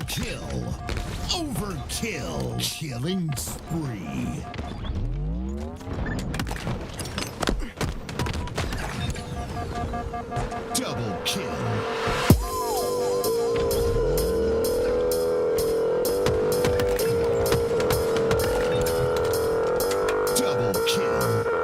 Kill. Overkill. Killing spree. Double kill. Double kill.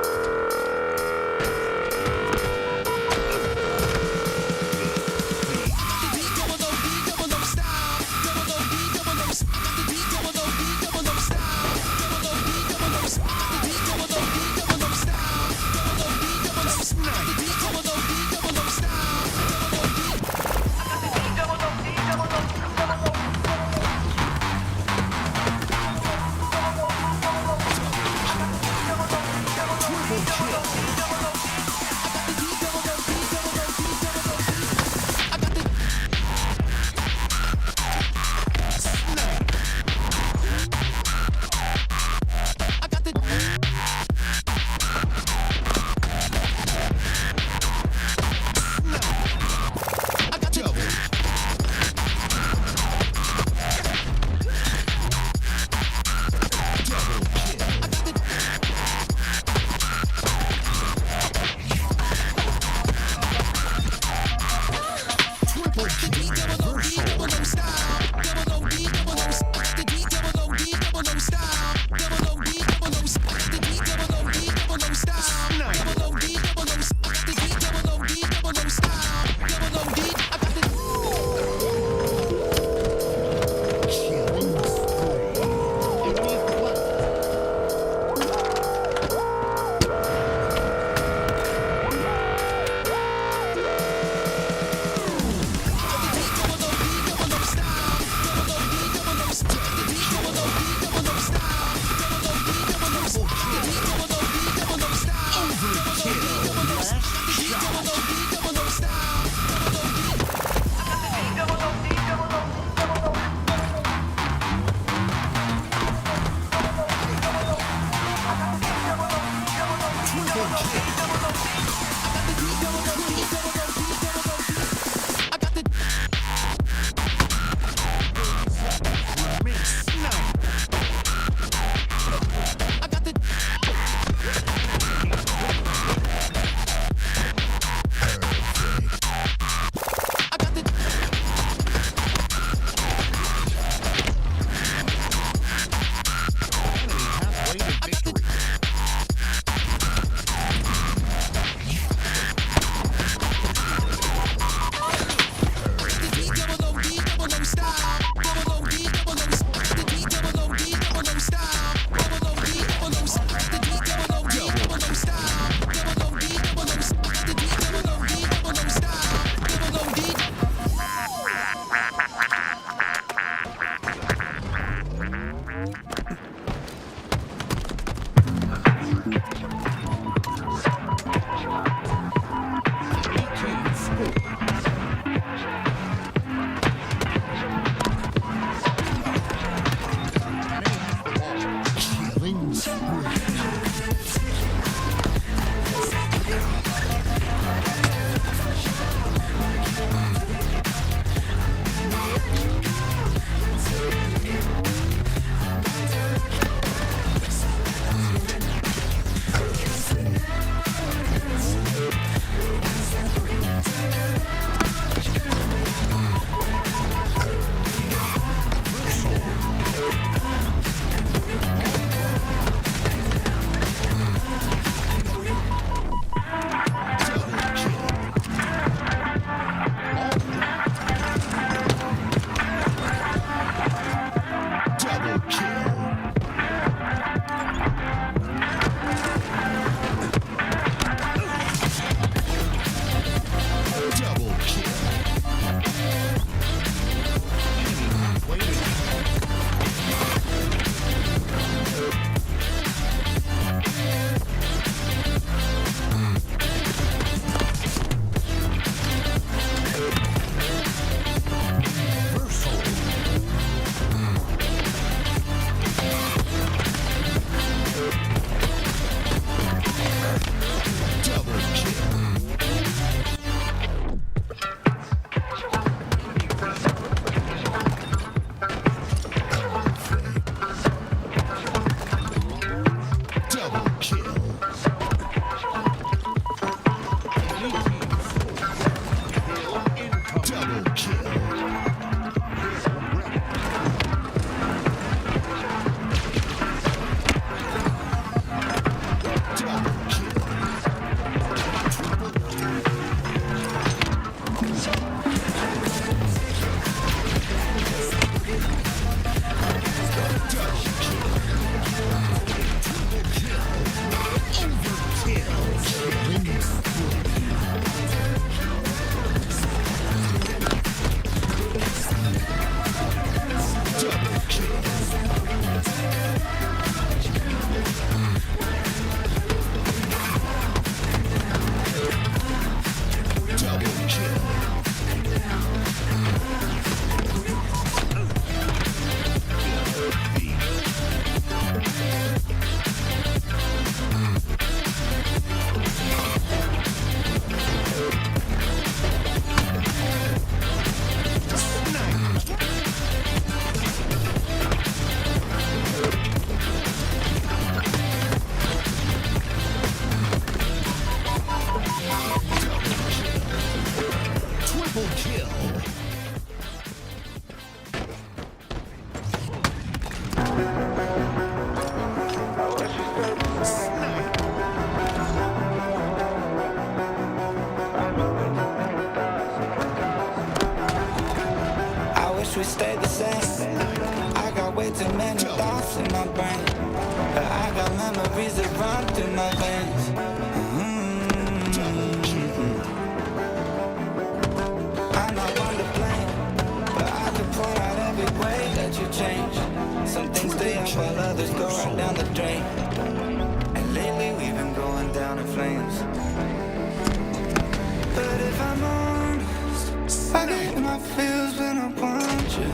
Double kill. Double kill. Double kill. Double kill. Double kill. Double kill. Double kill. Triple kill. I wish we stayed the same. I got way too many thoughts in my brain, but I got memories that run through my veins. I'm not one to blame, but I could point out every way that you change. Some things stay up while others go right down the drain. And lately we've been going down in flames. But if I'm honest, I get my feels when I want you.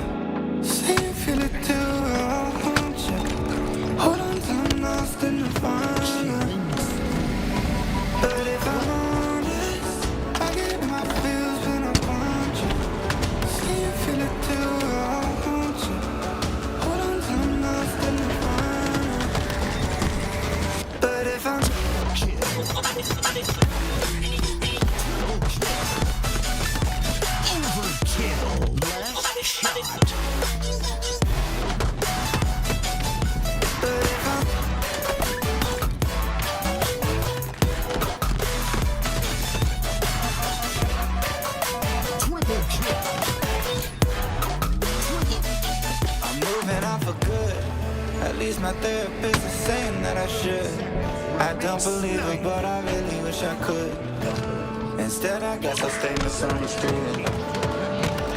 Say you feel it too, I want you. Hold on till I'm lost in the fire. But if I'm honest, I get my feels when I want you. Say you feel it too, I want you. Hold on till I'm lost in the fire. But if I'm Overkill. Last shot. But if I'm Triple kill. I'm moving on for good. At least my therapist is saying that I should. I don't believe it, but I really wish I could. Instead, I guess I'll stay misunderstood.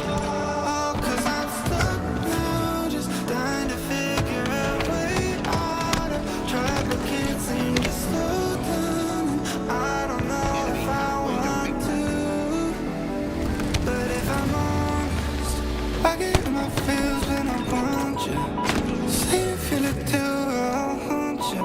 Oh, 'cause I'm stuck now, just trying to figure out a way out of track, but can't seem to slow down. I don't know if I want to, but if I'm honest, I get my feels when I want you. Say you feel it too, I want you.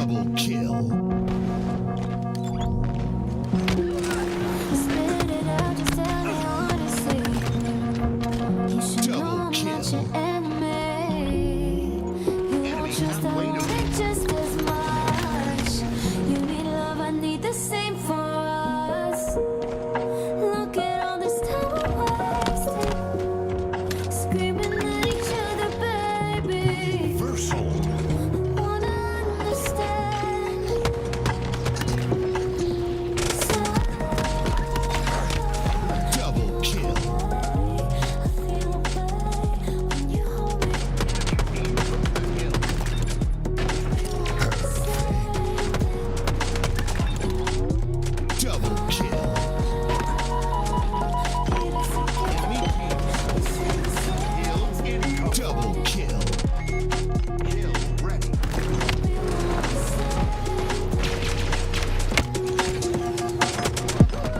Double kill. Spit it out, just tell me honestly. You should know Double I'm not kill. your enemy. You won't Enemy trust, I halfway to won't take just as much. You need love, I need the same for us. Look at all this time we're wasting, screaming at each other, baby. Reversal. Wanna understand. Double kill. I feel okay when you hold me. Double kill. Double kill. Kill ready.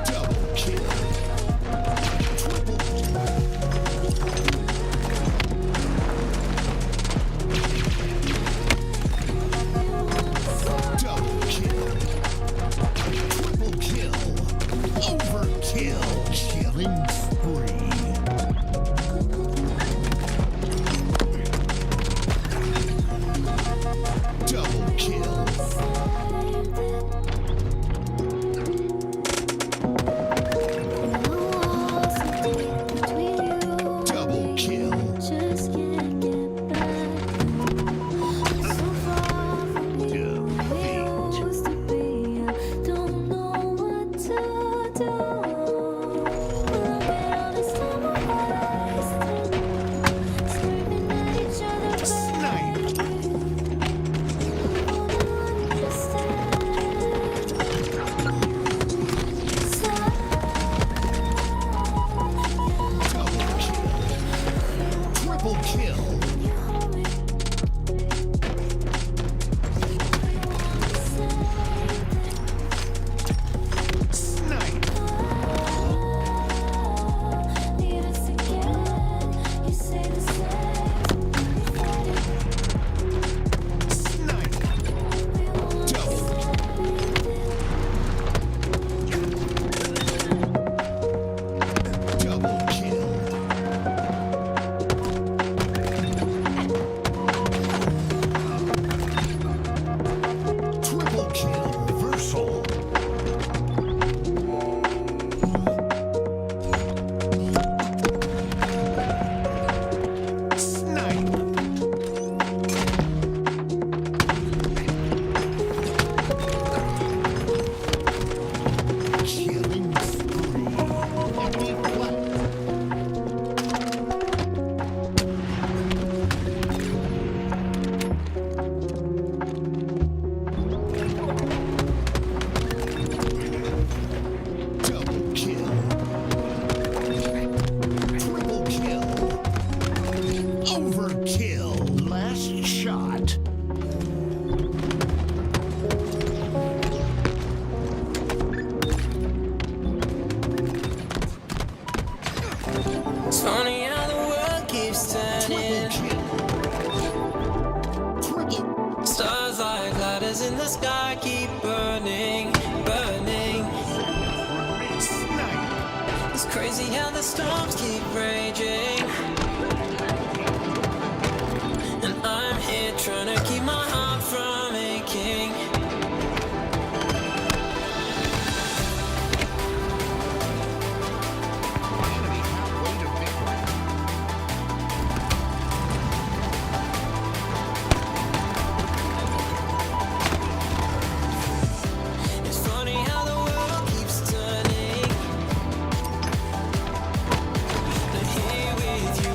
Double kill. Double kill. Triple kill. Overkill. Killing spree. Double kill. Double kill. Just can't get back. So far from you, we used to be. I don't know what to do. Look at all this time we're wasting, screaming at each other, Snipe. Double kill. Triple kill. Snipe. Snipe. Double. Double kill. Triple kill. Reversal. Snipe. Killing spree. Double kill. Triple kill. Overkill. Last shot. It's funny how the world keeps Triple turning. kill. Triple. Stars like ladders in the sky keep burning, burning. Snipe. It's crazy how the storms keep raging. And I'm here trying to keep my heart from aching. Enemy halfway to victory. It's funny how the world keeps turning. But here with you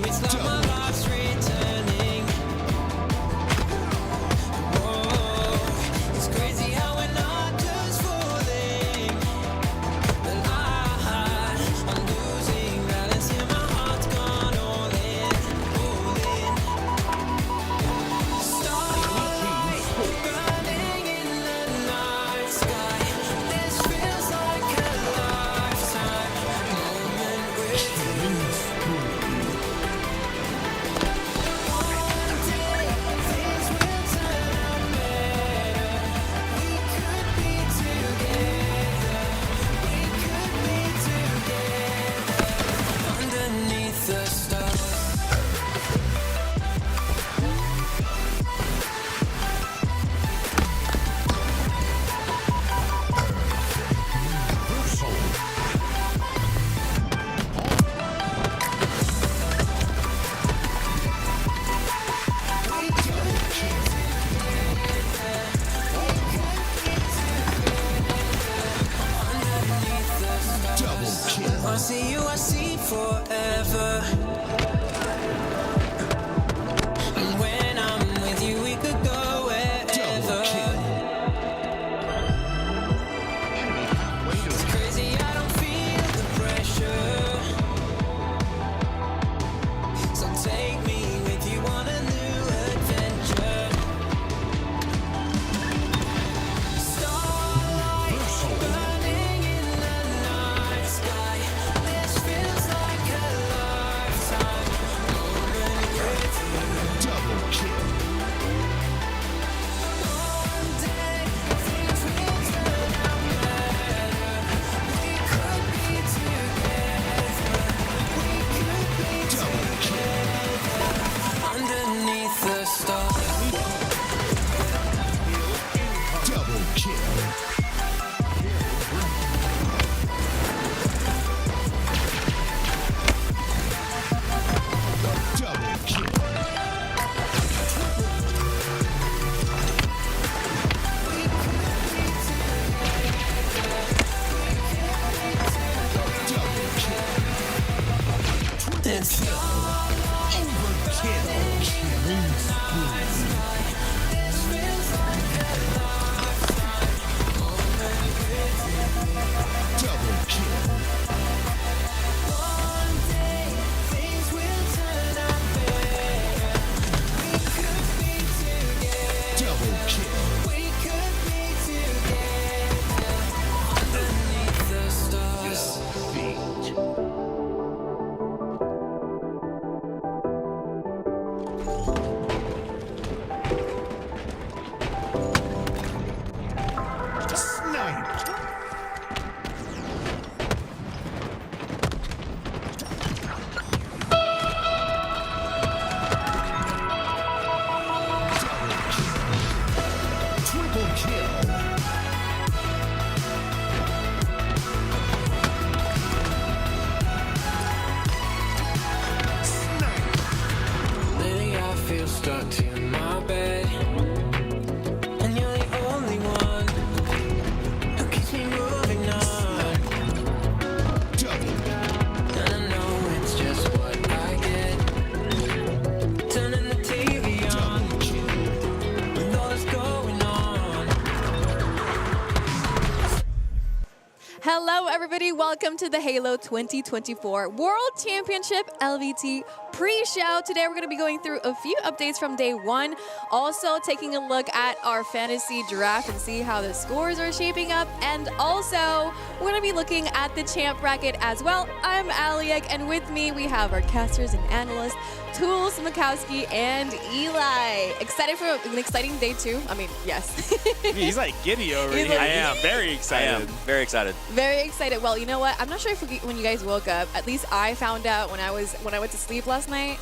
Hello, everybody. Welcome to the Halo 2024 World Championship LVT pre-show. Today, we're going to be going through a few updates from day one. Also, taking a look at our fantasy draft and see how the scores are shaping up. And also, we're going to be looking at the champ bracket as well. I'm Aliek, and with me, we have our casters and analysts, Tools, Makowski, and Eli. Excited for an exciting day two? I mean, yes. He's like giddy over He's here. like- I am very excited. I am very excited. Very excited. Well, you know what? I'm not sure if when you guys woke up. At least I found out when I went to sleep last night.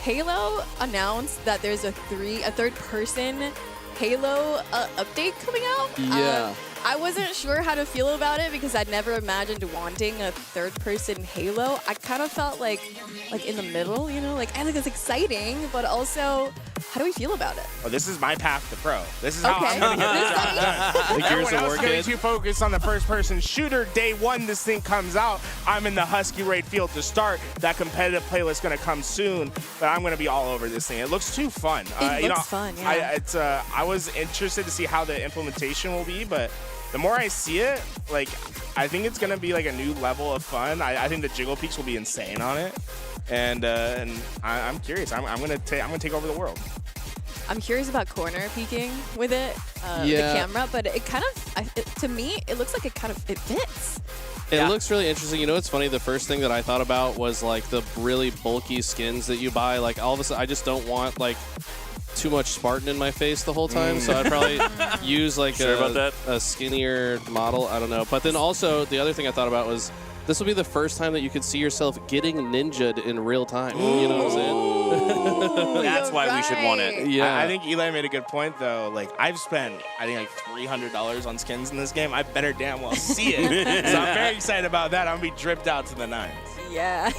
Halo announced that there's a third person Halo update coming out. Yeah. I wasn't sure how to feel about it because I'd never imagined wanting a third-person Halo. I kind of felt like in the middle, you know, like I think it's exciting, but also, how do we feel about it? Oh, this is my path to pro. This is how Okay. I'm going to get This this job done. The gears Everyone are else is getting working. too focused on the first-person shooter. Day one, this thing comes out. I'm in the Husky Raid field to start. That competitive playlist going to come soon, but I'm going to be all over this thing. It looks too fun. It looks fun, yeah. I was interested to see how the implementation will be, but the more I see it, like, I think it's going to be like a new level of fun. I think the jiggle peaks will be insane on it. And I'm curious. I'm going to take over the world. I'm curious about corner peeking with it, the Yeah. camera, but it kind of, to me, it looks like it fits. It looks really interesting. You know what's funny? The first thing that I thought about was like the really bulky skins that you buy. Like all of a sudden, I just don't want like too much Spartan in my face the whole time. So I'd probably use like Sure about that? a skinnier model. I don't know. But then also the other thing I thought about was this will be the first time that you could see yourself getting ninja'd in real time. You know what I'm saying? That's why we should want it. Yeah. I think Eli made a good point, though. Like, I've spent, I think, like $300 on skins in this game. I better damn well see it. So I'm very excited about that. I'm going to be dripped out to the nines. Yeah.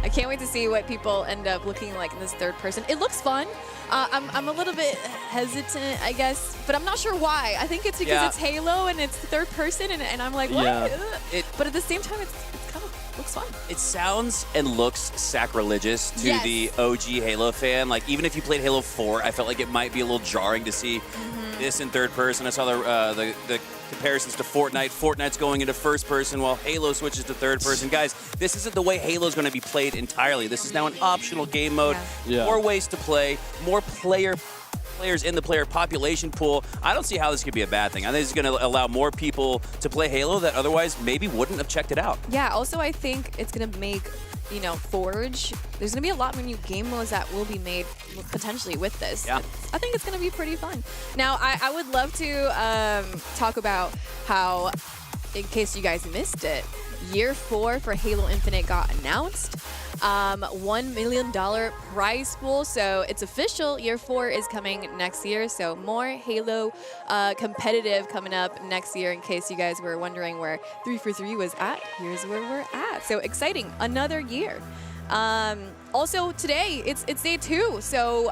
I can't wait to see what people end up looking like in this third person. It looks fun. I'm a little bit hesitant, I guess, but I'm not sure why. I think it's because it's Halo and it's third person, and I'm like, what? Yeah. But at the same time, it's kind of looks fun. It sounds and looks sacrilegious to Yes. the OG Halo fan. Like, even if you played Halo 4, I felt like it might be a little jarring to see this in third person. I saw the comparisons to Fortnite. Fortnite's going into first person while Halo switches to third person. Guys, this isn't the way Halo's going to be played entirely. This is now an optional game mode. Yeah. More ways to play, more players in the player population pool. I don't see how this could be a bad thing. I think it's going to allow more people to play Halo that otherwise maybe wouldn't have checked it out. Yeah, also I think it's going to make, you know, Forge, there's going to be a lot more new game modes that will be made potentially with this. Yeah. I think it's going to be pretty fun. Now, I would love to talk about how, in case you guys missed it, Year 4 for Halo Infinite got announced. $1 million prize pool. So it's official. Year 4 is coming next year. So more Halo competitive coming up next year. In case you guys were wondering where 343 was at, here's where we're at. So exciting. Another year. Also today, it's day 2, so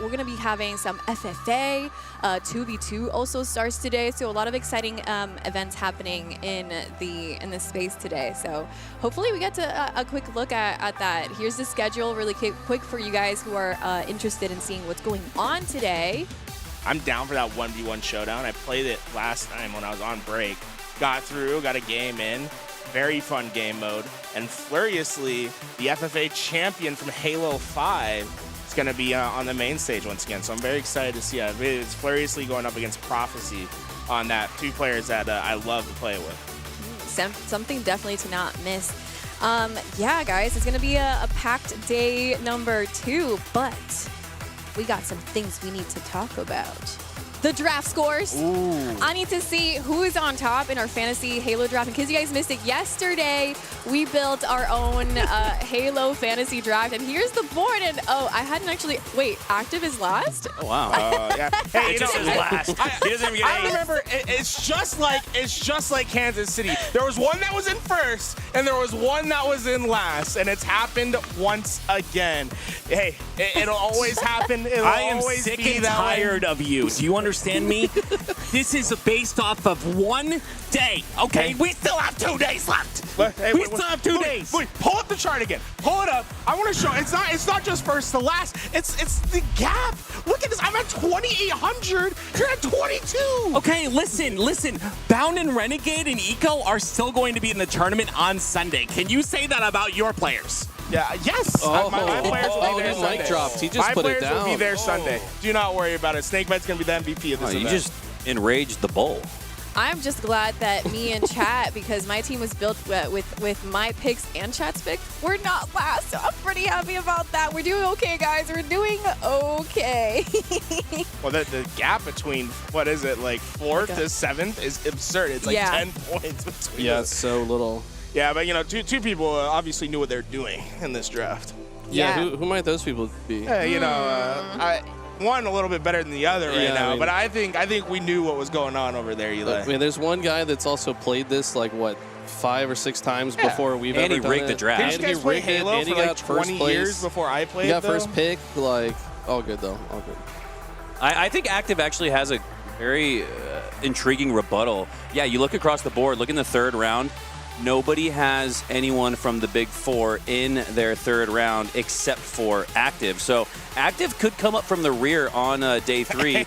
we're gonna be having some FFA. 2v2 also starts today, so a lot of exciting events happening in the space today. So hopefully we get to a quick look at that. Here's the schedule, really quick for you guys who are interested in seeing what's going on today. I'm down for that 1v1 showdown. I played it last time when I was on break. Got through, got a game in. Very fun game mode. And furiously, the FFA champion from Halo 5 is going to be on the main stage once again. So I'm very excited to see it. It's furiously going up against Prophecy on that. 2 players that I love to play with. Something definitely to not miss. Yeah, guys, it's going to be a packed day number 2, but we got some things we need to talk about. The draft scores. Ooh. I need to see who is on top in our fantasy Halo draft. In case you guys missed it, yesterday we built our own Halo fantasy draft, and here's the board. And oh, I hadn't actually. Wait, active is last. Oh, wow. Yeah. Hey, It you just know, says last. He doesn't even get I eight. remember it's just like Kansas City. There was one that was in first, and there was one that was in last, and it's happened once again. Hey, it'll always happen. It'll I am always sick be and that way. tired of you. Do you understand? understand me? This is based off of one day, okay? We still have 2 days left. We still have 2 days. Wait, pull up the chart again. Pull it up. I want to show. It's not just first to last. It's the gap. Look at this. I'm at 2,800. You're at 22. Okay, listen. Bound and Renegade and Eco are still going to be in the tournament on Sunday. Can you say that about your players? Yeah. Yes. My players will be there his Sunday. mic dropped. He just My put it players will be down. there Sunday. Do not worry about it. Snakebite's gonna be the MVP of this You event. just enraged the bull. I'm just glad that me and Chat, because my team was built with my picks and Chat's pick, we're not last. So I'm pretty happy about that. We're doing okay, guys. We're doing okay. Well, the gap between, what is it, like 4th to 7th is absurd. It's like 10 points between Yeah, us. it's so little. Yeah, but, two people obviously knew what they're doing in this draft. Yeah, who might those people be? One a little bit better than the other right now, I mean- but I think we knew what was going on over there, Eli. I mean, there's one guy that's also played this, like, what, 5 or 6 times before we've And ever he done rigged it. the draft. Didn't And you he guys play rigged it, Halo and he for like got first 20 place. years before I played? He got though? first pick, like, all good, though. All good. I think Active actually has a very intriguing rebuttal. Yeah, you look across the board, look in the third round. Nobody has anyone from the Big Four in their third round except for Active. So Active could come up from the rear on day 3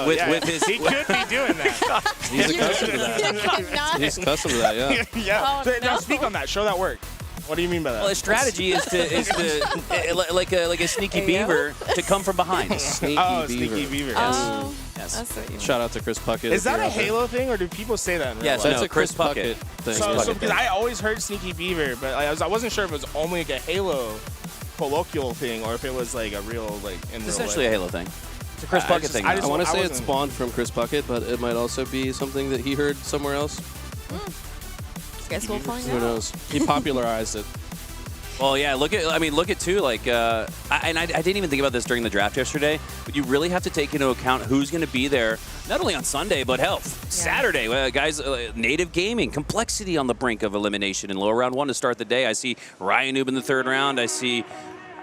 with his. He could be doing that. He's accustomed to that. He's accustomed to that, yeah. Yeah. Oh, So, now no. speak on that. Show that work. What do you mean by that? Well, his strategy is to like a sneaky beaver to come from behind. Sneaky Sneaky Beaver. Oh, Yes. that's what you mean. Shout out to Chris Puckett. Is if that you're a out there. Halo thing, or do people say that in real Yeah, life? so That's no, a Chris Chris Puckett thing. So Puckett because I always heard Sneaky Beaver, but I wasn't sure if it was only like a Halo colloquial thing or if it was like a real like in It's real essentially a life. Halo thing. It's a Chris I Puckett just- thing. I now. just- I want to say it wasn't- spawned from Chris Puckett, but it might also be something that he heard somewhere else. Guess we'll find Who out. knows? He popularized it. Well, yeah. Look at too. Like, I didn't even think about this during the draft yesterday. But you really have to take into account who's going to be there, not only on Sunday but Saturday. Guys, Native Gaming, Complexity on the brink of elimination in lower round 1 to start the day. I see Ryan Noob in the third round. I see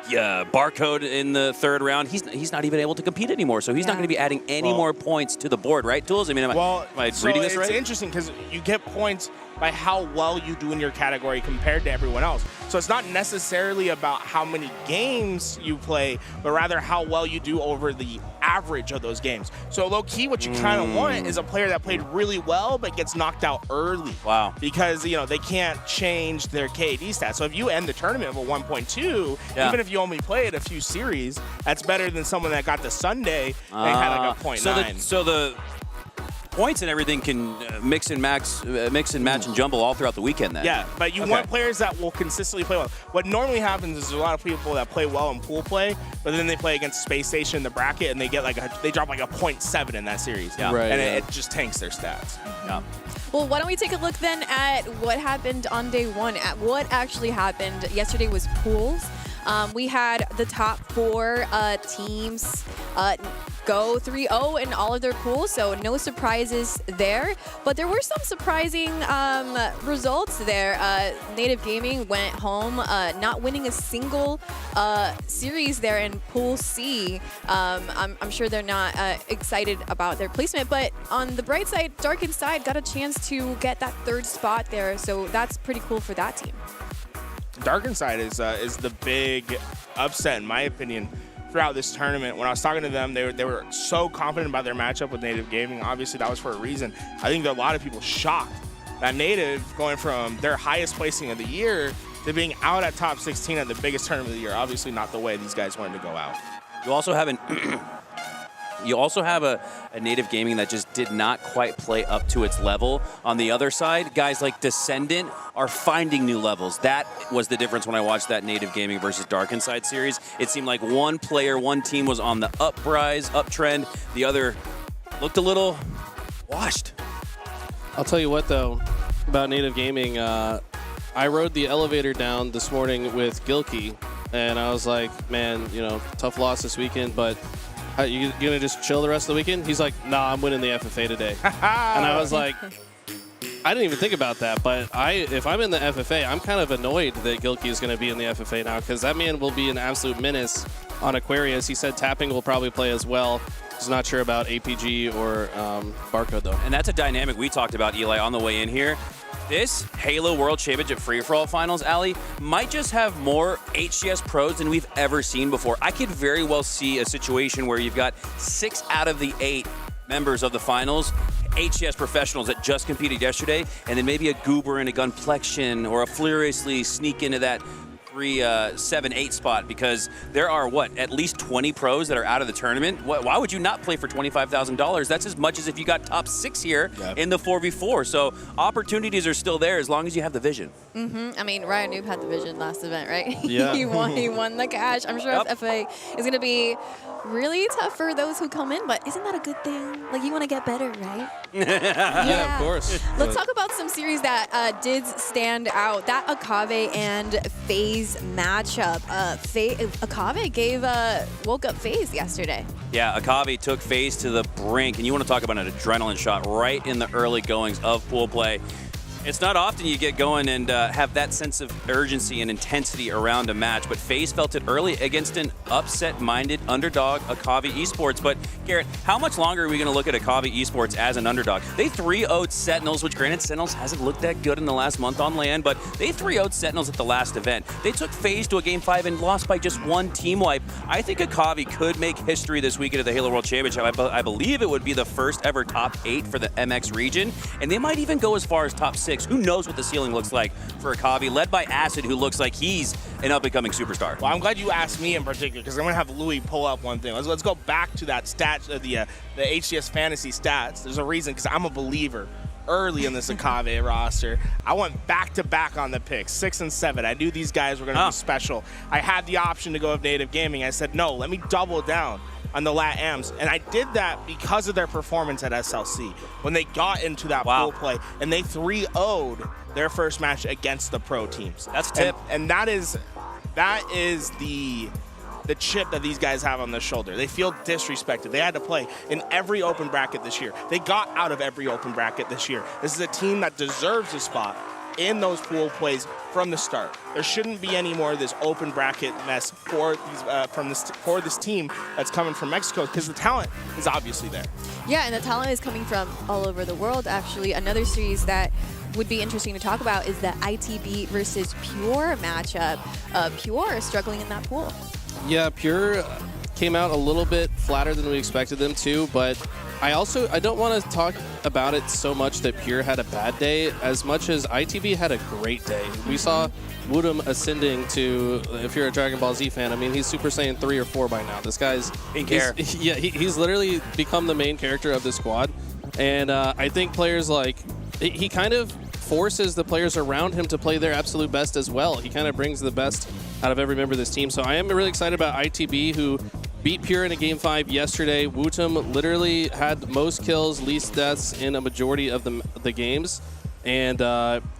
Barcode in the third round. He's not even able to compete anymore, so he's not going to be adding any more points to the board, right, Tools? I mean, am I so reading this right? It's interesting because you get points by how well you do in your category compared to everyone else. So it's not necessarily about how many games you play, but rather how well you do over the average of those games. So low-key, what you kind of want is a player that played really well but gets knocked out early. Wow. Because, they can't change their KD stats. So if you end the tournament with a 1.2, even if you only played a few series, that's better than someone that got to Sunday and had like a 0.9. So the points and everything can mix and match and jumble all throughout the weekend then. Yeah, but you want players that will consistently play well. What normally happens is there's a lot of people that play well in pool play, but then they play against Space Station in the bracket and they get they drop like a 0.7 in that series. Yeah. Right, and yeah. it just tanks their stats. Yeah. Well, why don't we take a look then at what happened on day 1, at what actually happened. Yesterday was pools. We had the top 4 teams go 3-0 in all of their pools, so no surprises there. But there were some surprising results there. Native Gaming went home, not winning a single series there in Pool C. I'm sure they're not excited about their placement, but on the bright side, Dark Inside got a chance to get that 3rd spot there, so that's pretty cool for that team. Dark Inside is the big upset, in my opinion, throughout this tournament. When I was talking to them, they were so confident about their matchup with Native Gaming. Obviously, that was for a reason. I think that a lot of people shocked that Native going from their highest placing of the year to being out at top 16 at the biggest tournament of the year. Obviously, not the way these guys wanted to go out. You also have a Native Gaming that just did not quite play up to its level. On the other side, guys like Descendant are finding new levels. That was the difference when I watched that Native Gaming versus Dark Inside series. It seemed like one team was on the uptrend. The other looked a little washed. I'll tell you what, though, about Native Gaming. I rode the elevator down this morning with Gilkey, and I was like, man, tough loss this weekend, but you gonna just chill the rest of the weekend? He's like, nah, I'm winning the FFA today. And I was like, I didn't even think about that, but if I'm in the FFA, I'm kind of annoyed that Gilkey is going to be in the FFA now because that man will be an absolute menace on Aquarius. He said Tapping will probably play as well. Just not sure about APG or Barcode, though. And that's a dynamic we talked about, Eli, on the way in here. This Halo World Championship Free-for-All Finals, Ali, might just have more HCS pros than we've ever seen before. I could very well see a situation where you've got 6 out of the 8 members of the finals HCS professionals that just competed yesterday, and then maybe a Goober and a Gunplexion or a Furiously sneak into that 3, 7, 8 spot, because there are, at least 20 pros that are out of the tournament. Why would you not play for $25,000? That's as much as if you got top 6 here in the 4v4. So opportunities are still there as long as you have the vision. I mean, Ryan Noob had the vision last event, right? Yeah. he won the cash. I'm sure FA is going to be really tough for those who come in, but isn't that a good thing? Like, you want to get better, right? Yeah, of course. Let's talk about some series that did stand out. That Akave and FaZe matchup. Akave gave woke up FaZe yesterday. Yeah, Akave took FaZe to the brink, and you want to talk about an adrenaline shot right in the early goings of pool play. It's not often you get going and have that sense of urgency and intensity around a match, but FaZe felt it early against an upset-minded underdog, Akave Esports. But, Garrett, how much longer are we going to look at Akave Esports as an underdog? They 3-0'd Sentinels, which, granted, Sentinels hasn't looked that good in the last month on LAN, but they 3-0'd Sentinels at the last event. They took FaZe to a Game 5 and lost by just 1 team wipe. I think Akave could make history this weekend at the Halo World Championship. I believe it would be the first ever top 8 for the MX region, and they might even go as far as top 6. Who knows what the ceiling looks like for Akave, led by Acid, who looks like he's an up-and-coming superstar. Well, I'm glad you asked me in particular, because I'm going to have Louis pull up one thing. Let's go back to that the HCS fantasy stats. There's a reason, because I'm a believer. Early in this Akave roster, I went back-to-back on the picks, 6 and 7. I knew these guys were going to be special. I had the option to go with Native Gaming. I said, no, let me double down on the LatAms, and I did that because of their performance at SLC when they got into that pool play, and they 3-0'd their first match against the pro teams. That's a tip. And that is the chip that these guys have on their shoulder. They feel disrespected. They had to play in every open bracket this year. They got out of every open bracket this year. This is a team that deserves a spot in those pool plays from the start. There shouldn't be any more of this open bracket mess for these for this team that's coming from Mexico, because the talent is obviously there. Yeah, and the talent is coming from all over the world, actually. Another series that would be interesting to talk about is the ITB versus Pure matchup. Pure is struggling in that pool. Yeah, Pure came out a little bit flatter than we expected them to, but I don't want to talk about it so much that Pure had a bad day as much as ITB had a great day. We saw Woodham ascending to, if you're a Dragon Ball Z fan, I mean, he's Super Saiyan 3 or 4 by now. This guy's... He's literally become the main character of the squad. And I think players like... He kind of forces the players around him to play their absolute best as well. He kind of brings the best out of every member of this team. So I am really excited about ITB, who beat Pure in a Game 5 yesterday. Wootum literally had most kills, least deaths in a majority of the games. And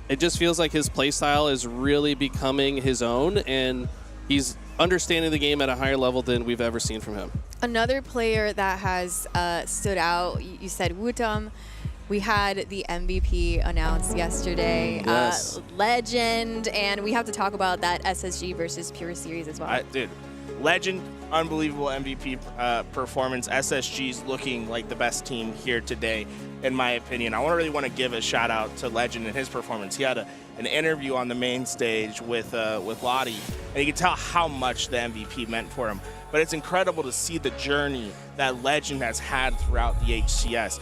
it just feels like his playstyle is really becoming his own, and he's understanding the game at a higher level than we've ever seen from him. Another player that has stood out, you said Wootum. We had the MVP announced yesterday. Yes. Legend, and we have to talk about that SSG versus Pure series as well. Dude, Legend, unbelievable MVP performance. SSG's looking like the best team here today, in my opinion. I really want to give a shout out to Legend and his performance. He had an interview on the main stage with Lottie, and you can tell how much the MVP meant for him. But it's incredible to see the journey that Legend has had throughout the HCS.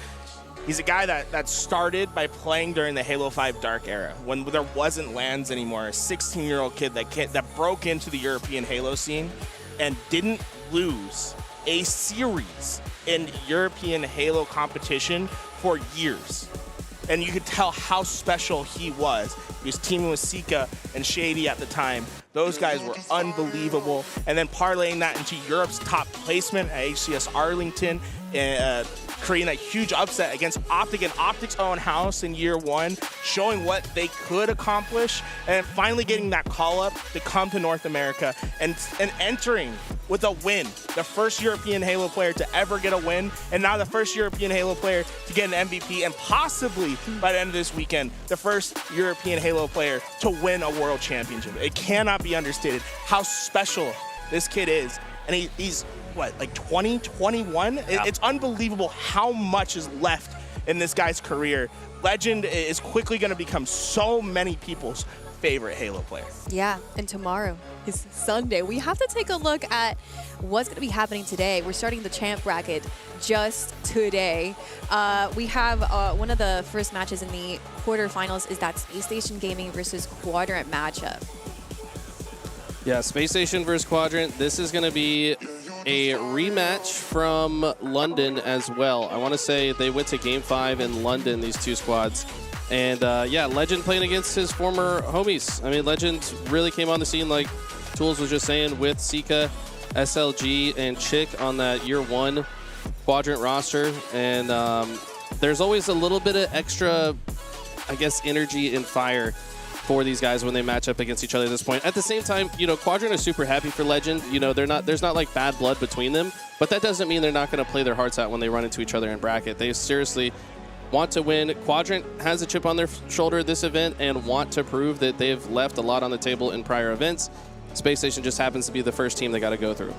He's a guy that started by playing during the Halo 5 Dark era, when there wasn't LANs anymore. A 16-year-old kid that broke into the European Halo scene and didn't lose a series in European Halo competition for years. And you could tell how special he was. He was teaming with Sika and Shady at the time. Those guys were unbelievable. And then parlaying that into Europe's top placement at HCS Arlington, creating a huge upset against Optic and Optic's own house in year 1, showing what they could accomplish, and finally getting that call up to come to North America and entering with a win. The first European Halo player to ever get a win, and now the first European Halo player to get an MVP, and possibly by the end of this weekend, the first European Halo player to win a world championship. It cannot be understated how special this kid is. and he's what, like 20, 21? Yeah. It's unbelievable how much is left in this guy's career. Legend is quickly going to become so many people's favorite Halo player. Yeah, and tomorrow is Sunday. We have to take a look at what's going to be happening today. We're starting the champ bracket just today. We have one of the first matches in the quarterfinals is that Space Station Gaming versus Quadrant matchup. Yeah, Space Station versus Quadrant. This is going to be a rematch from London as well. I want to say they went to Game 5 in London, these two squads. And yeah, Legend playing against his former homies. I mean, Legend really came on the scene, like Tools was just saying, with Sika, SLG, and Chick on that year 1 Quadrant roster. And there's always a little bit of extra, I guess, energy and fire for these guys when they match up against each other at this point. At the same time, you know, Quadrant is super happy for Legend. You know, there's not like bad blood between them, but that doesn't mean they're not going to play their hearts out when they run into each other in bracket. They seriously want to win. Quadrant has a chip on their shoulder this event and want to prove that they've left a lot on the table in prior events. Space Station just happens to be the first team they got to go through.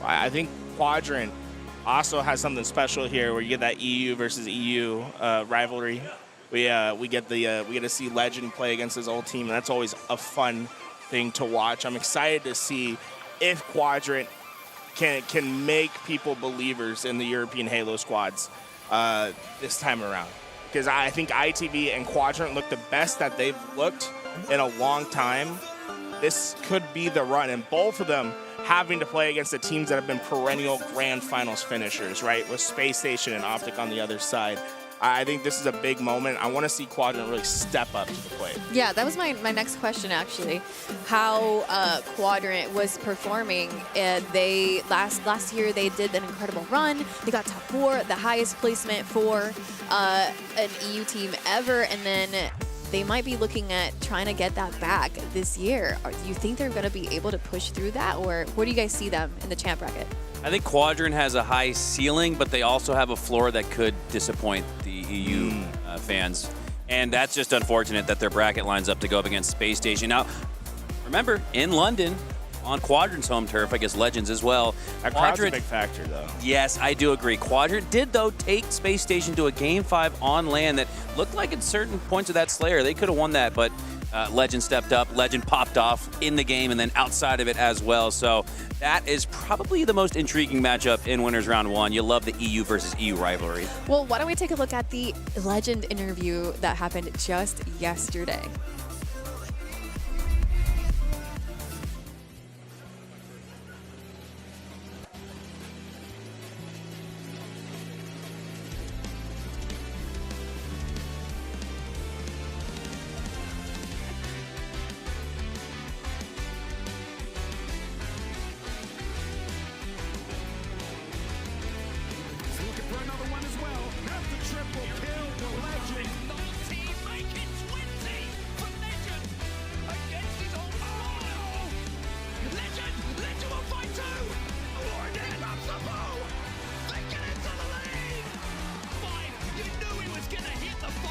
I think Quadrant also has something special here where you get that EU versus EU rivalry. We get to see Legend play against his old team, and that's always a fun thing to watch. I'm excited to see if Quadrant can make people believers in the European Halo squads this time around, because I think ITV and Quadrant look the best that they've looked in a long time. This could be the run, and both of them having to play against the teams that have been perennial grand finals finishers, right? With Space Station and Optic on the other side. I think this is a big moment. I want to see Quadrant really step up to the plate. Yeah, that was my next question, actually. How Quadrant was performing. They last year they did an incredible run. They got top 4, the highest placement for an EU team ever, and then they might be looking at trying to get that back this year. Do you think they're going to be able to push through that, or where do you guys see them in the champ bracket? I think Quadrant has a high ceiling, but they also have a floor that could disappoint the EU fans. And that's just unfortunate that their bracket lines up to go up against Space Station. Now, remember, in London, on Quadrant's home turf, I guess Legends as well. That crowd's a big factor, though. Yes, I do agree. Quadrant did, though, take Space Station to a Game 5 on land that looked like at certain points of that Slayer, they could have won that, but Legend stepped up. Legend popped off in the game and then outside of it as well. So that is probably the most intriguing matchup in Winners Round 1. You love the EU versus EU rivalry. Well, why don't we take a look at the Legend interview that happened just yesterday. Looking for another one as well. That's the triple kill for Legend. Team making 20 for Legend against his old Legend will fight too. Warden drops the bow. Flicking into the lead. 5. You knew he was gonna hit the 5.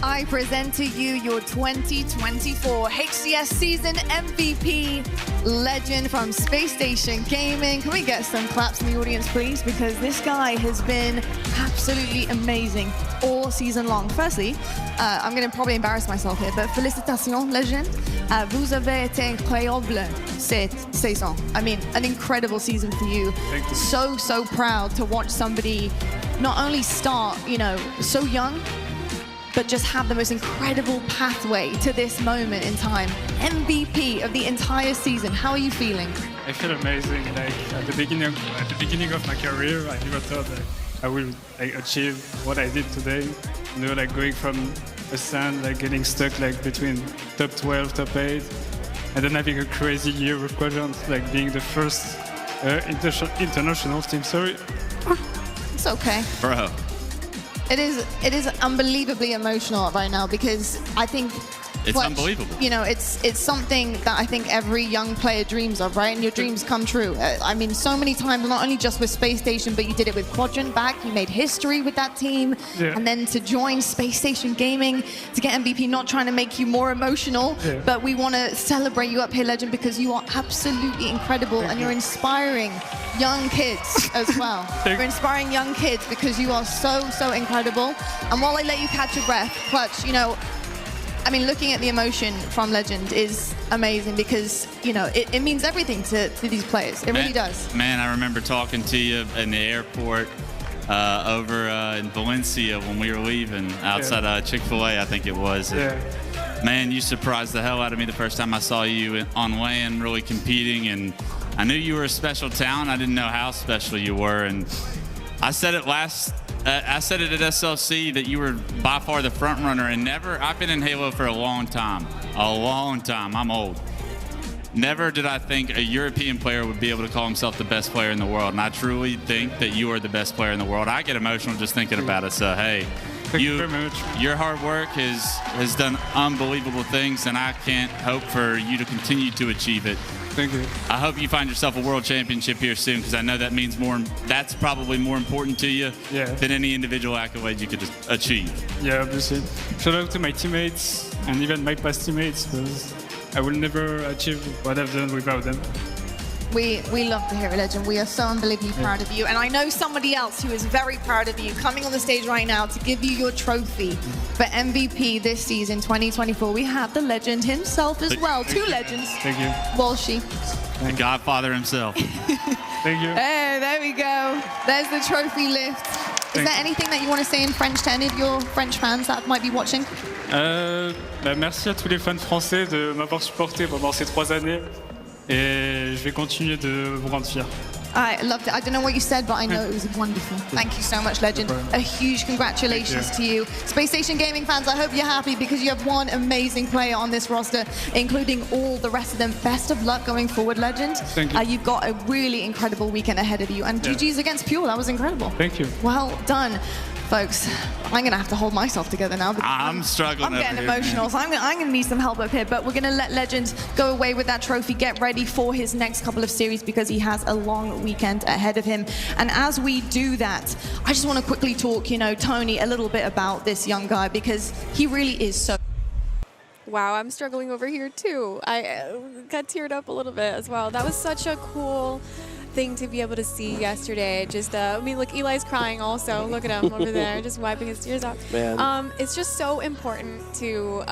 I present to you your 2024 HCS Season MVP, Legend from Space Station Gaming. Can we get some claps in the audience, please? Because this guy has been absolutely amazing all season long. Firstly, I'm going to probably embarrass myself here, but félicitations, Legend. Vous avez été incroyable cette saison. I mean, an incredible season for you. Thank you. So proud to watch somebody not only start, you know, so young, but just have the most incredible pathway to this moment in time. MVP of the entire season. How are you feeling? I feel amazing. Like at the beginning of my career, I never thought that I will achieve what I did today. You know, like going from a stand, like getting stuck like between top 12, top 8, and then having a crazy year with Quadrant, like being the first international team. Sorry. It's okay. Bro. It is unbelievably emotional right now because I think It's Clutch, unbelievable. You know, it's something that I think every young player dreams of, right? And your dreams come true. I mean, so many times, not only just with Space Station, but you did it with Quadrant back. You made history with that team. Yeah. And then to join Space Station Gaming, to get MVP, not trying to make you more emotional, Yeah. but we want to celebrate you up here, Legend, because you are absolutely incredible and you're inspiring young kids as well. You're inspiring young kids because you are so incredible. And while I let you catch your breath, Clutch, you know, I mean, looking at the emotion from Legend is amazing because, you know, it means everything to these players. It really does. Man, I remember talking to you in the airport over in Valencia when we were leaving outside Chick-fil-A, I think it was. Yeah. Man, you surprised the hell out of me the first time I saw you on land really competing, and I knew you were a special talent. I didn't know how special you were, and I said it I said it at SLC that you were by far the front runner, and I've been in Halo for a long time. I'm old. Never did I think a European player would be able to call himself the best player in the world, and I truly think that you are the best player in the world. I get emotional just thinking about it, so hey. Thank you very much. Your hard work has done unbelievable things, and I can't hope for you to continue to achieve it. Thank you. I hope you find yourself a world championship here soon, because I know that means more. That's probably more important to you than any individual accolade you could achieve. Yeah, obviously. Shout out to my teammates and even my past teammates, because I will never achieve what I've done without them. We love to hear it, Legend. We are so unbelievably proud of you. And I know somebody else who is very proud of you coming on the stage right now to give you your trophy for MVP this season, 2024. We have the Legend himself as well. Two legends. Thank you. Walshy. The Godfather himself. Thank you. Hey, there we go. There's the trophy lift. Is there anything that you want to say in French to any of your French fans that might be watching? Merci à tous les fans français de m'avoir supporté pendant ces 3 années. Et je vais continuer de vous rendre fier. I loved it. I don't know what you said, but I know it was wonderful. Thank you so much, Legend. A huge congratulations to you. Space Station Gaming fans, I hope you're happy because you have one amazing player on this roster, including all the rest of them. Best of luck going forward, Legend. Thank you. You've got a really incredible weekend ahead of you. And GG's against Pure. That was incredible. Thank you. Well done. Folks, I'm going to have to hold myself together now. Because I'm struggling I'm getting over here, emotional, man. so I'm going to need some help up here. But we're going to let Legend go away with that trophy, get ready for his next couple of series because he has a long weekend ahead of him. And as we do that, I just want to quickly talk, Tony, a little bit about this young guy because he really is so... Wow, I'm struggling over here too. I got teared up a little bit as well. That was such a cool thing to be able to see yesterday. Just, I mean, look, Eli's crying also. Look at him over there, just wiping his tears out. Man. It's just so important to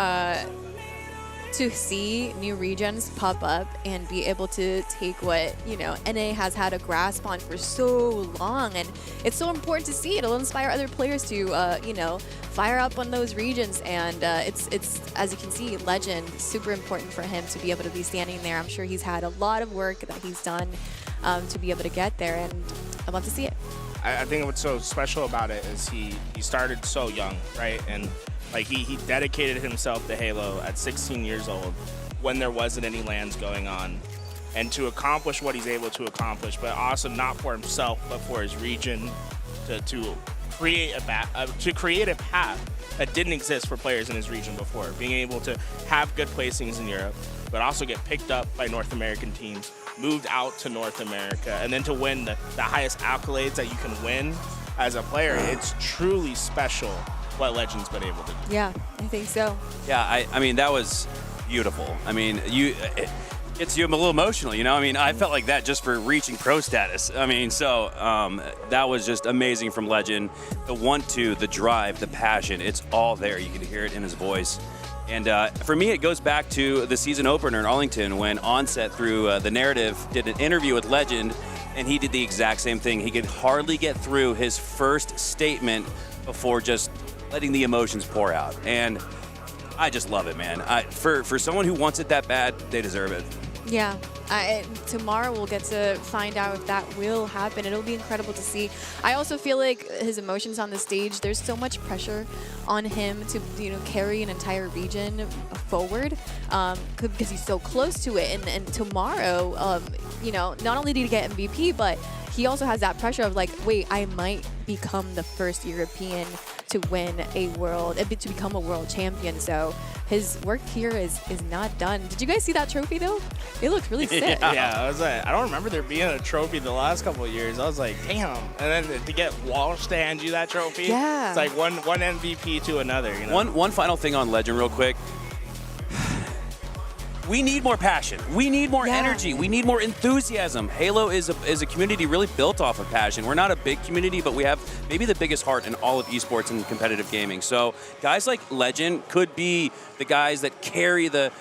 see new regions pop up and be able to take what, NA has had a grasp on for so long. And it's so important to see. It'll inspire other players to, fire up on those regions. And it's as you can see, Legend, super important for him to be able to be standing there. I'm sure he's had a lot of work that he's done to be able to get there, and I'd love to see it. I think what's so special about it is he started so young, right? And like he dedicated himself to Halo at 16 years old when there wasn't any LANs going on, and to accomplish what he's able to accomplish, but also not for himself but for his region, to create a path that didn't exist for players in his region before, being able to have good placings in Europe, but also get picked up by North American teams, moved out to North America, and then to win the highest accolades that you can win as a player. It's truly special what Legend's been able to do. Yeah, I think so. Yeah, I mean, that was beautiful. I mean, it gets you a little emotional, I mean, I felt like that just for reaching pro status. I mean, so that was just amazing from Legend. The want-to, the drive, the passion, it's all there. You can hear it in his voice. And for me, it goes back to the season opener in Arlington when Onset, through the narrative, did an interview with Legend, and he did the exact same thing. He could hardly get through his first statement before just letting the emotions pour out. And I just love it, man. For someone who wants it that bad, they deserve it. Yeah. Tomorrow we'll get to find out if that will happen. It'll be incredible to see. I also feel like his emotions on the stage, there's so much pressure on him to carry an entire region forward because he's so close to it. And tomorrow, not only did he get MVP, but he also has that pressure of like, wait, I might become the first European to win a world, to become a world champion. So his work here is not done. Did you guys see that trophy though? It looked really sick. Yeah, I was like, I don't remember there being a trophy the last couple of years. I was like, damn. And then to get Walsh to hand you that trophy, yeah, it's like one MVP to another. You know? One final thing on Legend real quick. We need more passion. We need more energy. We need more enthusiasm. Halo is a community really built off of passion. We're not a big community, but we have maybe the biggest heart in all of esports and competitive gaming. So guys like Legend could be the guys that carry the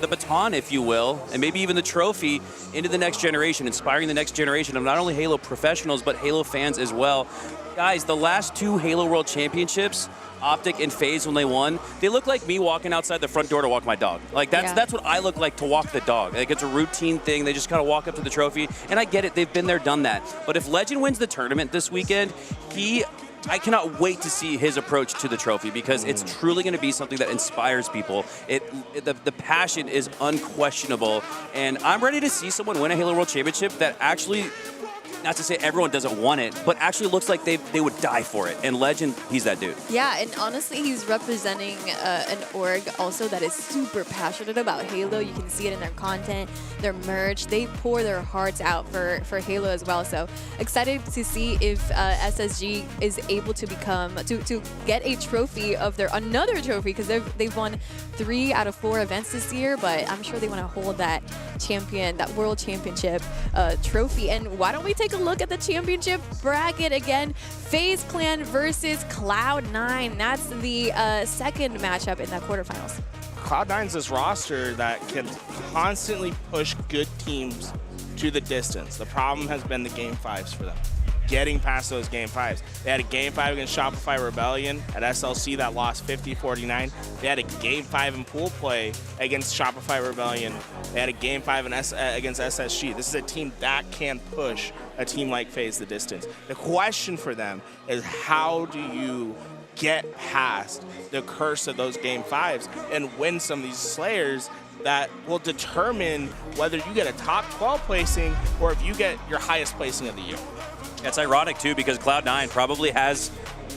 baton, if you will, and maybe even the trophy into the next generation, inspiring the next generation of not only Halo professionals, but Halo fans as well. Guys, the last 2 Halo World Championships, Optic and FaZe when they won, they look like me walking outside the front door to walk my dog. Like that's what I look like to walk the dog. Like it's a routine thing. They just kind of walk up to the trophy, and I get it. They've been there, done that. But if Legend wins the tournament this weekend, I cannot wait to see his approach to the trophy because it's truly going to be something that inspires people. The passion is unquestionable, and I'm ready to see someone win a Halo World Championship that actually, not to say everyone doesn't want it, but actually looks like they would die for it. And Legend, he's that dude. Yeah, and honestly, he's representing an org also that is super passionate about Halo. You can see it in their content, their merch. They pour their hearts out for Halo as well. So excited to see if SSG is able to become to get a trophy of another trophy because they've won 3 out of 4 events this year. But I'm sure they want to hold that world championship trophy. And why don't we take a look at the championship bracket again? FaZe Clan versus Cloud9. That's the second matchup in the quarterfinals. Cloud9's this roster that can constantly push good teams to the distance. The problem has been the Game 5s for them. Getting past those Game 5s. They had a Game 5 against Shopify Rebellion at SLC that lost 50-49. They had a Game 5 in pool play against Shopify Rebellion. They had a Game 5 against SSG. This is a team that can push a team like FaZe the distance. The question for them is how do you get past the curse of those Game 5s and win some of these Slayers that will determine whether you get a top 12 placing or if you get your highest placing of the year. That's ironic, too, because Cloud9 probably has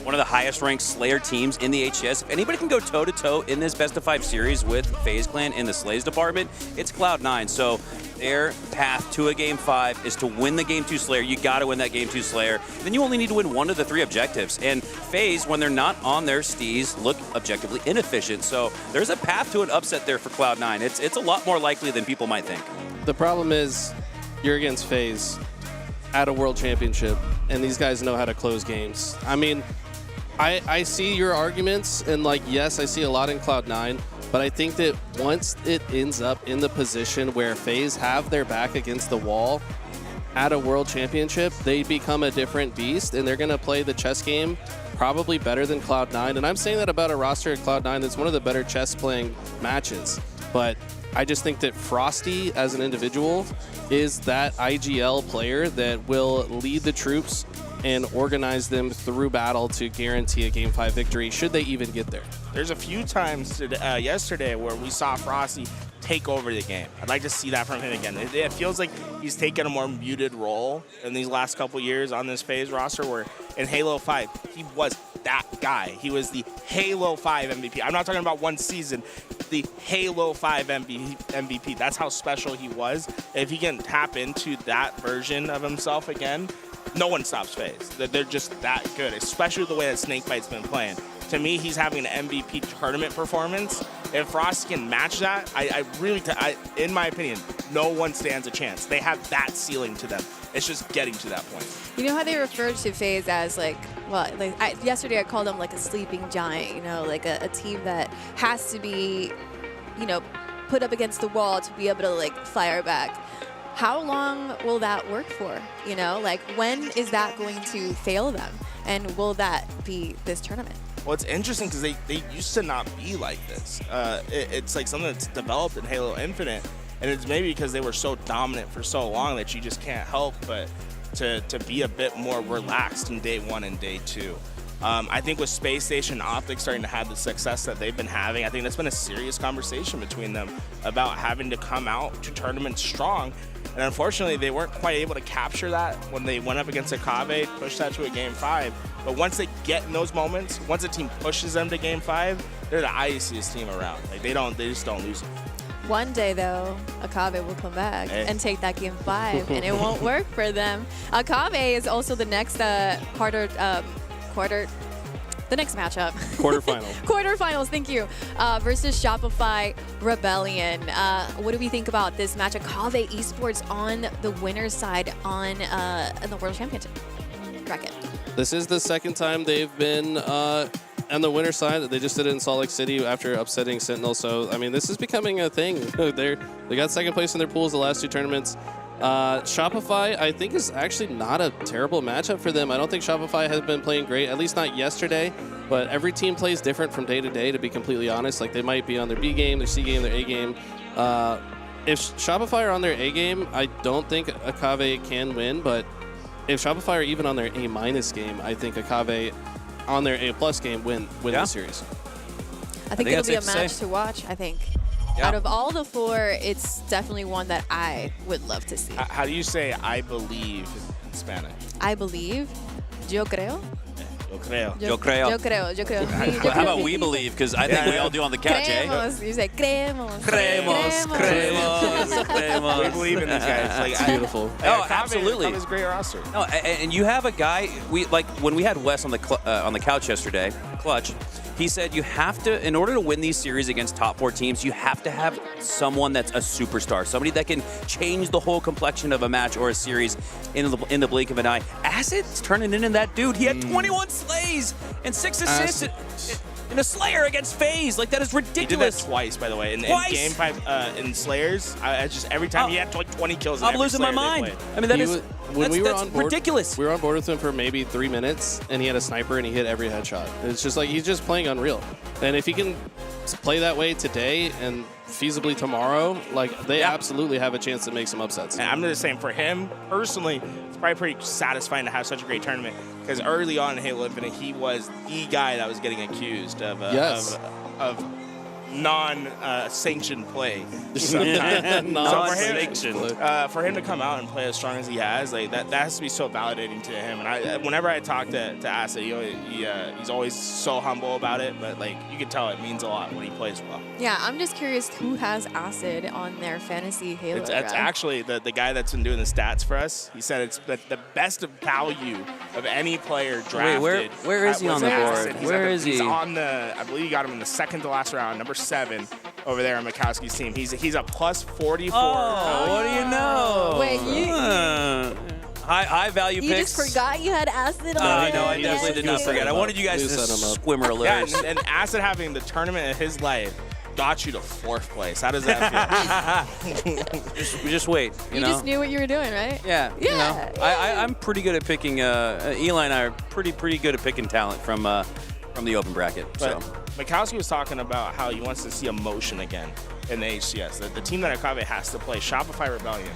one of the highest-ranked Slayer teams in the HCS. If anybody can go toe-to-toe in this best-of-5 series with FaZe Clan in the Slays department, it's Cloud9. So their path to a Game 5 is to win the Game 2 Slayer. You got to win that Game 2 Slayer. Then you only need to win 1 of the 3 objectives. And FaZe, when they're not on their steez, look objectively inefficient. So there's a path to an upset there for Cloud9. It's a lot more likely than people might think. The problem is you're against FaZe at a world championship, and these guys know how to close games. I mean, I see your arguments, and like, yes, I see a lot in Cloud9, but I think that once it ends up in the position where FaZe have their back against the wall at a world championship, they become a different beast, and they're going to play the chess game probably better than Cloud9. And I'm saying that about a roster at Cloud9 that's one of the better chess playing matches. But I just think that Frosty as an individual is that IGL player that will lead the troops and organize them through battle to guarantee a Game 5 victory, should they even get there. There's a few times yesterday where we saw Frosty take over the game. I'd like to see that from him again. It feels like he's taken a more muted role in these last couple years on this FaZe roster, where in Halo 5, he was that guy. He was the Halo 5 MVP. I'm not talking about one season, the Halo 5 MVP. That's how special he was. If he can tap into that version of himself again, no one stops FaZe. They're just that good, especially the way that Snakebite's been playing. To me, he's having an MVP tournament performance. If Frosty can match that, in my opinion, no one stands a chance. They have that ceiling to them. It's just getting to that point. You know how they referred to FaZe as yesterday I called them like a sleeping giant, like a team that has to be, put up against the wall to be able to fire back. How long will that work for? When is that going to fail them? And will that be this tournament? Well, it's interesting because they used to not be like this. It's like something that's developed in Halo Infinite, and it's maybe because they were so dominant for so long that you just can't help but to be a bit more relaxed in day 1 and day 2. I think with Space Station and Optic starting to have the success that they've been having, I think that's been a serious conversation between them about having to come out to tournaments strong. And unfortunately, they weren't quite able to capture that when they went up against Akabe, pushed that to a Game 5. But once they get in those moments, once a team pushes them to Game 5, they're the iciest team around. Like they just don't lose it. One day, though, Akabe will come back and take that Game 5, and it won't work for them. Akabe is also the next the next matchup. Quarterfinals, thank you. Versus Shopify Rebellion. What do we think about this match? Akabe Esports on the winner's side in the World Championship bracket. This is the second time they've been on the winner's side. They just did it in Salt Lake City after upsetting Sentinel. So, I mean, this is becoming a thing. They got second place in their pools the last 2 tournaments. Shopify, I think, is actually not a terrible matchup for them. I don't think Shopify has been playing great, at least not yesterday. But every team plays different from day to day, to be completely honest. Like, they might be on their B game, their C game, their A game. If Shopify are on their A game, I don't think Akabe can win. But if Shopify are even on their A- game, I think Akabe on their A+ game win the series. I think it'll be a match to watch, I think. Yeah. Out of all the 4, it's definitely one that I would love to see. How do you say I believe in Spanish? I believe. Yo creo. Yo creo. Yo creo. Yo creo. Yo creo. How about we believe? Because I think we all do on the couch, creemos. You say creemos. Creemos. We believe in these guys. Like, beautiful. Oh, absolutely. Akabe is a great roster. No, and you have a guy. When we had Wes on the couch yesterday, Clutch. He said you have to, in order to win these series against top 4 teams, you have to have someone that's a superstar, somebody that can change the whole complexion of a match or a series in the blink of an eye. Acid's turning into that dude. He had 21 slays and 6 assists in a Slayer against FaZe. Like, that is ridiculous. He did that twice, by the way. In Game 5 in Slayers, I just every time he had like 20 kills. I'm losing my mind. I mean, that's ridiculous. We were on board with him for maybe 3 minutes, and he had a sniper, and he hit every headshot. It's just like he's just playing unreal. And if he can play that way today and feasibly tomorrow, like they absolutely have a chance to make some upsets. And I'm just saying, for him personally, it's probably pretty satisfying to have such a great tournament, because early on in Halo Infinite, he was the guy that was getting accused of non-sanctioned play. Non-sanctioned. For him to come out and play as strong as he has, like that has to be so validating to him. And whenever I talk to Acid, he's always so humble about it, but like you can tell it means a lot when he plays well. Yeah, I'm just curious who has Acid on their fantasy Halo. It's actually the guy that's been doing the stats for us. He said it's the best of value of any player drafted. Wait, where is he on the board? Where is he? He's on the, I believe you got him in the second to last round, number 7 over there on Mikowski's team. He's a plus 44. Oh, what do you know? Wait, high value you picks. just forgot you had Acid on I know, I definitely did not forget. I wanted you guys to swimmer alerts. Yeah, and Acid having the tournament of his life got you to 4th place. How does that feel? just wait. You just knew what you were doing, right? Yeah. You know, I'm pretty good at picking. Eli and I are pretty good at picking talent from the open bracket. But Mikowski was talking about how he wants to see emotion again in the HCS. The team that Akabe has to play, Shopify Rebellion,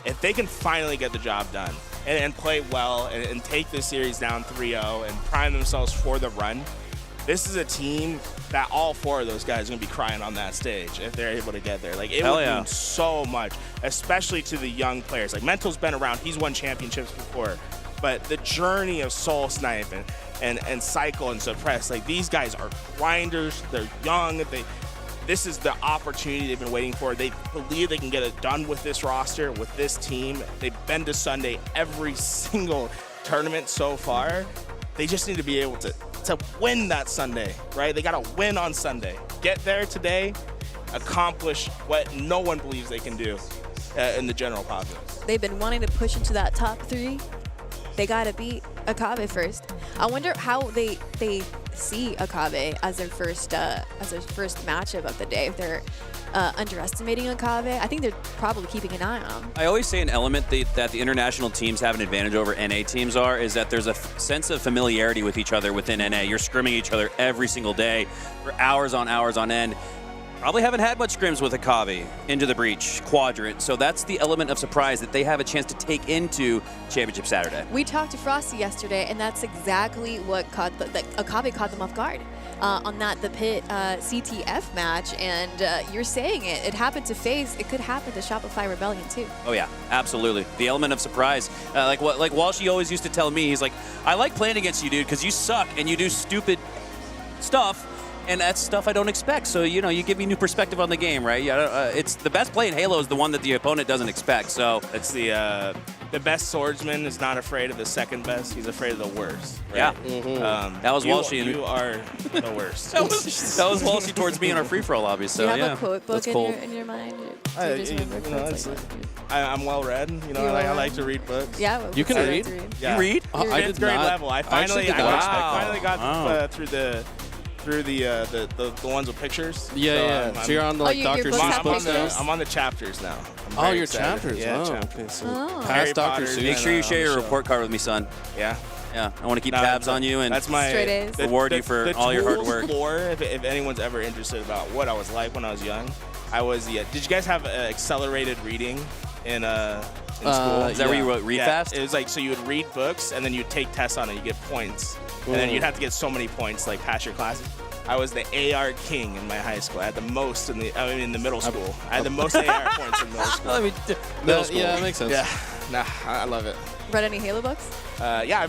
if they can finally get the job done and play well and take this series down 3-0 and prime themselves for the run, this is a team that all 4 of those guys are going to be crying on that stage if they're able to get there. Like, it would mean so much, especially to the young players. Like, Mental's been around. He's won championships before. But the journey of Soul Snipe and Cycle and Suppress, like, these guys are grinders. They're young. This is the opportunity they've been waiting for. They believe they can get it done with this roster, with this team. They've been to Sunday every single tournament so far. They just need to be able to win that Sunday, right? They got to win on Sunday. Get there today, accomplish what no one believes they can do in the general populace. They've been wanting to push into that top 3. They got to beat Akabe first. I wonder how they see Akabe as their first matchup of the day. If they're underestimating Akabe, I think they're probably keeping an eye on them. I always say an element that the international teams have an advantage over NA teams is that there's a sense of familiarity with each other within NA. You're scrimming each other every single day for hours on end. Probably haven't had much scrims with Akabe into the Breach quadrant, so that's the element of surprise that they have a chance to take into Championship Saturday. We talked to Frosty yesterday, and that's exactly what Akabe caught them off guard. on the pit CTF match, and you're saying it happened to FaZe. It could happen to Shopify Rebellion too. Oh yeah, absolutely. The element of surprise, like Walshy always used to tell me, he's like, I like playing against you, dude, because you suck and you do stupid stuff, and that's stuff I don't expect. So you give me new perspective on the game, right? Yeah, it's the best play in Halo is the one that the opponent doesn't expect. So it's the best swordsman is not afraid of the second best. He's afraid of the worst. Right? Yeah, that was Walshy. You are the worst. that was Walshy towards me in our free for all lobby. So Do you have yeah, a quote book that's cool. in your mind? I'm well read. I like to read books. Yeah, you can read. Yeah. You read? I did fifth grade not. level. I finally got through the ones with pictures. Yeah. So you're on the your Dr. books have Seuss books now? pictures? I'm on the chapters now. Oh, your excited. chapters. Yeah, Oh, chapters. okay. So Oh. past Dr. Potter, Seuss. Make sure you share your Michelle. report card with me, son. Yeah. Yeah, I want to keep No, tabs on you and that's my Straight A's. reward you for all your hard work. Lore, if anyone's ever interested about what I was like when I was young, I was Did you guys have accelerated reading in school? Is that where you read fast? It was like, so you would read books and then you'd take tests on it. You get points, and then you'd have to get so many points like pass your classes. I was the AR king in my high school. I had the most in the middle school. I had the most AR points in middle school. Middle school. Yeah, that makes sense. Yeah, nah, I love it. Read any Halo books? Yeah,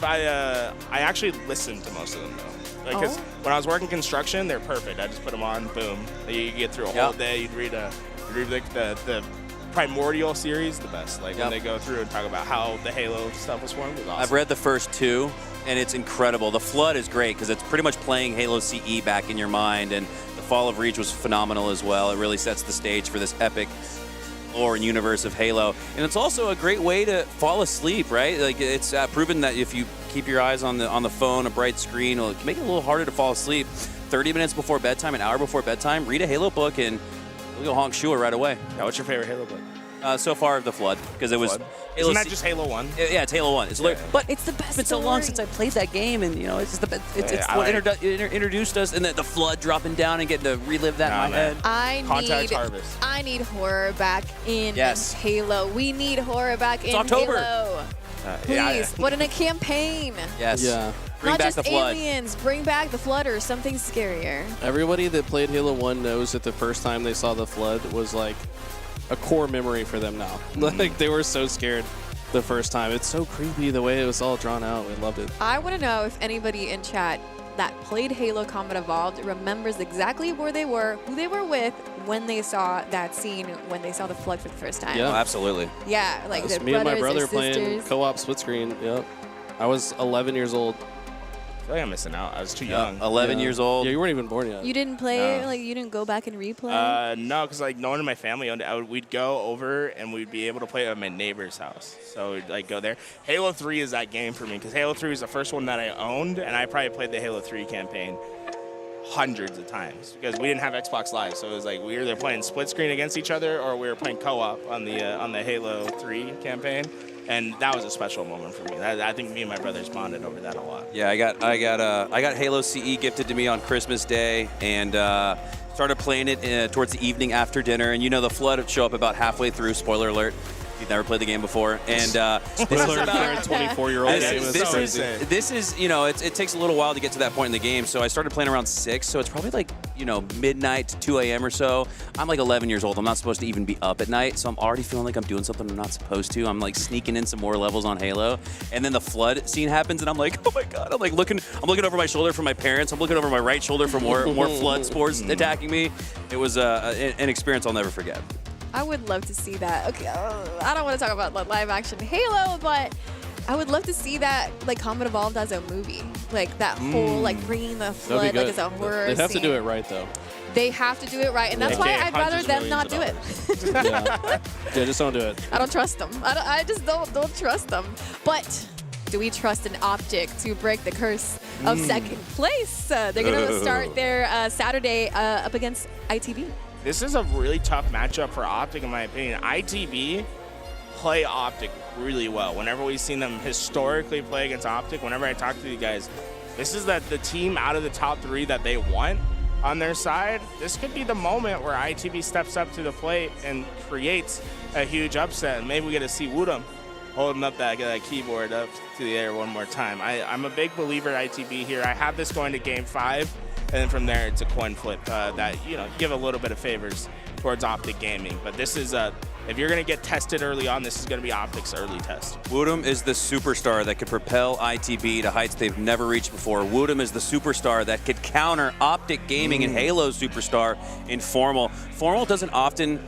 I actually listened to most of them though. Because when I was working construction, they're perfect. I just put them on, boom. You get through a whole day. You'd read the Primordial series, the best. Like when they go through and talk about how the Halo stuff was formed. It was awesome. I've read the first two, and it's incredible. The Flood is great because it's pretty much playing Halo CE back in your mind, and the Fall of Reach was phenomenal as well. It really sets the stage for this epic lore and universe of Halo, and it's also a great way to fall asleep, right? Like it's proven that if you keep your eyes on the phone, a bright screen, it'll make it a little harder to fall asleep. 30 minutes before bedtime, an hour before bedtime, read a Halo book, and you'll go honk sure right away. Now, what's your favorite Halo book? So far, The Flood, because it was. Isn't that just Halo 1? Yeah, it's Halo 1. But it's the best. It's been so long since I played that game, and it's just the best. It's what introduced us, and the Flood dropping down and getting to relive that in my head. I need horror back in Halo. We need horror back in October. Halo. Please, what in a campaign? Yes. Yeah. Bring Not back just the Flood. aliens. Bring back the Flood or something scarier. Everybody that played Halo 1 knows that the first time they saw the Flood was like a core memory for them now. Like they were so scared the first time. It's so creepy the way it was all drawn out. We loved it. I want to know if anybody in chat that played Halo Combat Evolved remembers exactly where they were, who they were with when they saw that scene, when they saw the Flood for the first time. Yeah, absolutely. Yeah, like It was the me and my brothers, brother their playing sisters. co-op split screen. Yep. I was 11 years old. I feel like I'm missing out. I was too young. 11 years old. Yeah, you weren't even born yet. You didn't play, like you didn't go back and replay? No, because like no one in my family owned it. We'd go over and we'd be able to play at my neighbor's house. So we'd like go there. Halo 3 is that game for me because Halo 3 is the first one that I owned, and I probably played the Halo 3 campaign hundreds of times because we didn't have Xbox Live. So it was like we were either playing split screen against each other or we were playing co-op on the Halo 3 campaign. And that was a special moment for me. I think me and my brothers bonded over that a lot. Yeah, I got Halo CE gifted to me on Christmas Day, and started playing it towards the evening after dinner. And the Flood would show up about halfway through. Spoiler alert. You've never played the game before, and this is about a 24-year-old game. This is it takes a little while to get to that point in the game. So I started playing around 6, so it's probably like midnight to 2 a.m. or so. I'm like 11 years old. I'm not supposed to even be up at night, so I'm already feeling like I'm doing something I'm not supposed to. I'm like sneaking in some more levels on Halo, and then the Flood scene happens, and I'm like, oh my god! I'm looking over my shoulder for my parents. I'm looking over my right shoulder for more Flood spores attacking me. It was an experience I'll never forget. I would love to see that. Okay, I don't want to talk about live action Halo, but I would love to see that like Combat Evolved as a movie, like that whole like bringing the Flood like as a horror. They have scene. to do it right though. They have to do it right, and that's why I'd rather them not do it. Yeah, just don't do it. I don't trust them. I just don't trust them. But do we trust an Optic to break the curse of second place? They're gonna start their Saturday up against ITV. This is a really tough matchup for Optic, in my opinion. ITV play Optic really well. Whenever we've seen them historically play against Optic, whenever I talk to you guys, this is the team out of the top 3 that they want on their side. This could be the moment where ITV steps up to the plate and creates a huge upset. And maybe we get to see Woodham holding up that keyboard up to the air one more time. I'm a big believer in ITV here. I have this going to Game 5. and then from there it's a coin flip that give a little bit of favors towards Optic Gaming. But this is if you're going to get tested early on, this is going to be Optic's early test. Woodham is the superstar that could propel ITB to heights they've never reached before. Woodham is the superstar that could counter Optic Gaming and Halo's superstar in Formal. Formal doesn't often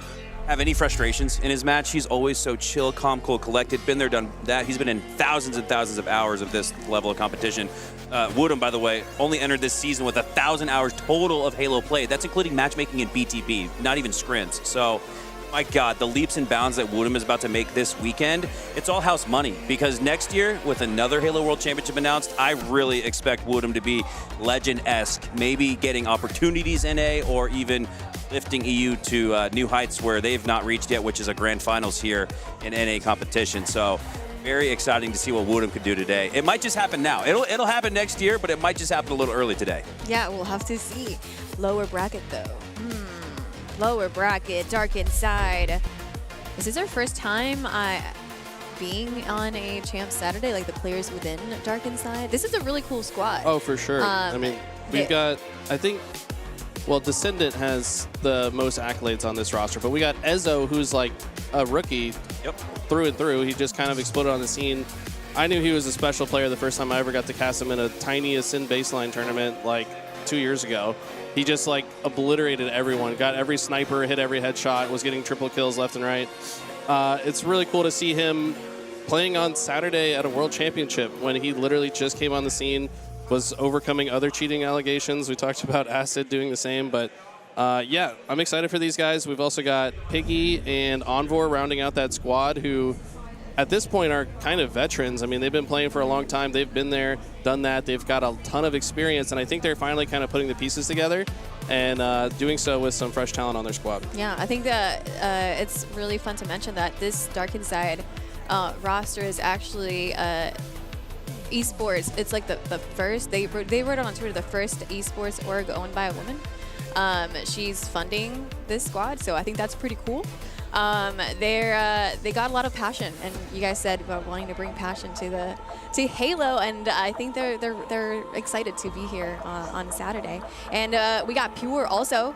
have any frustrations in his match. He's always so chill, calm, cool, collected. Been there, done that. He's been in thousands and thousands of hours of this level of competition. Woodham, by the way, only entered this season with 1,000 hours total of Halo play. That's including matchmaking in BTB, not even scrints. So, my God, the leaps and bounds that Woodham is about to make this weekend, it's all house money. Because next year, with another Halo World Championship announced, I really expect Woodham to be legend-esque, maybe getting opportunities NA or even lifting EU to new heights where they've not reached yet, which is a grand finals here in NA competition. So very exciting to see what Woodham could do today. It might just happen now. It'll happen next year, but it might just happen a little early today. Yeah, we'll have to see. Lower bracket, though. Lower bracket, Dark Inside. Is this our first time being on a Champ Saturday, like the players within Dark Inside? This is a really cool squad. Oh, for sure. I mean, we've got, I think, well, Descendant has the most accolades on this roster, but we got Ezzo, who's like a rookie through and through. He just kind of exploded on the scene. I knew he was a special player the first time I ever got to cast him in a tiny Ascend baseline tournament like 2 years ago. He just like obliterated everyone, got every sniper, hit every headshot, was getting triple kills left and right. It's really cool to see him playing on Saturday at a World Championship when he literally just came on the scene, was overcoming other cheating allegations. We talked about Acid doing the same, but yeah, I'm excited for these guys. We've also got Piggy and Envor rounding out that squad who at this point are kind of veterans. I mean, they've been playing for a long time. They've been there, done that. They've got a ton of experience, and I think they're finally kind of putting the pieces together and doing so with some fresh talent on their squad. Yeah, I think that it's really fun to mention that this Dark Inside roster is actually esports. It's like the first, they wrote it on Twitter, the first esports org owned by a woman. She's funding this squad, so I think that's pretty cool. They got a lot of passion, and you guys said about wanting to bring passion to Halo, and I think they're excited to be here on Saturday. And we got Pure also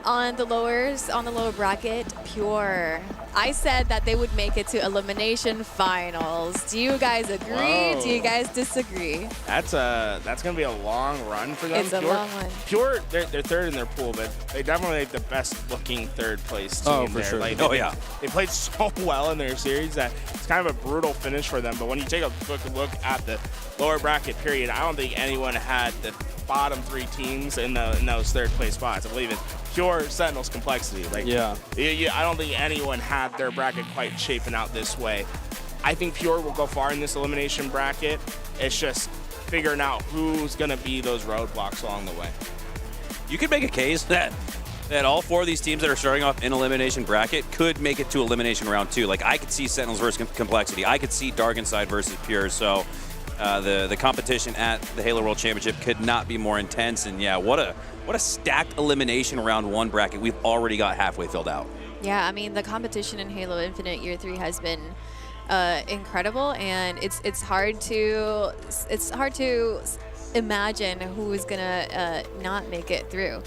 on the lower bracket. Pure. I said that they would make it to elimination finals. Do you guys agree? Whoa. Do you guys disagree? That's gonna be a long run for them. It's a long one. Pure, they're third in their pool, but they definitely have the best looking third place team. Oh, for there. sure. Like, Yeah. They played so well in their series that it's kind of a brutal finish for them. But when you take a quick look at the lower bracket period, I don't think anyone had the bottom three teams in those third place spots. I believe it's Pure, Sentinels, Complexity. Like, Yeah. I don't think anyone had their bracket quite shaping out this way. I think Pure will go far in this elimination bracket. It's just figuring out who's going to be those roadblocks along the way. You could make a case that all four of these teams that are starting off in elimination bracket could make it to elimination round 2. Like, I could see Sentinels versus Complexity. I could see Dark Inside versus Pure. So the competition at the Halo World Championship could not be more intense. And yeah, what a stacked elimination round 1 bracket. We've already got halfway filled out. Yeah, I mean, the competition in Halo Infinite Year 3 has been incredible, and it's hard to imagine who is gonna not make it through.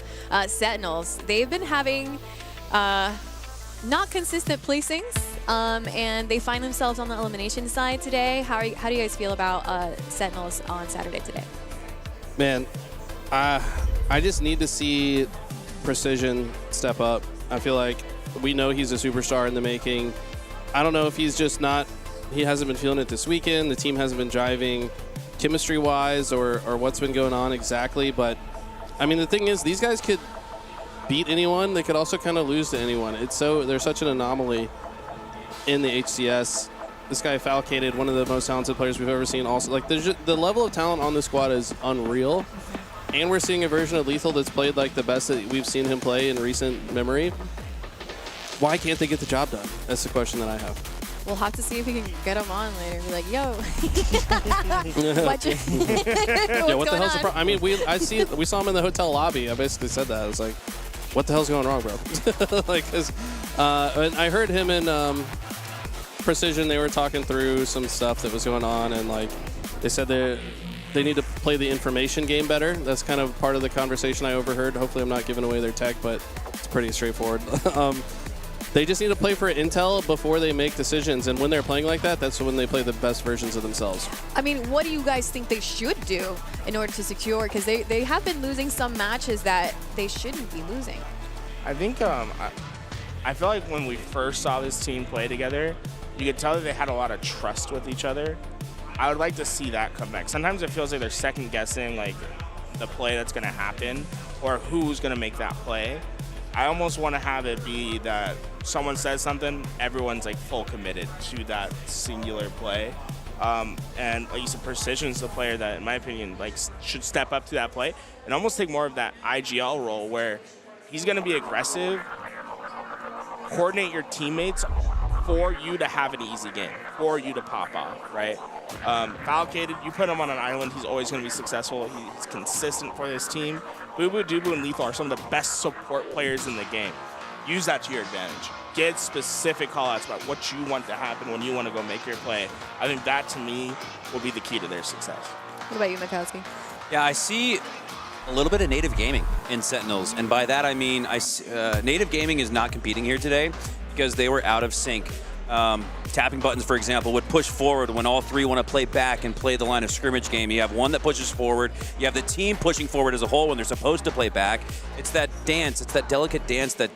Sentinels, they've been having not consistent placings, and they find themselves on the elimination side today. How do you guys feel about Sentinels on Saturday today? Man, I just need to see Precision step up. I feel like we know he's a superstar in the making. I don't know if he's just not, he hasn't been feeling it this weekend. The team hasn't been driving chemistry-wise or what's been going on exactly. But, I mean, the thing is, these guys could beat anyone. They could also kind of lose to anyone. They're such an anomaly in the HCS. This guy Falcated, one of the most talented players we've ever seen. Also, like, the level of talent on this squad is unreal. And we're seeing a version of Lethal that's played like the best that we've seen him play in recent memory. Why can't they get the job done? That's the question that I have. We'll have to see if we can get him on later. Be like, yo, what the hell's the problem? I mean, we saw him in the hotel lobby. I basically said that. I was like, what the hell's going wrong, bro? Like, and I heard him and Precision. They were talking through some stuff that was going on, and like they said they need to play the information game better. That's kind of part of the conversation I overheard. Hopefully I'm not giving away their tech, but it's pretty straightforward. They just need to play for intel before they make decisions, and when they're playing like that, that's when they play the best versions of themselves. I mean, what do you guys think they should do in order to secure? Because they have been losing some matches that they shouldn't be losing. I think I feel like when we first saw this team play together, you could tell that they had a lot of trust with each other. I would like to see that come back. Sometimes it feels like they're second guessing like the play that's going to happen or who's going to make that play. I almost want to have it be that someone says something, everyone's like full committed to that singular play. And like you said, Precision's the player that, in my opinion, like should step up to that play and almost take more of that IGL role where he's going to be aggressive, coordinate your teammates for you to have an easy game, for you to pop off, right? Falcated, you put him on an island, he's always going to be successful. He's consistent for this team. Boo Boo, Dubu, and Lethal are some of the best support players in the game. Use that to your advantage. Get specific call-outs about what you want to happen when you want to go make your play. I think that, to me, will be the key to their success. What about you, Mikowski? Yeah, I see a little bit of native gaming in Sentinels, and by that I mean native gaming is not competing here today because they were out of sync. Tapping buttons, for example, would push forward when all three want to play back and play the line of scrimmage game. You have one that pushes forward. You have the team pushing forward as a whole when they're supposed to play back. It's that dance. It's that delicate dance that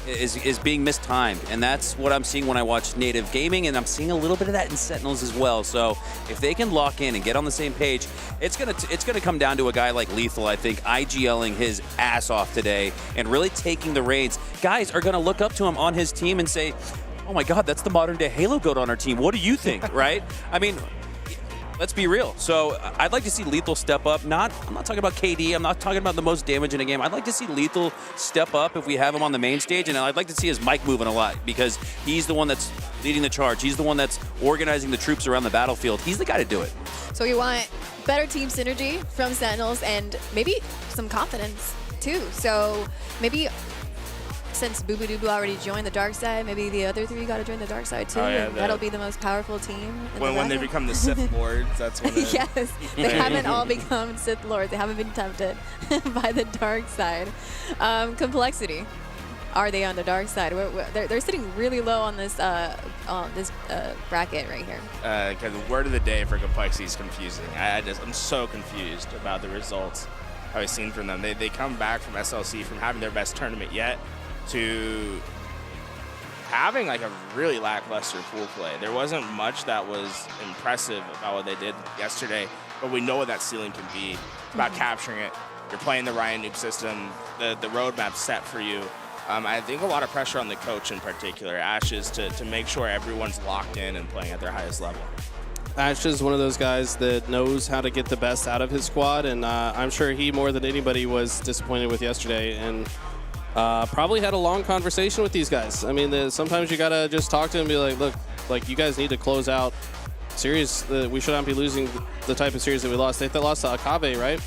is being mistimed, and that's what I'm seeing when I watch native gaming, and I'm seeing a little bit of that in Sentinels as well. So if they can lock in and get on the same page, it's gonna come down to a guy like Lethal, I think, IGLing his ass off today and really taking the reins. Guys are gonna look up to him on his team and say, oh my God, that's the modern day Halo goat on our team. What do you think, right? I mean, let's be real. So I'd like to see Lethal step up. I'm not talking about KD. I'm not talking about the most damage in a game. I'd like to see Lethal step up if we have him on the main stage, and I'd like to see his mic moving a lot because he's the one that's leading the charge. He's the one that's organizing the troops around the battlefield. He's the guy to do it. So you want better team synergy from Sentinels and maybe some confidence too. So maybe since Boo Boo Doo Boo already joined the dark side, maybe the other three got to join the dark side too. Oh, yeah, and that'll be the most powerful team. When they become the Sith Lords, that's when. Yes, they haven't all become Sith Lords. They haven't been tempted by the dark side. Complexity. Are they on the dark side? They're sitting really low on this bracket right here. Because the word of the day for Complexity is confusing. I'm so confused about the results I've seen from them. They come back from SLC from having their best tournament yet to having like a really lackluster pool play. There wasn't much that was impressive about what they did yesterday, but we know what that ceiling can be. It's about capturing it. You're playing the Ryan Noob system. The roadmap's set for you. I think a lot of pressure on the coach in particular, Ashes, to make sure everyone's locked in and playing at their highest level. Ash is one of those guys that knows how to get the best out of his squad, and I'm sure he, more than anybody, was disappointed with yesterday, and probably had a long conversation with these guys. I mean, sometimes you got to just talk to them and be like, look, like you guys need to close out series. We should not be losing the type of series that we lost. They lost to Akave, right?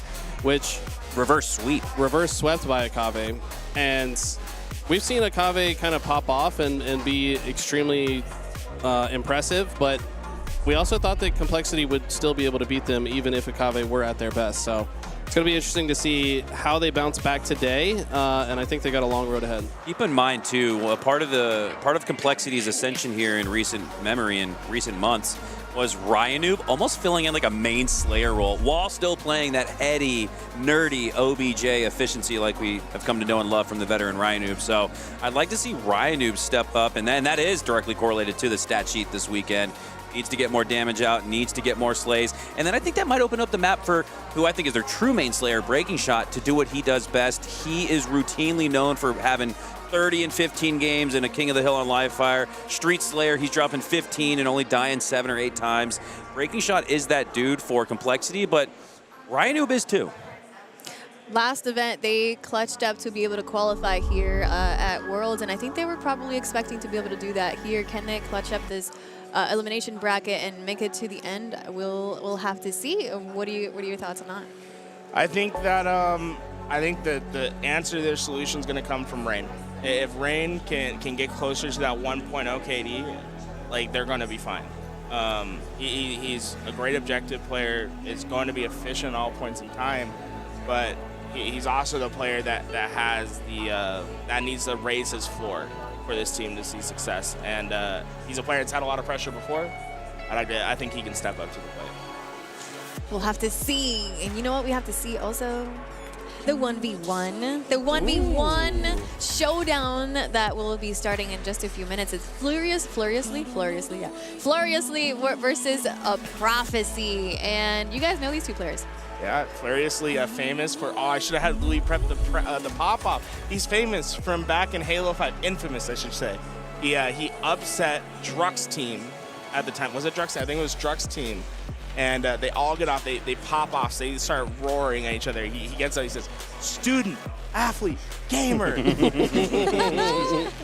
Which reverse swept by Akave, and we've seen Akave kind of pop off and be extremely impressive, but we also thought that Complexity would still be able to beat them even if Akave were at their best. So it's going to be interesting to see how they bounce back today, and I think they got a long road ahead. Keep in mind, too, part of Complexity's ascension here in recent memory and recent months was Ryanoob almost filling in like a main Slayer role while still playing that heady, nerdy OBJ efficiency like we have come to know and love from the veteran Ryanoob. So I'd like to see Ryanoob step up, and then that is directly correlated to the stat sheet this weekend. Needs to get more damage out, needs to get more slays. And then I think that might open up the map for who I think is their true main Slayer, Breaking Shot, to do what he does best. He is routinely known for having 30 and 15 games in a King of the Hill on live fire. Street Slayer, he's dropping 15 and only dying 7 or 8 times. Breaking Shot is that dude for Complexity, but Ryanoob is too. Last event, they clutched up to be able to qualify here at Worlds, and I think they were probably expecting to be able to do that here. Can they clutch up this elimination bracket and make it to the end? We'll have to see. What are your thoughts on that? I think that the answer to their solution is going to come from Rain. If Rain can get closer to that 1.0 KD, like they're going to be fine. He's a great objective player. Is going to be efficient at all points in time, but he's also the player that has that needs to raise his floor for this team to see success. And he's a player that's had a lot of pressure before. I think he can step up to the plate. We'll have to see. And you know what we have to see also? The 1v1. The 1v1 showdown that will be starting in just a few minutes. It's Furiously versus a Prophecy. And you guys know these two players. Yeah, Furiously famous for, I should have had Louis prep the pop-off. He's famous from back in Halo 5, infamous, I should say. He upset Druck's team at the time. Was it Druck's? I think it was Druck's team. And they all get off, they pop off, they start roaring at each other. He gets out, he says, student, athlete, gamer.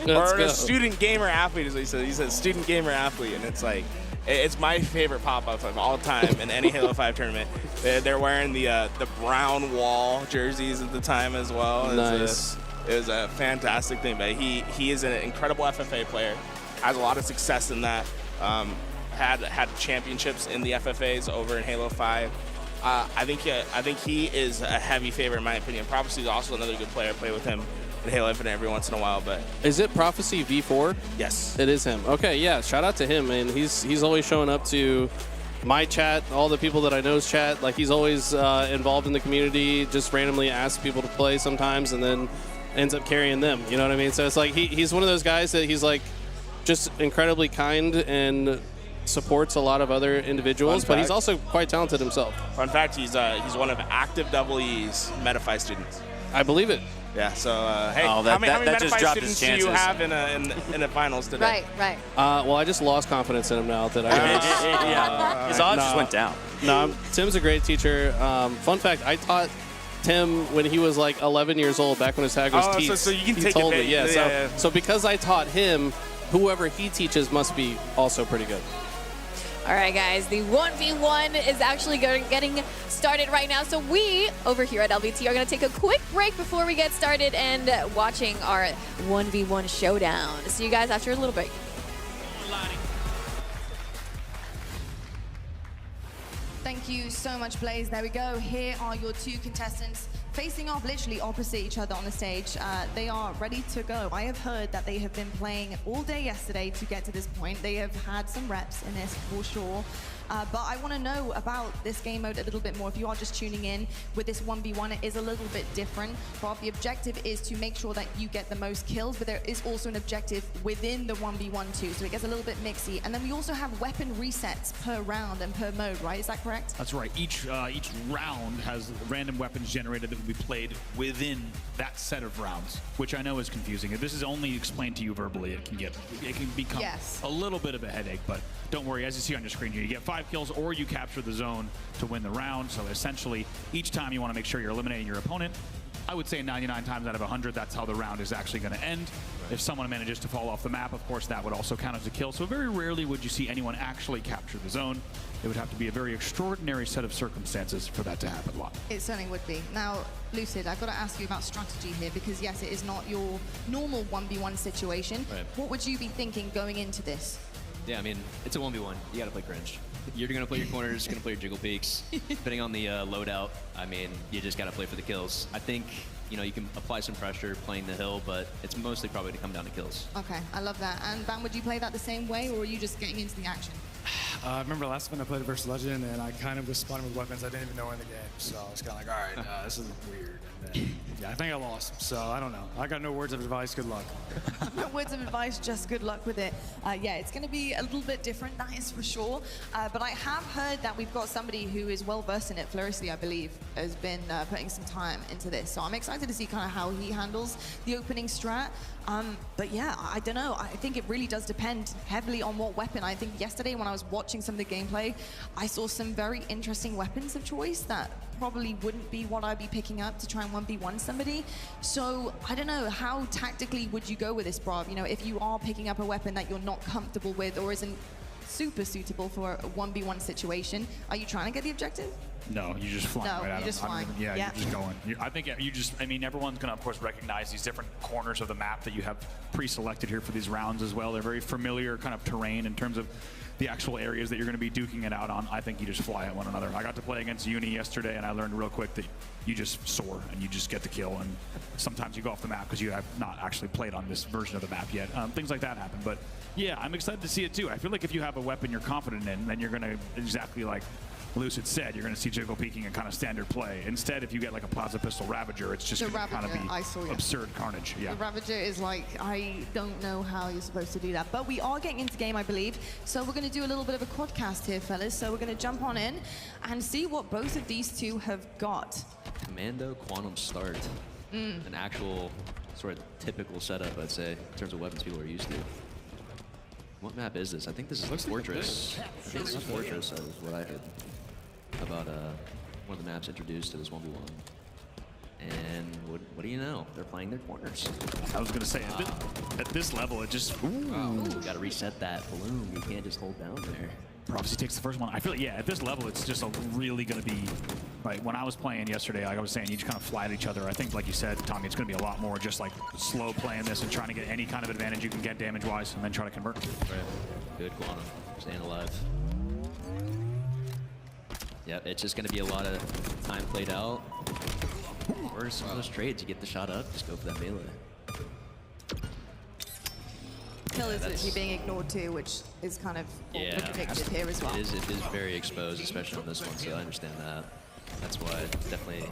Or a student, gamer, athlete is what he says. He says student, gamer, athlete. And it's like, it's my favorite pop-up of all time in any Halo 5 tournament. They're wearing the brown wall jerseys at the time as well. Nice. It was a fantastic thing, but he is an incredible FFA player, has a lot of success in that. Had championships in the FFAs over in Halo 5. I think he is a heavy favorite in my opinion. Prophecy is also another good player. I play with him in Halo Infinite every once in a while. But is it Prophecy V4? Yes, it is him. Okay, yeah. Shout out to him, man. He's always showing up to my chat, all the people that I know's chat. Like he's always involved in the community. Just randomly asks people to play sometimes, and then ends up carrying them. You know what I mean? So it's like he's one of those guys that he's like just incredibly kind and supports a lot of other individuals, but he's also quite talented himself. Fun fact, he's one of active EE's Metafy students. I believe it. Yeah, so hey, how many Metafy students do you have in a finals today? Right. Well, I just lost confidence in him now that I his odds just went down. No, Tim's a great teacher. Fun fact, I taught Tim when he was like 11 years old, back when his tag was Teats. So you can he take told it. Me, yeah. So because I taught him, whoever he teaches must be also pretty good. All right, guys, the 1v1 is actually getting started right now. So we, over here at LVT, are going to take a quick break before we get started and watching our 1v1 showdown. See you guys after a little break. Thank you so much, Blaze. There we go. Here are your two contestants facing off literally opposite each other on the stage. They are ready to go. I have heard that they have been playing all day yesterday to get to this point. They have had some reps in this for sure. But I want to know about this game mode a little bit more. If you are just tuning in with this 1v1, it is a little bit different. But the objective is to make sure that you get the most kills, but there is also an objective within the 1v1 too. So it gets a little bit mixy. And then we also have weapon resets per round and per mode, right? Is that correct? That's right. Each round has random weapons generated that will be played within that set of rounds, which I know is confusing. If this is only explained to you verbally, it can become a little bit of a headache, but don't worry. As you see on your screen here, you get 5 kills or you capture the zone to win the round. So essentially, each time you want to make sure you're eliminating your opponent. I would say 99 times out of 100, that's how the round is actually going to end. If someone manages to fall off the map, of course, that would also count as a kill. So very rarely would you see anyone actually capture the zone. It would have to be a very extraordinary set of circumstances for that to happen. It certainly would be. Now, Lucid, I've got to ask you about strategy here because, yes, it is not your normal 1v1 situation. Right. What would you be thinking going into this? Yeah, I mean, it's a 1v1. You got to play cringe. You're going to play your corners, going to play your jiggle peaks. Depending on the loadout, I mean, you just got to play for the kills. I think, you know, you can apply some pressure playing the hill, but it's mostly probably to come down to kills. Okay, I love that. And Bam, would you play that the same way, or are you just getting into the action? I remember last time I played versus Legend, and I kind of was spawning with weapons I didn't even know were in the game. So I was kind of like, all right, this is weird. And then, yeah, I think I lost. So I don't know. I got no words of advice. Good luck. No words of advice, just good luck with it. Yeah, it's going to be a little bit different, that is for sure. But I have heard that we've got somebody who is well versed in it. Furiously, I believe, has been putting some time into this. So I'm excited to see kind of how he handles the opening strat. But yeah, I don't know. I think it really does depend heavily on what weapon. I think yesterday when I was watching some of the gameplay, I saw some very interesting weapons of choice that probably wouldn't be what I'd be picking up to try and 1v1 somebody. So I don't know, how tactically would you go with this, Brav? You know, if you are picking up a weapon that you're not comfortable with or isn't super suitable for a 1v1 situation, are you trying to get the objective? No, you just fly right at him. You're just going. I think I mean, everyone's going to, of course, recognize these different corners of the map that you have pre-selected here for these rounds as well. They're very familiar kind of terrain in terms of the actual areas that you're going to be duking it out on, I think you just fly at one another. I got to play against Uni yesterday, and I learned real quick that you just soar and you just get the kill. And sometimes you go off the map because you have not actually played on this version of the map yet. Things like that happen. But yeah, I'm excited to see it too. I feel like if you have a weapon you're confident in, then you're going to, exactly like Lucid said, you're going to see jiggle peeking and kind of standard play. Instead, if you get like a Plasma Pistol Ravager, it's just going to kind of be absurd carnage. Yeah. The Ravager is like, I don't know how you're supposed to do that. But we are getting into game, I believe. So we're going to do a little bit of a quadcast here, fellas. So we're going to jump on in and see what both of these two have got. Commando Quantum Start. An actual sort of typical setup, I'd say, in terms of weapons people are used to. What map is this? I think this is Fortress. I think this is Fortress, is what I heard about one of the maps introduced to this 1v1. And what do you know? They're playing their corners. I was going to say, at this level, it just... Ooh. Got to reset that balloon. You can't just hold down there. Prophecy takes the first one. I feel like, yeah, at this level, it's just really going to be... Like, when I was playing yesterday, like I was saying, you just kind of fly at each other. I think, like you said, Tommy, it's going to be a lot more just like slow playing this and trying to get any kind of advantage you can get damage-wise and then try to convert. Right. Good Quantum. Staying alive. Yep, it's just going to be a lot of time played out. Or some of those trades, you get the shot up, just go for that melee. Kill is literally being ignored too, which is kind of predicted here as well. It is very exposed, especially on this one, so I understand that. That's why definitely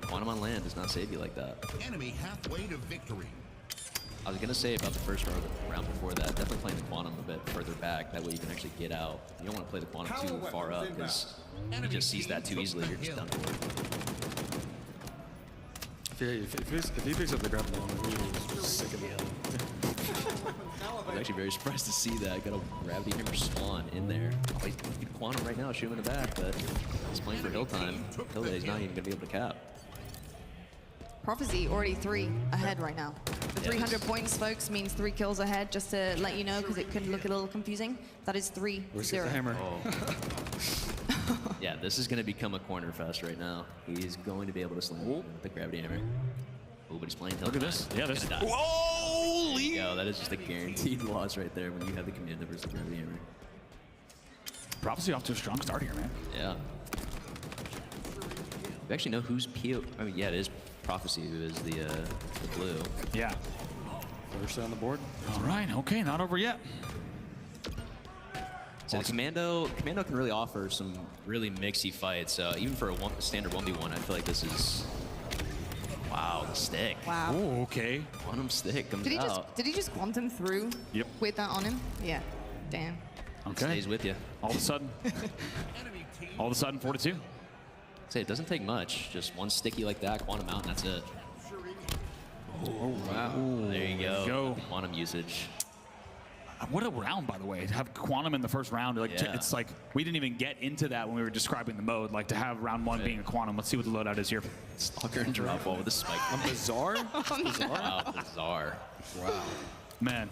Quantum on land does not save you like that. Enemy halfway to victory. I was going to say about the first round before that, definitely playing the Quantum a bit further back, that way you can actually get out. You don't want to play the Quantum too far up, because he just sees that too easily, you're just done for. If he picks up the grab ball, he's sick of the hell. I was actually very surprised to see that. Got a Gravity Hammer spawn in there. Oh, he's good Quantum right now, shoot him in the back, but he's playing for hill time. Hill that he's not even going to be able to cap. Prophecy already 3 ahead right now. The 300 points, folks, means 3 kills ahead, just to let you know, because it could look a little confusing. That is 3-0. Where's the hammer? Yeah, this is going to become a corner fest right now. He's going to be able to slam with the Gravity Hammer. Oh, but he's playing hill. Look at this. Yeah, this. Holy! Yo, that is just a guaranteed loss right there when you have the Commando versus the Gravity Hammer. Prophecy off to a strong start here, man. Yeah. We actually know who's PO. I mean, yeah, it is Prophecy who is the blue. Yeah. First on the board. All right. Okay, not over yet. So the Commando can really offer some really mixy fights. Even for a standard 1v1, I feel like this is... Wow, the stick. Wow. Oh, okay. Quantum stick comes out. Did he just Quantum through with that on him? Yeah. Damn. Okay. Stays with you. All of a sudden. 4-2. Say it doesn't take much. Just one sticky like that, Quantum out, and that's it. Oh, wow. There you go. Go. Quantum usage. What a round, by the way. To have Quantum in the first round, like it's like we didn't even get into that when we were describing the mode. Like to have round 1 being a Quantum. Let's see what the loadout is here. Stalker and drop ball with a spike. On Bizarre? Wow, Bizarre. Wow. Man.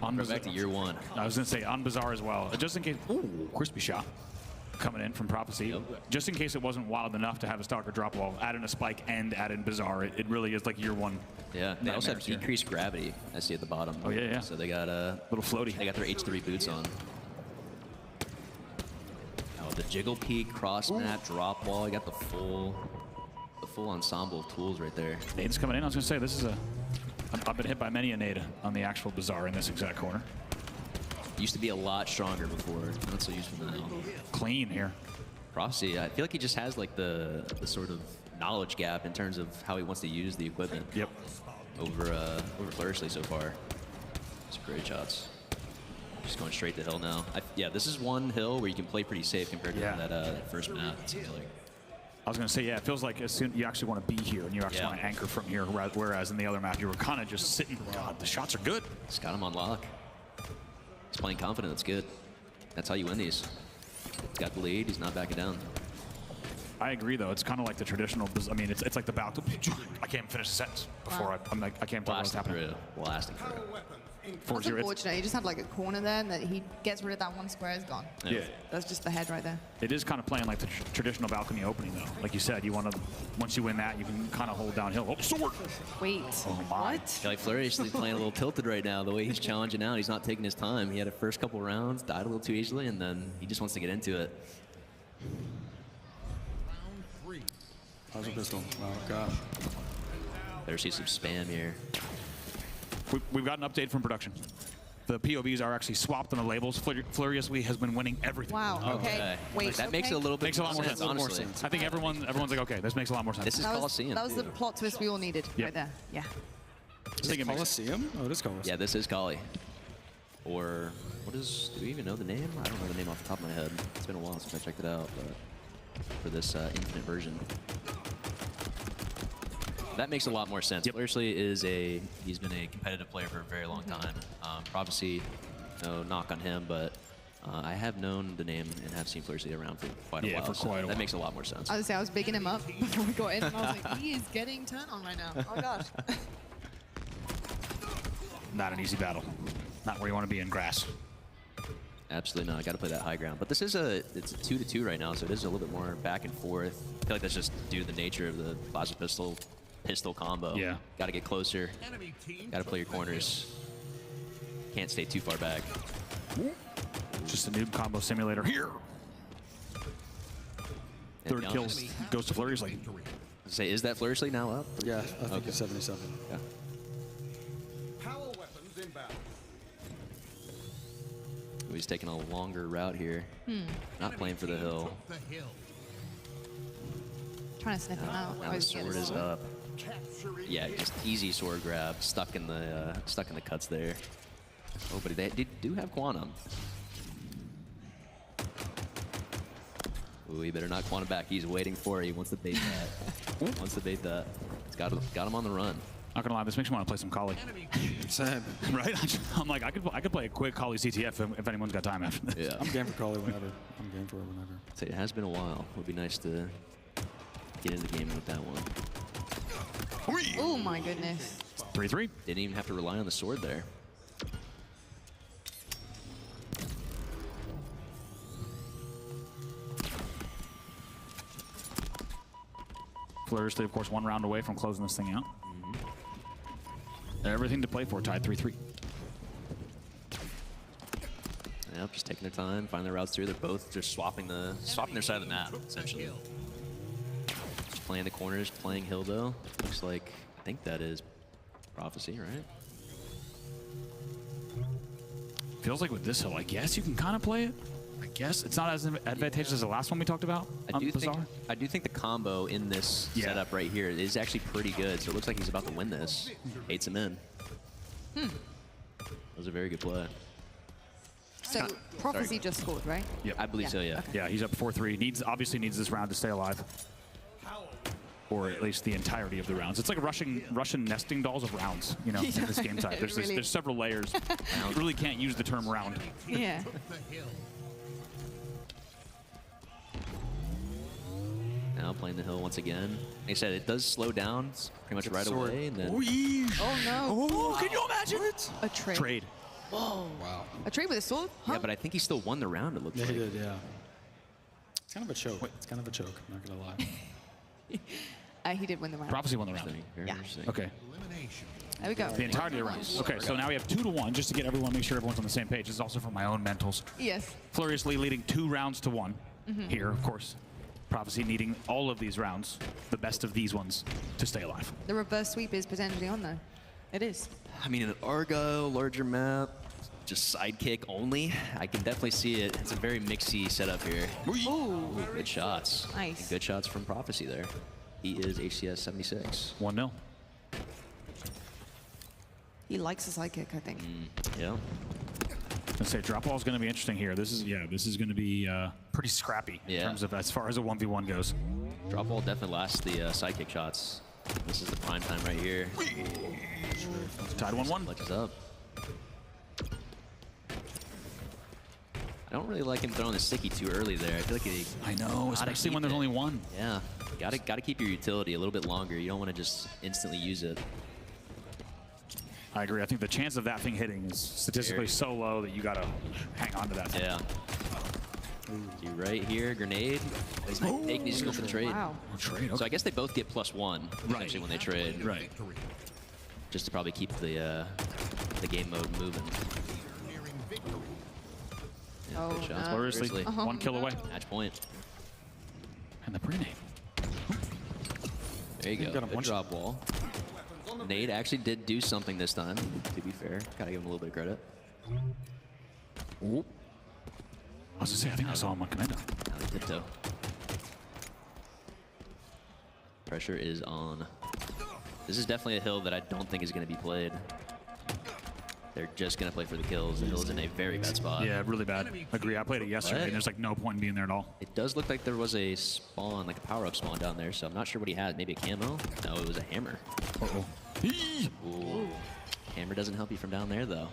On back to year 1. I was going to say on Bizarre as well. Just in case. Ooh, crispy shot. Coming in from Prophecy. Just in case it wasn't wild enough to have a Stalker drop wall, add in a spike and add in Bizarre. It really is like year 1. Yeah, they also have decreased gravity, I see at the bottom. Oh, yeah. So they got a little floaty. They got their H3 boots on. Oh, the jiggle peak, cross map, drop wall. You got the full ensemble of tools right there. Nade's coming in. I was going to say, this is I've been hit by many a nade on the actual Bizarre in this exact corner. Used to be a lot stronger before. Not so useful now. Clean here. Prophecy, I feel like he just has like the sort of knowledge gap in terms of how he wants to use the equipment. Yep. Over Flourishly so far. Some great shots. Just going straight to hill now. Yeah, this is one hill where you can play pretty safe compared to that first map. It seems like. I was going to say, yeah, it feels like as soon you actually want to be here and you actually want to anchor from here, whereas in the other map you were kind of just sitting. God, the shots are good. He's got him on lock. He's playing confident. That's good. That's how you win these. He's got the lead. He's not backing down. I agree, though. It's kind of like the traditional. I mean, it's like the bout. I can't finish the sentence before I'm like, I can't tell what's happening. Blasting through. That's unfortunate. He just had like a corner there, and that he gets rid of that one square, is gone. Yeah. That's just the head right there. It is kind of playing like the traditional balcony opening, though. Like you said, you want to, once you win that, you can kind of hold downhill. Oh, sword! Wait. Oh, my. I feel like Fleury's playing a little tilted right now. The way he's challenging out, he's not taking his time. He had a first couple rounds, died a little too easily, and then he just wants to get into it. How's a pistol? Oh, gosh. Better see some spam here. We've got an update from production. The POVs are actually swapped on the labels. Furiously has been winning everything. Wow. Okay. Wait. That makes it a little bit makes a lot more sense. honestly. I think everyone's like, okay, this makes a lot more sense. This is Coliseum. That was the plot twist we all needed right there. Yeah. Is it Coliseum? Oh, it is Coliseum. Yeah, this is Collie. Or what is? Do we even know the name? I don't know the name off the top of my head. It's been a while since I checked it out, but for this Infinite version. That makes a lot more sense. Flersley is he's been a competitive player for a very long time. Prophecy, no knock on him, but I have known the name and have seen Flersley around for quite a while. For quite a while. That makes a lot more sense. I was bigging him up before we got in, and I was like, he is getting turned on right now. Oh gosh. Not an easy battle. Not where you want to be in grass. Absolutely not. Got to play that high ground. But this is it's a 2-2 right now, so it is a little bit more back and forth. I feel like that's just due to the nature of the plasma pistol combo. Yeah. Got to get closer. Got to play your corners. Can't stay too far back. Just a noob combo simulator here. Third kill goes to Fleury's. Like, say, is that Flersley now up? Yeah, I think it's 77. Yeah. Power weapons inbound. He's taking a longer route here. Not playing for the hill. Trying to sniff him out. Now the sword is up. Yeah, just easy sword grab, stuck in the cuts there. Oh, but they do have Quantum. Ooh, he better not Quantum back. He's waiting for it. He wants to bait that. Wants to bait that. It's got him on the run. Not gonna lie, this makes me want to play some Collie. Same. Right? I'm like, I could play a quick Collie CTF if anyone's got time after this. Yeah. I'm game for Collie whenever. I'm game for it whenever. I'd say it has been a while. It would be nice to get into the game with that one. Oh my goodness. 3-3. Didn't even have to rely on the sword there. Flersley, of course, one round away from closing this thing out. Everything to play for, tied 3-3. Yep, just taking their time, finding their routes through. They're both just swapping their side of the map, essentially. Just playing the corners, playing hill though. Looks like, I think that is Prophecy, right? Feels like with this hill, I guess you can kind of play it. I guess it's not as advantageous as the last one we talked about. I do think the combo in this setup right here is actually pretty good. So it looks like he's about to win this. Baits him in. That was a very good play. So Prophecy just scored, right? Yep. I believe so, yeah. Okay. Yeah, he's up 4-3. Obviously needs this round to stay alive. Or at least the entirety of the rounds. It's like Russian nesting dolls of rounds, you know, in this game type. There's several layers. You really can't use the term round. Yeah. Now playing the hill once again. Like I said, it does slow down pretty much right away. And then Oh no. Oh, can you imagine it? A trade. Trade. Whoa. Wow. A trade with a sword? Huh? yeah, but I think he still won the round, it looks Yeah, like. he did, yeah. It's kind of a choke. It's kind of a choke, I'm not going to lie. He did win the round. Prophecy won the round. Very Yeah. interesting. Okay. There we go. The entirety of the rounds. Okay, so now we have 2-1, just to get everyone, make sure everyone's on the same page. This is also for my own mentals. Yes. Furiously leading 2 rounds to 1 here, of course. Prophecy needing all of these rounds, the best of these ones, to stay alive. The reverse sweep is potentially on though. It is. I mean, an Argo, larger map, just sidekick only. I can definitely see it. It's a very mixy setup here. Ooh. Good shots. Nice. And good shots from Prophecy there. He is HCS 76. 1-0. He likes a sidekick, I think. Yeah. I say drop ball is going to be interesting here. This is going to be pretty scrappy in terms of as far as a 1v1 goes. Drop ball definitely lasts the sidekick shots. This is the prime time right here. Tied 1-1. Clutches up. I don't really like him throwing the sticky too early there. I feel like I know, especially when there's only one. Yeah, gotta keep your utility a little bit longer. You don't want to just instantly use it. I agree. I think the chance of that thing hitting is statistically so low that you got to hang on to that thing. Yeah. See right here, grenade. He's not taking, he's just going for the trade. Wow. Trade, So I guess they both get +1 essentially when they trade. Right. Just to probably keep the game mode moving. Yeah, Oh, good shot. no. Gloriously, Oh, 1 kill away. Match point. And the pre-nade. There you go. Got a Good bunch drop wall. Nade actually did do something this time, to be fair. Gotta give him a little bit of credit. Ooh. I was gonna say, I think I saw him on commando. Now they tiptoe. Pressure is on. This is definitely a hill that I don't think is going to be played. They're just going to play for the kills. The hill is in a very bad spot. Yeah, really bad. Agree. I played it yesterday, What? and there's like no point in being there at all. It does look like there was a spawn, like a power-up spawn down there, so I'm not sure what he had. Maybe a camo? No, it was a hammer. Uh-oh. Ooh. Hammer doesn't help you from down there, though.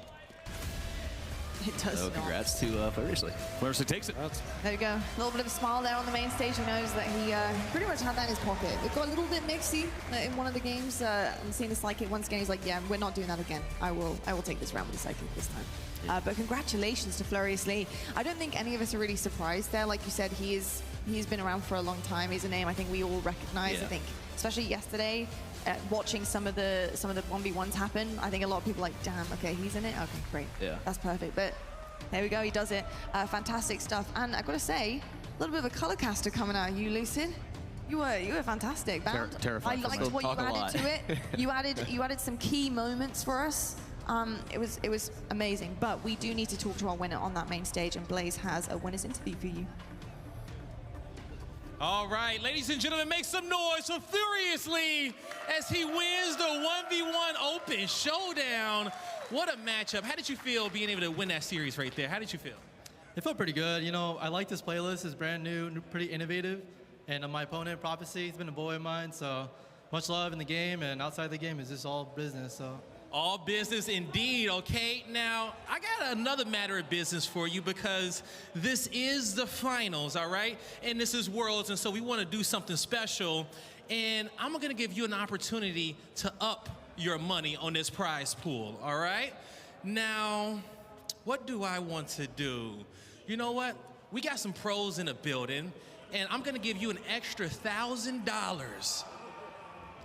It does So not. congrats to Fluriously. Fluriously takes it. There you go. A little bit of a smile there on the main stage. He knows that he pretty much had that in his pocket. It got a little bit mixy in one of the games. I'm seeing the psychic once again. He's like, yeah, we're not doing that again. I will take this round with the psychic this time. But congratulations to Fluriously. I don't think any of us are really surprised there. Like you said, he's been around for a long time. He's a name I think we all recognize. Yeah. I think, especially yesterday, watching some of the 1v1s happen, I think a lot of people are like, damn, okay, he's in it. Okay, great. Yeah. That's perfect. But there we go, he does it. Fantastic stuff. And I've got to say, a little bit of a color caster coming out of you, Lucid. You were fantastic. Bound. Terrifying. I liked what you added to it. You added some key moments for us. It was amazing. But we do need to talk to our winner on that main stage, and Blaze has a winner's interview for you. All right, ladies and gentlemen, make some noise for Furiously as he wins the 1v1 Open Showdown. What a matchup. How did you feel being able to win that series right there? How did you feel? It felt pretty good. You know, I like this playlist. It's brand new, pretty innovative. And my opponent, Prophecy, he's been a boy of mine, so much love in the game, and outside the game is just all business. So. All business indeed, okay? Now, I got another matter of business for you because this is the finals, all right? And this is Worlds, and so we want to do something special. And I'm going to give you an opportunity to up your money on this prize pool, all right? Now, what do I want to do? You know what? We got some pros in the building, and I'm going to give you an extra $1,000.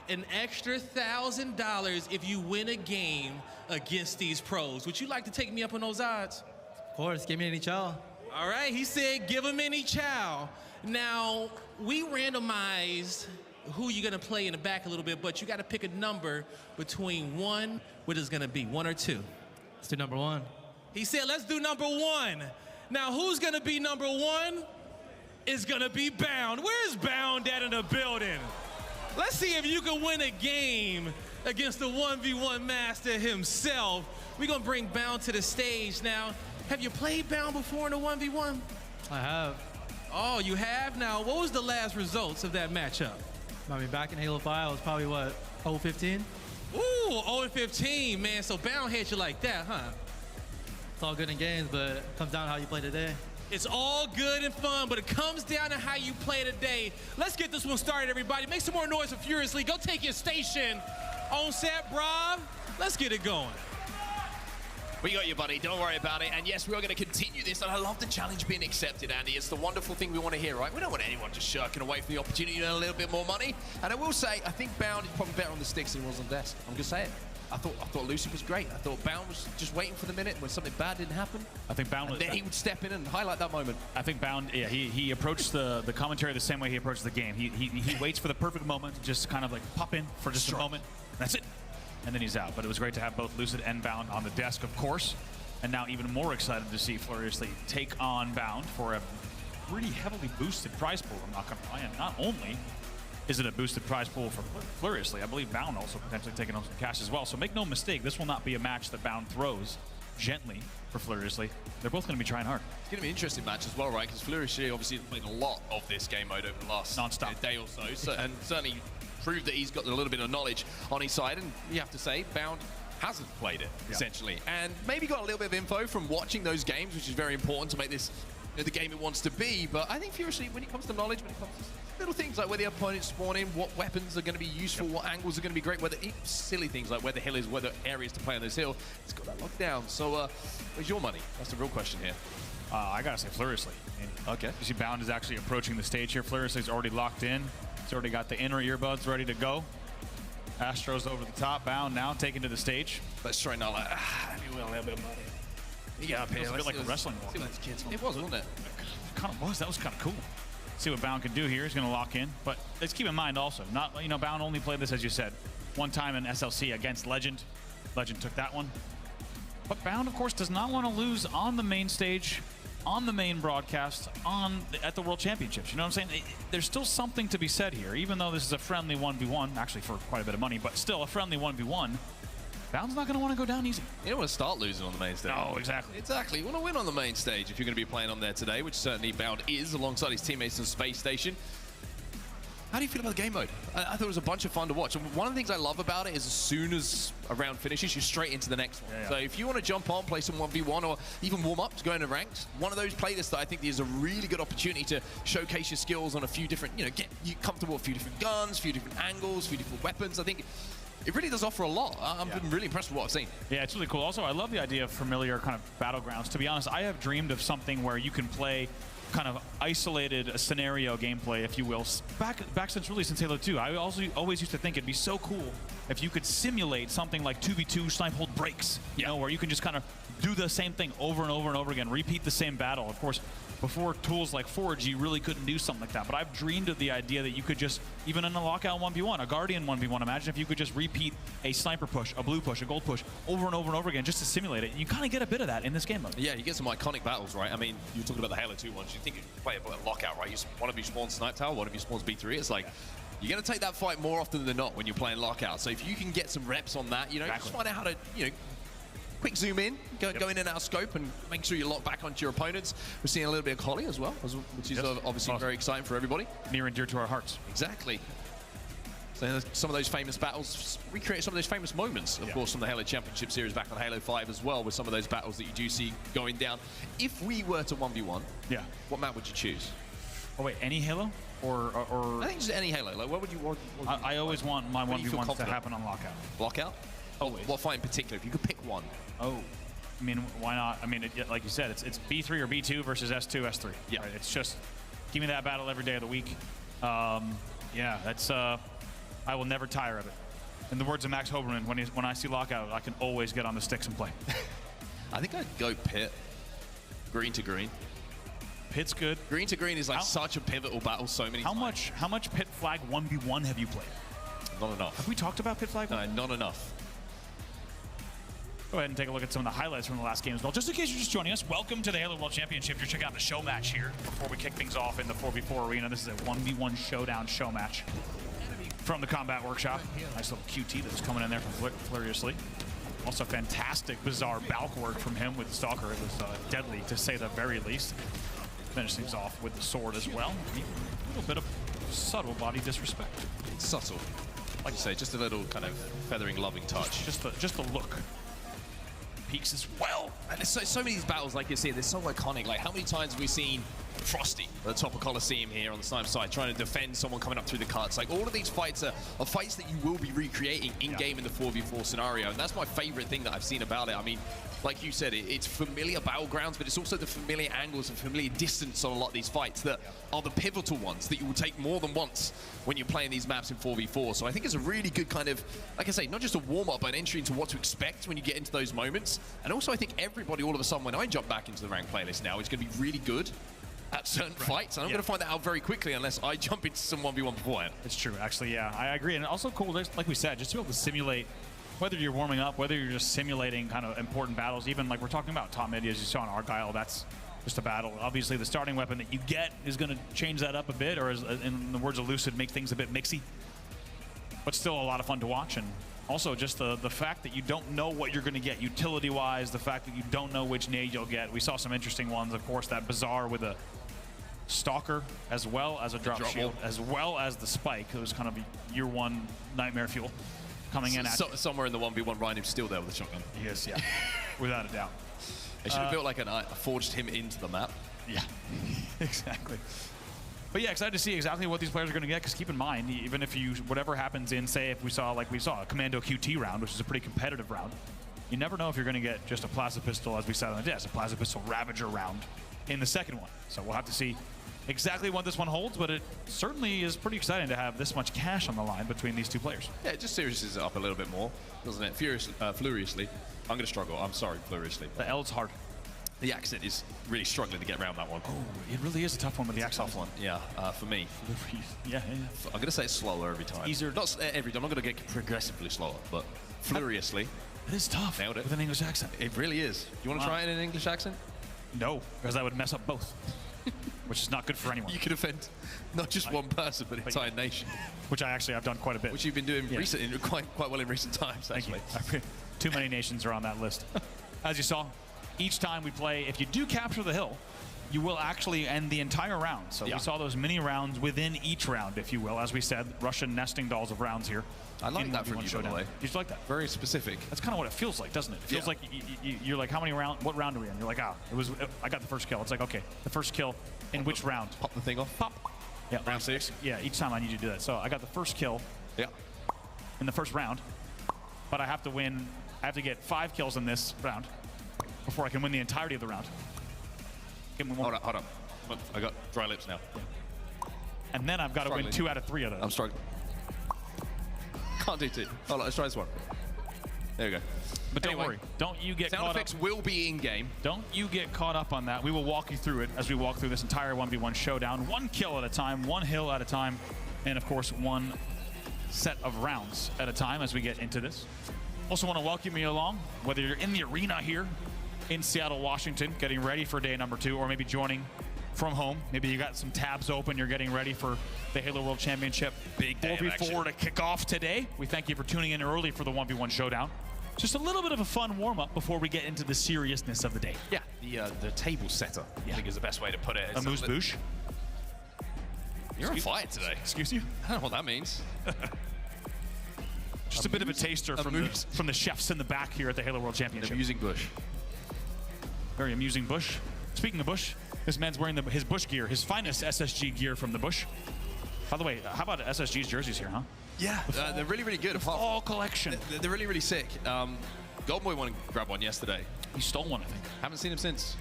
An extra $1,000 if you win a game against these pros. Would you like to take me up on those odds? Of course, give me any chow. All right, he said give him any chow. Now, we randomized who you're gonna play in the back a little bit, but you gotta pick a number between 1, what is gonna be, 1 or 2? Let's do number 1. He said let's do number 1. Now, who's gonna be number 1? Is gonna be Bound. Where's Bound at in the building? Let's see if you can win a game against the 1v1 master himself. We're going to bring Bound to the stage now. Have you played Bound before in a 1v1? I have. Oh, you have? Now, what was the last results of that matchup? I mean, back in Halo 5, it was probably, what, 0-15? Ooh, 0-15, man. So Bound hit you like that, huh? It's all good in games, but it comes down to how you play today. It's all good and fun, but it comes down to how you play today. Let's get this one started, everybody. Make some more noise for Furiously. Go take your station on set, Brav. Let's get it going. We got you, buddy. Don't worry about it. And yes, we are going to continue this. And I love the challenge being accepted, Andy. It's the wonderful thing we want to hear, right? We don't want anyone just shirking away from the opportunity to earn a little bit more money. And I will say, I think Bound is probably better on the sticks than he was on the desk. I'm going to say it. I thought Lucy was great. I thought Bound was just waiting for the minute when something bad didn't happen. I think Bound and then he would step in and highlight that moment. I think Bound, yeah, he approached the commentary the same way he approached the game. He waits for the perfect moment to just kind of like pop in for just a moment. That's it. And then he's out. But it was great to have both Lucid and Bound on the desk, of course. And now even more excited to see Furiously take on Bound for a pretty heavily boosted prize pool. I'm not going to lie. And not only is it a boosted prize pool for Furiously, I believe Bound also potentially taking home some cash as well. So make no mistake, this will not be a match that Bound throws gently for Furiously. They're both going to be trying hard. It's going to be an interesting match as well, right? Because Furiously obviously has played a lot of this game mode over the last day or so. And certainly proved that he's got a little bit of knowledge on his side. And you have to say, Bound hasn't played it, essentially. And maybe got a little bit of info from watching those games, which is very important to make this the game it wants to be. But I think Furiously, when it comes to knowledge, when it comes to little things like where the opponents spawn in, what weapons are going to be useful, what angles are going to be great, whether silly things like where the hill is, where the areas to play on this hill. It's got that locked down. So where's your money? That's the real question here. I gotta say Furiously. Okay. You see Bound is actually approaching the stage here. Furiously's already locked in. He's already got the inner earbuds ready to go. Astro's over the top. Bound now taken to the stage. Let's try not like, we want a little bit of money. You get up here. It was a bit like a wrestling walk. It was, wasn't it? It kind of was. That was kind of cool. See what Bound can do here. He's going to lock in. But let's keep in mind also, Bound only played this, as you said, one time in SLC against Legend. Legend took that one. But Bound, of course, does not want to lose on the main stage, on the main broadcast, at the World Championships. You know what I'm saying? There's still something to be said here, even though this is a friendly 1v1, actually for quite a bit of money, but still a friendly 1v1. Bound's not going to want to go down easy. You don't want to start losing on the main stage. No, exactly. Exactly. You want to win on the main stage if you're going to be playing on there today, which certainly Bound is, alongside his teammates in Space Station. How do you feel about the game mode? I thought it was a bunch of fun to watch. And one of the things I love about it is as soon as a round finishes, you're straight into the next one. So if you want to jump on, play some 1v1, or even warm up to go into ranked, one of those playlists that I think is a really good opportunity to showcase your skills on a few different, get you comfortable with a few different guns, a few different angles, a few different weapons. I think it really does offer a lot. I've been really impressed with what I've seen. Yeah, it's really cool. Also, I love the idea of familiar kind of battlegrounds. To be honest, I have dreamed of something where you can play kind of isolated scenario gameplay, if you will, back since Halo 2. I also always used to think it'd be so cool if you could simulate something like 2v2 snipe hold breaks, where you can just kind of do the same thing over and over and over again, repeat the same battle. Of course, before tools like Forge, you really couldn't do something like that. But I've dreamed of the idea that you could just, even in a lockout 1v1, a Guardian 1v1, imagine if you could just repeat a sniper push, a blue push, a gold push, over and over and over again, just to simulate it. You kind of get a bit of that in this game mode. Yeah, you get some iconic battles, right? I mean, you're talking about the Halo 2 ones. You think you play a lockout, right? One of you spawns Snipe Tower, one of you spawns B3. It's like, you're going to take that fight more often than not when you're playing lockout. So if you can get some reps on that, just find out how to, quick zoom in, go in and out of scope, and make sure you lock back onto your opponents. We're seeing a little bit of Collie as well, which is obviously very exciting for everybody. Near and dear to our hearts. Exactly. So some of those famous battles, recreate some of those famous moments, of course, from the Halo Championship Series back on Halo 5 as well, with some of those battles that you do see going down. If we were to 1v1, what map would you choose? Oh wait, any Halo? Or I think just any Halo. Like, what would you want? I always want my 1v1s to happen on lockout. Lockout? Always. What fight in particular? If you could pick one. Oh, I mean, why not? I mean, like you said, it's B3 or B2 versus S2, S3. Yeah. Right? It's just, give me that battle every day of the week. That's, I will never tire of it. In the words of Max Hoberman, when I see lockout, I can always get on the sticks and play. I think I'd go Pit. Green to green. Pit's good. Green to green is like such a pivotal battle so many times. How much Pit Flag 1v1 have you played? Not enough. Have we talked about Pit Flag? No, not enough. Go ahead and take a look at some of the highlights from the last game as well. Just in case you're just joining us, welcome to the Halo World Championship. You're checking out the show match here before we kick things off in the 4v4 arena. This is a 1v1 showdown show match from the Combat Workshop. Nice little QT that was coming in there from Furiously. Also fantastic, bizarre Balk work from him with the Stalker. It was deadly, to say the very least. Finish things off with the sword as well. A little bit of subtle body disrespect. Subtle. Like you say, just a little kind of feathering, loving touch. Just the look. Peaks as well. And there's so many of these battles, like you say, they're so iconic. Like, how many times have we seen Frosty at the top of Coliseum here on the sniper side trying to defend someone coming up through the cuts? Like, all of these fights are fights that you will be recreating in-game in the 4v4 scenario. And that's my favorite thing that I've seen about it. I mean, like you said, it's familiar battlegrounds, but it's also the familiar angles and familiar distance on a lot of these fights that are the pivotal ones that you will take more than once when you're playing these maps in 4v4. So I think it's a really good kind of, like I say, not just a warm-up, but an entry into what to expect when you get into those moments. And also I think everybody, all of a sudden, when I jump back into the ranked playlist now, is going to be really good at certain fights. And I'm going to find that out very quickly unless I jump into some 1v1 beforehand. It's true, actually, yeah. I agree. And also cool, like we said, just to be able to simulate, whether you're warming up, whether you're just simulating kind of important battles, even like we're talking about top mid, as you saw in Argyle, that's just a battle. Obviously, the starting weapon that you get is going to change that up a bit, or as, in the words of Lucid, make things a bit mixy. But still a lot of fun to watch. And also just the fact that you don't know what you're going to get utility-wise, the fact that you don't know which nade you'll get. We saw some interesting ones, of course, that Bazaar with a Stalker, as well as a drop shield, as well as the Spike. It was kind of a year one nightmare fuel coming in. Somewhere in the 1v1, Ryan is still there with the shotgun. He is, yeah, without a doubt. They should have built like forged him into the map. Yeah, exactly. But yeah, excited to see exactly what these players are going to get, because keep in mind, even if you, whatever happens in, say, if we saw a Commando QT round, which is a pretty competitive round, you never know if you're going to get just a Plasma Pistol, as we said on the desk, a Plasma Pistol Ravager round in the second one. So we'll have to see exactly what this one holds, but it certainly is pretty exciting to have this much cash on the line between these two players. Yeah, it just seriouses it up a little bit more, doesn't it? Furiously. I'm going to struggle. I'm sorry, furiously. The L's hard. The accent is really struggling to get around that one. Oh, it really is a tough one with the accent. Tough one, yeah, for me. Yeah. I'm going to say it's slower every time. Easier. Not every time. I'm going to get progressively slower, but furiously. It is tough. Nailed it. With an English accent. It really is. You want to try it in an English accent? No, because I would mess up both, which is not good for anyone. You could offend not just one person, but an entire nation. Which I've done quite a bit. Which you've been doing quite well in recent times, actually. Thank you. Too many nations are on that list. As you saw, each time we play, if you do capture the hill, you will actually end the entire round. So we saw those mini rounds within each round, if you will. As we said, Russian nesting dolls of rounds here. I like that from you, by the way. You like that? Very specific. That's kind of what it feels like, doesn't it? It feels like you're like, how many round? What round are we in? You're like, I got the first kill. It's like, okay, the first kill in which round? Pop the thing off. Pop. Yeah. Round 6. Yeah. Each time I need you to do that. So I got the first kill. Yeah. In the first round, but I have to win. I have to get 5 kills in this round before I can win the entirety of the round. Give me one. Hold on. I got dry lips now. And then I've got to win 2 out of 3 of those. I'm struggling. Can't do 2. Hold on, let's try this one. There we go. But don't worry. Don't you get sound caught effects up. will be in game. Don't you get caught up on that. We will walk you through it as we walk through this entire 1v1 showdown. 1 kill at a time, 1 hill at a time, and of course 1 set of rounds at a time as we get into this. Also want to welcome you along, whether you're in the arena here in Seattle, Washington, getting ready for day number 2, or maybe joining from home. Maybe you got some tabs open, you're getting ready for the Halo World Championship. Big day 4v4 to kick off today. We thank you for tuning in early for the 1v1 showdown. Just a little bit of a fun warm-up before we get into the seriousness of the day. Yeah, the table setter, I think is the best way to put it. A moose boosh. You're on fire today. Excuse you? I don't know what that means. Just a bit of a taster from the chefs in the back here at the Halo World Championship. Amusing bush. Very amusing bush. Speaking of bush, this man's wearing his bush gear, his finest SSG gear from the bush. By the way, how about SSG's jerseys here, huh? Yeah, they're really, really good. Fall collection. They're really, really sick. Golden Boy wanted to grab one yesterday. He stole one, I think. Haven't seen him since.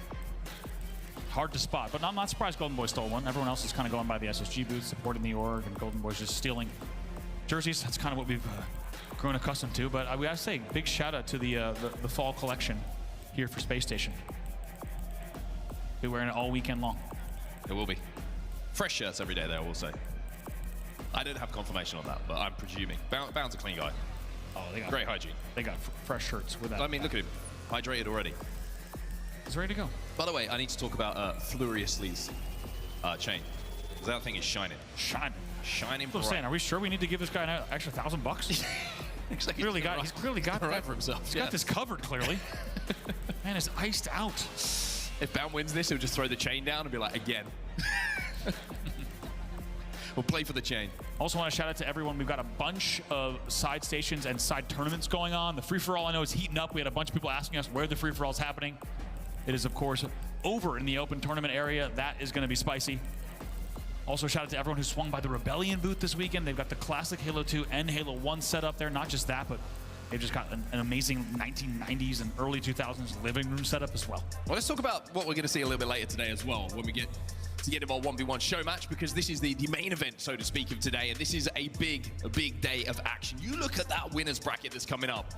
Hard to spot, but I'm not surprised Golden Boy stole one. Everyone else is kind of going by the SSG booth, supporting the org, and Golden Boy's just stealing jerseys. That's kind of what we've grown accustomed to. But we gotta say, big shout out to the fall collection here for Space Station. Be wearing it all weekend long. It will be. Fresh shirts every day there, I will say. I don't have confirmation on that, but I'm presuming. Bound's a clean guy. Oh, they got great hygiene. They got fresh shirts with that. I mean, look at him. Hydrated already. He's ready to go. By the way, I need to talk about Furiously's chain. Because that thing is shining. Shining bright. I'm saying, are we sure we need to give this guy an extra $1,000? He's clearly got right for himself. He's got this covered, clearly. Man, it's iced out. If Bound wins this, he'll just throw the chain down and be like, again. We'll play for the chain. Also want to shout out to everyone. We've got a bunch of side stations and side tournaments going on. The free-for-all, I know, is heating up. We had a bunch of people asking us where the free-for-all is happening. It is, of course, over in the open tournament area. That is going to be spicy. Also, shout out to everyone who swung by the Rebellion booth this weekend. They've got the classic Halo 2 and Halo 1 set up there. Not just that, but they've just got an amazing 1990s and early 2000s living room setup as well. Well, let's talk about what we're going to see a little bit later today as well when we get to get involved 1v1 show match, because this is the main event, so to speak, of today, and this is a big day of action. You look at that winners bracket that's coming up.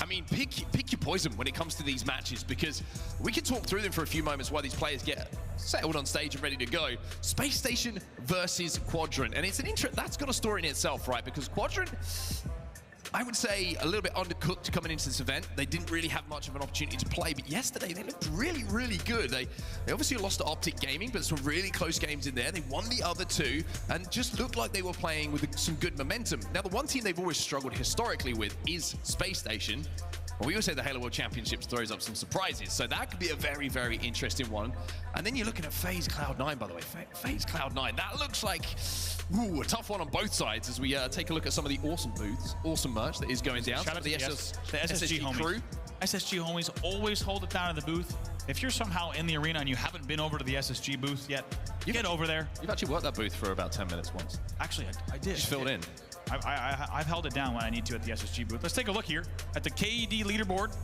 I mean, pick your poison when it comes to these matches, because we can talk through them for a few moments while these players get settled on stage and ready to go. Space Station versus Quadrant, and it's that's got a story in itself, right? Because Quadrant, I would say, a little bit undercooked coming into this event. They didn't really have much of an opportunity to play, but yesterday they looked really, really good. They obviously lost to Optic Gaming, but some really close games in there. They won the other 2 and just looked like they were playing with some good momentum. Now, the one team they've always struggled historically with is Space Station. Well, we always say the Halo World Championships throws up some surprises, so that could be a very, very interesting one. And then you're looking at FaZe Cloud9, by the way. FaZe Cloud9, that looks like a tough one on both sides as we take a look at some of the awesome booths, awesome merch that is going down. Shout out to the SSG homies. crew. SSG homies always hold it down in the booth. If you're somehow in the arena and you haven't been over to the SSG booth yet, get over there. You've actually worked that booth for about 10 minutes once. Actually, I did. Just filled in. I've held it down when I need to at the SSG booth. Let's take a look here at the KED leaderboard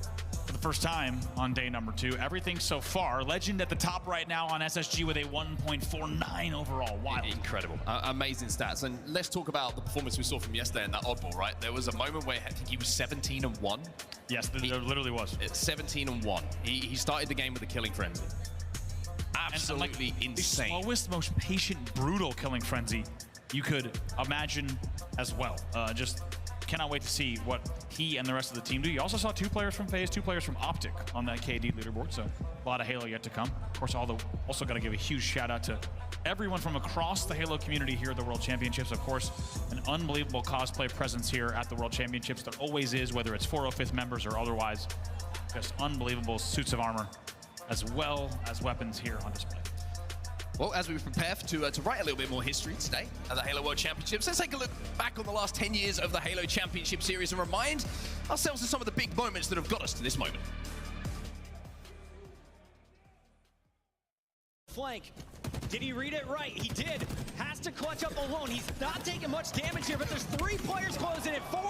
for the first time on day number 2. Everything so far. Legend at the top right now on SSG with a 1.49 overall. Wild. Incredible. Amazing stats. And let's talk about the performance we saw from yesterday in that oddball, right? There was a moment where I think he was 17-1. Yes, there literally was. 17-1. He started the game with a killing frenzy. Absolutely insane. The slowest, most patient, brutal killing frenzy you could imagine as well. Just cannot wait to see what he and the rest of the team do. You also saw 2 players from FaZe, 2 players from Optic on that KD leaderboard, so a lot of Halo yet to come. Of course, also got to give a huge shout out to everyone from across the Halo community here at the World Championships. Of course, an unbelievable cosplay presence here at the World Championships. There always is, whether it's 405th members or otherwise. Just unbelievable suits of armor, as well as weapons here on display. Well, as we prepare to write a little bit more history today at the Halo World Championships, let's take a look back on the last 10 years of the Halo Championship Series and remind ourselves of some of the big moments that have got us to this moment. Flank. Did he read it right? He did. Has to clutch up alone. He's not taking much damage here, but there's 3 players closing it. 4.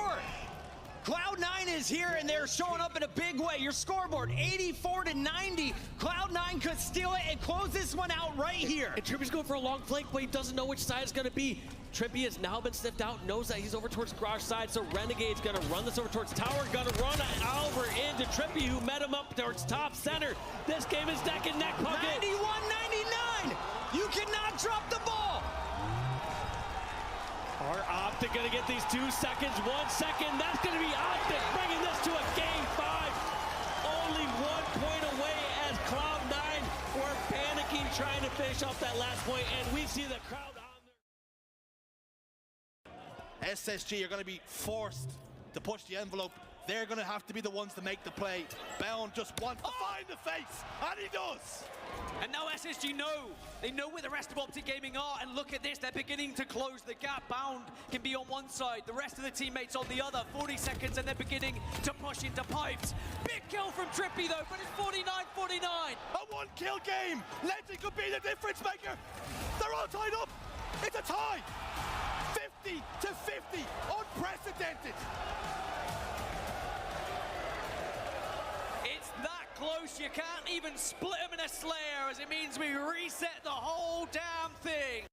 Cloud9 is here, and they're showing up in a big way. Your scoreboard, 84-90. Cloud9 could steal it and close this one out right here. And Trippy's going for a long flank, but he doesn't know which side it's going to be. Trippy has now been sniffed out, knows that he's over towards Garage side, so Renegade's going to run this over towards Tower, going to run over into Trippy, who met him up towards top center. This game is neck and neck, Puckett. 91-99. You cannot drop the ball. Are Optic going to get these 2 seconds? 1 second. That's going to be Optic bringing this to a game 5. Only 1 point away as Cloud9 were panicking, trying to finish off that last point, and we see the crowd on there. SSG are going to be forced to push the envelope. They're going to have to be the ones to make the play. Bound just wants to find the face, and he does. And now SSG know. They know where the rest of Optic Gaming are, and look at this, they're beginning to close the gap. Bound can be on one side, the rest of the teammates on the other. 40 seconds, and they're beginning to push into pipes. Big kill from Trippy, though, but it's 49-49. A 1-kill game. Legend could be the difference maker. They're all tied up. It's a tie. 50-50, unprecedented. It's that close, you can't even split them in a Slayer, as it means we reset the whole damn thing.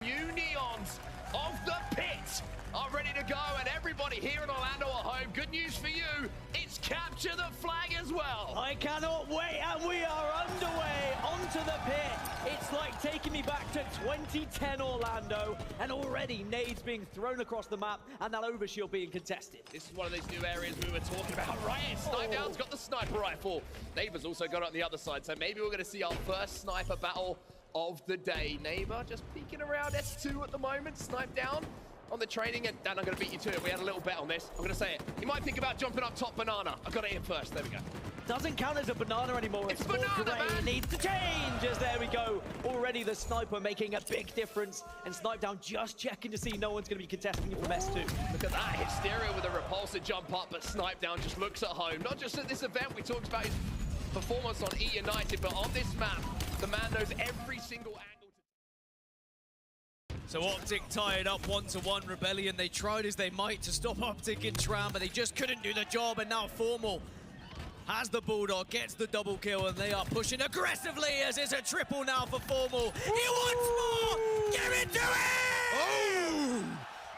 New Neons of the pit are ready to go, and everybody here in Orlando are home. Good news for you, it's capture the flag as well. I cannot wait, and we are underway onto the pit. It's like taking me back to 2010 Orlando, and already nades being thrown across the map, and that overshield being contested. This is one of these new areas we were talking about, right? Snipedown's got the sniper rifle. Neighbor's also got it on the other side, so maybe we're going to see our first sniper battle of the day. Neighbor just peeking around S2 at the moment, snipe down on the training, and Dan, I'm going to beat you to it. We had a little bet on this. I'm going to say it. You might think about jumping up top banana. I got it in first. There we go. Doesn't count as a banana anymore. It's banana, man. It needs to change. As there we go. Already the sniper making a big difference, and Snipedown just checking to see no one's going to be contesting it from S2. Look at that. Hysteria with a repulsor jump up, but Snipedown just looks at home. Not just at this event. We talked about his performance on E United, but on this map, the man knows every single angle. So Optic tied up 1-1 Rebellion. They tried as they might to stop Optic in Tram, but they just couldn't do the job. And now Formal has the Bulldog, gets the double kill, and they are pushing aggressively as it's a triple now for Formal. He wants more! Give it to him! Oh!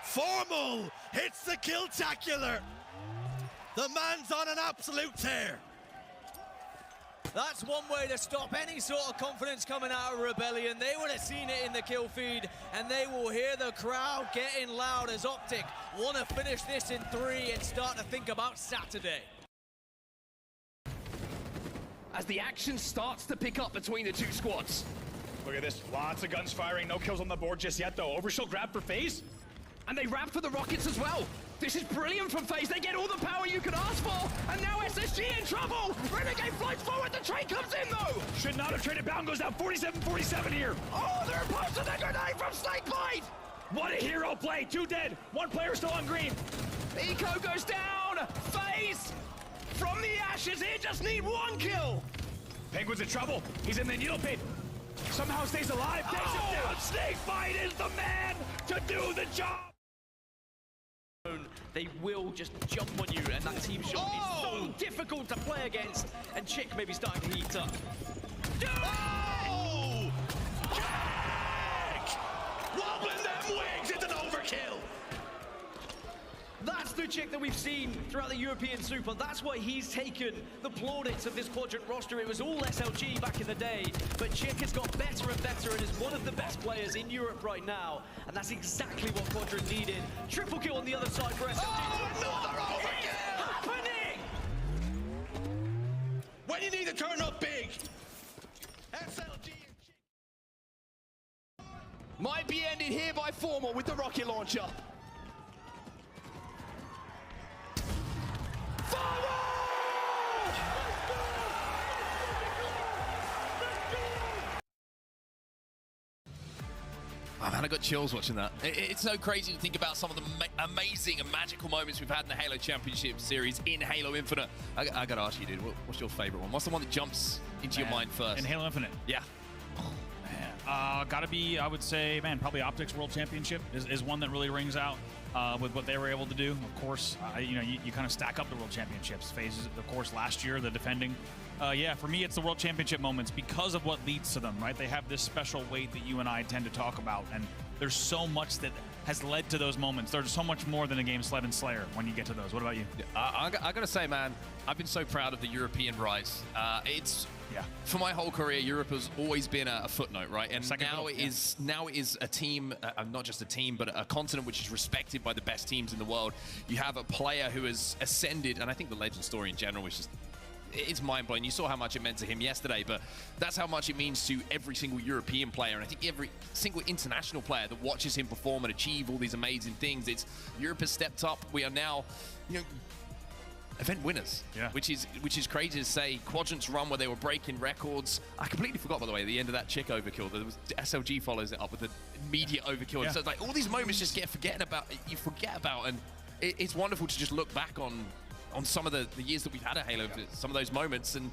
Formal hits the kill-tacular. The man's on an absolute tear. That's one way to stop any sort of confidence coming out of Rebellion. They would have seen it in the kill feed, and they will hear the crowd getting loud as Optic want to finish this in 3 and start to think about Saturday. As the action starts to pick up between the 2 squads. Look at this, lots of guns firing, no kills on the board just yet though. Overshield grab for FaZe. And they ramp for the Rockets as well. This is brilliant from FaZe. They get all the power you could ask for. And now SSG in trouble. Renegade flies forward. The trade comes in, though. Should not have traded. Bound goes down 47-47 here. Oh, they're opposed to the grenade from Snakebite. What a hero play. 2 dead. 1 player still on green. Eco goes down. FaZe from the ashes here just need 1 kill. Penguin's in trouble. He's in the needle pit. Somehow stays alive. Takes him down. Snakebite is the man to do the job. They will just jump on you, and that team shot is so difficult to play against. And Chick may be starting to heat up. Oh! Jack! Wobbling them wings, it's an overkill! That's the Chick that we've seen throughout the European Super. That's why he's taken the plaudits of this Quadrant roster. It was all SLG back in the day, but Chick has got better and better and is one of the best players in Europe right now. And that's exactly what Quadrant needed. Triple kill on the other side for SLG. Oh, another overkill! Happening! When you need to turn up big, SLG and Chick might be ended here by Formal with the rocket launcher. Oh man, I got chills watching that. It's so crazy to think about some of the amazing and magical moments we've had in the Halo Championship Series in Halo Infinite. I gotta ask you, dude, what's your favorite one? What's the one that jumps into your mind first? In Halo Infinite? Yeah. Gotta be, I would say, man, probably Optics World Championship is one that really rings out with what they were able to do. Of course, you kind of stack up the World Championships phases. Of course, last year, the defending. Yeah, for me, it's the World Championship moments because of what leads to them, right? They have this special weight that you and I tend to talk about, and there's so much that has led to those moments. There's so much more than a game Sled and Slayer when you get to those. What about you? I gotta say, man, I've been so proud of the European rise. Yeah. For my whole career, Europe has always been a footnote, right? And now it is a team, not just a team, but a continent which is respected by the best teams in the world. You have a player who has ascended, and I think the Legend story in general is just, it's mind-blowing. You saw how much it meant to him yesterday, but that's how much it means to every single European player, and I think every single international player that watches him perform and achieve all these amazing things. Europe has stepped up. We are now, event winners, which is crazy to say. Quadrant's run where they were breaking records. I completely forgot, by the way, at the end of that Chick overkill, there was SLG follows it up with an immediate overkill. Yeah. So it's like all these moments just you forget about, and it's wonderful to just look back on some of the years that we've had at Halo, some of those moments, and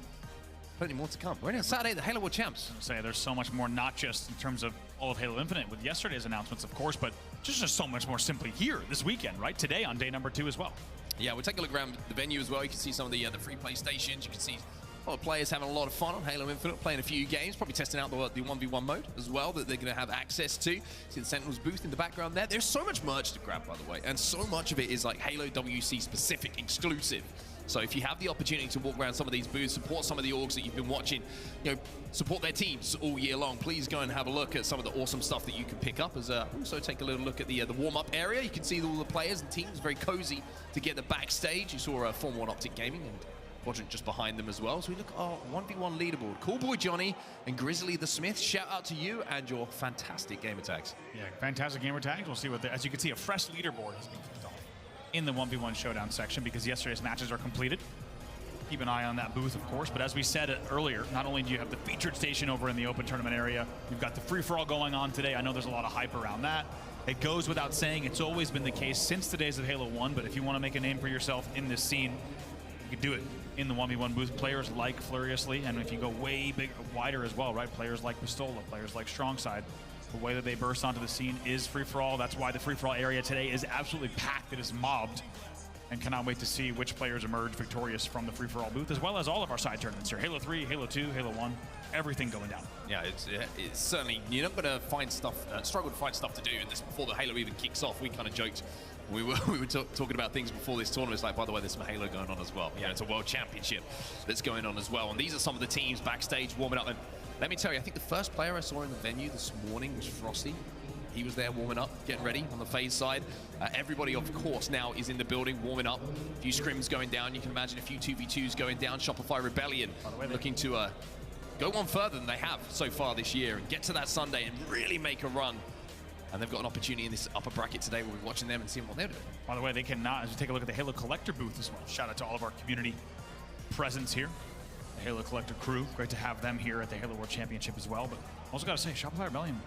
plenty more to come. We're in Saturday, the Halo World Champs. Say there's so much more, not just in terms of all of Halo Infinite with yesterday's announcements, of course, but just so much more simply here this weekend, right? Today on day number 2 as well. Yeah, we'll take a look around the venue as well. You can see some of the free play stations. You can see a lot of players having a lot of fun on Halo Infinite, playing a few games, probably testing out the 1v1 mode as well that they're going to have access to. See the Sentinels booth in the background there. There's so much merch to grab, by the way, and so much of it is like Halo WC specific, exclusive. So if you have the opportunity to walk around some of these booths, support some of the orgs that you've been watching, support their teams all year long, please go and have a look at some of the awesome stuff that you can pick up. Also take a little look at the warm-up area. You can see all the players and teams, very cozy to get the backstage. You saw Formula 1 Optic Gaming and Quadrant just behind them as well. So we look at our 1v1 leaderboard. Cool Boy Johnny and Grizzly the Smith, shout out to you and your fantastic gamer tags. Yeah, fantastic gamer tags. We'll see what as you can see, a fresh leaderboard has been kicked off in the 1v1 showdown section because yesterday's matches are completed. Keep an eye on that booth, of course, but as we said earlier, not only do you have the featured station over in the open tournament area, you've got the free-for-all going on today. I know there's a lot of hype around that. It goes without saying, it's always been the case since the days of Halo 1, but if you want to make a name for yourself in this scene, you can do it in the 1v1 booth. Players like Furiously, and if you go way wider as well, right? Players like Pistola, players like Strongside. The way that they burst onto the scene is free-for-all. That's why the free-for-all area today is absolutely packed. It is mobbed. And cannot wait to see which players emerge victorious from the free-for-all booth, as well as all of our side tournaments here. Halo 3, Halo 2, Halo 1, everything going down. Yeah, it's certainly, you're not going to find stuff, struggle to find stuff to do. And this before the Halo even kicks off, we kind of joked. We were talking about things before this tournament. It's like, by the way, there's some Halo going on as well. Yeah, it's a World Championship that's going on as well. And these are some of the teams backstage warming up. And let me tell you, I think the first player I saw in the venue this morning was Frosty. He was there warming up, getting ready on the FaZe side. Everybody, of course, now is in the building warming up. A few scrims going down. You can imagine a few 2v2s going down. Shopify Rebellion looking to go one further than they have so far this year and get to that Sunday and really make a run. And they've got an opportunity in this upper bracket today. We'll be watching them and seeing what they're doing. By the way, they cannot, as we take a look at the Halo Collector booth as well. Shout out to all of our community presence here. The Halo Collector crew. Great to have them here at the Halo World Championship as well. But also got to say, Shopify Rebellion,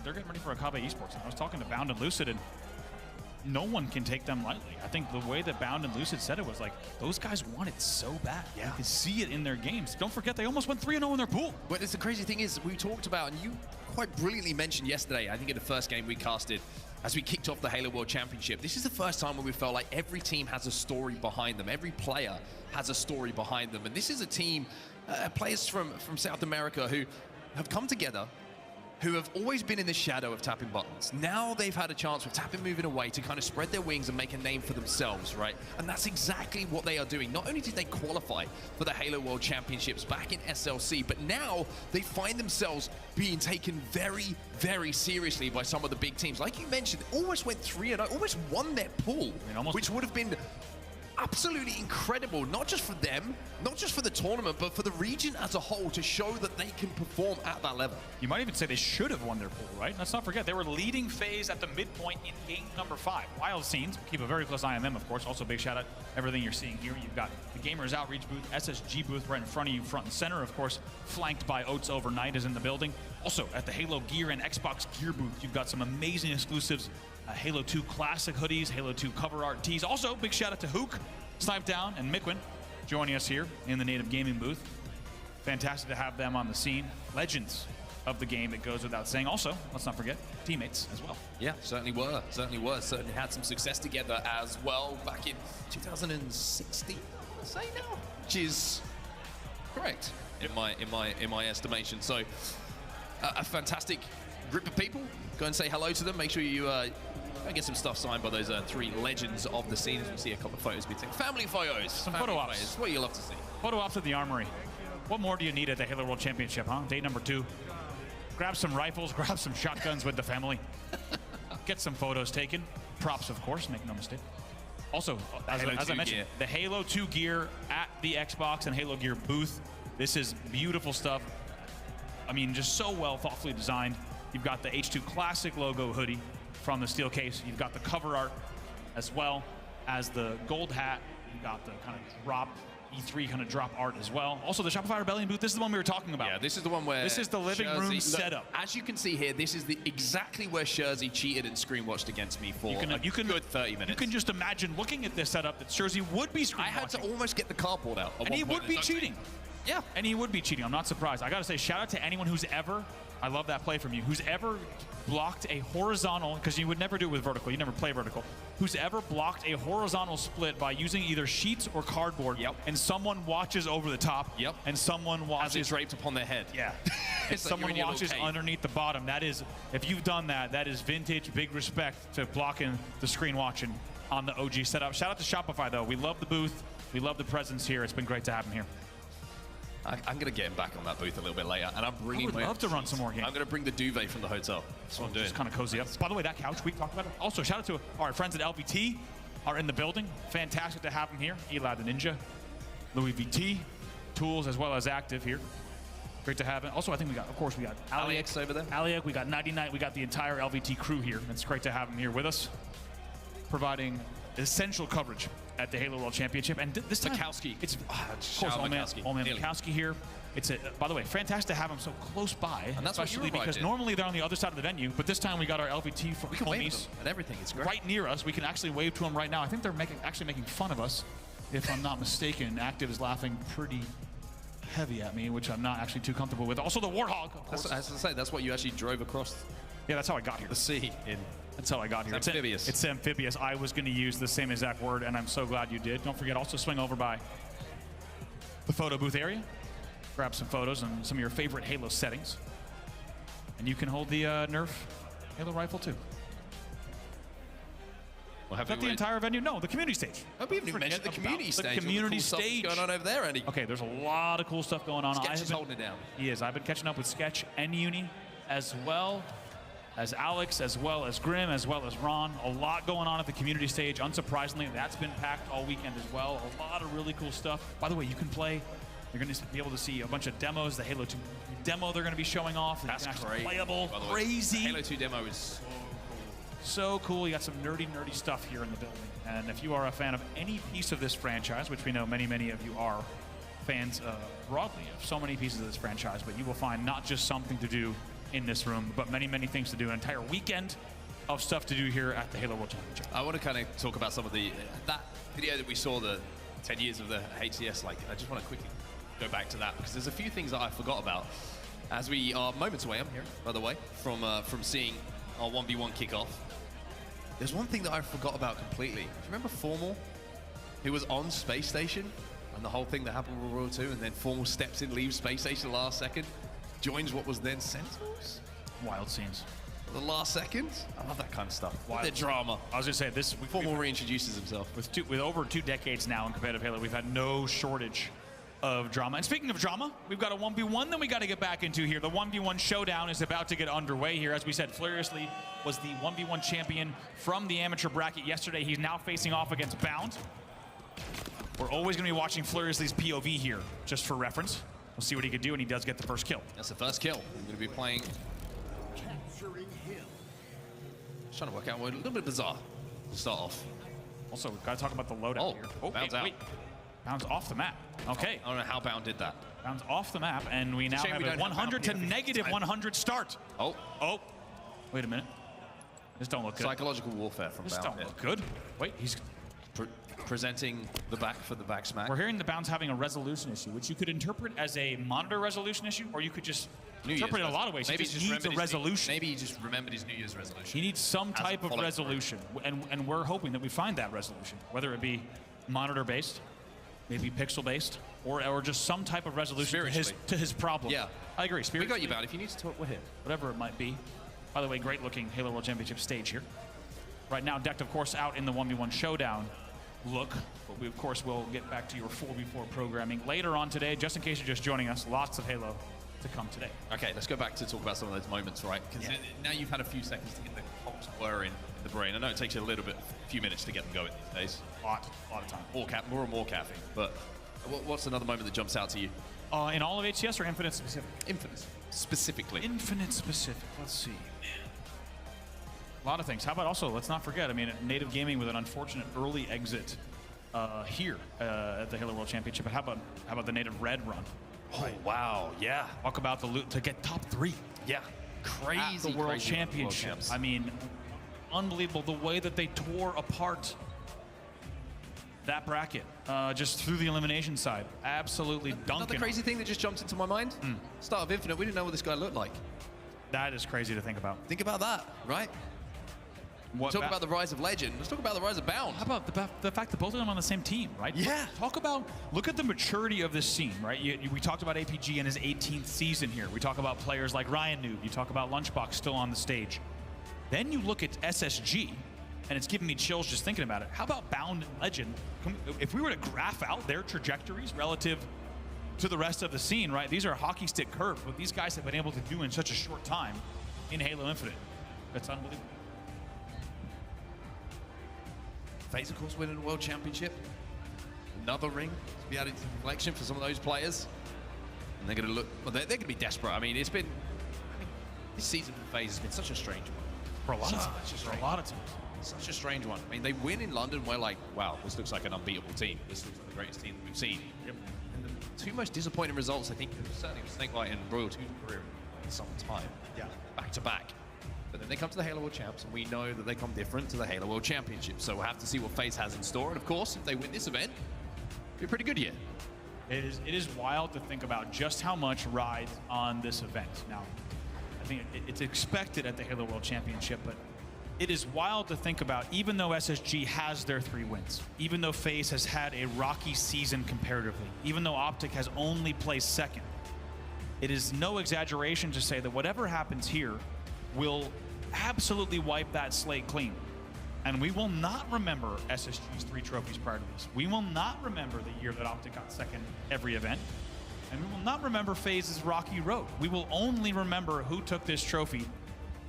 they're getting ready for Akabe Esports. I was talking to Bound and Lucid, and no one can take them lightly. I think the way that Bound and Lucid said it was like, those guys want it so bad. Yeah. You can see it in their games. Don't forget, they almost went 3-0 in their pool. But it's the crazy thing is, we talked about, and you quite brilliantly mentioned yesterday, I think in the first game we casted, as we kicked off the Halo World Championship, this is the first time where we felt like every team has a story behind them. Every player has a story behind them. And this is a team, players from South America who have come together, who have always been in the shadow of tapping buttons. Now they've had a chance with tapping moving away to kind of spread their wings and make a name for themselves, right? And that's exactly what they are doing. Not only did they qualify for the Halo World Championships back in SLC, but now they find themselves being taken very, very seriously by some of the big teams. Like you mentioned, almost went 3-0, almost won their pool, which would have been absolutely incredible, not just for them, not just for the tournament, but for the region as a whole, to show that they can perform at that level. You might even say they should have won their pool, right? Let's not forget, they were leading phase at the midpoint in game number 5. Wild scenes. Keep a very close eye on them, of course. Also, big shout out everything you're seeing here. You've got the Gamers Outreach booth, SSG booth right in front of you, front and center. Of course, flanked by Oats Overnight is in the building. Also, at the Halo Gear and Xbox Gear booth, you've got some amazing exclusives. Halo 2 Classic hoodies, Halo 2 cover art tees. Also, big shout out to Hook, Snipe Down, and Miquin joining us here in the Native Gaming booth. Fantastic to have them on the scene. Legends of the game, it goes without saying. Also, let's not forget, teammates as well. Yeah, certainly were. Certainly had some success together as well back in 2016, I'd say now, which is correct in my estimation. So, a fantastic group of people. Go and say hello to them. Make sure you get some stuff signed by those 3 legends of the scene. As we see a couple of photos being taken. Family photos. Some photo ops. Photos. What you love to see. Photo ops at the Armory. What more do you need at the Halo World Championship, huh? Day number 2. Grab some rifles, grab some shotguns with the family. Get some photos taken. Props, of course, make no mistake. Also, as I mentioned, gear. The Halo 2 gear at the Xbox and Halo Gear booth. This is beautiful stuff. I mean, just so well, thoughtfully designed. You've got the H2 Classic logo hoodie from the steel case. You've got the cover art as well as the gold hat. You've got the kind of drop, E3 kind of drop art as well. Also, the Shopify Rebellion booth, this is the one we were talking about. Yeah, this is the one where... This is the living room setup. As you can see here, this is exactly where Shurzy cheated and screen watched against me for a good 30 minutes. You can just imagine looking at this setup that Shurzy would be screen watching. I had to almost get the cardboard out. And he would be cheating. Yeah, and he would be cheating. I'm not surprised. I got to say, shout out to anyone who's ever, I love that play from you, who's ever blocked a horizontal, because you would never do it with vertical, you never play vertical, who's ever blocked a horizontal split by using either sheets or cardboard, and someone watches over the top, and someone watches... As it's draped upon their head. Yeah. And someone watches underneath the bottom. That is, if you've done that, that is vintage, big respect to blocking the screen watching on the OG setup. Shout out to Shopify, though. We love the booth. We love the presence here. It's been great to have him here. I'm going to get him back on that booth a little bit later, and I'm bringing. I would love to run some more games. I'm going to bring the duvet from the hotel. That's what I'm doing. Just kind of cozy up. By the way, that couch we talked about it. Also, shout out to our friends at LVT are in the building. Fantastic to have them here. Eli the Ninja, Louis VT, Tools as well as Active here. Great to have it. Also, I think we got Alex over there. Aliak, we got 99. We got the entire LVT crew here. It's great to have them here with us, providing essential coverage at the Halo World Championship. And this time, Mikowski. It's of course old man Mikowski here. It's by the way, fantastic to have him so close by, and that's especially because normally they're on the other side of the venue, but this time we got our LVT we can homies wave them and everything. It's great. Right near us. We can actually wave to them right now. I think they're actually making fun of us, if I'm not mistaken. Active is laughing pretty heavy at me, which I'm not actually too comfortable with. Also the Warthog, of course. As I say, that's what you actually drove across. Yeah, that's how I got here. The sea. That's how I got here. It's amphibious. It's amphibious. I was going to use the same exact word, and I'm so glad you did. Don't forget, also swing over by the photo booth area. Grab some photos and some of your favorite Halo settings. And you can hold the Nerf Halo rifle, too. Well, is that the entire venue? No, the community stage. I haven't even mentioned the community stage. The community cool stage going on over there, Andy. Okay, there's a lot of cool stuff going on. Sketch is holding it down. He is. I've been catching up with Sketch and Uni as well as Alex, as well as Grim, as well as Ron. A lot going on at the community stage. Unsurprisingly, that's been packed all weekend as well. A lot of really cool stuff. By the way, you can play. You're going to be able to see a bunch of demos. The Halo 2 demo they're going to be showing off. That's great. Playable, By the way, crazy. The Halo 2 demo is so cool. You got some nerdy stuff here in the building. And if you are a fan of any piece of this franchise, which we know many of you are fans broadly of so many pieces of this franchise, but you will find not just something to do in this room, but many things to do. An entire weekend of stuff to do here at the Halo World Championship. I want to kind of talk about some of that video that we saw, the 10 years of the HCS. Like, I just want to quickly go back to that because there's a few things that I forgot about. As we are moments away, I'm here, by the way, from seeing our 1v1 kickoff. There's one thing that I forgot about completely. Do you remember Formal, who was on Space Station, and the whole thing that happened with Royal 2, and then Formal steps in, leaves Space Station last second, joins what was then Sentinels? Wild scenes. The last second? I love that kind of stuff. Wild The drama. I was going to say, this Formal reintroduces himself. With over 2 decades now in competitive Halo, we've had no shortage of drama. And speaking of drama, we've got a 1v1 that we got to get back into here. The 1v1 showdown is about to get underway here. As we said, Furiously was the 1v1 champion from the amateur bracket yesterday. He's now facing off against Bound. We're always going to be watching Furiously's POV here, just for reference. We'll see what he can do, and he does get the first kill. That's the first kill. I'm going to be playing. Just trying to work out a little bit bizarre to start off. Also, we've got to talk about the loadout here. Oh, Bound's out. Wait. Bound's off the map. Okay. I don't know how Bound did that. Bound's off the map, and we now have a 100 to negative 100 start. Oh. Wait a minute. This don't look good. Psychological warfare from This Bound. don't look good. Wait, he's presenting the back for the back smack. We're hearing the Bound's having a resolution issue, which you could interpret as a monitor resolution issue, or you could just interpret it in a lot of ways. Maybe he just needs a resolution. Maybe he just remembered his New Year's resolution. He needs some type of resolution, and we're hoping that we find that resolution, whether it be monitor-based, maybe pixel-based, or just some type of resolution to his problem. Yeah. I agree. We got you, Bound. If you need to talk, we're here. Whatever it might be. By the way, great-looking Halo World Championship stage here. Right now, decked, of course, out in the 1v1 showdown look, but we, of course, will get back to your 4v4 programming later on today. Just in case you're just joining us, lots of Halo to come today. Okay, let's go back to talk about some of those moments, right? Because now you've had a few seconds to get the cogs whirring in the brain. I know it takes you a little bit, a few minutes to get them going these days. A lot of time. More and more caffeine. But what's another moment that jumps out to you? In all of HCS or Infinite specific? Infinite specifically. Infinite specific. Let's see. A lot of things. How about also, let's not forget, I mean, Native Gaming with an unfortunate early exit here at the Halo World Championship. But how about the Native Red run? Oh, wow. Yeah. Talk about the loot to get top 3. Yeah. Crazy. At the World Championships. I mean, unbelievable the way that they tore apart that bracket just through the elimination side. Absolutely dunking. Another crazy thing that just jumped into my mind. Start of Infinite, we didn't know what this guy looked like. That is crazy to think about. Think about that, right? Talk about the rise of Legend. Let's talk about the rise of Bound. How about the fact that both of them are on the same team, right? Yeah. Look at the maturity of this scene, right? We talked about APG in his 18th season here. We talk about players like Ryan Noob. You talk about Lunchbox still on the stage. Then you look at SSG, and it's giving me chills just thinking about it. How about Bound and Legend? If we were to graph out their trajectories relative to the rest of the scene, right? These are hockey stick curves, what these guys have been able to do in such a short time in Halo Infinite. That's unbelievable. FaZe, of course, winning the World Championship. Another ring to be added to the collection for some of those players. And they're going to look, well, they're going to be desperate. I mean, this season for FaZe has been such a strange one. For a lot of teams. Such a strange one. I mean, they win in London, we're like, wow, this looks like an unbeatable team. This looks like the greatest team that we've seen. Yep. And the 2 most disappointing results, I think, certainly with Snakelight and Royal 2's career in some time. Yeah. Back to back. But then they come to the Halo World Champs, and we know that they come different to the Halo World Championship. So we'll have to see what FaZe has in store. And of course, if they win this event, it'll be a pretty good year. It is wild to think about just how much rides on this event. Now, I think it's expected at the Halo World Championship, but it is wild to think about, even though SSG has their 3 wins, even though FaZe has had a rocky season comparatively, even though Optic has only placed 2nd, it is no exaggeration to say that whatever happens here will absolutely wipe that slate clean. And we will not remember SSG's 3 trophies prior to this. We will not remember the year that Optic got 2nd every event. And we will not remember FaZe's rocky road. We will only remember who took this trophy,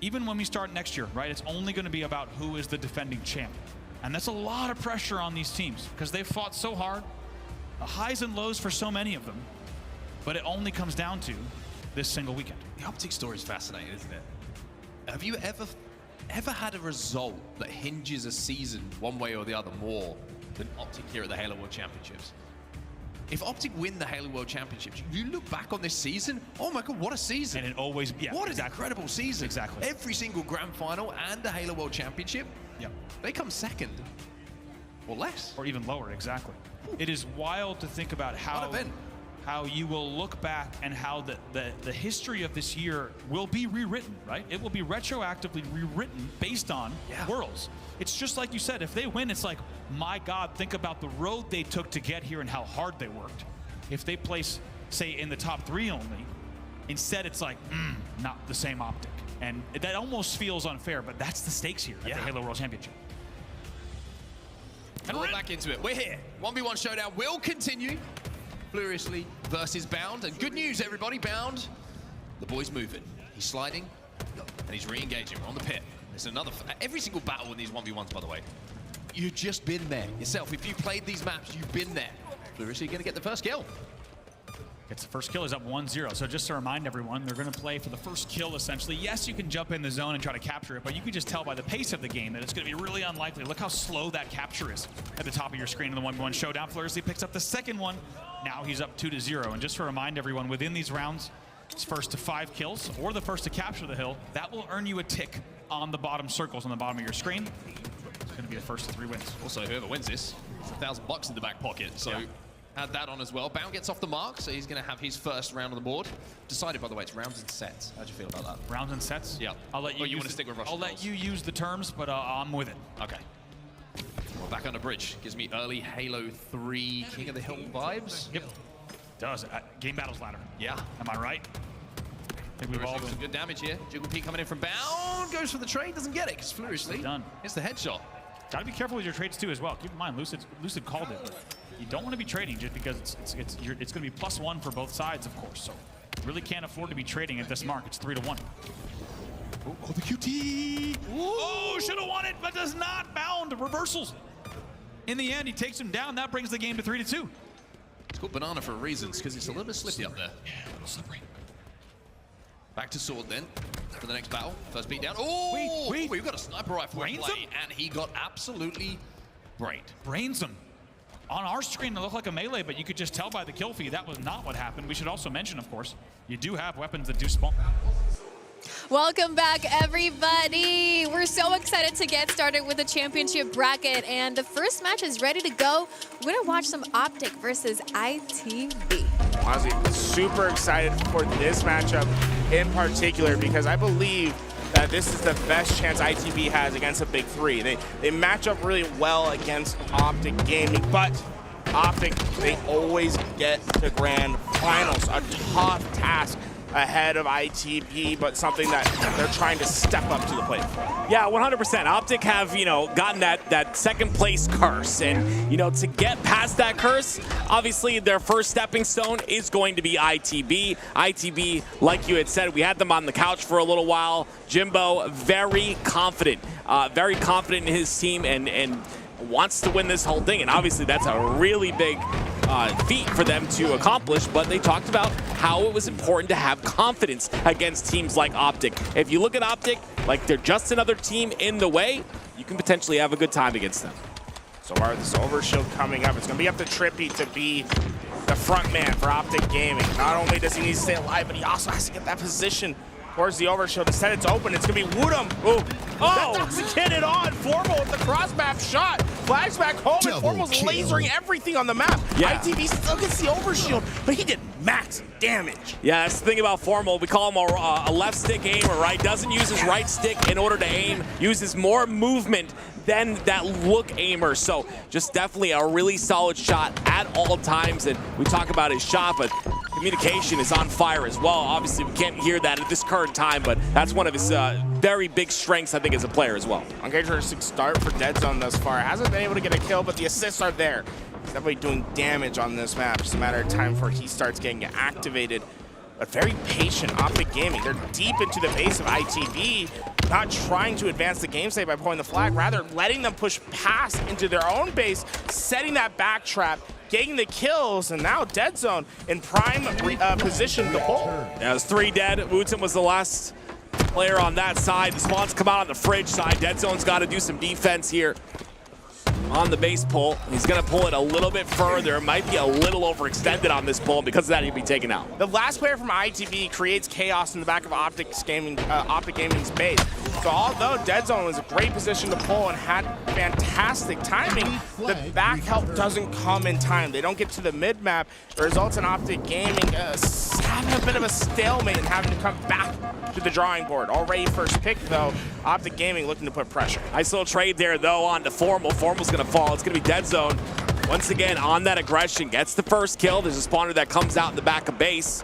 even when we start next year, right? It's only going to be about who is the defending champ. And that's a lot of pressure on these teams because they've fought so hard, the highs and lows for so many of them, but it only comes down to this single weekend. The Optic story is fascinating, isn't it? Have you ever had a result that hinges a season one way or the other more than Optic here at the Halo World Championships? if Optic win the Halo World Championships, you look back on this season, oh my God, what a season. And it always, yeah, what an incredible season. Exactly. Every single grand final and the Halo World Championship, they come second or less. Or even lower, exactly. It is wild to think about how you will look back and how the history of this year will be rewritten, right? It will be retroactively rewritten based on Worlds. It's just like you said, if they win, it's like, my God, think about the road they took to get here and how hard they worked. If they place, say, in the top 3 only, instead it's like, not the same Optic. And that almost feels unfair, but that's the stakes here at the Halo World Championship. And we're back into it. We're here. 1v1 showdown will continue. Furiously versus Bound. And good news, everybody. Bound, the boy's moving. He's sliding, and he's re-engaging. We're on the pit. There's another... Every single battle in these 1v1s, by the way, you've just been there yourself. If you've played these maps, you've been there. Furiously going to get the first kill. Gets the first kill, is up 1-0. So just to remind everyone, they're going to play for the first kill, essentially. Yes, you can jump in the zone and try to capture it, but you can just tell by the pace of the game that it's going to be really unlikely. Look how slow that capture is at the top of your screen in the 1v1 showdown. Furiously picks up the second one. Now he's up 2-0. And just to remind everyone, within these rounds, it's first to 5 kills or the first to capture the hill. That will earn you a tick on the bottom circles on the bottom of your screen. It's going to be the first to 3 wins. Also, whoever wins this, it's $1,000 in the back pocket. So. Add that on as well. Bound gets off the mark, so he's going to have his first round on the board. Decided, by the way, it's rounds and sets. How'd you feel about that? Rounds and sets? Yeah. I'll let you. You want to stick with Russian I'll let you use the terms, but I'm with it. Okay. We're back on the bridge. Gives me early Halo 3 King of the Hill vibes. Yep. Does. Game battles ladder. Yeah. Am I right? I think we've all some good damage here. Jiggle P coming in from Bound. Goes for the trade. Doesn't get it because Furiously gets the headshot. Got to be careful with your trades too as well. Keep in mind, Lucid called it. You don't want to be trading just because it's going to be +1 for both sides, of course. So really can't afford to be trading at this mark. It's 3-1. Oh, the QT! Oh, should have won it, but does not. Bound reversals. In the end, he takes him down. That brings the game to 3-2. It's called Banana for reasons because it's a little bit slippy up there. Yeah, a little slippery. Back to Sword then for the next battle. First beat down. Oh, we've got a sniper rifle in play, and he got absolutely brained. Brains him. On our screen, it looked like a melee, but you could just tell by the kill feed that was not what happened. We should also mention, of course, you do have weapons that do spawn. Welcome back, everybody. We're so excited to get started with the championship bracket, and the first match is ready to go. We're going to watch some Optic versus ITV. Honestly, super excited for this matchup in particular because I believe that this is the best chance ITV has against a big 3. They match up really well against Optic Gaming, but Optic, they always get to grand finals. A tough task ahead of ITV, but something that they're trying to step up to the plate. Yeah, 100%. Optic have, gotten that second place curse. And, to get past that curse, obviously their first stepping stone is going to be ITV. ITV, like you had said, we had them on the couch for a little while. Jimbo, very confident in his team and wants to win this whole thing. And obviously that's a really big feat for them to accomplish, but they talked about how it was important to have confidence against teams like Optic. If you look at Optic like they're just another team in the way, you can potentially have a good time against them. So far, this overshield coming up, it's going to be up to Trippy to be the front man for Optic Gaming. Not only does he need to stay alive, but he also has to get that position towards the overshield. Instead, it's open. It's going to be Woodham. That doesn't get it on. Formal with the cross-map shot. Flags back home, and Formal's lasering everything on the map. Yeah. ITV still gets the overshield, but he did max damage. Yeah, that's the thing about Formal. We call him a left stick aimer, right? Doesn't use his right stick in order to aim. Uses more movement than that look aimer. So just definitely a really solid shot at all times. And we talk about his shot, but communication is on fire as well. Obviously, we can't hear that at this current time, but that's one of his very big strengths, I think, as a player as well. Engaging start for Dead Zone thus far. Hasn't been able to get a kill, but the assists are there. He's definitely doing damage on this map. Just a matter of time before he starts getting activated. But very patient, Optic Gaming. They're deep into the base of ITV, not trying to advance the game state by pulling the flag, rather letting them push past into their own base, setting that back trap, getting the kills, and now Dead Zone in prime position to pull. Yeah, it was 3 dead. Wooten was the last player on that side. The spawns come out on the fridge side. Dead Zone's got to do some defense here. on the base pull. He's going to pull it a little bit further. Might be a little overextended on this pull. Because of that, he'll be taken out. The last player from ITV creates chaos in the back of Optic Gaming's base. So although Dead Zone was a great position to pull and had fantastic timing, the back help doesn't come in time. They don't get to the mid-map. It results in Optic Gaming having a bit of a stalemate and having to come back to the drawing board. Already first pick, though. Optic Gaming looking to put pressure. Nice little trade there, though, on to Formal. Formal's going to fall. It's going to be Dead Zone. Once again, on that aggression, gets the first kill. There's a spawner that comes out in the back of base.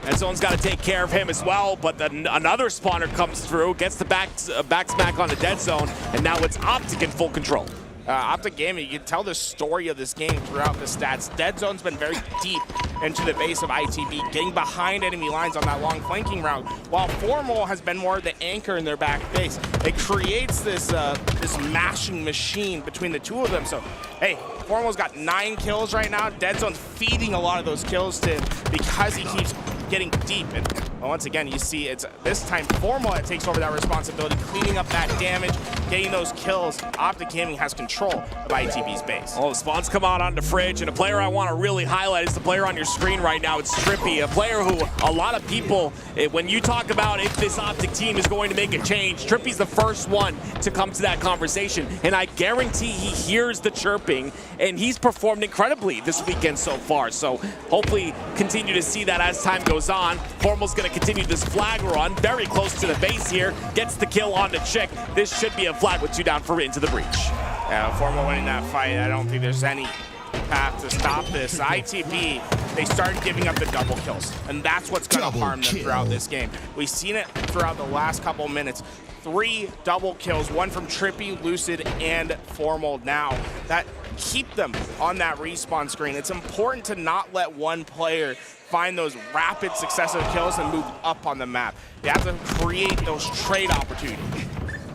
Dead Zone's got to take care of him as well, but then another spawner comes through, gets the back smack on the Dead Zone, and now it's Optic in full control. Optic Gaming, you can tell the story of this game throughout the stats. Dead Zone's been very deep into the base of ITV, getting behind enemy lines on that long flanking route, while Formal has been more the anchor in their back base. It creates this mashing machine between the two of them. So, hey, Formal's got 9 kills right now. Dead Zone's feeding a lot of those kills to him because he keeps getting deep. And once again, you see it's this time Formal that takes over that responsibility, cleaning up that damage, getting those kills. Optic Gaming has control of ITV's base. Oh, the spawns come out on the fridge, and a player I want to really highlight is the player on your screen right now. It's Trippy, a player who a lot of people, when you talk about if this Optic team is going to make a change, Trippy's the first one to come to that conversation, and I guarantee he hears the chirping, and he's performed incredibly this weekend so far. So hopefully continue to see that as time goes on. Formal's going to continue this flag run, very close to the base here, gets the kill on the Chick. This should be a flag with 2 down for Into the Breach. Yeah, Formal winning that fight, I don't think there's any path to stop this. ITV, they started giving up the double kills, and that's what's going to harm them throughout this game. We've seen it throughout the last couple minutes. 3 double kills, 1 from Trippy, Lucid, and Formal now. That keep them on that respawn screen. It's important to not let one player find those rapid successive kills and move up on the map. You have to create those trade opportunities.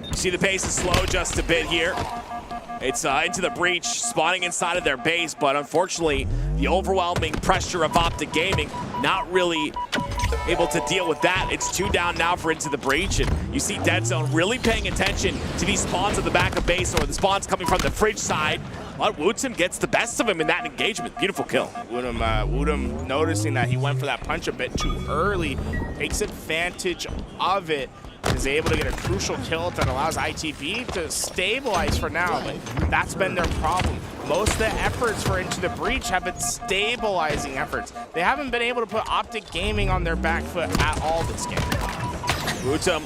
You see the pace is slow just a bit here. It's Into the Breach, spawning inside of their base, but unfortunately, the overwhelming pressure of Optic Gaming not really able to deal with that. It's 2 down now for Into the Breach, and you see Dead Zone really paying attention to these spawns at the back of base, or the spawns coming from the fridge side. But Wootum gets the best of him in that engagement. Beautiful kill. Wootum noticing that he went for that punch a bit too early, takes advantage of it, is able to get a crucial kill that allows ITV to stabilize for now, but that's been their problem. Most of the efforts for Into the Breach have been stabilizing efforts. They haven't been able to put Optic Gaming on their back foot at all this game. Wootum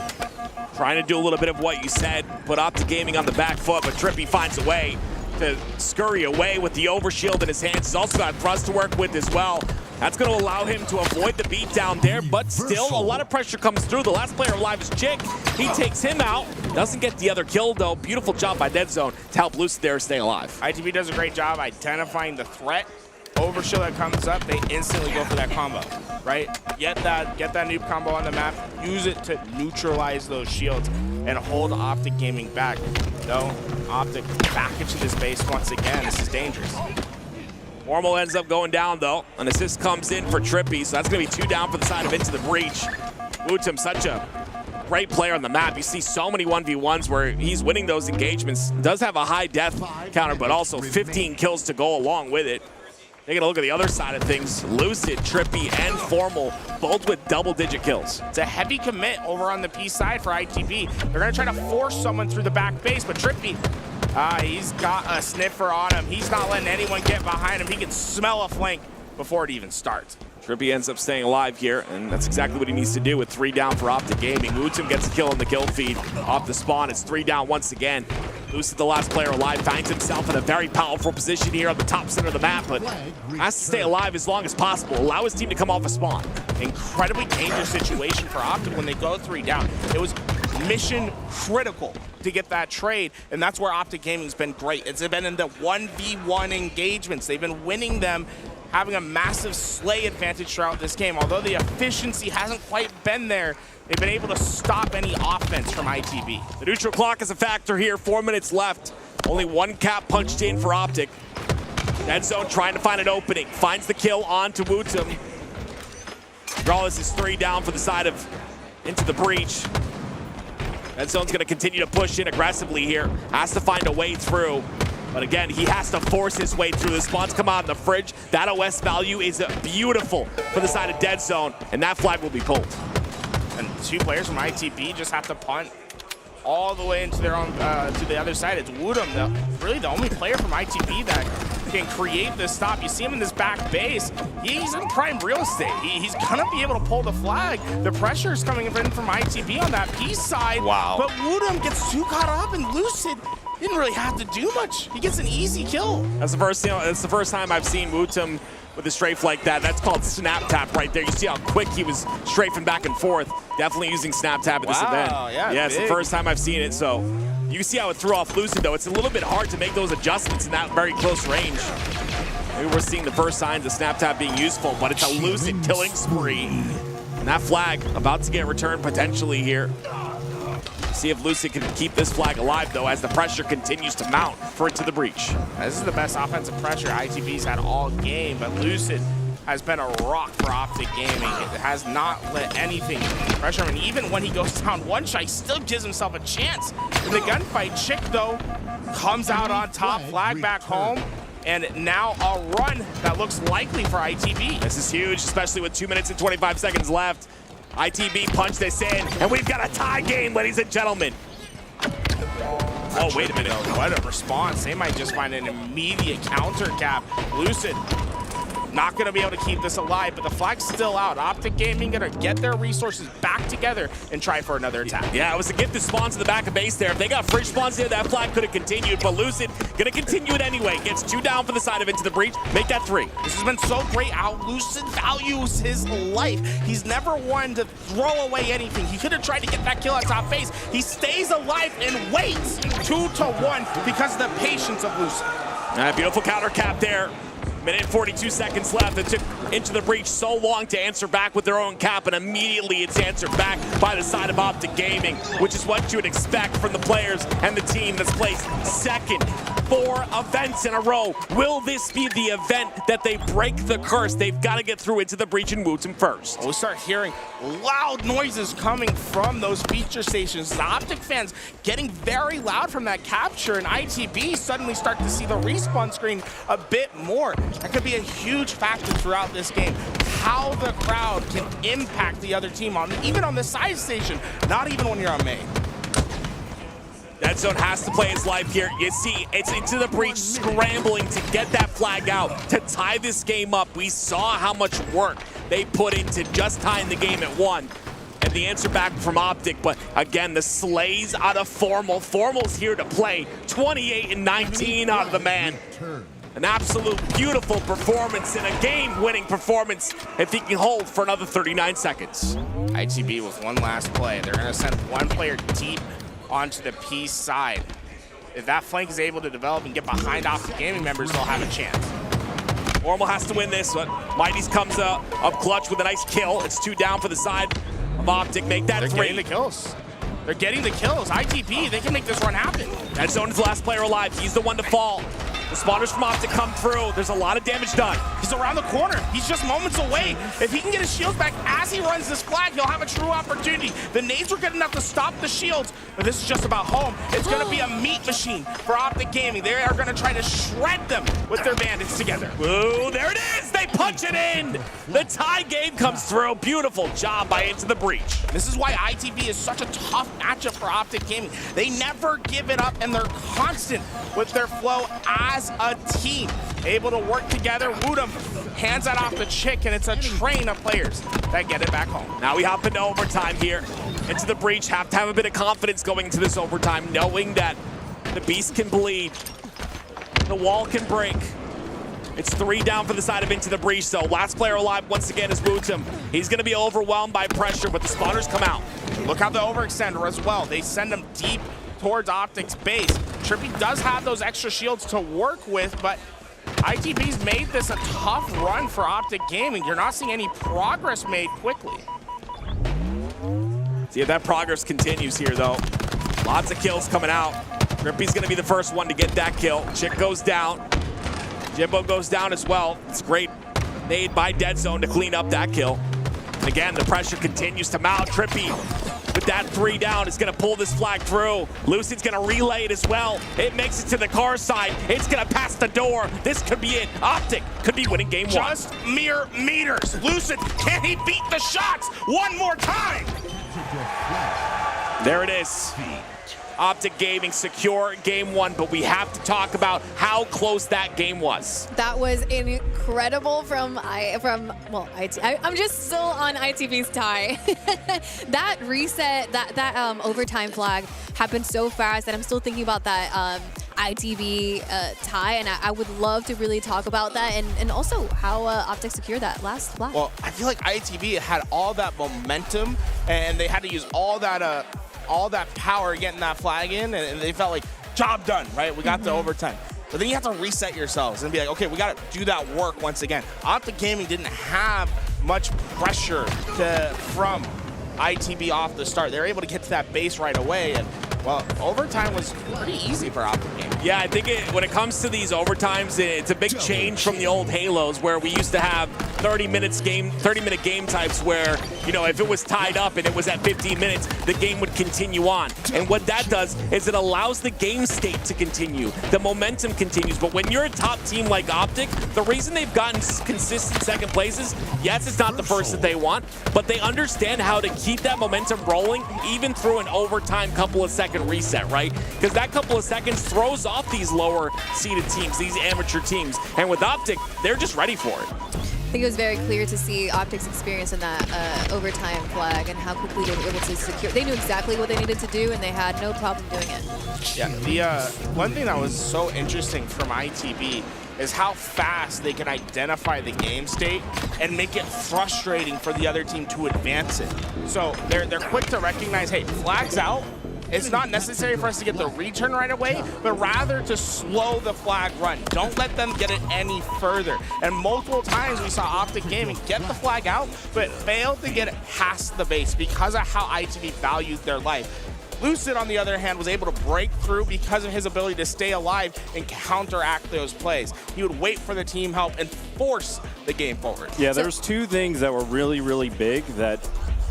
trying to do a little bit of what you said, put Optic Gaming on the back foot, but Trippy finds a way to scurry away with the overshield in his hands. He's also got thrust to work with as well. That's going to allow him to avoid the beat down there, but still a lot of pressure comes through. The last player alive is Chick. He takes him out. Doesn't get the other kill, though. Beautiful job by Dead Zone to help Lucid there stay alive. ITV does a great job identifying the threat. Overshield that comes up, they instantly go for that combo, right? Get that noob combo on the map, use it to neutralize those shields and hold Optic Gaming back. Though, Optic back into this base once again. This is dangerous. Formal ends up going down, though. An assist comes in for Trippy, so that's going to be 2 down for the side of Into the Breach. Wootum, such a great player on the map. You see so many 1v1s where he's winning those engagements. Does have a high death counter, but also 15 kills to go along with it. Taking a look at the other side of things, Lucid, Trippy, and Formal, both with double-digit kills. It's a heavy commit over on the P side for ITV. They're going to try to force someone through the back base, but Trippy, he's got a sniffer on him. He's not letting anyone get behind him. He can smell a flank before it even starts. Trippy ends up staying alive here, and that's exactly what he needs to do with 3 down for Optic Gaming. Wootum gets a kill in the kill feed off the spawn. It's 3 down once again. Lucid, the last player alive, finds himself in a very powerful position here on the top center of the map, but has to stay alive as long as possible. Allow his team to come off a spawn. Incredibly dangerous situation for Optic when they go 3 down. It was mission critical to get that trade, and that's where Optic Gaming's been great. It's been in the 1v1 engagements. They've been winning them, having a massive slay advantage throughout this game. Although the efficiency hasn't quite been there, they've been able to stop any offense from ITV. The neutral clock is a factor here. 4 minutes left. Only 1 cap punched in for Optic. Dead Zone trying to find an opening. Finds the kill onto Wootum. Regardless, is 3 down for the side of Into the Breach. Dead Zone's going to continue to push in aggressively here. Has to find a way through. But again, he has to force his way through. The spawns come out in the fridge. That OS value is beautiful for the side of Dead Zone, and that flag will be pulled. And 2 players from ITB just have to punt all the way into their own to the other side. It's Woodham, really the only player from ITB that can create this stop. You see him in this back base. He's in prime real estate. He's gonna be able to pull the flag. The pressure is coming in from ITB on that P side. Wow. But Woodham gets too caught up, and Lucid didn't really have to do much. He gets an easy kill. That's the first time I've seen Woodham with a strafe like that. That's called snap tap right there. You see how quick he was strafing back and forth. Definitely using snap tap at this event. Yeah, it's the first time I've seen it. So you can see how it threw off Lucid, though. It's a little bit hard to make those adjustments in that very close range. Maybe we're seeing the first signs of snap tap being useful, but it's a Lucid killing spree. And that flag about to get returned potentially here. See if Lucid can keep this flag alive, though, as the pressure continues to mount for Into the Breach. This is the best offensive pressure ITB's had all game, but Lucid has been a rock for Optic Gaming. It has not let anything pressure him. And even when he goes down one shot, he still gives himself a chance. In the gunfight, Chick, though, comes out on top, flag back home. And now a run that looks likely for ITB. This is huge, especially with 2 minutes and 25 seconds left. ITB punched this in, and we've got a tie game, ladies and gentlemen. Oh, wait a minute. What a response. They might just find an immediate counter cap. Lucid not going to be able to keep this alive, but the flag's still out. Optic Gaming going to get their resources back together and try for another attack. Yeah, it was a gifted spawns in the back of base there. If they got fridge spawns there, that flag could have continued, but Lucid going to continue it anyway. Gets 2 down for the side of Into the Breach. Make that 3. This has been so great how Lucid values his life. He's never one to throw away anything. He could have tried to get that kill at top base. He stays alive and waits 2-1 because of the patience of Lucid. Beautiful counter cap there. Minute 42 seconds left. It took Into the Breach so long to answer back with their own cap, and immediately it's answered back by the side of Optic Gaming, which is what you would expect from the players and the team that's placed second. 4 events in a row. Will this be the event that they break the curse? They've got to get through Into the Breach and Wootton first. We'll start hearing loud noises coming from those feature stations. The Optic fans getting very loud from that capture, and ITB suddenly start to see the respawn screen a bit more. That could be a huge factor throughout this game. How the crowd can impact the other team, even on the side station, not even when you're on main. Dead Zone has to play his life here. You see, it's Into the Breach scrambling to get that flag out, to tie this game up. We saw how much work they put into just tying the game at 1. And the answer back from Optic, but again, the slays out of Formal. Formal's here to play. 28-19 out of the man. An absolute beautiful performance and a game-winning performance if he can hold for another 39 seconds. ITB with one last play. They're going to send one player deep onto the P side. If that flank is able to develop and get behind Optic Gaming members, they'll have a chance. Formal has to win this one. Mighty's comes up clutch with a nice kill. It's 2 down for the side of Optic. Make that 3. They're getting the kills. They're getting the kills. ITB, they can make this run happen. Dead Zone is the last player alive. He's the one to fall. The spawners from Optic come through. There's a lot of damage done. He's around the corner. He's just moments away. If he can get his shields back as he runs this flag, he'll have a true opportunity. The nades were good enough to stop the shields, but this is just about home. It's going to be a meat machine for Optic Gaming. They are going to try to shred them with their bandits together. Ooh, there it is. They punch it in. The tie game comes through. Beautiful job by Into the Breach. This is why ITB is such a tough matchup for Optic Gaming. They never give it up, and they're constant with their flow as a team. Able to work together. Woodham hands that off the Chick, and it's a train of players that get it back home. Now we hop into overtime here. Into the Breach have to have a bit of confidence going into this overtime, knowing that the beast can bleed. The wall can break. It's 3 down for the side of Into the Breach, though. Last player alive once again is Wootton. He's going to be overwhelmed by pressure, but the spawners come out. Look how the overextender as well. They send them deep towards Optic's base. Trippy does have those extra shields to work with, but ITB's made this a tough run for Optic Gaming. You're not seeing any progress made quickly. See if that progress continues here, though. Lots of kills coming out. Trippy's going to be the first one to get that kill. Chick goes down. Jimbo goes down as well. It's great nade by Dead Zone to clean up that kill. And again, the pressure continues to mount. Trippy with that 3 down. It's going to pull this flag through. Lucid's going to relay it as well. It makes it to the car side. It's going to pass the door. This could be it. Optic could be winning game 1. Just mere meters. Lucid, can he beat the shots one more time? There it is. Optic Gaming secure game 1, but we have to talk about how close that game was. That was incredible from IT. I'm just still on ITV's tie. That reset, that overtime flag happened so fast that I'm still thinking about that ITV tie, and I would love to really talk about that and also how Optic secured that last flag. Well, I feel like ITV had all that momentum, and they had to use all that power getting that flag in, and they felt like, job done, right? We got the overtime. But then you have to reset yourselves and be like, okay, we got to do that work once again. Optic Gaming didn't have much pressure from ITV off the start. They were able to get to that base right away, and well, overtime was pretty easy for Optic Gaming. Yeah, I think when it comes to these overtimes, it's a big change from the old Halos where we used to have 30-minute game types where, you know, if it was tied up and it was at 15 minutes, the game would continue on. And what that does is it allows the game state to continue. The momentum continues. But when you're a top team like Optic, the reason they've gotten consistent second places, yes, it's not the first that they want, but they understand how to keep that momentum rolling even through an overtime couple of second reset, right? Because that couple of seconds throws off these lower seeded teams, these amateur teams. And with Optic, they're just ready for it. I think it was very clear to see Optic's experience in that overtime flag and how quickly they were able to secure. They knew exactly what they needed to do, and they had no problem doing it. Yeah, the one thing that was so interesting from ITV is how fast they can identify the game state and make it frustrating for the other team to advance it. So they're quick to recognize, hey, flag's out. It's not necessary for us to get the return right away, but rather to slow the flag run. Don't let them get it any further. And multiple times we saw Optic Gaming get the flag out, but failed to get it past the base because of how ITV valued their life. Lucid, on the other hand, was able to break through because of his ability to stay alive and counteract those plays. He would wait for the team help and force the game forward. Yeah, there's two things that were really, really big that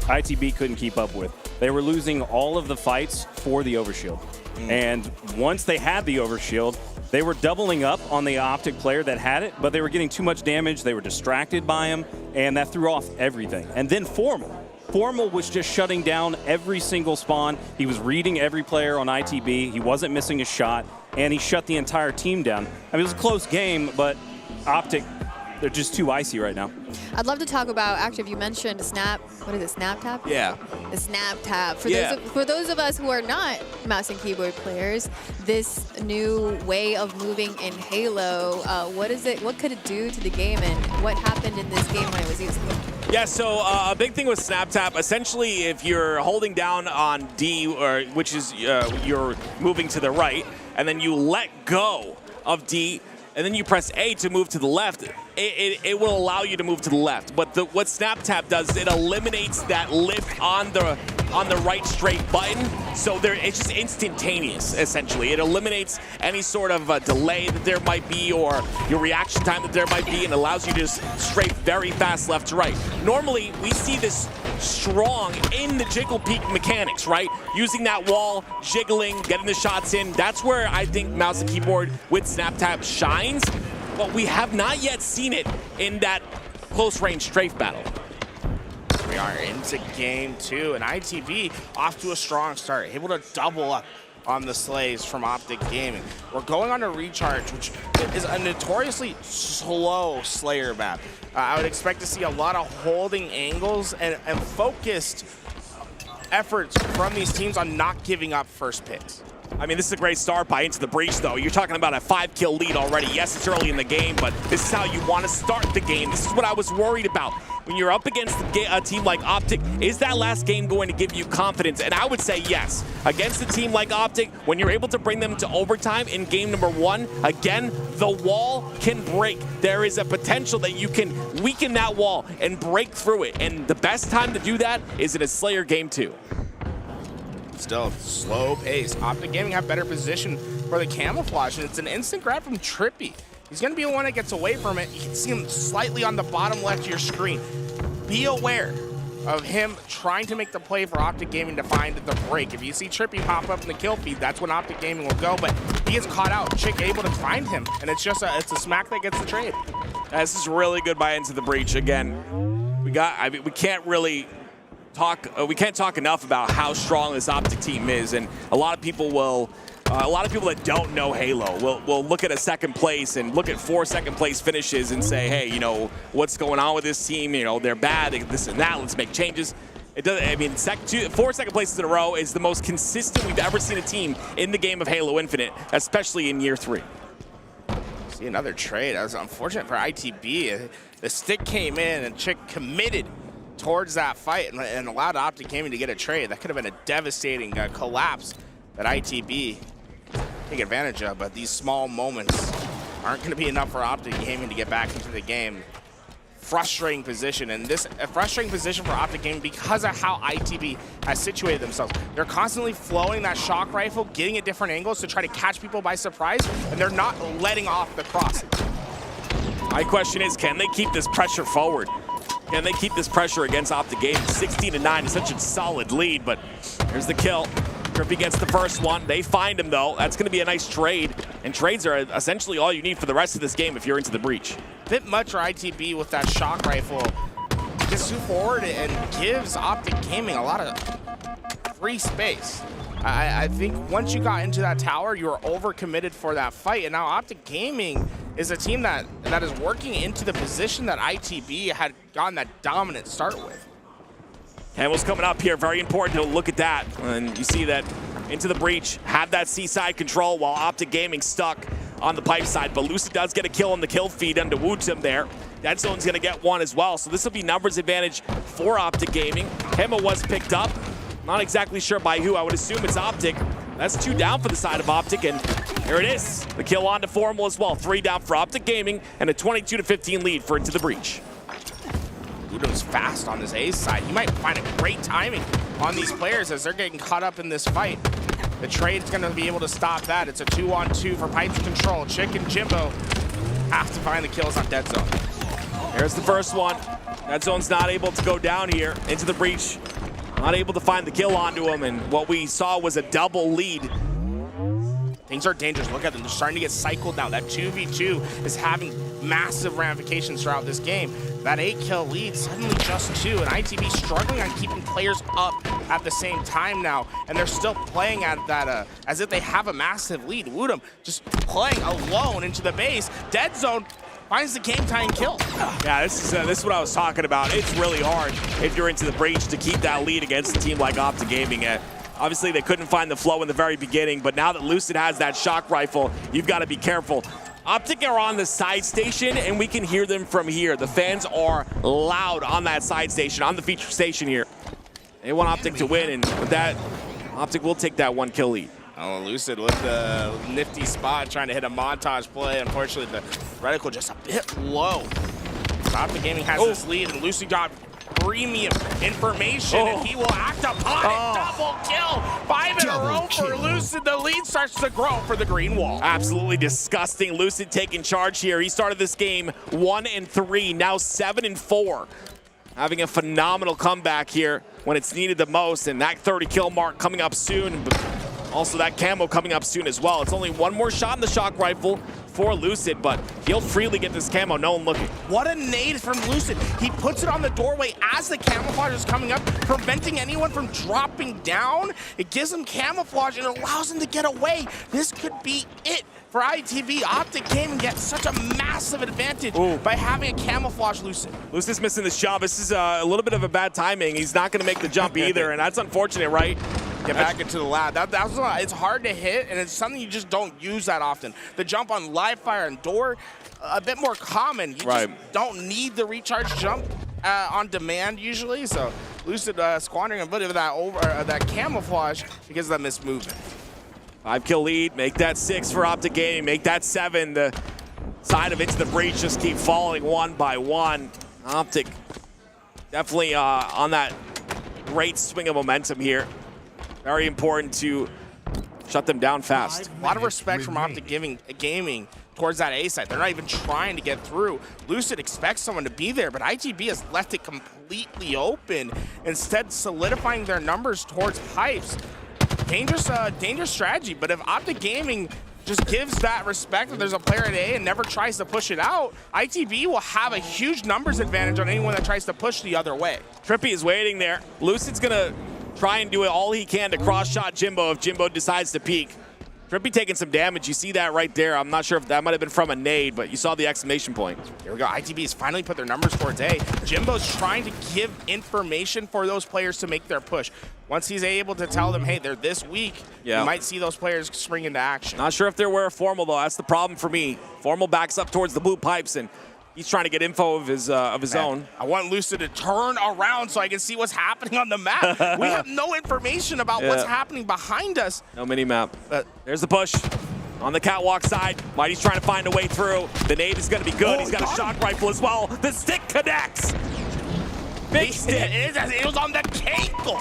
ITB couldn't keep up with. They were losing all of the fights for the overshield. And once they had the overshield, they were doubling up on the Optic player that had it, but they were getting too much damage. They were distracted by him, and that threw off everything. And then Formal was just shutting down every single spawn. He was reading every player on ITB. He wasn't missing a shot, and he shut the entire team down. I mean, it was a close game, but Optic, they're just too icy right now. I'd love to talk about, actually, if you mentioned Snap, what is it, Snap Tap? Yeah. The Snap Tap. For those of us who are not mouse and keyboard players, this new way of moving in Halo, what could it do to the game, and what happened in this game when it was used? Yeah, so a big thing with Snap Tap, essentially if you're holding down on D, which is you're moving to the right, and then you let go of D, and then you press A to move to the left, it will allow you to move to the left. But what Snap Tap does is it eliminates that lift on the right straight button, so it's just instantaneous, essentially. It eliminates any sort of delay that there might be or your reaction time that there might be, and allows you to just strafe very fast left to right. Normally, we see this strong in the jiggle peak mechanics, right? Using that wall, jiggling, getting the shots in. That's where I think mouse and keyboard with Snap Tap shines, but we have not yet seen it in that close range strafe battle. We are into game 2, and ITV off to a strong start, able to double up on the slays from Optic Gaming. We're going on a recharge, which is a notoriously slow Slayer map. I would expect to see a lot of holding angles and focused efforts from these teams on not giving up first picks. I mean, this is a great start by Into the Breach, though. You're talking about a 5-kill lead already. Yes, it's early in the game, but this is how you want to start the game. This is what I was worried about. When you're up against a team like Optic, is that last game going to give you confidence? And I would say yes. Against a team like Optic, when you're able to bring them to overtime in game number 1, again, the wall can break. There is a potential that you can weaken that wall and break through it. And the best time to do that is in a Slayer game 2. Still slow pace. Optic Gaming have better position for the camouflage, and it's an instant grab from Trippy. He's going to be the one that gets away from it. You can see him slightly on the bottom left of your screen. Be aware. of him trying to make the play for Optic Gaming to find the break. If you see Trippy pop up in the kill feed, that's when Optic Gaming will go, but he gets caught out. Chick able to find him, and it's just it's a smack that gets the trade. This is really good by Into the Breach. Again, we can't really talk. We can't talk enough about how strong this Optic team is, and a lot of people that don't know Halo will look at a second place and look at 4 second place finishes and say, hey, you know, what's going on with this team? You know, they're bad, this and that. Let's make changes. It doesn't. I mean, 4 second places in a row is the most consistent we've ever seen a team in the game of Halo Infinite, especially in year 3. See another trade. That was unfortunate for ITB. The stick came in and Chick committed towards that fight and allowed Optic Gaming to get a trade. That could have been a devastating collapse that ITB take advantage of, but these small moments aren't going to be enough for Optic Gaming to get back into the game. Frustrating position, and this a frustrating position for Optic Gaming because of how ITB has situated themselves. They're constantly flowing that shock rifle, getting at different angles to try to catch people by surprise, and they're not letting off the crosses. My question is, can they keep this pressure forward? Can they keep this pressure against Optic Gaming? 16-9 is such a solid lead, but here's the kill. Trippy gets the first one. They find him, though. That's going to be a nice trade, and trades are essentially all you need for the rest of this game if you're Into the Breach. Bit much for ITB with that shock rifle. Gets too forward and gives Optic Gaming a lot of free space. I think once you got into that tower, you were overcommitted for that fight, and now Optic Gaming is a team that is working into the position that ITB had gotten that dominant start with. Camel's coming up here. Very important to look at that. And you see that Into the Breach had that seaside control while Optic Gaming stuck on the pipe side. But Lucid does get a kill on the kill feed under Wootum there. Dead Zone's going to get one as well. So this will be numbers advantage for Optic Gaming. Camel was picked up. Not exactly sure by who. I would assume it's Optic. That's 2 down for the side of Optic, and here it is. The kill on to Formal as well. 3 down for Optic Gaming and a 22-15 lead for Into the Breach. Ludo's fast on this A side. He might find a great timing on these players as they're getting caught up in this fight. The trade's going to be able to stop that. It's a 2-on-2 for Pipes Control. Chick and Jimbo have to find the kills on Dead Zone. Here's the first one. Dead Zone's not able to go down here. Into the Breach, not able to find the kill onto him, and what we saw was a double lead. Things are dangerous. Look at them. They're starting to get cycled now. That 2v2 is having massive ramifications throughout this game. That 8-kill lead, suddenly just 2, and ITB struggling on keeping players up at the same time now, and they're still playing at that as if they have a massive lead. Wootum just playing alone into the base. Dead Zone finds the game-tying kill. Yeah, this is what I was talking about. It's really hard if you're Into the Breach to keep that lead against a team like Optic Gaming. Obviously, they couldn't find the flow in the very beginning, but now that Lucid has that shock rifle, you've got to be careful. Optic are on the side station, and we can hear them from here. The fans are loud on that side station, on the feature station here. They want Optic to win, and with that, Optic will take that 1-kill lead. Oh, Lucid with the nifty spot, trying to hit a montage play. Unfortunately, the reticle just a bit low. Optic Gaming has this lead, and Lucid got premium information, and he will act upon it. Double kill, 5 in a row for Lucid. The lead starts to grow for the Green Wall. Absolutely disgusting. Lucid taking charge here. He started this game 1-3, now 7-4. Having a phenomenal comeback here when it's needed the most, and that 30-kill mark coming up soon. But also that camo coming up soon as well. It's only 1 more shot in the shock rifle for Lucid, but he'll freely get this camo, no one looking. What a nade from Lucid. He puts it on the doorway as the camouflage is coming up, preventing anyone from dropping down. It gives him camouflage and allows him to get away. This could be it for ITV. Optic Gaming gets such a massive advantage by having a camouflage Lucid. Lucid's missing this job. This is a little bit of a bad timing. He's not going to make the jump either, and that's unfortunate, right? Get back into the lab. It's hard to hit, and it's something you just don't use that often. The jump on live fire and door, a bit more common. You just don't need the recharge jump on demand usually. So Lucid squandering a bit of that camouflage because of that missed movement. 5-kill lead, make that 6 for Optic Gaming, make that 7. The side of Into the Breach just keep falling 1 by 1. Optic definitely on that great swing of momentum here. Very important to shut them down fast. A lot of respect from Optic Gaming towards that A site. They're not even trying to get through. Lucid expects someone to be there, but ITB has left it completely open, instead solidifying their numbers towards pipes. Dangerous strategy, but if Optic Gaming just gives that respect that there's a player at A and never tries to push it out, ITB will have a huge numbers advantage on anyone that tries to push the other way. Trippy is waiting there. Lucid's gonna try and do all he can to cross-shot Jimbo if Jimbo decides to peek. Trippy taking some damage. You see that right there. I'm not sure if that might have been from a nade, but you saw the exclamation point. Here we go. ITB's finally put their numbers towards A. Jimbo's trying to give information for those players to make their push. Once he's able to tell them, hey, they're this weak, you might see those players spring into action. Not sure if they're aware of Formal, though. That's the problem for me. Formal backs up towards the blue pipes, and he's trying to get info of his own. I want Lucid to turn around so I can see what's happening on the map. We have no information about what's happening behind us. No mini-map. There's the push. On the catwalk side, Mighty's trying to find a way through. The nade is going to be good. He's got a shock rifle as well. The stick connects. Big stick. It was on the cable.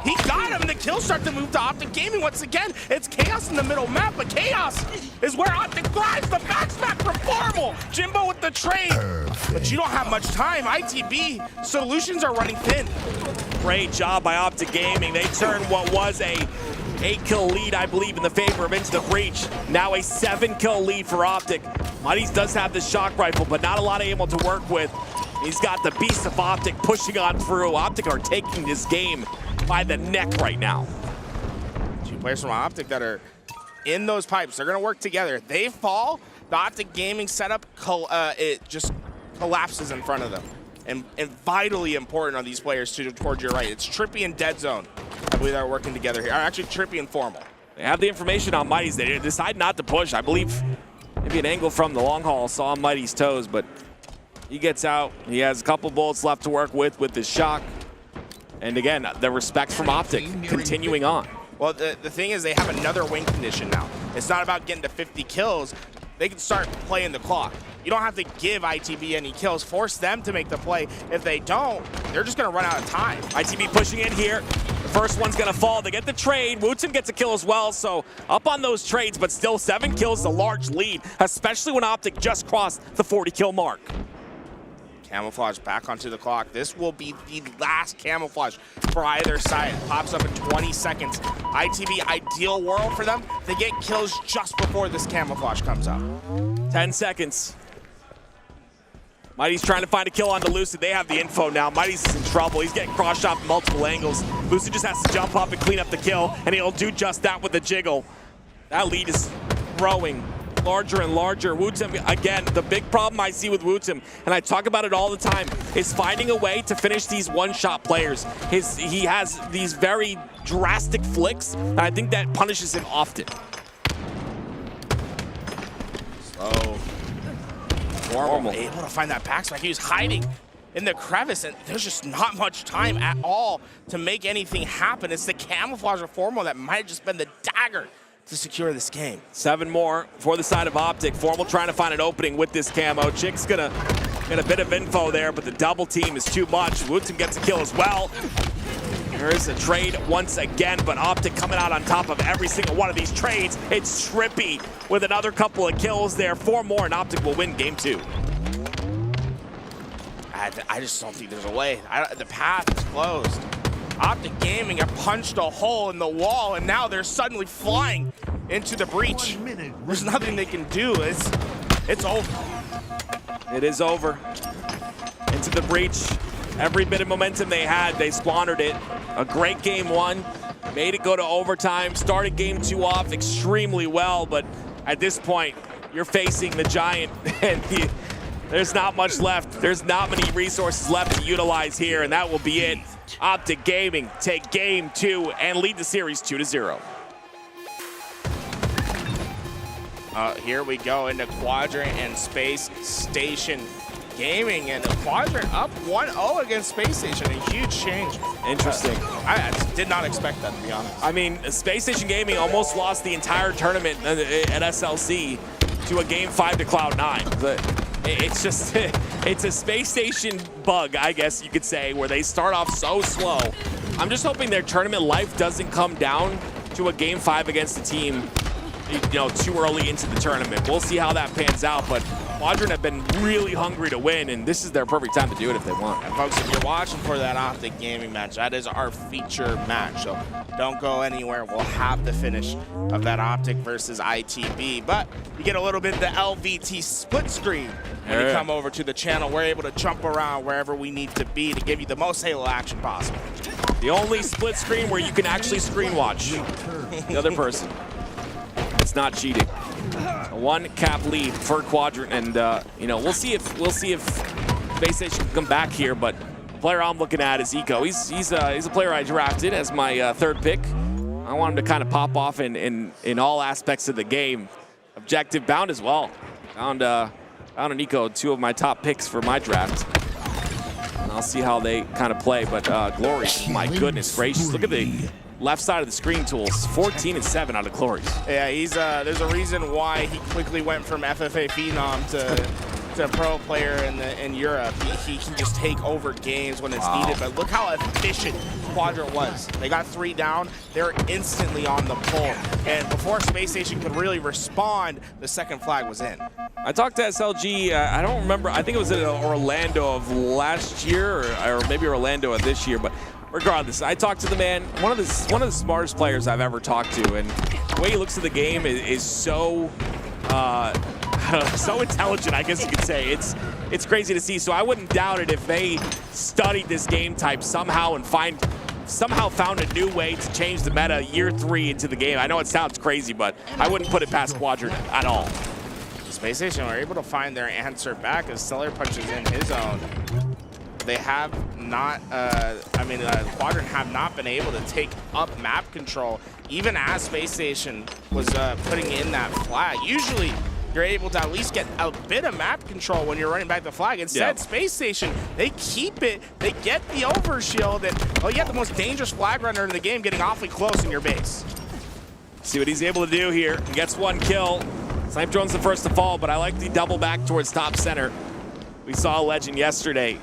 He got him, and the kills start to move to Optic Gaming once again. It's Chaos in the middle map, but Chaos is where Optic thrives. The backsmack from Formal. Jimbo with the trade. But you don't have much time. ITB solutions are running thin. Great job by Optic Gaming. They turned what was a 8-kill lead, I believe, in the favor of Into the Breach. Now a 7-kill lead for Optic. Mighty's does have the shock rifle, but not a lot able to work with. He's got the beast of Optic pushing on through. Optic are taking this game by the neck right now. 2 players from Optic that are in those pipes. They're going to work together. They fall, the Optic Gaming setup, it just collapses in front of them. And vitally important on these players towards your right. It's Trippy and Dead Zone. I believe they're working together here. Actually, Trippy and Formal. They have the information on Mighty's. They decide not to push. I believe maybe an angle from the long haul saw Mighty's toes, but he gets out. He has a couple bullets left to work with his shock. And again, the respect from Optic continuing on. Well, the thing is they have another win condition now. It's not about getting to 50 kills. They can start playing the clock. You don't have to give ITB any kills. Force them to make the play. If they don't, they're just going to run out of time. ITB pushing in here. The first one's going to fall. They get the trade. Wootson gets a kill as well. So up on those trades, but still 7 kills is a large lead, especially when Optic just crossed the 40-kill mark. Camouflage back onto the clock. This will be the last camouflage for either side. It pops up in 20 seconds. ITB, ideal world for them. They get kills just before this camouflage comes up. 10 seconds. Mighty's trying to find a kill onto Lucid. They have the info now. Mighty's in trouble. He's getting cross-shot from multiple angles. Lucid just has to jump up and clean up the kill, and he'll do just that with the jiggle. That lead is growing larger and larger. Wootsum, again, the big problem I see with Wootsum, and I talk about it all the time, is finding a way to finish these one-shot players. He has these very drastic flicks, and I think that punishes him often. Slow. Formal able to find that backsmack. He was hiding in the crevice, and there's just not much time at all to make anything happen. It's the camouflage of Formal that might have just been the dagger to secure this game. 7 more for the side of Optic. Formal trying to find an opening with this camo. Chick's gonna get a bit of info there, but the double team is too much. Woodson gets a kill as well. There is a trade once again, but Optic coming out on top of every single one of these trades. It's Trippy with another couple of kills there. 4 more, and Optic will win game 2. I just don't think there's a way. The path is closed. Optic Gaming have punched a hole in the wall, and now they're suddenly flying into the breach. There's nothing they can do. It's over. It is over. Into the breach. Every bit of momentum they had, they squandered it. A great game 1. Made it go to overtime. Started game 2 off extremely well, but at this point, you're facing the Giant, and there's not much left. There's not many resources left to utilize here, and that will be it. Optic Gaming take game 2 and lead the series 2-0. Here we go into Quadrant and Space Station Gaming, and Quadrant up 1-0 against Space Station. A huge change. Interesting. I did not expect that, to be honest. I mean, Space Station Gaming almost lost the entire tournament at SLC to a game 5 to Cloud9. It's just, it's a Space Station bug, I guess you could say, where they start off so slow. I'm just hoping their tournament life doesn't come down to a game 5 against a team too early into the tournament. We'll see how that pans out, but Quadrant have been really hungry to win, and this is their perfect time to do it if they want. And folks, if you're watching for that Optic Gaming match, that is our feature match, so don't go anywhere. We'll have the finish of that Optic versus ITB, but you get a little bit of the LVT split screen when you come over to the channel. We're able to jump around wherever we need to be to give you the most Halo action possible. The only split screen where you can actually screen watch the other person. It's not cheating. A 1 cap lead for Quadrant, and we'll see if Space Station can come back here. But the player I'm looking at is Eco. He's a player I drafted as my third pick. I want him to kind of pop off in all aspects of the game, objective bound as well. Found an Eco, 2 of my top picks for my draft. And I'll see how they kind of play. But Glory, my goodness gracious, look at the left side of the screen tools, 14 and 7 out of Glories. Yeah, he's there's a reason why he quickly went from FFA Phenom to pro player in Europe. He can just take over games when it's needed, but look how efficient Quadrant was. They got 3 down, they're instantly on the pull, and before Space Station could really respond, the second flag was in. I talked to SLG, I don't remember, I think it was in Orlando of last year, or maybe Orlando of this year, but regardless, I talked to the man, one of the smartest players I've ever talked to, and the way he looks at the game is so so intelligent, I guess you could say. It's crazy to see. So I wouldn't doubt it if they studied this game type somehow and somehow found a new way to change the meta year 3 into the game. I know it sounds crazy, but I wouldn't put it past Quadrant at all. Space Station were able to find their answer back as Stellar punches in his own. They have not, Quadrant have not been able to take up map control, even as Space Station was putting in that flag. Usually, you're able to at least get a bit of map control when you're running back the flag. Instead, Space Station, they keep it, they get the overshield, and you have the most dangerous flag runner in the game getting awfully close in your base. See what he's able to do here. He gets 1 kill. Snipe Drone's the first to fall, but I like the double back towards top center. We saw Legend yesterday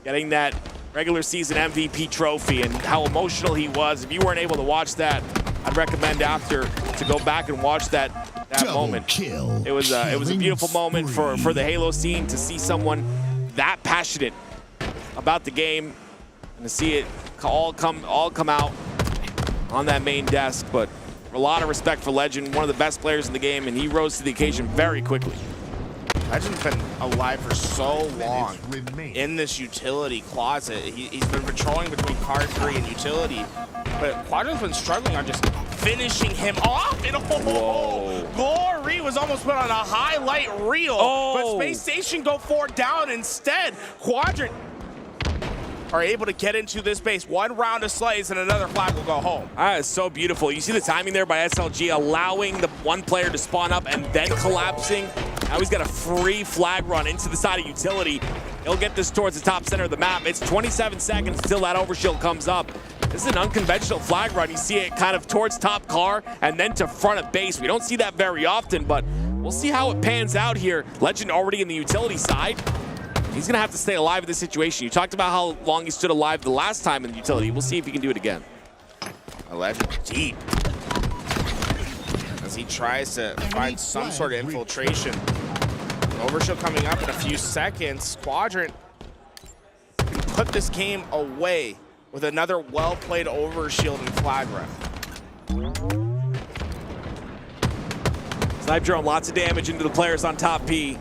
getting that regular season MVP trophy and how emotional he was. If you weren't able to watch that, I'd recommend after to go back and watch that moment. It was a beautiful moment for the Halo scene to see someone that passionate about the game and to see it all come out on that main desk. But a lot of respect for Legend, one of the best players in the game, and he rose to the occasion very quickly. Legend's been alive for so long in this utility closet. He's been patrolling between car 3 and utility, but Quadrant's been struggling on just finishing him off. And Glory was almost put on a highlight reel, but Space Station go 4 down instead. Quadrant are able to get into this base. 1 round of slays and another flag will go home. That is so beautiful. You see the timing there by SLG, allowing the 1 player to spawn up and then collapsing. Now he's got a free flag run into the side of utility. He'll get this towards the top center of the map. It's 27 seconds until that overshield comes up. This is an unconventional flag run. You see it kind of towards top car and then to front of base. We don't see that very often, but we'll see how it pans out here. Legend already in the utility side. He's going to have to stay alive in this situation. You talked about how long he stood alive the last time in the utility. We'll see if he can do it again. Legend deep as he tries to find some sort of infiltration. Overshield coming up in a few seconds. Quadrant can put this game away with another well-played overshield and flag run. Snipe Drone, lots of damage into the players on top P.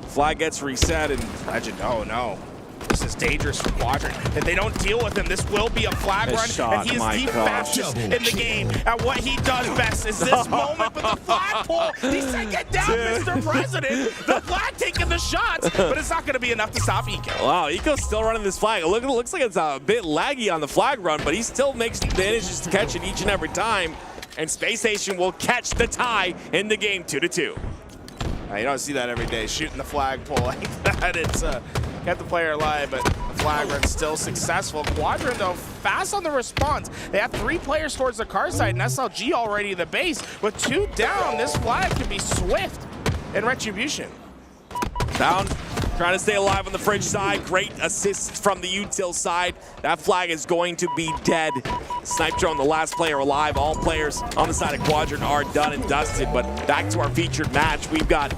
Flag gets reset and Legend, oh no. This is dangerous for Quadrant. If they don't deal with him, this will be a flag run, and he is the fastest in the game. And what he does best is this moment with the flagpole. He said, "Get down, Mr. President." The flag taking the shots, but it's not going to be enough to stop Eco. Wow, Eco's still running this flag. It looks like it's a bit laggy on the flag run, but he still manages to catch it each and every time. And Space Station will catch the tie in the game, 2-2. You don't see that every day, shooting the flagpole like that. It's kept the player alive, but the flag run's still successful. Quadrant, though, fast on the response. They have 3 players towards the car side, and SLG already in the base. With 2 down, this flag can be swift in retribution. Down Trying to stay alive on the Fridge side. Great assists from the util side. That flag is going to be dead. Snipe Drone, the last player alive. All players on the side of Quadrant are done and dusted. But back to our featured match. We've got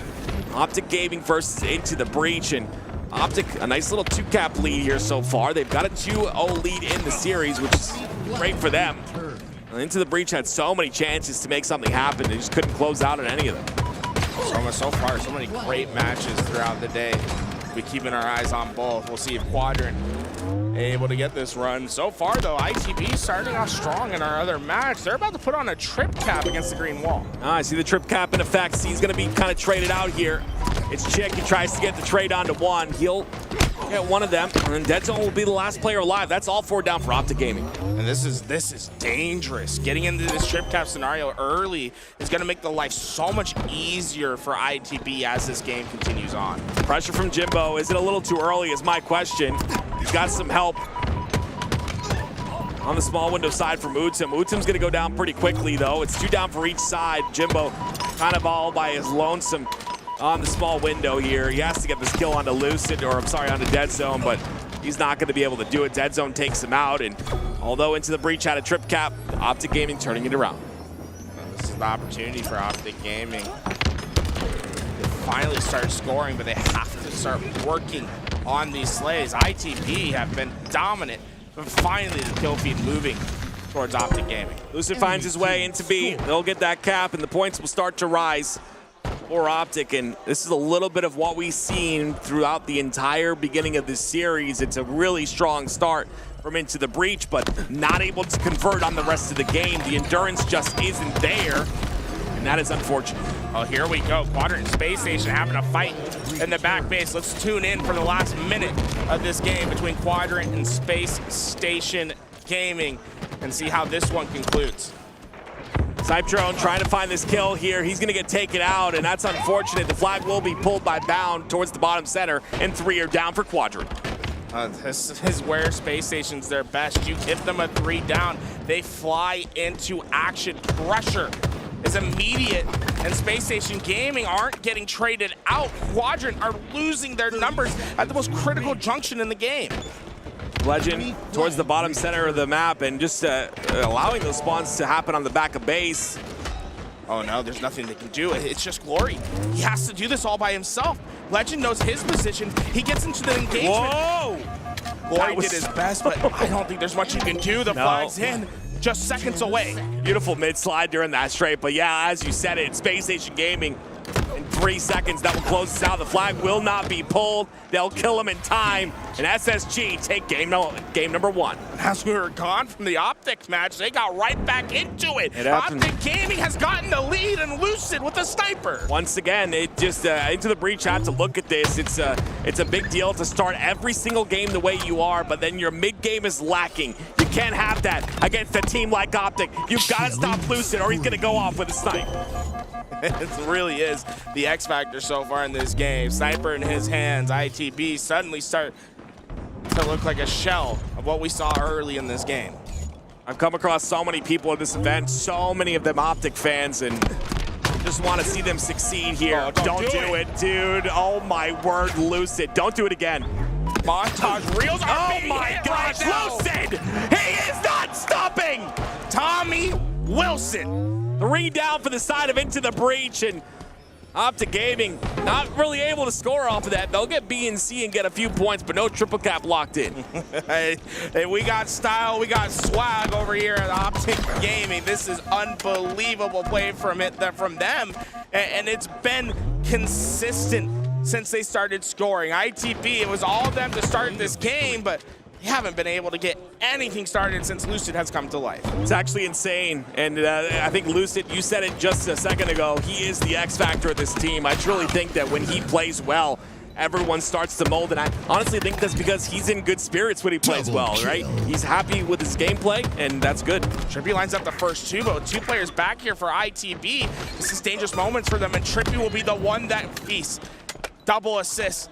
Optic Gaming versus Into the Breach. And Optic, a nice little 2-cap lead here so far. They've got a 2-0 lead in the series, which is great for them. Into the Breach had so many chances to make something happen. They just couldn't close out on any of them. So far, so many great matches throughout the day. We're keeping our eyes on both. We'll see if Quadrant able to get this run. So far, though, ITB starting off strong in our other match. They're about to put on a trip cap against the green wall. I see the trip cap in effect. He's going to be kind of traded out here. It's Chick. He tries to get the trade onto one. He'll get one of them, and then Dead Zone will be the last player alive. That's all 4 down for Optic Gaming. And this is dangerous. Getting into this trip cap scenario early is going to make the life so much easier for ITB as this game continues on. Pressure from Jimbo. Is it a little too early is my question. He's got some help on the small window side from Utsum. Utsum's going to go down pretty quickly, though. It's 2 down for each side. Jimbo kind of all by his lonesome on the small window here. He has to get this kill onto Lucid, or I'm sorry, onto Dead Zone, but he's not going to be able to do it. Dead Zone takes him out, and although Into the Breach had a trip cap, Optic Gaming turning it around. This is the opportunity for Optic Gaming. They finally start scoring, but they have to start working on these slays. ITB have been dominant, but finally the kill feed moving towards Optic Gaming. Lucid finds his way into B. They'll get that cap, and the points will start to rise for Optic, and this is a little bit of what we've seen throughout the entire beginning of this series. It's a really strong start from Into the Breach, but not able to convert on the rest of the game. The endurance just isn't there, and that is unfortunate. Oh, here we go. Quadrant and Space Station having a fight in the back base. Let's tune in for the last minute of this game between Quadrant and Space Station Gaming and see how this one concludes. Snipe Drone trying to find this kill here. He's going to get taken out, and that's unfortunate. The flag will be pulled by Bound towards the bottom center, and 3 are down for Quadrant. This is where Space Station's their best. You hit them a 3 down, they fly into action. Pressure is immediate, and Space Station Gaming aren't getting traded out. Quadrant are losing their numbers at the most critical junction in the game. Legend towards the bottom center of the map, and just allowing those spawns to happen on the back of base. Oh no, there's nothing they can do. It's just Glory. He has to do this all by himself. Legend knows his position. He gets into the engagement. Whoa! Glory did his best, but I don't think there's much you can do. The flag's in, just seconds away. Beautiful mid-slide during that straight, but yeah, as you said it, Space Station Gaming in 3 seconds, that will close us out. The flag will not be pulled. They'll kill him in time, and SSG take game number 1. As we were gone from the Optic match, they got right back into it. Optic Gaming has gotten the lead and Lucid with a sniper. Once again, it just Into the Breach had to look at this. It's a big deal to start every single game the way you are, but then your mid game is lacking. You can't have that against a team like Optic. You've got to stop Lucid, or he's going to go off with a snipe. It really is the X factor so far in this game. Sniper in his hands. ITB suddenly start to look like a shell of what we saw early in this game. I've come across so many people at this event, so many of them Optic fans, and just want to see them succeed here. Oh, don't do it, dude. Oh my word, Lucid. Don't do it again. Montage reels are oh my gosh, right Lucid! He is not stopping! Tommy Wilson. 3 down for the side of Into the Breach, and Optic Gaming not really able to score off of that. They'll get B and C and get a few points, but no triple cap locked in. Hey, we got style, we got swag over here at Optic Gaming. This is unbelievable play from them, and it's been consistent since they started scoring. ITB, it was all of them to start this game, but they haven't been able to get anything started since Lucid has come to life. It's actually insane, and I think Lucid, you said it just a second ago, he is the X factor of this team. I truly think that when he plays well, everyone starts to mold, and I honestly think that's because he's in good spirits when he plays well, right? He's happy with his gameplay, and that's good. Trippy lines up the first 2, but with 2 players back here for ITB, this is dangerous moments for them, and Trippy will be the one that feasts. Double assist.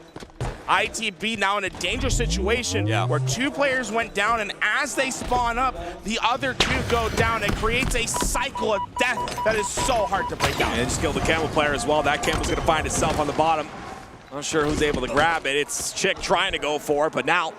ITB now in a dangerous situation where 2 players went down, and as they spawn up, the other 2 go down. It creates a cycle of death that is so hard to break out. And just killed the Camel player as well. That Camel's going to find itself on the bottom. Not sure who's able to grab it. It's Chick trying to go for it, but now,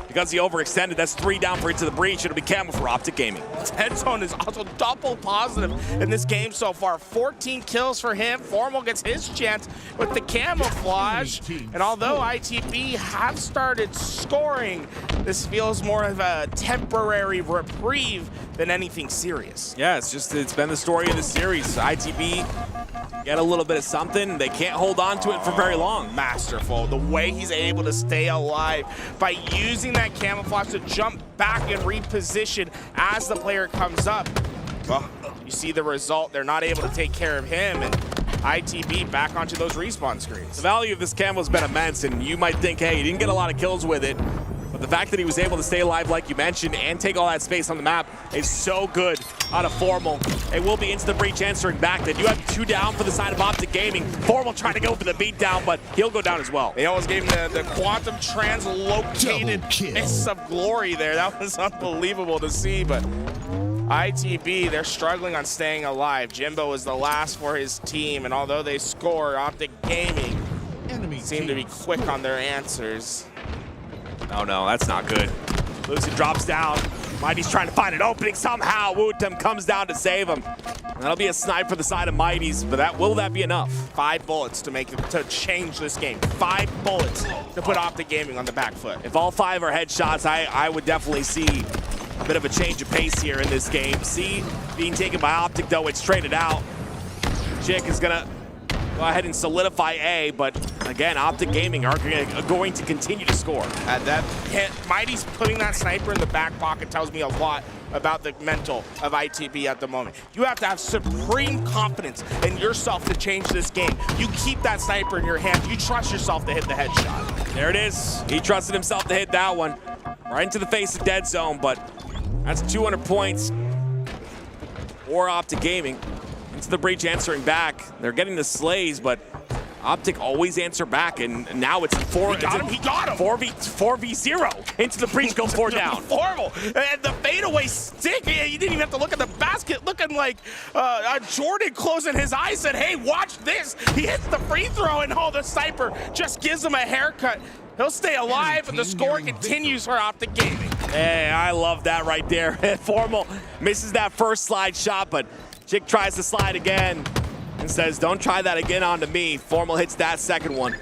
because he overextended, that's 3 down for Into the Breach. It'll be Camel for Optic Gaming. Head Zone is also double positive in this game so far. 14 kills for him. Formal gets his chance with the camouflage. And although ITB have started scoring, this feels more of a temporary reprieve than anything serious. Yeah, it's been the story of the series. ITB get a little bit of something. They can't hold on to it for very long. Masterful. The way he's able to stay alive by using that camouflage to jump back and reposition as the player comes up. Well, you see the result. They're not able to take care of him, and ITB back onto those respawn screens. The value of this camo has been immense, and you might think, hey, he didn't get a lot of kills with it. But the fact that he was able to stay alive, like you mentioned, and take all that space on the map is so good out of Formal. It will be Into the Breach answering back. They do have 2 down for the side of Optic Gaming. Formal trying to go for the beatdown, but he'll go down as well. They almost gave him the quantum translocated miss of glory there. That was unbelievable to see, but ITB, they're struggling on staying alive. Jimbo is the last for his team, and although they score, Optic Gaming seem to be quick on their answers. Oh no, that's not good. Lucy drops down. Mighty's trying to find an opening somehow. Wootem comes down to save him. And that'll be a snipe for the side of Mighty's, but will that be enough? 5 bullets to change this game. 5 bullets to put Optic Gaming on the back foot. If all 5 are headshots, I would definitely see a bit of a change of pace here in this game. C being taken by Optic, though, it's traded out. Chick is gonna go ahead and solidify A, but again, Optic Gaming are going to continue to score. At that hit, Mighty's putting that sniper in the back pocket tells me a lot about the mental of ITB at the moment. You have to have supreme confidence in yourself to change this game. You keep that sniper in your hand. You trust yourself to hit the headshot. There it is. He trusted himself to hit that one. Right into the face of Dead Zone, but that's 200 points for Optic Gaming. Into the Breach answering back. They're getting the slays, but Optic always answer back, and now it's 4. He got him. 4v0. Into the Breach goes 4 down. Formal. And the fadeaway stick, you didn't even have to look at the basket, looking like Jordan closing his eyes, said, hey, watch this. He hits the free throw, and the sniper just gives him a haircut. He'll stay alive, and the score continues for Optic Gaming. Hey, I love that right there. Formal misses that first slide shot, but Chick tries to slide again and says, don't try that again onto me. Formal hits that second one.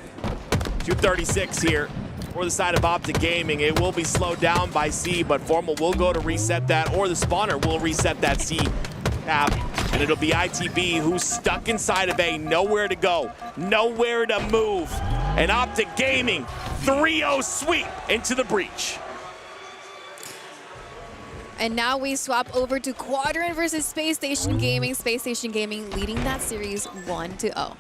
2:36 here for the side of Optic Gaming. It will be slowed down by C, but Formal will go to reset that, or the spawner will reset that C tab, and it'll be ITB who's stuck inside of A, nowhere to go, nowhere to move. And Optic Gaming, 3-0 sweep Into the Breach. And now we swap over to Quadrant versus Space Station Gaming. Space Station Gaming leading that series 1-0.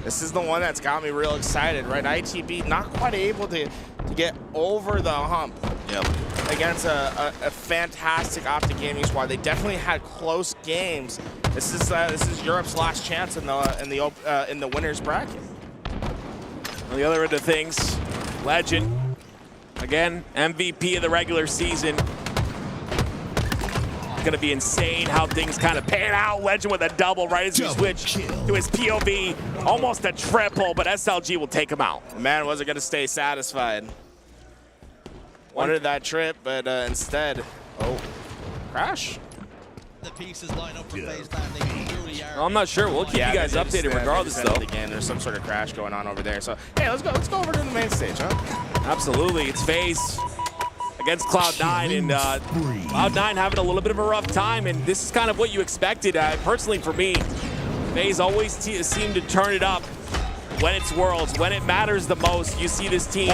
This is the one that's got me real excited, right? ITB not quite able to get over the hump against a fantastic Optic Gaming squad. They definitely had close games. This is Europe's last chance in the winners bracket. On the other end of things, Legend, again, MVP of the regular season. Going to be insane how things kind of pan out. Legend with a double right as we switch to his POV. Almost a triple, but SLG will take him out. The man wasn't going to stay satisfied. Wanted that trip, but instead, crash. The pieces line up for phase time. They really are. I'm not sure. We'll keep you guys updated regardless, though. Again, there's some sort of crash going on over there. So, hey, let's go over to the main stage, huh? Absolutely. It's FaZe against Cloud9, and Cloud9 having a little bit of a rough time, and this is kind of what you expected. Personally, for me, FaZe always seem to turn it up when it's Worlds. When it matters the most, you see this team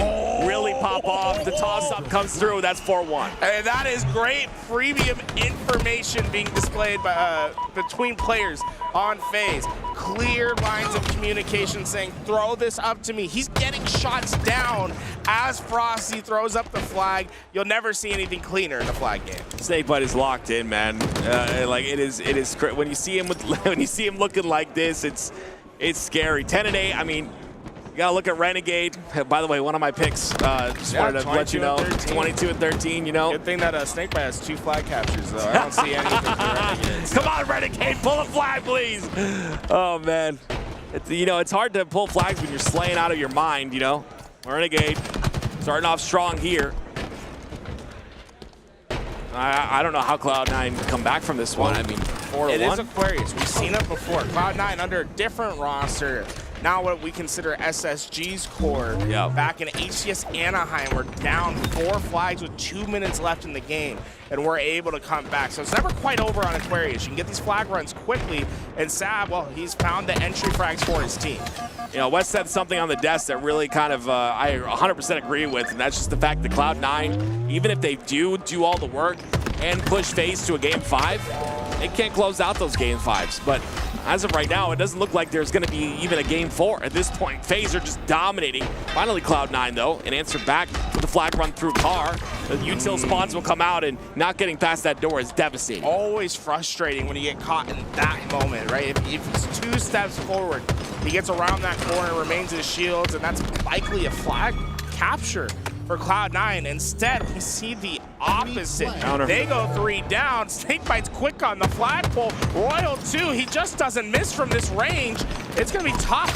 really pop off. The toss-up comes through. That's 4-1. And that is great premium information being displayed by, between players on FaZe. Clear lines of communication saying, throw this up to me. He's getting shots down as Frosty throws up the flag. You'll never see anything cleaner in the flag game. Snakebite is locked in, man. Like it is when you see him looking like this, it's scary. 10-8. I mean, you gotta look at Renegade. By the way, one of my picks. Just wanted to let you know, 22-13. You know. Good thing that Snakebite has 2 flag captures, though. I don't see anything for Renegade. Come on, Renegade, pull a flag, please. Oh man. It's hard to pull flags when you're slaying out of your mind, Renegade starting off strong here. I don't know how Cloud9 come back from this one. I mean, 4-1. It is Aquarius. We've seen it before. Cloud9 under a different roster. Now what we consider SSG's core. Back in HCS Anaheim, we're down 4 flags with 2 minutes left in the game, and we're able to come back. So it's never quite over on Aquarius. You can get these flag runs quickly, and Sab, well, he's found the entry frags for his team. Wes said something on the desk that really kind of I 100% agree with, and that's just the fact that Cloud9, even if they do all the work and push FaZe to a Game 5, they can't close out those Game 5s. But as of right now, it doesn't look like there's going to be even a Game 4 at this point. FaZe are just dominating. Finally, Cloud9, though, an answer back with the flag run through car. The util spawns will come out, and not getting past that door is devastating. Always frustrating when you get caught in that moment, right? If he's 2 steps forward, he gets around that corner, remains his shields, and that's likely a flag capture for Cloud9. Instead, we see the opposite. They go 3 down. Snakebite's quick on the flagpole. Royal 2, he just doesn't miss from this range. It's going to be tough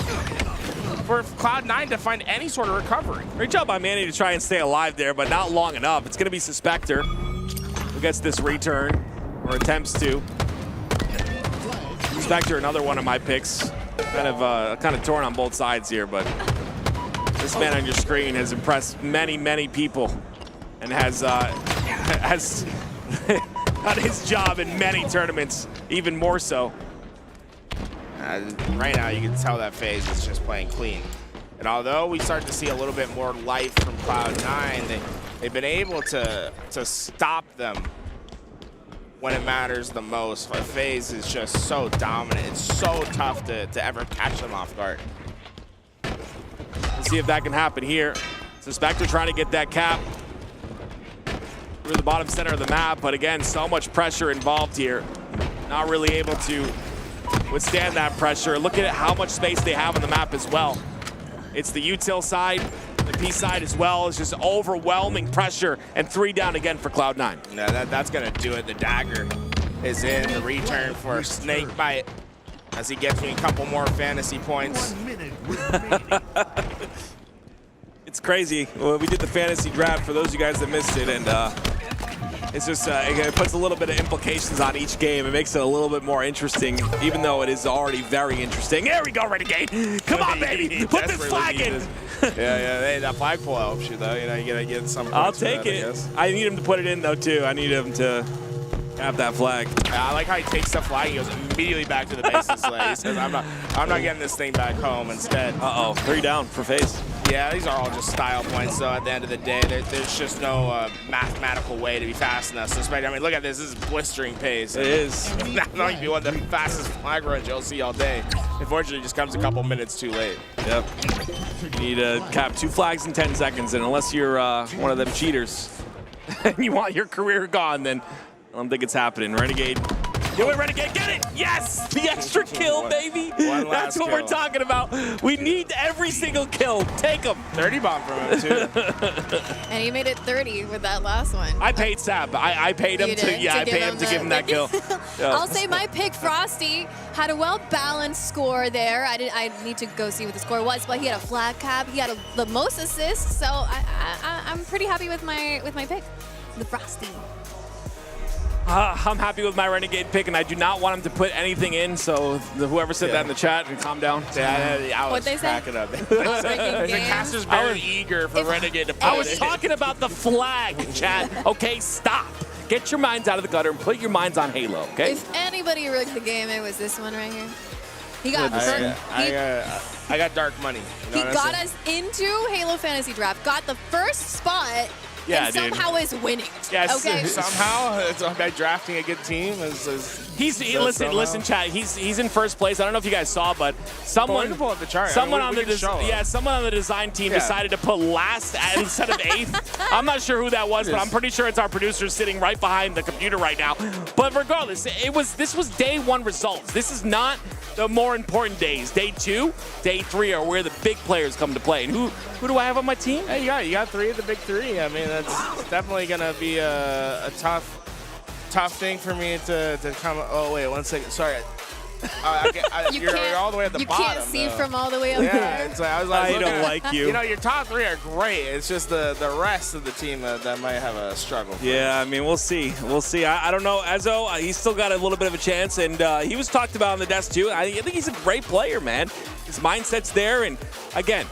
for Cloud9 to find any sort of recovery. Great job by Manny to try and stay alive there, but not long enough. It's going to be Suspector who gets this return, or attempts to. Suspector, another one of my picks. Kind of torn on both sides here, but this man on your screen has impressed many, many people and has done his job in many tournaments, even more so. Right now, you can tell that FaZe is just playing clean. And although we start to see a little bit more life from Cloud9, they've been able to stop them when it matters the most. But FaZe is just so dominant. It's so tough to ever catch them off guard. Let's see if that can happen here. Suspector trying to get that cap through the bottom center of the map, but again, so much pressure involved here. Not really able to withstand that pressure. Look at how much space they have on the map as well. It's the util side, the P side as well. It's just overwhelming pressure, and 3 down again for Cloud9. Yeah, that's gonna do it. The dagger is in. The return for Snakebite as he gets me a couple more fantasy points. It's crazy. Well, we did the fantasy draft for those of you guys that missed it, and it's just it puts a little bit of implications on each game. It makes it a little bit more interesting, even though it is already very interesting. There we go, Renegade. Come on, baby. Put this flag in. Yeah. Hey, that flagpole helps you, though. You gotta get some. I'll take it. I need him to put it in, though, too. I need him to have that flag. I like how he takes the flag. He goes immediately back to the base and slay. He says, I'm not getting this thing back home instead. 3 down for FaZe. Yeah, these are all just style points, though. At the end of the day, there's just no mathematical way to be fast enough. So, I mean, look at this. This is blistering pace. It is. That might be one of the fastest flag runs you'll see all day. Unfortunately, it just comes a couple minutes too late. Yep. You need to cap 2 flags in 10 seconds, and unless you're one of them cheaters and you want your career gone, then I don't think it's happening. Renegade. Do it, Renegade. Get it. Yes. The extra kill, baby. That's what we're talking about. We need every single kill. Take them. 30 bomb from him, too. And he made it 30 with that last one. I paid Sab. I paid him I paid him to give him that kill. I'll say my pick, Frosty, had a well-balanced score there. I need to go see what the score was, but he had a flag cap. He had the most assists, so I'm pretty happy with my pick, the Frosty. I'm happy with my Renegade pick, and I do not want him to put anything in, so whoever said that in the chat, can calm down. I was cracking up. The caster's very eager for Renegade to put I was talking about the flag, chat. Okay, stop. Get your minds out of the gutter and put your minds on Halo, okay? If anybody rigged the game, it was this one right here. He got I got dark money. He got us into Halo Fantasy Draft, got the first spot, and somehow is winning. Yes, okay? somehow it's by drafting a good team. Listen, chat. He's in first place. I don't know if you guys saw, but someone on the design team decided to put last instead of 8th. I'm not sure who that was, but I'm pretty sure it's our producer sitting right behind the computer right now. But regardless, this was day 1 results. This is not the more important days. Day 2, day 3 are where the big players come to play. And who do I have on my team? Hey, you got 3 of the big 3. I mean, that's definitely gonna be a tough thing for me to come. Oh wait, 1 second. Sorry, You're all the way at the you bottom. can't see though. from all the way up Yeah, there. it's like, I was like, I look don't at- like you. You know, your top 3 are great. It's just the rest of the team that might have a struggle. Yeah, I mean, we'll see. We'll see. I don't know. Ezzo, he's still got a little bit of a chance, and he was talked about on the desk, too. I think he's a great player, man. His mindset's there, and again,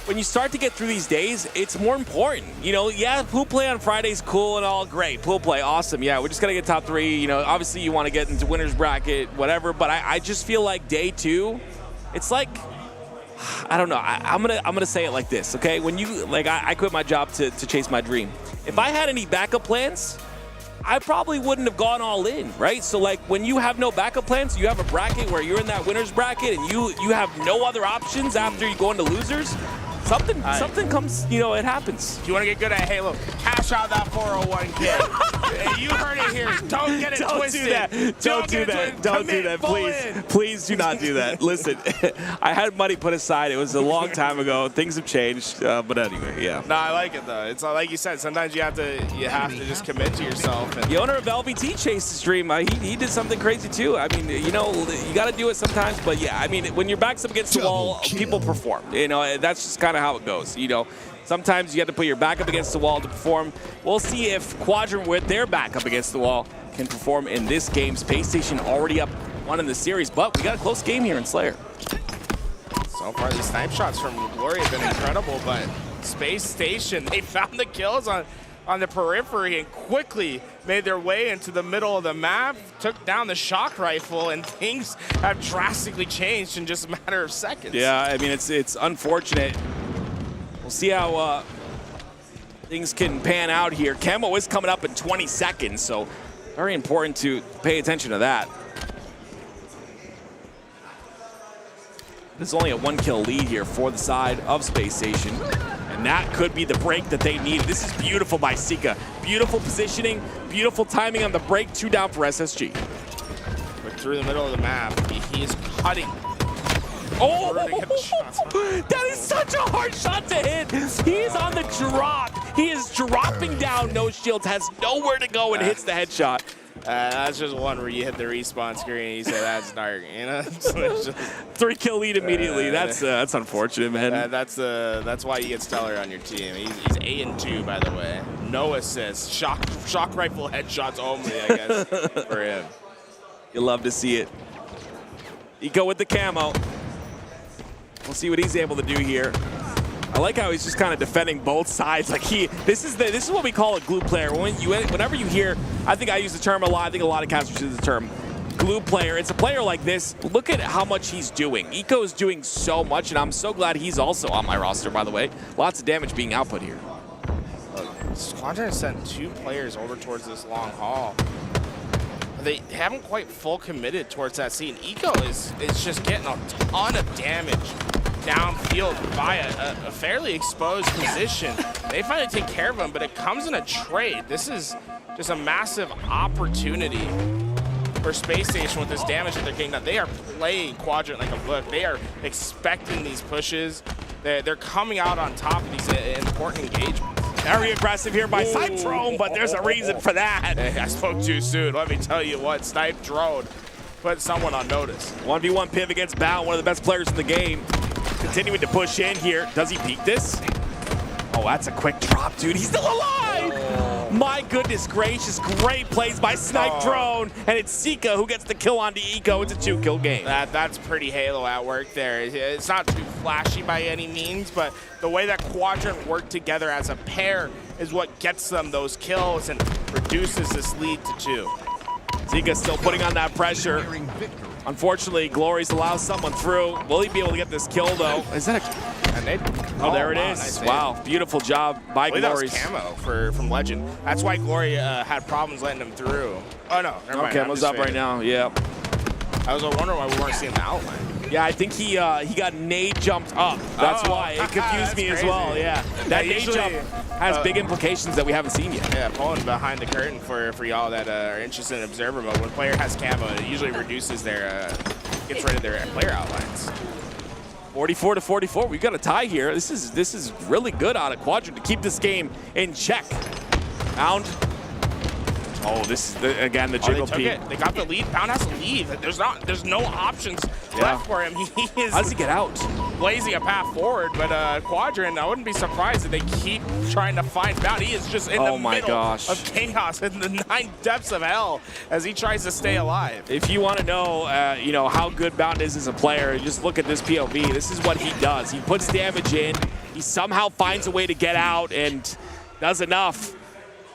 when you start to get through these days, it's more important. You know, yeah, pool play on Friday's cool and all, great. Pool play, awesome. Yeah, we're just going to get top 3. You know, obviously you want to get into winner's bracket, whatever, but I just feel like day 2, it's like, I don't know. I'm gonna say it like this, okay? When you, like, I quit my job to chase my dream. If I had any backup plans, I probably wouldn't have gone all in, right? So, like, when you have no backup plans, you have a bracket where you're in that winner's bracket and you have no other options after you go into losers, something comes, you know, it happens. If you want to get good at Halo, cash out that 401k. You heard it here. Don't get it twisted. Do that. Don't do that. Don't do that. Please do not do that. Listen, I had money put aside. It was a long time ago. Things have changed. But anyway, yeah. No, I like it though. It's like you said. Sometimes you have to just commit to yourself. And the owner of LVT chased his dream. He did something crazy too. I mean, you know, you got to do it sometimes. But yeah, I mean, when your back's up against the wall, people perform. You know, that's just kind of how it goes. You know, sometimes you have to put your back up against the wall to perform. We'll see if Quadrant, with their back up against the wall, can perform in this game. Space Station already up 1 in the series, but we got a close game here in Slayer. So far, these snipe shots from Glory have been incredible, but Space Station, they found the kills on the periphery and quickly made their way into the middle of the map, took down the shock rifle, and things have drastically changed in just a matter of seconds. Yeah, I mean, it's unfortunate. We'll see how things can pan out here. Camo is coming up in 20 seconds, so very important to pay attention to that. There's only a 1-kill lead here for the side of Space Station, and that could be the break that they need. This is beautiful by Sika. Beautiful positioning, beautiful timing on the break. 2 down for SSG. But through the middle of the map, he is cutting. Oh, that is such a hard shot to hit. He is on the drop. He is dropping down, no shields, has nowhere to go, and hits the headshot. That's just one where you hit the respawn screen and you say that's dark, you know? So it's just, 3-kill lead immediately. That's unfortunate, man. That's why you get Stellar on your team. He's 8-2, by the way. No assists. Shock rifle headshots only, I guess, for him. You love to see it. Eco with the camo. We'll see what he's able to do here. I like how he's just kind of defending both sides. Like this is what we call a glue player. Whenever you hear, I think I use the term a lot. I think a lot of casters use the term glue player. It's a player like this. Look at how much he's doing. Eco is doing so much, and I'm so glad he's also on my roster, by the way. Lots of damage being output here. Quadrant sent 2 players over towards this long haul. They haven't quite full committed towards that scene. Eco is just getting a ton of damage downfield by a fairly exposed position. They finally take care of him, but it comes in a trade. This is just a massive opportunity for Space Station with this damage that they're getting done. They are playing Quadrant like a book. They are expecting these pushes. They're coming out on top of these important engagements. Very aggressive here by Snipe Drone, but there's a reason for that. Hey, I spoke too soon. Let me tell you what, Snipe Drone put someone on notice. 1v1 Piv against Bao, one of the best players in the game. Continuing to push in here. Does he peek this? Oh, that's a quick drop, dude. He's still alive! My goodness gracious, great plays by Snipe Drone, and it's Sika who gets the kill onto Eco. It's a 2-kill game. That's pretty Halo at work there. It's not too flashy by any means, but the way that Quadrant work together as a pair is what gets them those kills and reduces this lead to 2. Sika still putting on that pressure. Unfortunately, Glories allows someone through. Will he be able to get this kill, though? Is that a... Oh, there it is. Nice wow, beautiful job by Glories. That was camo from Legend. That's why Glory had problems letting him through. Oh, no. Never mind. Camo's up right now, yeah. I was wondering why we weren't seeing the outline. Yeah, I think he got nade jumped up. That's why. It confused me as well, yeah. That nade jump has big implications that we haven't seen yet. Yeah, pulling behind the curtain for y'all that are interested in observer mode. When a player has camo, it usually reduces gets rid of their player outlines. 44-44, we've got a tie here. This is really good out of Quadrant to keep this game in check. Pound Oh, this is, again, the jiggle peek. They got the lead. Pound has to leave. There's no options left for him. He is. How does he get out? Blazing a path forward, but Quadrant, I wouldn't be surprised if they keep trying to find Pound. He is just in the middle of chaos, in the 9 depths of hell, as he tries to stay alive. If you want to know, you know, how good Bound is as a player, just look at this POV. This is what he does. He puts damage in. He somehow finds a way to get out and does enough.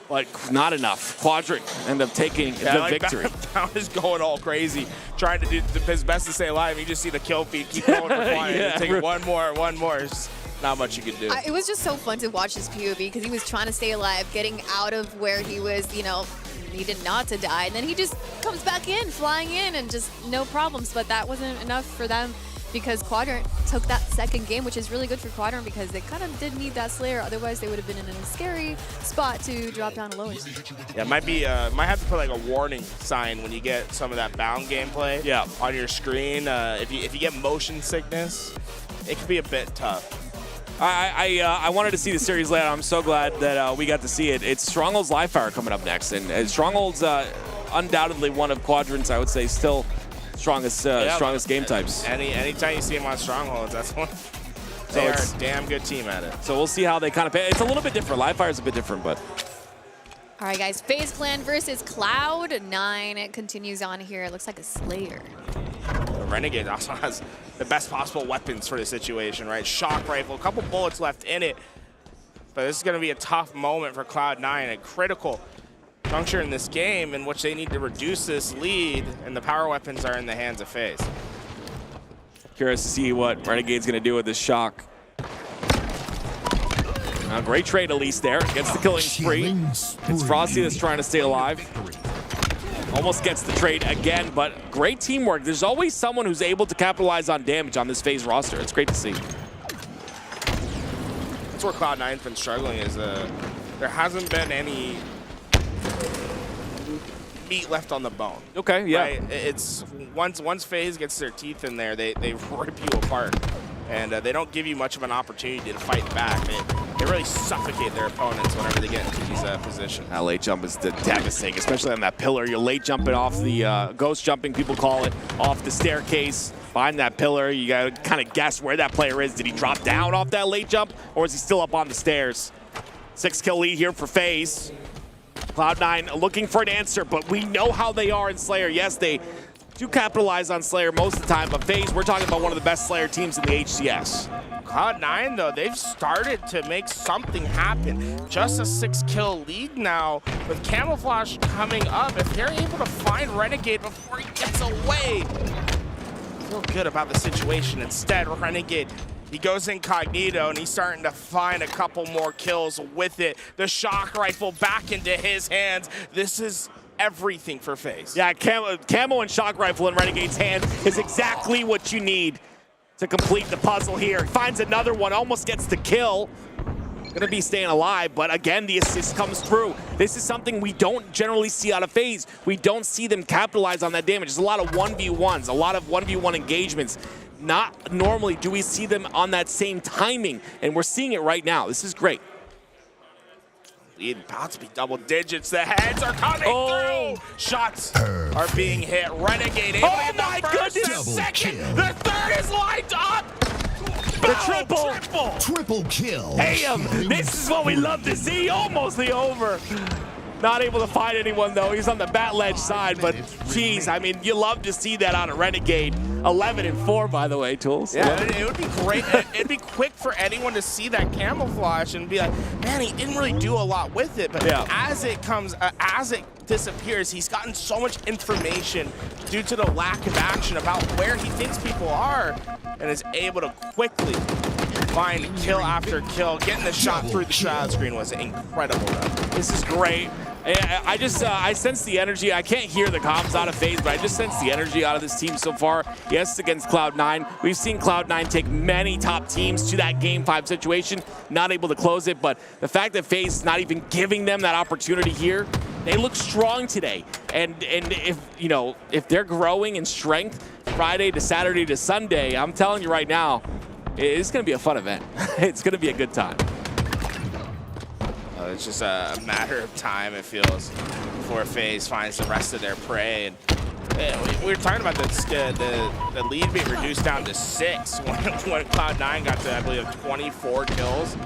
But not enough. Quadrant end up taking the victory. Pound is going all crazy, trying to do his best to stay alive. You just see the kill feed keep going for quiet. Take one more. It's not much you can do. It was just so fun to watch his POV because he was trying to stay alive, getting out of where he was, you know, needed not to die. And then he just comes back in, flying in, and just no problems. But that wasn't enough for them, because Quadrant took that second game, which is really good for Quadrant because they kind of did need that Slayer. Otherwise, they would have been in a scary spot to drop down to lowest. Yeah, might have to put like a warning sign when you get some of that Bound gameplay on your screen. If you get motion sickness, it can be a bit tough. I wanted to see the series later. I'm so glad that we got to see it. It's Stronghold's Live Fire coming up next, and Stronghold's undoubtedly one of Quadrant's, I would say, still strongest game types. Anytime you see him on Strongholds, that's one. They are a damn good team at it. So we'll see how they kind of pay. It's a little bit different. Live Fire is a bit different, but. All right, guys. FaZe Clan versus Cloud9. It continues on here. It looks like a Slayer. The Renegade also has the best possible weapons for the situation, right? Shock rifle, a couple bullets left in it. But this is going to be a tough moment for Cloud9, a critical juncture in this game in which they need to reduce this lead, and the power weapons are in the hands of FaZe. Curious to see what Renegade's going to do with this shock. Great trade, Elise, there. Gets the killing spree. It's Frosty that's trying to stay alive. Almost gets the trade again, but great teamwork. There's always someone who's able to capitalize on damage on this FaZe roster. It's great to see. That's where Cloud9's been struggling, is there hasn't been any meat left on the bone. Okay, yeah. Right? It's once FaZe gets their teeth in there, they rip you apart, and they don't give you much of an opportunity to fight back. They really suffocate their opponents whenever they get into these positions. That late jump is devastating, especially on that pillar. You're late jumping off the ghost jumping, people call it, off the staircase. Behind that pillar, you gotta kind of guess where that player is. Did he drop down off that late jump, or is he still up on the stairs? 6-kill lead here for FaZe. Cloud9 looking for an answer, but we know how they are in Slayer. Yes, they do capitalize on Slayer most of the time, but FaZe, we're talking about one of the best Slayer teams in the HCS. Cloud9, though, they've started to make something happen. Just a 6-kill lead now with Camouflage coming up. If they're able to find Renegade before he gets away, I feel good about the situation. Instead, Renegade, he goes incognito, and he's starting to find a couple more kills with it. The shock rifle back into his hands. This is everything for FaZe. Yeah, Camo and shock rifle in Renegade's hands is exactly what you need to complete the puzzle here. Finds another one, almost gets the kill. Gonna be staying alive, but again, the assist comes through. This is something we don't generally see out of FaZe. We don't see them capitalize on that damage. There's a lot of 1v1s, a lot of 1v1 engagements. Not normally do we see them on that same timing, and we're seeing it right now. This is great. Lead about to be double digits. The heads are coming through. Shots are being hit. Renegade able to get the first, the second, the third is lined up. The triple kill. Hey, this is what we love to see. Almost the over. Not able to find anyone, though. He's on the bat ledge side, but geez, I mean, you love to see that on a Renegade. 11-4, by the way, Tools. Yeah, it would be great. It'd be quick for anyone to see that camouflage and be like, man, he didn't really do a lot with it. But as it comes, as it disappears, he's gotten so much information due to the lack of action about where he thinks people are, and is able to quickly find kill after kill. Getting the shot through the shroud screen was incredible, though. This is great. I sense the energy. I can't hear the comms out of FaZe, but I just sense the energy out of this team so far. Yes, against Cloud9. We've seen Cloud9 take many top teams to that Game 5 situation, not able to close it, but the fact that FaZe is not even giving them that opportunity here, they look strong today. And if they're growing in strength Friday to Saturday to Sunday, I'm telling you right now, it's going to be a fun event. It's going to be a good time. it's just a matter of time, it feels, before FaZe finds the rest of their prey. And we were talking about the lead being reduced down to 6 when Cloud9 got to, I believe, 24 kills.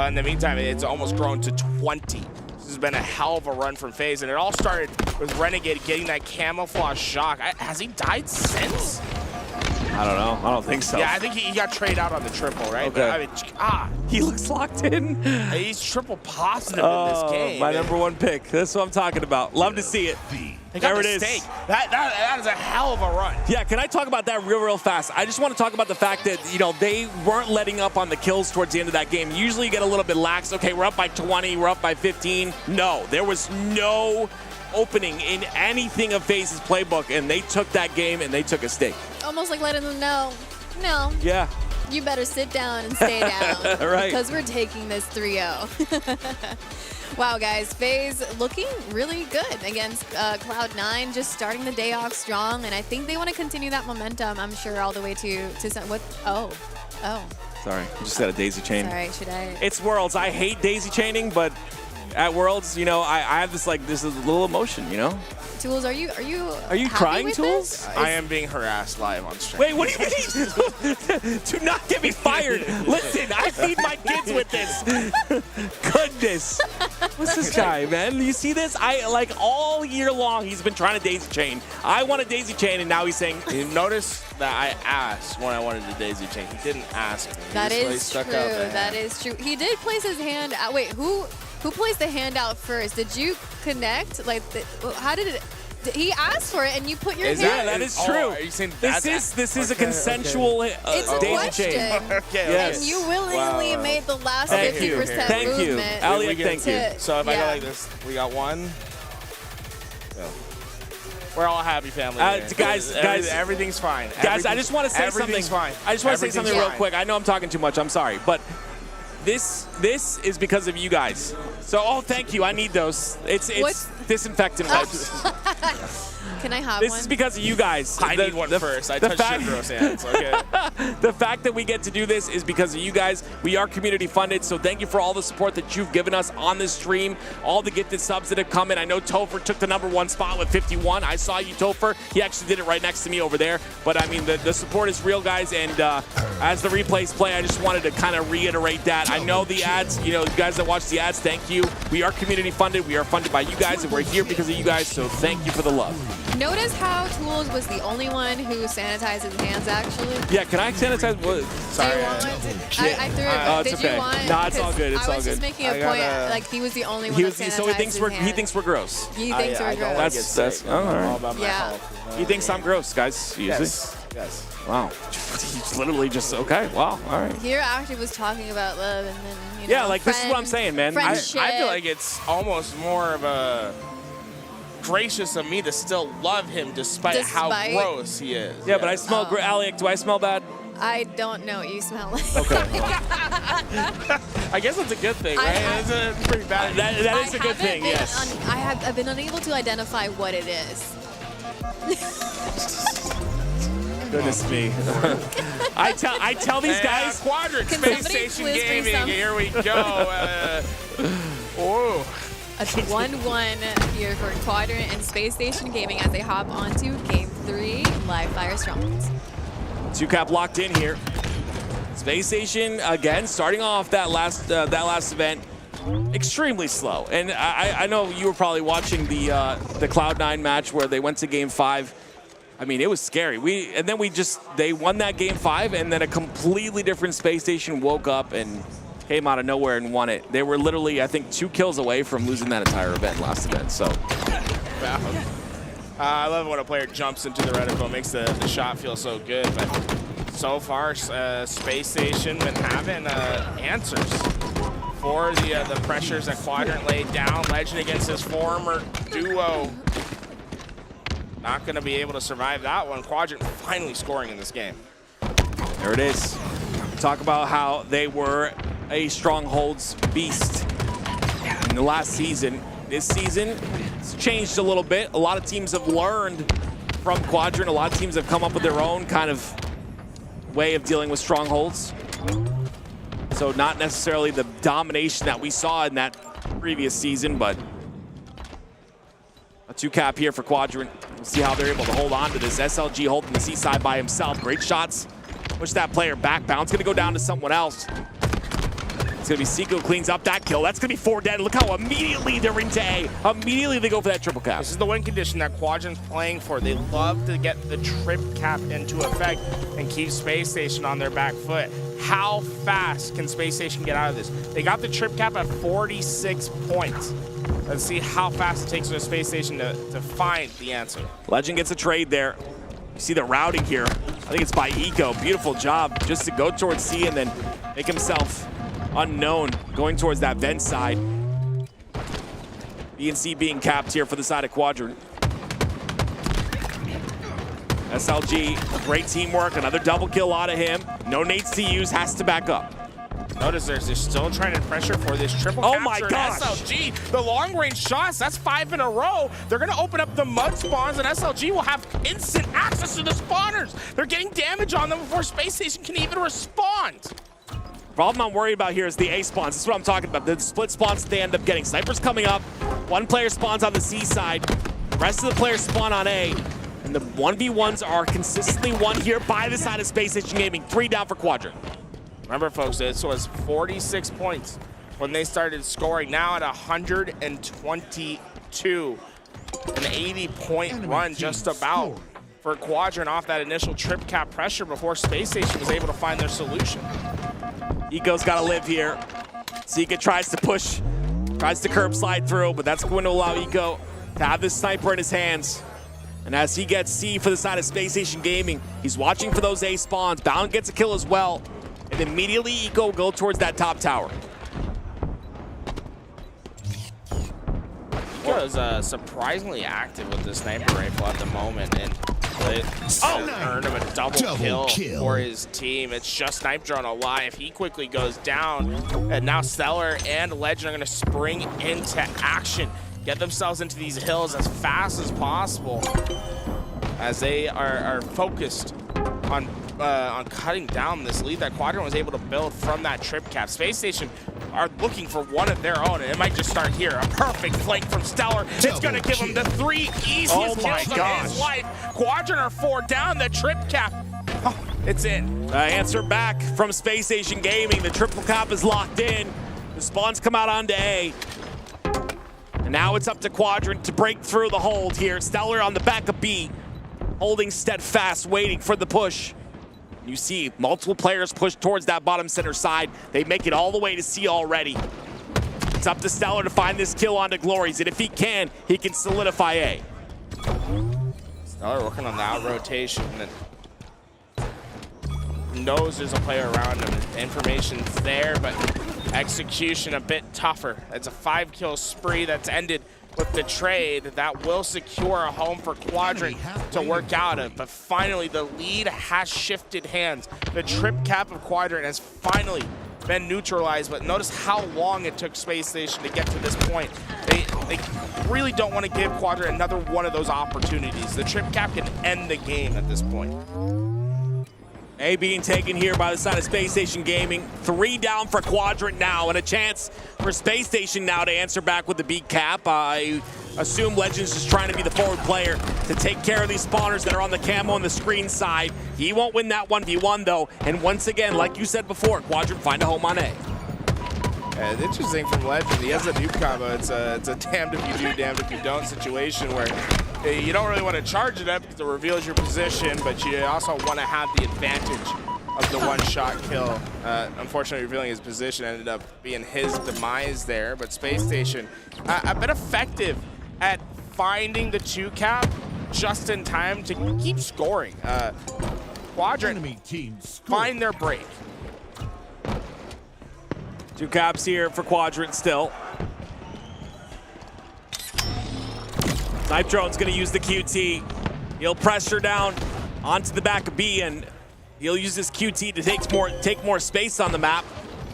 In the meantime, it's almost grown to 20. This has been a hell of a run from FaZe, and it all started with Renegade getting that camouflage shock. Has he died since? I don't know. I don't think so. Yeah, I think he got traded out on the triple, right? Okay. But, I mean, he looks locked in. He's triple positive in this game. My #1 pick. That's what I'm talking about. Love to see it. There it is. That is a hell of a run. Yeah, can I talk about that real fast? I just want to talk about the fact that, you know, they weren't letting up on the kills towards the end of that game. Usually you get a little bit lax. Okay, we're up by 20, we're up by 15. No, there was no opening in anything of FaZe's playbook, and they took that game and they took a stake. Almost like letting them know, no. Yeah. You better sit down and stay down. Right. Because we're taking this 3-0. Wow, guys, FaZe looking really good against Cloud9, just starting the day off strong, and I think they want to continue that momentum, I'm sure, all the way to what? Oh. Sorry, I just got a daisy chain. Sorry, should I? It's Worlds. I hate daisy chaining, but at Worlds, you know, I have this little emotion, you know? Tools, are you crying, Tools? I am being harassed live on stream. Wait, what do you mean? Do not get me fired. Listen, I feed my kids with this. Goodness. What's this guy, man? You see this? Like all year long, he's been trying to daisy chain. I want a daisy chain, and now he's saying. You notice that I asked when I wanted the daisy chain. He didn't ask me. That is true. That is true. He did place his hand out. Wait, who placed the hand out first? Did you connect? Like, how did it? He asked for it, and you put your hand. Yeah, that is true. Are you saying this is a consensual daisy chain. Okay. Yes. And you willingly made the last 50% Thank you. movement. Elliot, thank you. So if I go like this, we got one. Go. We're all a happy family. Guys, everything's fine. Guys, I just want to say something. Fine. I just want to say something real quick. I know I'm talking too much. I'm sorry, but this is because of you guys. So, thank you. I need those. It's disinfectant wipes. Can I have this one? Is because of you guys. I need one first. I touched your gross hands. Okay. The fact that we get to do this is because of you guys. We are community funded, so thank you for all the support that you've given us on this stream, all the gifted subs that have come in. I know Topher took the #1 spot with 51. I saw you, Topher. He actually did it right next to me over there. But, I mean, the support is real, guys, and as the replays play, I just wanted to kind of reiterate that. I know the ads, you know, you guys that watch the ads, thank you. We are community funded. We are funded by you guys, and we're here because of you guys, so thank you for the love. Notice how Tools was the only one who sanitized his hands, actually. Yeah, can I sanitize? Sorry. Do you want one to, I threw it. Did okay. you want? No, it's all good. It's all good. I was just making a point. Like, he was the only one that sanitized so he thinks his we're hands. He thinks we're gross. He thinks we're gross. That's all right. All about my Yeah. health. He thinks I'm gross, guys. Usually. Yes. Wow. He's literally just okay. Wow. All right. Here actually was talking about love, and then you know. Yeah, like this is what I'm saying, man. I Friendship. feel like it's almost more of a gracious of me to still love him despite how gross he is. Yeah, but I smell. Alec, do I smell bad? I don't know what you smell like. Okay. I guess that's a good thing, right? It's a pretty bad. That is a good thing. Yes. I've been unable to identify what it is. Goodness me. I tell these guys. Quadrant Can Space somebody Station please bring Gaming. some? Here we go. Whoa. It's 1-1 here for Quadrant and Space Station Gaming as they hop onto Game 3 live fire strong. 2Cap locked in here. Space Station again, starting off that last event, extremely slow. And I know you were probably watching the Cloud9 match where they went to Game 5. I mean, it was scary. They won that Game 5, and then a completely different Space Station woke up and came out of nowhere and won it. They were literally, I think, 2 kills away from losing that entire event last event. So. I love when a player jumps into the reticle, makes the shot feel so good. But so far, Space Station been having answers for the pressures that Quadrant laid down. Legend against his former duo. Not going to be able to survive that one. Quadrant finally scoring in this game. There it is. Talk about how they were a Strongholds beast in the last season. This season, it's changed a little bit. A lot of teams have learned from Quadrant. A lot of teams have come up with their own kind of way of dealing with Strongholds. So not necessarily the domination that we saw in that previous season, but a 2-cap here for Quadrant. We'll see how they're able to hold on to this. SLG holding the C side by himself. Great shots. Push that player back. Bound's going to go down to someone else. It's going to be Seiko cleans up that kill. That's going to be 4 dead. Look how immediately they're into A. Immediately they go for that triple cap. This is the win condition that Quadrant's playing for. They love to get the trip cap into effect and keep Space Station on their back foot. How fast can Space Station get out of this? They got the trip cap at 46 points. Let's see how fast it takes for the Space Station to find the answer. Legend gets a trade there. You see the routing here. I think it's by Eco. Beautiful job just to go towards C and then make himself unknown going towards that vent side. B and C being capped here for the side of Quadrant. SLG, great teamwork. Another double kill out of him. No nades to use, has to back up. Notice they're still trying to pressure for this triple capture. Oh my gosh. SLG, the long range shots, that's 5 in a row. They're gonna open up the mud spawns and SLG will have instant access to the spawners. They're getting damage on them before Space Station can even respond. Problem I'm worried about here is the A spawns. This is what I'm talking about. The split spawns that they end up getting. Snipers coming up. One player spawns on the C side. The rest of the players spawn on A. And the 1v1s are consistently won here by the side of Space Station Gaming. 3 down for Quadrant. Remember, folks, this was 46 points when they started scoring. Now at 122. An 80-point run just about for Quadrant off that initial trip cap pressure before Space Station was able to find their solution. Eco's got to live here. Zika tries to push, tries to curb slide through, but that's going to allow Eco to have this sniper in his hands. And as he gets C for the side of Space Station Gaming, he's watching for those A spawns. Bound gets a kill as well. And immediately Eco will go towards that top tower. Eco is surprisingly active with the sniper rifle at the moment, and earned him a double kill for his team. It's just Snipe Drone alive. He quickly goes down, and now Stellar and Legend are going to spring into action, get themselves into these hills as fast as possible, as they are focused on cutting down this lead that Quadrant was able to build from that trip cap. Space Station are looking for one of their own, and it might just start here. A perfect flank from Stellar. It's going to give him the 3 easiest kills of his life. Quadrant are 4 down. The trip cap, it's in. Answer back from Space Station Gaming. The triple cap is locked in. The spawns come out onto A. And now it's up to Quadrant to break through the hold here. Stellar on the back of B, holding steadfast, waiting for the push. You see multiple players push towards that bottom center side. They make it all the way to C already. It's up to Stellar to find this kill onto Glories, and if he can solidify A. Stellar working on the out rotation, and knows there's a player around him. Information's there, but execution a bit tougher. It's a 5-kill spree that's ended with the trade that will secure a home for Quadrant to work out of. But finally, the lead has shifted hands. The trip cap of Quadrant has finally been neutralized, but notice how long it took Space Station to get to this point. They really don't want to give Quadrant another one of those opportunities. The trip cap can end the game at this point. A being taken here by the side of Space Station Gaming. 3 down for Quadrant now, and a chance for Space Station now to answer back with the B cap. I assume Legend's just trying to be the forward player to take care of these spawners that are on the camo on the screen side. He won't win that 1v1 though, and once again, like you said before, Quadrant find a home on A. Yeah, it's interesting from Legend. He has a nuke combo. It's a damned if you do, damned if you don't situation where you don't really want to charge it up because it reveals your position, but you also want to have the advantage of the one-shot kill. Unfortunately, revealing his position ended up being his demise there, but Space Station a bit effective at finding the 2-cap just in time to keep scoring. Quadrant find their break. 2 caps here for Quadrant still. Snipe Drone's gonna use the QT. He'll pressure down onto the back of B, and he'll use this QT to take more space on the map.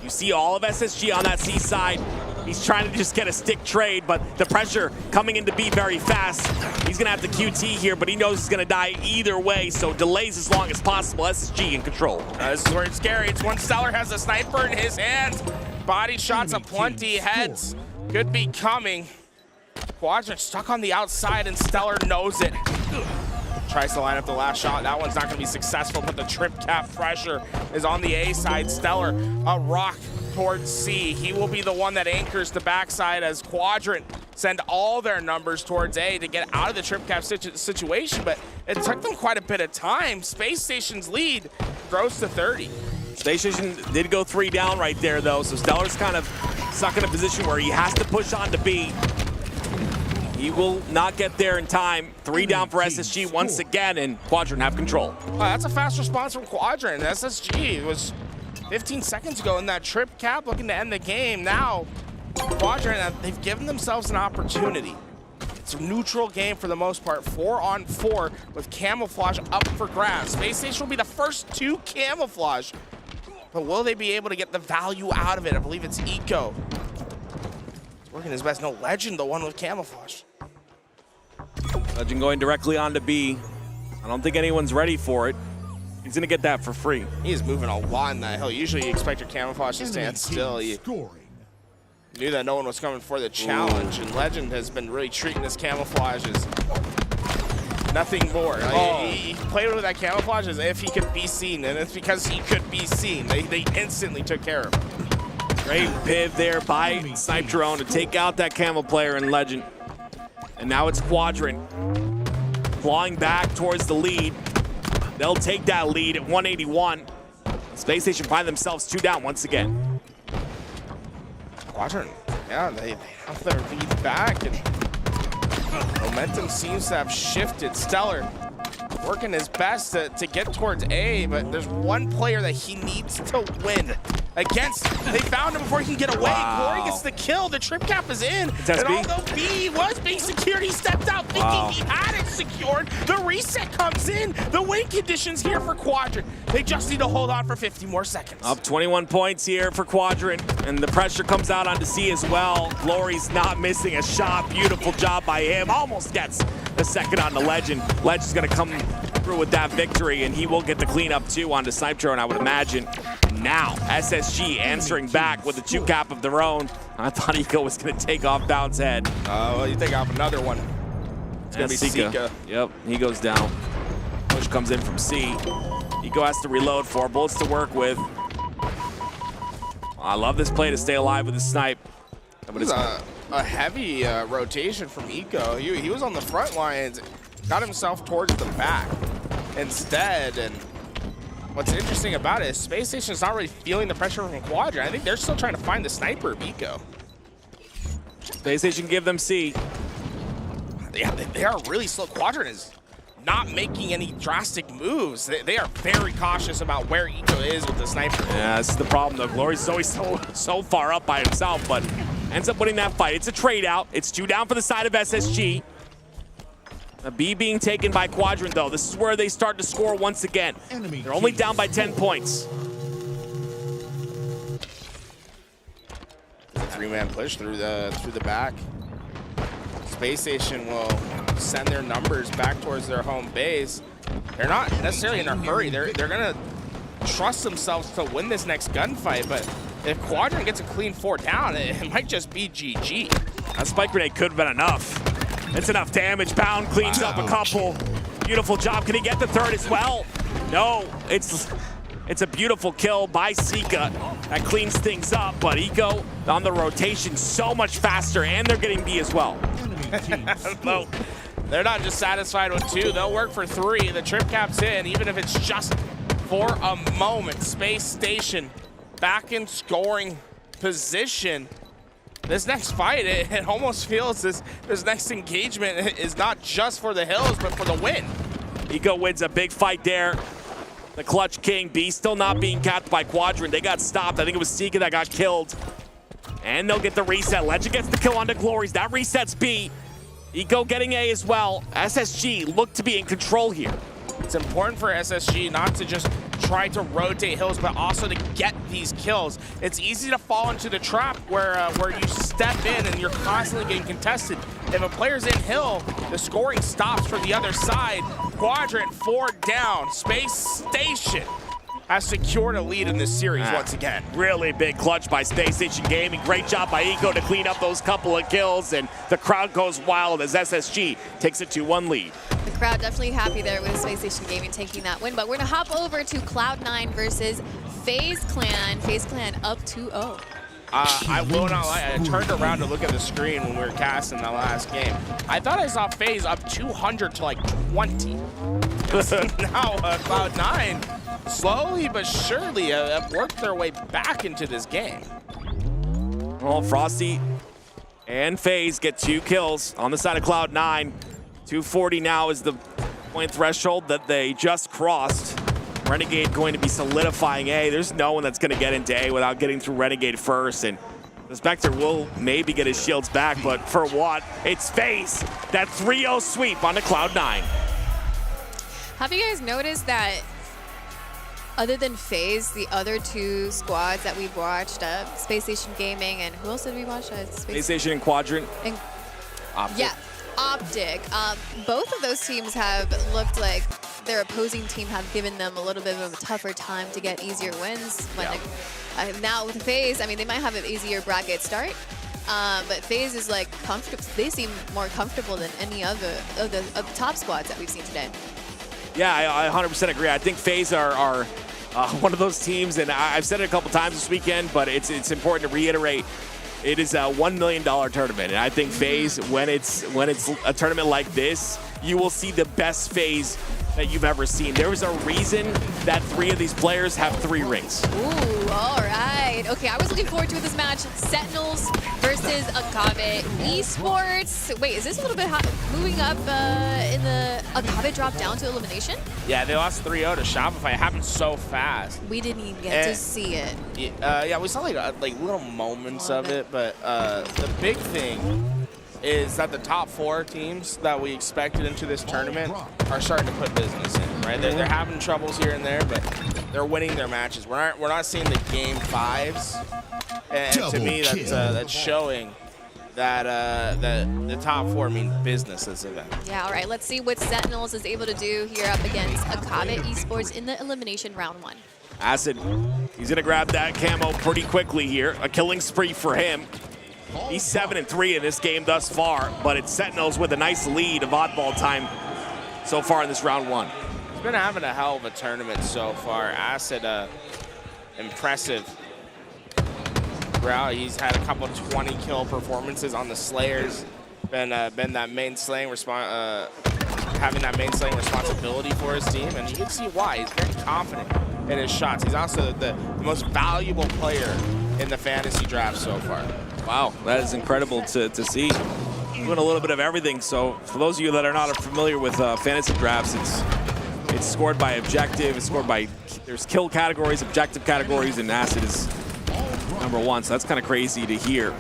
You see all of SSG on that C side. He's trying to just get a stick trade, but the pressure coming into B very fast. He's gonna have the QT here, but he knows he's gonna die either way, so delays as long as possible. SSG in control. This is where it's scary. It's when Stellar has a sniper in his hands. Body shots aplenty, heads could be coming. Quadrant stuck on the outside, and Stellar knows it. Tries to line up the last shot. That one's not going to be successful, but the trip cap pressure is on the A side. Stellar, a rock towards C. He will be the one that anchors the backside as Quadrant send all their numbers towards A to get out of the trip cap situation, but it took them quite a bit of time. Space Station's lead grows to 30. Space Station did go 3 down right there, though, so Stellar's kind of stuck in a position where he has to push on to B. He will not get there in time. 3 down for SSG once again, and Quadrant have control. That's a fast response from Quadrant. SSG was 15 seconds ago in that trip cap looking to end the game. Now, Quadrant, they've given themselves an opportunity. It's a neutral game for the most part, 4-on-4 with camouflage up for grabs. Space Station will be the first to camouflage, but will they be able to get the value out of it? I believe it's Eco. He's working his best. No, Legend, the one with camouflage. Legend going directly on to B. I don't think anyone's ready for it. He's gonna get that for free. He is moving a lot in that hill. Usually you expect your camouflage to stand still. You knew that no one was coming for the challenge, and Legend has been really treating this camouflage as nothing more. He played with that camouflage as if he could be seen, and it's because he could be seen. They instantly took care of him. Great piv there by Snipe Drone to take out that camo player in Legend. And now it's Quadrant clawing back towards the lead. They'll take that lead at 181. Space Station find themselves 2 down once again. Quadrant, yeah, they have their lead back, and momentum seems to have shifted. Stellar working his best to get towards A, but there's one player that he needs to win against. They found him before he can get away. Wow. Glory gets the kill. The trip cap is in. And although B was being secured, he stepped out thinking he had it secured. The reset comes in. The win conditions here for Quadrant. They just need to hold on for 50 more seconds. Up 21 points here for Quadrant, and the pressure comes out onto C as well. Glory's not missing a shot. Beautiful job by him. Almost gets the second on the Legend. Legend's gonna come through with that victory, and he will get the cleanup too onto Snipe Drone, I would imagine. Now, SSG answering back with a 2 cap of their own. I thought Eco was gonna take off Bound's head. Well, you take off another one. It's gonna be Sika. Yep, he goes down. Push comes in from C. Eco has to reload, 4 bullets to work with. I love this play to stay alive with the snipe. It was a heavy rotation from Eco. He was on the front lines, got himself towards the back instead, and what's interesting about it is Space Station is not really feeling the pressure from Quadrant. I think they're still trying to find the sniper of Eco. Space Station give them C. Yeah, they are really slow. Quadrant is not making any drastic moves. They are very cautious about where Eco is with the sniper. Yeah, this is the problem though. Glory's always so far up by himself, but ends up winning that fight. It's a trade out. It's 2 down for the side of SSG. A B being taken by Quadrant though. This is where they start to score once again. They're only down by 10 points. A 3-man push through the back. Space Station will send their numbers back towards their home base. They're not necessarily in a hurry. They're gonna trust themselves to win this next gunfight, but if Quadrant gets a clean 4 down, it might just be GG. That spike grenade could have been enough. It's enough damage. Bound cleans up a couple. Beautiful job. Can he get the 3rd as well? No, it's a beautiful kill by Sika. That cleans things up, but Eco on the rotation so much faster, and they're getting B as well. No, they're not just satisfied with 2. They'll work for 3. The trip cap's in, even if it's just for a moment. Space Station back in scoring position. This next fight, it almost feels this next engagement is not just for the hills, but for the win. Eco wins a big fight there. The Clutch King. B still not being capped by Quadrant. They got stopped. I think it was Sika that got killed. And they'll get the reset. Legend gets the kill onto Glories. That resets B. Eco getting A as well. SSG look to be in control here. It's important for SSG not to just try to rotate hills, but also to get these kills. It's easy to fall into the trap where you step in and you're constantly getting contested. If a player's in hill, the scoring stops for the other side. Quadrant 4 down. Space Station has secured a lead in this series once again. Really big clutch by Space Station Gaming. Great job by Eco to clean up those couple of kills, and the crowd goes wild as SSG takes a 2-1 lead. The crowd definitely happy there with Space Station Gaming taking that win, but we're gonna hop over to Cloud9 versus FaZe Clan. FaZe Clan up 2-0. I will not lie, I turned around to look at the screen when we were casting the last game. I thought I saw FaZe up 200 to like 20. Now Cloud9 slowly but surely have worked their way back into this game. Well, Frosty and FaZe get 2 kills on the side of Cloud9. 240 now is the point threshold that they just crossed. Renegade going to be solidifying A. There's no one that's going to get into A without getting through Renegade first. And the Spectre will maybe get his shields back, but for what? It's FaZe. That 3-0 sweep onto Cloud9. Have you guys noticed that other than FaZe, the other 2 squads that we've watched, Space Station Gaming, and who else did we watch? Space Station and Quadrant. Optic. Yeah, Optic. Both of those teams have looked like their opposing team have given them a little bit of a tougher time to get easier wins. When now with FaZe, I mean, they might have an easier bracket start, but FaZe is like comfortable. They seem more comfortable than any other of the top squads that we've seen today. Yeah, I 100% agree. I think FaZe are one of those teams, and I've said it a couple times this weekend, but it's important to reiterate. It is a $1 million tournament, and I think FaZe, when it's a tournament like this, you will see the best FaZe that you've ever seen. There was a reason that 3 of these players have 3 rings. Ooh, all right. Okay, I was looking forward to this match. Sentinels versus Agave Esports. Wait, is this a little bit hot? Moving up in the Agave drop down to elimination? Yeah, they lost 3-0 to Shopify. It happened so fast. We didn't even get to see it. Yeah, we saw like little moments of it, but the big thing is that the top 4 teams that we expected into this tournament are starting to put business in, right? They're having troubles here and there, but they're winning their matches. We're not seeing the game 5s, and to me that's showing that the top 4 mean business this event. Yeah, all right, let's see what Sentinels is able to do here up against Agave Esports in the elimination round 1. Acid, he's gonna grab that camo pretty quickly here. A killing spree for him. He's 7-3 in this game thus far, but it's Sentinels with a nice lead of oddball time so far in this round 1. He's been having a hell of a tournament so far. Acid, impressive. He's had a couple 20-kill performances on the Slayers. Been that main slaying having that main slaying responsibility for his team, and you can see why. He's very confident in his shots. He's also the most valuable player in the fantasy draft so far. Wow, that is incredible to see. Doing a little bit of everything. So for those of you that are not familiar with fantasy drafts, it's scored by objective. It's scored by, there's kill categories, objective categories, and Acid is #1. So that's kind of crazy to hear.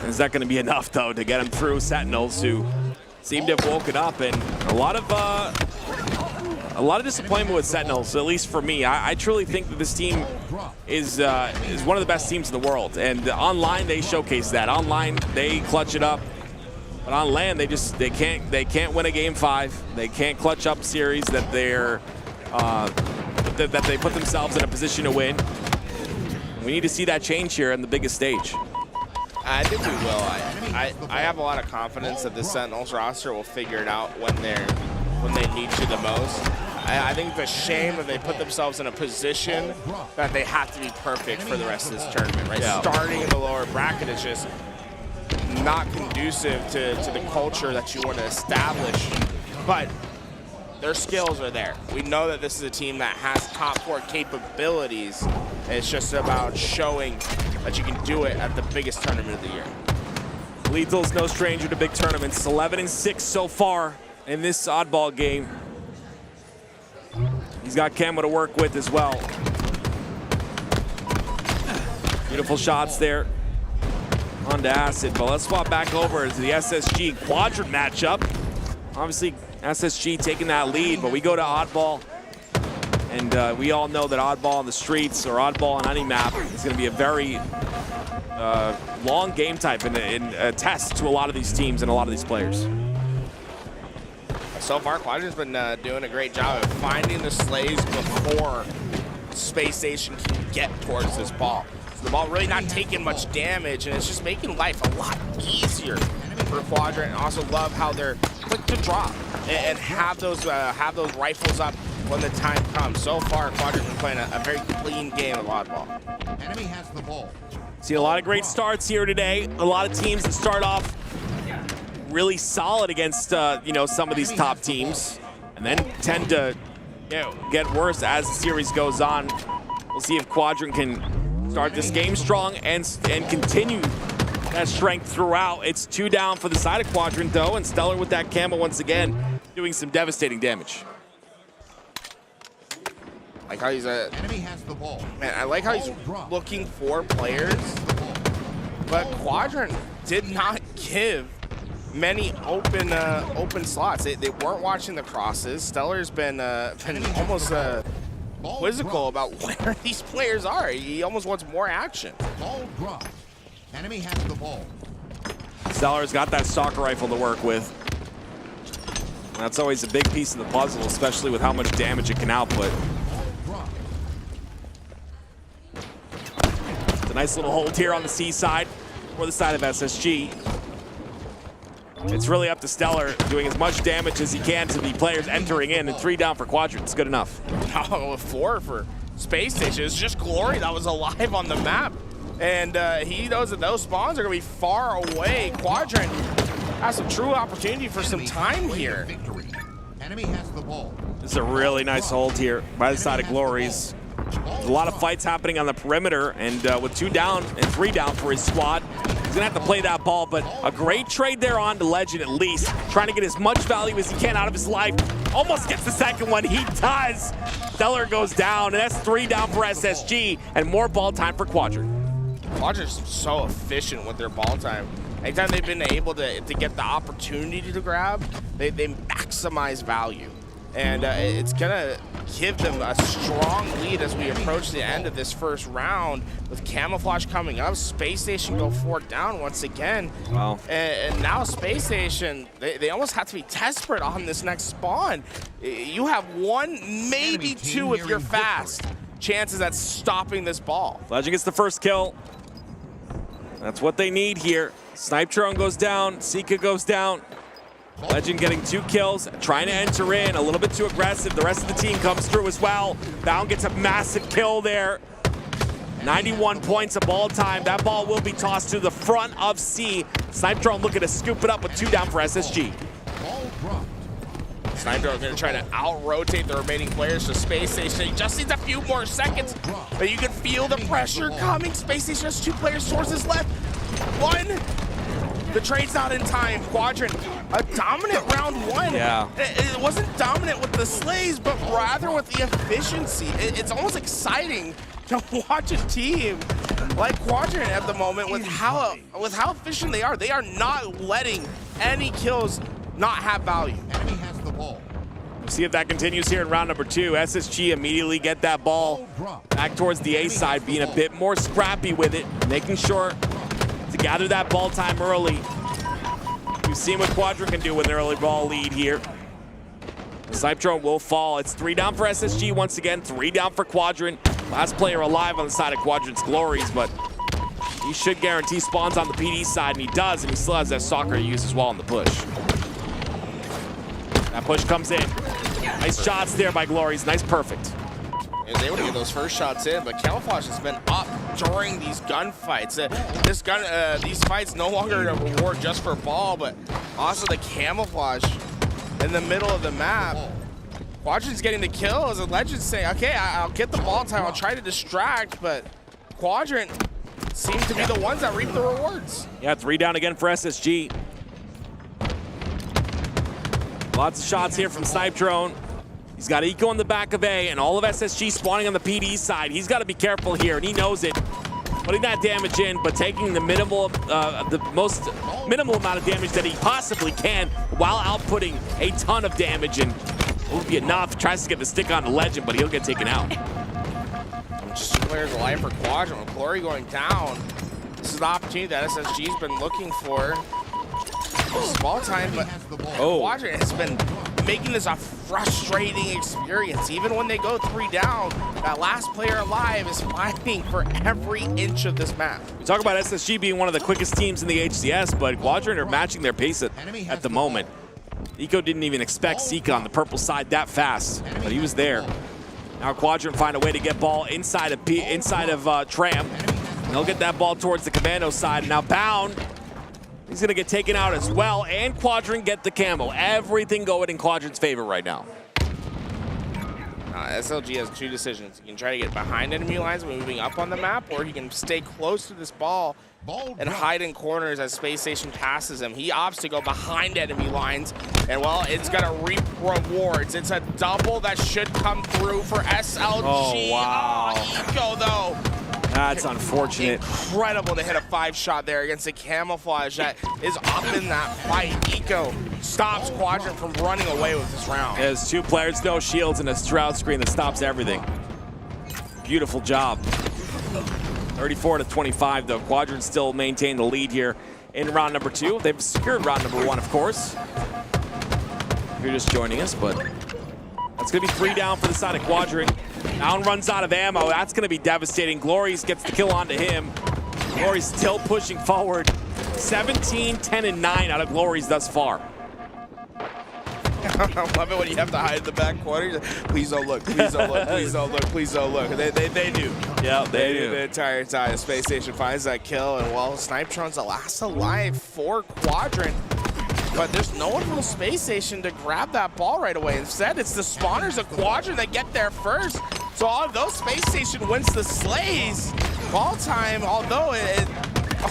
Is that going to be enough though to get him through Sentinels, who seem to have woken up, and a lot of disappointment with Sentinels, at least for me. I truly think that this team is one of the best teams in the world, and online they showcase that. Online they clutch it up, but on LAN they can't win a game 5. They can't clutch up series that that they put themselves in a position to win. We need to see that change here on the biggest stage. I think we will. I have a lot of confidence that the Sentinels roster will figure it out when they need to the most. I think it's a shame that they put themselves in a position that they have to be perfect for the rest of this tournament, right? Yeah. Starting in the lower bracket is just not conducive to the culture that you want to establish. But their skills are there. We know that this is a team that has top 4 capabilities. It's just about showing that you can do it at the biggest tournament of the year. Lethal's no stranger to big tournaments. 11-6 so far in this oddball game. He's got camo to work with as well. Beautiful shots there onto Acid, but let's swap back over to the SSG Quadrant matchup. Obviously, SSG taking that lead, but we go to oddball, and we all know that oddball on the streets or oddball on any map is going to be a very long game type and a test to a lot of these teams and a lot of these players. So far, Quadrant's been doing a great job of finding the slaves before Space Station can get towards this ball. So the ball really not taking much damage, and it's just making life a lot easier for Quadrant. And also love how they're quick to drop and have those rifles up when the time comes. So far, Quadrant's been playing a very clean game of oddball. Enemy has the ball. See a lot of great starts here today. A lot of teams that start off really solid against some of these top teams, and then tend to get worse as the series goes on. We'll see if Quadrant can start this game strong and continue that strength throughout. It's 2 down for the side of Quadrant though, and Stellar with that camo once again doing some devastating damage. Like how he's Enemy has the ball. Man, I like how he's looking for players, but Quadrant did not give many open slots. They weren't watching the crosses. Stellar's been almost quizzical about where these players are. He almost wants more action. Ball dropped. Enemy has the ball. Stellar's got that stalker rifle to work with. That's always a big piece of the puzzle, especially with how much damage it can output. It's a nice little hold here on the C side for the side of SSG. It's really up to Stellar doing as much damage as he can to the players entering in, and 3 down for Quadrant. It's good enough. Oh, 4 for Space Station. It's just Glory that was alive on the map. And he knows that those spawns are going to be far away. Quadrant has a true opportunity for some time here. Enemy has the ball. This is a really nice hold here by the side of Glories. There's a lot of fights happening on the perimeter, and with 2 down and 3 down for his squad, he's gonna have to play that ball, but a great trade there on to Legend at least, trying to get as much value as he can out of his life. Almost gets the second one, he does. Stellar goes down, and that's 3 down for SSG, and more ball time for Quadrant. Quadrant's so efficient with their ball time. Anytime they've been able to get the opportunity to grab, they maximize value. And it's gonna give them a strong lead as we approach the end of this first round. With Camouflage coming up, Space Station go 4 down once again. Wow. And now Space Station, they almost have to be desperate on this next spawn. You have 1, maybe 2 if you're fast chances at stopping this ball. Legend gets the first kill. That's what they need here. Snipe Drone goes down, Sika goes down. Legend getting 2 kills, trying to enter in, a little bit too aggressive. The rest of the team comes through as well. Bound gets a massive kill there. 91 points of ball time. That ball will be tossed to the front of C. Snipe Drone looking to scoop it up with 2 down for SSG. Snipe Drone going to try to out-rotate the remaining players to Space Station. He just needs a few more seconds, but you can feel the pressure coming. Space Station has 2 players towards his left. 1. The trade's not in time. Quadrant, a dominant round 1. Yeah. It wasn't dominant with the slays, but rather with the efficiency. It's almost exciting to watch a team like Quadrant at the moment with how efficient they are. They are not letting any kills not have value. Enemy has the ball. We'll see if that continues here in round number 2. SSG immediately get that ball back towards the A side, being a bit more scrappy with it, making sure to gather that ball time early. You've seen what Quadrant can do with an early ball lead here. The Snipe Drone will fall. It's 3 down for SSG once again, 3 down for Quadrant. Last player alive on the side of Quadrant's Glories, but he should guarantee spawns on the PD side, and he does, and he still has that stalker to use as well on the push. That push comes in. Nice shots there by Glories, nice perfect. He was able to get those first shots in, but Camouflage has been up during these gunfights. These fights no longer a reward just for ball, but also the Camouflage in the middle of the map. Quadrant's getting the kills, and Legend's saying, okay, I'll get the ball time, I'll try to distract, but Quadrant seems to be the ones that reap the rewards. Yeah, 3 down again for SSG. Lots of shots here from Snipe Drone. He's got Eco in the back of A, and all of SSG spawning on the PD side. He's got to be careful here, and he knows it. Putting that damage in, but taking the most minimal amount of damage that he possibly can while outputting a ton of damage, and it won't be enough. Tries to get the stick on the Legend, but he'll get taken out. Just 2 players alive for Quadrant with Glory going down. This is the opportunity that SSG's been looking for. Small time, but Quadrant has been making this a frustrating experience. Even when they go 3 down, that last player alive is fighting for every inch of this map. We talk about SSG being one of the quickest teams in the HCS, but Quadrant are matching their pace at the moment. Eco didn't even expect Sika on the purple side that fast, but he was there. Now Quadrant find a way to get ball inside of Tramp. And they'll get that ball towards the Commando side. Now Bound, he's gonna get taken out as well, and Quadrant get the camo. Everything going in Quadrant's favor right now. SLG has 2 decisions. He can try to get behind enemy lines moving up on the map, or he can stay close to this ball and hide in corners as Space Station passes him. He opts to go behind enemy lines, and well, it's gonna reap rewards. It's a double that should come through for SLG. Oh, wow. Eco, though. That's unfortunate. Incredible to hit a 5-shot there against a camouflage that is up in that fight. Eco stops Quadrant from running away with this round. There's 2 players, no shields, and a Shroud screen that stops everything. Beautiful job. 34-25, though. Quadrant still maintain the lead here in round number 2. They've secured round number 1, of course. If you're just joining us, but that's going to be 3 down for the side of Quadrant. Down runs out of ammo. That's going to be devastating. Glorious gets the kill onto him. Glory's still pushing forward. 17, 10, and 9 out of Glory's thus far. I love it when you have to hide in the back corner. Please don't look. Please don't look. Please don't look. Please don't look. They do. Yeah, they do. The entire time. Space Station finds that kill, and well, Snipetron's the last alive for Quadrant. But there's no one from Space Station to grab that ball right away. Instead, it's the spawners of Quadrant that get there first. So although Space Station wins the slays, ball time, although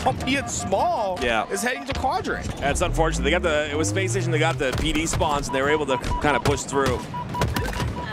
albeit small, is heading to Quadrant. That's unfortunate. It was Space Station that got the PD spawns, and they were able to kind of push through.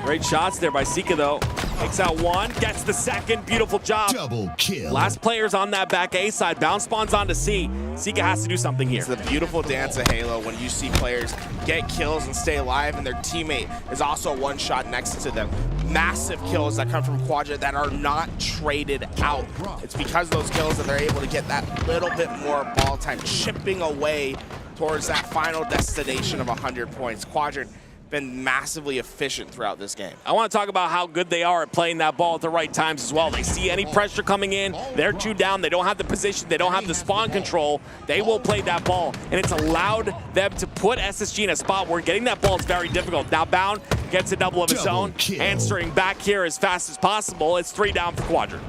Great shots there by Sika, though. Takes out 1, gets the 2nd. Beautiful job. Double kill. Last player's on that back A side. Bounce spawns onto C. Sika has to do something here. It's the beautiful dance of Halo when you see players get kills and stay alive, and their teammate is also 1 shot next to them. Massive kills that come from Quadrant that are not traded out. It's because of those kills that they're able to get that little bit more ball time, chipping away towards that final destination of 100 points. Quadrant been massively efficient throughout this game. I want to talk about how good they are at playing that ball at the right times as well. They see any pressure coming in, they're 2 down, they don't have the position, they don't have the spawn control, they will play that ball, and it's allowed them to put SSG in a spot where getting that ball is very difficult. Now Bound gets a double of his own, answering back here as fast as possible. It's 3 down for Quadrant.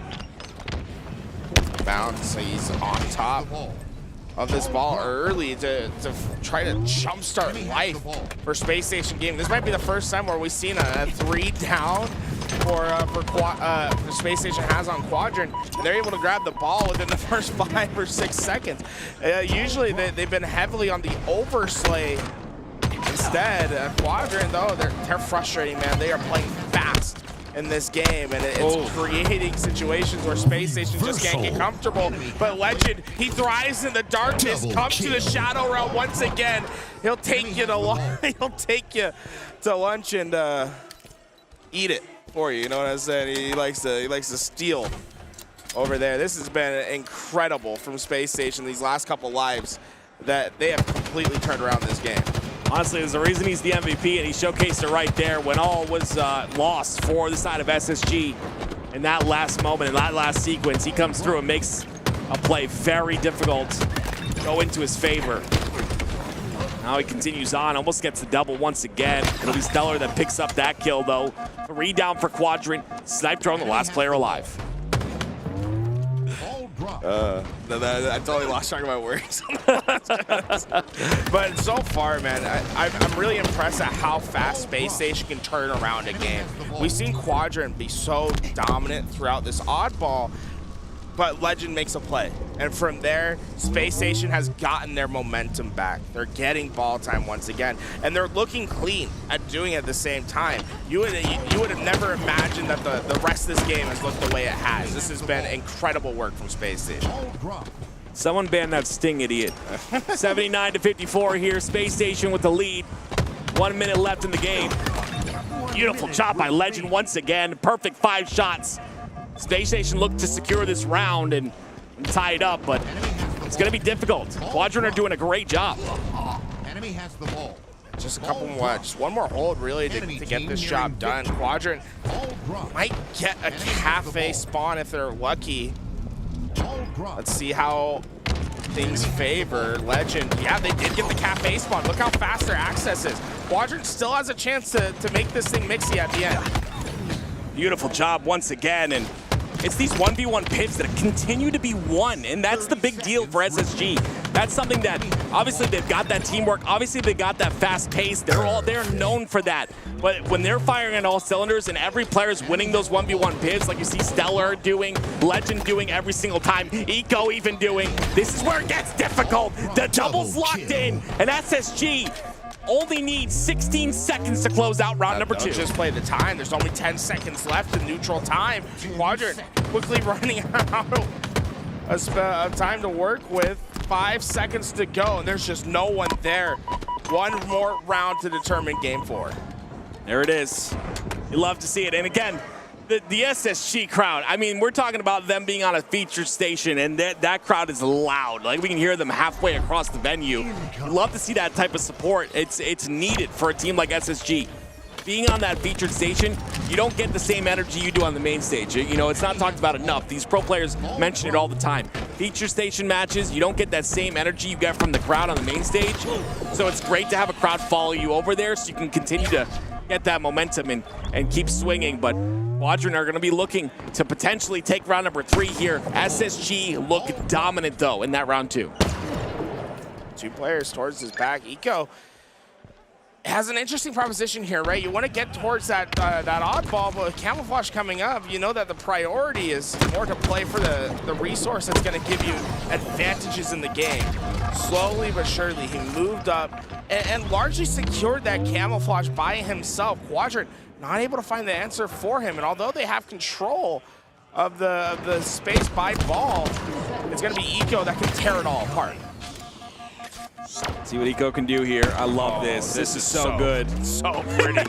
Bound, so he's on top of this ball early to try to jumpstart life for Space Station game. This might be the first time where we've seen a 3 down for Space Station has on Quadrant. And they're able to grab the ball within the first 5 or 6 seconds. Usually they've been heavily on the overslay. Instead, Quadrant, though, they're frustrating, man. They are playing fast in this game, and it's creating situations where Space Station just can't get comfortable. But Legend, he thrives in the darkness, comes to the shadow realm once again. He'll take you to lunch. He'll take you to lunch and eat it for you. You know what I'm saying? He likes to steal over there. This has been incredible from Space Station these last couple lives that they have completely turned around this game. Honestly, there's a reason he's the MVP, and he showcased it right there when all was lost for the side of SSG. In that last moment, in that last sequence, he comes through and makes a play very difficult go into his favor. Now he continues on, almost gets the double once again. It'll be Stellar that picks up that kill, though. 3 down for Quadrant. Snipetron, the last player alive. I totally lost track of my words. But so far, man, I'm really impressed at how fast Space Station can turn around a game. We've seen Quadrant be so dominant throughout this oddball, but Legend makes a play. And from there, Space Station has gotten their momentum back. They're getting ball time once again, and they're looking clean at doing it at the same time. You would have never imagined that the rest of this game has looked the way it has. This has been incredible work from Space Station. Someone ban that Sting idiot. 79-54 here, Space Station with the lead. 1 minute left in the game. Beautiful job by Legend once again. Perfect 5 shots. Space Station looked to secure this round and tie it up, but it's going to be difficult. Quadrant are doing a great job. Enemy has the ball. Just a couple more, just one more hold really to get this job done. Quadrant might get a cafe spawn if they're lucky. Let's see how things favor Legend. Yeah, they did get the cafe spawn. Look how fast their access is. Quadrant still has a chance to make this thing mixy at the end. Beautiful job once again, and it's these 1v1 pits that continue to be won, and that's the big deal for SSG. That's something that, obviously, they've got that teamwork. Obviously, they got that fast pace. They're known for that. But when they're firing on all cylinders and every player's winning those 1v1 pits, like you see Stellar doing, Legend doing every single time, Eco even doing, this is where it gets difficult. The double's locked in, and SSG only needs 16 seconds to close out round number 2. Just play the time. There's only 10 seconds left in neutral time. Quadrant quickly running out of time to work with. 5 seconds to go, and there's just no one there. One more round to determine game 4. There it is. You love to see it. And again, the SSG crowd, I mean, we're talking about them being on a featured station, and that crowd is loud. Like, we can hear them halfway across the venue. You love to see that type of support. It's needed for a team like SSG. Being on that featured station, you don't get the same energy you do on the main stage. You know, it's not talked about enough. These pro players mention it all the time. Feature station matches, you don't get that same energy you get from the crowd on the main stage. So it's great to have a crowd follow you over there so you can continue to get that momentum and keep swinging. But Quadrant are going to be looking to potentially take round number 3 here. SSG look dominant, though, in that round 2. 2 players towards his back. Eco has an interesting proposition here, right? You want to get towards that oddball, but with Camouflage coming up, you know that the priority is more to play for the resource that's going to give you advantages in the game. Slowly but surely, he moved up and largely secured that Camouflage by himself. Quadrant not able to find the answer for him, and although they have control of the space by ball, it's going to be Eco that can tear it all apart. See what Eco can do here. I love this. This is so good. So pretty.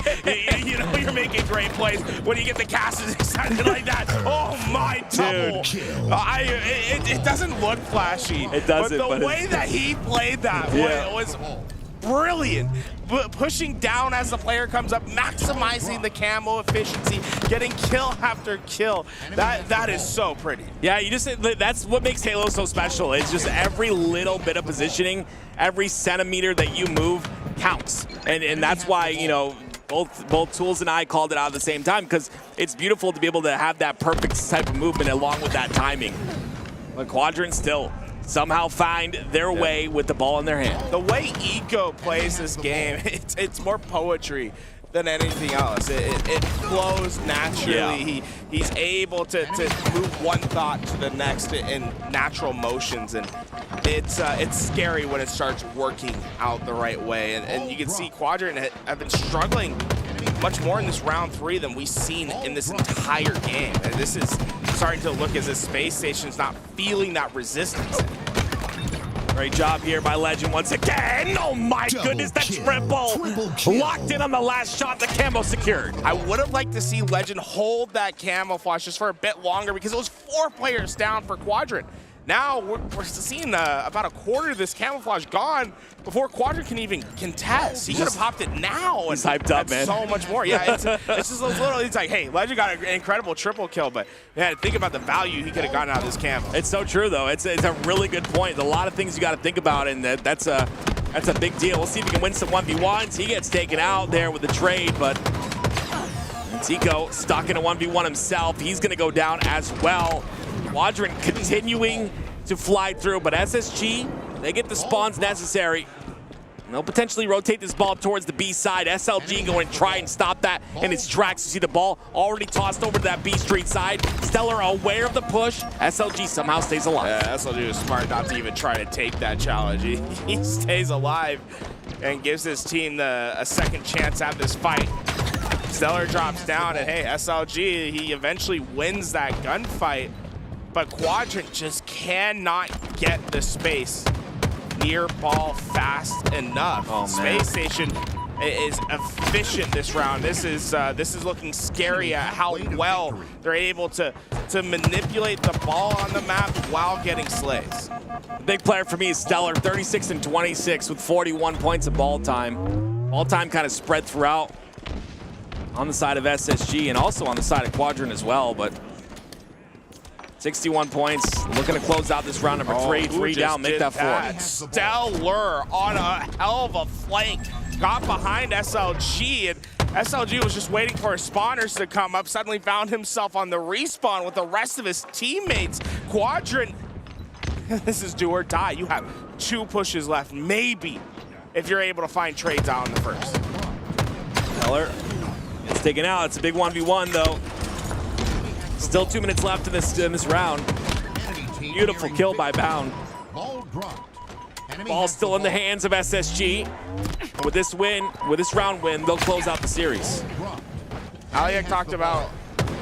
You know you're making great plays when you get the casters excited like that. Oh my, double. It doesn't look flashy. It doesn't. But the way that he played that was brilliant. Pushing down as the player comes up, maximizing the camo efficiency, getting kill after kill. That is so pretty. Yeah, that's what makes Halo so special. It's just every little bit of positioning, every centimeter that you move counts. And that's why, you know, both Tools and I called it out at the same time, because it's beautiful to be able to have that perfect type of movement along with that timing. But Quadrant still somehow find their way with the ball in their hand. The way Eco plays this game, it's more poetry than anything else. It flows naturally. He's able to move one thought to the next in natural motions, and it's scary when it starts working out the right way. And you can see Quadrant have been struggling much more in this round 3 than we've seen in this entire game. And this is starting to look as if Space Station's not feeling that resistance. Great job here by Legend once again. Oh my goodness, the triple locked in on the last shot, the camo secured. I would have liked to see Legend hold that Camouflage just for a bit longer, because it was 4 players down for Quadrant. Now we're seeing about a quarter of this Camouflage gone before Quadrant can even contest. He could have popped it now. He's hyped up, man. So much more. Yeah, it's just those little, it's like, hey, Legend got an incredible triple kill, but yeah, think about the value he could have gotten out of this camo. It's so true, though. It's a really good point. A lot of things you got to think about, and that's a big deal. We'll see if he can win some 1v1s. He gets taken out there with the trade, but Eco stuck in a 1v1 himself. He's going to go down as well. Quadrant continuing to fly through, but SSG, they get the spawns necessary. And they'll potentially rotate this ball towards the B side. SLG going to try and stop that in its tracks. You see the ball already tossed over to that B Street side. Stellar aware of the push. SLG somehow stays alive. Yeah, SLG was smart not to even try to take that challenge. He stays alive and gives his team a second chance at this fight. Stellar drops down, and hey, SLG, he eventually wins that gunfight. But Quadrant just cannot get the space near ball fast enough. Oh, Space Station is efficient this round. This is looking scary at how well they're able to manipulate the ball on the map while getting slays. The big player for me is Stellar, 36 and 26 with 41 points of ball time. All time kind of spread throughout on the side of SSG and also on the side of Quadrant as well, but 61 points, looking to close out this round number 3. 3 down, make that 4. Stellar on a hell of a flank. Got behind SLG, and SLG was just waiting for his spawners to come up, suddenly found himself on the respawn with the rest of his teammates. Quadrant, this is do or die. You have 2 pushes left, maybe, if you're able to find trades out in the first. Stellar gets taken out. It's a big 1v1 though. Still 2 minutes left in this round. Beautiful kill by Bound. Ball still in the hands of SSG. And with this win, with this round win, they'll close out the series. Aliak talked about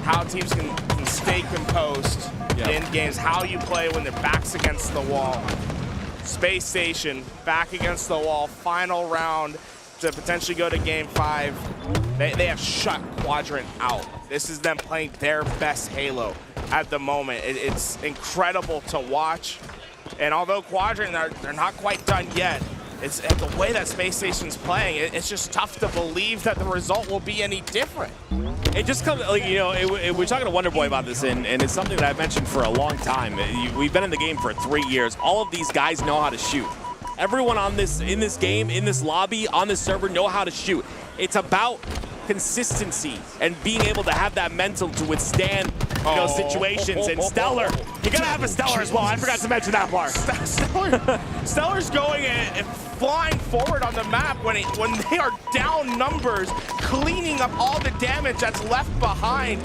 how teams can stay composed in games, how you play when their back's against the wall. Space Station, back against the wall, final round to potentially go to game 5. They have shut Quadrant out. This is them playing their best Halo at the moment. It's incredible to watch. And although Quadrant, they're not quite done yet, it's the way that Space Station's playing, it's just tough to believe that the result will be any different. It just comes, like, you know, we're talking to Wonder Boy about this, and it's something that I've mentioned for a long time. We've been in the game for 3 years. All of these guys know how to shoot. Everyone in this game, in this lobby, on this server, know how to shoot. It's about consistency and being able to have that mental to withstand situations. And Stellar, you gotta have a Stellar as well. I forgot to mention that part. Stellar's going and flying forward on the map when they are down numbers, cleaning up all the damage that's left behind.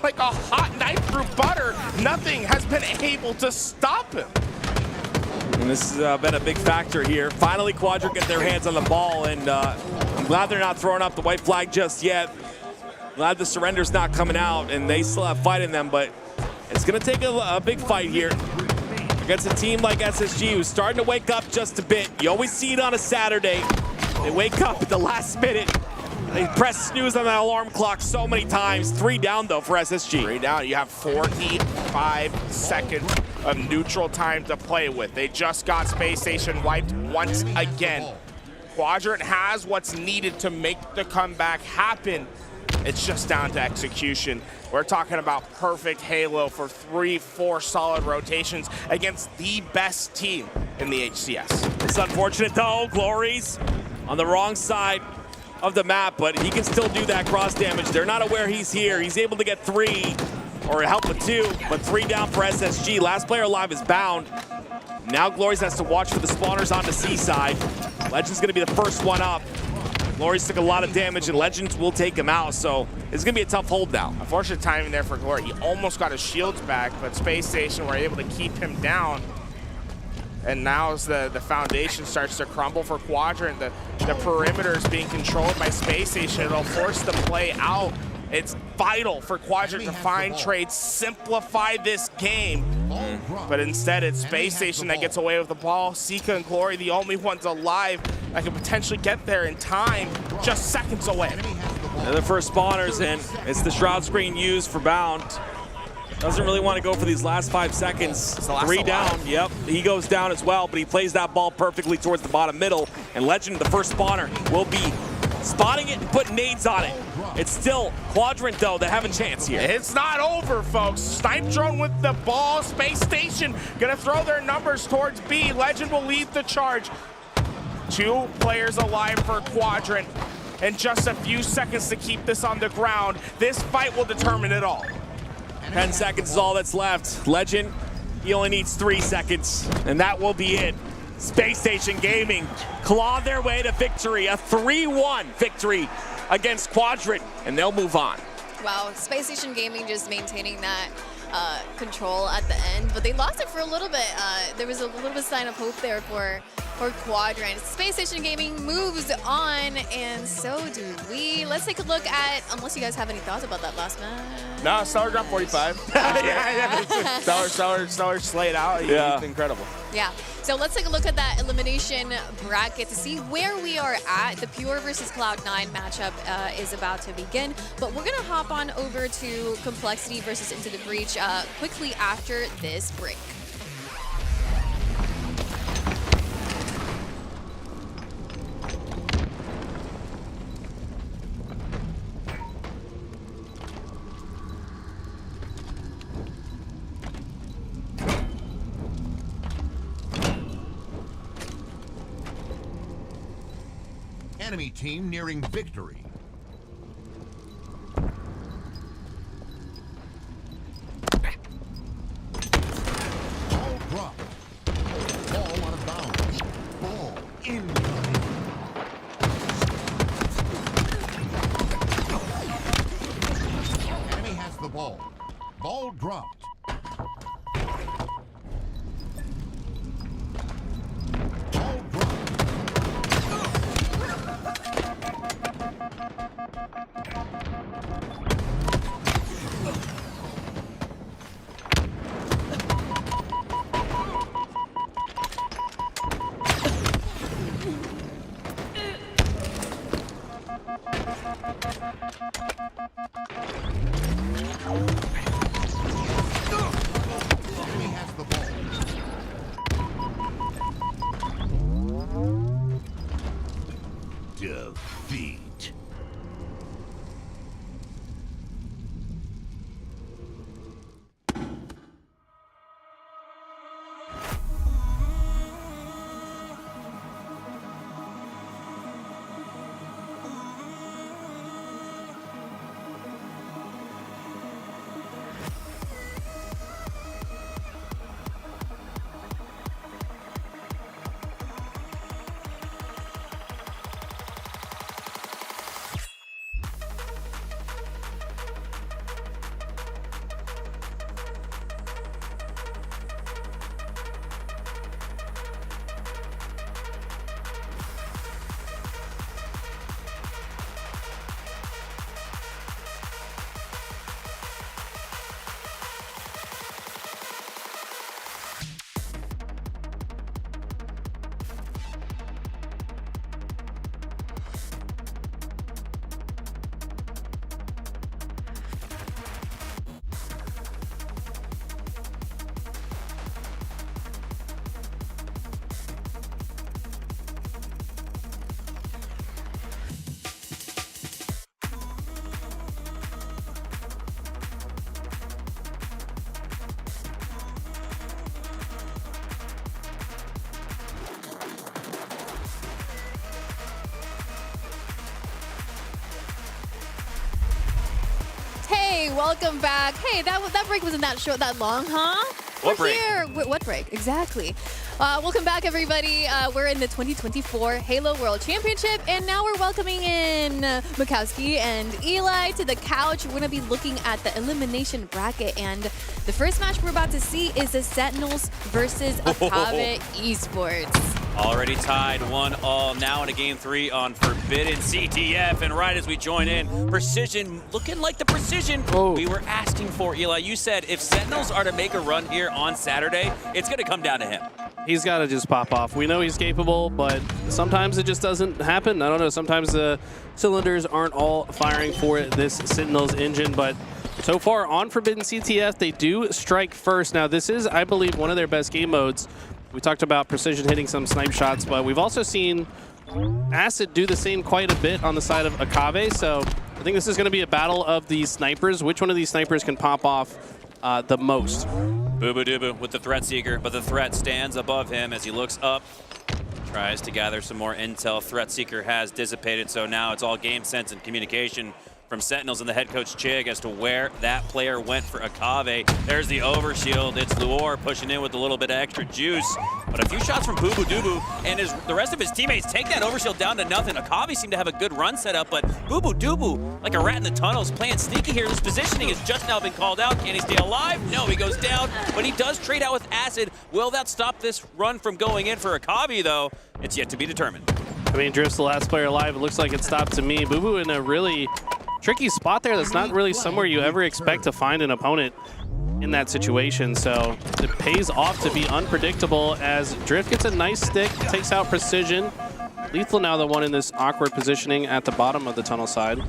Like a hot knife through butter, nothing has been able to stop him. And this has been a big factor here. Finally, Quadrant get their hands on the ball, and I'm glad they're not throwing up the white flag just yet. Glad the surrender's not coming out, and they still have fight in them, but it's going to take a big fight here against a team like SSG, who's starting to wake up just a bit. You always see it on a Saturday. They wake up at the last minute. They press snooze on that alarm clock so many times. 3 down, though, for SSG. 3 down. You have 45 seconds of neutral time to play with. They just got Space Station wiped once again. Quadrant has what's needed to make the comeback happen. It's just down to execution. We're talking about perfect Halo for 3-4 solid rotations against the best team in the HCS. It's unfortunate, though. Glory's on the wrong side of the map, but he can still do that cross damage. They're not aware he's here. He's able to get 3, or help with 2, but 3 down for SSG. Last player alive is Bound. Now Glory's has to watch for the spawners on the C side. Legend's gonna be the first one up. Glory's took a lot of damage, and Legends will take him out, so it's gonna be a tough hold now. Unfortunate timing there for Glory. He almost got his shields back, but Space Station were able to keep him down. And now as the foundation starts to crumble for Quadrant, the perimeter is being controlled by Space Station. It'll force the play out. It's vital for Quadrant to find trades, simplify this game. But instead, it's Space Station that gets away with the ball. Sika and Glory, the only ones alive that can potentially get there in time, just seconds away. And the first spawners, and it's the Shroud screen used for Bound. Doesn't really want to go for these last 5 seconds. 3 down, yep. He goes down as well, but he plays that ball perfectly towards the bottom middle. And Legend, the first spawner, will be spotting it and putting nades on it. It's still Quadrant, though, that have a chance here. It's not over, folks. Snipe Drone with the ball. Space Station gonna throw their numbers towards B. Legend will lead the charge. 2 players alive for Quadrant. And just a few seconds to keep this on the ground. This fight will determine it all. 10 seconds is all that's left. Legend, he only needs 3 seconds, and that will be it. Space Station Gaming claw their way to victory, a 3-1 victory against Quadrant, and they'll move on. Wow, Space Station Gaming just maintaining that control at the end, but they lost it for a little bit. There was a little bit of sign of hope there for Quadrant. Space Station Gaming moves on, and so do we. Let's take a look at, unless you guys have any thoughts about that last match. No, Stellar dropped 45. Stellar slayed out. He's incredible. Yeah, so let's take a look at that elimination bracket to see where we are at. The Pure versus Cloud9 matchup is about to begin, but we're gonna hop on over to Complexity versus Into the Breach quickly after this break. Enemy team nearing victory. Ball dropped. Ball out of bounds. Ball incoming. Enemy has the ball. Ball dropped. Enemy has the ball. Defeat. Hey, welcome back. Hey, that break wasn't that long, huh? What We're break? here. What break? Exactly. Welcome back, everybody. We're in the 2024 Halo World Championship, and now we're welcoming in Mikowski and Eli to the couch. We're going to be looking at the elimination bracket, and the first match we're about to see is the Sentinels versus Akave Esports. Already tied 1-1 now in a game 3 on Forbidden CTF. And right as we join in, Precision looking like the Precision we were asking for. Eli, you said if Sentinels are to make a run here on Saturday, it's going to come down to him. He's got to just pop off. We know he's capable, but sometimes it just doesn't happen. I don't know. Sometimes the cylinders aren't all firing for this Sentinels engine, but so far on Forbidden CTF, they do strike first. Now, this is, I believe, one of their best game modes. We talked about Precision hitting some snipe shots, but we've also seen Acid do the same quite a bit on the side of Akave, so I think this is going to be a battle of these snipers. Which one of these snipers can pop off the most? Boo Boo Doo with the Threat Seeker, but the threat stands above him as he looks up. Tries to gather some more intel. Threat Seeker has dissipated, so now it's all game sense and communication from Sentinels and the head coach Chig as to where that player went for Akave. There's the overshield. It's Luor pushing in with a little bit of extra juice. But a few shots from Boo Boo Doo and the rest of his teammates take that overshield down to nothing. Akave seemed to have a good run set up, but Boo Boo Doo, like a rat in the tunnels, playing sneaky here. His positioning has just now been called out. Can he stay alive? No, he goes down, but he does trade out with Acid. Will that stop this run from going in for Akave, though? It's yet to be determined. I mean, Drift's the last player alive. It looks like it stopped to me. Boo Boo in a really tricky spot there. That's not really somewhere you ever expect to find an opponent in that situation. So it pays off to be unpredictable as Drift gets a nice stick, takes out Precision. Lethal now the one in this awkward positioning at the bottom of the tunnel side.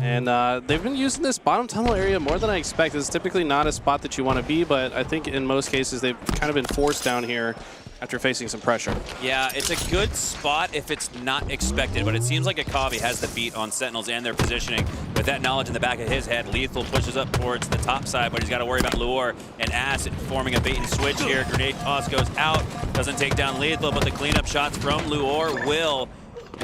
And they've been using this bottom tunnel area more than I expect. It's typically not a spot that you want to be, but I think in most cases they've kind of been forced down here after facing some pressure. Yeah, it's a good spot if it's not expected, but it seems like Akave has the beat on Sentinels and their positioning. With that knowledge in the back of his head, Lethal pushes up towards the top side, but he's got to worry about Luor and Acid forming a bait and switch here. Grenade toss goes out, doesn't take down Lethal, but the cleanup shots from Luor will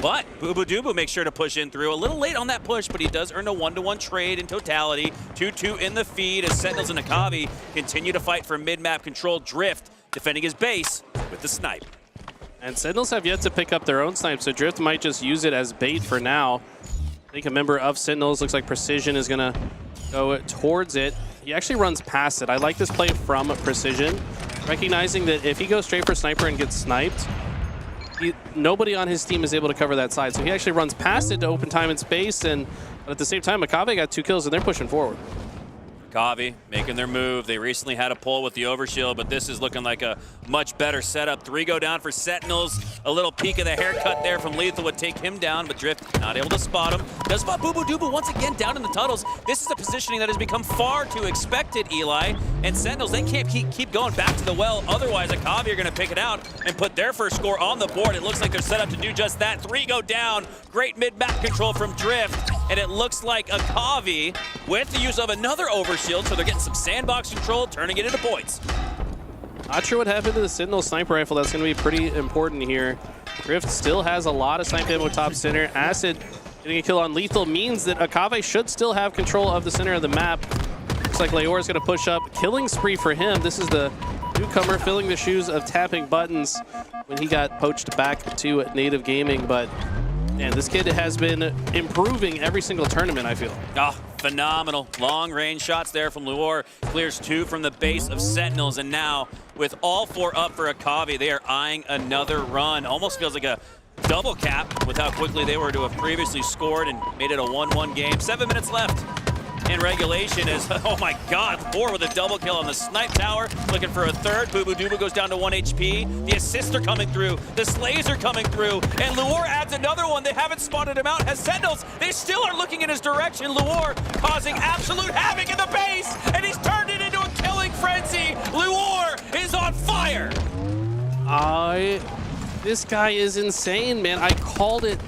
But Bubu makes sure to push in through. A little late on that push, but he does earn a 1-to-1 trade in totality. 2-2 in the feed as Sentinels and Akavi continue to fight for mid-map control. Drift defending his base with the snipe. And Sentinels have yet to pick up their own snipe, so Drift might just use it as bait for now. I think a member of Sentinels, looks like Precision, is going to go towards it. He actually runs past it. I like this play from Precision, recognizing that if he goes straight for Sniper and gets sniped, nobody on his team is able to cover that side. So he actually runs past it to open time and space, and at the same time, Akavi got 2 kills, and they're pushing forward. Akavi making their move. They recently had a pull with the overshield, but this is looking like a much better setup. 3 go down for Sentinels. A little peek of the haircut there from Lethal would take him down, but Drift not able to spot him. Does spot Bubu once again down in the tunnels. This is a positioning that has become far too expected, Eli. And Sentinels, they can't keep going back to the well. Otherwise, Akavi are going to pick it out and put their first score on the board. It looks like they're set up to do just that. 3 go down. Great mid-map control from Drift. And it looks like Akavi, with the use of another overshield, so they're getting some sandbox control, turning it into points. Not sure what happened to the Sentinel sniper rifle. That's going to be pretty important here. Drift still has a lot of snipe ammo top center. Acid getting a kill on Lethal means that Akavi should still have control of the center of the map. Looks like Leor is going to push up. Killing spree for him. This is the newcomer filling the shoes of tapping buttons when he got poached back to Native Gaming. But man, this kid has been improving every single tournament, I feel. Phenomenal. Long range shots there from Leor. Clears 2 from the base of Sentinels. And now, with all 4 up for Akavi, they are eyeing another run. Almost feels like a double cap with how quickly they were to have previously scored and made it a 1-1 game. 7 minutes left in regulation as, oh my God, 4 with a double kill on the snipe tower. Looking for a third. Bubu goes down to 1 HP. The assists are coming through. The slays are coming through. And Leor adds another one. They haven't spotted him out. As Sentinels, they still are looking in his direction. Leor causing absolute havoc in the base. And he's turned it into a killing frenzy. Leor is on fire. This guy is insane, man. I called it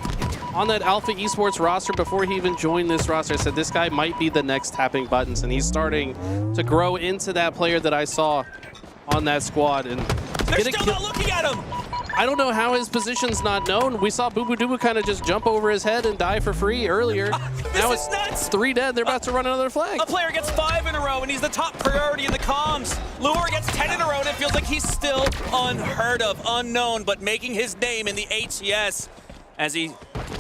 on that Alpha Esports roster before he even joined this roster. I said this guy might be the next tapping buttons, and he's starting to grow into that player that I saw on that squad. And they're still not looking at him. I don't know how his position's not known. We saw Bubu kind of just jump over his head and die for free earlier. Now it's nuts. 3 dead. They're about to run another flag. A player gets 5 in a row, and he's the top priority in the comms. Leor gets 10 in a row, and it feels like he's still unheard of, unknown, but making his name in the HCS as he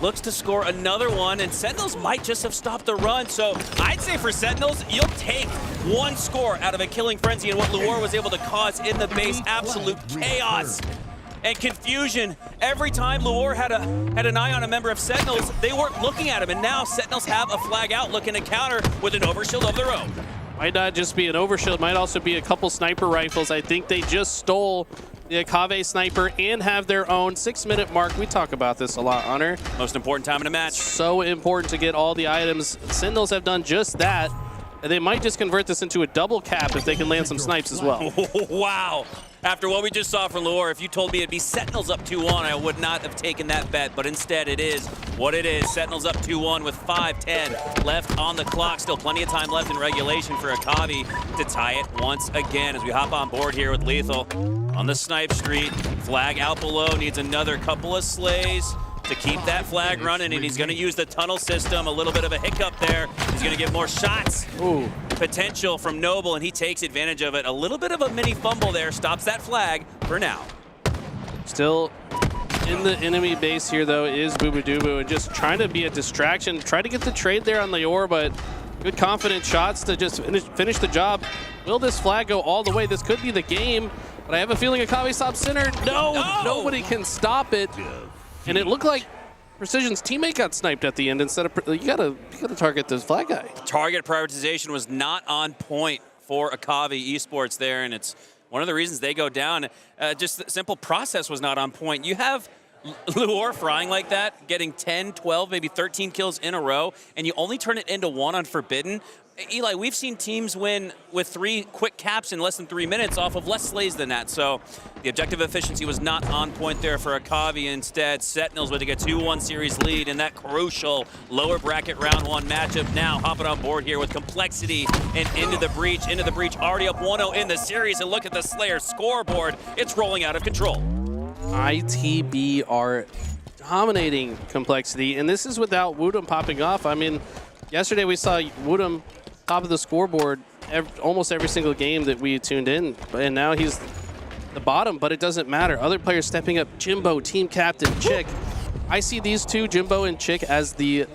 looks to score another one, and Sentinels might just have stopped the run. So I'd say for Sentinels, you'll take 1 score out of a killing frenzy, and what Leor was able to cause in the base, absolute chaos and confusion. Every time Leor had an eye on a member of Sentinels, they weren't looking at him, and now Sentinels have a flag out looking to counter with an overshield of their own. Might not just be an overshield, might also be a couple sniper rifles. I think they just stole the Akavi sniper and have their own 6-minute mark. We talk about this a lot, Hunter. Most important time in a match. So important to get all the items. Sentinels have done just that, and they might just convert this into a double cap if they can land some snipes as well. Wow. After what we just saw from Leor, if you told me it'd be Sentinels up 2-1, I would not have taken that bet, but instead it is what it is. Sentinels up 2-1 with 5:10 left on the clock. Still plenty of time left in regulation for Akavi to tie it once again as we hop on board here with Lethal on the snipe street. Flag out below, needs another couple of slays to keep that flag running, and he's going to use the tunnel system. A little bit of a hiccup there. He's going to get more shots. Ooh. Potential from Noble, and he takes advantage of it. A little bit of a mini fumble there, stops that flag for now. Still in the enemy base here, though, is Bubu, and just trying to be a distraction. Try to get the trade there on Leor, but good confident shots to just finish the job. Will this flag go all the way? This could be the game, but I have a feeling Akavi stops center. No, nobody can stop it. And it looked like Precision's teammate got sniped at the end instead of, you gotta target this flag guy. Target prioritization was not on point for Akavi Esports there, and it's one of the reasons they go down. Just the simple process was not on point. You have Leor frying like that, getting 10, 12, maybe 13 kills in a row, and you only turn it into 1 on Forbidden. Eli, we've seen teams win with 3 quick caps in less than 3 minutes off of less slays than that. So the objective efficiency was not on point there for Akavi. Instead, Sentinels with a 2-1 series lead in that crucial lower bracket round 1 matchup. Now hopping on board here with Complexity and into the breach. Already up 1-0 in the series. And look at the Slayer scoreboard. It's rolling out of control. ITB are dominating Complexity, and this is without Woodham popping off. I mean, yesterday we saw Woodham top of the scoreboard almost every single game that we tuned in, and now he's the bottom, but it doesn't matter. Other players stepping up. Jimbo, team captain, Chick. I see these two, Jimbo and Chick, as the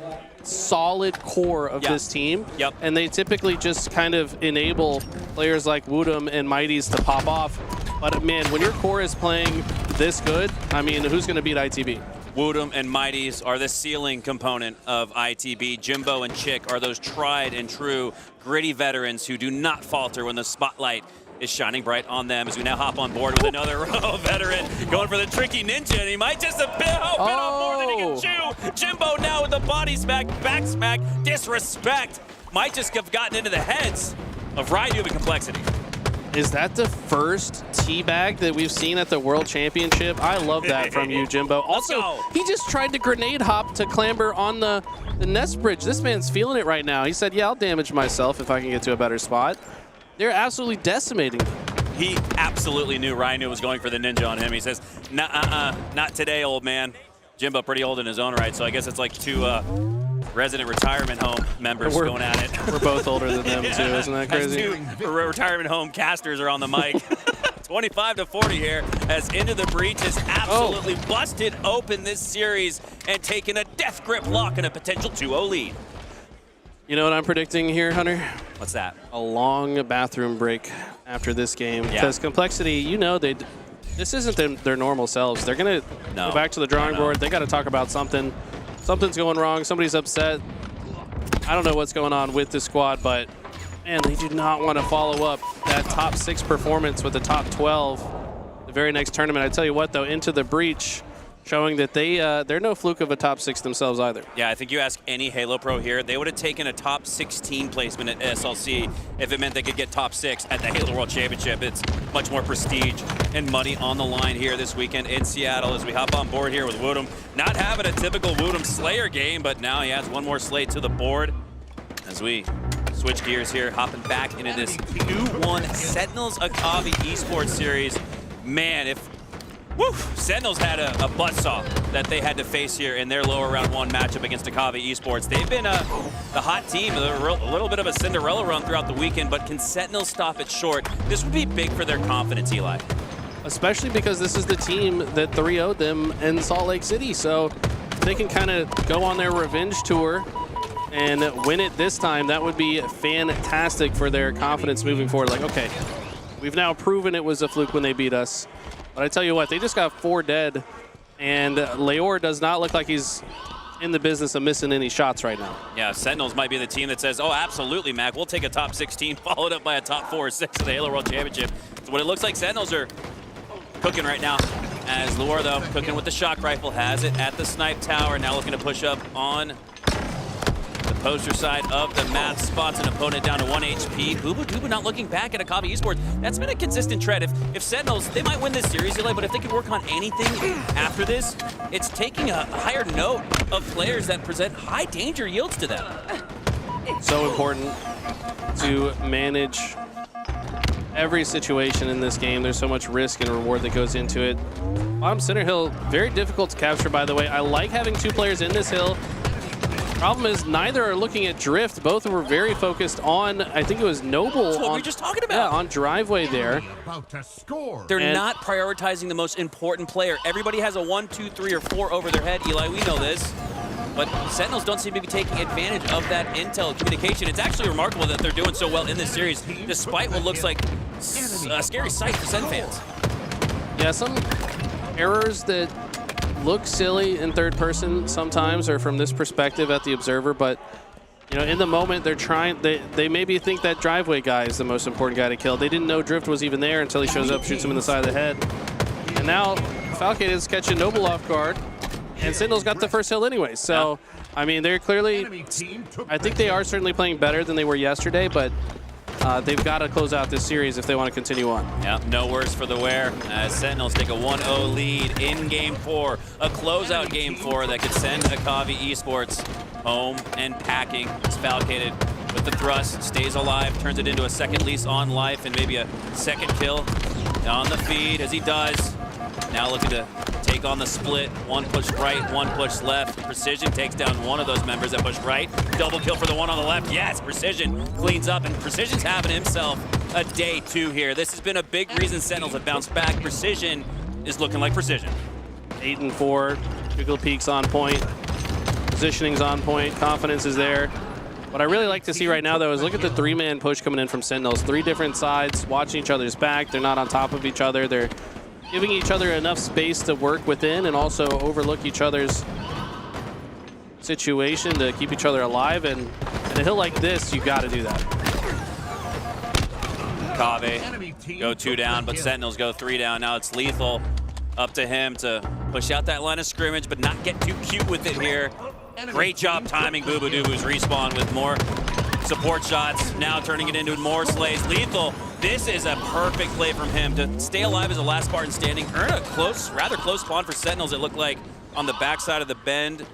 solid core of this team. Yep. And they typically just kind of enable players like Woodham and Mighties to pop off. But man, when your core is playing this good, I mean, who's going to beat ITB? Woodham and Mighties are the ceiling component of ITB. Jimbo and Chick are those tried and true gritty veterans who do not falter when the spotlight is shining bright on them. As we now hop on board with another veteran going for the tricky ninja, and he might just have bit off more than he can chew. Jimbo now with the body smack, back smack, disrespect. Might just have gotten into the heads of Ryu and Complexity. Is that the first teabag that we've seen at the World Championship? I love that from you, Jimbo. Also, he just tried to grenade hop to clamber on the nest bridge. This man's feeling it right now. He said, yeah, I'll damage myself if I can get to a better spot. They're absolutely decimating them. He absolutely knew Ryu was going for the ninja on him. He says, nah, not today, old man. Jimbo pretty old in his own right, so I guess it's like two resident retirement home members going at it. We're both older than them, too. Isn't that crazy? As two retirement home casters are on the mic. 25 to 40 here, as Into the Breach has absolutely busted open this series and taken a death grip lock and a potential 2-0 lead. You know what I'm predicting here, Hunter? What's that? A long bathroom break after this game. Because Complexity, you know, this isn't their normal selves. They're going to go back to the drawing board. They got to talk about something. Something's going wrong. Somebody's upset. I don't know what's going on with the squad, but, man, they do not want to follow up that top 6 performance with the top 12 the very next tournament. I tell you what, though, Into the Breach, showing that they're no fluke of a top 6 themselves either. Yeah, I think you ask any Halo Pro here, they would have taken a top 16 placement at SLC if it meant they could get top 6 at the Halo World Championship. It's much more prestige and money on the line here this weekend in Seattle as we hop on board here with Woodham. Not having a typical Woodham Slayer game, but now he adds one more slate to the board as we switch gears here, hopping back into this 2-1 Sentinels Akavi Esports Series. Man, if Sentinels had a buzzsaw that they had to face here in their lower round 1 matchup against Akavi Esports. They've been the hot team, a little bit of a Cinderella run throughout the weekend, but can Sentinels stop it short? This would be big for their confidence, Eli. Especially because this is the team that 3-0'd them in Salt Lake City, so they can kind of go on their revenge tour and win it this time. That would be fantastic for their confidence moving forward. Like, okay, we've now proven it was a fluke when they beat us. But I tell you what, they just got 4 dead, and Leor does not look like he's in the business of missing any shots right now. Yeah, Sentinels might be the team that says, oh, absolutely, Mac, we'll take a top 16 followed up by a top 4 or 6 in the Halo World Championship. So what it looks like Sentinels are cooking right now. As Leor, though, cooking with the shock rifle, has it at the snipe tower, now looking to push up on the poster side of the map, spots an opponent down to 1 HP. Booba not looking back at Akavi Esports. That's been a consistent trend. If Sentinels, they might win this series, but if they could work on anything after this, it's taking a higher note of players that present high danger yields to them. So important to manage every situation in this game. There's so much risk and reward that goes into it. Bottom center hill, very difficult to capture, by the way. I like having 2 players in this hill. Problem is, neither are looking at drift. Both were very focused on, I think it was Noble. That's what we were just talking about. Yeah, on driveway there. About to score. They're not prioritizing the most important player. Everybody has a 1, 2, 3, or 4 over their head. Eli, we know this. But Sentinels don't seem to be taking advantage of that intel communication. It's actually remarkable that they're doing so well in this series, despite what looks like a scary sight for Sen fans. Yeah, some errors that look silly in third person sometimes, or from this perspective at the observer, but you know, in the moment they're trying, they maybe think that driveway guy is the most important guy to kill. They didn't know Drift was even there until he shows up, shoots him in the side of the head. And now Falcon is catching Noble off guard, and Sentinel's got the first hill anyway. So, I mean, they're clearly, I think they are certainly playing better than they were yesterday, but they've got to close out this series if they want to continue on. Yeah, no worse for the wear as Sentinels take a 1-0 lead in Game 4. A closeout Game 4 that could send Akavi Esports home and packing. It's Falcated with the thrust, stays alive, turns it into a second lease on life and maybe a second kill on the feed as he does. Now looking to take take on the split. One push right, one push left. Precision takes down one of those members that pushed right. Double kill for the one on the left. Yes, Precision cleans up, and Precision's having himself a day 2 here. This has been a big reason Sentinels have bounced back. Precision is looking like Precision. 8 and 4. Jiggle Peak's on point. Positioning's on point. Confidence is there. What I really like to see right now, though, is look at the 3-man push coming in from Sentinels. 3 different sides, watching each other's back. They're not on top of each other. They're giving each other enough space to work within and also overlook each other's situation to keep each other alive. And in a hill like this, you got to do that. Kave go 2 down, but Sentinels go 3 down. Now it's Lethal. Up to him to push out that line of scrimmage, but not get too cute with it here. Great job timing Boobadooboo's respawn with more support shots. Now turning it into more slays. Lethal, this is a perfect play from him to stay alive as the last Spartan standing. Earn a rather close spawn for Sentinels, it looked like, on the backside of the bend.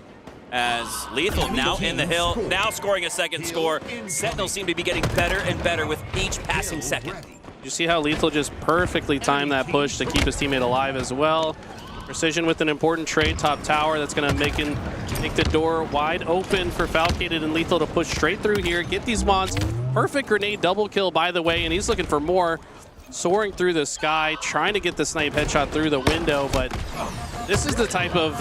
As Lethal now in the hill, now scoring a second score. Sentinels seem to be getting better and better with each passing second. You see how Lethal just perfectly timed that push to keep his teammate alive as well. Precision with an important trade, top tower, that's going to make the door wide open for Falcated and Lethal to push straight through here, get these mods. Perfect grenade double kill, by the way, and he's looking for more. Soaring through the sky, trying to get the snipe headshot through the window, but this is the type of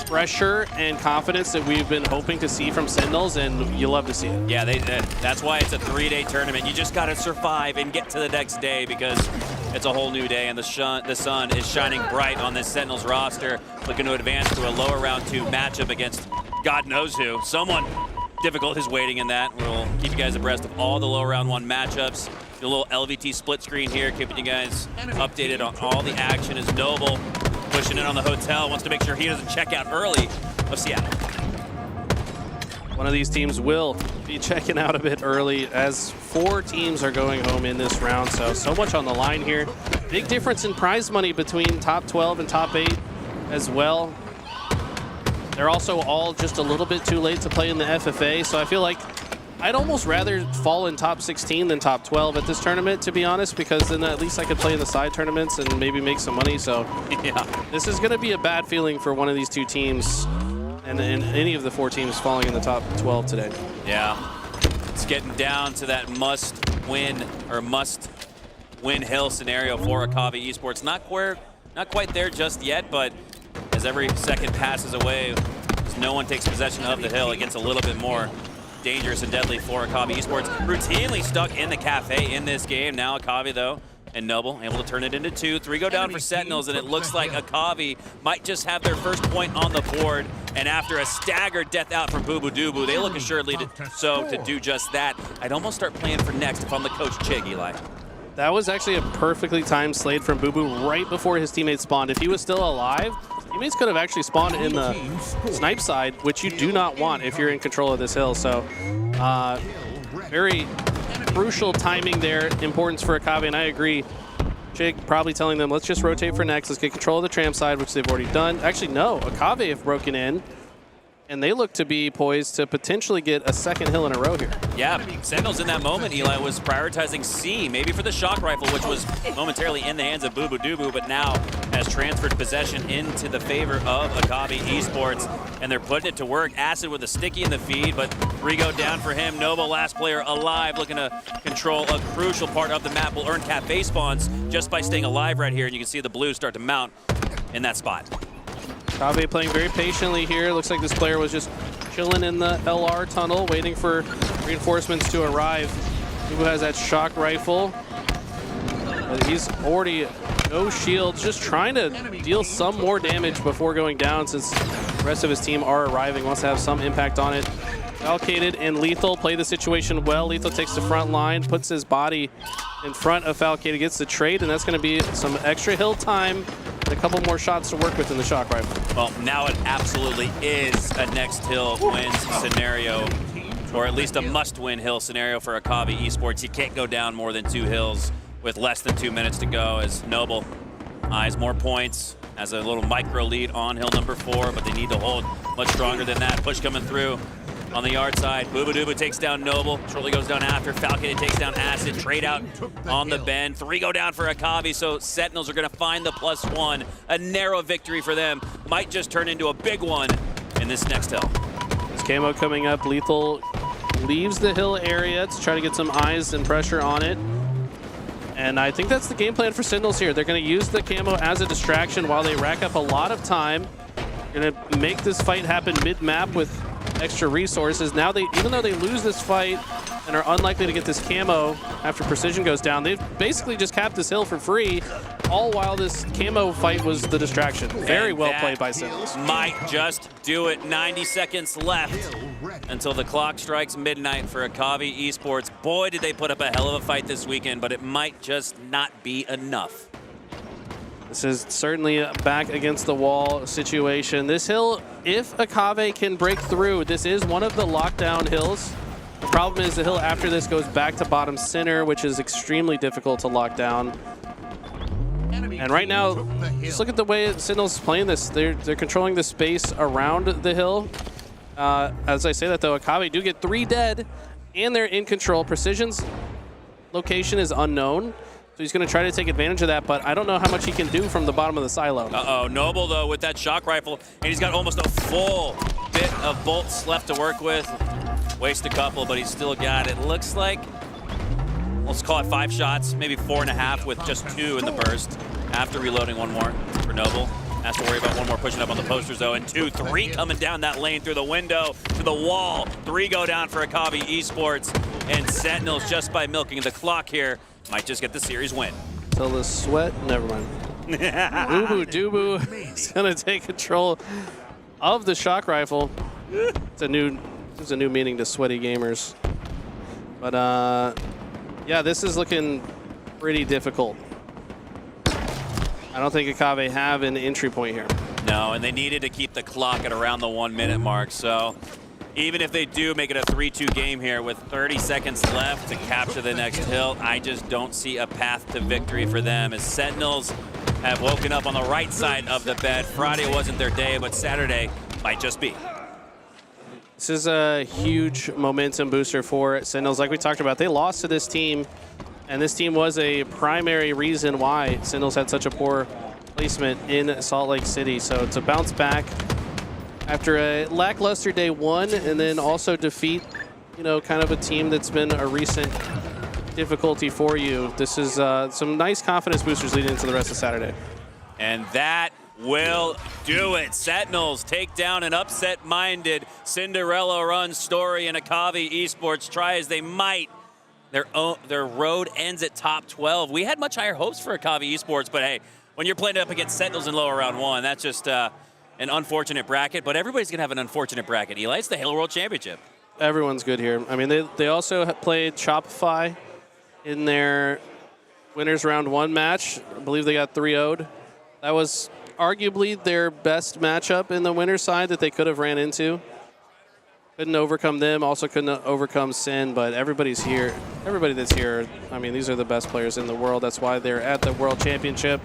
pressure and confidence that we've been hoping to see from Sentinels, and you love to see it. Yeah, that's why it's a 3-day tournament. You just got to survive and get to the next day because it's a whole new day, and the sun is shining bright on this Sentinels roster, looking to advance to a lower round 2 matchup against God knows who. Someone difficult is waiting in that. We'll keep you guys abreast of all the lower round 1 matchups. Do a little LVT split screen here, keeping you guys updated on all the action as Noble pushing in on the hotel, wants to make sure he doesn't check out early of Seattle. One of these teams will be checking out a bit early as 4 teams are going home in this round, so much on the line here. Big difference in prize money between top 12 and top 8 as well. They're also all just a little bit too late to play in the FFA, so I feel like I'd almost rather fall in top 16 than top 12 at this tournament, to be honest, because then at least I could play in the side tournaments and maybe make some money. So yeah, this is going to be a bad feeling for one of these 2 teams and any of the 4 teams falling in the top 12 today. Yeah, it's getting down to that must-win hill scenario for Akavi Esports. Not quite there just yet, but as every second passes away, as no one takes possession of the hill, it gets a little bit more dangerous and deadly for Akavi Esports. Routinely stuck in the cafe in this game. Now Akavi, though, and Noble able to turn it into 2. 3 go down for Sentinels, and it looks like Akavi might just have their first point on the board. And after a staggered death out from Boobadooboo, they look assuredly to do just that. I'd almost start playing for next if I'm the coach Chig, Eli. That was actually a perfectly timed slate from Boo Boo right before his teammates spawned. If he was still alive, teammates could have actually spawned in the snipe side, which you do not want if you're in control of this hill. So very crucial timing there, importance for Akavi, and I agree. Jake probably telling them, let's just rotate for next. Let's get control of the tram side, which they've already done. Actually, no, Akavi have broken in, and they look to be poised to potentially get a second hill in a row here. Yeah, Sentinels in that moment, Eli, was prioritizing C, maybe for the shock rifle, which was momentarily in the hands of Boobadooboo, but now has transferred possession into the favor of Akavi Esports, and they're putting it to work. Acid with a sticky in the feed, but 3 go down for him. Noble, last player alive, looking to control a crucial part of the map. Will earn cafe spawns just by staying alive right here, and you can see the blues start to mount in that spot. Kave playing very patiently here. Looks like this player was just chilling in the LR tunnel, waiting for reinforcements to arrive. Boo has that shock rifle. But he's already no shields, just trying to deal some more damage before going down since the rest of his team are arriving. Wants to have some impact on it. Falcated and Lethal play the situation well. Lethal takes the front line, puts his body in front of Falcated, gets the trade, and that's going to be some extra hill time and a couple more shots to work with in the shock rifle. Well, now it absolutely is a next hill wins scenario, or at least a must-win hill scenario for Akavi Esports. You can't go down more than 2 hills with less than 2 minutes to go, as Noble eyes more points, has a little micro lead on hill number 4, but they need to hold much stronger than that. Push coming through. on the yard side. Booba takes down Noble. Shortly goes down after. Falcon takes down Acid. Trade out on the bend. 3 go down for Akavi, so Sentinels are going to find the +1. A narrow victory for them. Might just turn into a big one in this next hill. This camo coming up. Lethal leaves the hill area to try to get some eyes and pressure on it. And I think that's the game plan for Sentinels here. They're going to use the camo as a distraction while they rack up a lot of time. Going to make this fight happen mid-map with extra resources. Now, even though they lose this fight and are unlikely to get this camo after Precision goes down, they've basically just capped this hill for free, all while this camo fight was the distraction. Very well played by Sentinels. Might just do it. 90 seconds left until the clock strikes midnight for Akavi Esports. Boy, did they put up a hell of a fight this weekend, but it might just not be enough. This is certainly a back against the wall situation. This hill, if Akavi can break through, this is one of the lockdown hills. The problem is the hill after this goes back to bottom center, which is extremely difficult to lock down. And right now, just look at the way Sentinels is playing this. They're controlling the space around the hill. As I say that, though, Akavi do get 3 dead, and they're in control. Precision's location is unknown, so he's going to try to take advantage of that, but I don't know how much he can do from the bottom of the silo. Uh-oh, Noble, though, with that shock rifle, and he's got almost a full bit of bolts left to work with. Waste a couple, but he's still got it. Looks like, let's call it 5 shots, maybe 4.5 with just 2 in the burst. After reloading 1 more for Noble. Has to worry about 1 more pushing up on the posters, though, and 2, 3 coming down that lane through the window to the wall. 3 go down for Akavi Esports, and Sentinels, just by milking the clock here, might just get the series win. Till the sweat, never mind. Ubu Dubu is going to take control of the shock rifle. It's a new meaning to sweaty gamers. But yeah, this is looking pretty difficult. I don't think Akavi have an entry point here. No, and they needed to keep the clock at around the 1-minute mark, so even if they do make it a 3-2 game here with 30 seconds left to capture the next hill, I just don't see a path to victory for them, as Sentinels have woken up on the right side of the bed. Friday wasn't their day, but Saturday might just be. This is a huge momentum booster for Sentinels. Like we talked about, they lost to this team, and this team was a primary reason why Sentinels had such a poor placement in Salt Lake City. So to bounce back after a lackluster day 1 and then also defeat, kind of a team that's been a recent difficulty for you, this is some nice confidence boosters leading into the rest of Saturday. And that will do it. Sentinels take down an upset-minded Cinderella run story, and Akavi Esports try as they might. Their road ends at top 12. We had much higher hopes for Akavi Esports, but hey, when you're playing up against Sentinels in lower round 1, that's just an unfortunate bracket. But everybody's going to have an unfortunate bracket, Eli. It's the Halo World Championship. Everyone's good here. I mean, they also played Shopify in their winners round 1 match. I believe they got 3-0'd. That was arguably their best matchup in the winner's side that they could have ran into. Couldn't overcome them, also couldn't overcome Sin, but everybody's here. Everybody that's here, I mean, these are the best players in the world. That's why they're at the World Championship.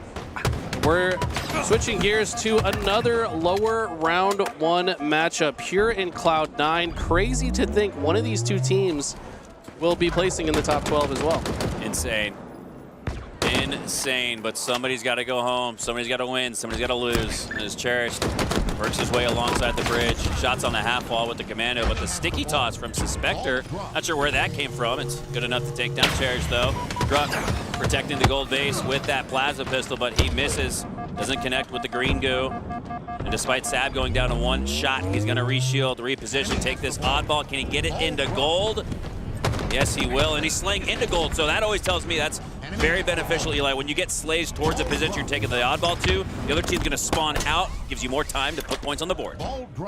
We're switching gears to another lower round 1 matchup. Pure and Cloud9. Crazy to think one of these 2 teams will be placing in the top 12 as well. Insane. Insane, but somebody's got to go home. Somebody's got to win. Somebody's got to lose. And is Cherished. Works his way alongside the bridge. Shots on the half wall with the commando, but the sticky toss from Suspector, not sure where that came from. It's good enough to take down Cherish, though. Druck protecting the gold base with that plasma pistol, but he misses. Doesn't connect with the green goo. And despite Sab going down to 1 shot, he's going to reshield, reposition, take this oddball. Can he get it into gold? Yes, he will, and he's slaying into gold, so that always tells me that's very beneficial, Eli. When you get slays towards a position you're taking the oddball to, the other team's going to spawn out, gives you more time to put points on the board.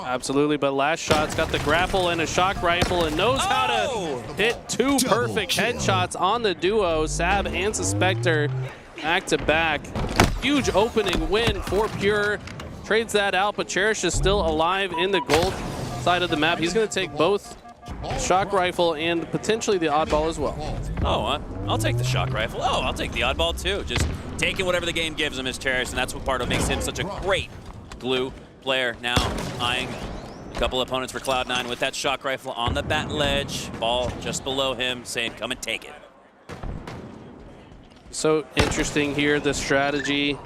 Absolutely, but last shot's got the grapple and a shock rifle and knows how to hit 2 perfect headshots on the duo, Sab and Suspector, back to back. Huge opening win for Pure. Trades that out, but Cherish is still alive in the gold side of the map. He's going to take both shock rifle and potentially the oddball as well. Oh, I'll take the shock rifle. Oh, I'll take the oddball too. Just taking whatever the game gives him is Cherish, and that's what part of makes him such a great glue player. Now eyeing A couple opponents for Cloud9 with that shock rifle on the bat ledge. Ball just below him saying, come and take it. So interesting here, the strategy.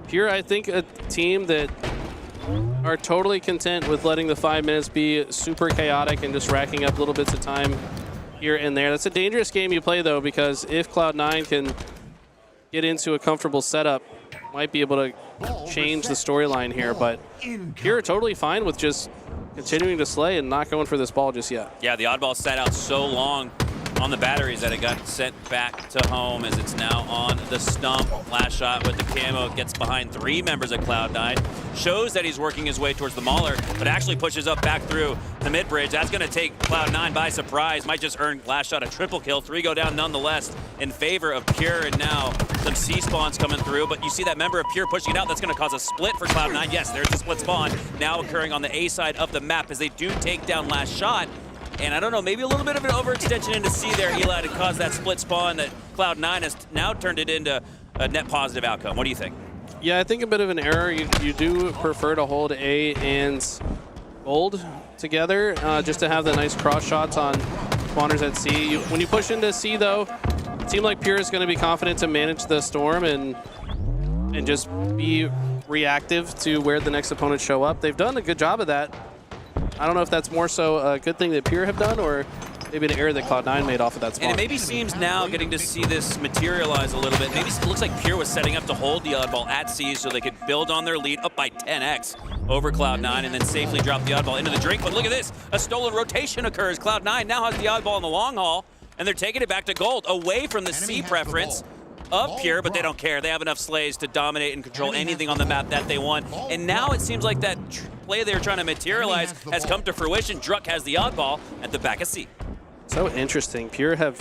Pure, I think, a team that are totally content with letting the 5 minutes be super chaotic and just racking up little bits of time here and there. That's a dangerous game you play, though, because if Cloud9 can get into a comfortable setup, might be able to change the storyline here. But Pure are totally fine with just continuing to slay and not going for this ball just yet. Yeah, the oddball sat out so long on the batteries that it got sent back to home as it's now on the stump. Last shot with the camo gets behind 3 members of Cloud9. Shows that he's working his way towards the Mauler, but actually pushes up back through the mid-bridge. That's going to take Cloud9 by surprise. Might just earn last shot a triple kill. 3 go down nonetheless in favor of Pure, and now some C-spawns coming through. But you see that member of Pure pushing it out. That's going to cause a split for Cloud9. Yes, there's a split spawn now occurring on the A side of the map as they do take down last shot. And I don't know, maybe a little bit of an overextension into C there, Eli, to cause that split spawn that Cloud9 has now turned it into a net positive outcome. What do you think? Yeah, I think a bit of an error. You do prefer to hold A and Gold together just to have the nice cross shots on spawners at C. When you push into C, though, a team like Pure is going to be confident to manage the storm and just be reactive to where the next opponents show up. They've done a good job of that. I don't know if that's more so a good thing that Pure have done or maybe an error that Cloud9 made off of that spawn. And it maybe seems now, getting to see this materialize a little bit, maybe it looks like Pure was setting up to hold the oddball at C so they could build on their lead up by 10x over Cloud9 and then safely drop the oddball into the drink. But look at this, a stolen rotation occurs. Cloud9 now has the oddball in the long haul, and they're taking it back to Gold, away from the C preference of Pure, but they don't care. They have enough slays to dominate and control anything on the map that they want. And now it seems like that play they were trying to materialize has come to fruition. Druck has the oddball at the back of C. So interesting. Pure have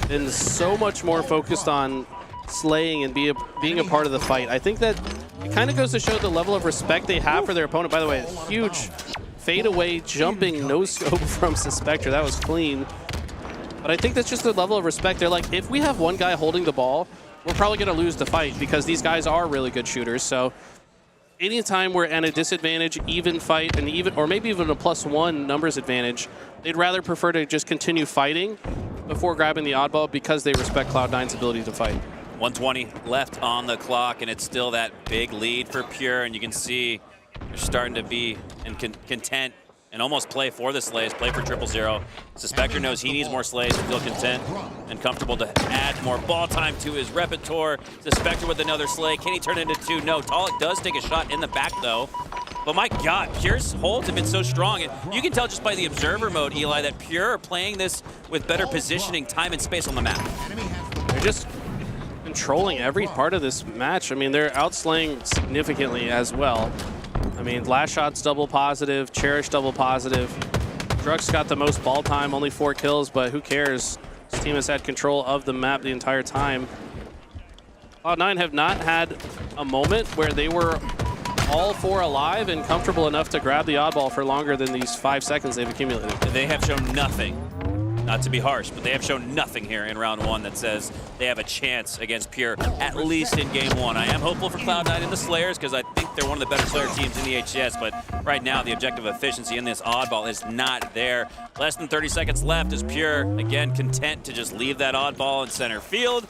been so much more focused on slaying and being a part of the fight. I think that it kind of goes to show the level of respect they have for their opponent. By the way, huge fadeaway jumping no-scope from Suspector. That was clean. But I think that's just the level of respect. They're like, if we have one guy holding the ball, we're probably going to lose the fight because these guys are really good shooters. So anytime we're at a disadvantage, even fight, and or maybe even a +1 numbers advantage, they'd rather prefer to just continue fighting before grabbing the oddball because they respect Cloud9's ability to fight. 120 left on the clock, and it's still that big lead for Pure, and you can see they're starting to be content and almost play for the slays, play for 0-0. Suspector knows he needs more slays to feel content and comfortable to add more ball time to his repertoire. Suspector with another slay. Can he turn it into 2? No. Talik does take a shot in the back, though. But my God, Pure's holds have been so strong. And you can tell just by the observer mode, Eli, that Pure are playing this with better positioning, time, and space on the map. They're just controlling every part of this match. I mean, they're outslaying significantly as well. I mean, last shot's double positive, Cherish double positive. Druck's got the most ball time, only 4 kills, but who cares? This team has had control of the map the entire time. Cloud9 have not had a moment where they were all 4 alive and comfortable enough to grab the oddball for longer than these 5 seconds they've accumulated. They have shown nothing. Not to be harsh, but they have shown nothing here in round 1 that says they have a chance against Pure, at least in game 1. I am hopeful for Cloud9 and the Slayers because I think they're one of the better Slayer teams in the HCS, but right now the objective efficiency in this oddball is not there. Less than 30 seconds left as Pure, again, content to just leave that oddball in center field.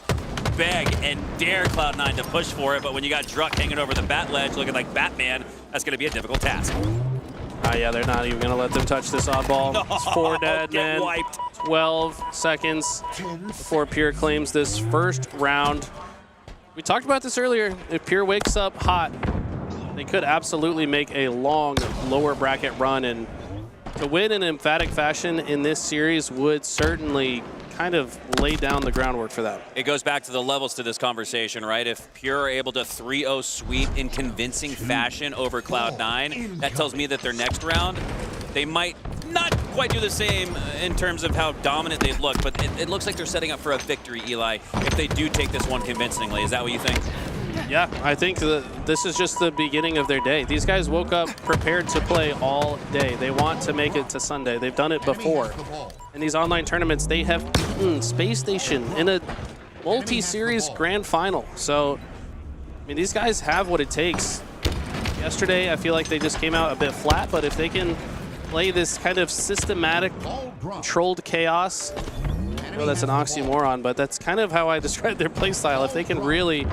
Beg and dare Cloud9 to push for it, but when you got Druck hanging over the bat ledge looking like Batman, that's going to be a difficult task. Yeah, they're not even going to let them touch this oddball. It's 4 dead, man. Wiped. 12 seconds before Pure claims this first round. We talked about this earlier. If Pure wakes up hot, they could absolutely make a long lower bracket run, and to win in emphatic fashion in this series would certainly kind of lay down the groundwork for that. It goes back to the levels to this conversation, right? If Pure are able to 3-0 sweep in convincing fashion over Cloud9, that tells me that their next round, they might not quite do the same in terms of how dominant they've looked, but it looks like they're setting up for a victory, Eli, if they do take this one convincingly. Is that what you think? Yeah, I think this is just the beginning of their day. These guys woke up prepared to play all day. They want to make it to Sunday. They've done it before. In these online tournaments, they have beaten Space Station in a multi-series grand final. So, I mean, these guys have what it takes yesterday. I feel like they just came out a bit flat, but if they can play this kind of systematic, controlled chaos, I know that's an oxymoron, but that's kind of how I describe their play style. If they can really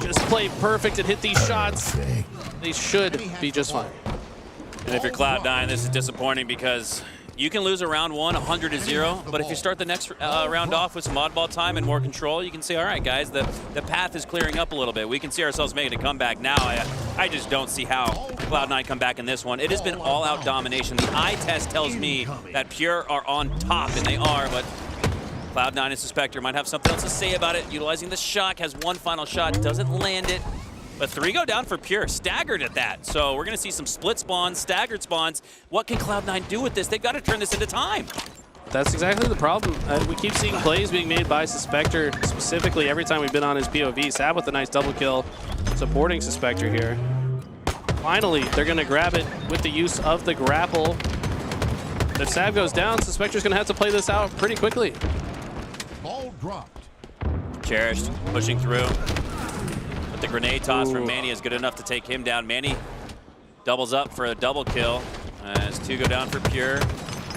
just play perfect and hit these shots, they should be just fine. And if you're Cloud9, this is disappointing because you can lose a round 1, 100-0, but if you start the next round off with some oddball time and more control, you can say, all right, guys, the path is clearing up a little bit. We can see ourselves making a comeback now. I just don't see how Cloud9 come back in this one. It has been all-out domination. The eye test tells me that Pure are on top, and they are, but Cloud9 and Suspector might have something else to say about it. Utilizing the shock, has one final shot, doesn't land it. But 3 go down for Pure, staggered at that. So we're going to see some split spawns, staggered spawns. What can Cloud9 do with this? They've got to turn this into time. That's exactly the problem. We keep seeing plays being made by Suspector, specifically every time we've been on his POV. Sab with a nice double kill, supporting Suspector here. Finally, they're going to grab it with the use of the grapple. If Sab goes down, Suspector's going to have to play this out pretty quickly. Ball dropped. Cherished, pushing through. But the grenade toss from Manny is good enough to take him down. Manny doubles up for a double kill as 2 go down for Pure.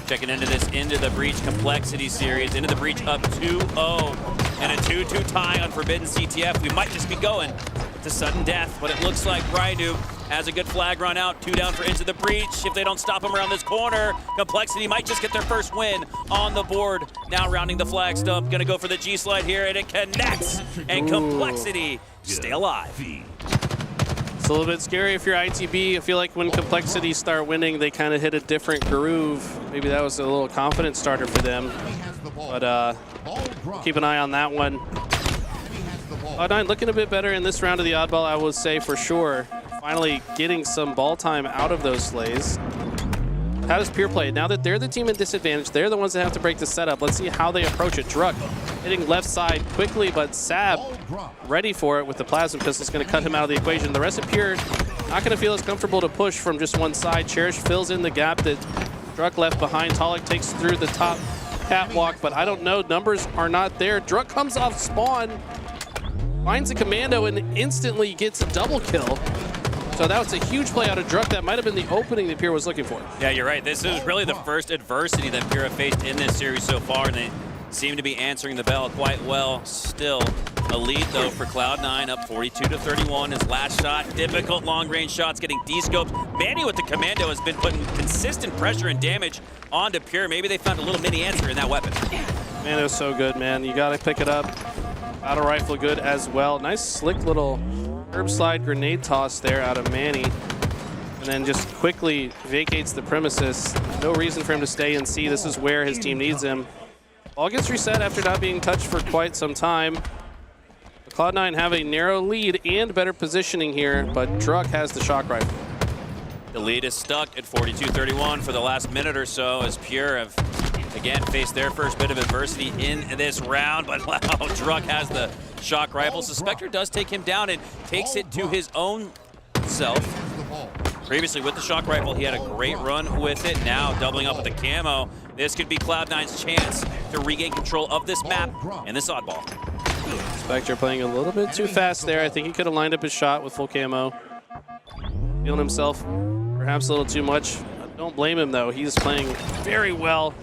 Checking into this Into the Breach Complexity series. Into the Breach up 2-0 and a 2-2 tie on Forbidden CTF. We might just be going to sudden death, but it looks like Raidu has a good flag run out. 2 down for Into the Breach. If they don't stop him around this corner, Complexity might just get their first win on the board. Now rounding the flag stump, gonna go for the G-slide here, and it connects. And Complexity stay alive. It's a little bit scary if you're ITB. I feel like when Complexity start winning, they kind of hit a different groove. Maybe that was a little confidence starter for them. But keep an eye on that one. Cloud9 looking a bit better in this round of the oddball, I would say for sure. Finally getting some ball time out of those slays. How does Pure play? Now that they're the team in disadvantage, they're the ones that have to break the setup. Let's see how they approach it. Druk hitting left side quickly, but Sab ready for it with the plasma pistol. Is going to cut him out of the equation. The rest of Pure not going to feel as comfortable to push from just one side. Cherish fills in the gap that Druk left behind. Talik takes through the top catwalk, but I don't know. Numbers are not there. Druk comes off spawn, finds a commando, and instantly gets a double kill. So that was a huge play out of Druk. That might have been the opening that Pure was looking for. Yeah, you're right. This is really the first adversity that Pure have faced in this series so far, and they seem to be answering the bell quite well. Still a lead, though, for Cloud9, up 42-31. His last shot, difficult long-range shots, getting de-scoped. Manny with the commando has been putting consistent pressure and damage onto Pure. Maybe they found a little mini answer in that weapon. Man, it was so good, man. You got to pick it up. Auto rifle good as well. Nice slick little herb slide grenade toss there out of Manny. And then just quickly vacates the premises. No reason for him to stay and see. This is where his team needs him. Ball gets reset after not being touched for quite some time. The Cloud9 have a narrow lead and better positioning here, but Druk has the shock rifle. The lead is stuck at 42-31 for the last minute or so as Pure have, again, faced their first bit of adversity in this round. But wow, Druk has the shock rifle. Suspector does take him down and takes it to his own self. Previously with the shock rifle, he had a great run with it. Now doubling up with the camo. This could be Cloud9's chance to regain control of this map and this oddball. Spectre playing a little bit too fast there. I think he could have lined up his shot with full camo. Feeling himself perhaps a little too much. Don't blame him though. He's playing very well.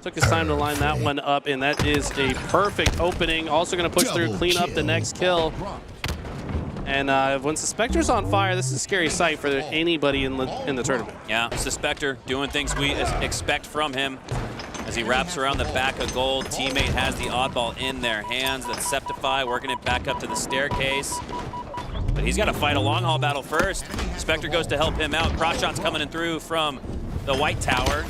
Took his time to line that one up, and that is a perfect opening. Also going to push through, clean up the next kill. And when Suspector's on fire, this is a scary sight for anybody in the tournament. Yeah, Suspector doing things we expect from him as he wraps around the back of gold. Teammate has the oddball in their hands. That's Septify working it back up to the staircase. But he's got to fight a long haul battle first. Spectre goes to help him out. Cross shots coming in through from the White Tower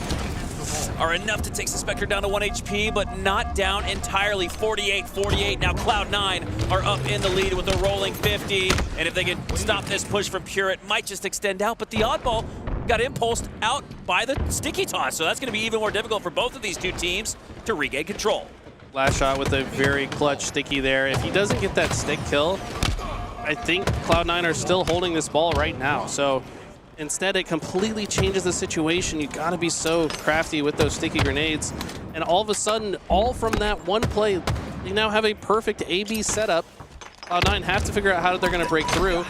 are enough to take Suspector down to 1 HP, but not down entirely. 48-48. Now Cloud9 are up in the lead with a rolling 50. And if they can stop this push from Pure, it might just extend out. But the oddball got impulsed out by the sticky toss. So that's going to be even more difficult for both of these two teams to regain control. Last shot with a very clutch sticky there. If he doesn't get that stick kill, I think Cloud9 are still holding this ball right now. So instead, it completely changes the situation. You got to be so crafty with those sticky grenades. And all of a sudden, all from that one play, they now have a perfect AB setup. Cloud9 have to figure out how they're going to break through.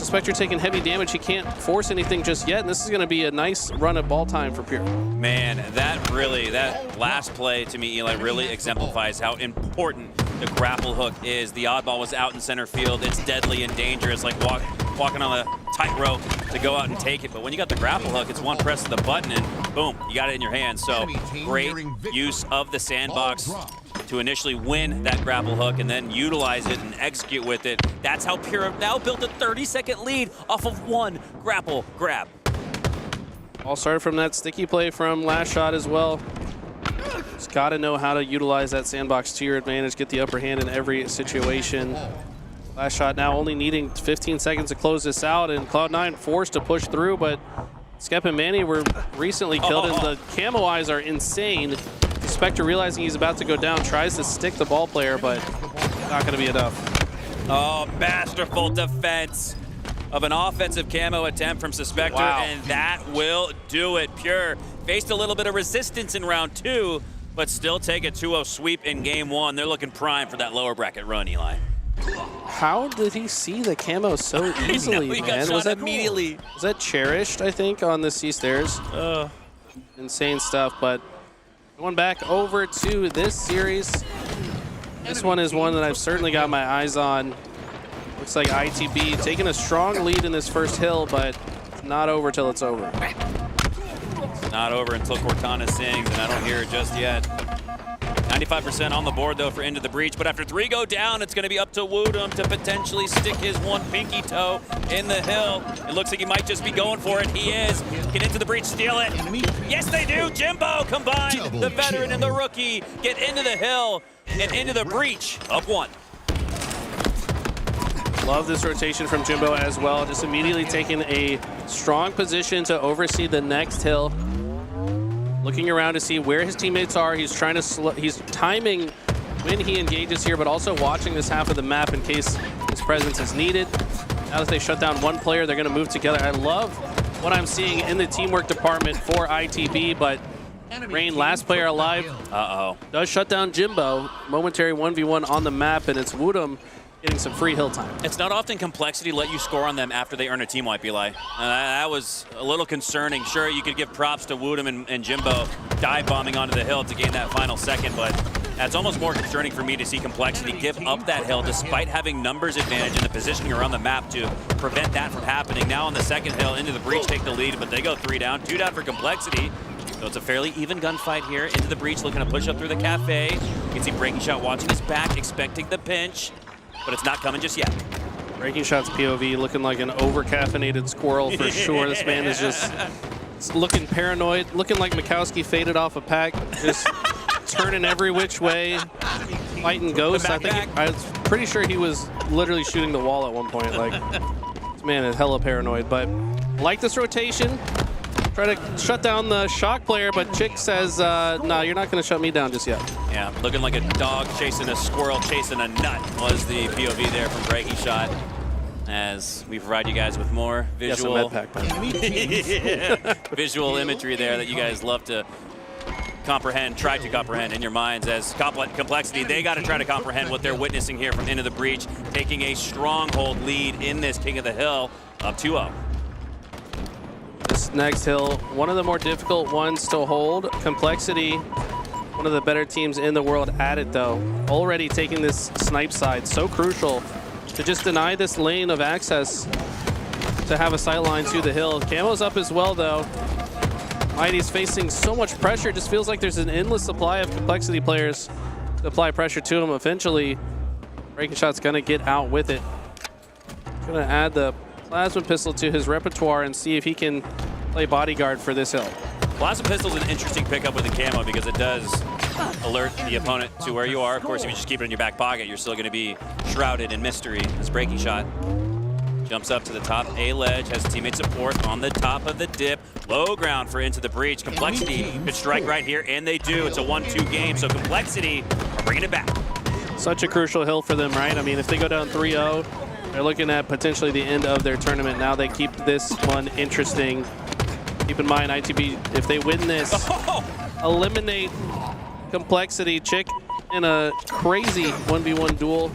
Suspector taking heavy damage. He can't force anything just yet, and this is going to be a nice run of ball time for Pure. Man, that last play to me, Eli, really exemplifies how important the grapple hook is. The oddball was out in center field. It's deadly and dangerous, like walking on a tightrope to go out and take it. But when you got the grapple hook, it's one press of the button and boom, you got it in your hand. So great use of the sandbox to initially win that grapple hook and then utilize it and execute with it. That's how Pure have now built a 30-second lead off of one grapple grab. All started from that sticky play from last shot as well. Just got to know how to utilize that sandbox to your advantage, get the upper hand in every situation. Last shot now only needing 15 seconds to close this out, and Cloud9 forced to push through, but Skep and Manny were recently killed, and the camo eyes are insane. The Spectre, realizing he's about to go down, tries to stick the ball player, but not going to be enough. Oh, masterful defense of an offensive camo attempt from Suspector, and that will do it. Pure faced a little bit of resistance in round 2, but still take a 2-0 sweep in game 1. They're looking prime for that lower bracket run, Eli. How did he see the camo so easily, man? Was that immediately? Was that cherished, I think, on the C stairs? Insane stuff, but going back over to this series. This one is one that I've certainly got my eyes on. Looks like ITB taking a strong lead in this first hill, but it's not over till it's over. It's not over until Cortana sings, and I don't hear it just yet. 95% on the board, though, for Into the Breach. But after 3 go down, it's going to be up to Woodham to potentially stick his one pinky toe in the hill. It looks like he might just be going for it. He is. Get Into the Breach, steal it. Yes, they do. Jimbo combined. The veteran and the rookie get into the hill and Into the Breach up 1. Love this rotation from Jimbo as well. Just immediately taking a strong position to oversee the next hill. Looking around to see where his teammates are. He's trying to he's timing when he engages here, but also watching this half of the map in case his presence is needed. Now that they shut down one player, they're going to move together. I love what I'm seeing in the teamwork department for ITB, but Rain, last player alive, does shut down Jimbo. Momentary 1v1 on the map, and it's Woodham getting some free hill time. It's not often Complexity let you score on them after they earn a team wipe, Eli. That was a little concerning. Sure, you could give props to Woodham and Jimbo dive bombing onto the hill to gain that final second, but that's almost more concerning for me to see Complexity give up that hill despite having numbers advantage and the positioning around the map to prevent that from happening. Now on the second hill, Into the Breach take the lead, but they go 3 down, 2 down for Complexity. So it's a fairly even gunfight here. Into the Breach looking to push up through the cafe. You can see Breaking Shot watching his back, expecting the pinch, but it's not coming just yet. Breaking Shot's POV looking like an over-caffeinated squirrel for sure. This man is just looking paranoid, looking like Mikowski faded off a pack, just turning every which way, fighting ghosts. I was pretty sure he was literally shooting the wall at one point. Like, this man is hella paranoid, but like this rotation. Try to shut down the shock player, but Chick says, no, you're not going to shut me down just yet. Yeah, looking like a dog chasing a squirrel, chasing a nut was the POV there from Breaking Shot. As we provide you guys with more visual, visual imagery there that you guys love to comprehend, try to comprehend in your minds. As Complexity, they got to try to comprehend what they're witnessing here from Into the Breach, taking a stronghold lead in this King of the Hill, up 2-0. This next hill, one of the more difficult ones to hold. Complexity, one of the better teams in the world at it though. Already taking this snipe side, so crucial to just deny this lane of access to have a sight line to the hill. Camo's up as well though. Mighty's facing so much pressure, just feels like there's an endless supply of Complexity players to apply pressure to him. Eventually, Breaking Shot's gonna get out with it. Gonna add the Plasma Pistol to his repertoire and see if he can play bodyguard for this hill. Plasma Pistol is an interesting pickup with the camo because it does alert the opponent to where you are. Of course, if you just keep it in your back pocket, you're still going to be shrouded in mystery. This Breaking Shot jumps up to the top A ledge, has teammate support on the top of the dip. Low ground for Into the Breach. Complexity could strike right here, and they do. It's a 1-2 game, so Complexity are bringing it back. Such a crucial hill for them, right? I mean, if they go down 3-0, they're looking at potentially the end of their tournament. Now they keep this one interesting. Keep in mind, ITB, if they win this, eliminate Complexity. Chick in a crazy 1v1 duel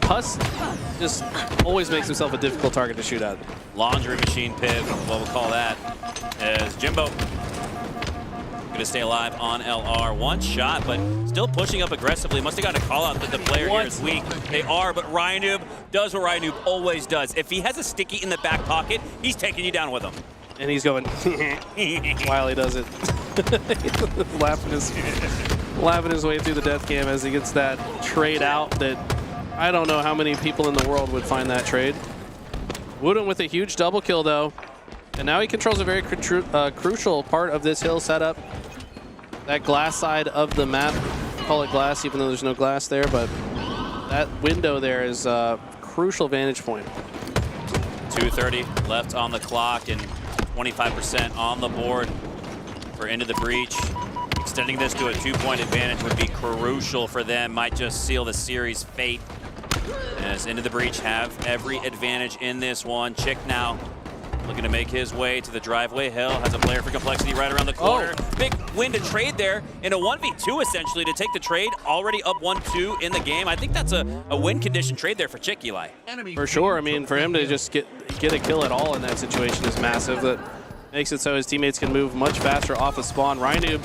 Puss just always makes himself a difficult target to shoot at. Laundry machine piv, what we'll call that, as Jimbo gonna stay alive on LR. One shot, but still pushing up aggressively. Must have gotten a call out that the player here is weak. They are, but Ryanoob does what Ryanoob always does. If he has a sticky in the back pocket, he's taking you down with him. And he's going while he does it. laughing his way through the death cam as he gets that trade out that I don't know how many people in the world would find that trade. Wooden with a huge double kill though. And now he controls a very crucial part of this hill setup. That glass side of the map. Call it glass even though there's no glass there, but that window there is a crucial vantage point. 2:30 left on the clock and 25% on the board for Into the Breach. Extending this to a 2-point advantage would be crucial for them. Might just seal the series fate. As Into the Breach have every advantage in this one. Chick now looking to make his way to the driveway. Hill has a player for Complexity right around the corner. Big win to trade there in a 1v2 essentially to take the trade. Already up 1-2 in the game. I think that's a win condition trade there for Chick, Eli. For sure. I mean, for him to just get a kill at all in that situation is massive. That makes it so his teammates can move much faster off of spawn. Ryanoob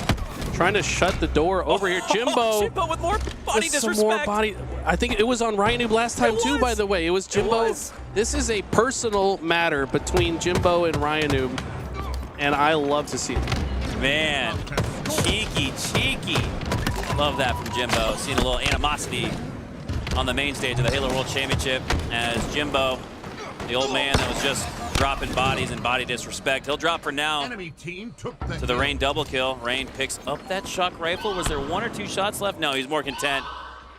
trying to shut the door over here. Jimbo. Jimbo with more body disrespect. Some more body. I think it was on Ryanoob last time too, by the way. It was Jimbo. This is a personal matter between Jimbo and Ryanoob, and I love to see it. Man, cheeky. Love that from Jimbo. Seeing a little animosity on the main stage of the Halo World Championship as Jimbo, the old man that was just dropping bodies and body disrespect. He'll drop for now to the Rain double kill. Rain picks up that shock rifle. Was there 1 or 2 shots left? No, he's more content.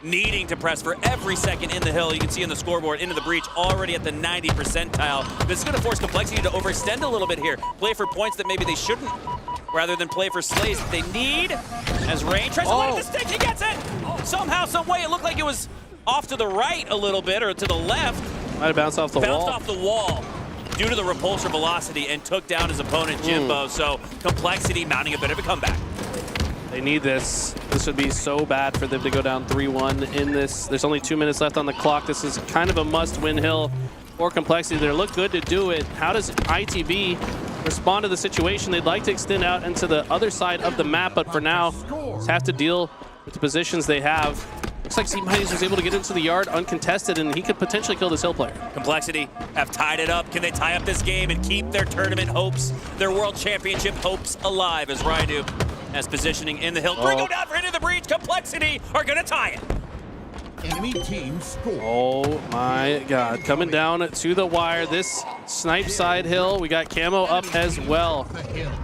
Needing to press for every second in the hill. You can see on the scoreboard, Into the Breach already at the 90 percentile. This is going to force Complexity to overextend a little bit here. Play for points that maybe they shouldn't, rather than play for slays that they need. As Rain tries to light the stick, he gets it! Somehow, some way, it looked like it was off to the right a little bit, or to the left. Might have bounced off the wall. Bounced off the wall due to the repulsor velocity and took down his opponent, Jimbo. So Complexity mounting a bit of a comeback. They need this. This would be so bad for them to go down 3-1 in this. There's only 2 minutes left on the clock. This is kind of a must-win hill for Complexity. They look good to do it. How does ITB respond to the situation? They'd like to extend out into the other side of the map, but for now, just have to deal with the positions they have. Looks like C-Mighties was able to get into the yard uncontested, and he could potentially kill this hill player. Complexity have tied it up. Can they tie up this game and keep their tournament hopes, their world championship hopes alive as Ryanoob has positioning in the hill? 3 go down for Into the Breach. Complexity are going to tie it. Enemy team score. Oh my God, coming down to the wire. This snipe side hill, we got camo up as well.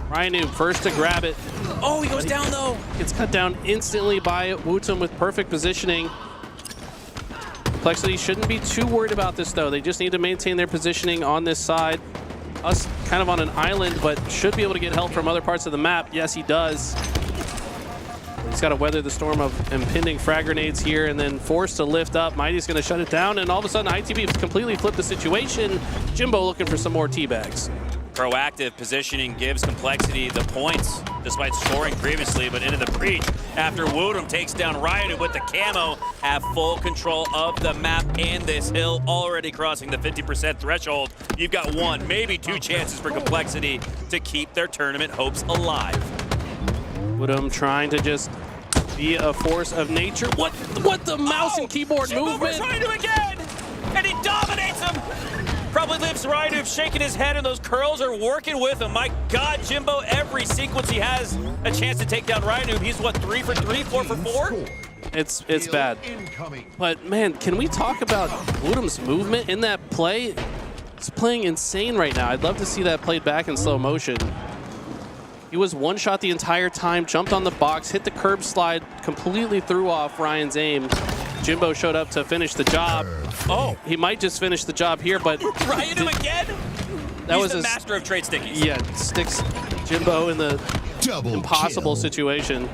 Ryanoob first to grab it. Oh, he goes down though. Gets cut down instantly by Wootum with perfect positioning. Complexity shouldn't be too worried about this though. They just need to maintain their positioning on this side. Us kind of on an island, but should be able to get help from other parts of the map. Yes, he does. He's got to weather the storm of impending frag grenades here and then forced to lift up. Mighty's going to shut it down, and all of a sudden ITB completely flipped the situation. Jimbo looking for some more teabags. Proactive positioning gives Complexity the points despite scoring previously, but Into the Breach after Woodham takes down Ryanoob with the camo have full control of the map and this hill, already crossing the 50% threshold. You've got 1, maybe 2 chances for Complexity to keep their tournament hopes alive. Woodham trying to just be a force of nature. What the mouse and keyboard movement? Ryanoob again, and he dominates him. Probably leaves Ryanoob shaking his head, and those curls are working with him. My God, Jimbo, every sequence he has a chance to take down Ryanoob. He's what, 3 for 3, 4 for 4? It's bad. But man, can we talk about Woodham's movement in that play? It's playing insane right now. I'd love to see that played back in slow motion. He was one shot the entire time, jumped on the box, hit the curb slide, completely threw off Ryan's aim. Jimbo showed up to finish the job. Oh, he might just finish the job here, but Ryanoob again? That He's the master of trade stickies. Yeah, sticks Jimbo in the impossible situation.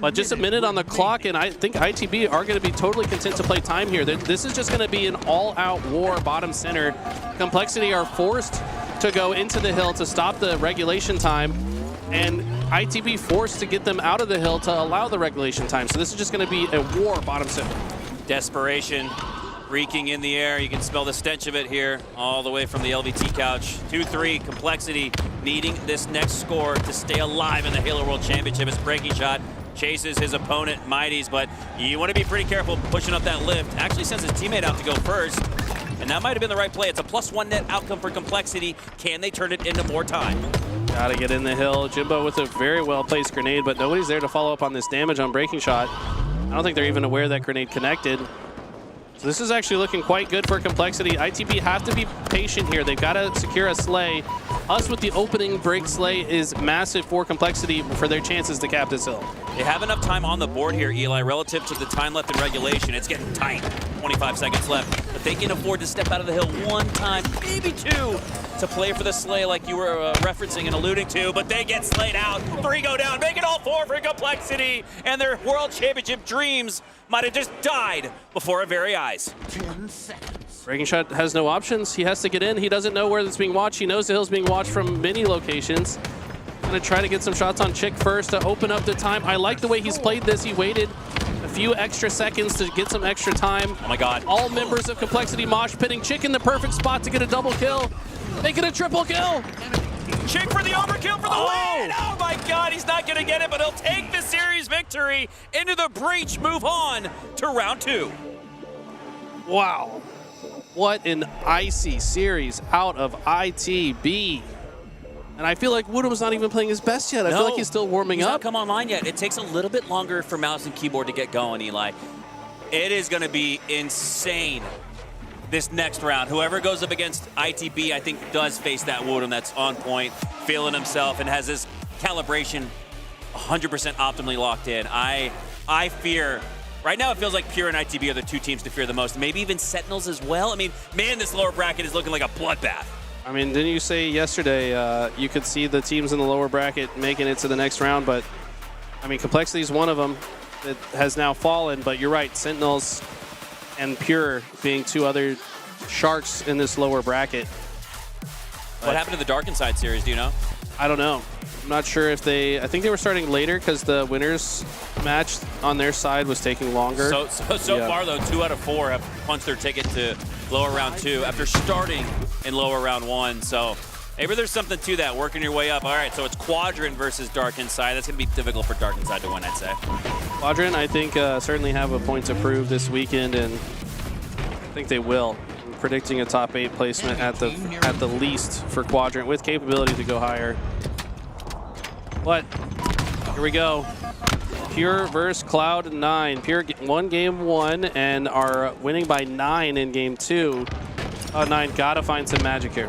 But just a minute on the clock, and I think ITB are going to be totally content to play time here. This is just going to be an all-out war bottom center. Complexity are forced to go into the hill to stop the regulation time, and ITB forced to get them out of the hill to allow the regulation time. So this is just going to be a war bottom center. Desperation reeking in the air. You can smell the stench of it here all the way from the LVT couch. 2-3, Complexity needing this next score to stay alive in the Halo World Championship. His breaking shot chases his opponent, Mighties, but you want to be pretty careful pushing up that lift. Actually sends his teammate out to go first, and that might have been the right play. It's a +1 net outcome for Complexity. Can they turn it into more time? Gotta get in the hill. Jimbo with a very well-placed grenade, but nobody's there to follow up on this damage on breaking shot. I don't think they're even aware that grenade connected. So this is actually looking quite good for Complexity. ITB have to be patient here. They've got to secure a Slay. Us with the opening break Slay is massive for Complexity for their chances to cap this hill. They have enough time on the board here, Eli, relative to the time left in regulation. It's getting tight. 25 seconds left. But they can afford to step out of the hill one time, maybe two, to play for the Slay like you were referencing and alluding to, but they get slayed out. 3 go down, make it all 4 for Complexity, and their World Championship dreams might have just died before our very eyes. 10 seconds. Breaking shot has no options. He has to get in. He doesn't know where it's being watched. He knows the hill's being watched from many locations. Gonna try to get some shots on Chick first to open up the time. I like the way he's played this. He waited a few extra seconds to get some extra time. Oh my God. All members of Complexity mosh pitting Chick in the perfect spot to get a double kill. Make it a triple kill. Chick for the overkill for the win! Oh my God, he's not gonna get it, but he'll take the series victory into the breach, move on to round 2. Wow. What an icy series out of ITB. And I feel like Woodham's not even playing his best yet. I feel like he's still warming He's up. not come online yet. It takes a little bit longer for mouse and keyboard to get going, Eli. It is gonna be insane this next round. Whoever goes up against ITB, I think, does face that Woodham that's on point, feeling himself, and has this calibration 100% optimally locked in. I fear, right now it feels like Pure and ITB are the two teams to fear the most. Maybe even Sentinels as well. I mean, man, this lower bracket is looking like a bloodbath. I mean, didn't you say yesterday you could see the teams in the lower bracket making it to the next round? But, I mean, Complexity is one of them that has now fallen. But you're right, Sentinels and Pure being two other sharks in this lower bracket. What happened to the Dark Inside series, do you know? I don't know. I'm not sure if I think they were starting later because the winners match on their side was taking longer. So far, though, 2 out of 4 have punched their ticket to lower round 2 after starting in lower round 1. So maybe there's something to that, working your way up. All right, so it's Quadrant versus Dark Inside. That's going to be difficult for Dark Inside to win, I'd say. Quadrant, I think, certainly have a point to prove this weekend, and I think they will. I'm predicting a top 8 placement at the least for Quadrant with capability to go higher. But here we go. Pure versus Cloud9. Pure won game 1 and are winning by 9 in game 2. Cloud9 gotta find some magic here.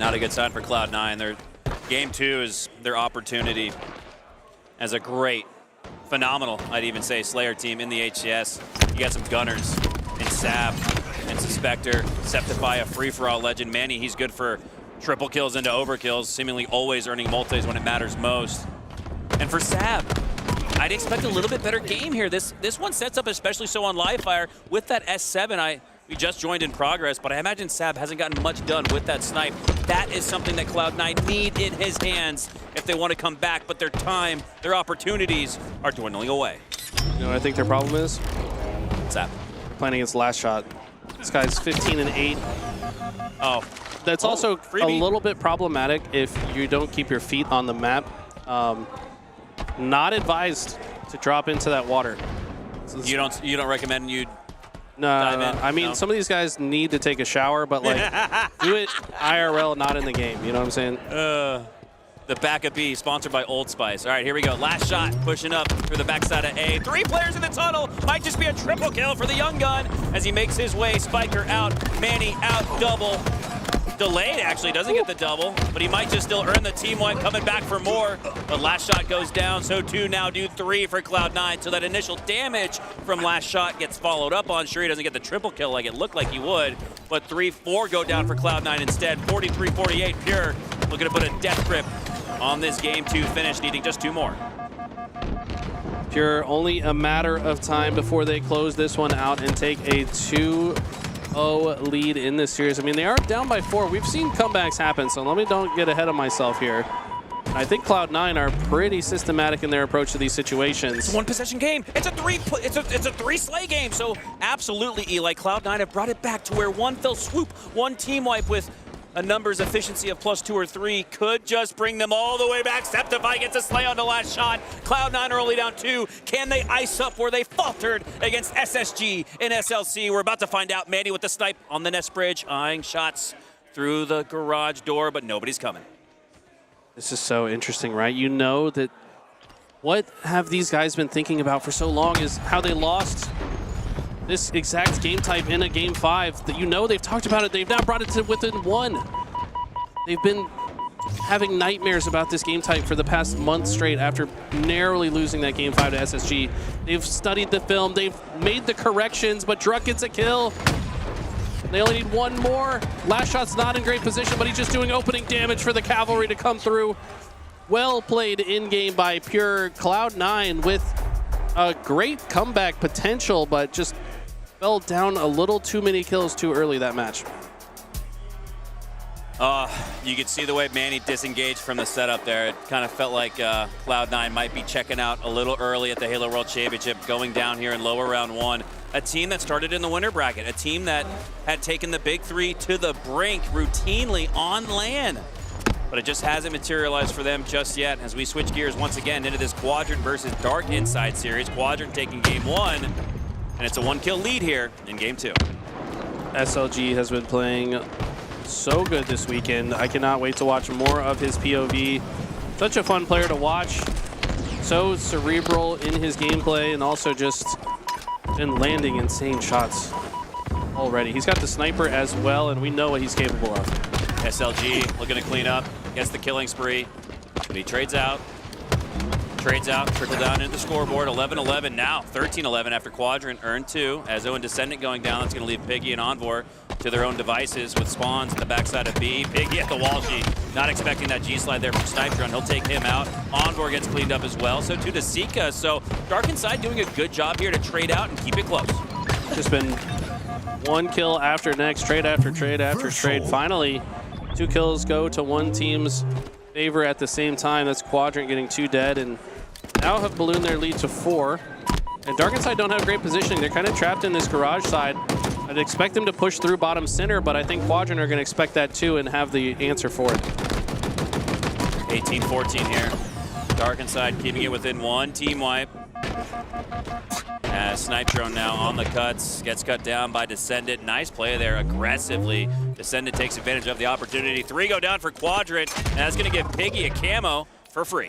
Not a good sign for Cloud9. Their game 2 is their opportunity as a great, phenomenal, I'd even say, Slayer team in the HCS. You got some gunners in Sab and Suspector, Septify, a free-for-all legend. Manny, he's good for triple kills into overkills, seemingly always earning multis when it matters most. And for Sab, I'd expect a little bit better game here. This one sets up especially so on Livefire with that S7. We just joined in progress, but I imagine Sab hasn't gotten much done with that snipe. That is something that Cloud9 need in his hands if they want to come back, but their time, their opportunities are dwindling away. You know what I think their problem is? What's that? Playing against Last Shot. This guy's 15-8. Oh. That's also a little bit problematic if you don't keep your feet on the map. Not advised to drop into that water. You don't recommend you No. I mean, some of these guys need to take a shower, but like, do it IRL, not in the game. You know what I'm saying? The back of B, sponsored by Old Spice. All right, here we go. Last shot, pushing up through the backside of A. 3 players in the tunnel. Might just be a triple kill for the young gun as he makes his way. Spiker out, Manny out, double. Delayed, actually, doesn't get the double, but he might just still earn the team one, coming back for more. But Last Shot goes down, so too now do 3 for Cloud9. So that initial damage from Last Shot gets followed up on. Sure, he doesn't get the triple kill like it looked like he would, but 3-4 go down for Cloud9 instead. 43-48, Pure looking to put a death grip on this game 2 finish, needing just 2 more. Pure, only a matter of time before they close this one out and take a 2-0 lead in this series. I mean, they are down by 4. We've seen comebacks happen, so let me don't get ahead of myself here. I think Cloud9 are pretty systematic in their approach to these situations. It's a one-possession game. It's a three slay game. So absolutely, Eli, Cloud9 have brought it back to where one fell swoop, one team wipe with a numbers efficiency of +2 or 3 could just bring them all the way back. Septify gets a slay on the last shot. Cloud9 early down 2. Can they ice up where they faltered against SSG in SLC? We're about to find out. Manny with the snipe on the nest bridge, eyeing shots through the garage door, but nobody's coming. This is so interesting, right? You know that what have these guys been thinking about for so long is how they lost this exact game type in a game 5. That, you know, they've talked about it. They've now brought it to within 1. They've been having nightmares about this game type for the past month straight after narrowly losing that game 5 to SSG. They've studied the film. They've made the corrections, but Druck gets a kill. They only need one more. Last shot's not in great position, but he's just doing opening damage for the Cavalry to come through. Well played in-game by Pure. Cloud9 with a great comeback potential, but just fell down a little too many kills too early that match. You could see the way Manny disengaged from the setup there. It kind of felt like Cloud9 might be checking out a little early at the Halo World Championship, going down here in lower round 1. A team that started in the winner bracket, a team that had taken the big 3 to the brink routinely on LAN. But it just hasn't materialized for them just yet as we switch gears once again into this Quadrant versus Dark Inside series. Quadrant taking game 1, and it's a 1-kill lead here in game 2. SLG has been playing so good this weekend. I cannot wait to watch more of his POV. Such a fun player to watch. So cerebral in his gameplay, and also just been landing insane shots already. He's got the sniper as well, and we know what he's capable of. SLG looking to clean up, gets the killing spree, but he trades out, trickle down into the scoreboard. 11-11 now, 13-11 after Quadrant earned 2. As Owen Descendant going down, that's going to leave Piggy and Envor to their own devices with spawns at the backside of B. Piggy at the wall G, not expecting that G-slide there from Snipe Drone. He'll take him out. Envor gets cleaned up as well, so too does Sika. So Dark Inside doing a good job here to trade out and keep it close. Just been one kill after next, trade after trade after trade. Finally, 2 kills go to one team's favor at the same time. That's Quadrant getting 2 dead, and now have ballooned their lead to 4. And Dark Inside don't have great positioning. They're kind of trapped in this garage side. I'd expect them to push through bottom center, but I think Quadrant are going to expect that too and have the answer for it. 18-14 here. Dark Inside keeping it within 1. Team wipe. As Snipe Drone now on the cuts, gets cut down by Descendant. Nice play there aggressively. Descendant takes advantage of the opportunity. 3 go down for Quadrant, and that's going to give Piggy a camo for free.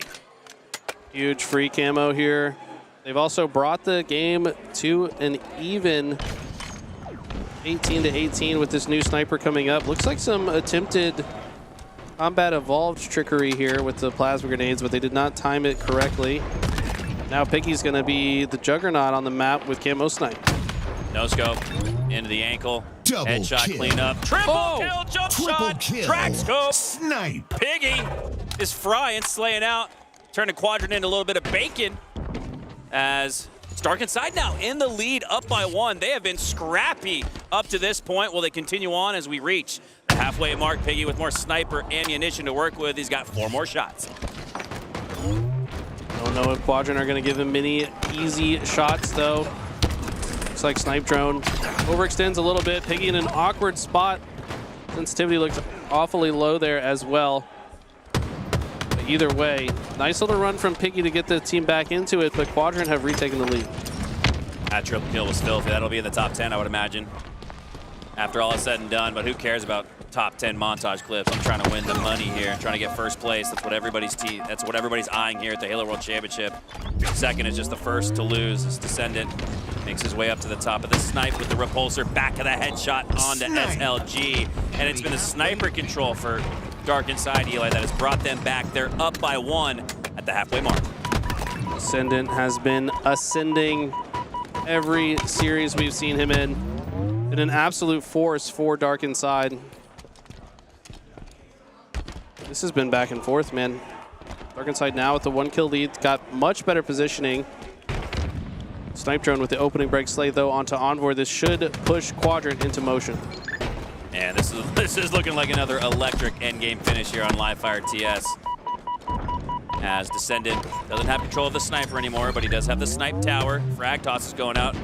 Huge free camo here. They've also brought the game to an even 18-18 with this new sniper coming up. Looks like some attempted Combat Evolved trickery here with the plasma grenades, but they did not time it correctly. Now Piggy's going to be the juggernaut on the map with camo snipe. No scope into the ankle. Double headshot kill. Clean up. Triple kill, jump Triple shot, kill. track scope. Snipe. Piggy is frying, slaying out. Turning Quadrant into a little bit of bacon as it's Dark Inside now in the lead, up by 1. They have been scrappy up to this point. Will they continue on as we reach the halfway mark? Piggy with more sniper ammunition to work with. He's got 4 more shots. Don't know if Quadrant are going to give him many easy shots, though. Looks like Snipe Drone overextends a little bit. Piggy in an awkward spot. Sensitivity looks awfully low there as well. But either way, nice little run from Piggy to get the team back into it, but Quadrant have retaken the lead. That triple kill was filthy. That'll be in the top 10, I would imagine, after all is said and done. But who cares about top 10 montage clips? I'm trying to win the money here. I'm trying to get first place. That's what everybody's eyeing here at the Halo World Championship. Second is just the first to lose. It's Descendant. Makes his way up to the top of the snipe with the repulsor. Back of the headshot onto SLG. And it's been the sniper control for Dark Inside, Eli, that has brought them back. They're up by 1 at the halfway mark. Descendant has been ascending every series we've seen him in. Been an absolute force for Dark Inside. This has been back and forth, man. Dark Inside now with the 1-kill lead. Got much better positioning. Snipe Drone with the opening break slay, though, onto Envor. This should push Quadrant into motion. And this is looking like another electric endgame finish here on Livefire TS. as Descendant doesn't have control of the sniper anymore, but he does have the snipe tower. Frag toss is going out.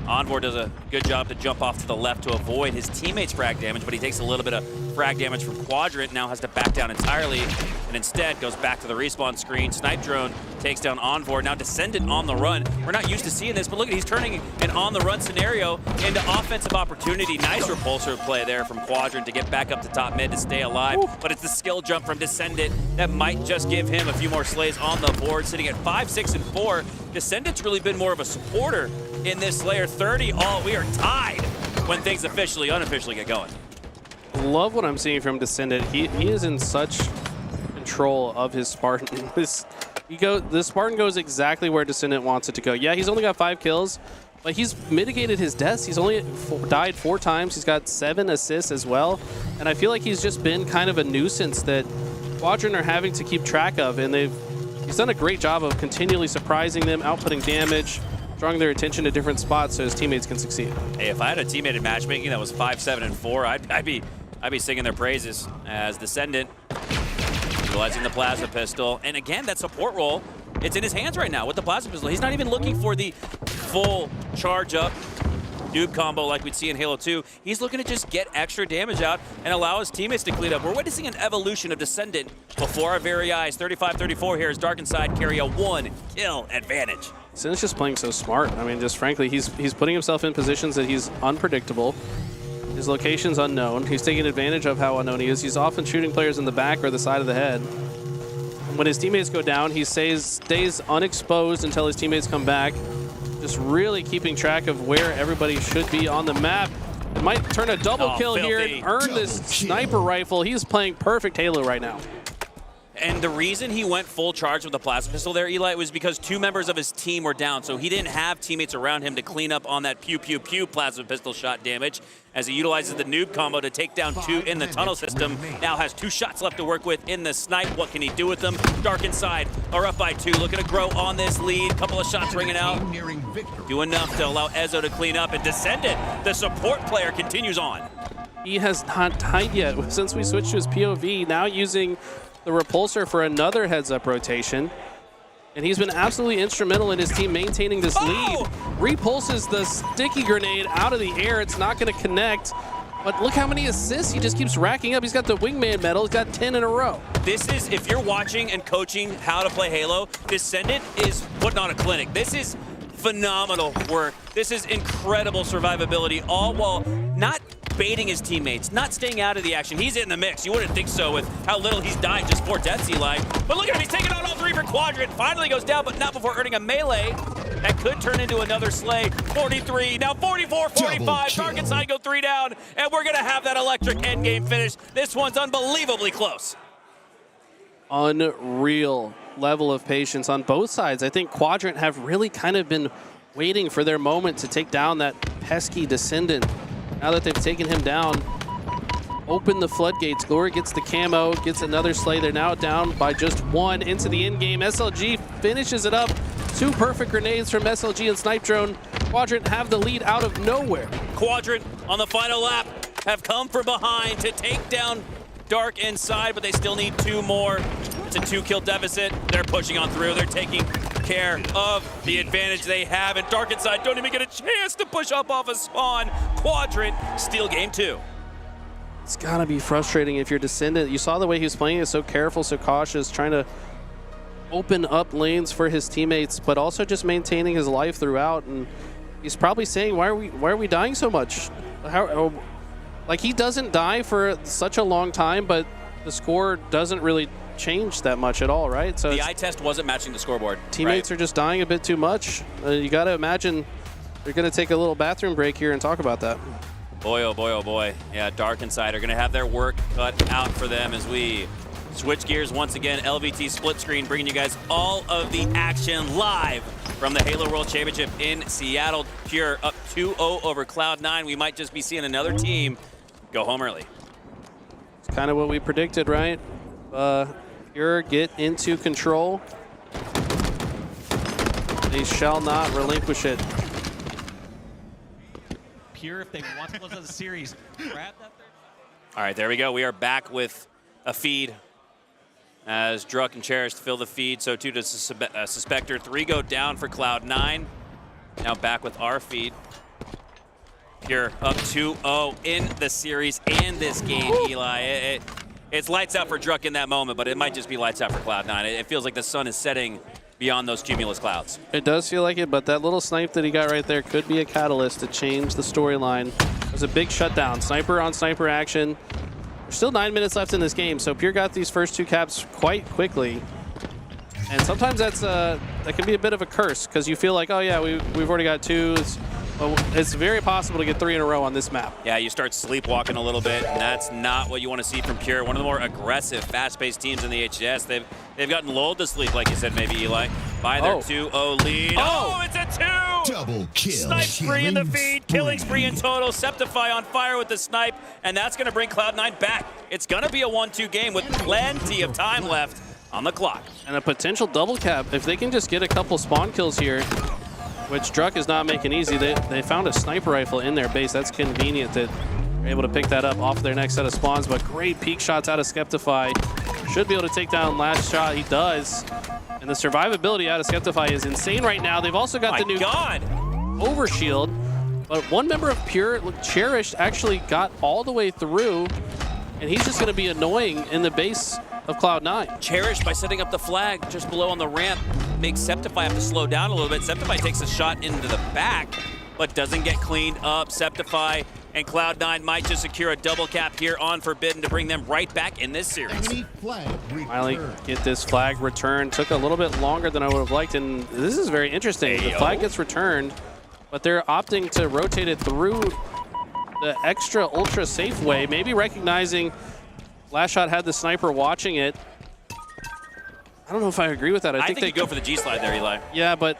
Envor does a good job to jump off to the left to avoid his teammates' frag damage, but he takes a little bit of frag damage from Quadrant, now has to back down entirely, and instead goes back to the respawn screen. Snipe drone takes down Envor. Now Descendant on the run. We're not used to seeing this, but look at, he's turning an on-the-run scenario into offensive opportunity. Nice repulsor play there from Quadrant to get back up to top mid to stay alive, but it's the skill jump from Descendant that might just give him a few more slays on the board, sitting at 5, 6, and 4. Descendant's really been more of a supporter in this Slayer 30 all. We are tied when things unofficially get going. Love what I'm seeing from Descendant. He is in such control of his Spartan. The Spartan goes exactly where Descendant wants it to go. Yeah, he's only got 5 kills, but he's mitigated his deaths. He's only died 4 times. He's got 7 assists as well. And I feel like he's just been kind of a nuisance that Quadrant are having to keep track of, and he's done a great job of continually surprising them, outputting damage, drawing their attention to different spots so his teammates can succeed. Hey, if I had a teammate in matchmaking that was 5, 7, and 4, I'd be singing their praises as Descendant utilizing the plasma pistol. And again, that support role, it's in his hands right now with the plasma pistol. He's not even looking for the full charge up noob combo like we'd see in Halo 2. He's looking to just get extra damage out and allow his teammates to clean up. We're witnessing an evolution of Descendant before our very eyes. 35-34 here as Dark Inside carry a 1-kill advantage. Descendant's just playing so smart. I mean, just frankly, he's putting himself in positions that he's unpredictable. His location's unknown. He's taking advantage of how unknown he is. He's often shooting players in the back or the side of the head. When his teammates go down, he stays unexposed until his teammates come back. Just really keeping track of where everybody should be on the map. It might turn a double kill here and earn this sniper rifle. He's playing perfect Halo right now. And the reason he went full charge with the plasma pistol there, Eli, was because 2 members of his team were down, so he didn't have teammates around him to clean up on that pew-pew-pew plasma pistol shot damage as he utilizes the noob combo to take down 2 in the tunnel system. Now has 2 shots left to work with in the snipe. What can he do with them? Dark Inside are up by 2, looking to grow on this lead. Couple of shots ringing out. Do enough to allow Ezo to clean up, and Descendant, the support player, continues on. He has not died yet since we switched to his POV, now using the repulsor for another heads-up rotation. And he's been absolutely instrumental in his team maintaining this lead. Repulses the sticky grenade out of the air. It's not going to connect. But look how many assists he just keeps racking up. He's got the wingman medal. He's got 10 in a row. This is, if you're watching and coaching how to play Halo, Descendant is putting on a clinic. This is phenomenal work. This is incredible survivability, all while not baiting his teammates, not staying out of the action. He's in the mix. You wouldn't think so with how little he's died, just 4 deaths, Eli. But look at him, he's taking on all 3 for Quadrant. Finally goes down, but not before earning a melee. That could turn into another slay. 43, now 44, 45. Dark Inside go 3 down, and we're gonna have that electric endgame finish. This one's unbelievably close. Unreal level of patience on both sides. I think Quadrant have really kind of been waiting for their moment to take down that pesky Descendant. Now that they've taken him down, open the floodgates. Glory gets the camo, gets another slay. They're now down by just 1 into the in-game. SLG finishes it up. 2 perfect grenades from SLG and Snipe Drone. Quadrant have the lead out of nowhere. Quadrant on the final lap have come from behind to take down Dark Inside, but they still need 2 more. It's a 2-kill deficit. They're pushing on through. They're taking care of the advantage they have, and Dark Inside don't even get a chance to push up off a spawn. Quadrant steal game 2. It's gotta be frustrating if you're Descendant. You saw the way he was playing it, so careful, so cautious, trying to open up lanes for his teammates, but also just maintaining his life throughout. And he's probably saying, why are we dying so much? Like, he doesn't die for such a long time, but the score doesn't really change that much at all, right? So the eye test wasn't matching the scoreboard. Teammates are just dying a bit too much. You got to imagine they're going to take a little bathroom break here and talk about that. Boy, oh boy, oh boy. Yeah, Dark Inside are going to have their work cut out for them as we switch gears once again. LVT split screen bringing you guys all of the action live from the Halo World Championship in Seattle. Pure up 2-0 over Cloud9. We might just be seeing another team go home early. It's kind of what we predicted, right? Pure get into control. They shall not relinquish it. Pure, if they want to close out the series, grab that third. All right, there we go. We are back with a feed As Druck and Cherish fill the feed, so too does Suspector. 3 go down for Cloud9. Now back with our feed. Pure up 2-0 in the series and this game, Eli. It's lights out for Druck in that moment, but it might just be lights out for Cloud9. It feels like the sun is setting beyond those cumulus clouds. It does feel like it, but that little snipe that he got right there could be a catalyst to change the storyline. There's a big shutdown. Sniper on sniper action. There's still 9 minutes left in this game, so Pure got these first 2 caps quite quickly. And sometimes that can be a bit of a curse, because you feel like, oh yeah, we've already got 2. It's very possible to get 3 in a row on this map. Yeah, you start sleepwalking a little bit, and that's not what you want to see from Pure. One of the more aggressive, fast-paced teams in the HGS. They've gotten lulled to sleep, like you said, maybe, Eli, by their 2-0 lead. Oh, it's a 2! Double kill. Snipe spree in the feed, killing spree in total. Septify on fire with the snipe, and that's going to bring Cloud9 back. It's going to be a 1-2 game with plenty of time left on the clock. And a potential double cap. If they can just get a couple spawn kills here, which Druck is not making easy. They found a sniper rifle in their base. That's convenient that they're able to pick that up off their next set of spawns, but great peek shots out of Skeptify. Should be able to take down last shot. He does. And the survivability out of Skeptify is insane right now. They've also got the new overshield, but one member of Pure, Cherished, actually got all the way through, and he's just going to be annoying in the base of Cloud9. Cherished, by setting up the flag just below on the ramp, makes Septify have to slow down a little bit. Septify takes a shot into the back, but doesn't get cleaned up. Septify and Cloud9 might just secure a double cap here on Forbidden to bring them right back in this series. Finally get this flag returned. Took a little bit longer than I would have liked, and this is very interesting. The flag gets returned, but they're opting to rotate it through the extra ultra safe way, maybe recognizing Last Shot had the sniper watching it. I don't know if I agree with that. I think they go for the G-slide there, Eli. Yeah, but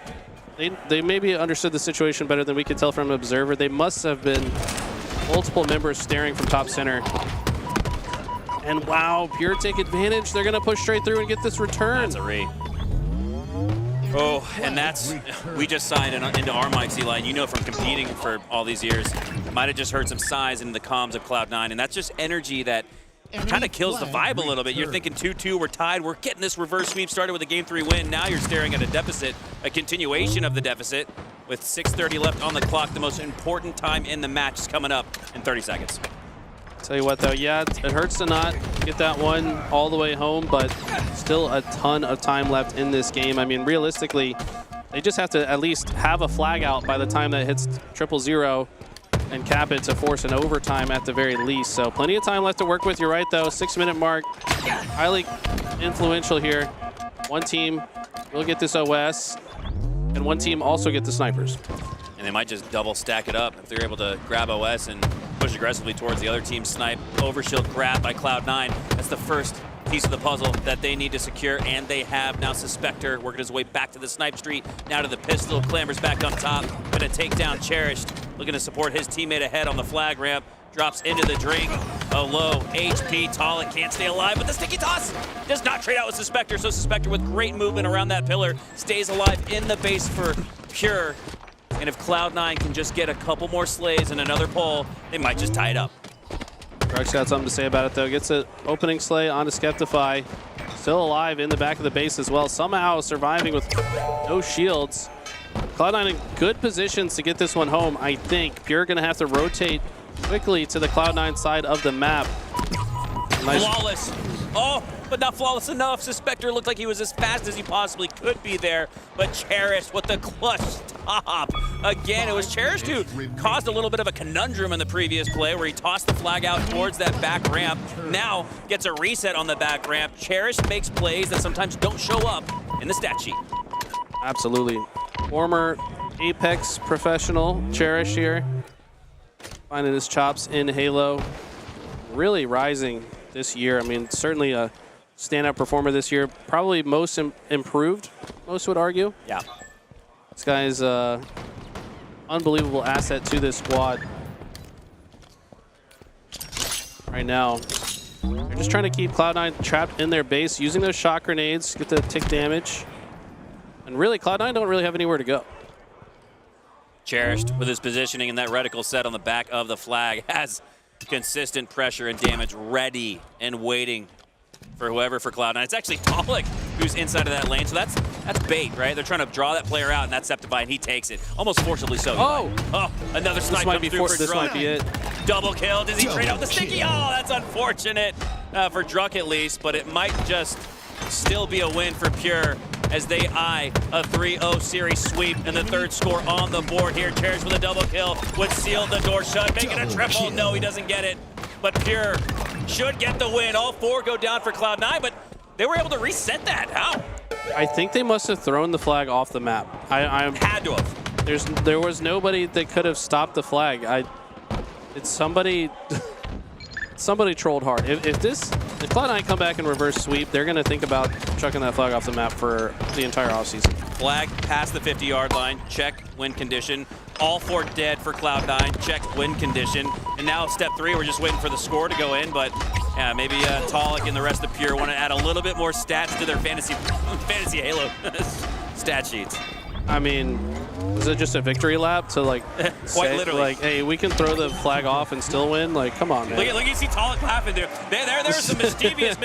they maybe understood the situation better than we could tell from an observer. They must have been multiple members staring from top center. And wow, Pure take advantage. They're going to push straight through and get this return. That's a re. Oh, and that's, we just signed into our mics, Eli, and you know from competing for all these years, might have just heard some sighs into the comms of Cloud9, and that's just energy that kind of kills the vibe a little bit. You're thinking 2-2, we're tied, we're getting this reverse sweep started with a Game 3 win. Now you're staring at a deficit, a continuation of the deficit, with 6:30 left on the clock. The most important time in the match is coming up in 30 seconds. Tell you what, though, yeah, it hurts to not get that one all the way home, but still a ton of time left in this game. I mean, realistically, they just have to at least have a flag out by the time that hits 0-0 and cap it to force an overtime at the very least. So plenty of time left to work with. You're right, though. 6-minute mark, highly influential here. One team will get this OS, and one team also get the snipers. And they might just double stack it up if they're able to grab OS and push aggressively towards the other team's snipe. Overshield grab by Cloud9. That's the first piece of the puzzle that they need to secure, and they have. Now Suspector working his way back to the snipe street, now to the pistol, clambers back up top, gonna take down Cherished, looking to support his teammate ahead on the flag ramp, drops into the drink, a low HP, Talik can't stay alive, but the sticky toss does not trade out with Suspector, so Suspector with great movement around that pillar, stays alive in the base for Pure, and if Cloud9 can just get a couple more slays and another pull, they might just tie it up. Druck's got something to say about it, though. Gets an opening slay onto Skeptify. Still alive in the back of the base as well. Somehow surviving with no shields. Cloud9 in good positions to get this one home, I think. Pure going to have to rotate quickly to the Cloud9 side of the map. Nice. Flawless. Oh, but not flawless enough. Suspector looked like he was as fast as he possibly could be there, but Cherished with the clutch stop. Again, it was Cherished who caused a little bit of a conundrum in the previous play where he tossed the flag out towards that back ramp. Now gets a reset on the back ramp. Cherished makes plays that sometimes don't show up in the stat sheet. Absolutely. Former Apex professional, Cherish here. Finding his chops in Halo. Really rising this year. I mean, certainly a standout performer this year. Probably most improved, most would argue. Yeah. This guy is an unbelievable asset to this squad. Right now, they're just trying to keep Cloud9 trapped in their base, using those shot grenades, get the tick damage. And really, Cloud9 don't really have anywhere to go. Cherished with his positioning and that reticle set on the back of the flag has consistent pressure and damage ready and waiting for whoever for Cloud9. It's actually Tolic who's inside of that lane, so that's bait, right? They're trying to draw that player out, and that's Septify, and he takes it. Almost forcibly so. Oh, another snipe comes through for This Drunk. might be it. Double kill. Does he trade out the sticky? Oh, that's unfortunate for Drunk at least, but it might just still be a win for Pure as they eye a 3-0 series sweep and the third score on the board here. Cherish with a double kill would seal the door shut, make it a triple. No, he doesn't get it, but Pure should get the win. All 4 go down for Cloud9, but they were able to reset that. How? I think they must have thrown the flag off the map. I had to have. There was nobody that could have stopped the flag. It's somebody. Somebody trolled hard. If Cloud9 come back and reverse sweep, they're going to think about chucking that flag off the map for the entire offseason. Flag past the 50-yard line. Check win condition. All 4 dead for Cloud9. Check win condition. And now step 3, we're just waiting for the score to go in. But yeah, maybe Tolic and the rest of Pure want to add a little bit more stats to their fantasy Halo stat sheets. I mean, is it just a victory lap to like say, literally, like, hey, we can throw the flag off and still win? Like, come on, man. Look, you see Tolic laughing there. There's some mischievous,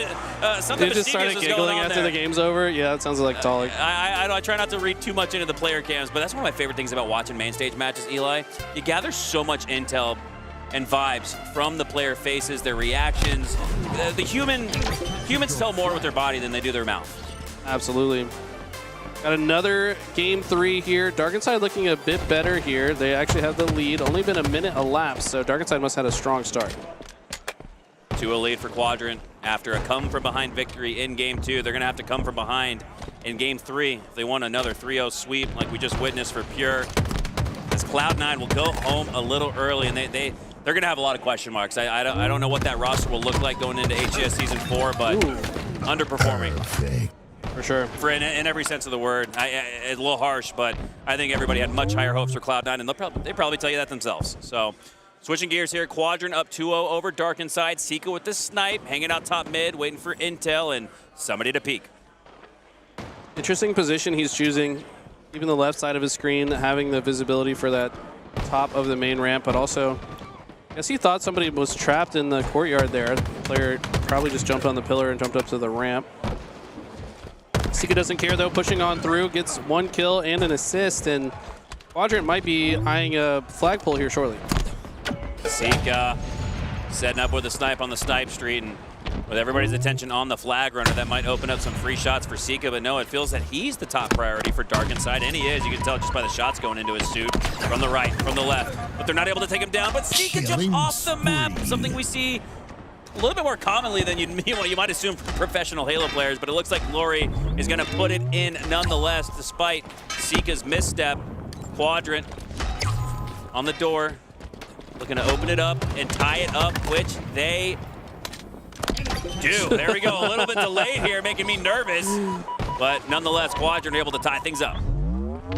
something They just started giggling after the game's over. Yeah, that sounds like Tolic. I try not to read too much into the player cams, but that's one of my favorite things about watching main stage matches, Eli. You gather so much intel and vibes from the player faces, their reactions. Humans tell more with their body than they do their mouth. Absolutely. Got another game 3 here. Darkenside looking a bit better here. They actually have the lead. Only been a minute elapsed, so Darkenside must have had a strong start. 2-0 lead for Quadrant after a come-from-behind victory in Game 2. They're going to have to come from behind in Game 3 if they want another 3-0 sweep like we just witnessed for Pure. As Cloud9 will go home a little early, and they're going to have a lot of question marks. I don't know what that roster will look like going into HCS Season 4, but underperforming. For sure. In every sense of the word. It's a little harsh, but I think everybody had much higher hopes for Cloud9, and they probably tell you that themselves. So, switching gears here, Quadrant up 2-0 over Darkenside. Sika with the snipe, hanging out top mid, waiting for intel and somebody to peek. Interesting position he's choosing. Even the left side of his screen, having the visibility for that top of the main ramp, but also, I guess he thought somebody was trapped in the courtyard there. The player probably just jumped on the pillar and jumped up to the ramp. Sika doesn't care though, pushing on through, gets 1 kill and an assist, and Quadrant might be eyeing a flagpole here shortly. Sika setting up with a snipe on the snipe street, and with everybody's attention on the flag runner, that might open up some free shots for Sika, but no, it feels that he's the top priority for Darkenside, and he is. You can tell just by the shots going into his suit from the right, from the left, but they're not able to take him down, but Sika jumps off the map, something we see a little bit more commonly than you might assume for professional Halo players, but it looks like Glory is going to put it in nonetheless, despite Sika's misstep. Quadrant on the door, looking to open it up and tie it up, which they do. There we go, a little bit delayed here, making me nervous, but nonetheless, Quadrant able to tie things up.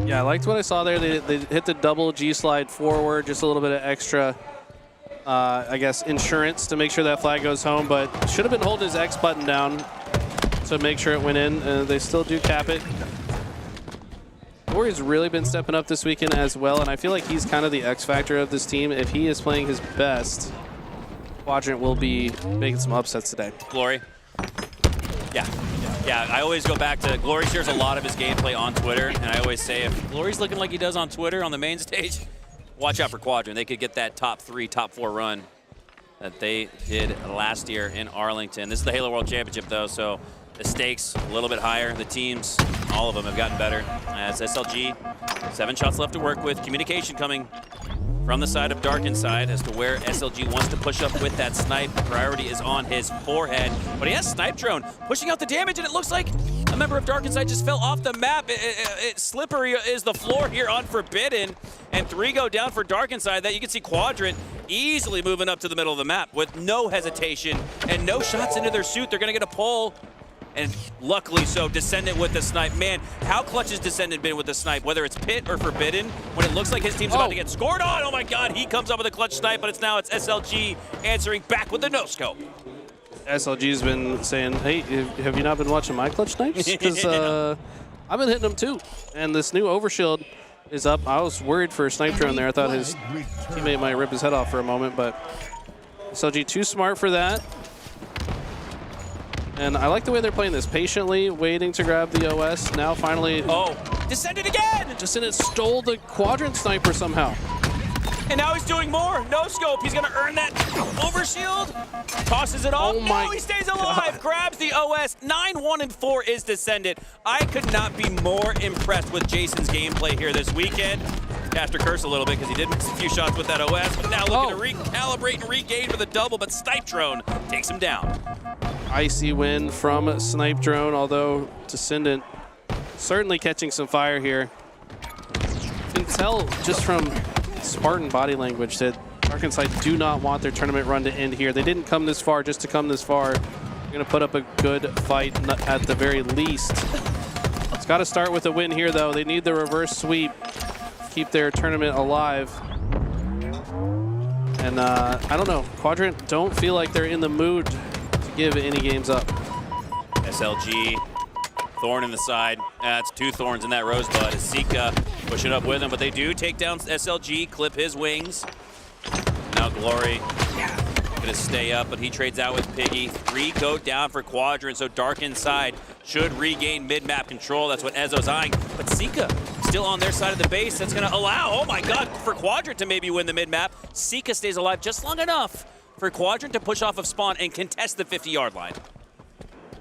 Yeah, I liked what I saw there. They hit the double G slide forward, just a little bit of extra I guess, insurance to make sure that flag goes home, but should have been holding his X button down to make sure it went in. They still do cap it. Glory's really been stepping up this weekend as well, and I feel like he's kind of the X factor of this team. If he is playing his best, Quadrant will be making some upsets today. Glory. Yeah, I always go back to Glory shares a lot of his gameplay on Twitter, and I always say if Glory's looking like he does on Twitter on the main stage, watch out for Quadrant. They could get that top 3, top 4 run that they did last year in Arlington. This is the Halo World Championship, though, so the stakes a little bit higher. The teams, all of them, have gotten better. As SLG, 7 shots left to work with. Communication coming from the side of Darkenside as to where SLG wants to push up with that snipe. Priority is on his forehead, but he has Snipe Drone pushing out the damage, and it looks like a member of Darkenside just fell off the map. Slippery is the floor here on Forbidden, and 3 go down for Darkenside. That you can see Quadrant easily moving up to the middle of the map with no hesitation and no shots into their suit. They're gonna get a pull. And luckily so, Descendant with the snipe. Man, how clutch has Descendant been with the snipe, whether it's Pit or Forbidden, when it looks like his team's about to get scored on. Oh my God, he comes up with a clutch snipe, but now it's SLG answering back with the no-scope. SLG's been saying, hey, have you not been watching my clutch snipes? Because I've been hitting them too. And this new overshield is up. I was worried for a snipe drone there. I thought his teammate might rip his head off for a moment, but SLG too smart for that. And I like the way they're playing this. Patiently waiting to grab the OS. Now finally... Oh, Descendant again! Descendant stole the quadrant sniper somehow. And now he's doing more. No scope. He's going to earn that overshield. Tosses it off. Oh my no, he stays alive. God. Grabs the OS. 9-1-4 is Descendant. I could not be more impressed with Jason's gameplay here this weekend. After curse a little bit because he did miss a few shots with that OS, but now looking to recalibrate and regain for the double, but Snipe Drone takes him down. Icy win from Snipe Drone, although Descendant certainly catching some fire here. You can tell just from Spartan body language that Darkinside do not want their tournament run to end here. They didn't come this far just to come this far. They're going to put up a good fight at the very least. It's got to start with a win here, though. They need the reverse sweep. Keep their tournament alive. And I don't know, Quadrant don't feel like they're in the mood to give any games up. SLG, Thorn in the side. That's 2 Thorns in that Rosebud. Sika pushing up with him, but they do take down SLG, clip his wings. Now Glory gonna stay up, but he trades out with Piggy. 3 go down for Quadrant, so Dark Inside should regain mid-map control. That's what Ezzo's eyeing, but Sika still on their side of the base. That's gonna allow, oh my God, for Quadrant to maybe win the mid-map. Sika stays alive just long enough for Quadrant to push off of spawn and contest the 50-yard line.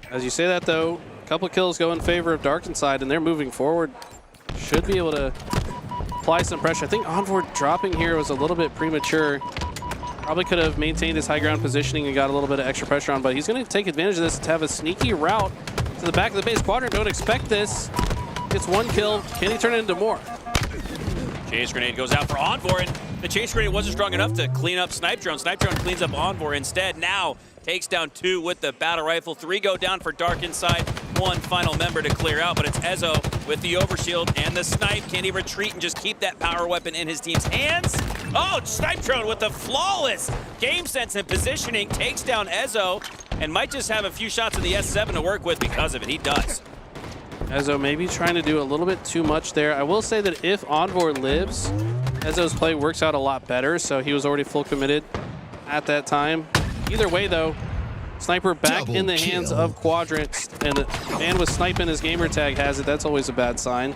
As you say that, though, a couple kills go in favor of Dark Inside, and they're moving forward. Should be able to apply some pressure. I think Envor dropping here was a little bit premature. Probably could have maintained his high ground positioning and got a little bit of extra pressure on, but he's going to take advantage of this to have a sneaky route to the back of the base. Quadrant don't expect this. Gets 1 kill. Can he turn it into more? Chase grenade goes out for Envor, and the chase grenade wasn't strong enough to clean up Snipe Drone. Snipe Drone cleans up Envor instead. Now takes down 2 with the battle rifle. 3 go down for Dark Inside. 1 final member to clear out, but it's Ezzo with the overshield and the snipe. Can he retreat and just keep that power weapon in his team's hands? Oh, Snipe Drone with the flawless game sense and positioning takes down Ezzo and might just have a few shots in the S7 to work with because of it. He does. Ezzo maybe trying to do a little bit too much there. I will say that if Envor lives, Ezzo's play works out a lot better, so he was already full committed at that time. Either way, though, Sniper back in the hands of Quadrant, and with Snipe in his gamer tag has it. That's always a bad sign.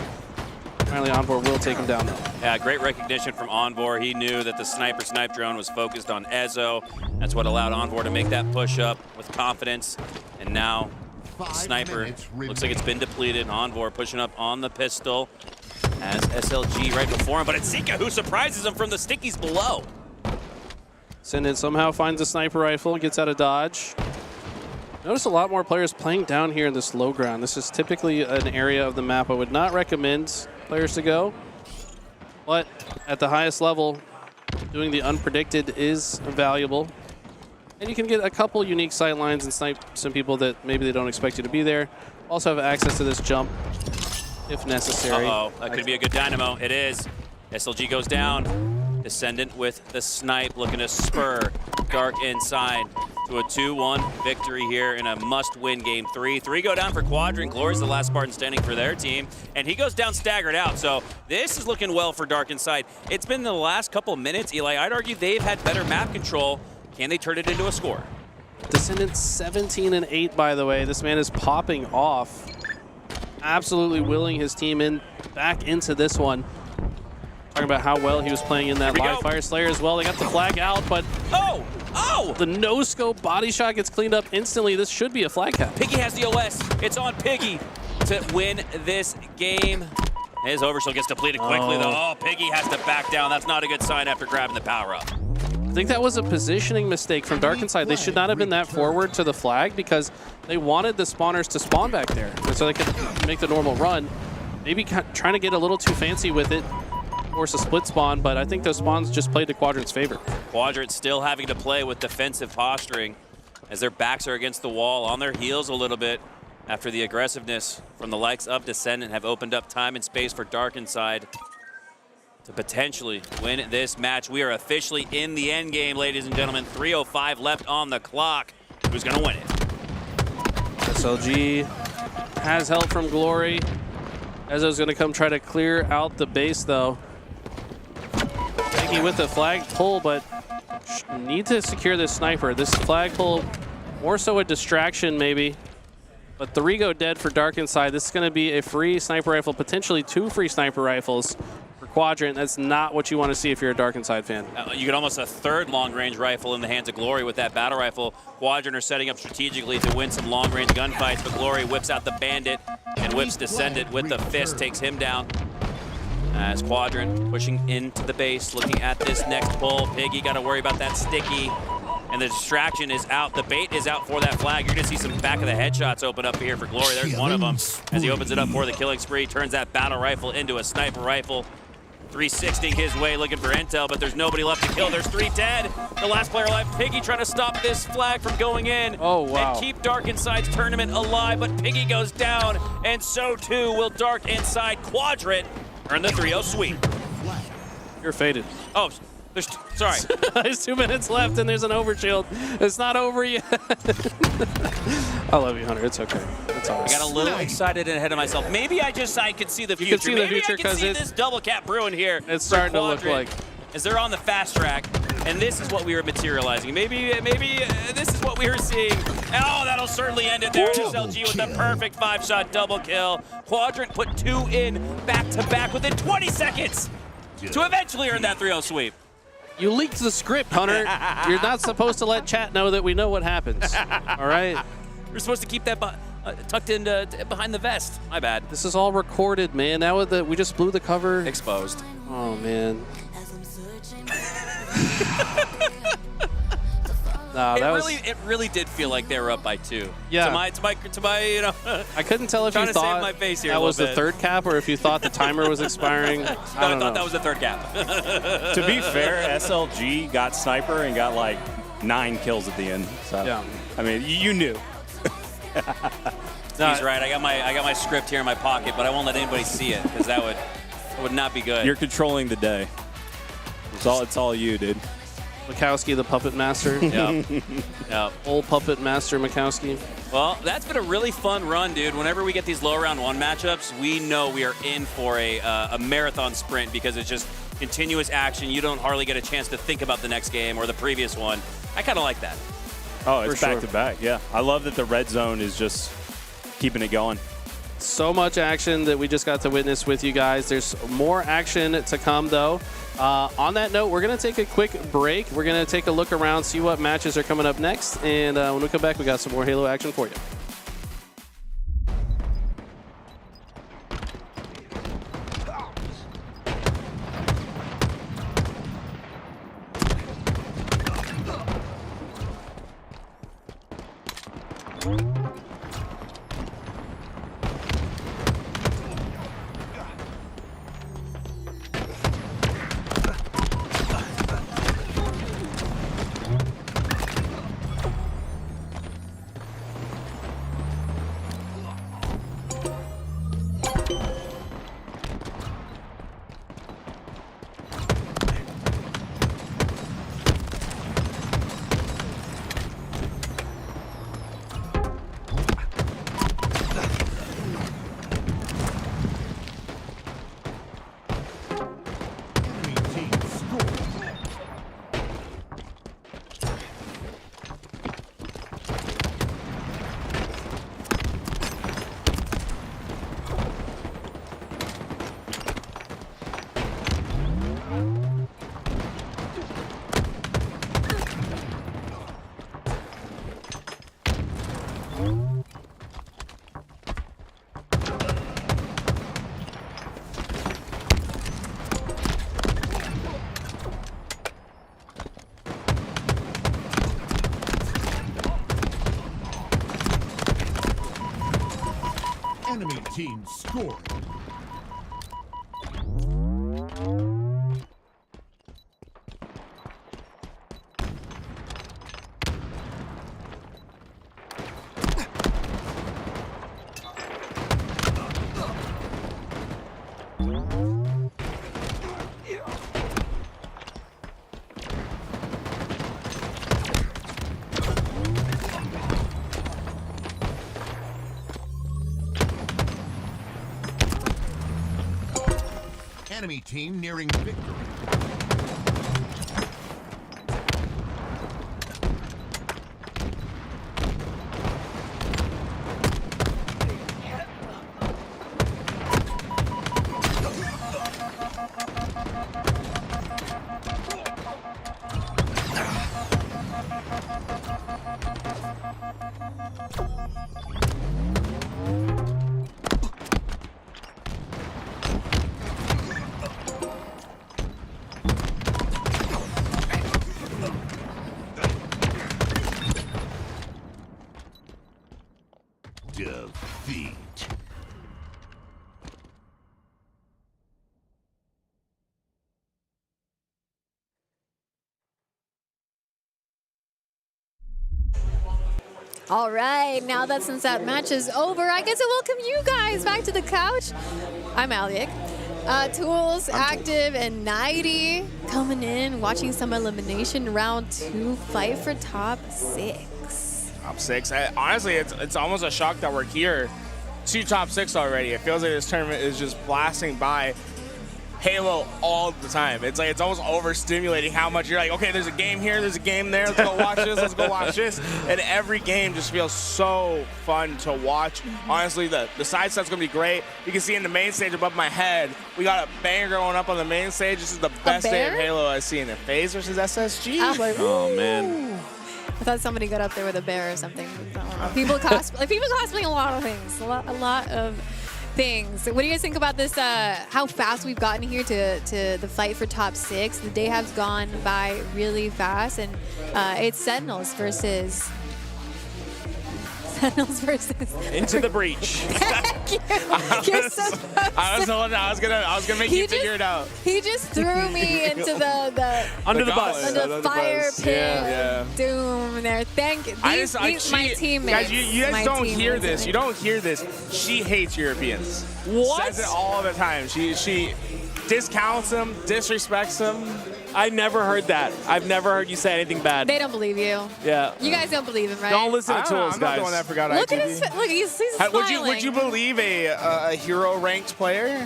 Finally, Envor will take him down, though. Yeah, great recognition from Envor. He knew that the Snipe Drone was focused on Ezzo. That's what allowed Envor to make that push up with confidence. And now Sniper looks like it's been depleted. Envor pushing up on the pistol. Has SLG right before him, but it's Sika who surprises him from the stickies below. Descendant somehow finds a sniper rifle, gets out of dodge. Notice a lot more players playing down here in this low ground. This is typically an area of the map I would not recommend players to go. But at the highest level, doing the unpredicted is valuable. And you can get a couple unique sight lines and snipe some people that maybe they don't expect you to be there. Also have access to this jump if necessary. Uh-oh, that could be a good dynamo. It is. SLG goes down. Descendant with the snipe, looking to spur Dark Inside to a 2-1 victory here in a must-win game 3. 3 go down for Quadrant. Glory's the last Spartan standing for their team, and he goes down staggered out. So this is looking well for Dark Inside. It's been the last couple of minutes, Eli. I'd argue they've had better map control. Can they turn it into a score? Descendant 17-8, by the way. This man is popping off. Absolutely willing his team back into this one. Talking about how well he was playing in that live fire slayer as well. They got the flag out, but the no-scope body shot gets cleaned up instantly. This should be a flag cap. Piggy has the OS. It's on Piggy to win this game. His overshield gets depleted quickly, though. Oh, Piggy has to back down. That's not a good sign after grabbing the power-up. I think that was a positioning mistake from Dark Inside. They should not have been that forward to the flag because they wanted the spawners to spawn back there so they could make the normal run. Maybe trying to get a little too fancy with it. Force a split spawn, but I think those spawns just played to Quadrant's favor. Quadrant still having to play with defensive posturing as their backs are against the wall, on their heels a little bit after the aggressiveness from the likes of Descendant have opened up time and space for Dark Inside to potentially win this match. We are officially in the end game, ladies and gentlemen. 3:05 left on the clock. Who's going to win it? SLG has help from Glory. Ezzo's going to come try to clear out the base, though. Taking with the flag pull, but need to secure this sniper. This flag pull, more so a distraction maybe But 3 go dead for Dark Inside. This is going to be a free sniper rifle, potentially 2 free sniper rifles for Quadrant. That's not what you want to see if you're a Dark Inside fan. You get almost a 3rd long-range rifle in the hands of Glory with that battle rifle. Quadrant are setting up strategically to win some long-range gunfights, but Glory whips out the Bandit and whips Descendant with the fist, takes him down. As Quadrant pushing into the base, looking at this next pull. Piggy got to worry about that sticky. And the distraction is out. The bait is out for that flag. You're going to see some back of the headshots open up here for Glory. There's one of them as he opens it up for the killing spree. Turns that battle rifle into a sniper rifle. 360 his way, looking for intel, but there's nobody left to kill. There's 3 dead. The last player alive, Piggy, trying to stop this flag from going in. Oh, wow. And keep Dark Inside's tournament alive, but Piggy goes down, and so too will Dark Inside. Quadrant earn the 3-0 sweep. You're faded. Oh, sorry. There's 2 minutes left, and there's an overshield. It's not over yet. I love you, Hunter. It's okay. It's all right. I got a little excited and ahead of myself. Maybe I could see the future. You can see the future Maybe I can see this double cap brewing here. It's starting to look like. As they're on the fast track, and this is what we were materializing. Maybe this is what we were seeing. Oh, that'll certainly end it there. SLG with the perfect 5-shot double kill. Quadrant put 2 in back-to-back within 20 seconds to eventually earn that 3-0 sweep. You leaked the script, Hunter. You're not supposed to let chat know that we know what happens. All right? We're supposed to keep that tucked in behind the vest. My bad. This is all recorded, man. Now we just blew the cover. Exposed. Oh, man. No, it really did feel like they were up by 2. Yeah. To my, you know. I couldn't tell if you trying to thought save my face here that a was the little bit. 3rd cap or if you thought the timer was expiring. I thought that was the 3rd cap. To be fair, SLG got sniper and got like 9 kills at the end. So yeah. I mean, you knew. He's right. I got my script here in my pocket, but I won't let anybody see it because that would not be good. You're controlling the day. It's all you, dude. Mikowski, the puppet master. Yeah. Old puppet master Mikowski. Well, that's been a really fun run, dude. Whenever we get these low round 1 matchups, we know we are in for a marathon sprint because it's just continuous action. You don't hardly get a chance to think about the next game or the previous one. I kind of like that. Oh, it's back to back. Yeah, I love that the red zone is just keeping it going. So much action that we just got to witness with you guys. There's more action to come, though. On that note, we're going to take a quick break. We're going to take a look around, see what matches are coming up next. And when we come back, we got some more Halo action for you. Enemy team scoring. Enemy team nearing victory. All right, now that since that match is over, I get to welcome you guys back to the couch. I'm Alec. Tools, Active, and Nighty coming in, watching some elimination round 2 fight for top 6. Top 6. Honestly, it's almost a shock that we're here. 2 top 6 already. It feels like this tournament is just blasting by Halo all the time. It's like it's almost overstimulating how much you're like, okay, there's a game here, there's a game there, let's go watch this, let's go watch this. And every game just feels so fun to watch. Honestly, the side stuff's gonna be great. You can see in the main stage above my head, we got a banger going up on the main stage. This is the best day of Halo I've seen. FaZe versus SSG. Oh man. I thought somebody got up there with a bear or something. I don't know. People cosplaying a lot of things. A lot of things. What do you guys think about this? How fast we've gotten here to the fight for top 6. The day has gone by really fast, and it's Sentinels versus Into the breach. I was gonna make you figure it out. He just threw me into the under the bus, under the fire pit. Yeah. Doom there. Thank you. These my teammates. Guys, you guys don't hear this. You don't hear this. She hates Europeans. What? Says it all the time. She discounts them, disrespects them. I never heard that. I've never heard you say anything bad. They don't believe you. Yeah. You guys don't believe him, right? Don't listen to Tools, I'm guys. not the one that forgot Look ITV. at his. Look, he's smiling. Would you believe a hero ranked player?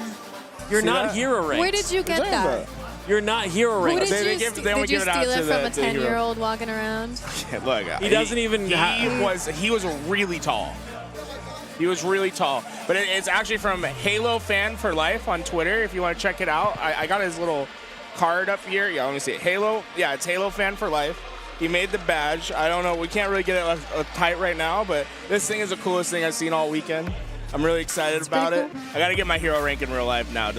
You're not hero ranked. Where did you get that? You're not hero Who ranked. did you steal it from a 10-year-old walking around? Look, he doesn't even. He was really tall. He was really tall. But it's actually from Halo Fan for Life on Twitter. If you want to check it out, I got his little card up here. Yeah, let me see it. Halo. Yeah, it's Halo Fan for Life. He made the badge. I don't know. We can't really get it tight right now, but this thing is the coolest thing I've seen all weekend. I'm really excited about it. I got to get my hero rank in real life now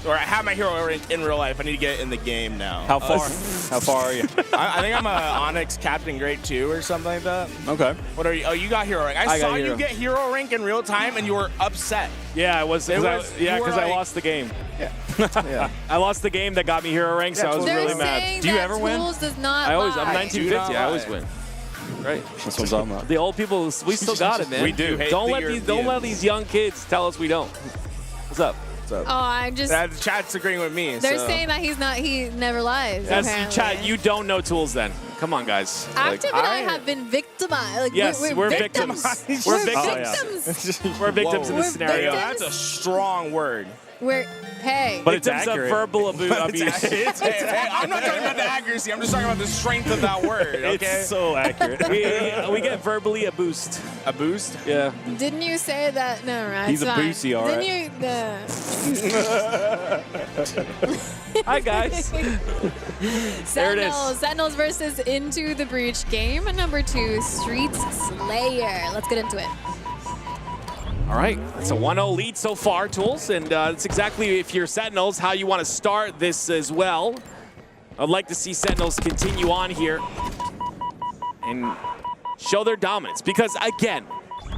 or I have my hero rank in real life. I need to get it in the game now. How far? How far are you? I think I'm a Onyx Captain Grade 2 or something like that. Okay. What are you? Oh, you got hero rank. I saw you get hero rank in real time, and you were upset. Yeah, I was. Because I lost the game. Yeah. I lost the game that got me hero rank, so I was really mad. Do you ever win? Does not I'm lie. 1950. I always win. Right. That's what I'm talking about. The old people, we still got it, man. We do. Don't let these young kids tell us we don't. What's up? Oh, I'm just. The chat's agreeing with me. They're saying that he never lies. That's apparently. chat. You don't know Tools then. Come on, guys. Active and I have been victimized. Like, yes, we're victims. We're victims. We're victims in this scenario. That's a strong word. Hey. But it's a verbal abuse. I'm not talking about the accuracy. I'm just talking about the strength of that word. Okay. It's so accurate. we get verbally a boost. A boost? Yeah. Didn't you say that? No, right. He's a boosie, all right. Didn't you? Hi, guys. There it is. Sentinels versus Into the Breach. Game number 2, Streets Slayer. Let's get into it. All right, it's a 1-0 lead so far, Tools, and it's exactly, if you're Sentinels, how you want to start this as well. I'd like to see Sentinels continue on here and show their dominance, because again,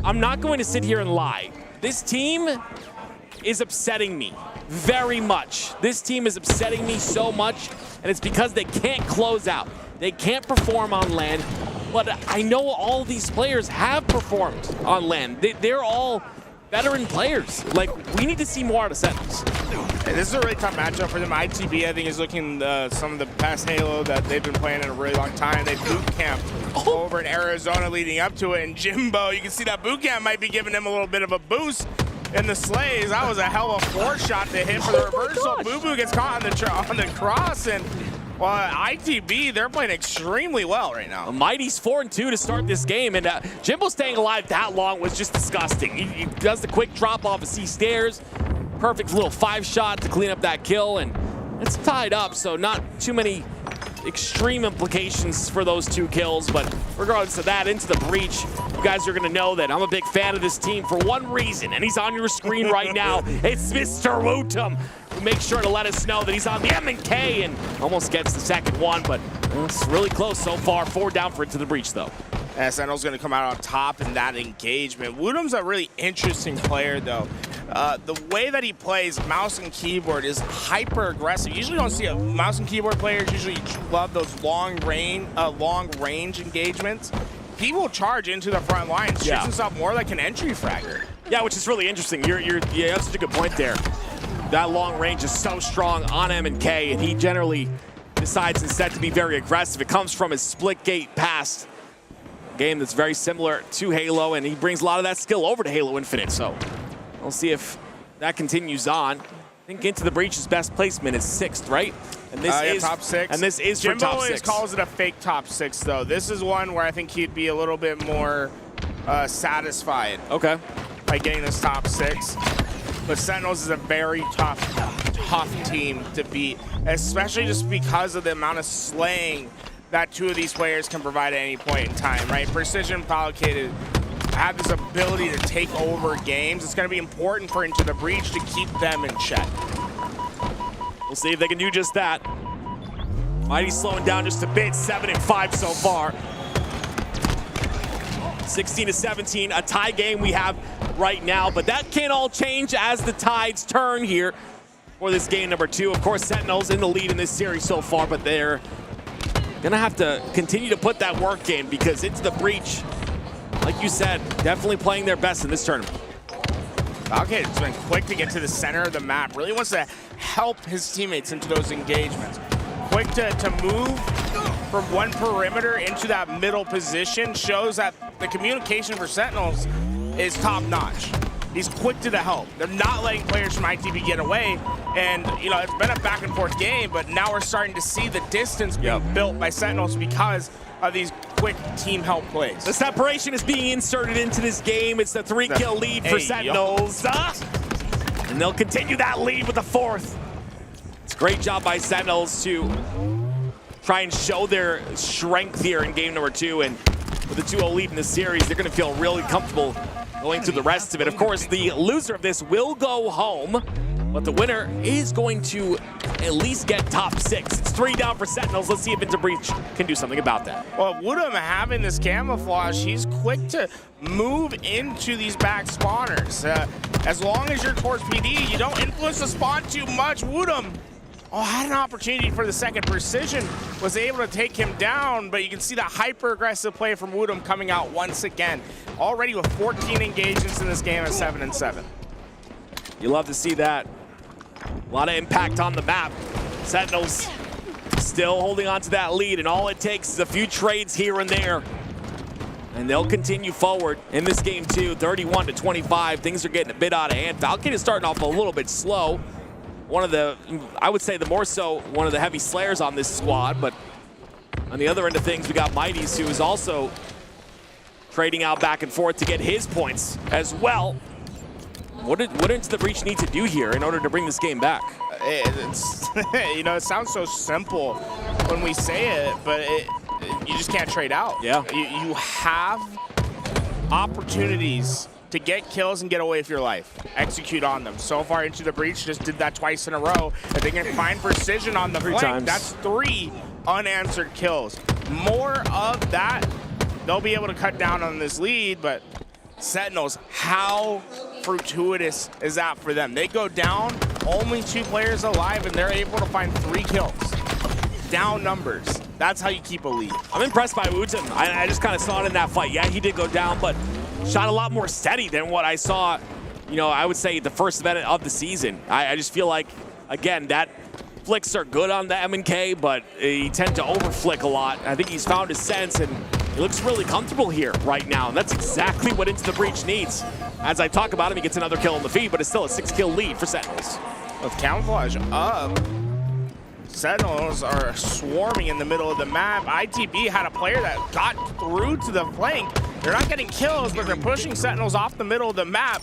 I'm not going to sit here and lie. This team is upsetting me very much. This team is upsetting me so much, and it's because they can't close out. They can't perform on land, but I know all these players have performed on land. They're all veteran players. Like, we need to see more out of Sentinels. This is a really tough matchup for them. ITB, I think, is looking some of the best Halo that they've been playing in a really long time. They boot camped over in Arizona leading up to it, and Jimbo, you can see that boot camp might be giving them a little bit of a boost in the slays. That was a hell of a 4-shot to hit for the reversal. Boo Boo gets caught on the cross, and well, ITB, they're playing extremely well right now. Mighty's 4-2 to start this game, and Jimbo staying alive that long was just disgusting. He does the quick drop off of C stairs. Perfect little 5-shot to clean up that kill, and it's tied up, so not too many extreme implications for those 2 kills, but regardless of that, Into the Breach, you guys are going to know that I'm a big fan of this team for one reason, and he's on your screen right now. It's Mr. Wootum. Make sure to let us know that he's on the M&K and almost gets the second one, but it's really close so far. 4 down for Into the Breach, though. Sentinel's going to come out on top in that engagement. Wootum's a really interesting player, though. The way that he plays mouse and keyboard is hyper aggressive. You usually don't see a mouse and keyboard players usually love those long range engagements. he will charge into the front line, shoots himself more like an entry fragger. Yeah, which is really interesting. You have such a good point there. That long range is so strong on M&K, and he generally decides instead to be very aggressive. It comes from his split gate pass game that's very similar to Halo, and he brings a lot of that skill over to Halo Infinite. So we'll see if that continues on. I think Into the Breach's best placement is 6th, right? And this is top 6. And this is Jimbo for top 6. always calls it a fake top 6, though. This is one where I think he'd be a little bit more satisfied. Okay. By getting this top 6. But Sentinels is a very tough team to beat, especially just because of the amount of slaying that 2 of these players can provide at any point in time, right? Precision and Palicated have this ability to take over games. It's going to be important for Into the Breach to keep them in check. We'll see if they can do just that. Mighty slowing down just a bit, 7-5 so far. 16-17, a tie game we have right now, but that can all change as the tides turn here for this game number 2. Of course, Sentinels in the lead in this series so far, but they're gonna have to continue to put that work in because Into the Breach, like you said, definitely playing their best in this tournament. Valkid's been quick to get to the center of the map, really wants to help his teammates into those engagements. Quick to move from one perimeter into that middle position shows that the communication for Sentinels is top notch. He's quick to the help. They're not letting players from ITB get away. And, you know, it's been a back and forth game, but now we're starting to see the distance being built by Sentinels because of these quick team help plays. The separation is being inserted into this game. It's the 3-kill lead for Sentinels. And they'll continue that lead with the 4th. It's a great job by Sentinels to try and show their strength here in game number 2. And with the 2-0 lead in the series, they're going to feel really comfortable going through the rest of it. Of course, the loser of this will go home, but the winner is going to at least get top 6. It's 3 down for Sentinels. Let's see if Into Breach can do something about that. Well, Woodham having this camouflage, he's quick to move into these back spawners. As long as you're towards PD, you don't influence the spawn too much. Woodham had an opportunity for the second. Precision was able to take him down, but you can see the hyper-aggressive play from Woodham coming out once again. Already with 14 engagements in this game at 7-7. You love to see that. A lot of impact on the map. Sentinels still holding on to that lead, and all it takes is a few trades here and there. And they'll continue forward in this game too, 31-25. Things are getting a bit out of hand. Falcon is starting off a little bit slow. One of the, I would say the more so, one of the heavy slayers on this squad, but on the other end of things, we got Mighties, who is also trading out back and forth to get his points as well. What does the Breach need to do here in order to bring this game back? It's, you know, it sounds so simple when we say it, but you just can't trade out. Yeah. You have opportunities to get kills and get away with your life. Execute on them. So far, Into the Breach just did that twice in a row. If they can find precision on the flank, that's 3 unanswered kills. More of that, they'll be able to cut down on this lead, but Sentinels, how fortuitous is that for them? They go down, only 2 players alive, and they're able to find 3 kills. Down numbers. That's how you keep a lead. I'm impressed by Wooten. I just kind of saw it in that fight. Yeah, he did go down, but shot a lot more steady than what I saw, you know, I would say the first event of the season. I just feel like, again, that flicks are good on the M&K, but he tend to overflick a lot. I think he's found his sense, and he looks really comfortable here right now, and that's exactly what Into the Breach needs. As I talk about him, he gets another kill in the feed, but it's still a 6-kill lead for Sentinels. With camouflage up, Sentinels are swarming in the middle of the map. ITB had a player that got through to the flank. They're not getting kills, but they're pushing Sentinels off the middle of the map.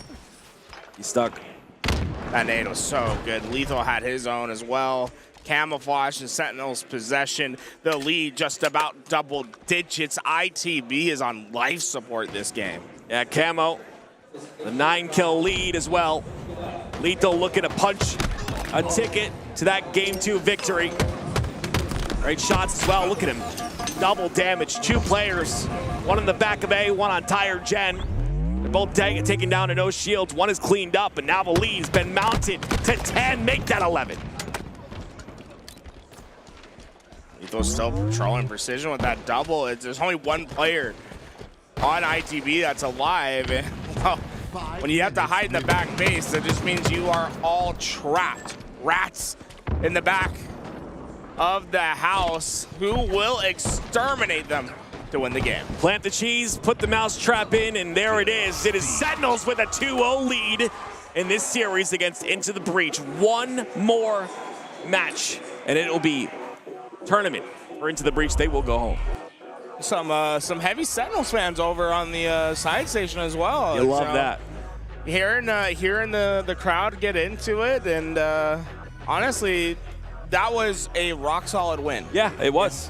He's stuck. That nade was so good. Lethal had his own as well. Camouflage and Sentinels possession. The lead just about double digits. ITB is on life support this game. Yeah, Camo, the 9-kill lead as well. Lethal looking to punch a ticket to that Game 2 victory. Great shots as well. Look at him. Double damage. 2 players. One in the back of A, one on Tire Gen. They're both taking down to no shields. One is cleaned up, and now the lead's been mounted to 10. Make that 11. Lethal's still patrolling precision with that double. There's only 1 player on ITB that's alive. And, well, when you have to hide in the back base, that just means you are all trapped. Rats in the back of the house who will exterminate them to win the game. Plant the cheese, put the mousetrap in, and there it is. It is Sentinels with a 2-0 lead in this series against Into the Breach. One more match, and it will be tournament for Into the Breach. They will go home. Some heavy Sentinels fans over on the side station as well. You love that. Hearing the crowd get into it, and honestly, that was a rock solid win. Yeah, it was.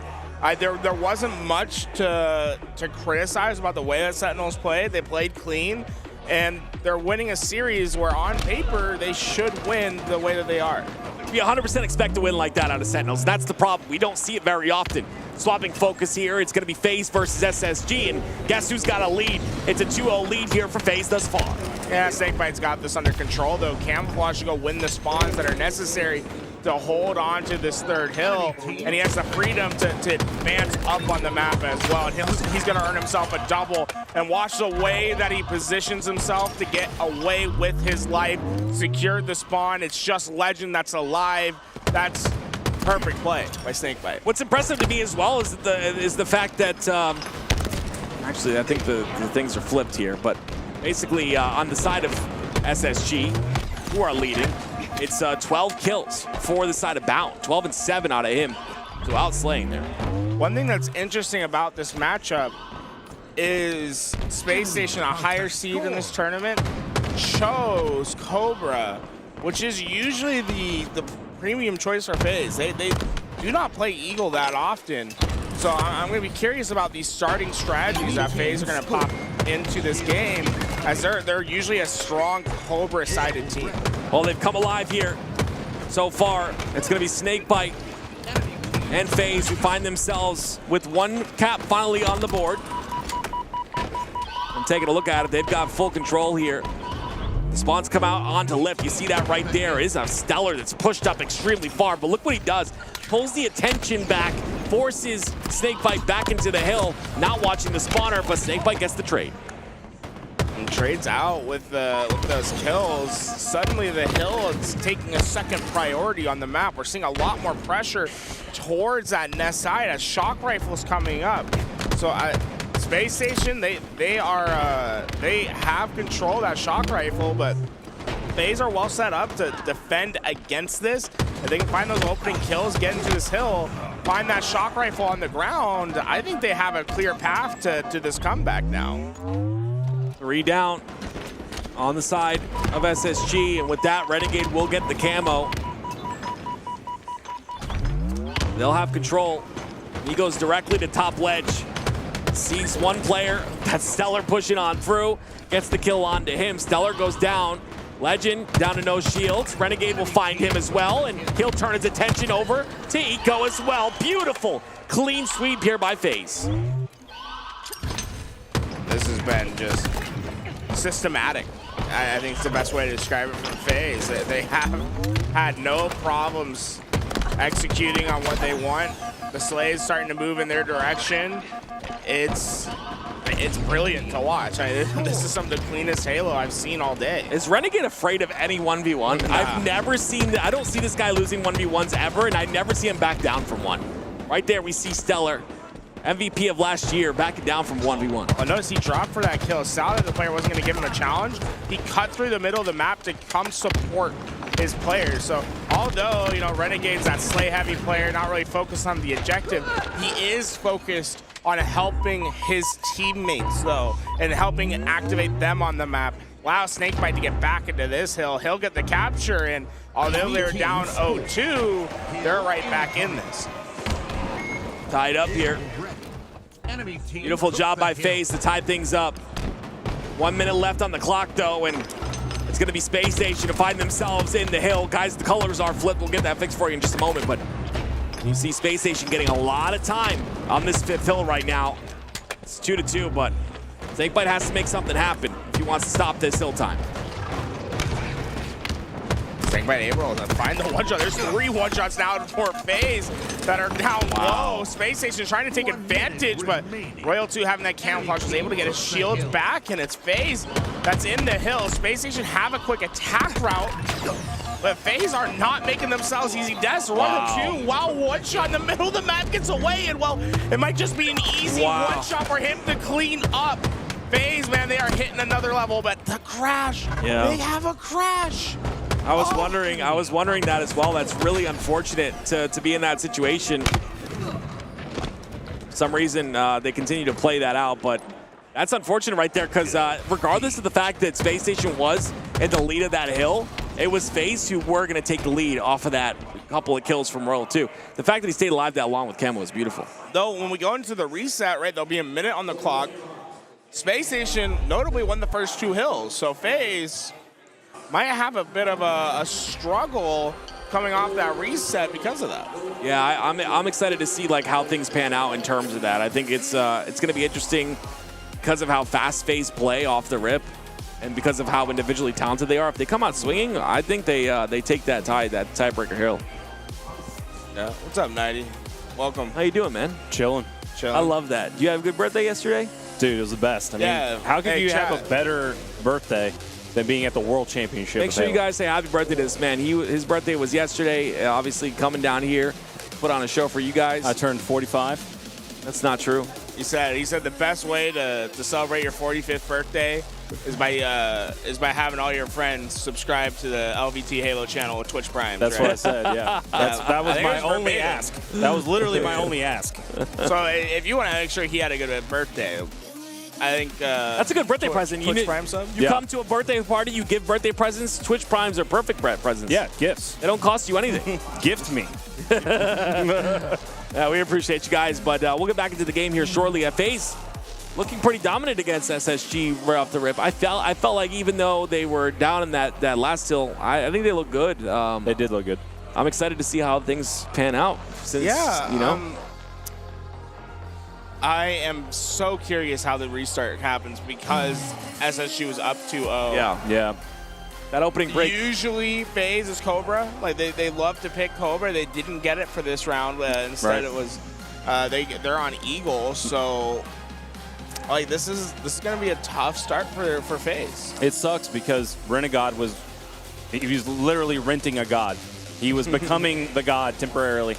There wasn't much to criticize about the way that Sentinels played. They played clean, and they're winning a series where on paper they should win the way that they are. We 100% expect to win like that out of Sentinels. That's the problem. We don't see it very often. Swapping focus here, it's going to be FaZe versus SSG, and guess who's got a lead? It's a 2-0 lead here for FaZe thus far. Yeah, Snakebite's got this under control, though. Camouflage should go win the spawns that are necessary to hold on to this third hill, and he has the freedom to advance up on the map as well. And he's going to earn himself a double. And watch the way that he positions himself to get away with his life, secured the spawn. It's just Legend that's alive. That's perfect play by Snakebite. What's impressive to me as well is the fact that, actually I think the things are flipped here, but basically on the side of SSG, who are leading, it's 12 kills for the side of Bound, 12 and 7 out of him, so outslaying there. One thing that's interesting about this matchup is Space Station, a higher seed in this tournament, chose Cobra, which is usually the premium choice for FaZe. They do not play Eagle that often. So I'm going to be curious about these starting strategies that FaZe are going to pop into this game, as they're usually a strong Cobra-sided team. Well, they've come alive here so far. It's going to be Snakebite and FaZe who find themselves with one cap finally on the board. I'm taking a look at it. They've got full control here. The spawns come out onto lift. You see that right there. It is a Stellar that's pushed up extremely far, but look what he does. Pulls the attention back, forces Snakebite back into the hill, not watching the spawner, but Snakebite gets the trade. And trades out with those kills. Suddenly the hill is taking a second priority on the map. We're seeing a lot more pressure towards that nest side as shock rifles coming up. So Space Station, they have control of that shock rifle, but FaZe are well set up to defend against this. If they can find those opening kills, get into this hill, find that shock rifle on the ground, I think they have a clear path to this comeback now. 3 down on the side of SSG, and with that, Renegade will get the camo. They'll have control. He goes directly to top ledge. Sees one player, that's Stellar pushing on through, gets the kill onto him. Stellar goes down. Legend down to no shields. Renegade will find him as well, and he'll turn his attention over to Eco as well. Beautiful, clean sweep here by FaZe. This has been just systematic. I think it's the best way to describe it from FaZe. They have had no problems executing on what they want. The Slay's starting to move in their direction. It's brilliant to watch. This is some of the cleanest Halo I've seen all day. Is Renegade afraid of any 1v1? Nah. I've never seen, I don't see this guy losing 1v1s ever, and I never see him back down from one. Right there we see Stellar, MVP of last year, backing down from 1v1. Oh, notice he dropped for that kill. Saw that the player wasn't going to give him a challenge. He cut through the middle of the map to come support his players. So although, you know, Renegade's that Slay heavy player, not really focused on the objective, he is focused on helping his teammates though, and helping activate them on the map. Allow Snakebite to get back into this hill. He'll get the capture, and although they're down 0-2, they're right back in this. Tied up here. Beautiful job by FaZe to tie things up. 1 minute left on the clock though, and it's going to be Space Station to find themselves in the hill. Guys, the colors are flipped. We'll get that fixed for you in just a moment, but you see Space Station getting a lot of time on this fifth hill right now. It's 2-2, but Snakebite has to make something happen if he wants to stop this hill time. Staying by April to find the one shot. There's 3 one-shots now for FaZe that are down low. Space Station trying to take advantage, but Royal 2 having that camouflage was able to get his shields back, and it's FaZe that's in the hill. Space Station have a quick attack route, but FaZe are not making themselves easy. Des, Royal 2, wow, one shot in the middle of the map gets away, and well, it might just be an easy one shot for him to clean up. FaZe, man, they are hitting another level, but the crash, they have a crash. I was wondering that as well. That's really unfortunate to be in that situation. For some reason, they continue to play that out, but that's unfortunate right there because regardless of the fact that Space Station was in the lead of that hill, it was FaZe who were going to take the lead off of that couple of kills from Royal 2. The fact that he stayed alive that long with Camo is beautiful. Though, when we go into the reset, right, there'll be a minute on the clock. Space Station notably won the first 2 hills, so FaZe might have a bit of a struggle coming off that reset because of that. Yeah, I'm excited to see like how things pan out in terms of that. I think it's going to be interesting because of how fast FaZe play off the rip and because of how individually talented they are. If they come out swinging, I think they take that tiebreaker hill. Yeah. What's up, 90? Welcome. How you doing, man? Chilling. I love that. You have a good birthday yesterday? Dude, it was the best. I mean, how could you have a better birthday than being at the World Championship? Make sure you guys say happy birthday to this man. His birthday was yesterday. Obviously, coming down here, put on a show for you guys. I turned 45. That's not true. He said the best way to celebrate your 45th birthday is by having all your friends subscribe to the LVT Halo channel with Twitch Prime. That's what I said. Yeah, that was my only ask. That was literally my only ask. So if you want to make sure he had a good birthday, I think that's a good birthday present. Twitch Prime sub. You come to a birthday party, you give birthday presents. Twitch Primes are perfect presents. Yeah, gifts. They don't cost you anything. Gift me. Yeah, we appreciate you guys, but we'll get back into the game here shortly. FaZe looking pretty dominant against SSG right off the rip. I felt like even though they were down in that last hill, I think they look good. They did look good. I'm excited to see how things pan out. Since, you know. I am so curious how the restart happens because SSG was up 2-0. Yeah. That opening break. Usually FaZe is Cobra. Like they love to pick Cobra. They didn't get it for this round. Instead, it was they're on Eagle. So like this is going to be a tough start for FaZe. It sucks because Renegade was literally renting a god. He was becoming the god temporarily.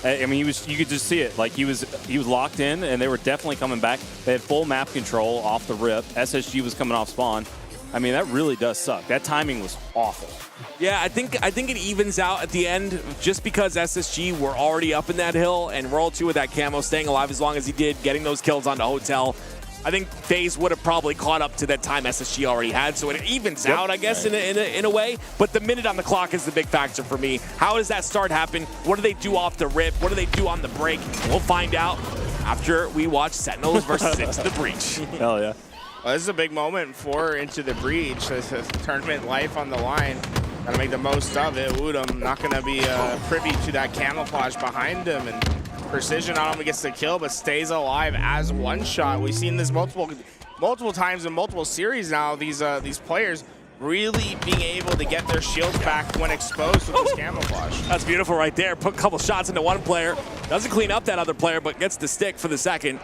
I mean, you could just see it. Like he was locked in, and they were definitely coming back. They had full map control off the rip. SSG was coming off spawn. I mean, that really does suck. That timing was awful. Yeah, I think it evens out at the end just because SSG were already up in that hill and Royal 2 with that camo staying alive as long as he did, getting those kills on the hotel. I think FaZe would have probably caught up to that time SSG already had, so it evens out, I guess, in a way. But the minute on the clock is the big factor for me. How does that start happen? What do they do off the rip? What do they do on the break? We'll find out after we watch Sentinels versus Into the Breach. Hell yeah. Well, this is a big moment for Into the Breach. This is tournament life on the line. Gotta make the most of it. Woodham not gonna be privy to that camouflage behind him, and Precision not only gets the kill but stays alive as one shot. We've seen this multiple times in multiple series now. These players really being able to get their shields back when exposed with this camouflage. That's beautiful right there. Put a couple shots into one player. Doesn't clean up that other player, but gets the stick for the second.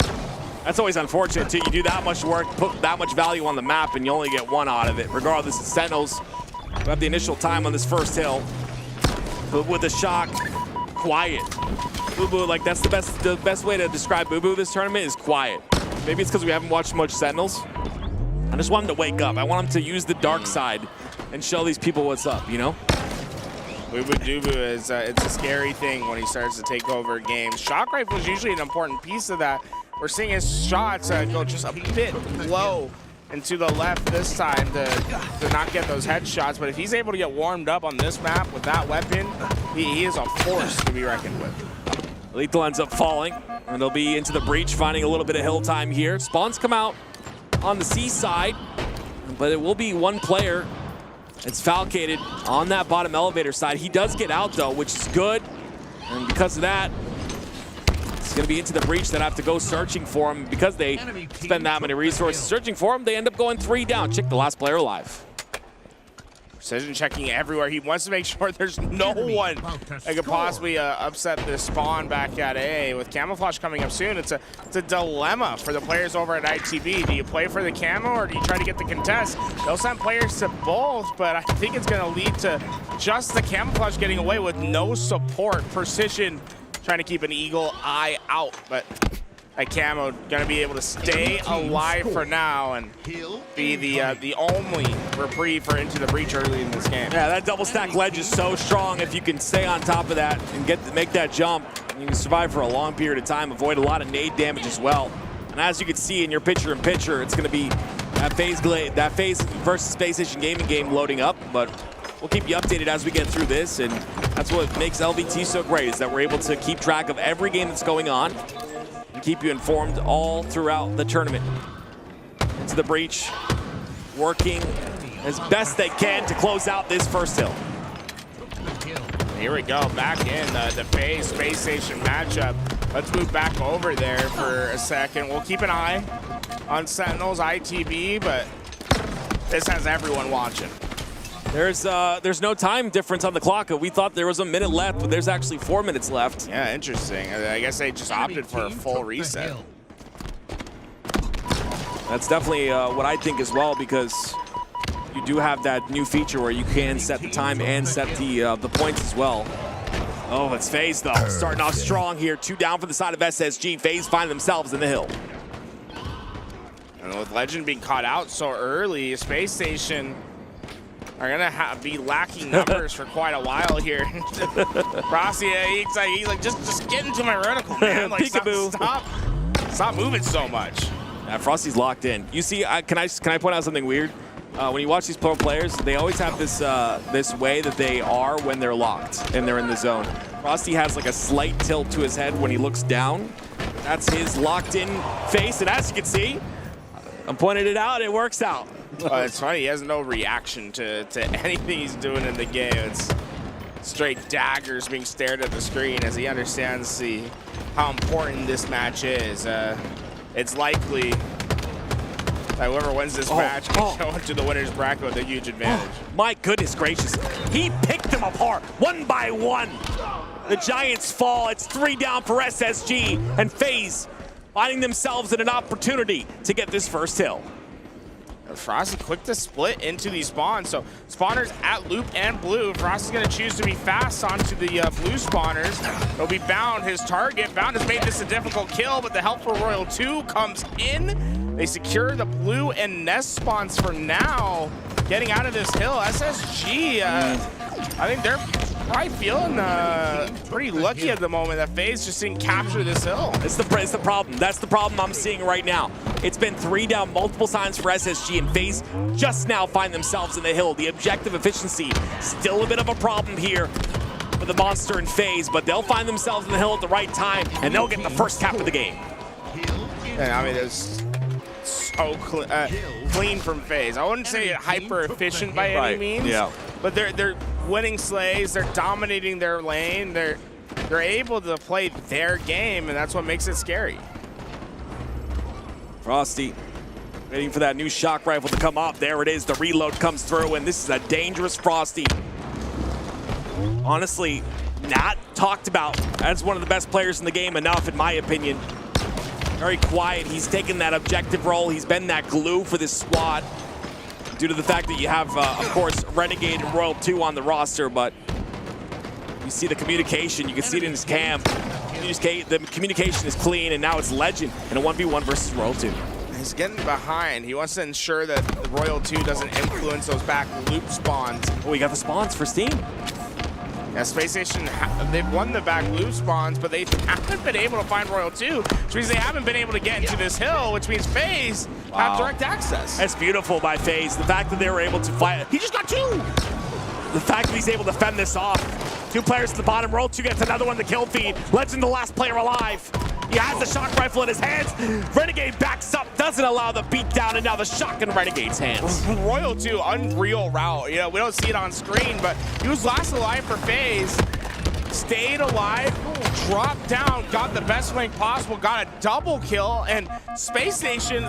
That's always unfortunate, too. You do that much work, put that much value on the map, and you only get one out of it. Regardless, the Sentinels who have the initial time on this first hill. But with the shock, quiet. Boo Boo, like that's the best way to describe Boo Boo this tournament is quiet. Maybe it's because we haven't watched much Sentinels. I just want him to wake up. I want him to use the dark side and show these people what's up, you know? Boo Boo Doo is it's a scary thing when he starts to take over games. Shock Rifle is usually an important piece of that. We're seeing his shots go just a bit low and to the left this time to not get those headshots. But if he's able to get warmed up on this map with that weapon, he is a force to be reckoned with. Lethal ends up falling, and they'll be Into the Breach, finding a little bit of hill time here. Spawns come out on the C side, but it will be one player. It's Falcated on that bottom elevator side. He does get out, though, which is good. And because of that, it's going to be Into the Breach that have to go searching for him. Because they spend that many resources searching for him, they end up going 3 down. Check the last player alive. Precision checking everywhere. He wants to make sure there's no one that could possibly upset this spawn back at A. With Camouflage coming up soon, it's a dilemma for the players over at ITB. Do you play for the camo or do you try to get the contest? They'll send players to both, but I think it's going to lead to just the Camouflage getting away with no support. Precision trying to keep an eagle eye out, but Camo gonna be able to stay alive for now and be the only reprieve for Into the Breach early in this game. Yeah, that double stack ledge is so strong. If you can stay on top of that and make that jump, you can survive for a long period of time, avoid a lot of nade damage as well. And as you can see in your picture-in-picture, it's gonna be that phase versus Space Station Gaming game loading up, but we'll keep you updated as we get through this, and that's what makes LVT so great, is that we're able to keep track of every game that's going on and keep you informed all throughout the tournament. Into the Breach, working as best they can to close out this first hill. Here we go, back in the phase Space Station matchup. Let's move back over there for a second. We'll keep an eye on Sentinels, ITB, but this has everyone watching. There's no time difference on the clock. We thought there was a minute left, but there's actually 4 minutes left. Yeah, interesting. I guess they just opted for a full reset. That's definitely what I think as well, because you do have that new feature where you can set the time and set the points as well. Oh, it's FaZe though, starting off strong here. 2 down for the side of SSG. FaZe find themselves in the hill. And with Legend being caught out so early, Space Station are gonna be lacking numbers for quite a while here. Frosty, he's like, just get into my reticle, man. Like, stop moving so much. Yeah, Frosty's locked in. You see, can I point out something weird? When you watch these pro players, they always have this this way that they are when they're locked and they're in the zone. Frosty has like a slight tilt to his head when he looks down. That's his locked in face, and as you can see, I'm pointing it out, it works out. It's funny, he has no reaction to anything he's doing in the game. It's straight daggers being stared at the screen as he understands how important this match is. It's likely that whoever wins this match can go into the winner's bracket with a huge advantage. My goodness gracious. He picked them apart one by one. The Giants fall. It's 3 down for SSG, and FaZe finding themselves in an opportunity to get this first hill. Frosty quick to split into these spawns. So spawners at loop and blue. Frosty's gonna choose to be fast onto the blue spawners. It'll be Bound, his target. Bound has made this a difficult kill, but the help for Royal 2 comes in. They secure the blue and nest spawns for now. Getting out of this hill, SSG, I think they're probably feeling pretty lucky at the moment that FaZe just didn't capture this hill. It's the problem. That's the problem I'm seeing right now. It's been 3 down multiple times for SSG, and FaZe just now find themselves in the hill. The objective efficiency, still a bit of a problem here for the Monster and FaZe, but they'll find themselves in the hill at the right time, and they'll get the first cap of the game. And I mean, it's so clean from FaZe. I wouldn't say hyper efficient by any means, but they're winning slays, they're dominating their lane, they're able to play their game, and that's what makes it scary. Frosty waiting for that new shock rifle to come up. There it is, the reload comes through, and this is a dangerous Frosty. Honestly, not talked about as one of the best players in the game enough, in my opinion. Very quiet, he's taken that objective role, he's been that glue for this squad, due to the fact that you have, of course, Renegade and Royal 2 on the roster, but you see the communication, you can see it in his cam. The communication is clean, and now it's Legend in a 1v1 versus Royal 2. He's getting behind. He wants to ensure that the Royal 2 doesn't influence those back loop spawns. Oh, we got the spawns for Steam. Yeah, Space Station, they've won the back loop spawns, but they haven't been able to find Royal 2, which means they haven't been able to get into this hill, which means FaZe have direct access. That's beautiful by FaZe. The fact that they were able to fight. He just got 2! The fact that he's able to fend this off. 2 players at the bottom. Royal 2 gets another one to kill feed. Legend, the last player alive. He has the shock rifle in his hands. Renegade backs up, doesn't allow the beatdown, and now the shock in Renegade's hands. Royal 2, unreal route. You know, we don't see it on screen, but he was last alive for FaZe. Stayed alive, dropped down, got the best flank possible, got a double kill, and Space Station,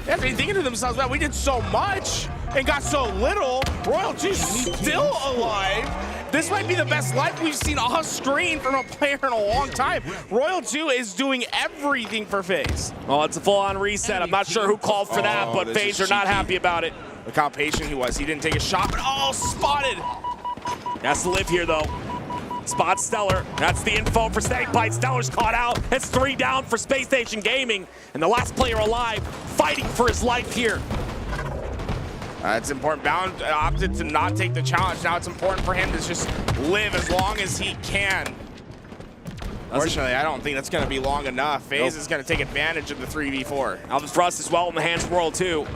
they're thinking to themselves, man, we did so much, and got so little. Royal 2's still alive. This might be the best life we've seen off screen from a player in a long time. Royal 2 is doing everything for FaZe. Well, it's a full-on reset. I'm not sure who called for that, but FaZe are not happy about it. Look how patient he was. He didn't take a shot, but spotted. Has to live here, though. Spot Stellar. That's the info for Snakebite. Stellar's caught out. It's 3 down for Space Station Gaming. And the last player alive fighting for his life here. It's important. Bound opted to not take the challenge. Now it's important for him to just live as long as he can. Unfortunately, I don't think that's going to be long enough. FaZe is going to take advantage of the 3v4. Now the thrust is well in the hands of World 2.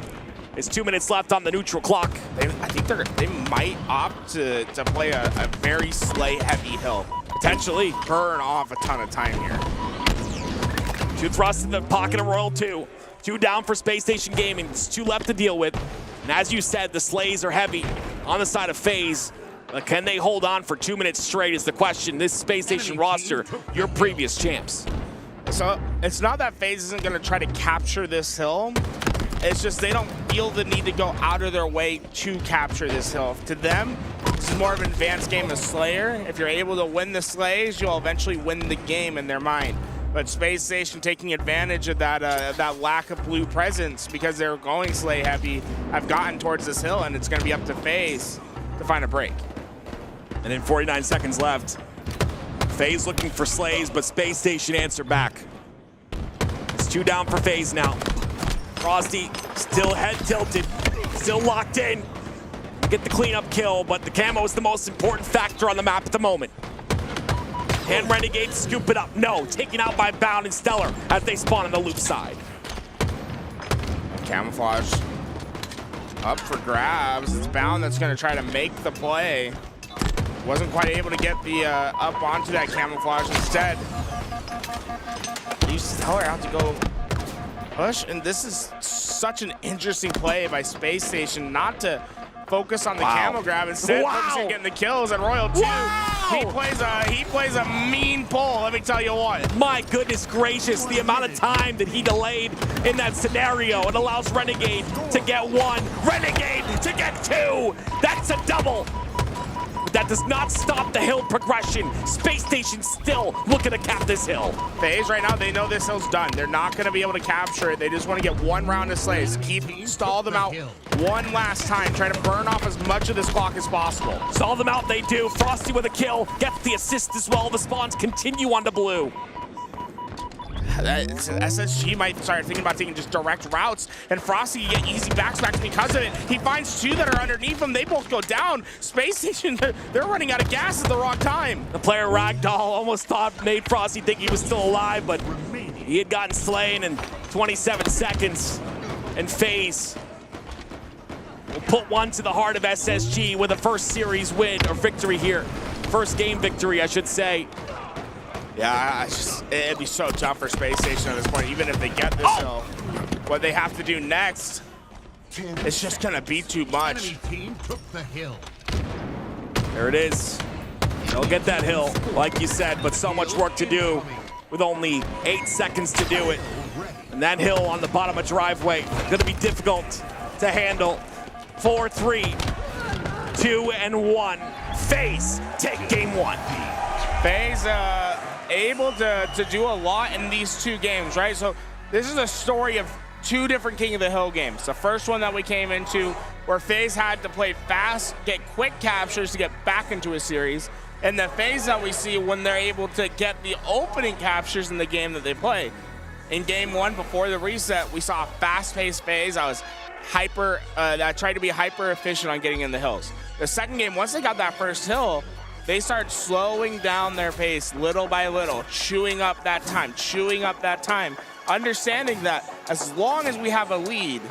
It's 2 minutes left on the neutral clock. I think they might opt to play a very slay-heavy hill. Potentially. Burn off a ton of time here. 2 thrusts in the pocket of Royal 2. 2 down for Space Station Gaming. It's 2 left to deal with. And as you said, the slays are heavy on the side of FaZe. Can they hold on for 2 minutes straight is the question. This Space Station roster, your previous champs. So it's not that FaZe isn't going to try to capture this hill. It's just they don't feel the need to go out of their way to capture this hill. To them, this is more of an advanced game of Slayer. If you're able to win the slays, you'll eventually win the game in their mind. But Space Station taking advantage of that lack of blue presence because they're going slay heavy, have gotten towards this hill, and it's going to be up to FaZe to find a break. And then 49 seconds left. FaZe looking for slays, but Space Station answer back. It's 2 down for FaZe now. Frosty still head tilted, still locked in. Get the cleanup kill, but the camo is the most important factor on the map at the moment. Can Renegade scoop it up? No, taken out by Bound and Stellar as they spawn on the loop side. Camouflage up for grabs. It's Bound that's going to try to make the play. Wasn't quite able to get the up onto that camouflage. Instead, used Stellar out to go push, and this is such an interesting play by Space Station not to focus on the camo grab, instead focusing on getting the kills. And Royal 2, he plays a mean pull, let me tell you what. My goodness gracious, the amount of time that he delayed in that scenario. It allows Renegade to get 1, Renegade to get 2. That's a double. That does not stop the hill progression. Space Station still looking to cap this hill. FaZe right now, they know this hill's done. They're not going to be able to capture it. They just want to get 1 round of slays. Stall them out one last time. Try to burn off as much of this clock as possible. Stall them out, they do. Frosty with a kill, gets the assist as well. The spawns continue on to blue. SSG might start thinking about taking just direct routes, and Frosty get easy backstacks because of it. He finds 2 that are underneath him. They both go down. Space Station, they're running out of gas at the wrong time. The player Ragdoll almost made Frosty think he was still alive, but he had gotten slain in 27 seconds. And FaZe will put 1 to the heart of SSG with a first series win or victory here. First game victory, I should say. Yeah, it'd be so tough for Space Station at this point, even if they get this hill. What they have to do next, it's just gonna be too much. Team took the hill. There it is. They'll get that hill, like you said, but so much work to do with only 8 seconds to do it. And that hill on the bottom of driveway, gonna be difficult to handle. 4, 3, 2, and 1. FaZe take game 1. FaZe able to do a lot in these 2 games, right? So this is a story of 2 different King of the Hill games. The first one that we came into where FaZe had to play fast, get quick captures to get back into a series, and the FaZe that we see when they're able to get the opening captures in the game that they play. In game 1, before the reset, we saw a fast-paced FaZe. I tried to be hyper efficient on getting in the hills. The second game, once they got that first hill, they start slowing down their pace little by little, chewing up that time, understanding that as long as we have a lead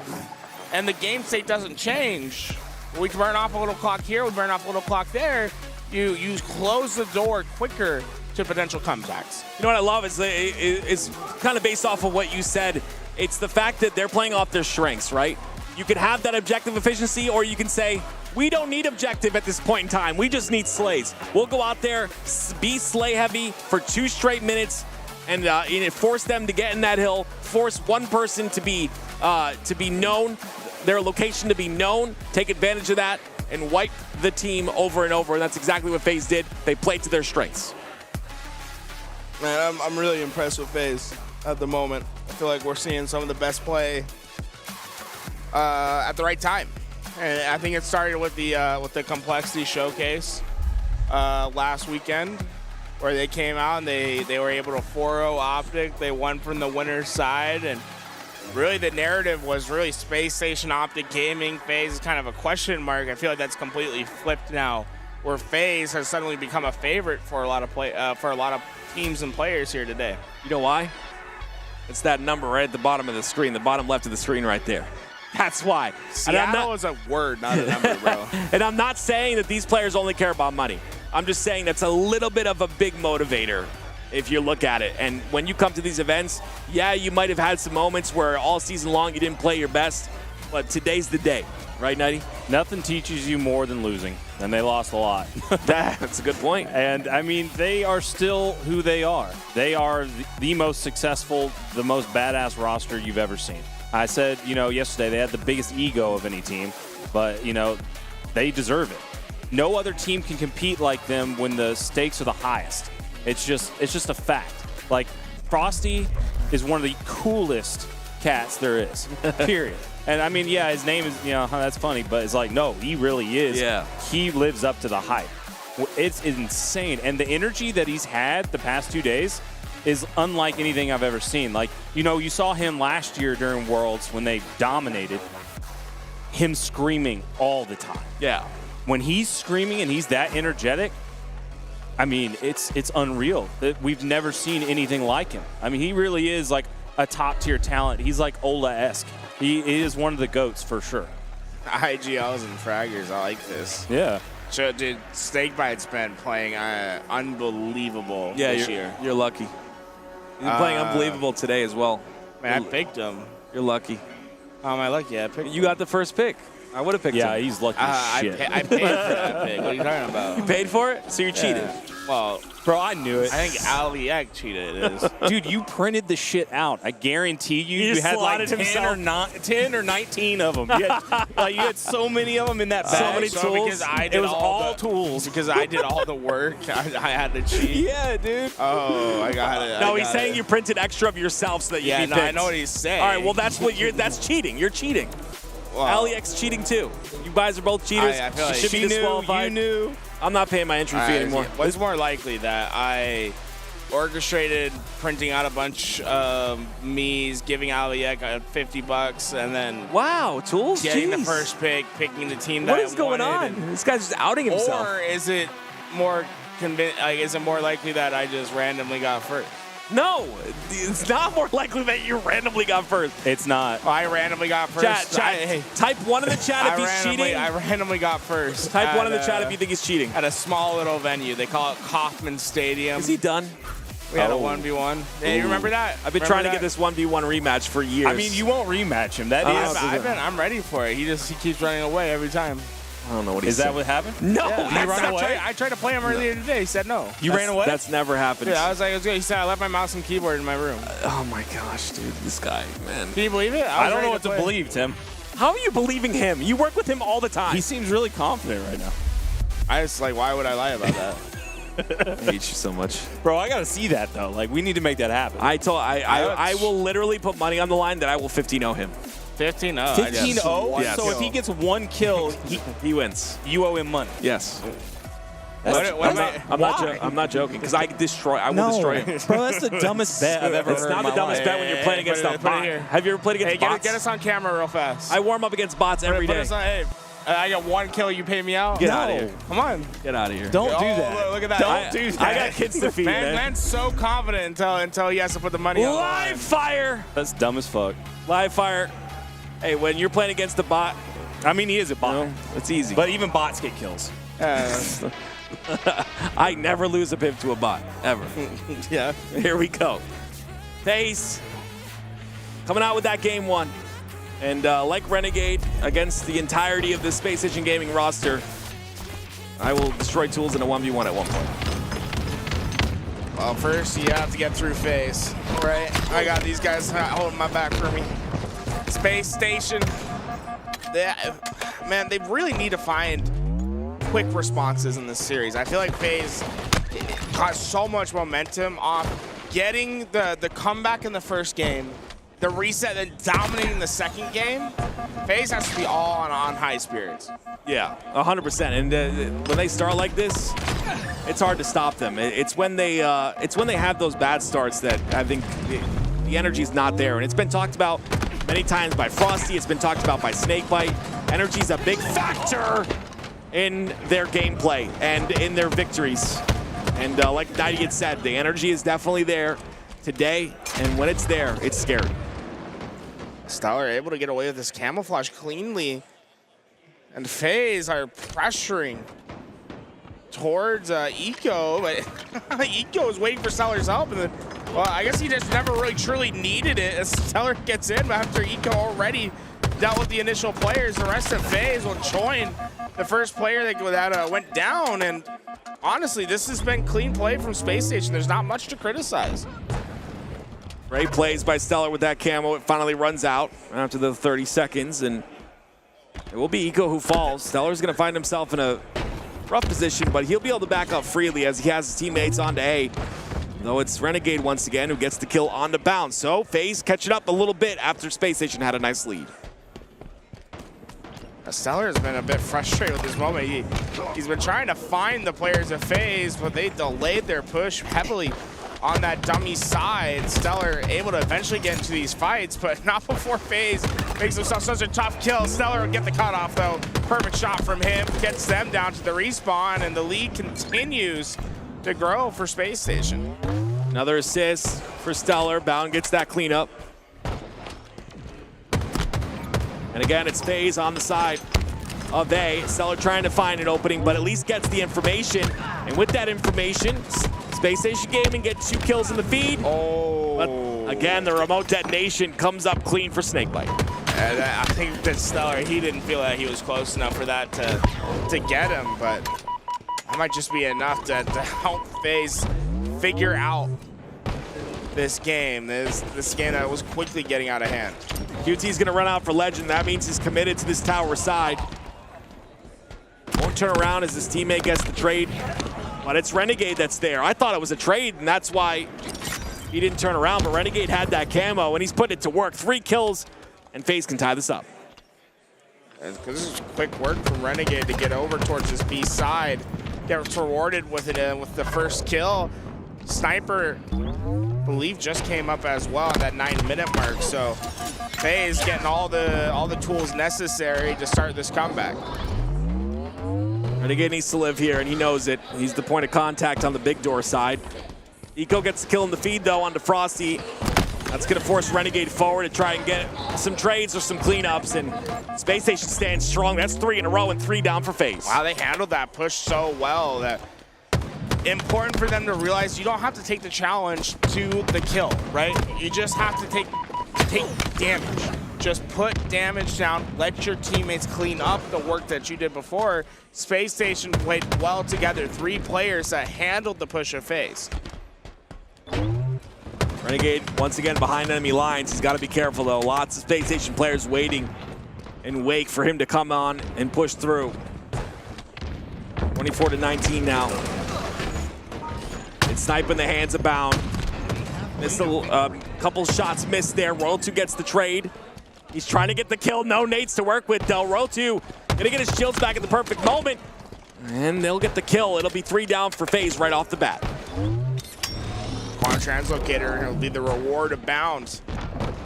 and the game state doesn't change, we can burn off a little clock here, we burn off a little clock there, you close the door quicker to potential comebacks. You know what I love is kind of based off of what you said. It's the fact that they're playing off their strengths, right? You can have that objective efficiency, or you can say, we don't need objective at this point in time. We just need slays. We'll go out there, be slay heavy for 2 straight minutes, and force them to get in that hill, force one person to be known, their location to be known, take advantage of that, and wipe the team over and over. And that's exactly what FaZe did. They played to their strengths. Man, I'm really impressed with FaZe at the moment. I feel like we're seeing some of the best play at the right time. And I think it started with the complexity showcase last weekend, where they came out and they were able to 4-0 Optic. They won from the winner's side, and really the narrative was really Space Station Optic Gaming. FaZe is kind of a question mark. I feel like that's completely flipped now, where FaZe has suddenly become a favorite for a lot of teams and players here today. You know why? It's that number right at the bottom of the screen, the bottom left of the screen right there. That's why. Seattle is a word, not a number, bro. And I'm not saying that these players only care about money. I'm just saying that's a little bit of a big motivator if you look at it. And when you come to these events, yeah, you might have had some moments where all season long you didn't play your best, but today's the day. Right, Nighty? Nothing teaches you more than losing, and they lost a lot. That's a good point. And, I mean, they are still who they are. They are the most successful, the most badass roster you've ever seen. I said, yesterday they had the biggest ego of any team, but, they deserve it. No other team can compete like them when the stakes are the highest. It's just a fact. Like, Frosty is one of the coolest cats there is, period. And, I mean, yeah, his name is, that's funny, but it's like, no, he really is. Yeah. He lives up to the hype. It's insane. And the energy that he's had the past 2 days is unlike anything I've ever seen. Like, you saw him last year during Worlds when they dominated, him screaming all the time. Yeah. When he's screaming and he's that energetic, I mean, it's unreal. We've never seen anything like him. I mean, he really is like a top-tier talent. He's like Ola-esque. He is one of the GOATs for sure. IGLs and fraggers, I like this. Yeah. So, dude, Snakebite's been playing unbelievable this year. You're lucky. He's playing unbelievable today as well. Man, I picked him. You're lucky. How am I lucky? I picked You got the first pick. I would have picked him. Yeah, he's lucky as shit. I paid for that pick. What are you talking about? You paid for it? So you're cheating. Well, bro, I knew it. I think Aliak cheated it. Dude, you printed the shit out. I guarantee you had like 10 or 19 of them. You had so many of them in that bag. So many tools. Because I did it was all tools. Because I did all the work. I had to cheat. Yeah, dude. Oh, I got it. No, he's saying you printed extra of yourself so that you picked. I know what he's saying. All right, well, that's cheating. You're cheating. Wow. Aliak's cheating too. You guys are both cheaters. I feel like you should be disqualified. You knew. I'm not paying my entry fee anymore. What's more likely, that I orchestrated printing out a bunch of me's, giving Aliak $50, and then tools, getting the first pick, picking the team that What is going on? This guy's just outing himself. Or is it more likely that I just randomly got first? No, it's not more likely that you randomly got first. It's not. I randomly got first. Chat, type 1 in the chat if he's cheating. I randomly got first. Type 1 in the chat if you think he's cheating. At a small little venue. They call it Kauffman Stadium. Is he done? We had a 1v1. Hey, you remember that? I've been trying to get this 1v1 rematch for years. I mean, you won't rematch him. I'm ready for it. He keeps running away every time. I don't know what he's saying. Is that what happened? No. Yeah, he ran away. I tried to play him earlier today. He said no. You ran away? That's never happened. Yeah, I was like, let's go. He said, I left my mouse and keyboard in my room. Oh my gosh, dude. This guy, man. Can you believe it? I don't know what to believe, Tim. How are you believing him? You work with him all the time. He seems really confident right now. I just why would I lie about that? I hate you so much. Bro, I got to see that, though. Like, we need to make that happen. I will literally put money on the line that I will 15-0 him. 15-0? 15-0? Yes. So if he gets one kill, he wins. You owe him money. Yes. I'm not joking, because I will destroy him. Bro, that's the dumbest bet I've ever heard. It's not the dumbest bet when you're playing against a bot. Have you ever played against bots? Get us on camera real fast. I warm up against bots every day. I got one kill, you pay me out? Get out of here. Come on. Get out of here. Don't do that. Look at that. Don't do that. I got kids to feed, man. Man's so confident until he has to put the money on. Live fire. That's dumb as fuck. Live fire. Hey, when you're playing against a bot, I mean, he is a bot. It's easy. But even bots get kills. I never lose a piv to a bot, ever. Yeah. Here we go. FaZe coming out with that game 1. And like Renegade, against the entirety of the Space Station Gaming roster, I will destroy tools in a 1v1 at one point. Well, first you have to get through FaZe, right? I got these guys holding my back for me. Space Station, Man, they really need to find quick responses in this series. I feel like FaZe got so much momentum off getting the comeback in the first game, the reset, and dominating the second game. FaZe has to be all on high spirits. Yeah, 100%. And when they start like this, it's hard to stop them. It's when they have those bad starts that I think the energy's not there. And it's been talked about many times by Frosty. It's been talked about by Snakebite. Energy's a big factor in their gameplay and in their victories. And like 90 had said, the energy is definitely there today. And when it's there, it's scary. Stellar able to get away with this camouflage cleanly. And FaZe are pressuring towards Eco, but Eco is waiting for Stellar's help. And then, well, I guess he just never really truly needed it as Stellar gets in after Eco already dealt with the initial players. The rest of FaZe will join the first player that went down. And honestly, this has been clean play from Space Station. There's not much to criticize. Great plays by Stellar with that camo. It finally runs out after the 30 seconds, and it will be Eco who falls. Stellar's going to find himself in a rough position, but he'll be able to back up freely as he has his teammates onto A. Though it's Renegade once again who gets the kill on the bounce. So FaZe catching up a little bit after Space Station had a nice lead. Stellar has been a bit frustrated with this moment. He's been trying to find the players of FaZe, but they delayed their push heavily on that dummy side. Stellar able to eventually get into these fights, but not before FaZe makes himself such a tough kill. Stellar will get the cutoff though. Perfect shot from him, gets them down to the respawn, and the lead continues to grow for Space Station. Another assist for Stellar. Bound gets that cleanup. And again, it's FaZe on the side of A. Stellar trying to find an opening, but at least gets the information. And with that information, Space Station Gaming gets 2 kills in the feed. Oh. But again, the remote detonation comes up clean for Snakebite. And I think that Stellar, he didn't feel that he was close enough for that to get him, but that might just be enough to help FaZe figure out this game. This game that was quickly getting out of hand. QT's gonna run out for Legend. That means he's committed to this tower side. Won't turn around as his teammate gets the trade, but it's Renegade that's there. I thought it was a trade, and that's why he didn't turn around, but Renegade had that camo, and he's putting it to work. 3 kills, and FaZe can tie this up. This is quick work from Renegade to get over towards his B side. Gets rewarded with it with the first kill. Sniper, I believe, just came up as well at that 9-minute mark. So FaZe getting all the tools necessary to start this comeback. Renegade needs to live here, and he knows it. He's the point of contact on the big door side. Eco gets the kill in the feed, though, onto Frosty. That's going to force Renegade forward to try and get some trades or some cleanups, and Space Station stands strong. That's 3 in a row and 3 down for FaZe. Wow, they handled that push so well. That important for them to realize you don't have to take the challenge to the kill, right? You just have to take damage. Just put damage down, let your teammates clean up the work that you did before. Space Station played well together. 3 players that handled the push of FaZe. Renegade, once again, behind enemy lines. He's got to be careful, though. Lots of Space Station players waiting in wake for him to come on and push through. 24-19 now. It's Snipe in the hands of Bound. Missed a couple shots missed there. Royal 2 gets the trade. He's trying to get the kill. No nades to work with, though. Royal 2 gonna get his shields back at the perfect moment. And they'll get the kill. It'll be 3 down for FaZe right off the bat. Quad Translocator will be the reward of Bounds.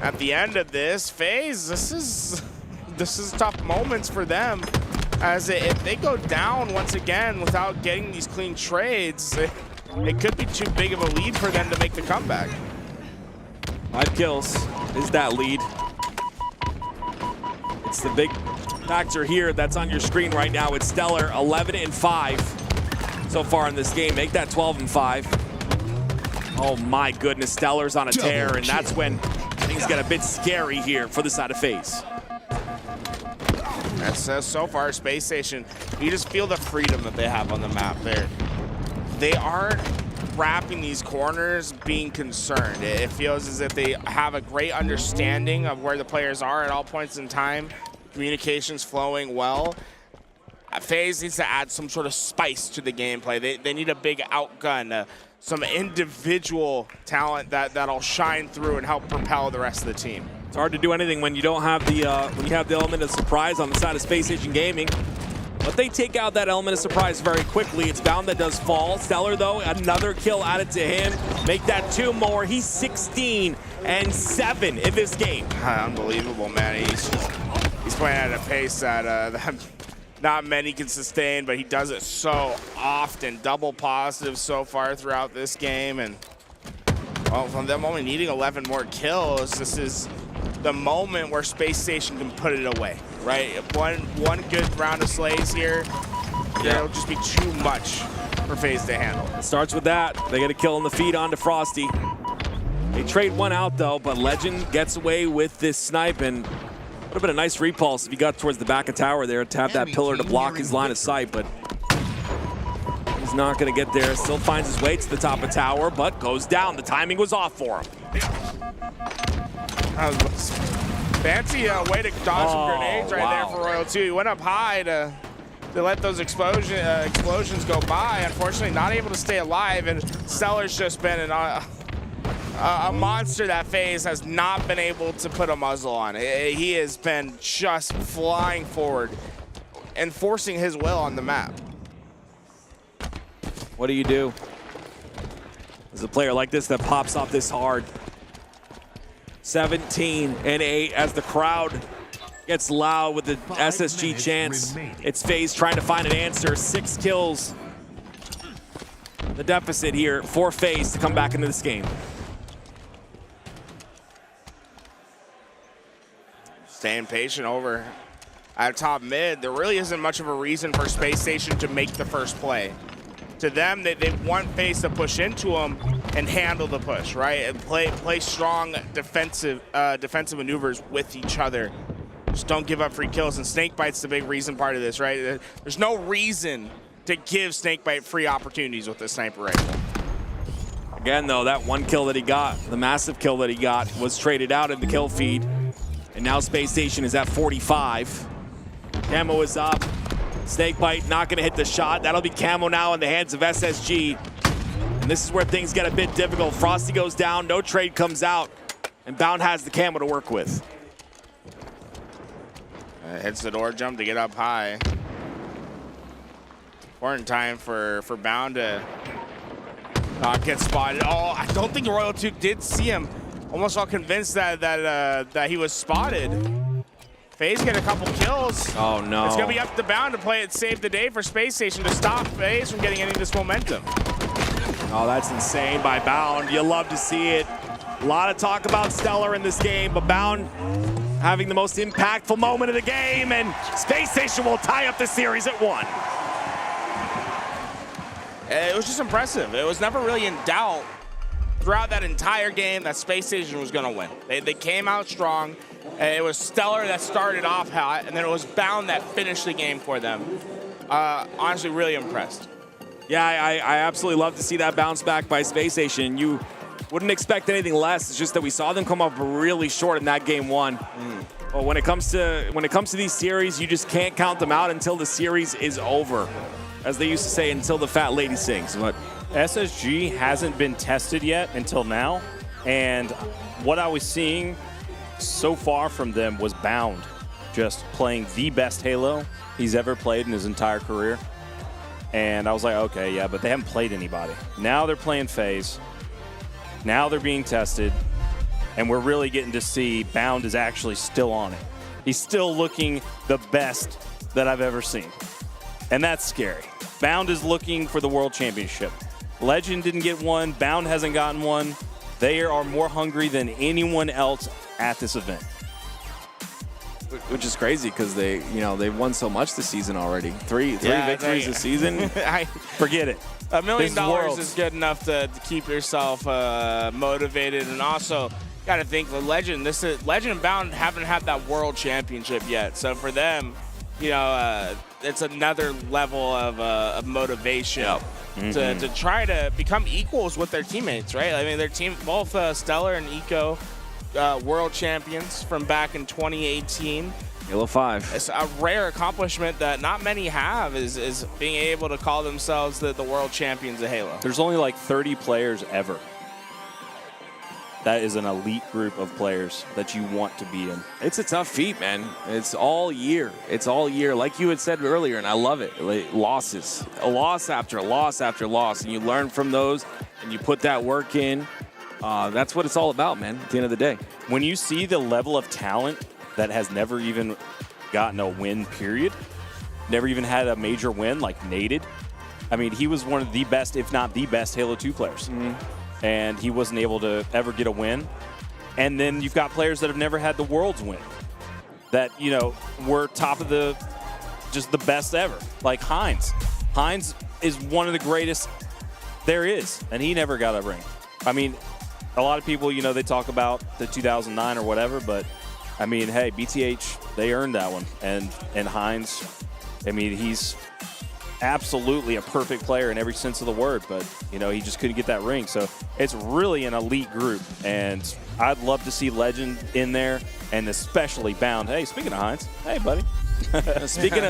At the end of this, FaZe, this is tough moments for them. As if they go down once again without getting these clean trades, it could be too big of a lead for them to make the comeback. 5 kills is that lead. It's the big factor here that's on your screen right now. It's Stellar, 11-5 so far in this game. Make that 12-5. Oh my goodness, Stellar's on a tear, and that's when things get a bit scary here for the side of FaZe. That's so far, Space Station, you just feel the freedom that they have on the map there. They aren't wrapping these corners being concerned. It feels as if they have a great understanding of where the players are at all points in time. Communications flowing well. FaZe needs to add some sort of spice to the gameplay. They need a big outgun, some individual talent that'll shine through and help propel the rest of the team. It's hard to do anything when you don't have the when you have the element of surprise on the side of Space Station Gaming. But they take out that element of surprise very quickly. It's Bound that does fall. Stellar, though, another kill added to him. Make that 2 more. He's 16 and 7 in this game. Unbelievable, man. He's playing at a pace that not many can sustain, but he does it so often. Double positive so far throughout this game. And well, from them only needing 11 more kills, this is the moment where Space Station can put it away, right? One good round of slays here, it'll just be too much for FaZe to handle. It starts with that. They get a kill in the feed onto Frosty. They trade one out, though, but Legend gets away with this snipe, and would have been a nice repulse if he got towards the back of tower there to have that pillar to block his line of sight, but he's not going to get there. Still finds his way to the top of tower, but goes down. The timing was off for him. Fancy way to dodge some grenades right there for Royal 2. He went up high to let those explosions go by. Unfortunately, not able to stay alive, and Stellar's just been a monster that FaZe has not been able to put a muzzle on. He has been just flying forward and forcing his will on the map. What do you do? There's a player like this that pops off this hard. 17 and 8 as the crowd gets loud with the SSG chants. It's FaZe trying to find an answer. 6 kills. The deficit here for FaZe to come back into this game. Staying patient over at top mid. There really isn't much of a reason for Space Station to make the first play. To them, they want FaZe to push into them and handle the push, right? And play strong defensive maneuvers with each other. Just don't give up free kills. And Snakebite's the big reason part of this, right? There's no reason to give Snakebite free opportunities with the sniper rifle. Again, though, that 1 kill that he got, the massive kill that he got, was traded out in the kill feed. And now Space Station is at 45. Camo is up. Snakebite not going to hit the shot. That'll be Camo now in the hands of SSG. And this is where things get a bit difficult. Frosty goes down, no trade comes out, and Bound has the Camo to work with. Hits the door jump to get up high. Important time for Bound to not get spotted. Oh, I don't think Royal 2 did see him. Almost all convinced that he was spotted. FaZe get a couple kills. Oh, no. It's going to be up to Bound to play it save the day for Space Station to stop FaZe from getting any of this momentum. Oh, that's insane by Bound. You love to see it. A lot of talk about Stellar in this game, but Bound having the most impactful moment of the game, and Space Station will tie up the series at 1. It was just impressive. It was never really in doubt throughout that entire game that Space Station was going to win. They came out strong. It was Stellar that started off hot, and then it was Bound that finished the game for them. Honestly, really impressed. Yeah, I absolutely love to see that bounce back by Space Station. You wouldn't expect anything less. It's just that we saw them come up really short in that game 1. But when it comes to these series, you just can't count them out until the series is over. As they used to say, until the fat lady sings. But SSG hasn't been tested yet until now, and what I was seeing so far from them was Bound just playing the best Halo he's ever played in his entire career. And I was like, okay, yeah, but they haven't played anybody. Now they're playing FaZe. Now they're being tested, and we're really getting to see Bound is actually still on it. He's still looking the best that I've ever seen, and that's scary. Bound is looking for the World Championship. Legend didn't get one. Bound hasn't gotten one. They are more hungry than anyone else at this event. Which is crazy because they've won so much this season already. Three victories this season. Forget it. $1 million is good enough to keep yourself motivated, and also got to think the Legend. Legend and Bound haven't had that World Championship yet, so for them, it's another level of motivation to try to become equals with their teammates, right? I mean, their team, both Stellar and Eco, world champions from back in 2018. Halo 5. It's a rare accomplishment that not many have, is being able to call themselves the world champions of Halo. There's only like 30 players ever. That is an elite group of players that you want to be in. It's a tough feat, man. It's all year. It's all year. Like you had said earlier, and I love it. Like, losses. A loss after a loss after loss. And you learn from those, and you put that work in. That's what it's all about, man, at the end of the day. When you see the level of talent that has never even gotten a win, period, never even had a major win, like Naded. I mean, he was one of the best, if not the best, Halo 2 players. And he wasn't able to ever get a win. And then you've got players that have never had the Worlds win that, you know, were top of just the best ever. Like Heinz. Heinz is one of the greatest there is, and he never got a ring. I mean, a lot of people, you know, they talk about the 2009 or whatever, but I mean, hey, BTH, they earned that one. And Heinz, I mean, he's absolutely a perfect player in every sense of the word, but, you know, he just couldn't get that ring. So it's really an elite group, and I'd love to see Legend in there, and especially Bound. Hey, speaking of Heinz, hey, buddy. Speaking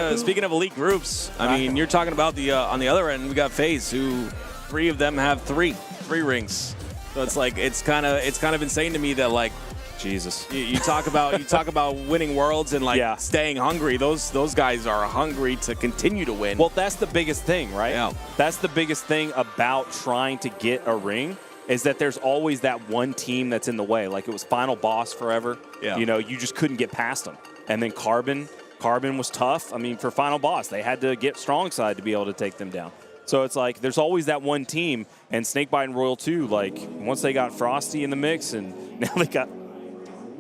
of elite groups, I mean, you're talking about the on the other end, we got FaZe, who 3 of them have three rings. So it's like it's kind of insane to me that, like, Jesus, you talk about winning worlds and like staying hungry. Those guys are hungry to continue to win. Well, that's the biggest thing, right? Yeah. That's the biggest thing about trying to get a ring, is that there's always that one team that's in the way. Like it was Final Boss forever. Yeah. You know, you just couldn't get past them. And then Carbon was tough. I mean, for Final Boss, they had to get strong side to be able to take them down. So it's like there's always that one team. And Snakebite and Royal 2, like once they got Frosty in the mix, and now they got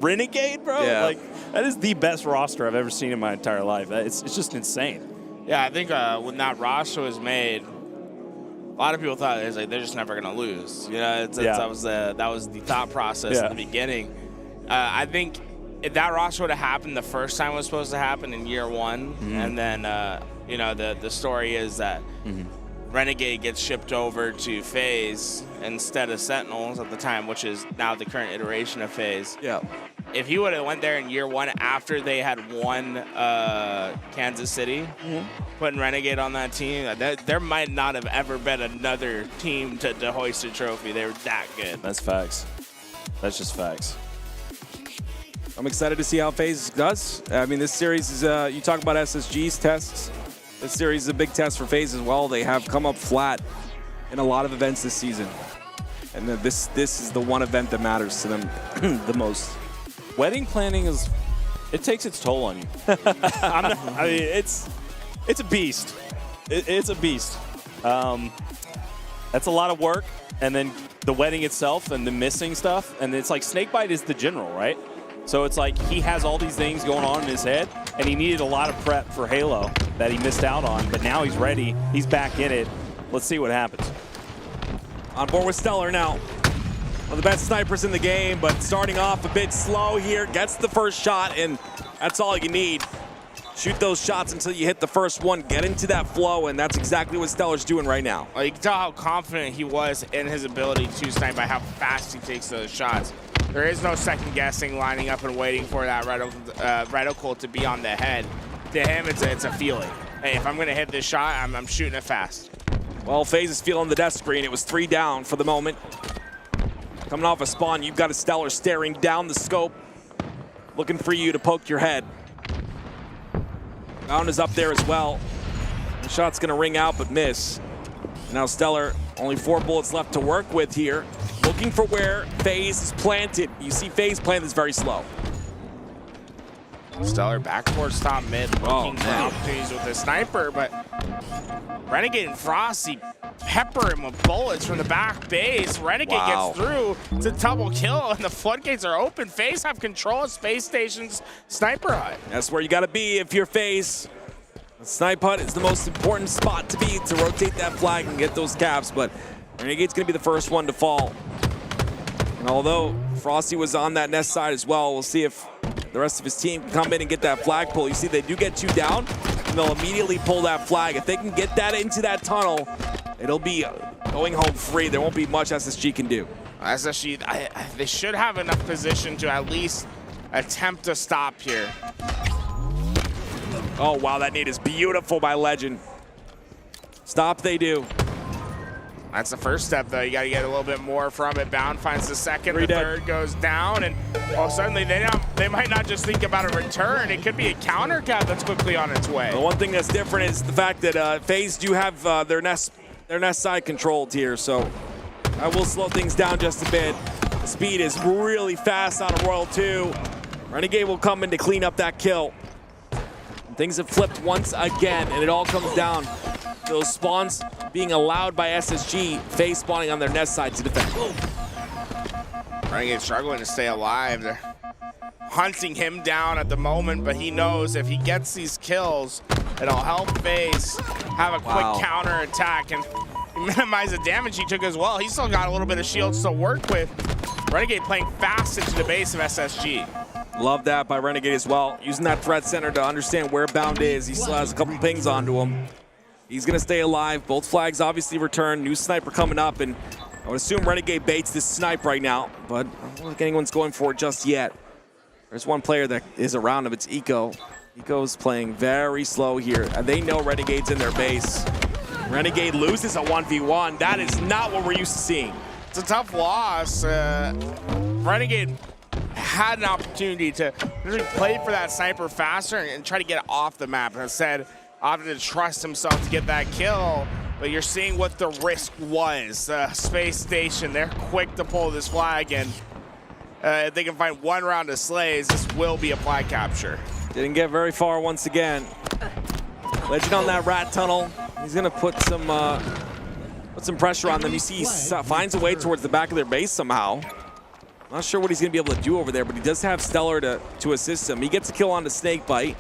Renegade, bro. Yeah. Like that is the best roster I've ever seen in my entire life. It's just insane. Yeah, I think when that roster was made, a lot of people thought it was like they're just never gonna lose. You know, that was the thought process at the beginning. I think if that roster would have happened the first time it was supposed to happen in year one, and then you know, the story is that Renegade gets shipped over to FaZe instead of Sentinels at the time, which is now the current iteration of FaZe. Yeah. If he would have went there in year one after they had won Kansas City, putting Renegade on that team, there might not have ever been another team to hoist a trophy. They were that good. That's facts. That's just facts. I'm excited to see how FaZe does. I mean, this series is, you talk about SSG's tests. This series is a big test for FaZe as well. They have come up flat in a lot of events this season. And this is the one event that matters to them the most. Wedding planning it takes its toll on you. I mean, it's a beast. It's a beast. That's a lot of work. And then the wedding itself and the missing stuff. And it's like Snakebite is the general, right? So it's like he has all these things going on in his head, and he needed a lot of prep for Halo that he missed out on, but now he's ready. He's back in it. Let's see what happens. On board with Stellar now. One of the best snipers in the game, but starting off a bit slow here. Gets the first shot, and that's all you need. Shoot those shots until you hit the first one. Get into that flow, and that's exactly what Stellar's doing right now. You can tell how confident he was in his ability to snipe by how fast he takes those shots. There is no second guessing, lining up and waiting for that reticle to be on the head. To him, it's a feeling. Hey, if I'm going to hit this shot, I'm shooting it fast. Well, FaZe is feeling the death screen. It was 3 down for the moment. Coming off a spawn, you've got a Stellar staring down the scope, looking for you to poke your head. Bound is up there as well. The shot's going to ring out but miss. Now Stellar, only 4 bullets left to work with here. Looking for where FaZe is planted. You see FaZe playing this very slow. Stellar back towards top mid, looking for opportunities with the sniper, but Renegade and Frosty pepper him with bullets from the back base. Renegade gets through. It's a double kill, and the floodgates are open. FaZe have control of Space Station's sniper hut. That's where you got to be if you're FaZe. The snipe hut is the most important spot to be, to rotate that flag and get those caps, but Renegade's going to be the first one to fall. And although Frosty was on that nest side as well, we'll see if the rest of his team can come in and get that flag pull. You see they do get 2 down, and they'll immediately pull that flag. If they can get that into that tunnel, it'll be going home free. There won't be much SSG can do. SSG, they should have enough position to at least attempt to stop here. Oh, wow, that nade is beautiful by Legend. Stop, they do. That's the first step, though. You got to get a little bit more from it. Bound finds the second, the third goes down, and suddenly they might not just think about a return. It could be a counter cap that's quickly on its way. The one thing that's different is the fact that FaZe do have their nest side controlled here, so I will slow things down just a bit. The speed is really fast on a Royal 2. Renegade will come in to clean up that kill. And things have flipped once again, and it all comes down to those spawns being allowed by SSG, FaZe spawning on their nest side to defend. Renegade struggling to stay alive. They're hunting him down at the moment, but he knows if he gets these kills, it'll help FaZe have a quick counter attack and minimize the damage he took as well. He's still got a little bit of shields to work with. Renegade playing fast into the base of SSG. Love that by Renegade as well. Using that threat center to understand where Bound is. He still has a couple pings onto him. He's going to stay alive. Both flags obviously return. New sniper coming up, and I would assume Renegade baits this snipe right now, but I don't think anyone's going for it just yet. There's one player that is around him. It's Eco. Eco's playing very slow here. And they know Renegade's in their base. Renegade loses a 1v1. That is not what we're used to seeing. It's a tough loss. Renegade had an opportunity to really play for that sniper faster and try to get it off the map. And instead, opted to trust himself to get that kill. But you're seeing what the risk was. Space Station, they're quick to pull this flag, and if they can find one round of slays, this will be a flag capture. Didn't get very far once again. Legend on that rat tunnel. He's gonna put some pressure on them. You see he finds a way towards the back of their base somehow. Not sure what he's gonna be able to do over there, but he does have Stellar to assist him. He gets a kill on the Snakebite.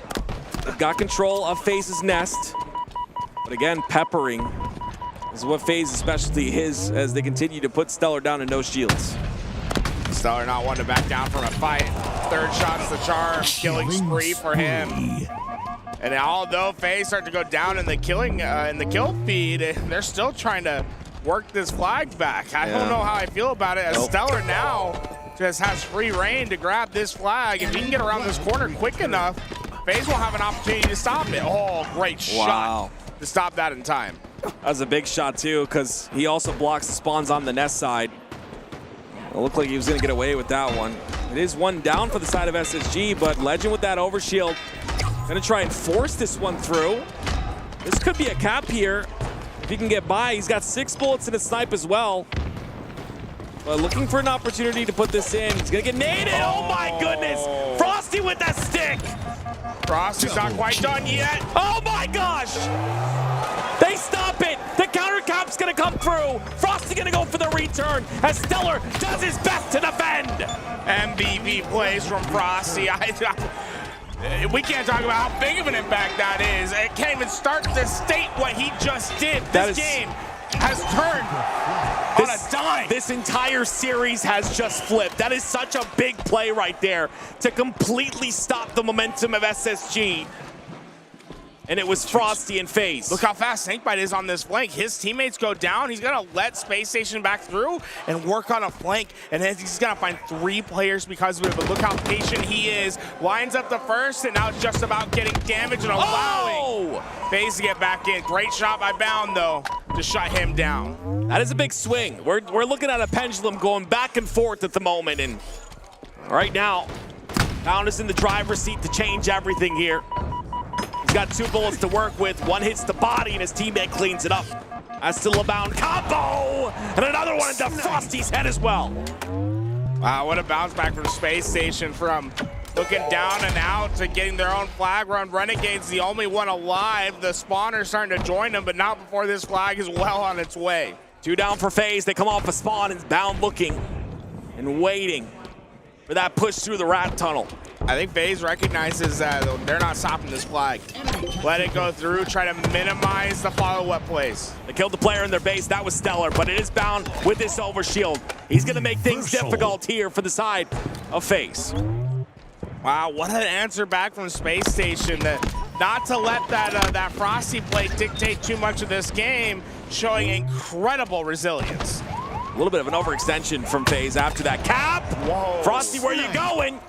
They've got control of FaZe's nest. But again, peppering is what FaZe's specialty is as they continue to put Stellar down and no shields. Stellar not one to back down from a fight. Third shot's the charm, killing spree for him. And although FaZe start to go down in the kill feed, they're still trying to work this flag back. I don't know how I feel about it, as Stellar now just has free reign to grab this flag. If he can get around this corner quick enough, FaZe will have an opportunity to stop it. Oh, great shot to stop that in time. That was a big shot too, because he also blocks the spawns on the nest side. It looked like he was going to get away with that one. It is one down for the side of SSG, but Legend with that overshield. Going to try and force this one through. This could be a cap here. If he can get by, he's got 6 bullets in his snipe as well. But looking for an opportunity to put this in. He's going to get naded. Oh my goodness. Frosty with that stick. Frosty's not quite done yet. Oh my gosh. They stop it. The counter cap's going to come through. Frosty going to go for the return as Stellar does his best to defend. MVP plays from Frosty. We can't talk about how big of an impact that is. It can't even start to state what he just did. This game has turned on a dime. This entire series has just flipped. That is such a big play right there to completely stop the momentum of SSG. And it was Frosty and FaZe. Look how fast Snakebite is on this flank. His teammates go down. He's going to let Space Station back through and work on a flank. And he's going to find 3 players because of it. But look how patient he is. Lines up the first, and now it's just about getting damage and allowing FaZe to get back in. Great shot by Bound, though, to shut him down. That is a big swing. We're looking at a pendulum going back and forth at the moment. And right now, Bound is in the driver's seat to change everything here. He's got 2 bullets to work with. One hits the body, and his teammate cleans it up. That's still a Bound combo, and another one into Frosty's head as well. Wow, what a bounce back from Space Station, from looking down and out to getting their own flag run. Renegade's the only one alive. The spawner's starting to join them, but not before this flag is well on its way. 2 down for FaZe. They come off a spawn, and Bound looking and waiting for that push through the rat tunnel. I think FaZe recognizes that they're not stopping this flag. Let it go through, try to minimize the follow-up plays. They killed the player in their base. That was Stellar, but it is Bound with this overshield. He's going to make things difficult here for the side of FaZe. Wow, what an answer back from Space Station. Not to let that Frosty play dictate too much of this game, showing incredible resilience. A little bit of an overextension from FaZe after that cap. Whoa. Frosty, where you going?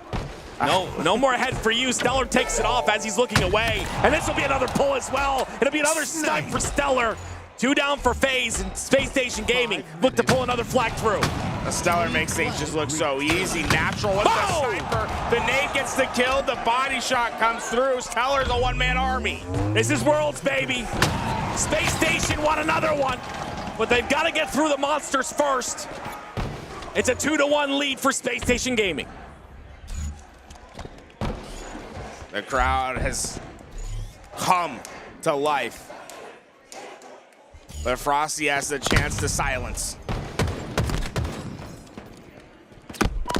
No more head for you. Stellar takes it off as he's looking away. And this will be another pull as well. It'll be another snipe for Stellar. 2 down for FaZe, and Space Station Gaming look to pull another flag through. The Stellar makes things just look so easy. Natural with the sniper. The nade gets the kill. The body shot comes through. Stellar's a one-man army. This is Worlds, baby. Space Station want another one, but they've got to get through the monsters first. It's a 2-1 lead for Space Station Gaming. The crowd has come to life. But Frosty has the chance to silence.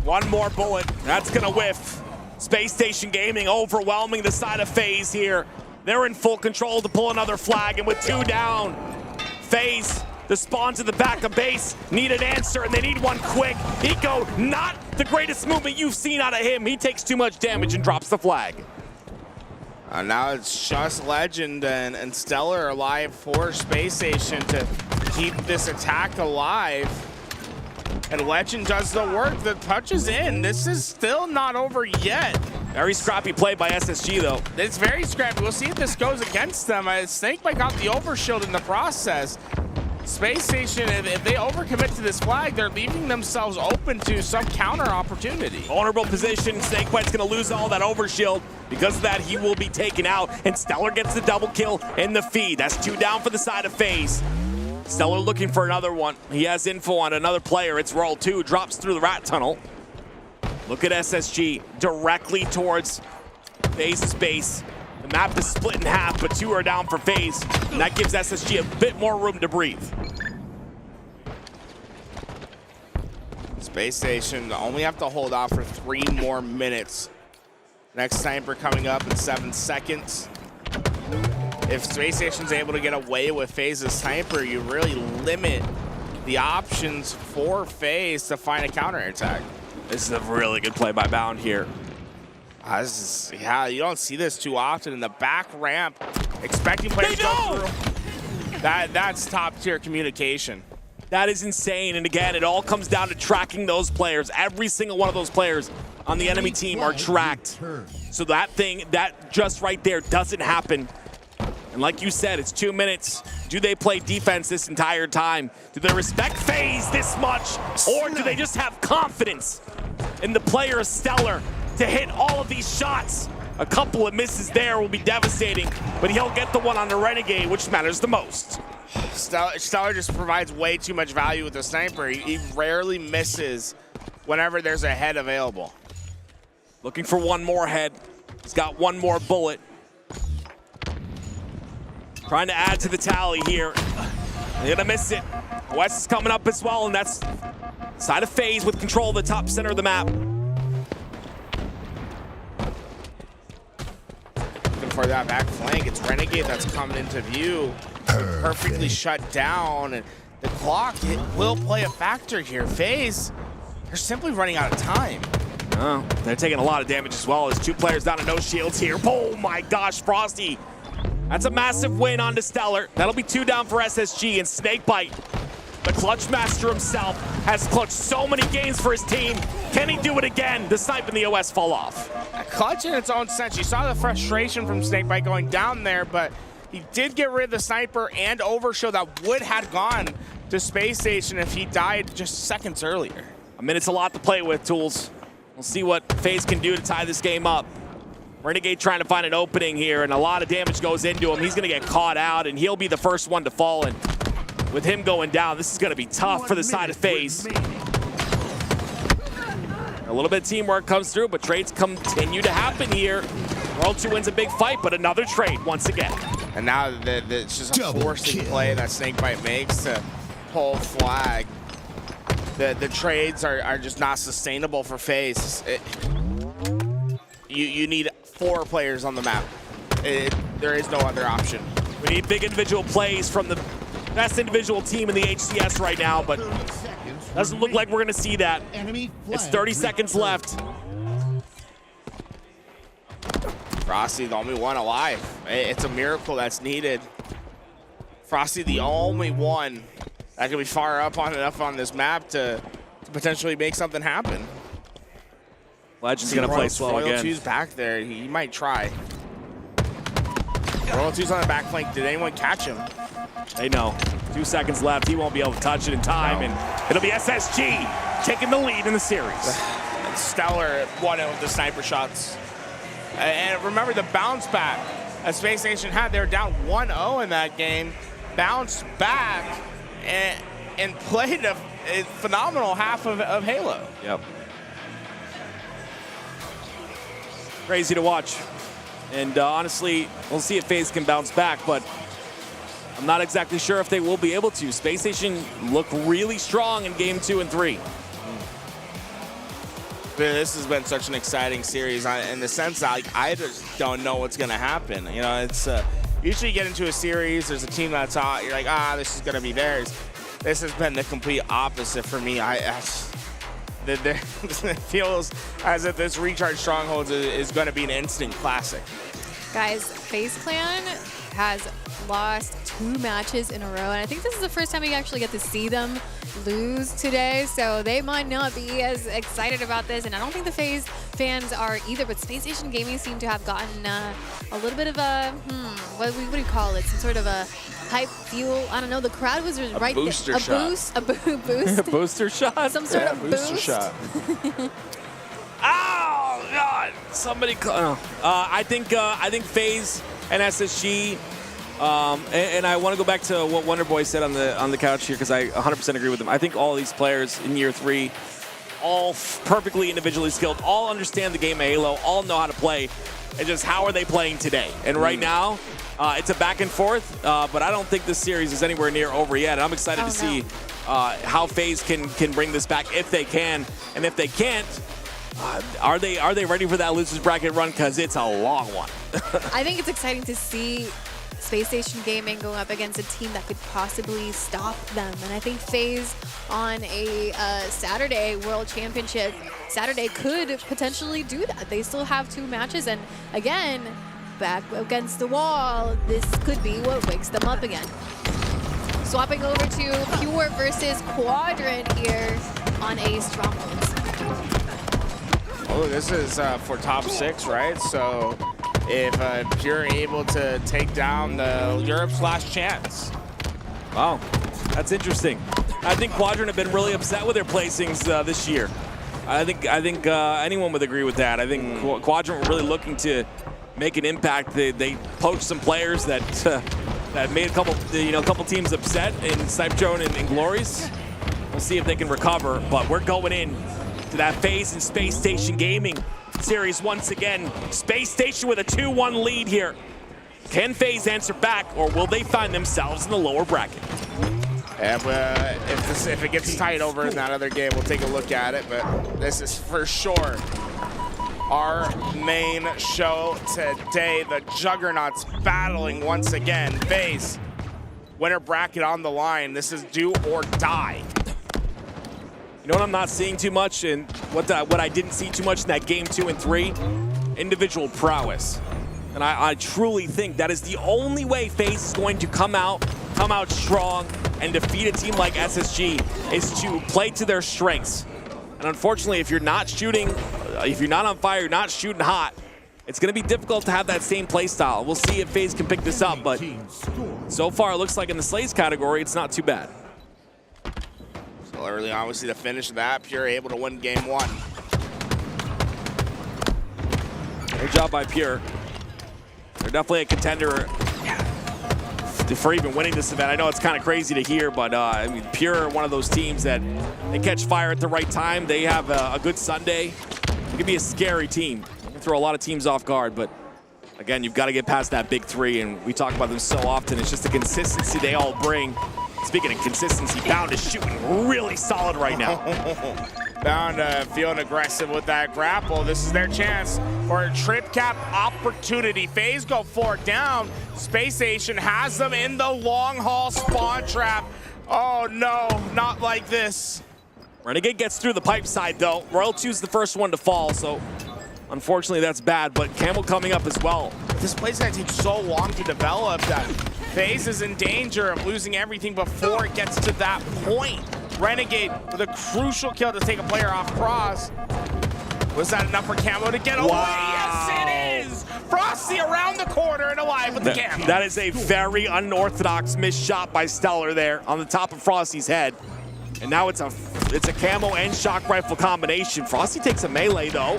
One more bullet, that's gonna whiff. Space Station Gaming overwhelming the side of FaZe here. They're in full control to pull another flag, and with 2 down, FaZe, the spawn to the back of base, need an answer, and they need one quick. Eco, not the greatest movement you've seen out of him. He takes too much damage and drops the flag. Now it's just Legend and Stellar alive for Space Station to keep this attack alive. And Legend does the work. The touch is in. This is still not over yet. Very scrappy play by SSG, though. It's very scrappy. We'll see if this goes against them. Snakebite got the overshield in the process. Space Station, if they overcommit to this flag, they're leaving themselves open to some counter opportunity. Vulnerable position. Snakebite's going to lose all that overshield. Because of that, he will be taken out, and Stellar gets the double kill in the feed. That's 2 down for the side of FaZe. Stellar looking for another one. He has info on another player. It's Roll 2, drops through the rat tunnel. Look at SSG directly towards FaZe's base. The map is split in half, but 2 are down for FaZe, and that gives SSG a bit more room to breathe. Space Station only have to hold off for 3 more minutes. Next sniper coming up in 7 seconds. If Space Station's able to get away with FaZe's sniper, you really limit the options for FaZe to find a counterattack. This is a really good play by Bound here. Yeah, you don't see this too often in the back ramp. Expecting players to go through. That's top tier communication. That is insane, and again, it all comes down to tracking those players. Every single one of those players on the enemy team are tracked. So that just right there doesn't happen. And like you said, it's 2 minutes. Do they play defense this entire time? Do they respect FaZe this much? Or do they just have confidence in the player of Stellar to hit all of these shots? A couple of misses there will be devastating, but he'll get the one on the Renegade, which matters the most. Stellar just provides way too much value with the sniper. He rarely misses whenever there's a head available. Looking for one more head. He's got one more bullet. Trying to add to the tally here. They're gonna miss it. West is coming up as well, and that's side of FaZe with control of the top center of the map. Looking for that back flank. It's Renegade that's coming into view. Perfectly shut down, and the clock will play a factor here. FaZe, they're simply running out of time. Oh, they're taking a lot of damage as well. There's 2 players down and no shields here. Oh my gosh, Frosty. That's a massive win on to Stellar. That'll be 2 down for SSG, and Snakebite, the clutch master himself, has clutched so many games for his team. Can he do it again? The snipe and the OS fall off. A clutch in its own sense. You saw the frustration from Snakebite going down there, but he did get rid of the sniper and overshow that would have gone to Space Station if he died just seconds earlier. I mean, it's a lot to play with, Tools. We'll see what FaZe can do to tie this game up. Renegade trying to find an opening here, and a lot of damage goes into him. He's going to get caught out, and he'll be the first one to fall. And with him going down, this is going to be tough for the side of FaZe. A little bit of teamwork comes through, but trades continue to happen here. World 2 wins a big fight, but another trade once again. And now it's just a forcing play that Snakebite makes to pull flag. The trades are just not sustainable for FaZe. You need 4 players on the map. There is no other option. We need big individual plays from the best individual team in the HCS right now, but doesn't look like we're going to see that. It's 30 seconds left. Frosty, the only one alive. It's a miracle that's needed. Frosty, the only one that can be far up enough on this map to potentially make something happen. Legend's going to play slow again. Royal 2's back there. He might try. Royal 2's on the back flank. Did anyone catch him? They know. 2 seconds left. He won't be able to touch it in time, and it'll be SSG taking the lead in the series. Stellar won it with the sniper shots. And remember the bounce back that Space Station had. They were down 1-0 in that game. Bounced back and played a phenomenal half of Halo. Yep. Crazy to watch. And honestly, we'll see if FaZe can bounce back, but I'm not exactly sure if they will be able to. Space Station looked really strong in game 2 and 3. This has been such an exciting series in the sense that I just don't know what's going to happen. You know, it's usually you get into a series, there's a team that's hot, you're like, this is going to be theirs. This has been the complete opposite for me. It feels as if this Recharge Strongholds is going to be an instant classic. Guys, FaZe Clan has lost 2 matches in a row, and I think this is the first time we actually get to see them lose today, so they might not be as excited about this, and I don't think the FaZe fans are either, but Space Station Gaming seem to have gotten a little bit of a, what do you call it, some sort of a hype fuel, I don't know, the crowd was right booster there. shot. A boost? A booster shot? Some sort of booster boost? shot. Oh God! Somebody. I think FaZe and SSG. And I want to go back to what Wonderboy said on the couch here because I 100% agree with him. I think all these players in year 3, all perfectly individually skilled, all understand the game of Halo, all know how to play. And just how are they playing today? And right now, it's a back and forth. But I don't think this series is anywhere near over yet. And I'm excited to see how FaZe can bring this back if they can, and if they can't. Are they ready for that losers bracket run? Because it's a long one. I think it's exciting to see Space Station Gaming going up against a team that could possibly stop them. And I think FaZe on a Saturday World Championship Saturday could potentially do that. They still have 2 matches. And again, back against the wall, this could be what wakes them up again. Swapping over to Pure versus Quadrant here on a Strongholds. Oh, this is for top 6, right? So if Pure able to take down the Europe's last chance. Wow, that's interesting. I think Quadrant have been really upset with their placings this year. I think anyone would agree with that. I think Quadrant were really looking to make an impact. They poached some players that that made a couple teams upset in Cyptron and Glories. We'll see if they can recover, but we're going in to that FaZe and Space Station Gaming series once again. Space Station with a 2-1 lead here. Can FaZe answer back, or will they find themselves in the lower bracket? If it gets tight over in that other game, we'll take a look at it, but this is for sure our main show today. The Juggernauts battling once again. FaZe, winner bracket on the line. This is do or die. You know what I'm not seeing too much, and what I didn't see too much in that game 2 and 3? Individual prowess. And I truly think that is the only way FaZe is going to come out strong and defeat a team like SSG, is to play to their strengths. And unfortunately, if you're not shooting, if you're not on fire, you're not shooting hot, it's going to be difficult to have that same play style. We'll see if FaZe can pick this up, but so far it looks like in the Slays category, it's not too bad. So early on, we see the finish of that. Pure able to win game 1. Great job by Pure. They're definitely a contender for even winning this event. I know it's kind of crazy to hear, but I mean, Pure are one of those teams that they catch fire at the right time. They have a good Sunday. It can be a scary team. It can throw a lot of teams off guard, but again, you've got to get past that big 3, and we talk about them so often. It's just the consistency they all bring. Speaking of consistency, Bound is shooting really solid right now. Bound feeling aggressive with that grapple. This is their chance for a trip cap opportunity. FaZe go 4 down. Space Station has them in the long haul spawn trap. Oh no, not like this. Renegade gets through the pipe side though. Royal 2's the first one to fall, so unfortunately that's bad, but Camel coming up as well. This play's gonna take so long to develop that FaZe is in danger of losing everything before it gets to that point. Renegade with a crucial kill to take a player off cross. Was that enough for Camo to get away? Wow. Yes, it is! Frosty around the corner and alive with the Camo. That is a very unorthodox missed shot by Stellar there on the top of Frosty's head. And now it's a Camo and shock rifle combination. Frosty takes a melee though.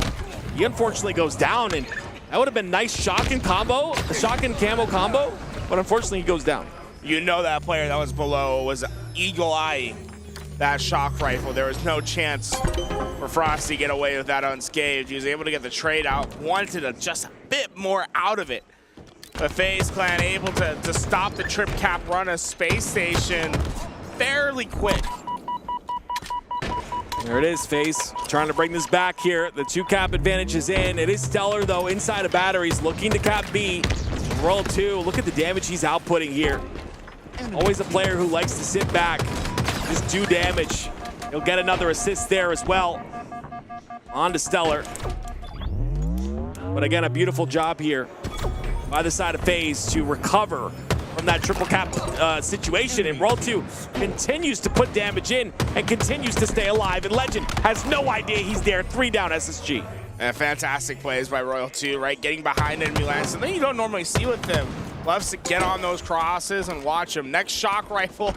He unfortunately goes down, and that would have been nice shock and combo, a shock and Camo combo, but unfortunately he goes down. You know that player that was below was eagle-eyeing that shock rifle. There was no chance for Frosty to get away with that unscathed. He was able to get the trade out, wanted just a bit more out of it. But FaZe Clan able to stop the trip cap run of Space Station fairly quick. There it is, FaZe trying to bring this back here. The 2-cap advantage is in. It is Stellar, though, inside of batteries, looking to cap B. Roll 2, look at the damage he's outputting here. Always a player who likes to sit back, just do damage. He'll get another assist there as well. On to Stellar. But again, a beautiful job here by the side of FaZe to recover from that triple cap situation, and Roll 2 continues to put damage in and continues to stay alive, and Legend has no idea he's there. 3 down SSG. And fantastic plays by Royal 2, right? Getting behind enemy lines, something you don't normally see with them. Loves to get on those crosses and watch him. Next shock rifle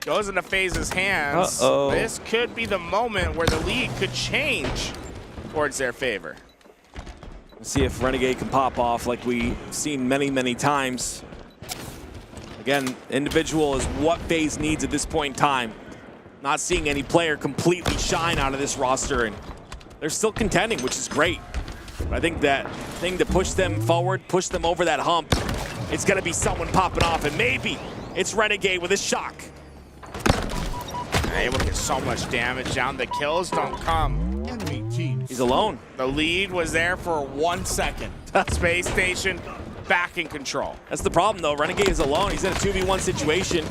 goes into FaZe's hands. Uh-oh. This could be the moment where the lead could change towards their favor. Let's see if Renegade can pop off like we've seen many, many times. Again, individual is what FaZe needs at this point in time. Not seeing any player completely shine out of this roster, and they're still contending, which is great. But I think that thing to push them forward, push them over that hump, it's gonna be someone popping off, and maybe it's Renegade with a shock. Able to get so much damage down. The kills don't come. He's alone. The lead was there for 1 second. Space Station back in control. That's the problem, though. Renegade is alone. He's in a 2v1 situation.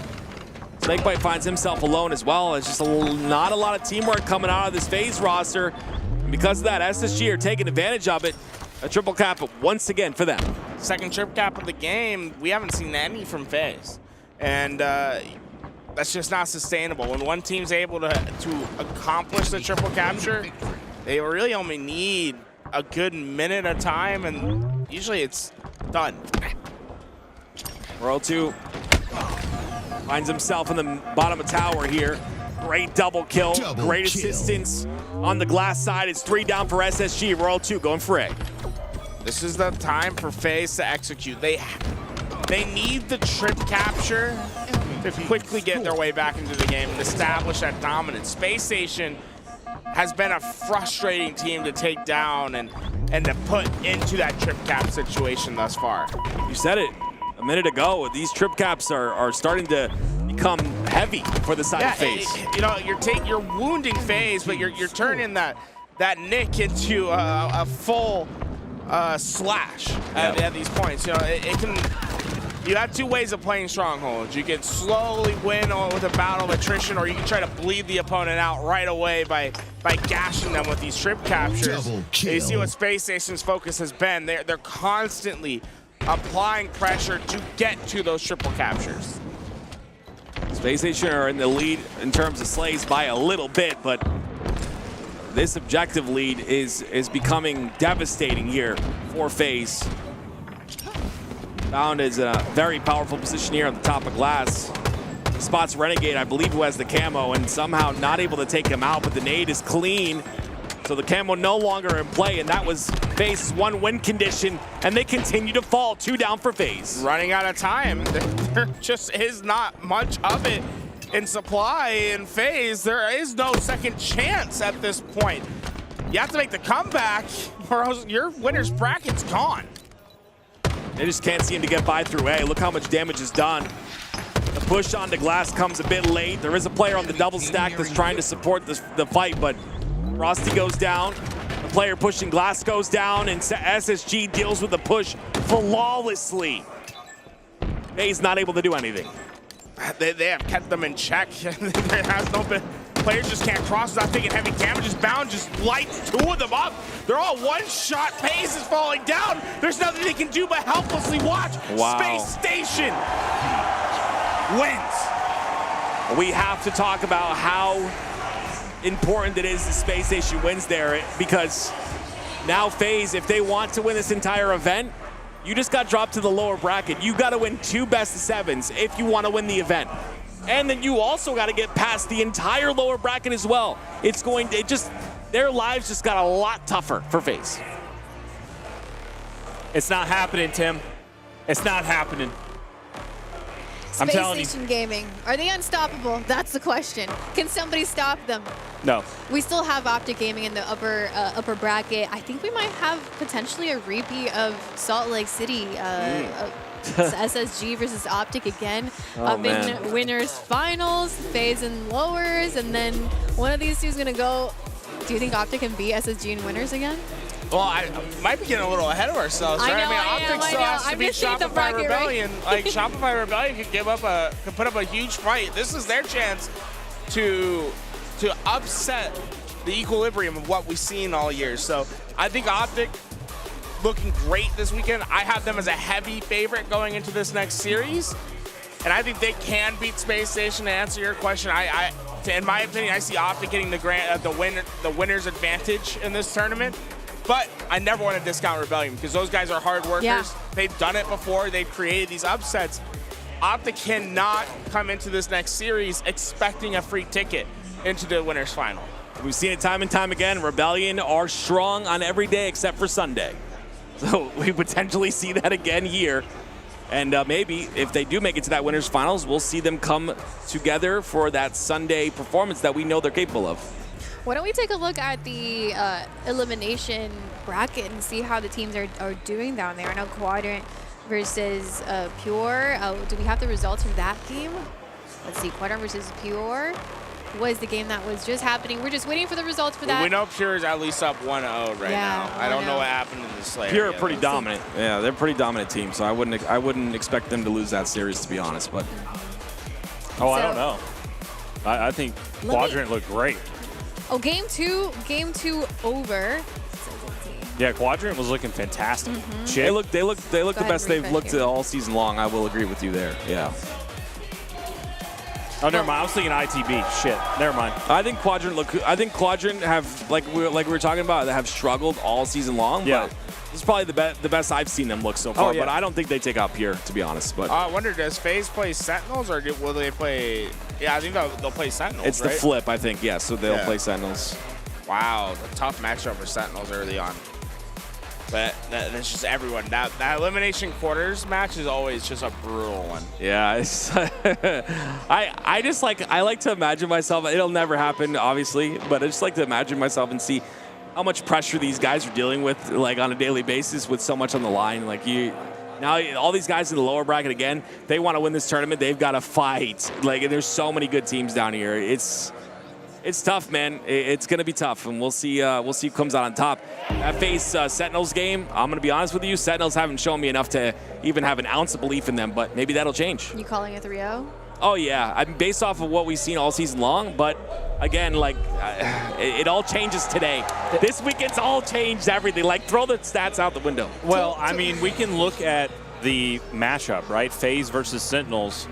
Snakebite finds himself alone as well. It's just not a lot of teamwork coming out of this FaZe roster. And because of that, SSG are taking advantage of it. A triple cap once again for them. Second triple cap of the game. We haven't seen any from FaZe. And that's just not sustainable. When one team's able to accomplish the triple capture, they really only need a good minute of time, and usually it's done. Royal 2 finds himself in the bottom of tower here. Great double kill, great assistance on the glass side. It's 3 down for SSG. Royal 2 going for A. This is the time for FaZe to execute. They need the trip capture to quickly get their way back into the game and establish that dominance. Space Station has been a frustrating team to take down and to put into that trip cap situation thus far. You said it a minute ago. These trip caps are starting to become heavy for the side of FaZe. You know, you're wounding FaZe, but you're turning that nick into a full slash at these points. You know, it can. You have 2 ways of playing Strongholds. You can slowly win with a battle of attrition, or you can try to bleed the opponent out right away by gashing them with these trip captures. You see what Space Station's focus has been. They're constantly applying pressure to get to those triple captures. Space Station are in the lead in terms of slays by a little bit, but this objective lead is becoming devastating here for FaZe. Bound is in a very powerful position here on the top of glass. Spots Renegade, I believe, who has the camo, and somehow not able to take him out, but the nade is clean. So the camo no longer in play, and that was FaZe's 1 win condition, and they continue to fall. 2 down for FaZe. Running out of time. There just is not much of it in supply in FaZe. There is no second chance at this point. You have to make the comeback, or else your winner's bracket's gone. They just can't seem to get by through A. Look how much damage is done. The push onto glass comes a bit late. There is a player on the double stack that's trying to support the fight, but Frosty goes down. The player pushing glass goes down, and SSG deals with the push flawlessly. FaZe not able to do anything. They have kept them in check. There has no been. Players just can't cross without taking heavy damage. Bound just lights 2 of them up. They're all one-shot. FaZe is falling down. There's nothing they can do but helplessly watch. Wow. Space Station wins. We have to talk about how important it is the Space Station wins there, because now FaZe, if they want to win this entire event, you just got dropped to the lower bracket. You got to win 2 best-of-7s if you want to win the event. And then you also got to get past the entire lower bracket as well. Their lives just got a lot tougher for FaZe. It's not happening, Tim. It's not happening. I'm telling you. Space Station Gaming, are they unstoppable? That's the question. Can somebody stop them? No. We still have Optic Gaming in the upper bracket. I think we might have potentially a repeat of Salt Lake City. SSG versus Optic again. Up in winners finals, FaZe in lowers, and then one of these two is going to go. Do you think Optic can beat SSG in winners again? Well, I might be getting a little ahead of ourselves, right? I mean, Optic still has to beat Shopify Rebellion. Like, Shopify Rebellion could put up a huge fight. This is their chance to upset the equilibrium of what we've seen all year. So I think Optic looking great this weekend. I have them as a heavy favorite going into this next series, and I think they can beat Space Station. To answer your question, in my opinion, I see Optic getting the winner's advantage in this tournament. But I never want to discount Rebellion because those guys are hard workers. Yeah. They've done it before. They've created these upsets. Optic cannot come into this next series expecting a free ticket into the winner's final. We've seen it time and time again. Rebellion are strong on every day except for Sunday. So we potentially see that again here. And maybe if they do make it to that winner's finals, we'll see them come together for that Sunday performance that we know they're capable of. Why don't we take a look at the elimination bracket and see how the teams are doing down there? I know Quadrant versus Pure. Do we have the results from that game? Let's see, Quadrant versus Pure was the game that was just happening. We're just waiting for the results for that. We know Pure is at least up 1-0 right now. I don't know what happened in the Slayer. Pure are pretty dominant. Yeah, they're a pretty dominant team, so I wouldn't expect them to lose that series, to be honest. But I don't know. I think Quadrant looked great. Oh, game two over. Yeah, Quadrant was looking fantastic. They look the best they've looked all season long. I will agree with you there. Yeah. Oh, never mind. I was thinking ITB. Shit. Never mind. I think Quadrant have, like we were talking about, have struggled all season long. Yeah. But this is probably the best I've seen them look so far. But I don't think they take out Pure, to be honest. But I wonder, does FaZe play Sentinels or will they play? Yeah, I think they'll play Sentinels. It's the flip, I think. Yeah. So they'll play Sentinels. Wow, a tough matchup for Sentinels early on. But that's just everyone. That elimination quarters match is always just a brutal one. Yeah, I like to imagine myself. It'll never happen, obviously, but I just like to imagine myself and see how much pressure these guys are dealing with, like on a daily basis, with so much on the line. Like now, all these guys in the lower bracket again, they want to win this tournament. They've got to fight. Like, and there's so many good teams down here. It's tough, man. It's going to be tough, and we'll see who comes out on top. That FaZe Sentinels game, I'm going to be honest with you, Sentinels haven't shown me enough to even have an ounce of belief in them, but maybe that'll change. You calling it 3-0? Oh, yeah. I'm based off of what we've seen all season long, but again, like, it all changes today. This weekend's all changed everything. Like, throw the stats out the window. Well, I mean, we can look at the matchup, right? FaZe versus Sentinels.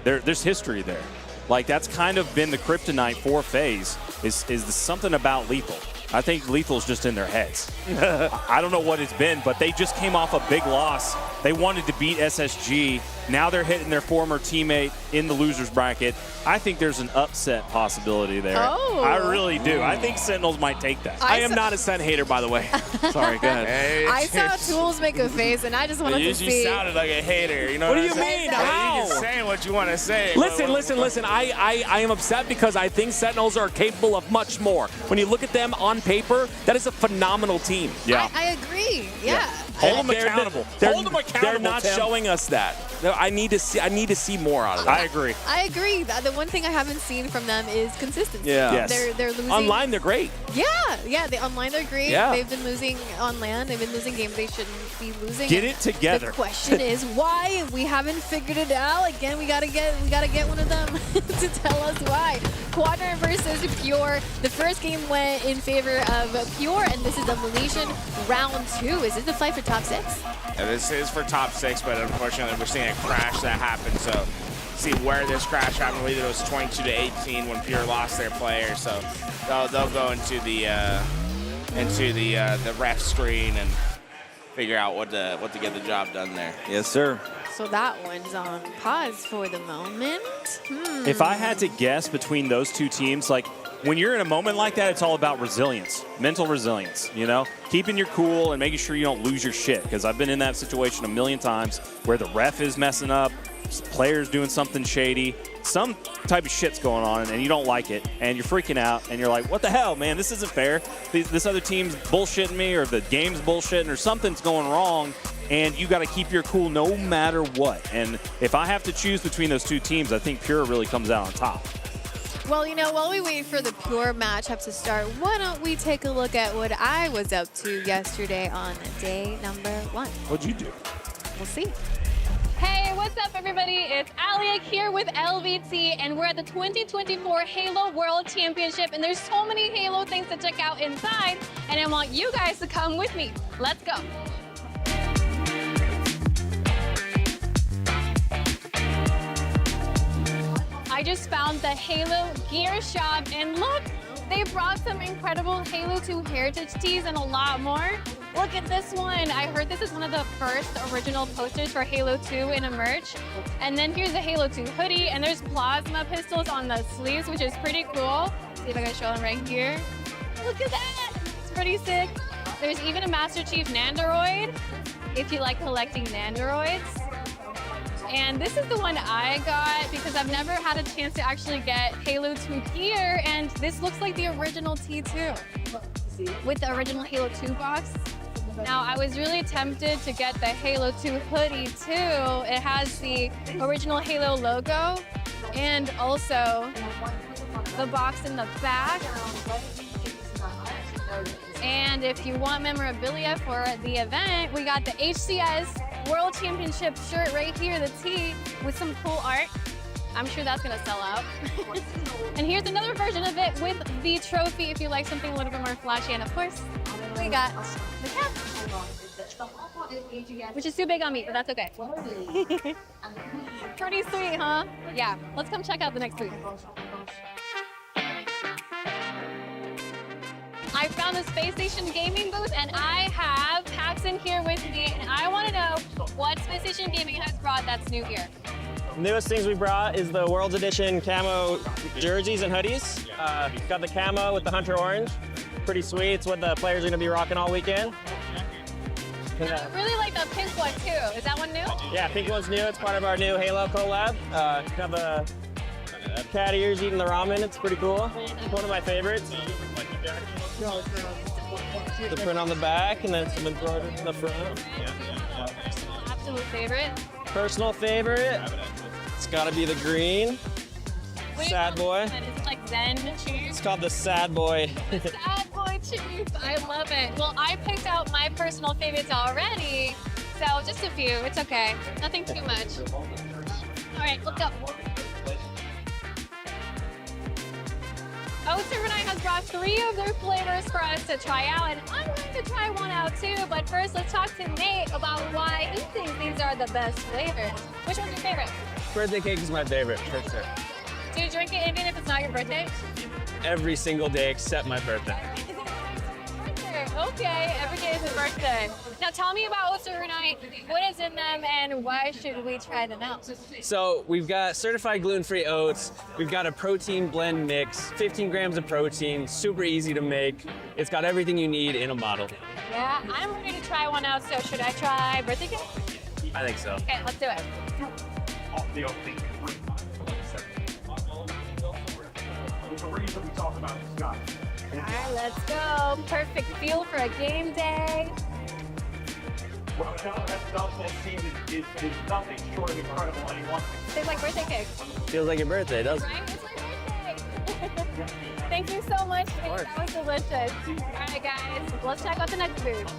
There's history there. Like, that's kind of been the kryptonite for FaZe, is something about Lethal. I think Lethal's just in their heads. I don't know what it's been, but they just came off a big loss. They wanted to beat SSG. Now they're hitting their former teammate in the loser's bracket. I think there's an upset possibility there. Oh. I really do. I think Sentinels might take that. I am not a Sen hater, by the way. Sorry, go ahead. I saw Tools make a face, and I just wanted to see. You sounded like a hater. You know what do you mean? How? You're just saying what you want to say. Listen. I am upset because I think Sentinels are capable of much more. When you look at them on paper, that is a phenomenal team. Yeah. I agree. Yeah. Hold them accountable. Hold them accountable. They're not showing us that. I need to see more out of them. I agree. I agree. The one thing I haven't seen from them is consistency. Yeah. Yes. They're losing. Online, they're great. Yeah. Online, they're great. Yeah. They've been losing on land. They've been losing games they shouldn't be losing. Get it together. The question is why? We haven't figured it out. Again, we gotta get one of them to tell us why. Quadrant versus Pure. The first game went in favor of Pure, and this is elimination round 2. Is this the fight for top 6? Yeah, this is for top 6, but unfortunately we're seeing a crash that happened. So see where this crash happened. I believe it was 22-18 when Pure lost their player. So they'll go into the ref screen and figure out what to get the job done there. Yes, sir. So that one's on pause for the moment. If I had to guess between those two teams, like when you're in a moment like that, it's all about resilience, mental resilience, you know, keeping your cool and making sure you don't lose your shit. Because I've been in that situation a million times where the ref is messing up, players doing something shady, some type of shit's going on, and you don't like it, and you're freaking out, and you're like, what the hell, man? This isn't fair. This other team's bullshitting me, or the game's bullshitting, or something's going wrong, and you got to keep your cool no matter what. And if I have to choose between those two teams, I think Pure really comes out on top. Well, you know, while we wait for the Pure matchup to start, why don't we take a look at what I was up to yesterday on day number 1. What'd you do? We'll see. Hey, what's up, everybody? It's Alia here with LVT, and we're at the 2024 Halo World Championship, and there's so many Halo things to check out inside, and I want you guys to come with me. Let's go. I just found the Halo gear shop, and look, they brought some incredible Halo 2 heritage tees and a lot more. Look at this one. I heard this is one of the first original posters for Halo 2 in a merch. And then here's a Halo 2 hoodie, and there's plasma pistols on the sleeves, which is pretty cool. See if I can show them right here. Look at that. It's pretty sick. There's even a Master Chief Nandoroid, if you like collecting Nandoroids. And this is the one I got because I've never had a chance to actually get Halo 2 gear, and this looks like the original T2 with the original Halo 2 box. Now, I was really tempted to get the Halo 2 hoodie too. It has the original Halo logo and also the box in the back. And if you want memorabilia for the event, we got the HCS World Championship shirt right here, the tee, with some cool art. I'm sure that's gonna sell out. And here's another version of it with the trophy if you like something a little bit more flashy. And of course, we got the cap, which is too big on me, but that's okay. Pretty sweet, huh? Yeah, let's come check out the next booth. I found the Space Station Gaming booth, and I have Paxton here with me, and I want to know what Space Station Gaming has brought that's new here. Newest things we brought is the World's Edition camo jerseys and hoodies. Got the camo with the Hunter Orange. Pretty sweet. It's what the players are going to be rocking all weekend. And I really like the pink one too. Is that one new? Yeah, pink one's new. It's part of our new Halo collab. Got the cat ears eating the ramen. It's pretty cool. It's one of my favorites. The print on the back and then some embroidery in the front. Absolute favorite. Personal favorite. It's got to be the green. Sad Boy. Is it like Zen Chief? It's called the Sad Boy. Sad Boy Chief. I love it. Well, I picked out my personal favorites already, so just a few. It's okay. Nothing too much. All right, let's go. Overnight has brought 3 of their flavors for us to try out, and I'm going to try one out too. But first, let's talk to Nate about why he thinks these are the best flavors. Which one's your favorite? Birthday cake is my favorite, for sure. Do you drink it even if it's not your birthday? Every single day except my birthday. Okay, every day is his birthday. Now tell me about Oats Overnight. What is in them and why should we try them out? So we've got certified gluten-free oats. We've got a protein blend mix, 15 grams of protein, super easy to make. It's got everything you need in a bottle. Yeah, I'm ready to try one out, so should I try birthday cake? I think so. Okay, let's do it. All right, let's go. Perfect feel for a game day. Is nothing short of incredible. Tastes like birthday cake. Feels like your birthday, doesn't it? Right? It's my birthday. Thank you so much. That was delicious. All right, guys, let's check out the next booth.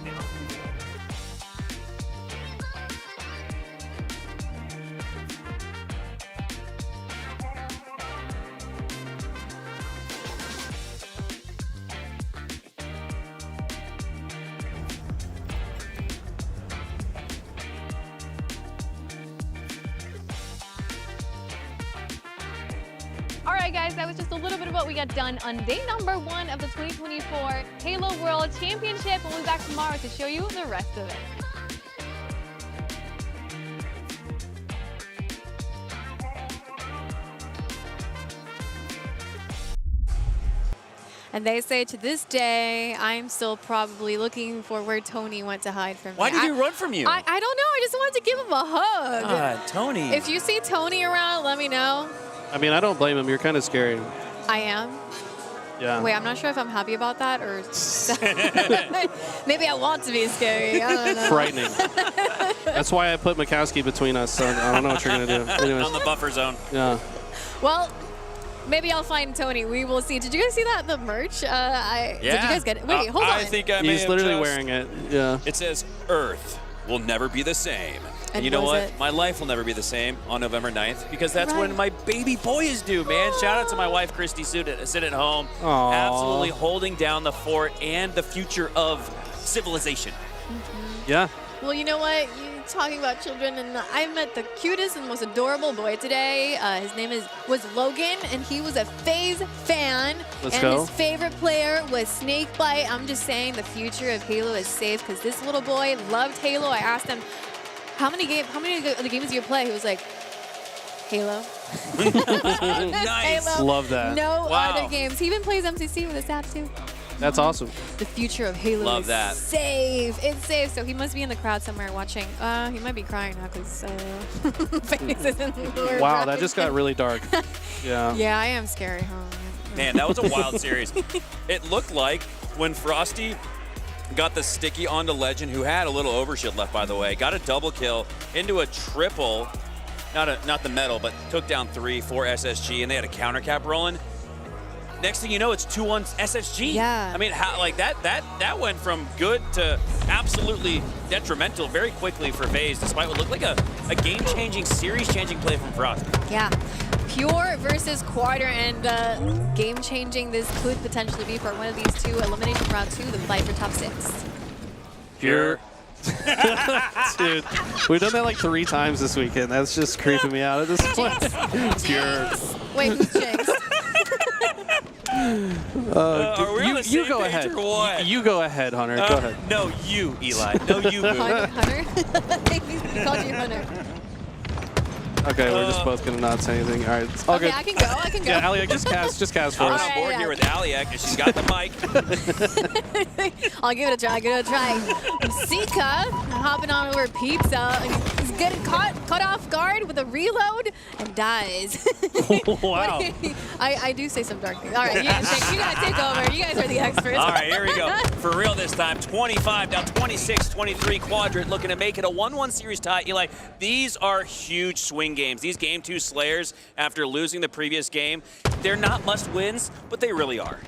All right, guys, that was just a little bit of what we got done on day number 1 of the 2024 Halo World Championship. We'll be back tomorrow to show you the rest of it. And they say to this day, I'm still probably looking for where Tony went to hide from me. Why did he run from you? I don't know. I just wanted to give him a hug. God, Tony. If you see Tony around, let me know. I mean, I don't blame him. You're kind of scary. I am. Yeah. Wait, I'm not sure if I'm happy about that or maybe I want to be scary. I don't know. Frightening. That's why I put Mikowski between us, so I don't know what you're going to do. Anyways. On the buffer zone. Yeah. Well, maybe I'll find Tony. We will see. Did you guys see that? The merch? Did you guys get it? Wait, hold on. I think I may He's have literally just- wearing it. Yeah. It says, Earth will never be the same. And you know was what? it? My life will never be the same on November 9th because that's Right. when my baby boy is due, man. Shout out to my wife, Christy, sitting at home. Aw. Absolutely holding down the fort and the future of civilization. Yeah. Well, you know what? You're talking about children, and I met the cutest and most adorable boy today. His name was Logan, and he was a FaZe fan. Let's and go. his favorite player was Snakebite. I'm just saying the future of Halo is safe because this little boy loved Halo. I asked him, how many of the games do you play? He was like, Halo. Nice. Halo. Love that. No Wow. other games. He even plays MCC with his dad, too. That's awesome. The future of Halo Love is that. safe. It's safe. So he must be in the crowd somewhere watching. He might be crying now because FaZe is in the lower Wow, round. that just got really dark. Yeah. Yeah, I am scary, huh? Man, that was a wild series. It looked like when Frosty got the sticky onto Legend, who had a little overshield left, by the way, got a double kill into a triple, not the metal, but took down 3 for SSG, and they had a counter cap rolling. Next thing you know, it's 2-1 SSG. Yeah. I mean, how, like that went from good to absolutely detrimental very quickly for FaZe, despite what looked like a game-changing, series-changing play from Frost. Yeah. Pure versus Quarter, and game-changing this could potentially be for one of these two. Elimination round 2, the fight for top 6. Pure. Dude, we've done that like 3 times this weekend. That's just creeping me out at this point. Pure. Wait, who's Jinx? Are we on the you same go page ahead. or what? You go ahead, Hunter. Go ahead. No, you, Eli. No, you, Boo. Hunter? He called you Hunter. Okay, we're just both gonna not say anything. All right. It's all Okay, good. I can go. I can go. Yeah, Aliak, just cast for I'm us. on board here with Aliak, and she's got the mic. I'll give it a try. Sika hopping on over Pizza. And he's getting caught off guard with a reload and dies. Wow. I do say some dark things. All right, you guys take over. You guys are the experts. All right, here we go. For real this time, 25 down 26-23 Quadrant, looking to make it a 1-1 series tie. Eli, these are huge swing games. These Game 2 Slayers, after losing the previous game, they're not must-wins, but they really are.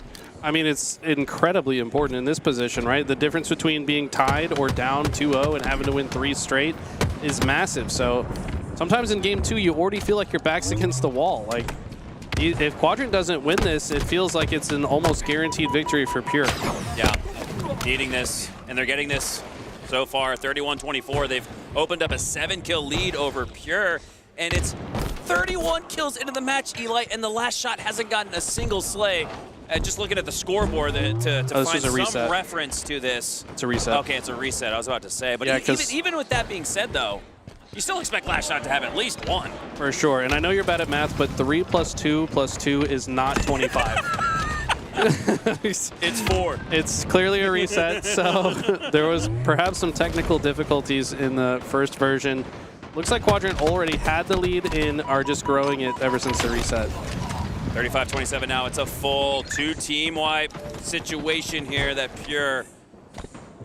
I mean, it's incredibly important in this position, right? The difference between being tied or down 2-0 and having to win 3 straight is massive. So sometimes in Game 2, you already feel like your back's against the wall. Like, if Quadrant doesn't win this, it feels like it's an almost guaranteed victory for Pure. Yeah, needing this, and they're getting this so far, 31-24. They've opened up a 7-kill lead over Pure, and it's 31 kills into the match, Eli, and the last shot hasn't gotten a single slay. Just looking at the scoreboard to find some reference to this. It's a reset. Okay, it's a reset, I was about to say. But Yeah, even with that being said, though, you still expect last shot to have at least 1. For sure. And I know you're bad at math, but 3 + 2 + 2 is not 25. It's 4. It's clearly a reset, so there was perhaps some technical difficulties in the first version. Looks like Quadrant already had the lead and are just growing it ever since the reset. 35-27 now. It's a full 2-team wipe situation here that Pure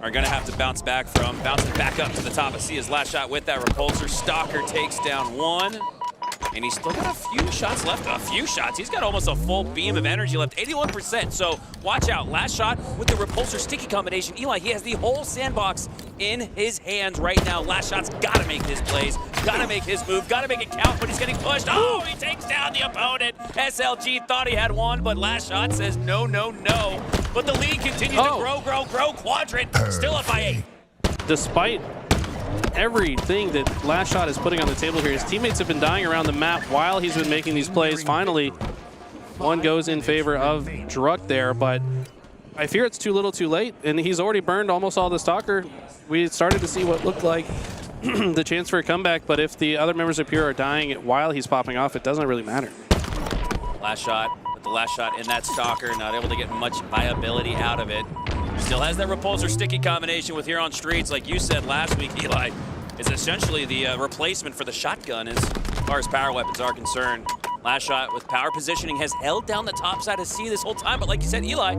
are going to have to bounce back from. Bouncing back up to the top of Sia's last shot with that repulsor. Stalker takes down 1. And he's still got a few shots left. A few shots. He's got almost a full beam of energy left. 81%. So watch out. Last shot with the repulsor sticky combination. Eli, he has the whole sandbox in his hands right now. Last shot's got to make his plays. Got to make his move. Got to make it count, but he's getting pushed. Oh, he takes down the opponent. SLG thought he had 1, but last shot says no, no, no. But the lead continues to grow. Quadrant still up by 8. Despite everything that Last Shot is putting on the table here, his teammates have been dying around the map while he's been making these plays. Finally, One goes in favor of Druck there, but I fear it's too little too late, and he's already burned almost all the Stalker. We started to see what looked like the chance for a comeback, but if the other members of Pure are dying while he's popping off, it doesn't really matter. Last shot, with the last shot in that Stalker, not able to get much viability out of it. Still has that repulsor sticky combination with here on Streets, like you said last week, Eli. Is essentially the replacement for the shotgun as far as power weapons are concerned. Last shot with power positioning has held down the top side of C this whole time, but like you said, Eli,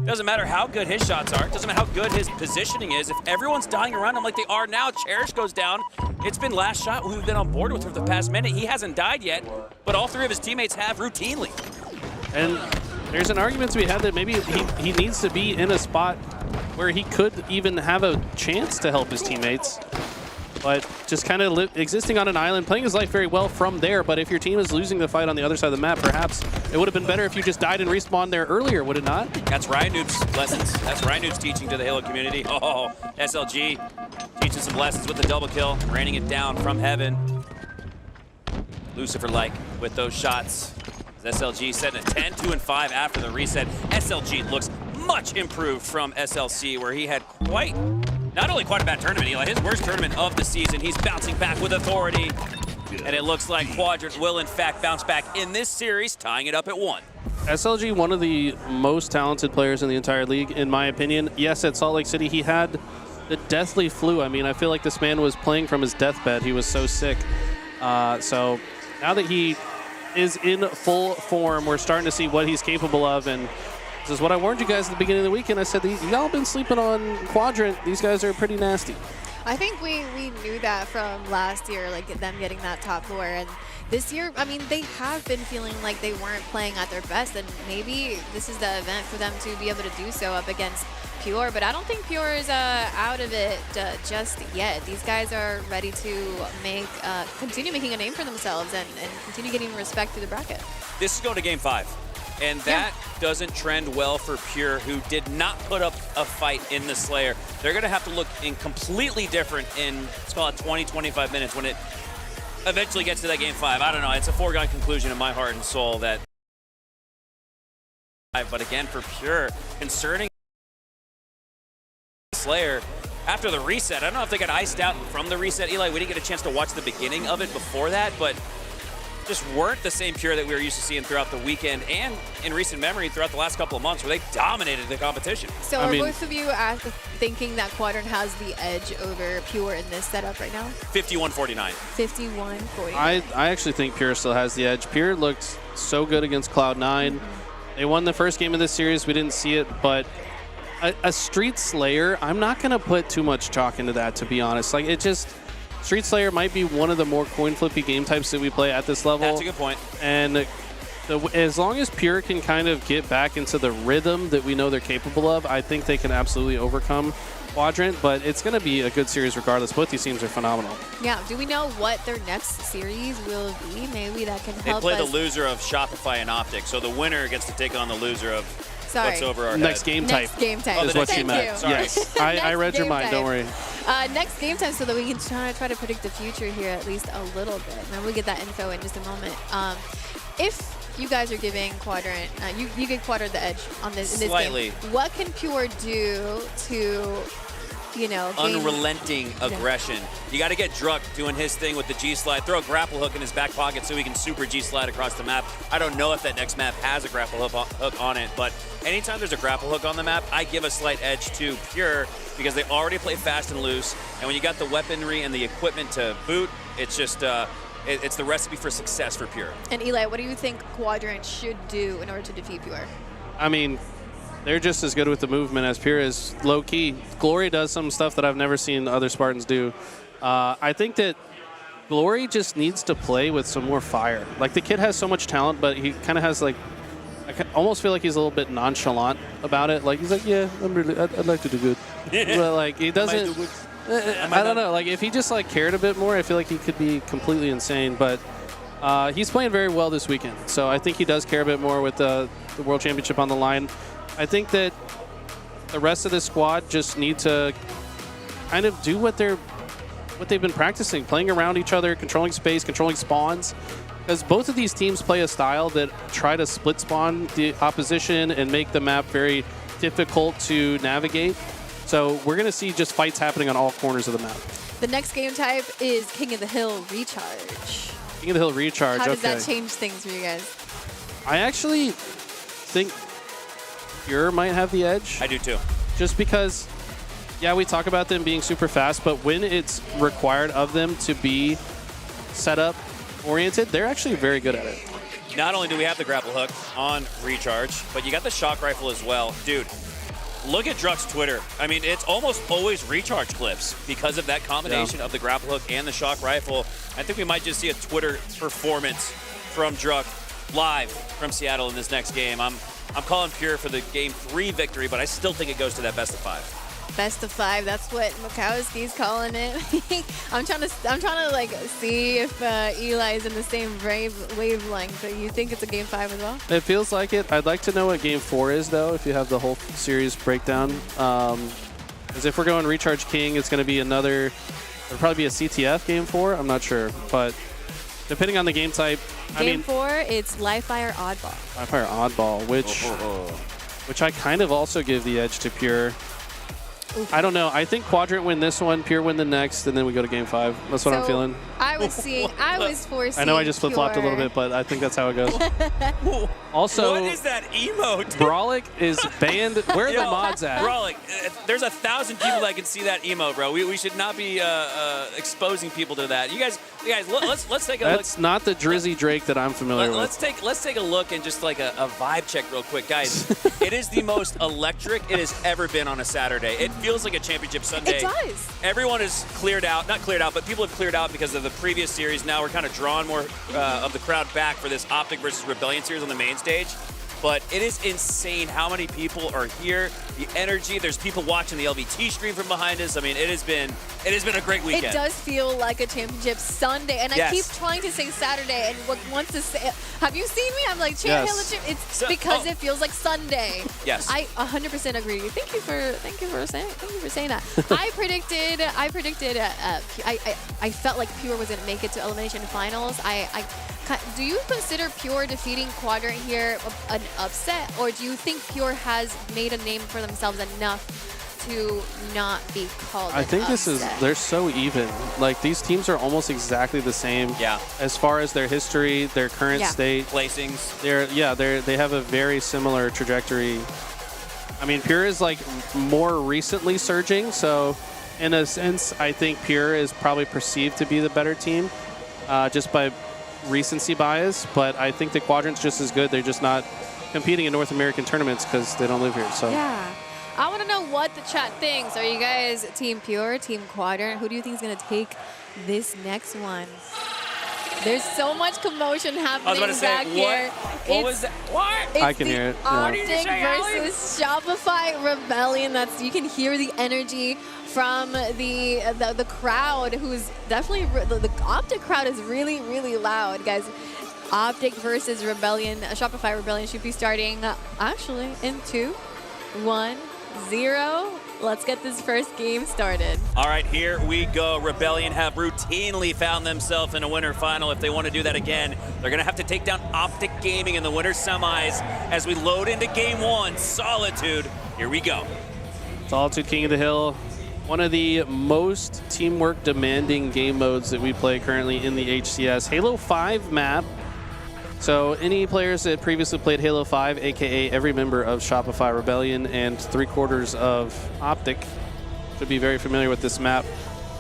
doesn't matter how good his shots are, doesn't matter how good his positioning is, if everyone's dying around him like they are now, Cherish goes down. It's been Last Shot who we've been on board with for the past minute. He hasn't died yet, but all three of his teammates have routinely. And there's an argument to be had that maybe he needs to be in a spot where he could even have a chance to help his teammates. But just kind of existing on an island, playing his life very well from there. But if your team is losing the fight on the other side of the map, perhaps it would have been better if you just died and respawned there earlier, would it not? That's Ryan Noob's lessons. That's Ryan Noob's teaching to the Halo community. Oh, SLG teaching some lessons with the double kill, raining it down from heaven. Lucifer-like with those shots. SLG setting a 10, 2, and 5 after the reset. SLG looks much improved from SLC, where he had not only quite a bad tournament, Eli, his worst tournament of the season. He's bouncing back with authority, and it looks like Quadrant will in fact bounce back in this series, tying it up at 1. SLG, one of the most talented players in the entire league, in my opinion. Yes, at Salt Lake City, he had the deathly flu. I mean, I feel like this man was playing from his deathbed. He was so sick. So now that he is in full form, we're starting to see what he's capable of, and this is what I warned you guys at the beginning of the weekend. I said, y'all been sleeping on Quadrant. These guys are pretty nasty. I think we knew that from last year, like them getting that top 4. And this year, I mean, they have been feeling like they weren't playing at their best. And maybe this is the event for them to be able to do so up against Pure. But I don't think Pure is out of it just yet. These guys are ready to continue making a name for themselves and continue getting respect through the bracket. This is going to Game 5. And that doesn't trend well for Pure, who did not put up a fight in the Slayer. They're going to have to look in completely different in, let's call it 20, 25 minutes when it eventually gets to that Game 5. I don't know. It's a foregone conclusion in my heart and soul that. But again, for Pure, concerning Slayer, after the reset, I don't know if they got iced out from the reset, Eli. We didn't get a chance to watch the beginning of it before that, but just weren't the same Pure that we were used to seeing throughout the weekend and in recent memory throughout the last couple of months, where they dominated the competition. So are both of you thinking that Quadrant has the edge over Pure in this setup right now? 51-49. 51-49. I actually think Pure still has the edge. Pure looked so good against Cloud9. They won the first game of this series. We didn't see it, but a Street Slayer, I'm not going to put too much chalk into that, to be honest. Like, it just... Street Slayer might be one of the more coin flippy game types that we play at this level. That's a good point. And as long as Pure can kind of get back into the rhythm that we know they're capable of, I think they can absolutely overcome Quadrant. But it's going to be a good series regardless. Both these teams are phenomenal. Yeah. Do we know what their next series will be? Maybe that can help us. They play the loser of Shopify and Optic, so the winner gets to take on the loser of what's over our next head. game type. Next game type. Is what she meant. Yes. I read your mind. Don't worry. Next game time, so that we can try to predict the future here at least a little bit. And we'll get that info in just a moment. If you guys are giving Quadrant, you give Quadrant the edge on this in this game. What can Pure do to, unrelenting aggression? You got to get Druck doing his thing with the G-slide. Throw a grapple hook in his back pocket so he can super G-slide across the map. I don't know if that next map has a grapple hook on it, but anytime there's a grapple hook on the map, I give a slight edge to Pure because they already play fast and loose. And when you got the weaponry and the equipment to boot, it's just it's the recipe for success for Pure. And Eli, what do you think Quadrant should do in order to defeat Pure? I mean, they're just as good with the movement as Pure is. Low-key, Glory does some stuff that I've never seen other Spartans do. I think that Glory just needs to play with some more fire. Like, the kid has so much talent, but he kind of has, like, I almost feel like he's a little bit nonchalant about it. Like, he's like, yeah, I'd like to do good. But, like, he doesn't, I don't know. Like, if he just, like, cared a bit more, I feel like he could be completely insane. But he's playing very well this weekend. So I think he does care a bit more with the World Championship on the line. I think that the rest of this squad just need to kind of do what they've been practicing, playing around each other, controlling space, controlling spawns. Because both of these teams play a style that try to split spawn the opposition and make the map very difficult to navigate. So we're going to see just fights happening on all corners of the map. The next game type is King of the Hill Recharge. King of the Hill Recharge, How does okay. that change things for you guys? I actually think Pure might have the edge. I do too. Just because, yeah, we talk about them being super fast, but when it's required of them to be setup oriented, they're actually very good at it. Not only do we have the grapple hook on Recharge, but you got the shock rifle as well. Dude, look at Druck's Twitter. I mean, it's almost always Recharge clips because of that combination of the grapple hook and the shock rifle. I think we might just see a Twitter performance from Druck live from Seattle in this next game. I'm calling Pure for the Game 3 victory, but I still think it goes to that best of 5. Best of 5. That's what Mikowski's calling it. I'm trying to like see if Eli's in the same wavelength. But you think it's a Game 5 as well? It feels like it. I'd like to know what Game 4 is, though, if you have the whole series breakdown. Because if we're going Recharge King, it's going to be another... It'll probably be a CTF Game 4. I'm not sure. But depending on the game type... Game 4, it's Live Fire Oddball. Live Fire Oddball, which I kind of also give the edge to Pure. Oof. I don't know. I think Quadrant win this one, Pure win the next, and then we go to Game 5. That's what I'm feeling. I was foreseeing I know I just flip-flopped a little bit, but I think that's how it goes. Also, what is that emote? Brawlic is banned. Where are the mods at? Brawlic, there's 1,000 people that can see that emote, bro. We should not be exposing people to that. You guys, let's take a look. That's not the Drizzy Drake that I'm familiar with. Let's take a look and just like a vibe check real quick, guys. It is the most electric it has ever been on a Saturday. It feels like a championship Sunday. It does. Everyone is cleared out, not cleared out, but people have cleared out because of the previous series. Now we're kind of drawing more of the crowd back for this Optic versus Rebellion series on the main stage. But it is insane how many people are here. The energy. There's people watching the LVT stream from behind us. I mean, it has been a great weekend. It does feel like a championship Sunday, and I keep trying to say Saturday, and what wants to say, have you seen me? I'm like, it's because it feels like Sunday. Yes. I 100% agree. Thank you for saying that. I predicted. I felt like Pure was gonna make it to elimination finals. Do you consider Pure defeating Quadrant here an upset, or do you think Pure has made a name for themselves enough to not be called I think they're so even. Like, these teams are almost exactly the same. Yeah. As far as their history, their current state. Placings. They have a very similar trajectory. I mean, Pure is like more recently surging, so in a sense, I think Pure is probably perceived to be the better team, just by recency bias, but I think the Quadrant's just as good. They're just not competing in North American tournaments because they don't live here. So yeah, I want to know what the chat thinks. Are you guys Team Pure, Team Quadrant? Who do you think is going to take this next one? There's so much commotion happening back here. What was that? What? I can hear it. Optic versus Shopify Rebellion. You can hear the energy from the crowd, who's definitely the Optic crowd is really, really loud, guys. Optic versus Rebellion. Shopify Rebellion should be starting actually in 2, 1, 0. Let's get this first game started. All right, here we go. Rebellion have routinely found themselves in a winter final. If they want to do that again, they're going to have to take down Optic Gaming in the winter semis as we load into Game 1. Solitude. Here we go. Solitude King of the Hill. One of the most teamwork demanding game modes that we play currently in the HCS. Halo 5 map. So any players that previously played Halo 5, aka every member of Shopify Rebellion and 3/4 of Optic, should be very familiar with this map.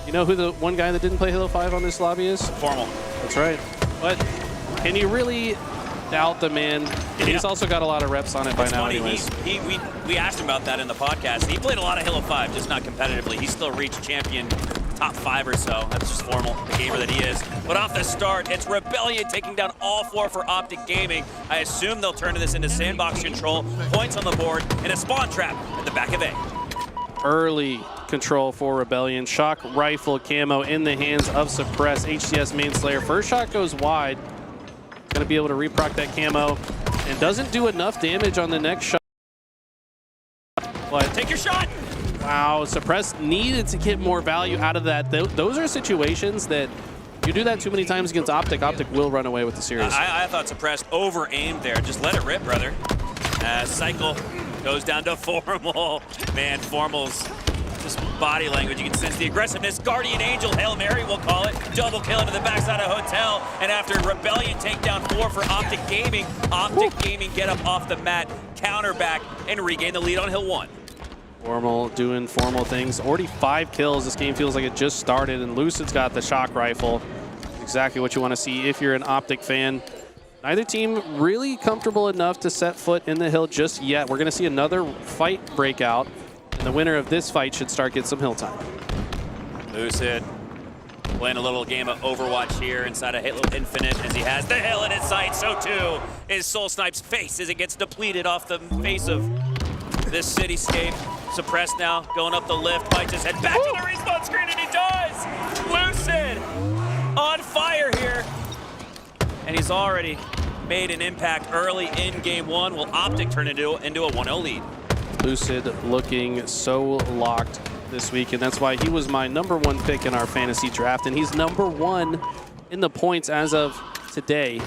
You know who the one guy that didn't play Halo 5 on this lobby is? Formal. That's right. But can you really doubt the man? He's also got a lot of reps on it by now anyways. We asked him about that in the podcast. He played a lot of Halo 5, just not competitively. He still reached champion top 5 or so. That's just Formal, the gamer that he is. But off the start, it's Rebellion taking down all 4 for Optic Gaming. I assume they'll turn this into sandbox control, points on the board, and a spawn trap at the back of A. Early control for Rebellion. Shock rifle camo in the hands of Suppress. HCS main slayer. First shot goes wide. Going to be able to reproc that camo and doesn't do enough damage on the next shot. But take your shot. Wow, Suppress needed to get more value out of that. Those are situations that You do that too many times against Optic, Optic will run away with the series. I thought Suppressed over-aimed there. Just let it rip, brother. Cycle goes down to Formal. Man, Formal's just body language. You can sense the aggressiveness. Guardian Angel, Hail Mary, we'll call it. Double kill into the backside of Hotel. And after Rebellion take down 4 for Optic Gaming, Optic Gaming get up off the mat, counter back, and regain the lead on Hill 1. Formal doing Formal things. Already 5 kills. This game feels like it just started, and Lucid's got the shock rifle. Exactly what you want to see if you're an Optic fan. Neither team really comfortable enough to set foot in the hill just yet. We're going to see another fight break out, and the winner of this fight should start getting some hill time. Lucid playing a little game of Overwatch here inside of Halo Infinite as he has the hill in his sight. So too is Soul Snipe's face as it gets depleted off the face of this cityscape. Suppressed now, going up the lift, bites his head back to the respawn screen, and he does! Lucid on fire here. And he's already made an impact early in game 1. Will Optic turn into a 1-0 lead? Lucid looking so locked this week, and that's why he was my #1 pick in our fantasy draft, and he's #1 in the points as of today.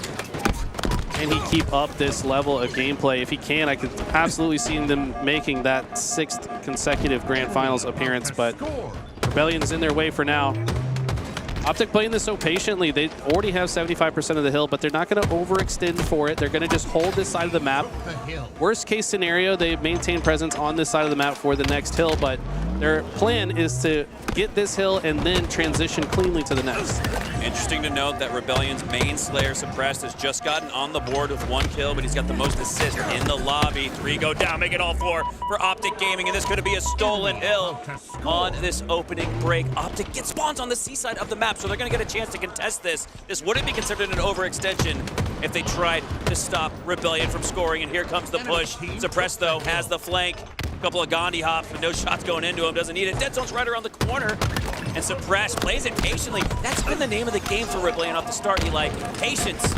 Can he keep up this level of gameplay? If he can, I could absolutely see them making that 6th consecutive Grand Finals appearance, but Rebellion's in their way for now. Optic playing this so patiently. They already have 75% of the hill, but they're not going to overextend for it. They're going to just hold this side of the map. Worst case scenario, they maintain presence on this side of the map for the next hill, but their plan is to get this hill and then transition cleanly to the next. Interesting to note that Rebellion's main Slayer Suppressed has just gotten on the board with 1 kill, but he's got the most assists in the lobby. 3 go down, make it all 4 for Optic Gaming, and this could be a stolen hill on this opening break. Optic gets spawns on the seaside of the map, so they're going to get a chance to contest this. This wouldn't be considered an overextension if they tried to stop Rebellion from scoring, and here comes the push. Suppressed, though, has the flank. A couple of Gandhi hops, but no shots going into him, doesn't need it. Dead Zone's right around the corner, and Suppressed plays it patiently. That's been the name of the game for Rebellion off the start, Eli. Patience.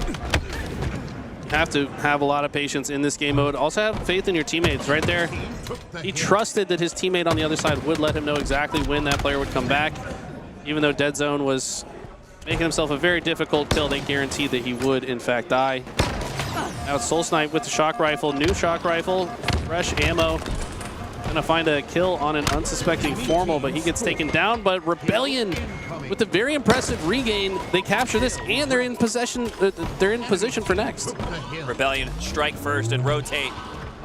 Have to have a lot of patience in this game mode. Also have faith in your teammates right there. He trusted that his teammate on the other side would let him know exactly when that player would come back. Even though Dead Zone was making himself a very difficult kill, they guaranteed that he would, in fact, die. Now it's Soul Snipe with the shock rifle. New shock rifle, fresh ammo. Gonna find a kill on an unsuspecting Formal, but he gets taken down. But Rebellion, with a very impressive regain, they capture this, and they're in possession. They're in position for next. Rebellion strike first and rotate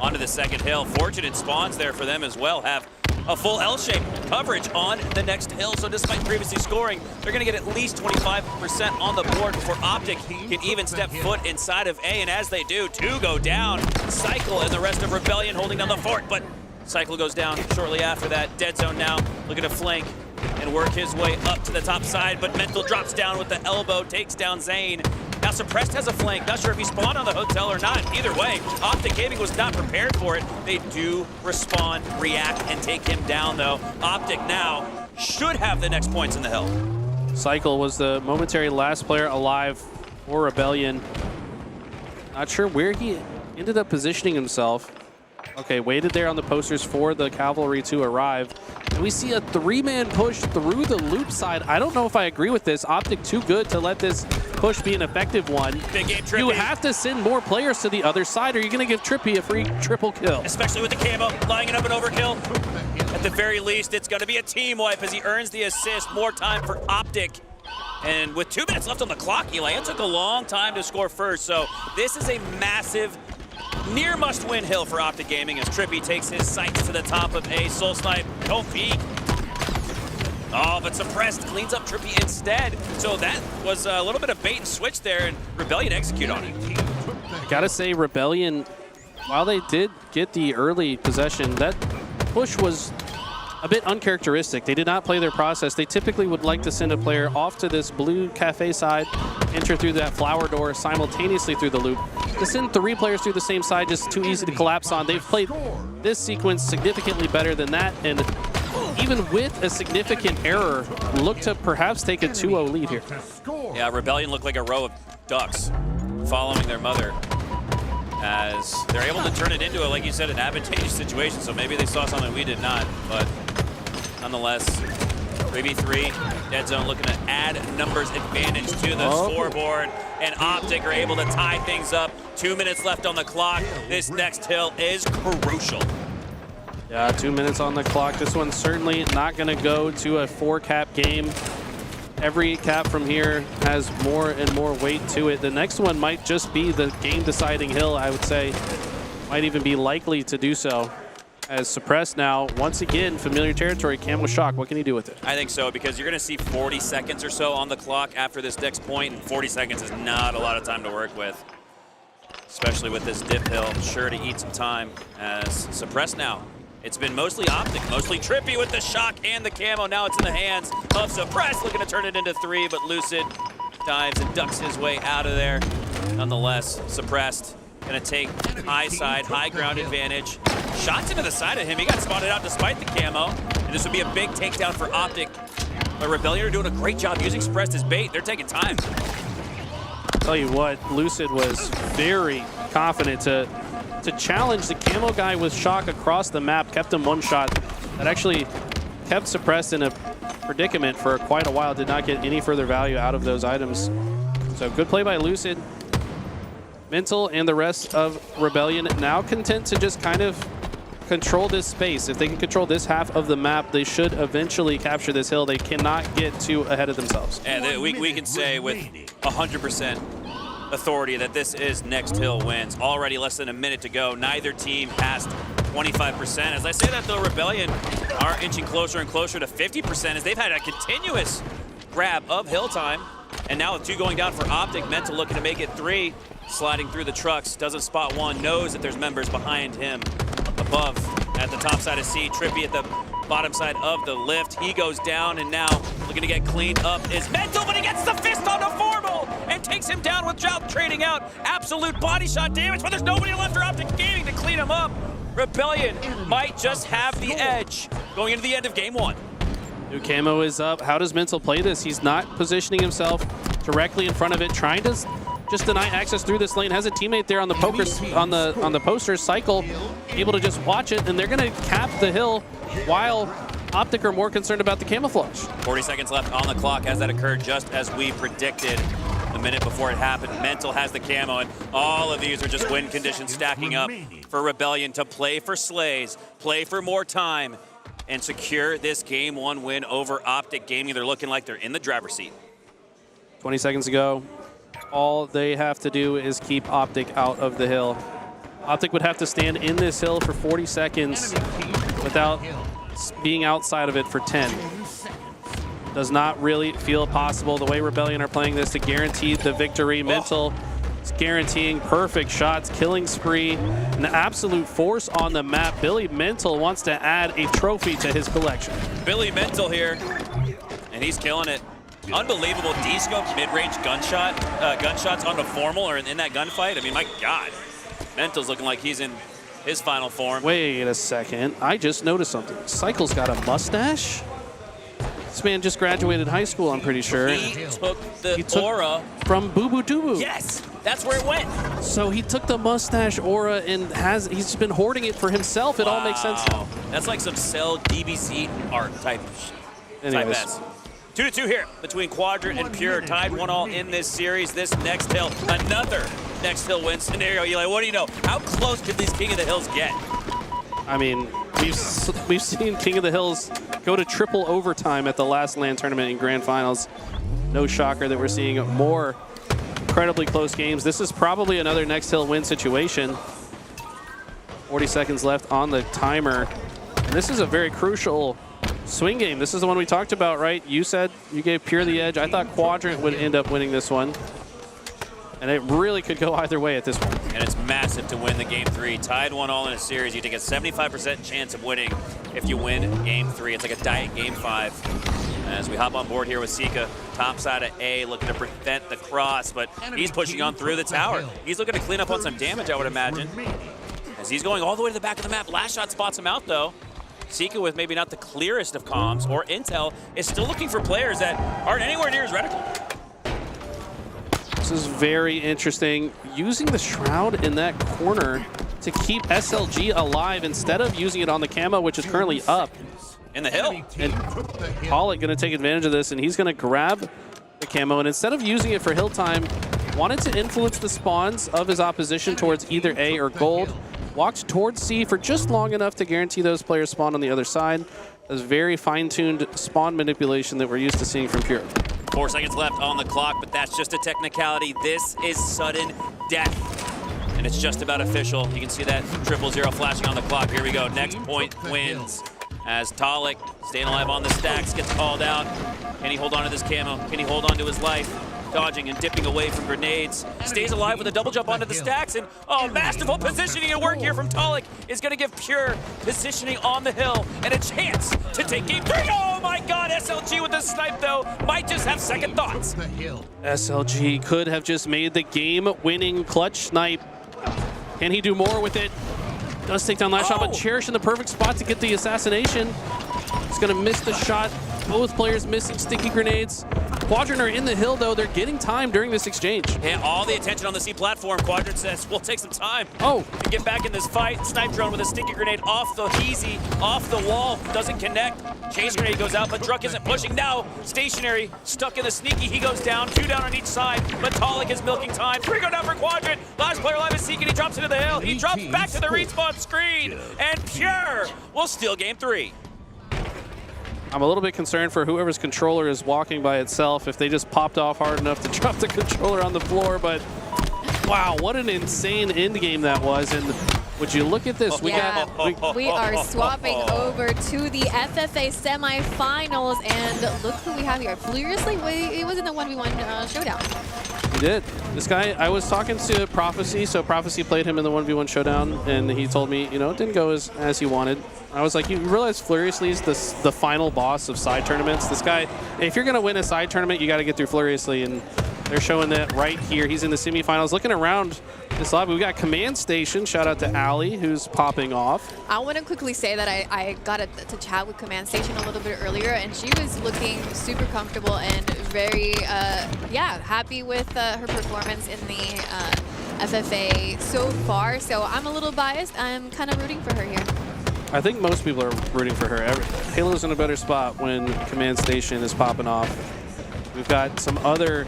onto the second hill. Fortunate spawns there for them as well. Have a full L-shape coverage on the next hill. So despite previously scoring, they're going to get at least 25% on the board before Optic can even step foot inside of A. And as they do, 2 go down. Cycle and the rest of Rebellion holding down the fort, but Cycle goes down shortly after that. Dead Zone now looking to flank and work his way up to the top side, but Mental drops down with the elbow, takes down Zane. Now Suppressed has a flank. Not sure if he spawned on the hotel or not. Either way, Optic Gaming was not prepared for it. They do respond, react, and take him down, though. Optic now should have the next points in the hill. Cycle was the momentary last player alive for Rebellion. Not sure where he ended up positioning himself. Okay, waited there on the posters for the cavalry to arrive. And we see a 3-man push through the loop side. I don't know if I agree with this. Optic too good to let this push be an effective one. Big game, Trippy. You have to send more players to the other side, or you're going to give Trippy a free triple kill. Especially with the camo, lining it up an overkill. At the very least, it's going to be a team wipe as he earns the assist. More time for Optic. And with 2 minutes left on the clock, Eli, it took a long time to score first. So this is a massive near must-win hill for Optic Gaming as Trippy takes his sights to the top of A. Soul Snipe, don't peek. Oh, but Suppressed cleans up Trippy instead. So that was a little bit of bait and switch there, and Rebellion execute on it. I gotta say, Rebellion, while they did get the early possession, that push was a bit uncharacteristic. They did not play their process. They typically would like to send a player off to this blue cafe side, enter through that flower door simultaneously through the loop. To send 3 players through the same side, just too easy to collapse on. They've played this sequence significantly better than that, and even with a significant error, look to perhaps take a 2-0 lead here. Yeah, Rebellion looked like a row of ducks following their mother as they're able to turn it into, like you said, an advantageous situation. So maybe they saw something we did not, but nonetheless, 3v3, Dead Zone looking to add numbers advantage to the scoreboard, and Optic are able to tie things up. 2 minutes left on the clock. This next hill is crucial. Yeah, 2 minutes on the clock. This one's certainly not going to go to a 4-cap game. Every cap from here has more and more weight to it. The next one might just be the game-deciding hill, I would say. Might even be likely to do so. As Suppressed now, once again, familiar territory, Camo Shock. What can he do with it? I think so, because you're going to see 40 seconds or so on the clock after this next point, and 40 seconds is not a lot of time to work with. Especially with this dip hill, sure to eat some time. As Suppressed now, it's been mostly Optic, mostly Trippy with the Shock and the Camo. Now it's in the hands of Suppressed, looking to turn it into 3, but Lucid dives and ducks his way out of there. Nonetheless, Suppressed gonna take high side, high ground advantage. Shots into the side of him. He got spotted out despite the camo. And this would be a big takedown for Optic. But Rebellion are doing a great job using Suppressed as bait. They're taking time. Tell you what, Lucid was very confident to challenge the camo guy with Shock across the map, kept him one shot. That actually kept Suppressed in a predicament for quite a while, did not get any further value out of those items. So good play by Lucid. Mental and the rest of Rebellion now content to just kind of control this space. If they can control this half of the map, they should eventually capture this hill. They cannot get too ahead of themselves. And we can say with 100% authority that this is next hill wins. Already less than a minute to go. Neither team passed 25%. As I say that, though, Rebellion are inching closer and closer to 50% as they've had a continuous grab of hill time. And now with 2 going down for Optic, Mental looking to make it 3. Sliding through the trucks, doesn't spot one, knows that there's members behind him. Above, at the top side of C, Trippy at the bottom side of the lift. He goes down, and now looking to get cleaned up is Mental, but he gets the fist on the Formal and takes him down without trading out absolute body shot damage, but there's nobody left for Optic Gaming to clean him up. Rebellion might just have the edge going into the end of game 1. New camo is up. How does Mental play this? He's not positioning himself directly in front of it, trying to just deny access through this lane. Has a teammate there on the poster, Cycle, able to just watch it, and they're gonna cap the hill while Optic are more concerned about the camouflage. 40 seconds left on the clock as that occurred, just as we predicted a minute before it happened. Mental has the camo, and all of these are just win conditions stacking up for Rebellion to play for Slays, play for more time, and secure this game 1 win over Optic Gaming. They're looking like they're in the driver's seat. 20 seconds ago. All they have to do is keep Optic out of the hill. Optic would have to stand in this hill for 40 seconds without being outside of it for 10. Does not really feel possible the way Rebellion are playing this to guarantee the victory. Mental is guaranteeing perfect shots, killing spree, an absolute force on the map. Billy Mental wants to add a trophy to his collection. Billy Mental here, and he's killing it. Unbelievable D-scope mid-range gunshots on the Formal or in that gunfight. I mean, my God. Mental's looking like he's in his final form. Wait a second. I just noticed something. Cycle's got a mustache? This man just graduated high school, I'm pretty sure. He took the aura from Boo Boo Doo Boo. Yes, that's where it went. So he took the mustache aura and he's been hoarding it for himself. It all makes sense now. That's like some Cell DBC art type S. 2-2 here between Quadrant and Pure, tied 1-1 in this series. This next hill, another next hill win scenario. Eli, what do you know? How close could these King of the Hills get? I mean, we've seen King of the Hills go to triple overtime at the last LAN tournament in grand finals. No shocker that we're seeing more incredibly close games. This is probably another next hill win situation. 40 seconds left on the timer. And this is a very crucial swing game. This is the one we talked about, right? You said you gave Pure the edge. I thought Quadrant would end up winning this one. And it really could go either way at this point. And it's massive to win the game 3. Tied 1-1 in a series. You take a 75% chance of winning if you win game 3. It's like a diet game 5. As we hop on board here with Sika, top side of A, looking to prevent the cross, but he's pushing on through the tower. He's looking to clean up on some damage, I would imagine. As he's going all the way to the back of the map. Last shot spots him out, though. Sika, with maybe not the clearest of comms or intel, is still looking for players that aren't anywhere near his reticle. This is very interesting. Using the Shroud in that corner to keep SLG alive instead of using it on the camo, which is currently up. In the hill. And Pollock going to take advantage of this, and he's going to grab the camo, and instead of using it for hill time, wanted to influence the spawns of his opposition towards either A or gold. Walked towards C for just long enough to guarantee those players spawn on the other side. That's very fine-tuned spawn manipulation that we're used to seeing from Pure. 4 seconds left on the clock, but that's just a technicality. This is sudden death, and it's just about official. You can see that 000 flashing on the clock. Here we go. Next point wins. As Talik, staying alive on the stacks, gets called out. Can he hold on to this camo? Can he hold on to his life? Dodging and dipping away from grenades. Stays alive with a double jump onto the stacks, and masterful positioning and work here from Talik is going to give Pure positioning on the hill and a chance to take game 3. Oh my god, SLG with the snipe though might just have second thoughts. SLG could have just made the game-winning clutch snipe. Can he do more with it? Does take down last shot, but Cherish in the perfect spot to get the assassination. He's going to miss the shot. Both players missing sticky grenades. Quadrant are in the hill, though. They're getting time during this exchange. And all the attention on the C platform. Quadrant says, we'll take some time to get back in this fight. Snipe drone with a sticky grenade off the easy, off the wall. Doesn't connect. Chase grenade goes out, but Druk isn't pushing. Now, stationary, stuck in the sneaky. He goes down. 2 down on each side, but Talik is milking time. 3 go down for Quadrant. Last player alive is Seeking. He drops into the hill. He drops back to the respawn screen. And Pure will steal game 3. I'm a little bit concerned for whoever's controller is walking by itself if they just popped off hard enough to drop the controller on the floor, but wow, what an insane end game that was. And would you look at this? We are swapping over to the FFA semifinals, and look who we have here. Furiously, he was in the 1v1 showdown. He did. This guy, I was talking to Prophecy, so Prophecy played him in the 1v1 showdown, and he told me, you know, it didn't go as he wanted. I was like, you realize Furiously is the final boss of side tournaments? This guy, if you're going to win a side tournament, you got to get through Furiously, and they're showing that right here. He's in the semifinals. Looking around this lobby, we got Command Station. Shout out to Allie, who's popping off. I want to quickly say that I got to chat with Command Station a little bit earlier, and she was looking super comfortable and very, happy with her performance in the FFA so far. So I'm a little biased. I'm kind of rooting for her here. I think most people are rooting for her. Halo's in a better spot when Command Station is popping off. We've got some other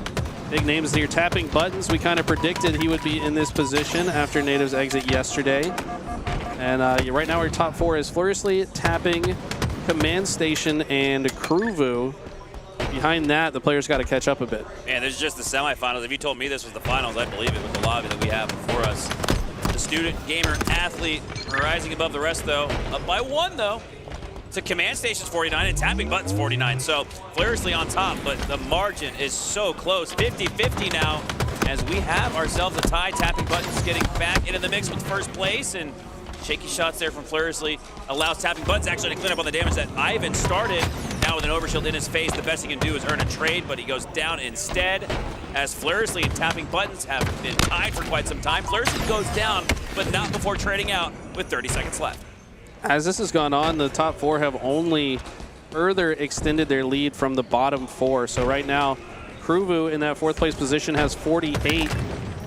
big names here. Tapping Buttons, we kind of predicted he would be in this position after Native's exit yesterday. And right now our top 4 is Furiously, Tapping, Command Station, and Kruvu. Behind that, the players got to catch up a bit. Man, this is just the semifinals. If you told me this was the finals, I'd believe it with the lobby that we have before us. The student, gamer, athlete rising above the rest, though. Up by 1, though. To Command Station's 49 and Tapping Buttons 49. So Furiously on top, but the margin is so close. 50-50 now as we have ourselves a tie. Tapping Buttons getting back into the mix with first place, and shaky shots there from Furiously allows Tapping Buttons actually to clean up on the damage that Ivan started. Now with an overshield in his face, the best he can do is earn a trade, but he goes down instead. As Furiously and Tapping Buttons have been tied for quite some time. Furiously goes down, but not before trading out with 30 seconds left. As this has gone on, the top 4 have only further extended their lead from the bottom 4. So right now, Kruvu in that 4th place position has 48.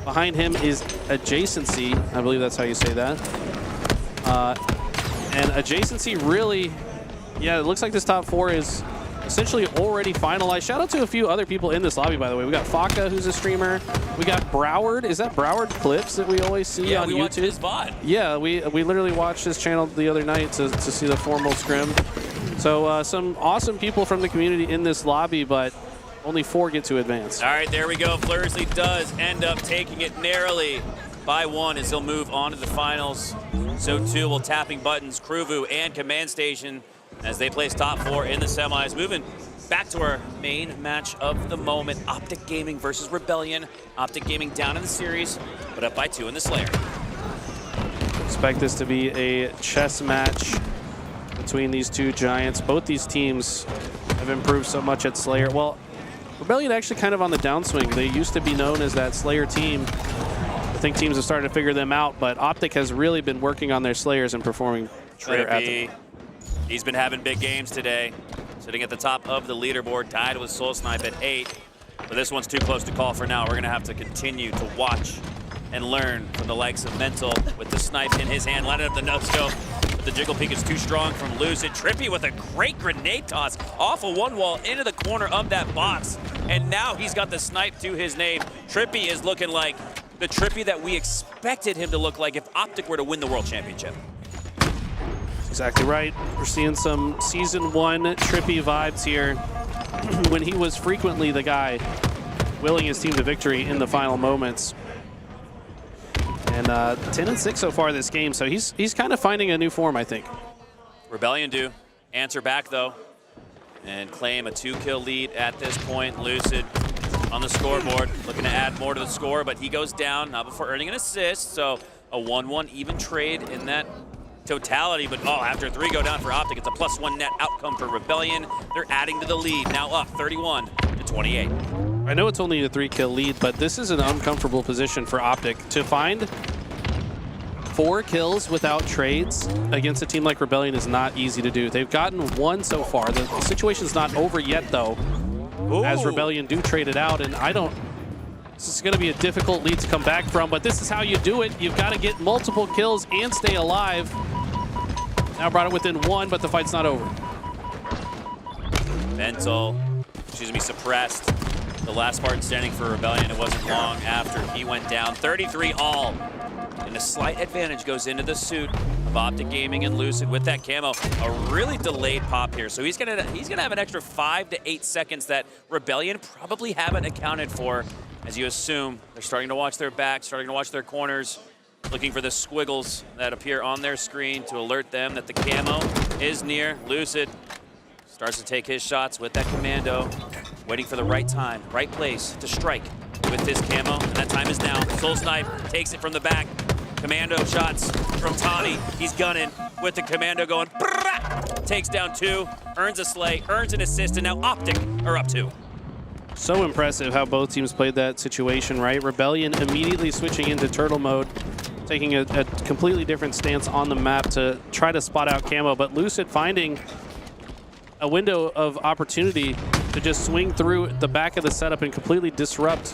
Behind him is Adjacency. I believe that's how you say that. And Adjacency really, it looks like this top 4 is essentially already finalized. Shout out to a few other people in this lobby, by the way. We got Faka, who's a streamer. We got Broward. Is that Broward Clips that we always see on YouTube? Yeah, we watch his VOD. Yeah, we literally watched his channel the other night to see the formal scrim. So some awesome people from the community in this lobby, but only 4 get to advance. All right, there we go. Furiously does end up taking it narrowly by 1 as he'll move on to the finals. So too will Tapping Buttons, Kruvu, and Command Station as they place top 4 in the semis. Moving back to our main match of the moment, Optic Gaming versus Rebellion. Optic Gaming down in the series, but up by 2 in the Slayer. Expect this to be a chess match between these 2 giants. Both these teams have improved so much at Slayer. Well, Rebellion actually kind of on the downswing. They used to be known as that Slayer team. I think teams have started to figure them out, but Optic has really been working on their Slayers and performing better at them. He's been having big games today. Sitting at the top of the leaderboard, tied with Soul Snipe at 8. But this one's too close to call for now. We're going to have to continue to watch and learn from the likes of Mental with the snipe in his hand, lining up the no-scope. But the jiggle peek is too strong from Lucid. Trippy with a great grenade toss off of one wall into the corner of that box. And now he's got the snipe to his name. Trippy is looking like the Trippy that we expected him to look like if Optic were to win the World Championship. Exactly right. We're seeing some Season 1 Trippy vibes here when he was frequently the guy willing his team to victory in the final moments. And 10-6 so far this game, so he's kind of finding a new form, I think. Rebellion do answer back, though, and claim a 2-kill lead at this point. Lucid on the scoreboard, looking to add more to the score, but he goes down, not before earning an assist, so a 1-1 even trade in that totality, but after 3 go down for Optic, it's a +1 net outcome for Rebellion. They're adding to the lead, now up 31-28. I know it's only a 3-kill lead, but this is an uncomfortable position for Optic. To find 4 kills without trades against a team like Rebellion is not easy to do. They've gotten 1 so far. The situation's not over yet, though, as Rebellion do trade it out, and this is going to be a difficult lead to come back from, but this is how you do it. You've got to get multiple kills and stay alive. Now brought it within 1, but the fight's not over. Mental, suppressed. The last Spartan standing for Rebellion, it wasn't long after he went down. 33 all. And a slight advantage goes into the suit of Optic Gaming and Lucid with that camo. A really delayed pop here. So he's gonna have an extra 5 to 8 seconds that Rebellion probably haven't accounted for. As you assume, they're starting to watch their back, starting to watch their corners, looking for the squiggles that appear on their screen to alert them that the camo is near. Lucid starts to take his shots with that commando, waiting for the right time, right place to strike with his camo, and that time is now. Soul Snipe takes it from the back. Commando shots from Tawny. He's gunning with the commando going, brrrah! Takes down 2, earns a slay, earns an assist, and now Optic are up 2. So impressive how both teams played that situation, right? Rebellion immediately switching into turtle mode, taking a completely different stance on the map to try to spot out camo, but Lucid finding a window of opportunity to just swing through the back of the setup and completely disrupt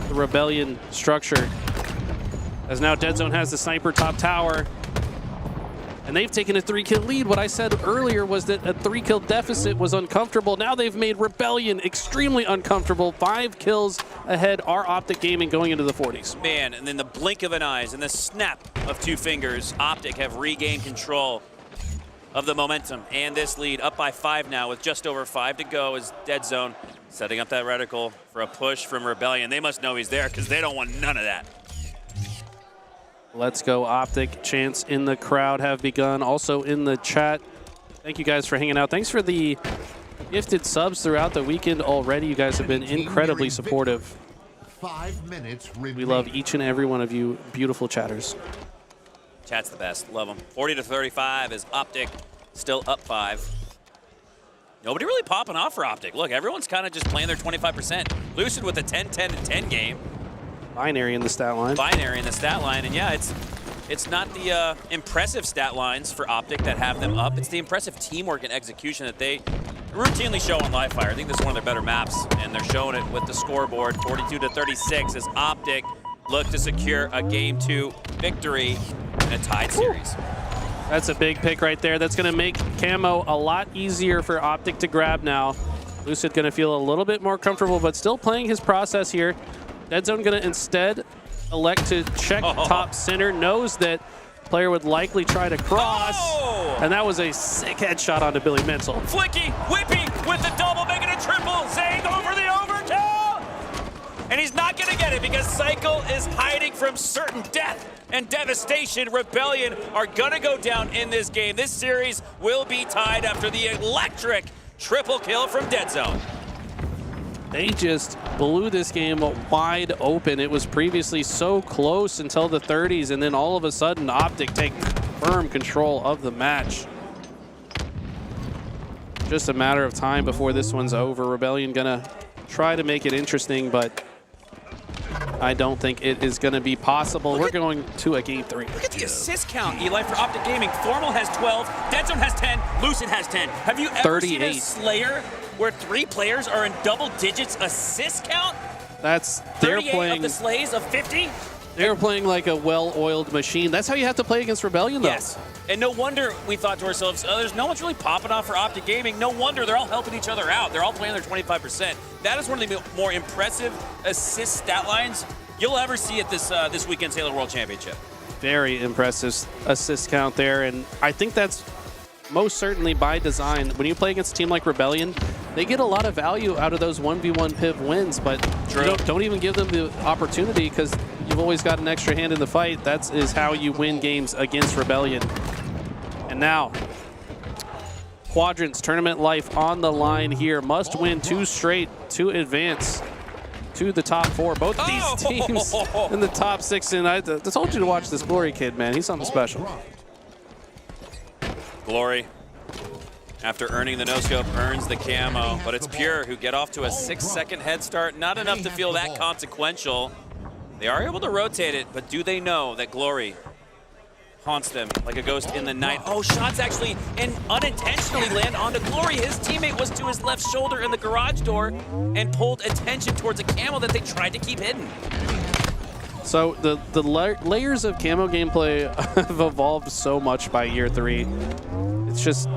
the Rebellion structure. As now Dead Zone has the sniper top tower, and they've taken a 3-kill lead. What I said earlier was that a 3-kill deficit was uncomfortable. Now they've made Rebellion extremely uncomfortable. 5 kills ahead are Optic Gaming going into the 40s. Man, and then the blink of an eye and the snap of 2 fingers, Optic have regained control of the momentum and this lead, up by 5 now with just over 5 to go as Dead Zone setting up that reticle for a push from Rebellion. They must know he's there because they don't want none of that. Let's go Optic. Chants in the crowd have begun. Also in the chat. Thank you guys for hanging out. Thanks for the gifted subs throughout the weekend already. You guys have been incredibly supportive. 5 minutes remaining. We love each and every one of you beautiful chatters. Chat's the best. Love them. 40-35 is Optic still up 5. Nobody really popping off for Optic. Look, everyone's kind of just playing their 25%. Lucid with a 10-10-10 game. Binary in the stat line. Binary in the stat line, and yeah, it's not the impressive stat lines for Optic that have them up. It's the impressive teamwork and execution that they routinely show on Livefire. I think this is one of their better maps, and they're showing it with the scoreboard. 42-36 as Optic look to secure a Game 2 victory in a tied series. That's a big pick right there. That's going to make camo a lot easier for Optic to grab now. Lucid going to feel a little bit more comfortable, but still playing his process here. Dead Zone going to instead elect to check top center, knows that player would likely try to cross, and that was a sick headshot onto Billy Mental. Flicky, Whippy with the double, making a triple, saying over the overkill! And he's not going to get it because Cycle is hiding from certain death and devastation. Rebellion are going to go down in this game. This series will be tied after the electric triple kill from Dead Zone. They just blew this game wide open. It was previously so close until the 30s, and then all of a sudden, Optic take firm control of the match. Just a matter of time before this one's over. Rebellion gonna try to make it interesting, but I don't think it is gonna be possible. We're going to a Game 3. Look at the assist count, Eli, for Optic Gaming. Formal has 12, Dead Zone has 10, Lucid has 10. Have you ever seen a Slayer where 3 players are in double digits assist count? They're 38 playing of the slays of 50? They were playing like a well-oiled machine. That's how you have to play against Rebellion, though. Yes. And no wonder we thought to ourselves, oh, there's no one's really popping off for Optic Gaming. No wonder they're all helping each other out. They're all playing their 25%. That is one of the more impressive assist stat lines you'll ever see at this weekend's Halo World Championship. Very impressive assist count there, and I think that's most certainly by design. When you play against a team like Rebellion, they get a lot of value out of those 1v1 PIV wins, but don't even give them the opportunity because you've always got an extra hand in the fight. That is how you win games against Rebellion. And now, Quadrant's tournament life on the line here. Must win 2 straight to advance to the top 4. Both of these teams in the top 6. And I told you to watch this Glory kid, man. He's something special. Glory, after earning the no-scope, earns the camo, but it's Pure who get off to a 6-second head start. Not enough to feel that consequential. They are able to rotate it, but do they know that Glory haunts them like a ghost in the night? Oh, shots actually unintentionally land onto Glory. His teammate was to his left shoulder in the garage door and pulled attention towards a camo that they tried to keep hidden. So the layers of camo gameplay have evolved so much by year 3. It's just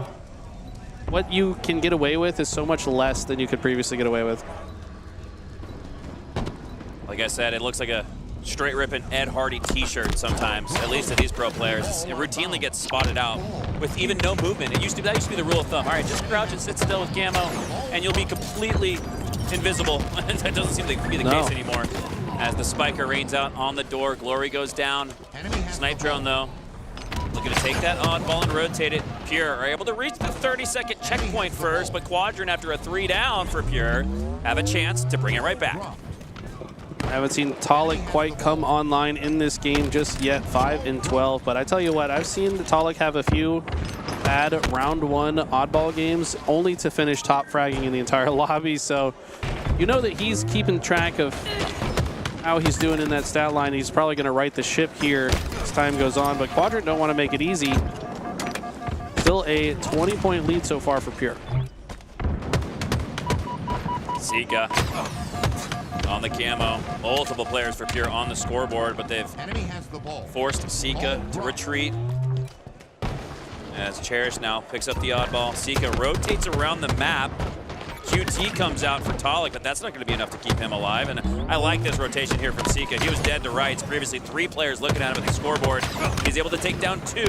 what you can get away with is so much less than you could previously get away with. Like I said, it looks like a straight ripping Ed Hardy t-shirt sometimes, at least to these pro players. It routinely gets spotted out with even no movement. That used to be the rule of thumb. All right, just crouch and sit still with camo, and you'll be completely invisible. That doesn't seem to be the case anymore. As the spiker rains out on the door, Glory goes down. Snipe drone, though, looking to take that oddball and rotate it. Pure are able to reach the 30-second checkpoint first, but Quadrant, after a 3 down for Pure, have a chance to bring it right back. I haven't seen Talik quite come online in this game just yet, 5 and 12. But I tell you what, I've seen Talik have a few bad round 1 oddball games, only to finish top fragging in the entire lobby. So you know that he's keeping track of how he's doing in that stat line. He's probably going to right the ship here as time goes on. But Quadrant don't want to make it easy. Still a 20-point lead so far for Pure. Sika on the camo. Multiple players for Pure on the scoreboard, but they've forced Sika to retreat. As Cherish now picks up the oddball. Sika rotates around the map. QT comes out for Talik, but that's not going to be enough to keep him alive. And I like this rotation here from Sika. He was dead to rights. Previously, 3 players looking at him at the scoreboard. He's able to take down 2.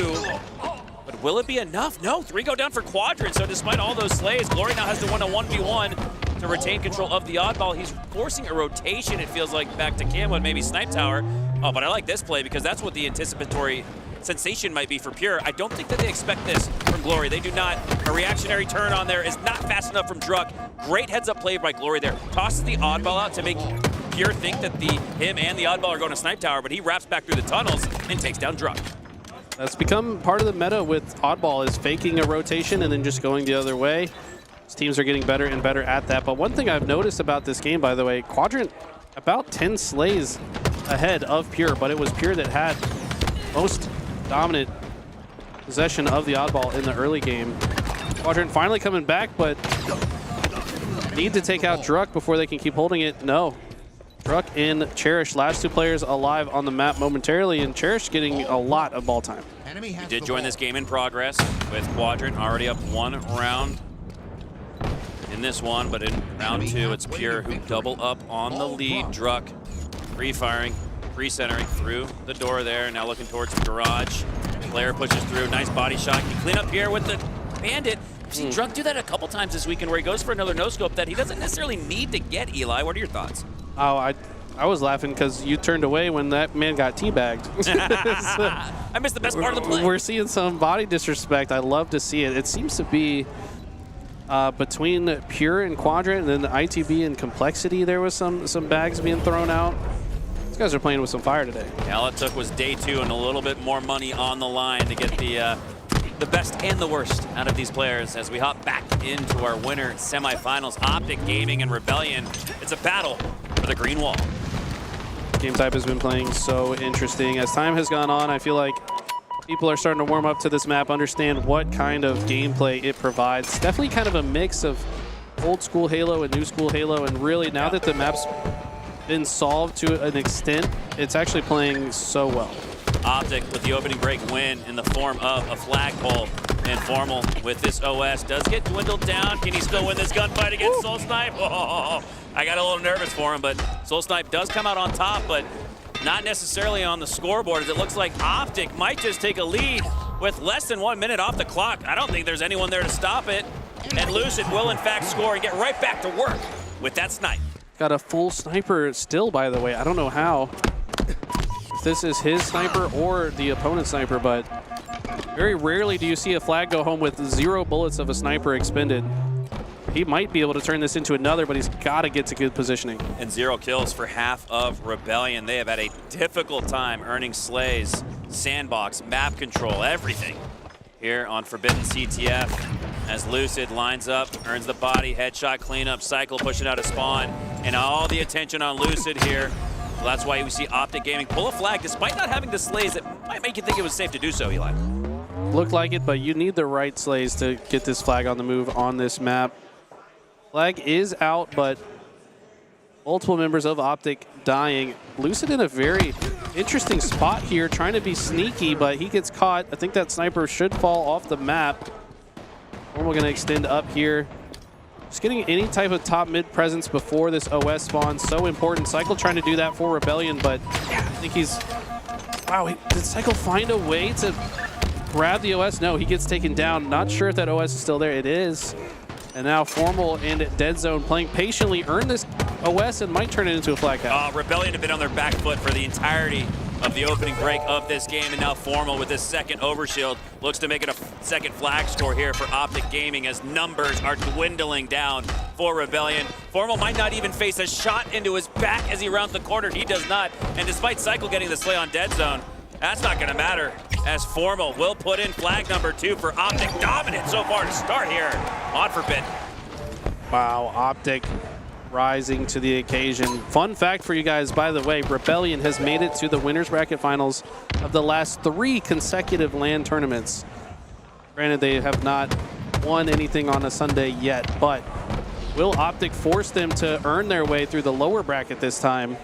But will it be enough? No, 3 go down for Quadrant. So despite all those slays, Glory now has to win a 1v1 to retain control of the oddball. He's forcing a rotation, it feels like, back to Camo and maybe Snipe Tower. Oh, but I like this play because that's what the anticipatory sensation might be for Pure. I don't think that they expect this from Glory. They do not. A reactionary turn on there is not fast enough from Druck. Great heads-up play by Glory there. Tosses the oddball out to make Pure think that him and the oddball are going to Snipe Tower, but he wraps back through the tunnels and takes down Druck. That's become part of the meta with oddball, is faking a rotation and then just going the other way. These teams are getting better and better at that. But one thing I've noticed about this game, by the way, Quadrant about 10 slays ahead of Pure, but it was Pure that had most dominant possession of the oddball in the early game. Quadrant finally coming back, but need to take out Druck before they can keep holding it. No. Druck and Cherish, last 2 players alive on the map momentarily, and Cherish getting a lot of ball time. We did join this game in progress with Quadrant already up 1 round in this one, but in round 2, it's Pure who double up on the lead. Druck pre-firing, pre-centering through the door there, now looking towards the garage. Player pushes through, nice body shot. Can clean up here with the Bandit. I've seen Druck do that a couple times this weekend where he goes for another no-scope that he doesn't necessarily need to get, Eli. What are your thoughts? Oh, I was laughing because you turned away when that man got teabagged. I missed the best part of the play. We're seeing some body disrespect. I love to see it. It seems to be between Pure and Quadrant, and then the ITB and Complexity, there was some bags being thrown out. These guys are playing with some fire today. All it took was day 2 and a little bit more money on the line to get the best and the worst out of these players as we hop back into our winner semifinals. Optic Gaming and Rebellion. It's a battle for the green wall. Game type has been playing so interesting. As time has gone on, I feel like people are starting to warm up to this map, understand what kind of gameplay it provides. It's definitely kind of a mix of old school Halo and new school Halo, and really now that the map's been solved to an extent, it's actually playing so well. Optic with the opening break win in the form of a flagpole. And Formal with this OS does get dwindled down. Can he still win this gunfight against Soul Snipe? Oh, I got a little nervous for him, but Soul Snipe does come out on top, but not necessarily on the scoreboard, as it looks like Optic might just take a lead with less than 1 minute off the clock. I don't think there's anyone there to stop it. And Lucid will in fact score and get right back to work with that snipe. Got a full sniper still, by the way. I don't know how. If this is his sniper or the opponent's sniper, but very rarely do you see a flag go home with 0 bullets of a sniper expended. He might be able to turn this into another, but he's got to get to good positioning. And 0 kills for half of Rebellion. They have had a difficult time earning slays, sandbox, map control, everything here on Forbidden CTF. As Lucid lines up, earns the body, headshot cleanup, Cycle pushing out a spawn, and all the attention on Lucid here. Well, that's why we see Optic Gaming pull a flag despite not having the slays that might make you think it was safe to do so, Eli. Looked like it, but you need the right slays to get this flag on the move on this map. Flag is out, but multiple members of Optic dying. Lucid in a very interesting spot here, trying to be sneaky, but he gets caught. I think that sniper should fall off the map. We're going to extend up here. Just getting any type of top mid presence before this OS spawn, so important. Cycle trying to do that for Rebellion, but I think he's... Wow, did Cycle find a way to grab the OS? No, he gets taken down. Not sure if that OS is still there. It is. And now Formal and Dead Zone playing patiently, earn this OS and might turn it into a flag cap. Rebellion have been on their back foot for the entirety of the opening break of this game, and now Formal with this second overshield looks to make it a second flag score here for Optic Gaming as numbers are dwindling down for Rebellion. Formal might not even face a shot into his back as he rounds the corner. He does not, and despite Cycle getting the slay on Dead Zone, that's not going to matter, as Formal will put in flag number 2 for Optic. Dominant so far to start here on Forbidden. Wow, Optic rising to the occasion. Fun fact for you guys, by the way, Rebellion has made it to the winners bracket finals of the last 3 consecutive LAN tournaments. Granted, they have not won anything on a Sunday yet, but will Optic force them to earn their way through the lower bracket this time?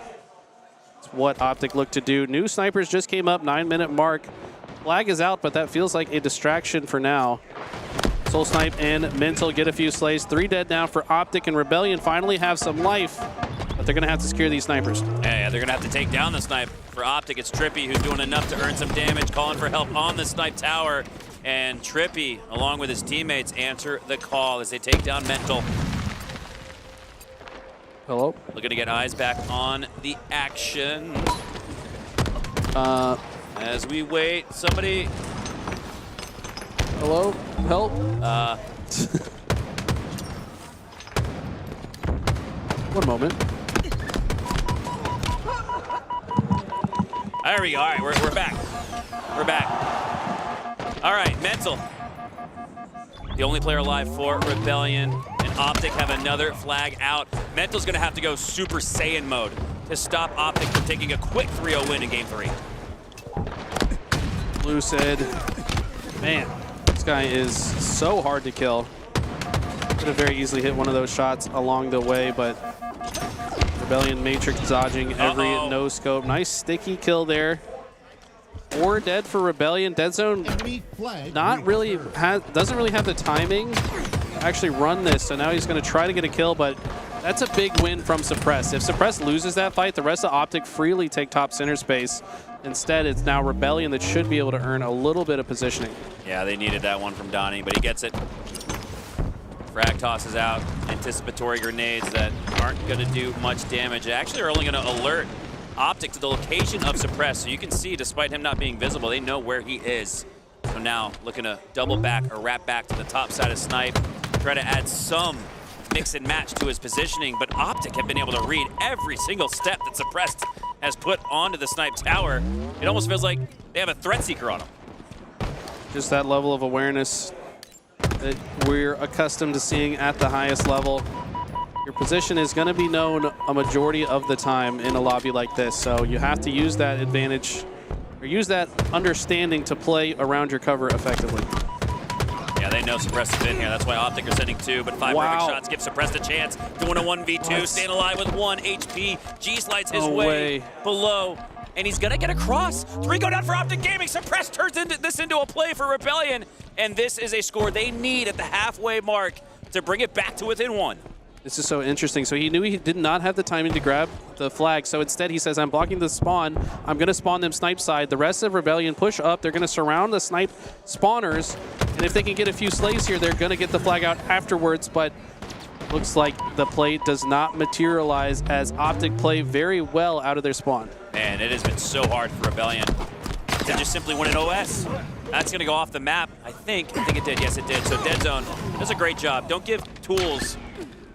It's what Optic look to do. New snipers just came up, 9-minute mark. Flag is out, but that feels like a distraction for now. Soul Snipe and Mental get a few slays. 3 dead now for Optic, and Rebellion finally have some life, but they're going to have to scare these snipers. Yeah, they're going to have to take down the snipe. For Optic, it's Trippy who's doing enough to earn some damage, calling for help on the snipe tower. And Trippy, along with his teammates, answer the call as they take down Mental. Hello? Looking to get eyes back on the action. As we wait, somebody... Hello? Help? One moment. There we go. All right, we're back. We're back. All right, Mental. The only player alive for Rebellion. And Optic have another flag out. Mental's going to have to go Super Saiyan mode to stop Optic from taking a quick 3-0 win in Game 3. Lucid. Man, this guy is so hard to kill. Could have very easily hit one of those shots along the way, but Rebellion Matrix dodging every no-scope. Nice sticky kill there. 4 dead for Rebellion. Dead Zone doesn't really have the timing to actually run this, so now he's going to try to get a kill, but that's a big win from Suppress. If Suppress loses that fight, the rest of Optic freely take top center space. Instead, it's now Rebellion that should be able to earn a little bit of positioning. Yeah, they needed that one from Donnie, but he gets it. Frag tosses out anticipatory grenades that aren't going to do much damage. They actually are only going to alert Optic to the location of Suppress, so you can see, despite him not being visible, they know where he is. So now looking to double back or wrap back to the top side of Snipe, try to add some mix and match to his positioning, but Optic have been able to read every single step that Suppressed has put onto the Snipe tower. It almost feels like they have a threat seeker on them. Just that level of awareness that we're accustomed to seeing at the highest level. Your position is going to be known a majority of the time in a lobby like this, so you have to use that advantage or use that understanding to play around your cover effectively. Yeah, they know Suppressed is in here. That's why Optic are sending 2, but 5 perfect shots give Suppressed a chance to win a 1v2. Staying alive with 1 HP. G slides his way below, and he's gonna get across. 3 go down for Optic Gaming. Suppressed turns this into a play for Rebellion, and this is a score they need at the halfway mark to bring it back to within 1. This is so interesting. So he knew he did not have the timing to grab the flag. So instead he says, I'm blocking the spawn. I'm going to spawn them snipe side. The rest of Rebellion push up. They're going to surround the snipe spawners. And if they can get a few slays here, they're going to get the flag out afterwards. But looks like the play does not materialize as Optic play very well out of their spawn. Man, it has been so hard for Rebellion to just simply win an OS. That's going to go off the map, I think. I think it did. Yes, it did. So Dead Zone does a great job. Don't give tools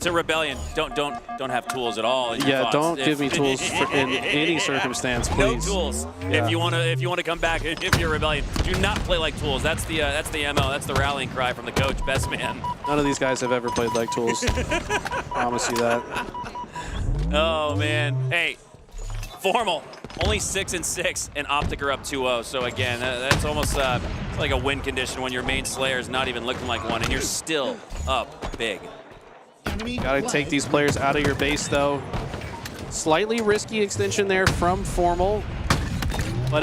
to Rebellion. Don't have tools at all. Yeah, don't give me tools in any circumstance, please. No tools. Yeah. If you want to come back, if you're Rebellion, do not play like tools. That's the MO. That's the rallying cry from the coach, best man. None of these guys have ever played like tools. Promise you that. Oh man. Hey, Formal. Only 6-6, and Optic are up 2-0. So again, that's almost like a win condition when your main Slayer is not even looking like one, and you're still up big. Got to take these players out of your base, though. Slightly risky extension there from Formal, but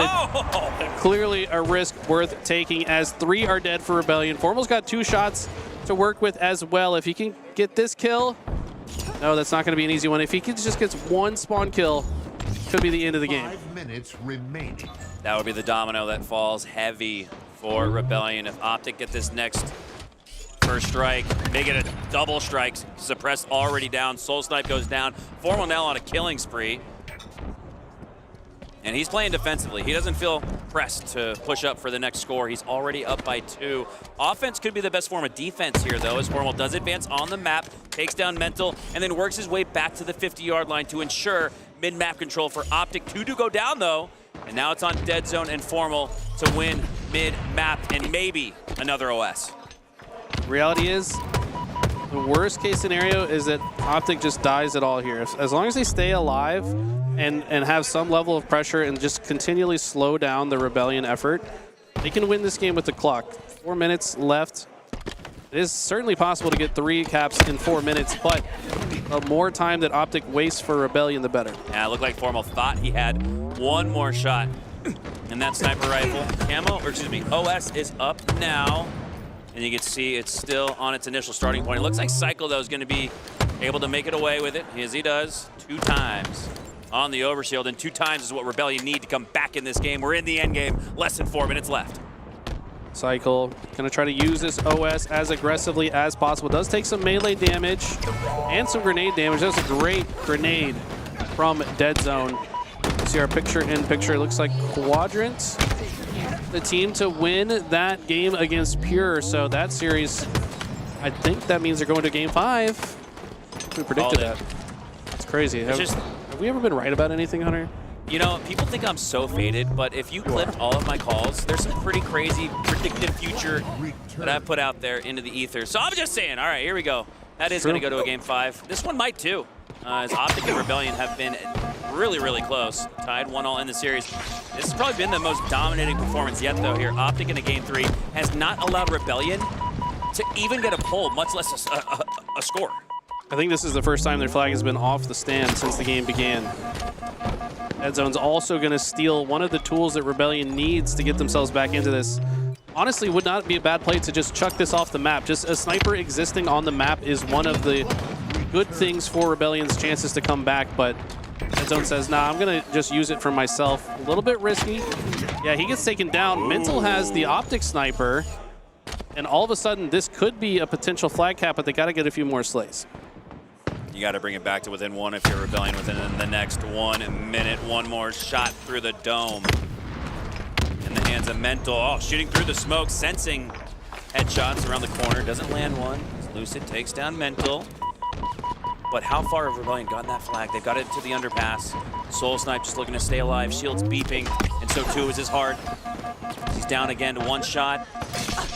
clearly a risk worth taking as 3 are dead for Rebellion. Formal's got 2 shots to work with as well. If he can get this kill, no, that's not going to be an easy one. If he just gets 1 spawn kill, could be the end of the game. 5 minutes remaining. That would be the domino that falls heavy for Rebellion. If Optic get this next first strike, make it a double strike. Suppressed already down. Soul Snipe goes down. Formal now on a killing spree. And he's playing defensively. He doesn't feel pressed to push up for the next score. He's already up by 2. Offense could be the best form of defense here, though, as Formal does advance on the map, takes down Mental, and then works his way back to the 50-yard line to ensure mid-map control for Optic. 2 to go down, though. And now it's on Dead Zone and Formal to win mid-map and maybe another OS. Reality is, the worst case scenario is that Optic just dies at all here. As long as they stay alive and have some level of pressure and just continually slow down the Rebellion effort, they can win this game with the clock. 4 minutes left. It is certainly possible to get 3 caps in 4 minutes, but the more time that Optic wastes for Rebellion, the better. Yeah, it looked like Formal thought he had 1 more shot in that sniper rifle. OS is up now. And you can see it's still on its initial starting point. It looks like Cycle, though, is going to be able to make it away with it, as he does 2 times on the overshield. And 2 times is what Rebellion need to come back in this game. We're in the end game, less than 4 minutes left. Cycle going to try to use this OS as aggressively as possible. Does take some melee damage and some grenade damage. That's a great grenade from Dead Zone. See our picture-in-picture. It looks like Quadrant, the team to win that game against Pure. So that series, I think that means they're going to game 5. We predicted that. It's crazy. Have we ever been right about anything, Hunter? You know, people think I'm so faded, but if you clipped all of my calls, there's some pretty crazy predicted future that I've put out there into the ether. So I'm just saying, all right, here we go. That is going to go to a game 5. This one might too, as Optic and Rebellion have been really, really close. Tied 1-1 in the series. This has probably been the most dominating performance yet, though, here. Optic in a game 3 has not allowed Rebellion to even get a pull, much less a score. I think this is the first time their flag has been off the stand since the game began. Dead Zone's also going to steal one of the tools that Rebellion needs to get themselves back into this. Honestly, would not be a bad play to just chuck this off the map. Just a sniper existing on the map is one of the good things for Rebellion's chances to come back, but Dead Zone says, nah, I'm going to just use it for myself. A little bit risky. Yeah, he gets taken down. Mental has the Optic sniper, and all of a sudden, this could be a potential flag cap, but they got to get a few more slays. You got to bring it back to within 1 if you're Rebellion within the next 1 minute. 1 more shot through the dome. In the hands of Mental. Oh, shooting through the smoke, sensing headshots around the corner. Doesn't land one. Lucid takes down Mental. But how far have Rebellion gotten that flag? They've got it to the underpass. Soul Snipe just looking to stay alive. Shield's beeping, and so too is his heart. He's down again to 1 shot.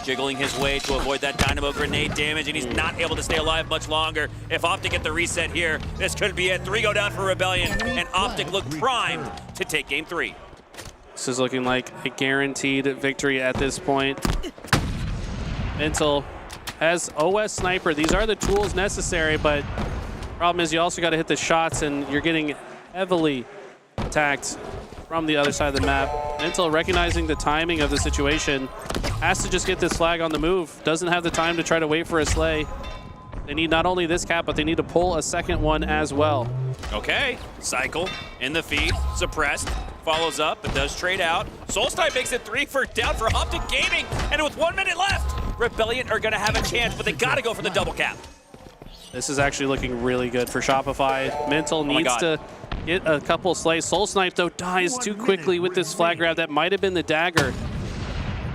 Jiggling his way to avoid that dynamo grenade damage, and he's not able to stay alive much longer. If Optic get the reset here, this could be it. 3 go down for Rebellion, and Optic look primed to take game 3. This is looking like a guaranteed victory at this point. Mental has OS Sniper. These are the tools necessary, but problem is you also got to hit the shots, and you're getting heavily attacked from the other side of the map. Mental, recognizing the timing of the situation, has to just get this flag on the move. Doesn't have the time to try to wait for a slay. They need not only this cap, but they need to pull a second one as well. Okay, Cycle in the feed, suppressed, follows up, but does trade out. Solstice makes it 3 for down for Optic Gaming, and with 1 minute left, Rebellion are gonna have a chance, but they gotta go for the double cap. This is actually looking really good for Shopify. Mental needs to get a couple slays. Soul Snipe, though, dies too quickly with this flag grab. That might have been the dagger.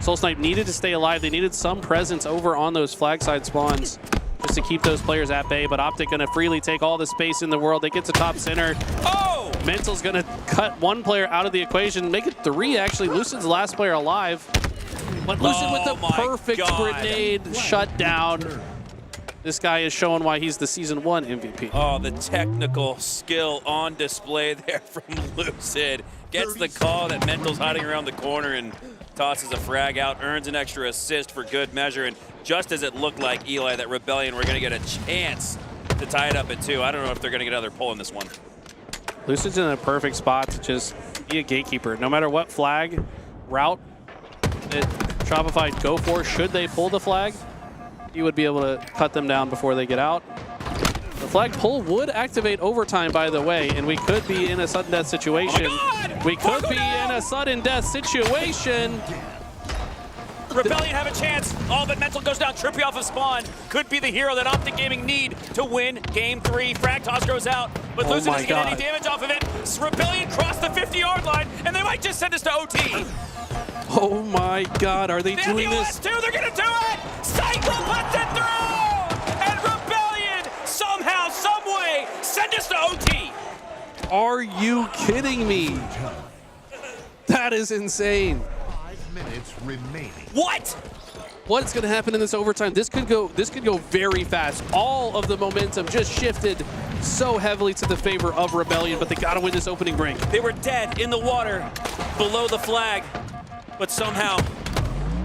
Soul Snipe needed to stay alive. They needed some presence over on those flag side spawns just to keep those players at bay, but Optic gonna freely take all the space in the world. They get to top center. Oh! Mental's gonna cut one player out of the equation, make it 3 actually. Lucid's the last player alive. But Lucid with the perfect grenade shut down. This guy is showing why he's the Season 1 MVP. Oh, the technical skill on display there from Lucid. Gets the call that Mental's hiding around the corner and tosses a frag out, earns an extra assist for good measure. And just as it looked like, Eli, that Rebellion were going to get a chance to tie it up at 2. I don't know if they're going to get another pull in this one. Lucid's in a perfect spot to just be a gatekeeper. No matter what flag, route that Shopify go for, should they pull the flag, you would be able to cut them down before they get out. The flag pull would activate overtime, by the way, and we could be in a sudden death situation. We could be in a sudden death situation. Rebellion have a chance. All but Mental goes down. Trippy off of spawn. Could be the hero that Optic Gaming need to win Game 3. Frag toss goes out, but Lucid doesn't get any damage off of it. Rebellion crossed the 50-yard line, and they might just send us to OT. Oh my God, are they doing this? They're gonna do it! Cycle puts it through! And Rebellion, somehow, someway, send us to OT! Are you kidding me? That is insane. 5 minutes remaining. What? What's going to happen in this overtime? This could go very fast. All of the momentum just shifted so heavily to the favor of Rebellion, but they got to win this opening break. They were dead in the water below the flag, but somehow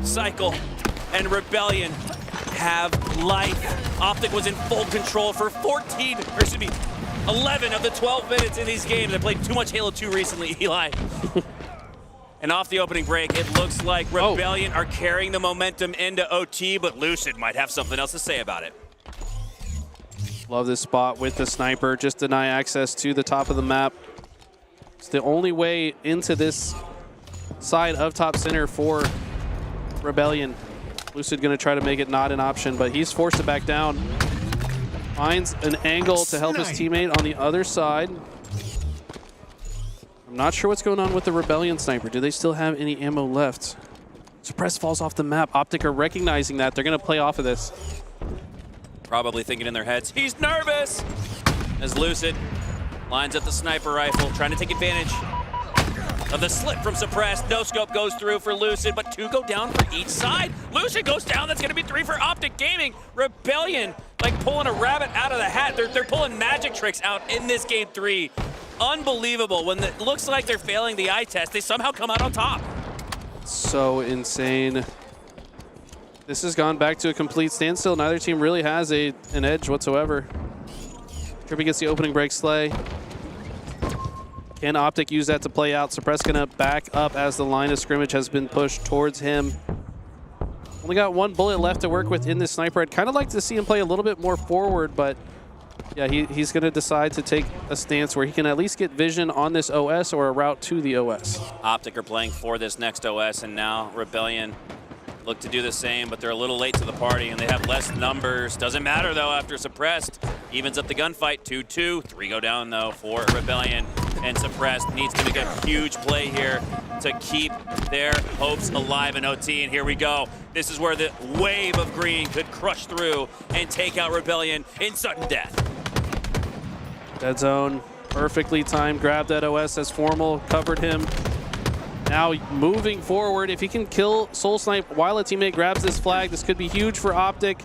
Cycle and Rebellion have life. Optic was in full control for 11 of the 12 minutes in these games. I played too much Halo 2 recently, Eli. And off the opening break, it looks like Rebellion are carrying the momentum into OT, but Lucid might have something else to say about it. Love this spot with the sniper. Just deny access to the top of the map. It's the only way into this side of top center for Rebellion. Lucid going to try to make it not an option, but he's forced to back down. Finds an angle to help his teammate on the other side. I'm not sure what's going on with the Rebellion sniper. Do they still have any ammo left? Suppress falls off the map. Optic are recognizing that. They're going to play off of this. Probably thinking in their heads, he's nervous! As Lucid lines up the sniper rifle, trying to take advantage of the slip from Suppressed. No scope goes through for Lucid, but 2 go down for each side. Lucid goes down. That's going to be 3 for Optic Gaming. Rebellion, like pulling a rabbit out of the hat. They're pulling magic tricks out in this Game 3. Unbelievable. When it looks like they're failing the eye test, they somehow come out on top. So insane. This has gone back to a complete standstill. Neither team really has an edge whatsoever. Trippy gets the opening break slay. Can Optic use that to play out? Suppress gonna back up as the line of scrimmage has been pushed towards him. Only got 1 bullet left to work with in this sniper. I'd kind of like to see him play a little bit more forward, but yeah, he's gonna decide to take a stance where he can at least get vision on this OS or a route to the OS. Optic are playing for this next OS, and now Rebellion look to do the same, but they're a little late to the party, and they have less numbers. Doesn't matter, though, after Suppressed. Evens up the gunfight, 2-2. 3 go down, though, for Rebellion. And Suppressed needs to make a huge play here to keep their hopes alive in OT. And here we go. This is where the wave of green could crush through and take out Rebellion in sudden death. Dead zone, perfectly timed. Grabbed that OS as Formal, covered him. Now moving forward, if he can kill Soul Snipe while a teammate grabs this flag, this could be huge for Optic.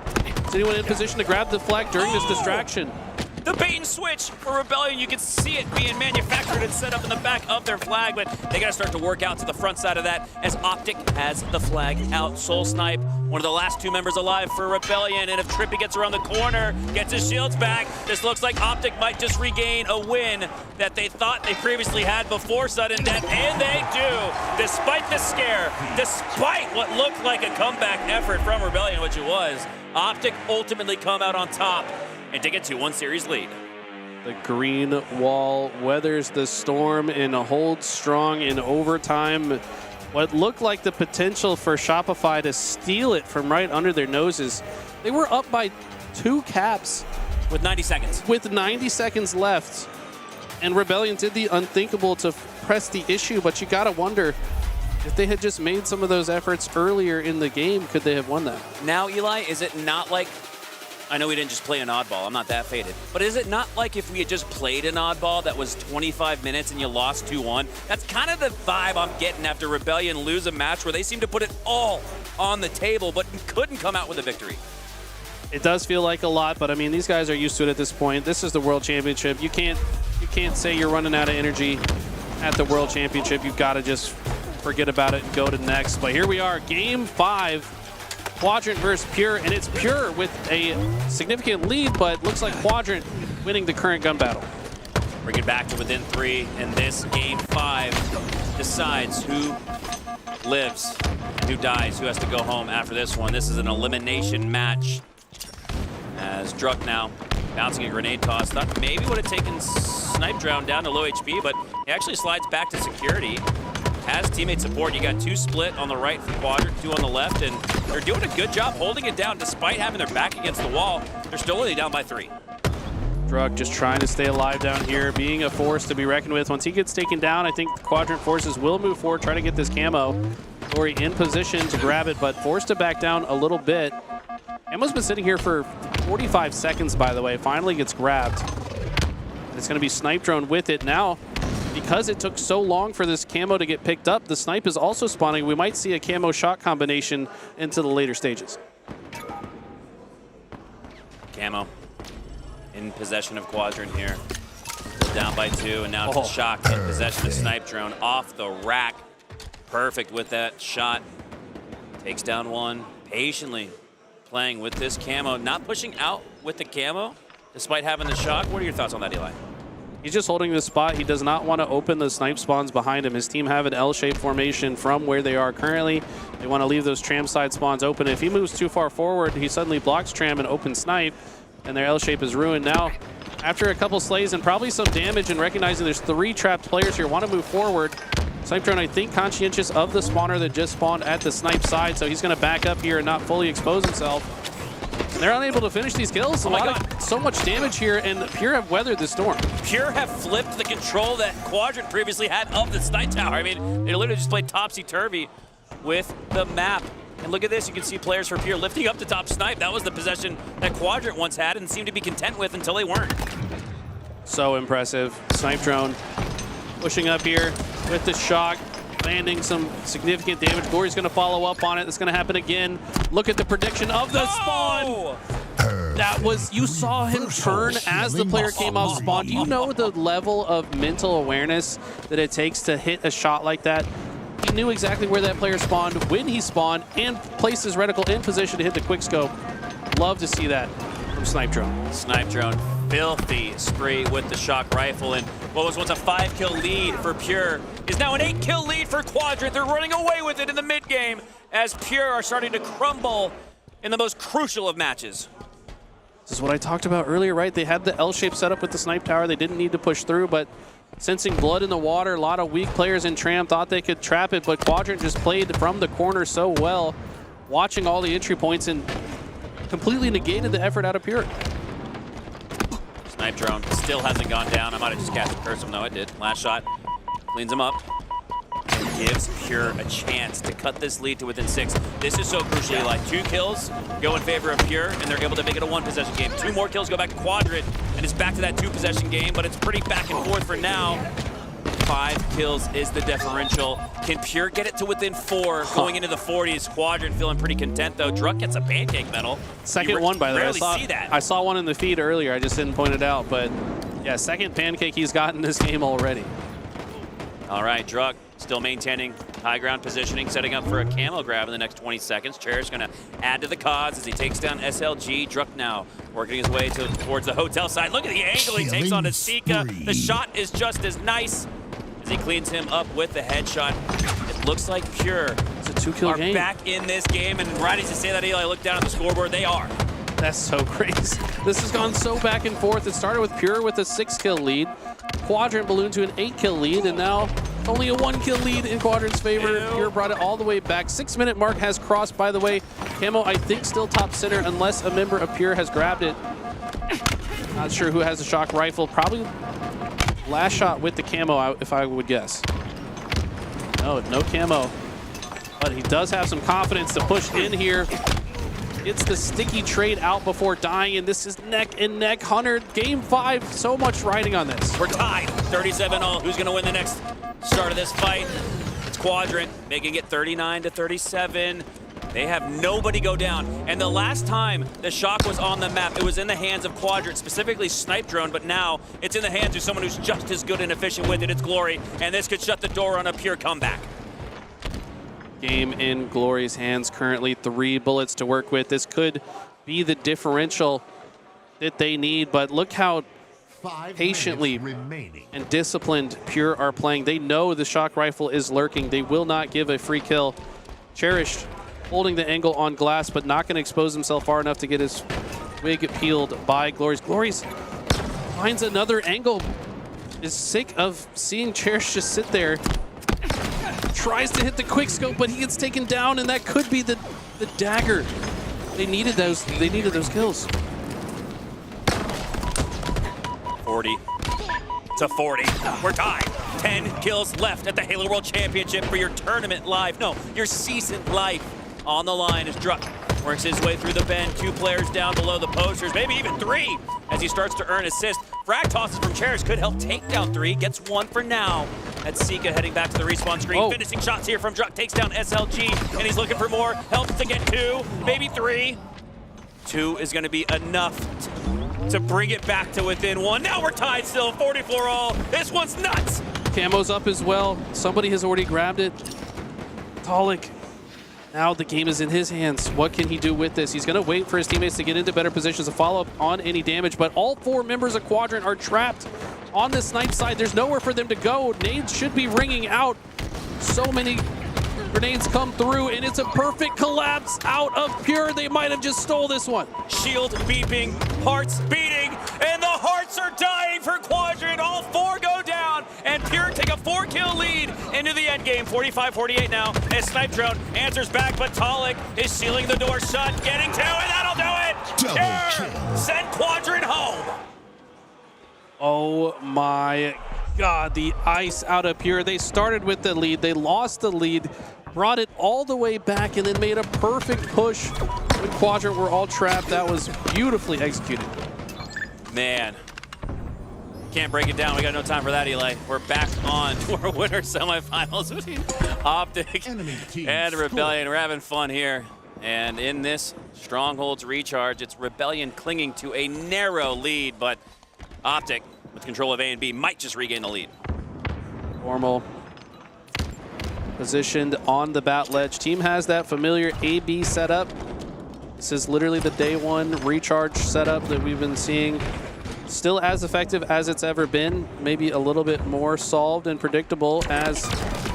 Is anyone in position to grab the flag during this distraction? The bait and switch for Rebellion. You can see it being manufactured and set up in the back of their flag, but they got to start to work out to the front side of that as Optic has the flag out. Soul Snipe, one of the last 2 members alive for Rebellion, and if Trippy gets around the corner, gets his shields back, this looks like Optic might just regain a win that they thought they previously had before sudden death, and they do, despite the scare, despite what looked like a comeback effort from Rebellion, which it was. Optic ultimately come out on top and take a 2-1 series lead. The green wall weathers the storm and holds strong in overtime. What looked like the potential for Shopify to steal it from right under their noses. They were up by 2 caps. With 90 seconds. With 90 seconds left. And Rebellion did the unthinkable to press the issue, but you gotta wonder if they had just made some of those efforts earlier in the game, could they have won that? Now, Eli, is it not like, I know we didn't just play an oddball, I'm not that faded, but is it not like if we had just played an oddball that was 25 minutes and you lost 2-1? That's kind of the vibe I'm getting after Rebellion lose a match where they seem to put it all on the table, but couldn't come out with a victory. It does feel like a lot, but I mean, these guys are used to it at this point. This is the World Championship. You can't say you're running out of energy at the World Championship. You've got to just forget about it and go to next. But here we are, Game 5. Quadrant versus Pure, and it's Pure with a significant lead, but looks like Quadrant winning the current gun battle. Bring it back to within 3, and this Game 5 decides who lives and who dies, who has to go home after this one. This is an elimination match. As Druck now bouncing a grenade toss. Thought maybe would have taken Snipe Drown down to low HP, but he actually slides back to security. Has teammate support. You got 2 split on the right for Quadrant, 2 on the left, and they're doing a good job holding it down despite having their back against the wall. They're still only down by 3. Druck just trying to stay alive down here, being a force to be reckoned with. Once he gets taken down, I think the Quadrant forces will move forward, try to get this camo. Lori in position to grab it, but forced to back down a little bit. Camo's been sitting here for 45 seconds, by the way. Finally gets grabbed. It's going to be Snipe Drone with it now. Because it took so long for this camo to get picked up, the snipe is also spawning. We might see a camo shot combination into the later stages. Camo in possession of Quadrant here. Down by 2, and now it's Shock in possession of Snipe Drone off the rack. Perfect with that shot. Takes down 1. Patiently playing with this camo. Not pushing out with the camo, despite having the shock. What are your thoughts on that, Eli? He's just holding the spot. He does not want to open the snipe spawns behind him. His team have an L-shaped formation from where they are currently. They want to leave those tram side spawns open. If he moves too far forward, he suddenly blocks tram and open snipe, and their L-shape is ruined. Now, after a couple slays and probably some damage and recognizing there's 3 trapped players here, want to move forward. Snipe Drone, I think, conscientious of the spawner that just spawned at the snipe side, so he's going to back up here and not fully expose himself. They're unable to finish these kills. So much damage here, and Pure have weathered the storm. Pure have flipped the control that Quadrant previously had of the snipe tower. I mean, they literally just played topsy-turvy with the map. And look at this, you can see players for Pure lifting up the top snipe. That was the possession that Quadrant once had and seemed to be content with until they weren't. So impressive. Snipe Drone pushing up here with the shock, landing some significant damage. Glory's going to follow up on it. It's going to happen again. Look at the prediction of the spawn. That was, you saw him turn as the player came off spawn. Do you know the level of mental awareness that it takes to hit a shot like that? He knew exactly where that player spawned, when he spawned, and placed his reticle in position to hit the quick scope. Love to see that from Snipe Drone. Snipe Drone, filthy spree with the shock rifle, and what was once a 5-kill lead for Pure is now an 8-kill lead for Quadrant. They're running away with it in the mid game as Pure are starting to crumble in the most crucial of matches. This is what I talked about earlier, right? They had the L-shape set up with the snipe tower. They didn't need to push through, but sensing blood in the water, a lot of weak players in Tram thought they could trap it, but Quadrant just played from the corner so well, watching all the entry points and completely negated the effort out of Pure. Snipe Drone still hasn't gone down. I might have just cast a curse him, though it did. Last shot cleans him up. And gives Pure a chance to cut this lead to within 6. This is so crucial, Eli. 2 kills go in favor of Pure, and they're able to make it a 1-possession game. 2 more kills go back to Quadrant, and it's back to that 2-possession game, but it's pretty back and forth for now. 5 kills is the differential. Can Pure get it to within 4 going into the 40s? Quadrant feeling pretty content, though. Druck gets a pancake medal. Second one, by the way. Rarely see that. I saw one in the feed earlier. I just didn't point it out. But, yeah, second pancake he's gotten this game already. All right, Druck still maintaining high ground positioning, setting up for a camo grab in the next 20 seconds. Cherish going to add to the cause as he takes down SLG. Druck now working his way towards the hotel side. Look at the angle he takes on Sika. The shot is just as nice as he cleans him up with the headshot. It looks like Pure it's a 2-kill game. Back in this game, and right as you say that, Eli, look down at the scoreboard. They are. That's so crazy. This has gone so back and forth. It started with Pure with a 6-kill lead. Quadrant ballooned to an 8-kill lead, and now only a 1-kill lead in Quadrant's favor. Pure brought it all the way back. 6-minute mark has crossed, by the way. Camo, I think, still top center unless a member of Pure has grabbed it. Not sure who has the shock rifle. Probably last shot with the camo, if I would guess. No camo. But he does have some confidence to push in here. It's the sticky trade out before dying, and this is neck and neck. Hunter, game 5, so much riding on this. We're tied, 37-all. Who's going to win the next start of this fight? It's Quadrant, making it 39-37. They have nobody go down. And the last time the shock was on the map, it was in the hands of Quadrant, specifically Snipe Drone, but now it's in the hands of someone who's just as good and efficient with it. It's Glory, and this could shut the door on a Pure comeback. Game in Glory's hands currently. 3 bullets to work with. This could be the differential that they need, but look how patiently and disciplined Pure are playing. They know the shock rifle is lurking. They will not give a free kill. Cherished holding the angle on glass, but not going to expose himself far enough to get his wig peeled by Glory's. Glory's finds another angle. Is sick of seeing Cherish just sit there. Tries to hit the quick scope, but he gets taken down, and that could be the dagger. They needed those. They needed those kills. 40 to 40. We're tied. 10 kills left at the Halo World Championship for your tournament life. No, your season life on the line as Druck works his way through the bend. 2 players down below the posters, maybe even 3 as he starts to earn assist. Frag tosses from Cherish could help take down 3. Gets 1 for now. That's Sika heading back to the respawn screen. Finishing shots here from Druck. Takes down SLG, and he's looking for more. Helps to get 2, maybe 3. 2 is going to be enough to bring it back to within 1. Now we're tied still, 44-all. This one's nuts. Camo's up as well. Somebody has already grabbed it. Talik. Now the game is in his hands. What can he do with this? He's going to wait for his teammates to get into better positions to follow up on any damage, but all 4 members of Quadrant are trapped on the Snipe side. There's nowhere for them to go. Nades should be ringing out. So many grenades come through, and it's a perfect collapse out of Pure. They might have just stole this one. Shield beeping, hearts beating, and the hearts are dying for Quadrant. All 4 go down, and Pure take a 4-kill lead into the end game. 45-48 now as Snipe Drone answers back, but Talik is sealing the door shut, getting 2, and that'll do it. Pure send Quadrant home. Oh my God, the ice out of Pure. They started with the lead, they lost the lead, brought it all the way back, and then made a perfect push when Quadrant were all trapped. That was beautifully executed. Man, can't break it down. We got no time for that, Eli. We're back on to our winner semifinals between Optic and Rebellion. We're having fun here. And in this Strongholds recharge, it's Rebellion clinging to a narrow lead, but Optic, with control of A and B, might just regain the lead. Formal positioned on the bat ledge. Team has that familiar A-B setup. This is literally the day 1 recharge setup that we've been seeing. Still as effective as it's ever been, maybe a little bit more solved and predictable as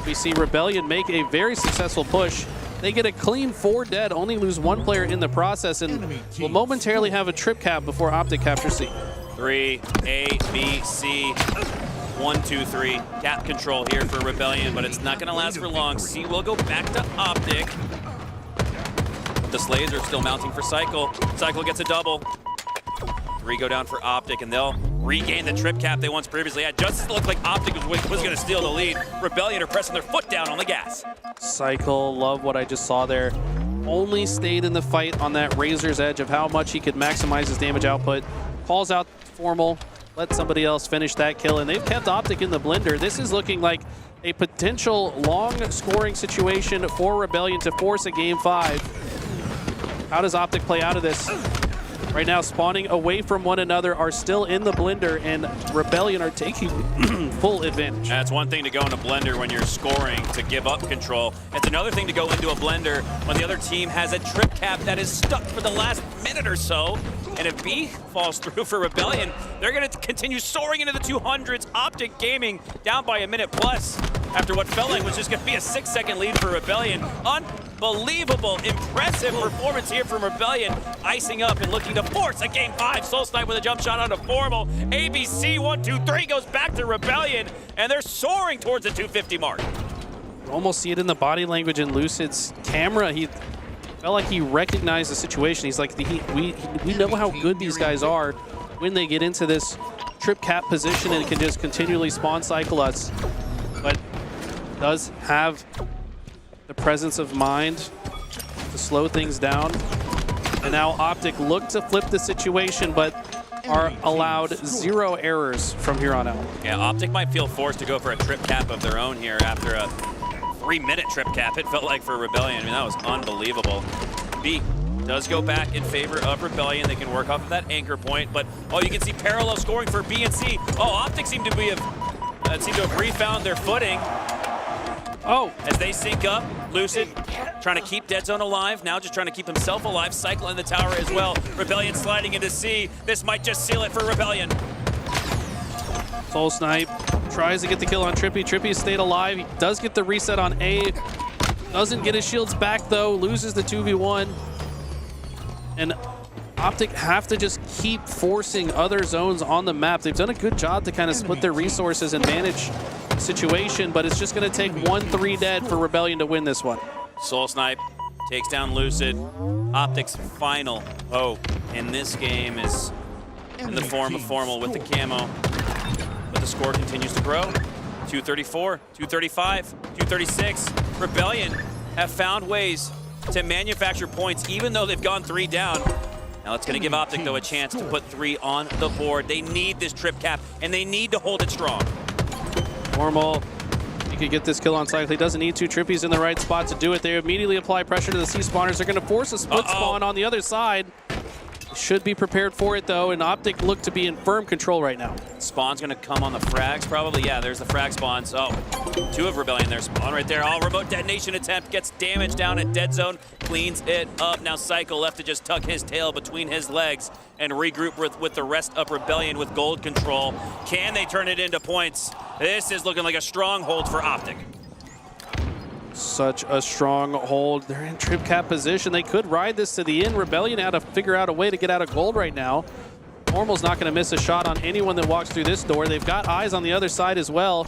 we see Rebellion make a very successful push. They get a clean 4 dead, only lose 1 player in the process, and will momentarily have a trip cap before Optic captures C. 3, A, B, C, 1, 2, 3. Cap control here for Rebellion, but it's not going to last for long. C will go back to Optic. The Slays are still mounting for Cycle. Cycle gets a double. 3 go down for Optic, and they'll regain the trip cap they once previously had. Just as it looked like Optic was going to steal the lead, Rebellion are pressing their foot down on the gas. Cycle, love what I just saw there. Only stayed in the fight on that razor's edge of how much he could maximize his damage output. Calls out Formal, let somebody else finish that kill, and they've kept Optic in the blender. This is looking like a potential long scoring situation for Rebellion to force a game 5. How does Optic play out of this? Right now, spawning away from one another, are still in the blender, and Rebellion are taking full advantage. That's one thing to go in a blender when you're scoring to give up control. It's another thing to go into a blender when the other team has a trip cap that is stuck for the last minute or so. And if B falls through for Rebellion, they're going to continue soaring into the 200s. Optic Gaming down by a minute plus after what felt like was just going to be a 6-second lead for Rebellion. Unbelievable, impressive performance here from Rebellion, icing up and looking to force a game 5. Soul Snipe with a jump shot onto Formal. ABC 1, 2, 3 goes back to Rebellion, and they're soaring towards the 250 mark. You almost see it in the body language in Lucid's camera. He felt like he recognized the situation. He's like, we know how good these guys are when they get into this trip cap position and can just continually spawn cycle us. But does have the presence of mind to slow things down. And now Optic look to flip the situation, but are allowed 0 errors from here on out. Yeah, Optic might feel forced to go for a trip cap of their own here after a 3-minute trip cap, it felt like, for Rebellion. I mean, that was unbelievable. B does go back in favor of Rebellion. They can work off of that anchor point, but oh, you can see parallel scoring for B and C. Oh, Optic seem to have refound their footing. Oh, as they sync up, Lucid trying to keep Dead Zone alive, now just trying to keep himself alive, cycling the tower as well. Rebellion sliding into C. This might just seal it for Rebellion. Soul Snipe tries to get the kill on Trippy. Trippy stayed alive. He does get the reset on A. Doesn't get his shields back, though. Loses the 2v1. And Optic have to just keep forcing other zones on the map. They've done a good job to kind of split their resources and manage the situation, but it's just going to take 1-3 dead for Rebellion to win this one. Soul Snipe takes down Lucid. Optic's final hope in this game is in the form of Formal with the camo. But the score continues to grow. 234, 235, 236. Rebellion have found ways to manufacture points even though they've gone 3 down. Now it's going to give Optic, though, a chance to put 3 on the board. They need this trip cap, and they need to hold it strong. Formal, he could get this kill on cycle. He doesn't need to. Trippy's in the right spot to do it. They immediately apply pressure to the C spawners. They're going to force a split spawn on the other side. Should be prepared for it, though, and Optic look to be in firm control right now. Spawn's going to come on the frags, probably. Yeah, there's the frag spawns. Oh, 2 of Rebellion there. Spawn right there. All remote detonation attempt. Gets damage down at Dead Zone. Cleans it up. Now Cycle left to just tuck his tail between his legs and regroup with the rest of Rebellion with gold control. Can they turn it into points? This is looking like a stronghold for Optic. Such a strong hold. They're in trip cap position. They could ride this to the end. Rebellion had to figure out a way to get out of gold right now. Formal's not going to miss a shot on anyone that walks through this door. They've got eyes on the other side as well.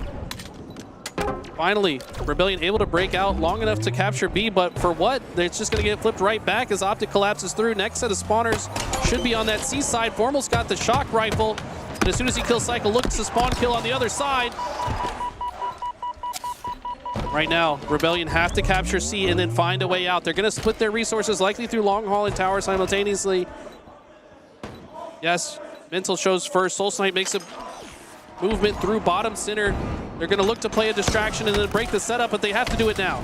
Finally, Rebellion able to break out long enough to capture B, but for what? It's just going to get flipped right back as Optic collapses through. Next set of spawners should be on that C side. Formal's got the shock rifle, but as soon as he kills Cycle, looks to spawn kill on the other side. Right now, Rebellion have to capture C and then find a way out. They're going to split their resources likely through Long Haul and Tower simultaneously. Yes, Mental shows first. Soul Snipe makes a movement through bottom center. They're going to look to play a distraction and then break the setup, but they have to do it now.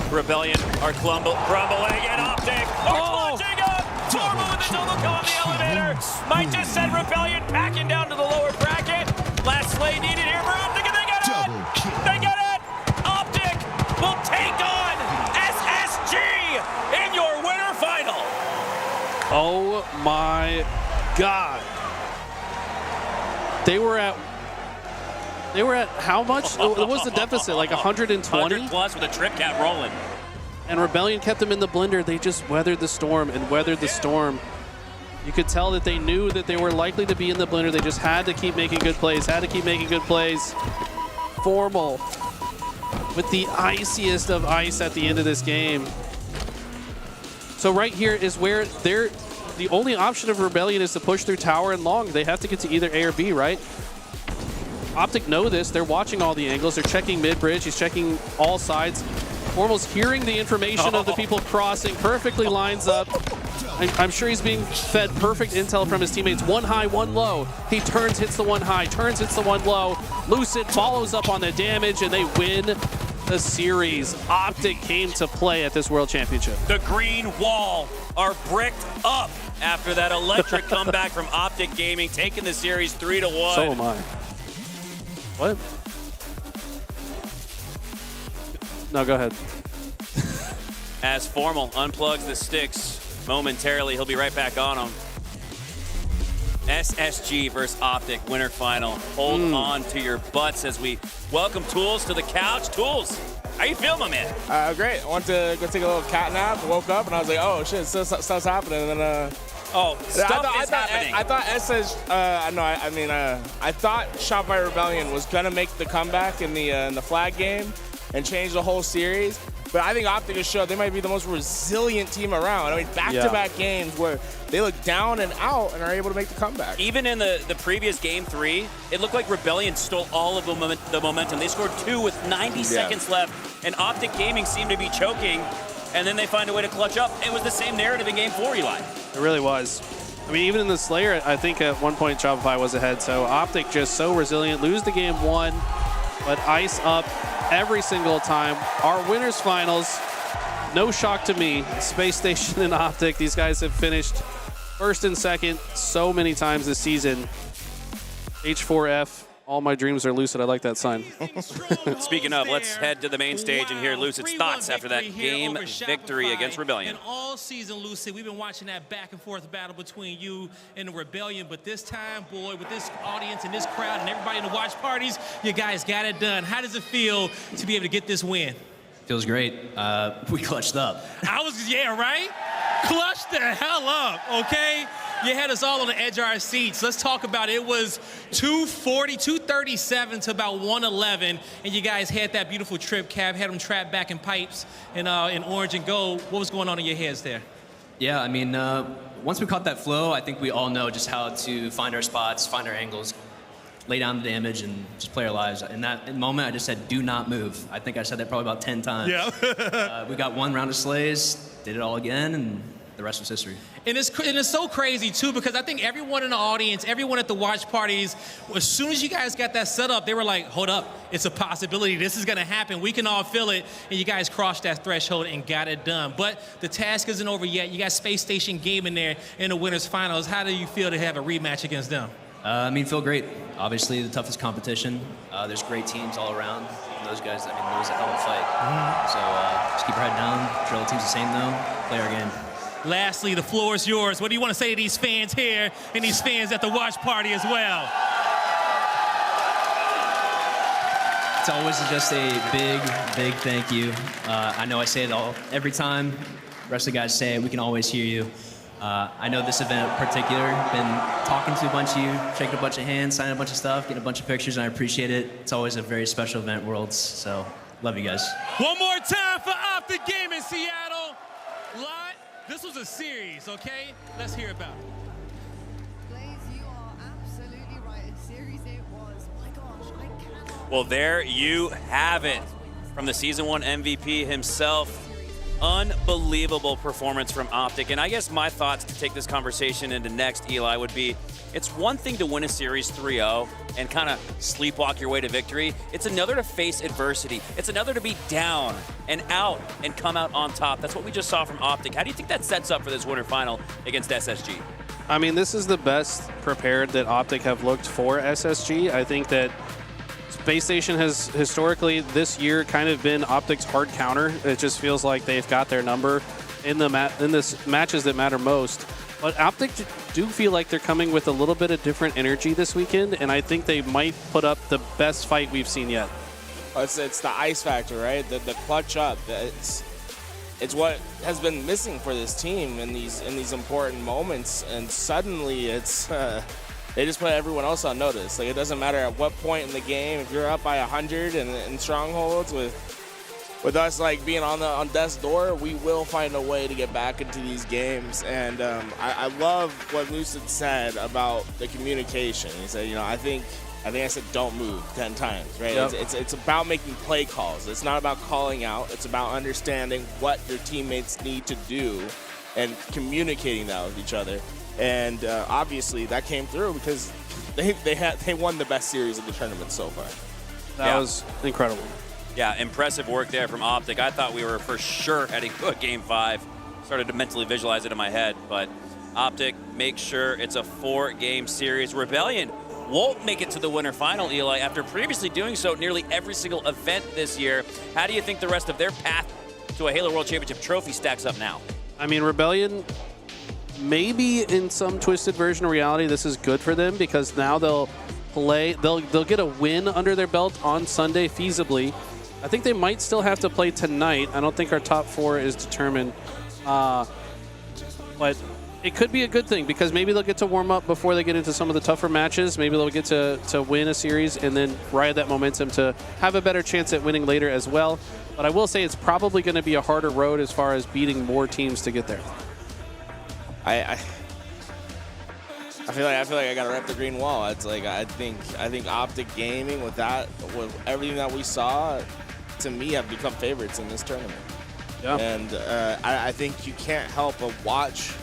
Rebellion are crumbling, and Optic are clutching up. Formal with the double kill on the elevator. Might just send Rebellion packing down to the lower bracket. Last slay needed here for Optic, and they get it! They get it! Will take on SSG in your winter final. Oh my God. They were at how much? What was the deficit? Like 120? 100 plus with a trip cap rolling. And Rebellion kept them in the blender. They just weathered the storm and weathered the storm. You could tell that they knew that they were likely to be in the blender. They just had to keep making good plays, Formal with the iciest of ice at the end of this game. So right here is where the only option of Rebellion is to push through tower and long. They have to get to either A or B, right? Optic know this. They're watching all the angles. They're checking mid-bridge. He's checking all sides. Formal's hearing the information of the people crossing, perfectly lines up. I'm sure he's being fed perfect intel from his teammates. One high, one low. He turns, hits the one high, turns, hits the one low. Lucid follows up on the damage, and they win the series. Optic came to play at this World Championship. The green wall are bricked up after that electric comeback from Optic Gaming, taking the series 3-1. So am I. What? No, go ahead. As Formal unplugs the sticks momentarily, he'll be right back on them. SSG versus Optic winter final. Hold on to your butts as we welcome Tools to the couch. Tools, how you feel, my man? Great. I went to go take a little cat nap, woke up, and I was like, oh shit, stuff's happening. And then happening. I thought I thought Shopify Rebellion was gonna make the comeback in the flag game and change the whole series. But I think Optic has showed they might be the most resilient team around. I mean, back-to-back games where they look down and out and are able to make the comeback. Even in the previous Game 3, it looked like Rebellion stole all of the momentum. They scored 2 with 90 seconds left, and Optic Gaming seemed to be choking, and then they find a way to clutch up. It was the same narrative in Game 4, Eli. It really was. I mean, even in the Slayer, I think at one point Shopify was ahead. So Optic just so resilient. Lose the Game 1, but ice up every single time. Our winners finals, no shock to me. Space Station and Optic, these guys have finished first and second so many times this season. H4F, all my dreams are lucid. I like that sign. Speaking of, let's head to the main stage and hear Lucid's thoughts after that game victory against Rebellion. And all season, Lucid, we've been watching that back and forth battle between you and the Rebellion, but this time, boy, with this audience and this crowd and everybody in the watch parties, you guys got it done. How does it feel to be able to get this win? Feels great. We clutched up. Right? Clutched the hell up, okay? You had us all on the edge of our seats. Let's talk about it. It was 237 to about 111, and you guys had that beautiful trip, Cab, had them trapped back in pipes in orange and gold. What was going on in your heads there? Yeah, I mean, once we caught that flow, I think we all know just how to find our spots, find our angles, lay down the damage, and just play our lives. In that moment, I just said, do not move. I think I said that probably about 10 times. Yeah. We got one round of slays, did it all again, and the rest was history. And it's so crazy, too, because I think everyone in the audience, everyone at the watch parties, as soon as you guys got that set up, they were like, hold up, it's a possibility. This is going to happen. We can all feel it. And you guys crossed that threshold and got it done. But the task isn't over yet. You got Space Station Gaming there in the winners finals. How do you feel to have a rematch against them? I mean, feel great. Obviously, the toughest competition. There's great teams all around. And those guys, I mean, it was a hell of a fight. So just keep your head down. Drill team's the same, though. Play our game. Lastly, the floor is yours. What do you want to say to these fans here and these fans at the watch party as well? It's always just a big thank you. I know I say it every time. The rest of the guys say it. We can always hear you. I know this event in particular, been talking to a bunch of you, shaking a bunch of hands, signing a bunch of stuff, getting a bunch of pictures, and I appreciate it. It's always a very special event, Worlds, so love you guys. One more time for Optic Game in Seattle. This was a series, okay? Let's hear about it. Blaze, you are absolutely right. A series it was. My gosh, I cannot. Well, there you have it from the Season 1 MVP himself. Unbelievable performance from Optic. And I guess my thoughts to take this conversation into next, Eli, would be it's one thing to win a series 3-0 and kind of sleepwalk your way to victory. It's another to face adversity. It's another to be down and out and come out on top. That's what we just saw from Optic. How do you think that sets up for this winter final against SSG? I mean, this is the best prepared that Optic have looked for SSG. I think that Space Station has historically this year kind of been Optic's hard counter. It just feels like they've got their number in the matches that matter most. But Optic do feel like they're coming with a little bit of different energy this weekend, and I think they might put up the best fight we've seen yet. It's the ice factor, right? The clutch up. It's what has been missing for this team in these important moments, and suddenly it's they just put everyone else on notice. Like, it doesn't matter at what point in the game, if you're up by 100 in strongholds with us like being on death's door, we will find a way to get back into these games. And I love what Lucid said about the communication. He said, I think I think I said don't move 10 times, right? Yep. It's about making play calls. It's not about calling out. It's about understanding what your teammates need to do and communicating that with each other. And obviously that came through because they won the best series of the tournament so far. That was incredible. Yeah, impressive work there from Optic. I thought we were for sure heading to a Game 5. Started to mentally visualize it in my head, but Optic makes sure it's a 4-game series. Rebellion won't make it to the winter final, Eli, after previously doing so nearly every single event this year. How do you think the rest of their path to a Halo World Championship trophy stacks up now? I mean, Rebellion, maybe in some twisted version of reality, this is good for them because now they'll get a win under their belt on Sunday feasibly. I think they might still have to play tonight. I don't think our top 4 is determined. But it could be a good thing because maybe they'll get to warm up before they get into some of the tougher matches. Maybe they'll get to win a series and then ride that momentum to have a better chance at winning later as well. But I will say it's probably going to be a harder road as far as beating more teams to get there. I feel like I gotta rep the green wall. It's like I think Optic Gaming with everything that we saw, to me, have become favorites in this tournament. Yeah. And I think you can't help but watch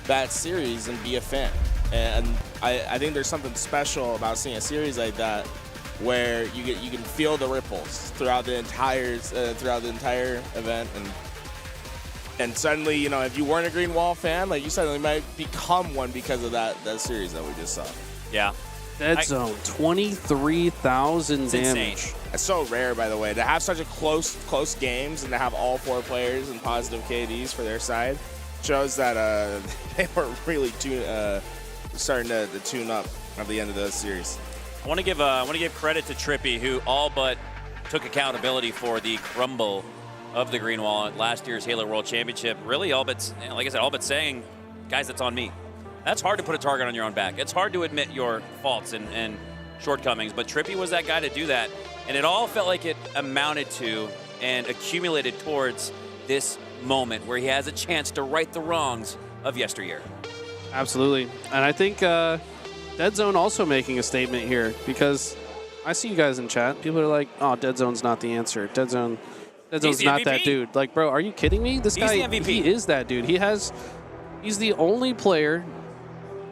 that series and be a fan. And I think there's something special about seeing a series like that where you can feel the ripples throughout the entire event. And suddenly, you know, if you weren't a Green Wall fan, like you suddenly might become one because of that series that we just saw. Yeah. Dead Zone, 23,000 damage. Insane. It's so rare, by the way, to have such a close games and to have all 4 players and positive KDs for their side shows that they were really starting to tune up at the end of the series. I want to give credit to Trippy, who all but took accountability for the crumble of the Green Wall at last year's Halo World Championship. Really, all but saying, guys, that's on me. That's hard to put a target on your own back. It's hard to admit your faults and shortcomings, but Trippy was that guy to do that. And it all felt like it amounted to and accumulated towards this moment where he has a chance to right the wrongs of yesteryear. Absolutely. And I think Dead Zone also making a statement here because I see you guys in chat. People are like, oh, Dead Zone's not the answer. Dead Zone's not that dude. Like, bro, are you kidding me? This guy, the MVP. He is that dude. He's the only player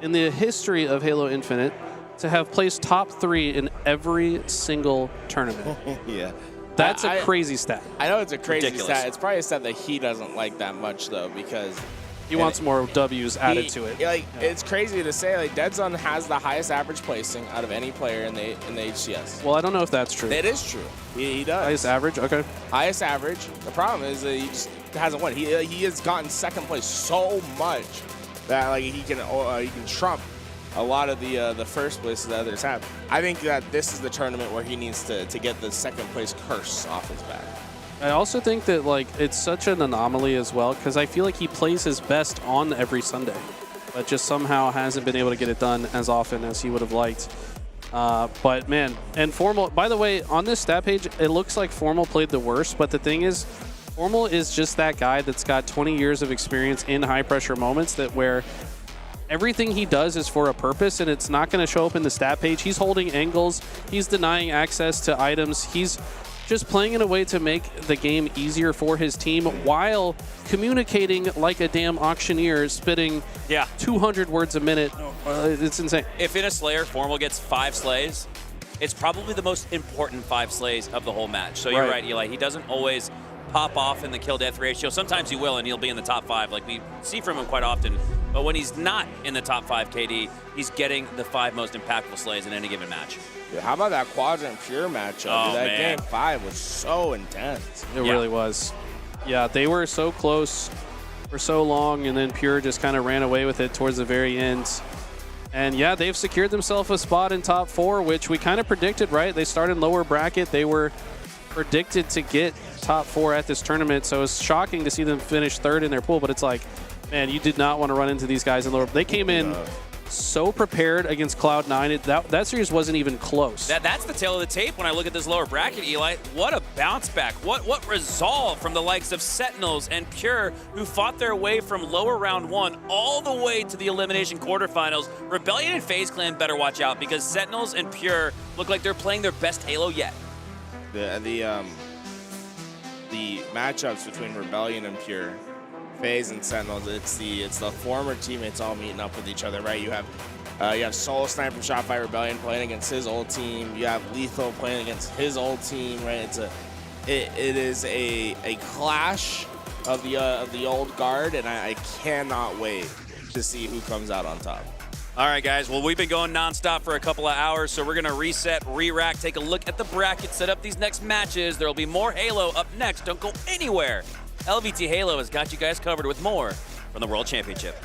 in the history of Halo Infinite to have placed top 3 in every single tournament. Yeah. That's a crazy stat. I know it's a crazy Ridiculous. stat. It's probably a stat that he doesn't like that much, though, because he wants more W's added to it. It's crazy to say, like, Dead Zone has the highest average placing out of any player in the HCS. Well, I don't know if that's true. It is true. He does. Highest average? Okay. Highest average. The problem is that he just hasn't won. He has gotten second place so much that like he can trump a lot of the first places that others have. I think that this is the tournament where he needs to get the second place curse off his back. I also think that like it's such an anomaly as well because I feel like he plays his best on every Sunday, but just somehow hasn't been able to get it done as often as he would have liked. But man, and Formal, by the way, on this stat page, it looks like Formal played the worst, but the thing is, Formal is just that guy that's got 20 years of experience in high pressure moments that where everything he does is for a purpose and it's not going to show up in the stat page. He's holding angles. He's denying access to items. He's just playing in a way to make the game easier for his team while communicating like a damn auctioneer, spitting 200 words a minute. It's insane. If in a Slayer, Formal gets 5 slays, it's probably the most important 5 slays of the whole match. So you're right, Eli. He doesn't always pop off in the kill-death ratio. Sometimes he will, and he'll be in the top 5, like we see from him quite often. But when he's not in the top 5 KD, he's getting the 5 most impactful slays in any given match. Dude, how about that Quadrant Pure matchup? Oh, that man. Game 5 was so intense. It really was. Yeah, they were so close for so long, and then Pure just kind of ran away with it towards the very end. And yeah, they've secured themselves a spot in top 4, which we kind of predicted, right? They started lower bracket. They were predicted to get top 4 at this tournament, so it's shocking to see them finish 3rd in their pool, but it's like, man, you did not want to run into these guys in lower. They came in so prepared against Cloud9. That series wasn't even close. That's the tail of the tape when I look at this lower bracket, Eli. What a bounce back. What resolve from the likes of Sentinels and Pure, who fought their way from lower round 1 all the way to the elimination quarterfinals. Rebellion and FaZe Clan better watch out, because Sentinels and Pure look like they're playing their best Halo yet. The matchups between Rebellion and Pure, FaZe and Sentinels, it's the former teammates all meeting up with each other, right? You have Solo Snipe from Shotfire Rebellion playing against his old team. You have Lethal playing against his old team, right? It is a clash of the old guard, and I cannot wait to see who comes out on top. All right, guys. Well, we've been going nonstop for a couple of hours, so we're going to reset, re-rack, take a look at the bracket, set up these next matches. There will be more Halo up next. Don't go anywhere. LVT Halo has got you guys covered with more from the World Championship.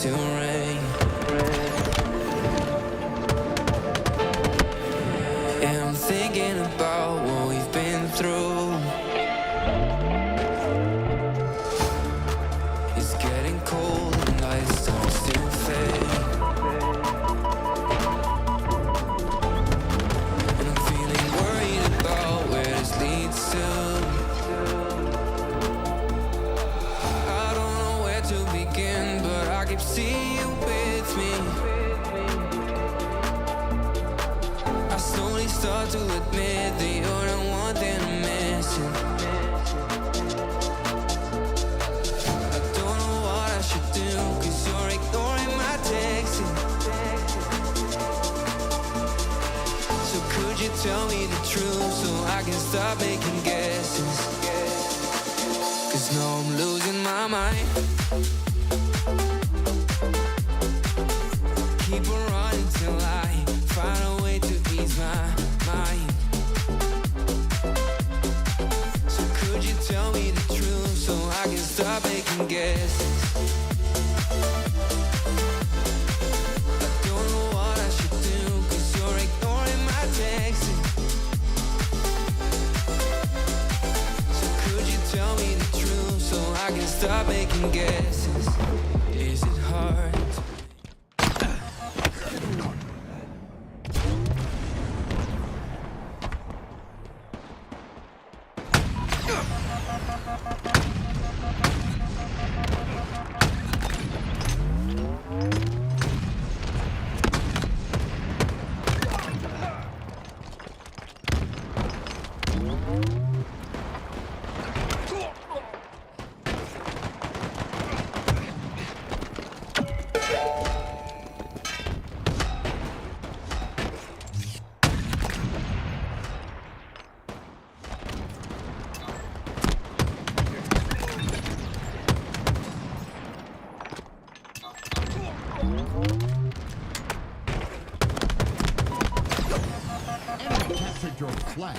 to rain. And I'm thinking about what we've been through. It's getting cold and light starts to fade. And I'm feeling worried about where this leads to. I don't know where to begin, but I keep seeing you with me. I slowly start to admit that you're the one that I'm missing. I don't know what I should do, 'cause you're ignoring my texting. So could you tell me the truth so I can stop making guesses? 'Cause now I'm losing my mind. Keep on running till I find a way to ease my mind. So could you tell me the truth so I can stop making guesses? I don't know what I should do, 'cause you're ignoring my texting. So could you tell me the truth so I can stop making guesses? Is it hard? Captured your flag.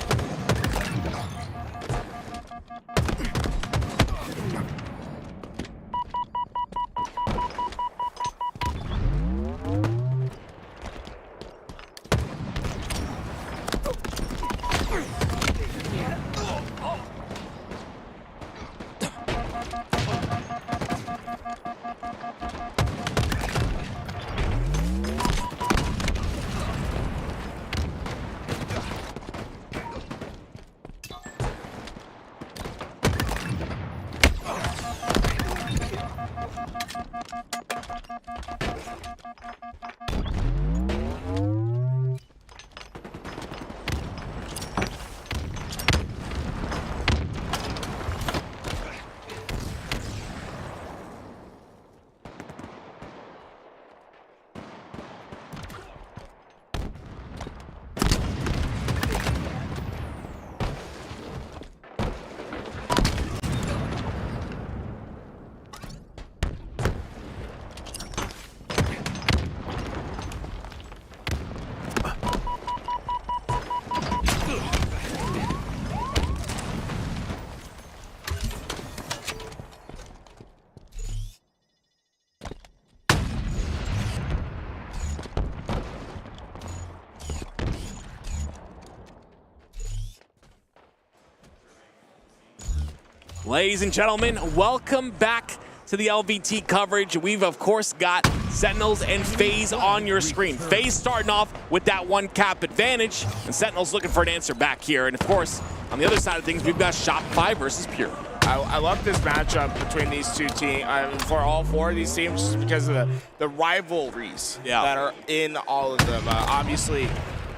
Ladies and gentlemen, welcome back to the LVT coverage. We've, of course, got Sentinels and FaZe on your screen. FaZe starting off with that one cap advantage, and Sentinels looking for an answer back here. And, of course, on the other side of things, we've got Shopify versus Pure. I love this matchup between these two teams, for all four of these teams, just because of the rivalries that are in all of them. Obviously,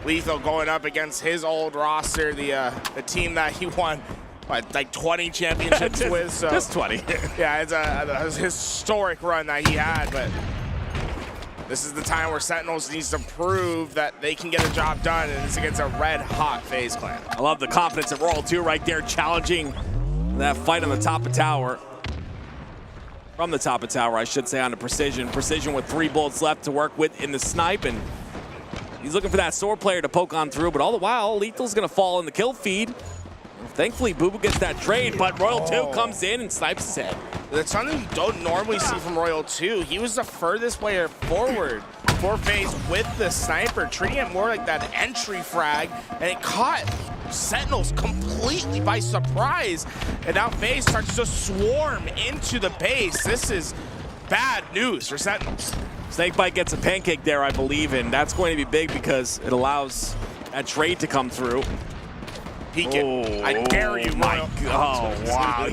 Lethal going up against his old roster, the team that he won like 20 championships with. So just 20. Yeah, it's a historic run that he had, but this is the time where Sentinels needs to prove that they can get a job done, and it's against a red-hot FaZe clan. I love the confidence of Royal 2 right there, challenging that fight on the top of tower. From the top of tower, I should say, on the Precision. Precision with 3 bullets left to work with in the snipe, and he's looking for that sword player to poke on through, but all the while, Lethal's gonna fall in the kill feed. Thankfully, Boo Boo gets that trade, but Royal 2 comes in and snipes his head. That's something you don't normally see from Royal 2. He was the furthest player forward for FaZe with the sniper, treating it more like that entry frag, and it caught Sentinels completely by surprise. And now FaZe starts to swarm into the base. This is bad news for Sentinels. Snakebite gets a pancake there, I believe, and that's going to be big because it allows that trade to come through. Peek it. I dare you, Royal. Oh, wow.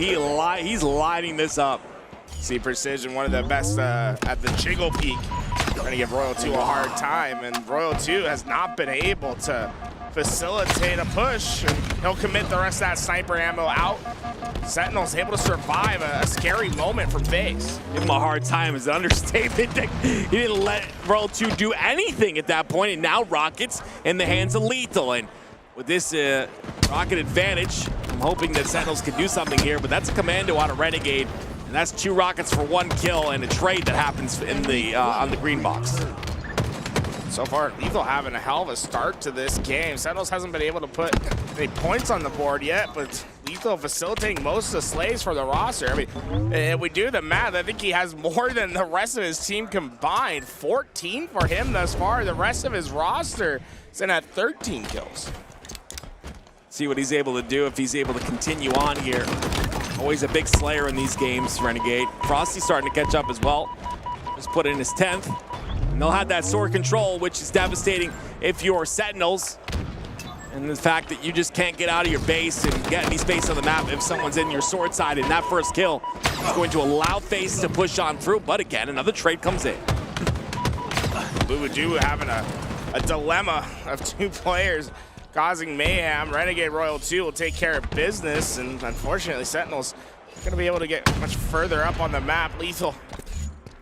He's lining this up. See Precision, one of the best at the jiggle peak. Trying to give Royal 2 a hard time, and Royal 2 has not been able to facilitate a push. He'll commit the rest of that sniper ammo out. Sentinel's able to survive a scary moment from FaZe. Give him a hard time is an understatement. He didn't let Royal 2 do anything at that point, and now Rocket's in the hands of Lethal. And with this Rocket advantage, I'm hoping that Sentinels can do something here, but that's a commando out of Renegade. And that's 2 Rockets for 1 kill and a trade that happens in the on the green box. So far, Lethal having a hell of a start to this game. Sentinels hasn't been able to put any points on the board yet, but Lethal facilitating most of the slays for the roster. I mean, if we do the math, I think he has more than the rest of his team combined. 14 for him thus far. The rest of his roster is in at 13 kills. See what he's able to do if he's able to continue on here. Always a big slayer in these games, Renegade. Frosty's starting to catch up as well. Just put in his 10th. And they'll have that sword control, which is devastating if you're Sentinels. And the fact that you just can't get out of your base and get any space on the map if someone's in your sword side, and that first kill is going to allow FaZe to push on through. But again, another trade comes in. Bubudu having a dilemma of 2 players causing mayhem. Renegade Royal 2 will take care of business, and unfortunately Sentinels going to be able to get much further up on the map. Lethal.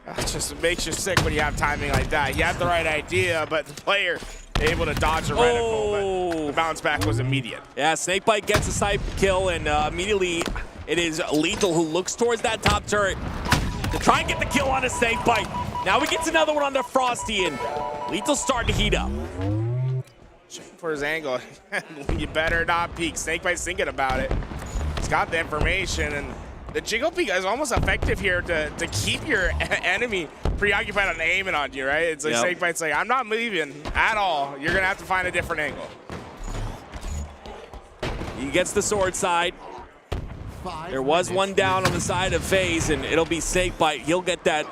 It just makes you sick when you have timing like that. You have the right idea, but the player able to dodge a reticle, but the bounce back was immediate. Yeah, Snakebite gets a snipe kill, and immediately it is Lethal who looks towards that top turret to try and get the kill on a Snakebite. Now he gets another one onto Frosty, and Lethal's starting to heat up. Checking for his angle. You better not peek. Snakebite's thinking about it. He's got the information, and the jiggle peek is almost effective here to keep your enemy preoccupied on aiming on you, right? It's like Snakebite's like, I'm not moving at all. You're gonna have to find a different angle. He gets the sword side. There was one down on the side of FaZe, and it'll be Snakebite. He'll get that,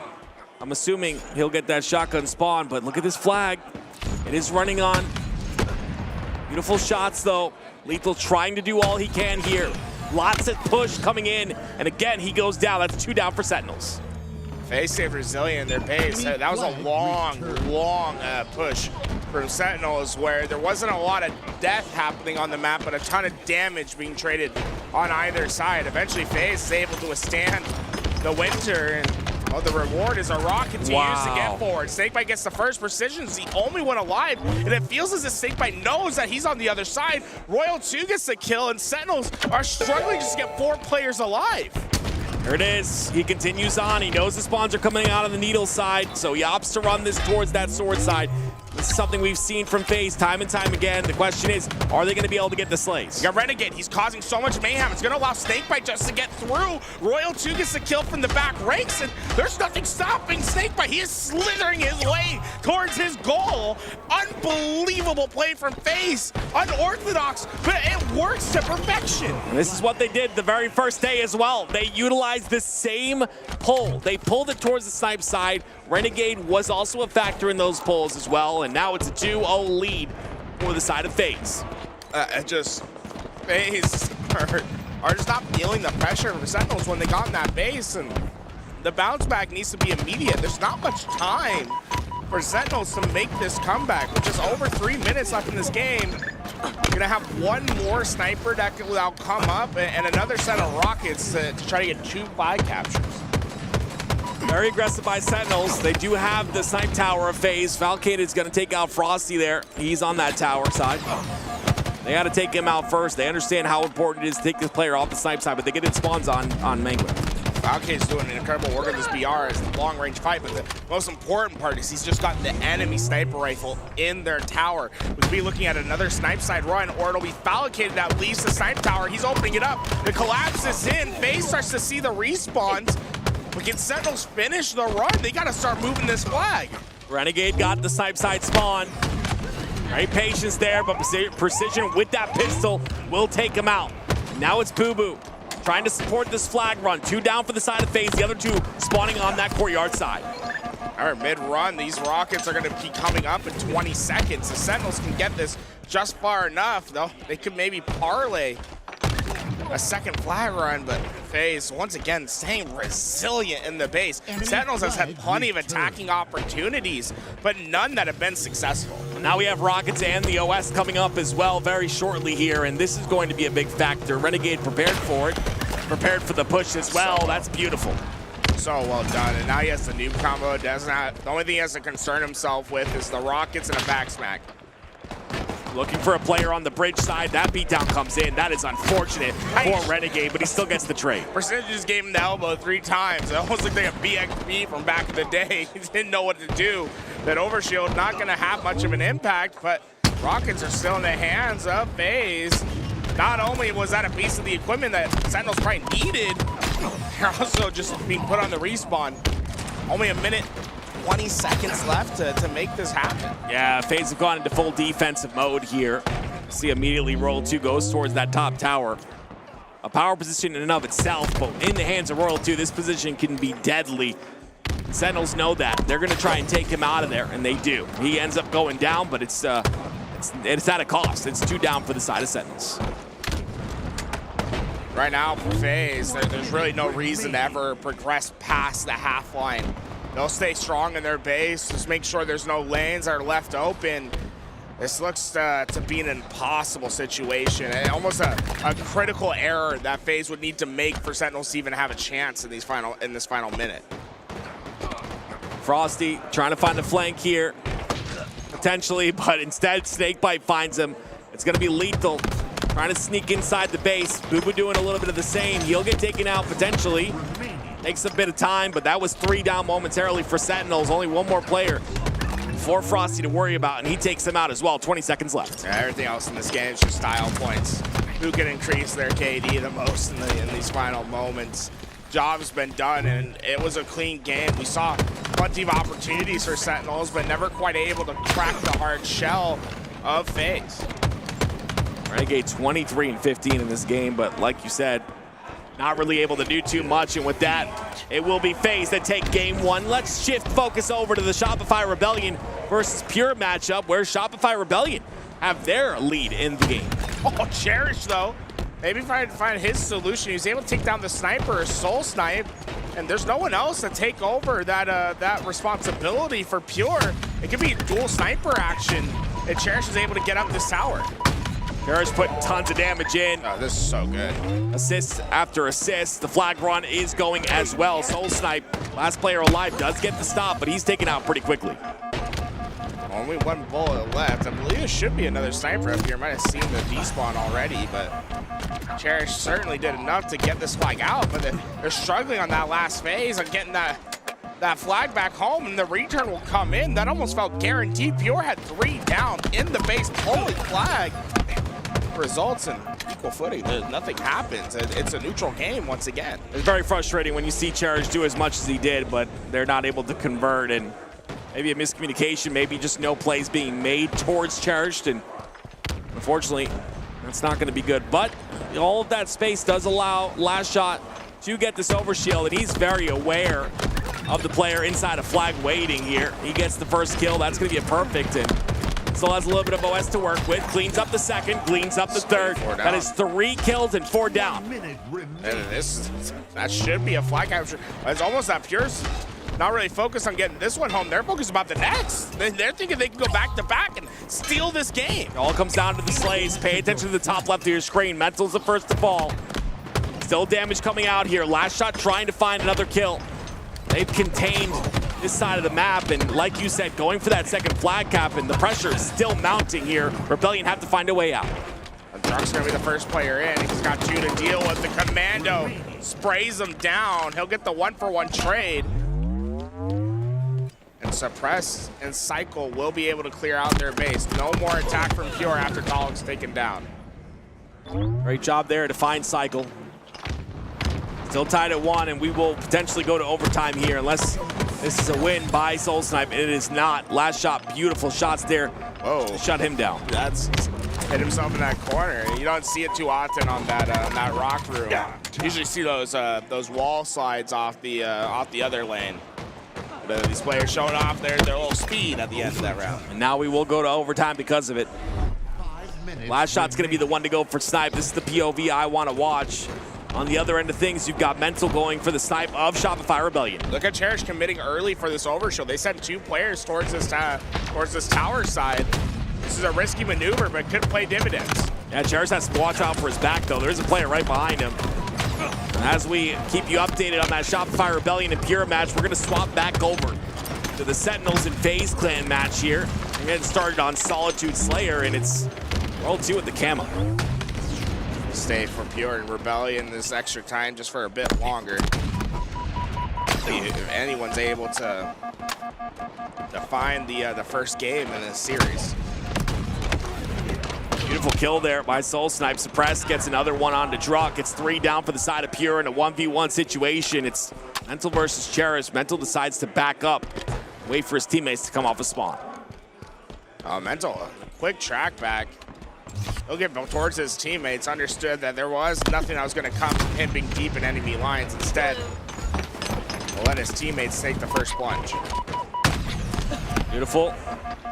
I'm assuming he'll get that shotgun spawn, but look at this flag. It is running on. Beautiful shots though. Lethal trying to do all he can here. Lots of push coming in, and again, he goes down. That's 2 down for Sentinels. FaZe stayed resilient in their base. That was a long push from Sentinels, where there wasn't a lot of death happening on the map, but a ton of damage being traded on either side. Eventually, FaZe is able to withstand the winter, and the reward is a rocket to use to get forward. Snakebite gets the first. Precision's the only one alive, and it feels as if Snakebite knows that he's on the other side. Royal 2 gets the kill, and Sentinels are struggling just to get 4 players alive. There it is. He continues on. He knows the spawns are coming out on the needle side, so he opts to run this towards that sword side. This is something we've seen from FaZe time and time again. The question is, are they going to be able to get the slays? You got Renegade. He's causing so much mayhem. It's going to allow Snakebite just to get through. Royal 2 gets the kill from the back ranks, and there's nothing stopping Snakebite. He is slithering his way towards his goal. Unbelievable play from FaZe. Unorthodox, but it works to perfection. And this is what they did the very first day as well. They utilized the same pull. They pulled it towards the snipe side. Renegade was also a factor in those pulls as well, and now it's a 2-0 lead for the side of FaZe. FaZe are just not feeling the pressure from Sentinels when they got in that base, and the bounce back needs to be immediate. There's not much time for Sentinels to make this comeback, with just over 3 minutes left in this game. You're gonna have one more sniper that will come up, and another set of rockets to try to get 2 flag captures. Very aggressive by Sentinels. They do have the snipe tower of FaZe. Falcade is going to take out Frosty there. He's on that tower side. They got to take him out first. They understand how important it is to take this player off the snipe side, but they get it spawns on Mangwin. Falcade's doing an incredible work on this BR as a long-range fight, but the most important part is he's just got the enemy sniper rifle in their tower. We could be looking at another snipe side run, or it'll be Falcade that leaves the snipe tower. He's opening it up. The collapse is in. FaZe starts to see the respawns. But can Sentinels finish the run? They got to start moving this flag. Renegade got the snipe side spawn. Great patience there, but precision with that pistol will take him out. Now it's Boo Boo trying to support this flag run. 2 down for the side of FaZe, the other 2 spawning on that courtyard side. All right, mid-run, these rockets are going to be coming up in 20 seconds. The Sentinels can get this just far enough, though. They could maybe parlay a second flag run, but FaZe, once again, staying resilient in the base. Sentinels has had plenty of attacking opportunities, but none that have been successful. Now we have Rockets and the OS coming up as well very shortly here, and this is going to be a big factor. Renegade prepared for it, prepared for the push as well. That's beautiful. So well done, and now he has the noob combo. The only thing he has to concern himself with is the Rockets and a back smack. Looking for a player on the bridge side. That beatdown comes in. That is unfortunate for Renegade, but he still gets the trade. Precision just gave him the elbow 3 times. It almost looked like a BXB from back in the day. He didn't know what to do. That overshield not going to have much of an impact, but Rockets are still in the hands of FaZe. Not only was that a piece of the equipment that Sentinels probably needed, they're also just being put on the respawn. Only a minute 20 seconds left to make this happen. Yeah, FaZe have gone into full defensive mode here. See immediately Royal 2 goes towards that top tower. A power position in and of itself, but in the hands of Royal 2, this position can be deadly. Sentinels know that. They're going to try and take him out of there, and they do. He ends up going down, but it's at a cost. It's 2 down for the side of Sentinels. Right now for FaZe, there's really no reason to ever progress past the half line. They'll stay strong in their base, just make sure there's no lanes that are left open. This looks to be an impossible situation, and almost a critical error that FaZe would need to make for Sentinels to even have a chance in this final minute. Frosty trying to find a flank here, potentially, but instead Snakebite finds him. It's going to be lethal. Trying to sneak inside the base. Boo Boo doing a little bit of the same. He'll get taken out potentially. Takes a bit of time, but that was 3 down momentarily for Sentinels. Only 1 more player for Frosty to worry about, and he takes him out as well. 20 seconds left. Yeah, everything else in this game is just style points. Who can increase their KD the most in these final moments? Job's been done, and it was a clean game. We saw plenty of opportunities for Sentinels, but never quite able to crack the hard shell of FaZe. Renegade 23-15 in this game, but like you said, not really able to do too much, and with that, it will be FaZe that take game 1. Let's shift focus over to the Shopify Rebellion versus Pure matchup, where Shopify Rebellion have their lead in the game. Oh, Cherish, though. Maybe find his solution. He was able to take down the sniper, Soul Snipe, and there's no one else to take over that responsibility for Pure. It could be dual sniper action, and Cherish is able to get up this tower. Cherish putting tons of damage in. Oh, this is so good. Assist after assist. The flag run is going as well. Soul Snipe, last player alive, does get the stop, but he's taken out pretty quickly. Only 1 bullet left. I believe there should be another sniper up here. Might have seen the despawn already, but Cherish certainly did enough to get this flag out, but they're struggling on that last phase of getting that flag back home, and the return will come in. That almost felt guaranteed. Pure had 3 down in the base, pulling flag. Results in equal footing. Nothing happens. It's a neutral game once again. It's very frustrating when you see Cherish do as much as he did, but they're not able to convert, and maybe a miscommunication, maybe just no plays being made towards Cherished, and unfortunately, that's not going to be good. But all of that space does allow Last Shot to get this overshield, and he's very aware of the player inside a flag waiting here. He gets the first kill. That's going to be a perfect, and still has a little bit of OS to work with. Cleans up the second, cleans up the third. That is 3 kills and 4 down. And that should be a flag capture. It's almost that Pure's not really focused on getting this one home. They're focused about the next. They're thinking they can go back to back and steal this game. It all comes down to the Slays. Pay attention to the top left of your screen. Mental's the first to fall. Still damage coming out here. Last Shot trying to find another kill. They've contained this side of the map, and like you said, going for that second flag cap, and the pressure is still mounting here. Rebellion have to find a way out. Druck's gonna be the first player in. He's got 2 to deal with. The Commando sprays him down. He'll get the 1-for-1 trade. And Suppress and Cycle will be able to clear out their base. No more attack from Pure after Dog's taken down. Great job there to find Cycle. Still tied at 1, and we will potentially go to overtime here unless this is a win by Soul Snipe. It is not. Last shot, beautiful shots there. Whoa. Shut him down. That's hit himself in that corner. You don't see it too often on that rock room. You usually see those wall slides off the other lane. But these players showing off their little speed at the end of that round. And now we will go to overtime because of it. Last shot's going to be the one to go for Snipe. This is the POV I want to watch. On the other end of things, you've got Mental going for the snipe of Shopify Rebellion. Look at Cherish committing early for this overshield. They sent 2 players towards this tower side. This is a risky maneuver, but could play dividends. Yeah, Cherish has to watch out for his back, though. There's a player right behind him. And as we keep you updated on that Shopify Rebellion and Pura match, we're going to swap back over to the Sentinels and FaZe Clan match here. We're getting started on Solitude Slayer, and it's World 2 with the camo. Stay for Pure and Rebellion this extra time just for a bit longer. If anyone's able to find the first game in this series. Beautiful kill there by Soul Snipe. Suppressed gets another one onto Druck. It's 3 down for the side of Pure in a 1v1 situation. It's Mental versus Cherish. Mental decides to back up, wait for his teammates to come off a spawn. Mental, a quick track back. He'll get towards his teammates, understood that there was nothing that was going to come from him being deep in enemy lines. Instead, he'll let his teammates take the first plunge. Beautiful.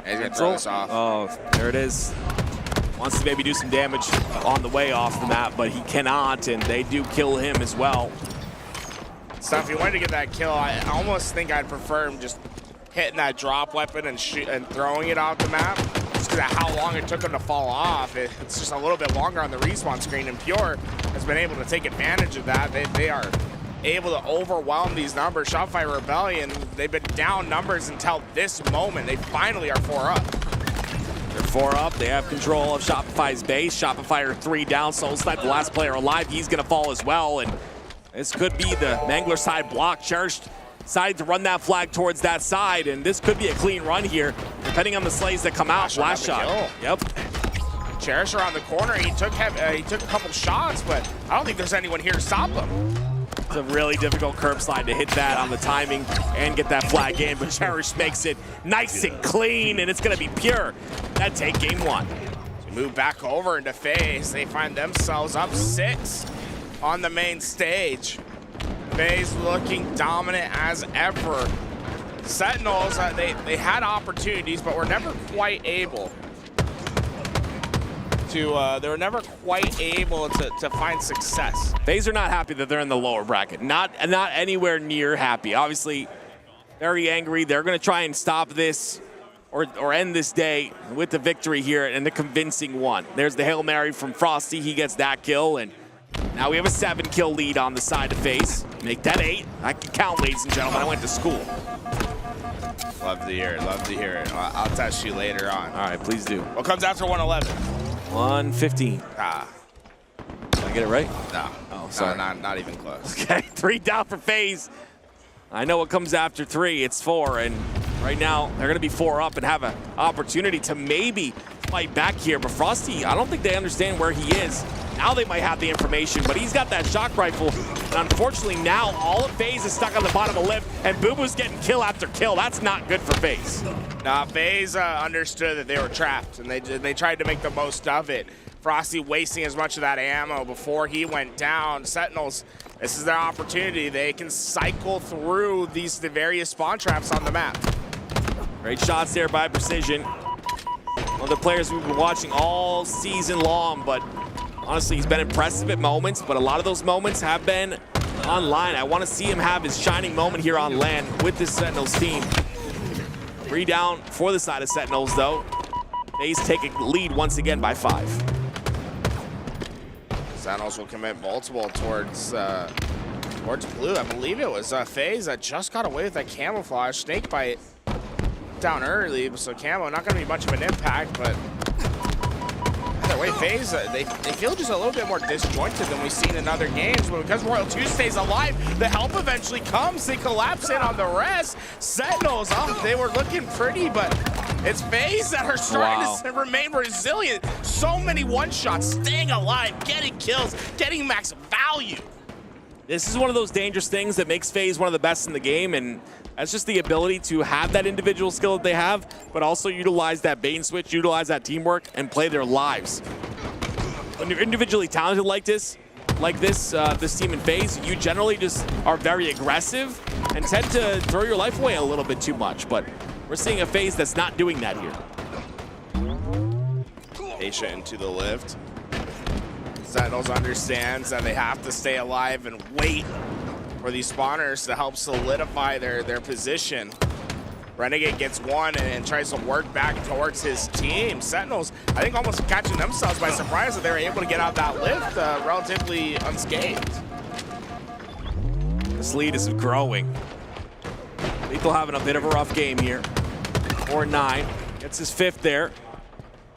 He's going to throw this off. Oh, there it is. Wants to maybe do some damage on the way off the map, but he cannot, and they do kill him as well. Stuff, if he wanted to get that kill, I almost think I'd prefer him just hitting that drop weapon and throwing it off the map. Just because of how long it took him to fall off. It's just a little bit longer on the respawn screen, and Pure has been able to take advantage of that. They are able to overwhelm these numbers. Shopify Rebellion, they've been down numbers until this moment. They finally are 4 up. They're 4 up. They have control of Shopify's base. Shopify are 3 down. Soul Snipe, the last player alive, he's going to fall as well. And this could be the Mangler side block. Cherish decided to run that flag towards that side, and this could be a clean run here, depending on the slays that come out. Last shot. Yep. Cherish around the corner. He took a couple shots, but I don't think there's anyone here to stop him. It's a really difficult curb slide to hit that on the timing and get that flag in, but Cherish makes it nice and clean, and it's going to be Pure that take game 1. So move back over into FaZe. They find themselves up 6 on the main stage. FaZe looking dominant as ever. Sentinels, they had opportunities, but were never quite able to to find success. FaZe are not happy that they're in the lower bracket. Not anywhere near happy. Obviously, very angry. They're going to try and stop this or end this day with the victory here, and a convincing one. There's the Hail Mary from Frosty. He gets that kill, and now we have a 7-kill lead on the side of FaZe. Make that 8. I can count, ladies and gentlemen. I went to school. Love to hear it. Love to hear it. I'll test you later on. All right, please do. What comes after 111? 115. Did I get it right? No. Oh, sorry. No, not even close. Okay, 3 down for FaZe. I know what comes after 3. It's 4, and right now they're going to be 4 up and have an opportunity to maybe fight back here. But Frosty, I don't think they understand where he is. Now they might have the information, but he's got that shock rifle. And unfortunately, now all of FaZe is stuck on the bottom of the lift, and Boo Boo's getting kill after kill. That's not good for FaZe. Nah, FaZe understood that they were trapped, and they tried to make the most of it. Frosty wasting as much of that ammo before he went down. Sentinels, this is their opportunity. They can cycle through the various spawn traps on the map. Great shots there by Precision. One of the players we've been watching all season long, but honestly, he's been impressive at moments, but a lot of those moments have been online. I want to see him have his shining moment here on land with this Sentinels team. 3 down for the side of Sentinels, though. FaZe taking the lead once again by 5. Sentinels will commit multiple towards blue. I believe it was FaZe that just got away with that camouflage. Snakebite down early, so camo not going to be much of an impact, but either way, FaZe, they feel just a little bit more disjointed than we've seen in other games, but because Royal 2 stays alive, the help eventually comes. They collapse in on the rest. Sentinels, they were looking pretty, but it's FaZe that are starting to remain resilient. So many one-shots, staying alive, getting kills, getting max value. This is one of those dangerous things that makes FaZe one of the best in the game, and that's just the ability to have that individual skill that they have, but also utilize that bait and switch, utilize that teamwork, and play their lives. When you're individually talented like this team in FaZe, you generally just are very aggressive and tend to throw your life away a little bit too much, but we're seeing a FaZe that's not doing that here. Patient into the lift. Sentinels understands that they have to stay alive and wait for these spawners to help solidify their position. Renegade gets one and tries to work back towards his team. Sentinels, I think, almost catching themselves by surprise that they were able to get out that lift relatively unscathed. This lead is growing. Lethal having a bit of a rough game here. 4-9, gets his 5th there.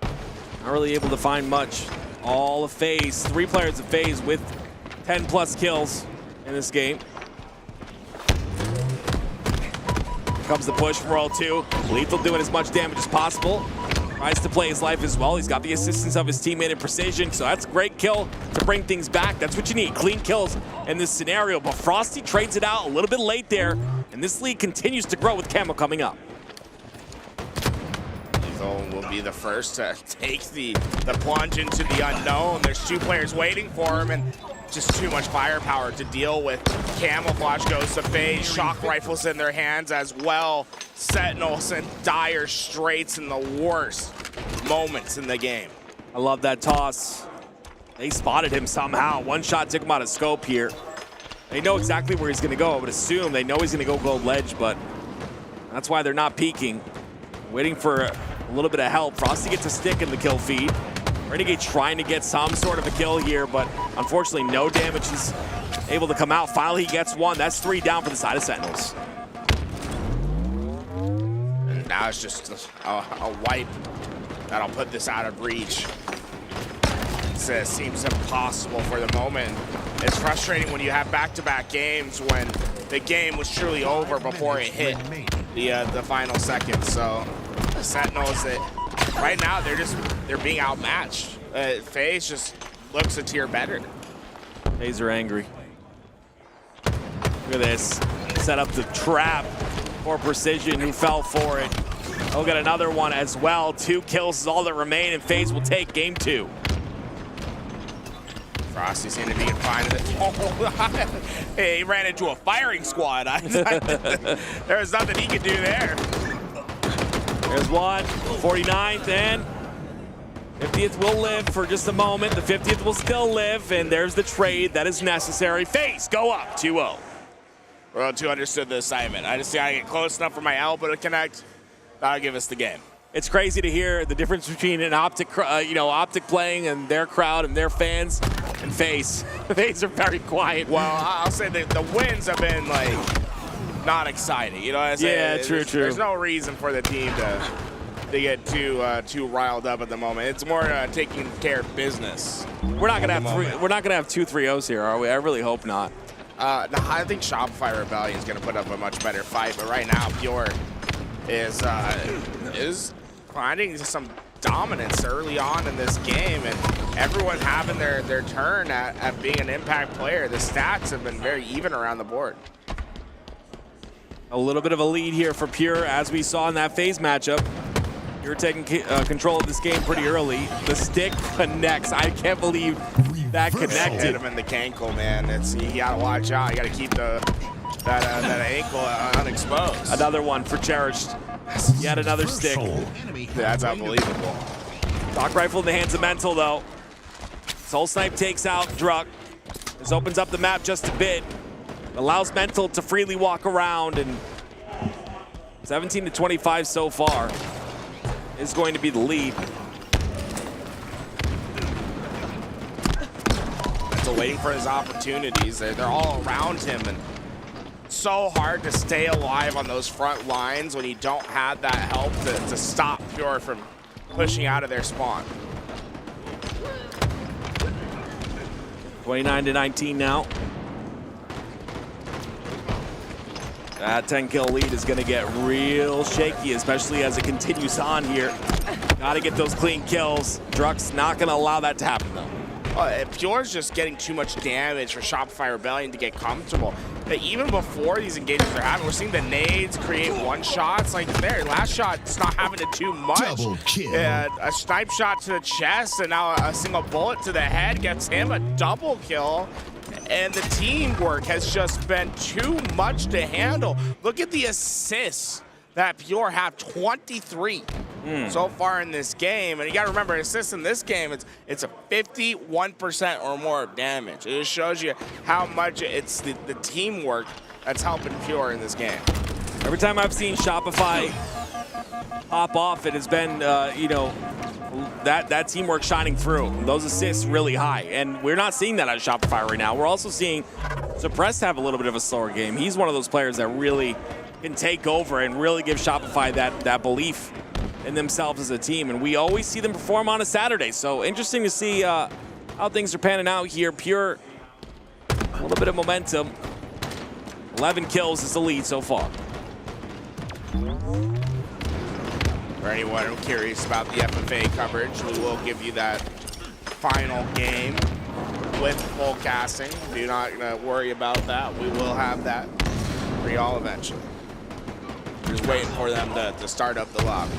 Not really able to find much. All of FaZe, 3 players of FaZe with 10+ kills in this game. Here comes the push from World 2. Lethal doing as much damage as possible. Tries to play his life as well. He's got the assistance of his teammate in Precision, so that's a great kill to bring things back. That's what you need, clean kills in this scenario. But Frosty trades it out a little bit late there, and this lead continues to grow with Camo coming up. Will be the first to take the plunge into the unknown. There's 2 players waiting for him, and just too much firepower to deal with. Camouflage goes to FaZe, shock rifles in their hands as well. Sentinels in dire straits in the worst moments in the game. I love that toss. They spotted him somehow. One shot took him out of scope here. They know exactly where he's going to go. I would assume they know he's going to go gold ledge, but that's why they're not peeking. Waiting for a little bit of help. Frosty gets a stick in the kill feed. Renegade trying to get some sort of a kill here, but unfortunately no damage is able to come out. Finally he gets one. That's 3 down for the side of Sentinels. And now it's just a wipe that'll put this out of reach. It seems impossible for the moment. It's frustrating when you have back-to-back games when the game was truly over before it hit the final seconds. So the Sentinels, right now they're being outmatched. FaZe just looks a tier better. FaZe are angry. Look at this. Set up the trap for Precision, who fell for it. He'll get another one as well. 2 kills is all that remain, and FaZe will take game 2. Frosty's gonna be fine. Hey, he ran into a firing squad. There's nothing he could do there. There's one, 49th, and 50th will live for just a moment. The 50th will still live, and there's the trade that is necessary. FaZe go up 2-0. World 2 understood the assignment. I just gotta get close enough for my elbow to connect. That'll give us the game. It's crazy to hear the difference between an Optic, Optic playing and their crowd and their fans and FaZe. FaZe are very quiet. Well, I'll say the wins have been like not exciting. You know what I'm saying? Yeah, true. There's no reason for the team to get too riled up at the moment. It's more taking care of business. We're not gonna have 2 3-0s here, are we? I really hope not. No, I think Shopify Rebellion is gonna put up a much better fight, but right now Pure is finding some dominance early on in this game, and everyone having their turn at being an impact player. The stats have been very even around the board. A little bit of a lead here for Pure, as we saw in that FaZe matchup. You're taking control of this game pretty early. The stick connects. I can't believe that connected. Hit him in the cankle, man. You gotta watch out. You gotta keep that ankle unexposed. Another one for Cherished. Yet another stick. That's unbelievable. Shock rifle in the hands of Mental, though. Soul Snipe takes out Druck. This opens up the map just a bit. Allows Mental to freely walk around, and 17-25 so far is going to be the lead. Mental waiting for his opportunities. They're all around him, and so hard to stay alive on those front lines when you don't have that help to stop Pure from pushing out of their spawn. 29-19 now. That 10-kill lead is going to get real shaky, especially as it continues on here. Got to get those clean kills. Druck's not going to allow that to happen, though. Pure's just getting too much damage for Shopify Rebellion to get comfortable. But even before these engagements are happening, we're seeing the nades create one-shots. Like their last shot's not having to do much. Double kill. A snipe shot to the chest, and now a single bullet to the head gets him a double kill. And the teamwork has just been too much to handle. Look at the assists that Pure have, 23 so far in this game. And you got to remember, assists in this game, it's a 51% or more of damage. It just shows you how much it's the teamwork that's helping Pure in this game. Every time I've seen Shopify hop off, it has been, you know, that teamwork shining through. Those assists really high. And we're not seeing that out of Shopify right now. We're also seeing Suppressed have a little bit of a slower game. He's one of those players that really can take over and really give Shopify that belief in themselves as a team. And we always see them perform on a Saturday. So interesting to see how things are panning out here. Pure, a little bit of momentum. 11 kills is the lead so far. For anyone who's curious about the FFA coverage, we will give you that final game with full casting. Do not worry about that. We will have that for y'all eventually. Just waiting for them to start up the lobby.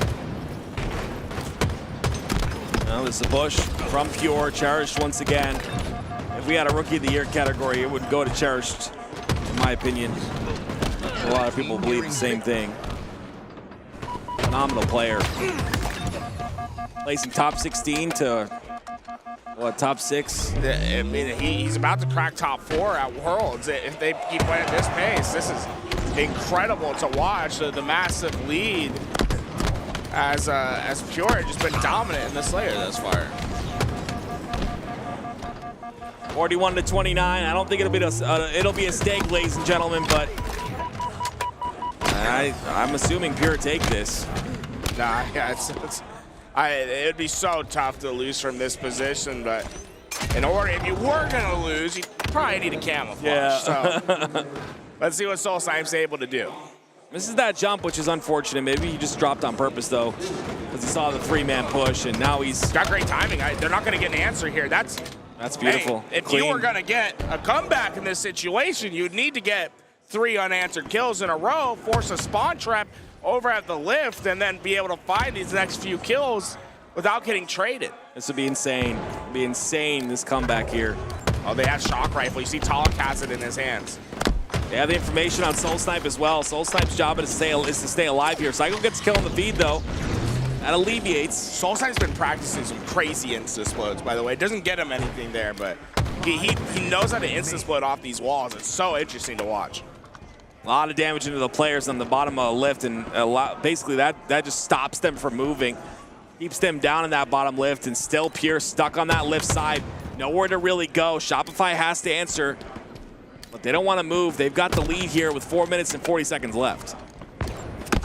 Now this is a push from Pure, Cherished once again. If we had a Rookie of the Year category, it would go to Cherished, in my opinion. A lot of people believe the same thing. Phenomenal player. Placing top 16 to, what, top 6? I mean, he's about to crack top 4 at Worlds. If they keep playing at this pace, this is incredible to watch. The massive lead as Pure has just been dominant in this layer thus far. 41-29. I don't think it'll be a stake, ladies and gentlemen, but I'm assuming Pure take this. Nah, yeah, it'd be so tough to lose from this position, but in order, if you were gonna lose, you probably need a camouflage. Yeah. So let's see what Soul Snipe's able to do. This is that jump, which is unfortunate. Maybe he just dropped on purpose, though, because he saw the 3-man push, and now he's got great timing. They're not gonna get an answer here. That's beautiful. Hey, if you were gonna get a comeback in this situation, you'd need to get 3 unanswered kills in a row, force a spawn trap over at the lift, and then be able to find these next few kills without getting traded. This would be insane. It'd be insane, this comeback here. Oh, they have Shock Rifle. You see Talik has it in his hands. They have the information on Soul Snipe as well. Soul Snipe's job is to stay alive here. Cycle gets kill on the feed, though. That alleviates. Soul Snipe's been practicing some crazy insta-explodes, by the way. It doesn't get him anything there, but he knows how to insta-explode off these walls. It's so interesting to watch. A lot of damage into the players on the bottom of the lift, and basically that just stops them from moving. Keeps them down in that bottom lift, and still Pure stuck on that lift side. Nowhere to really go. Shopify has to answer, but they don't want to move. They've got the lead here with 4 minutes and 40 seconds left.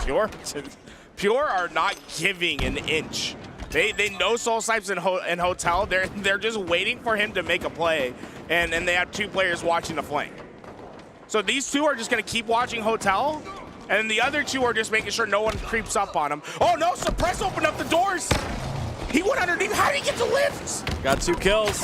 Pure are not giving an inch. They know Soul Snipe's in Hotel. They're just waiting for him to make a play, and they have 2 players watching the flank. So these 2 are just going to keep watching Hotel, and the other 2 are just making sure no one creeps up on him. Oh no, Suppress opened up the doors. He went underneath. How did he get the lifts? Got 2 kills.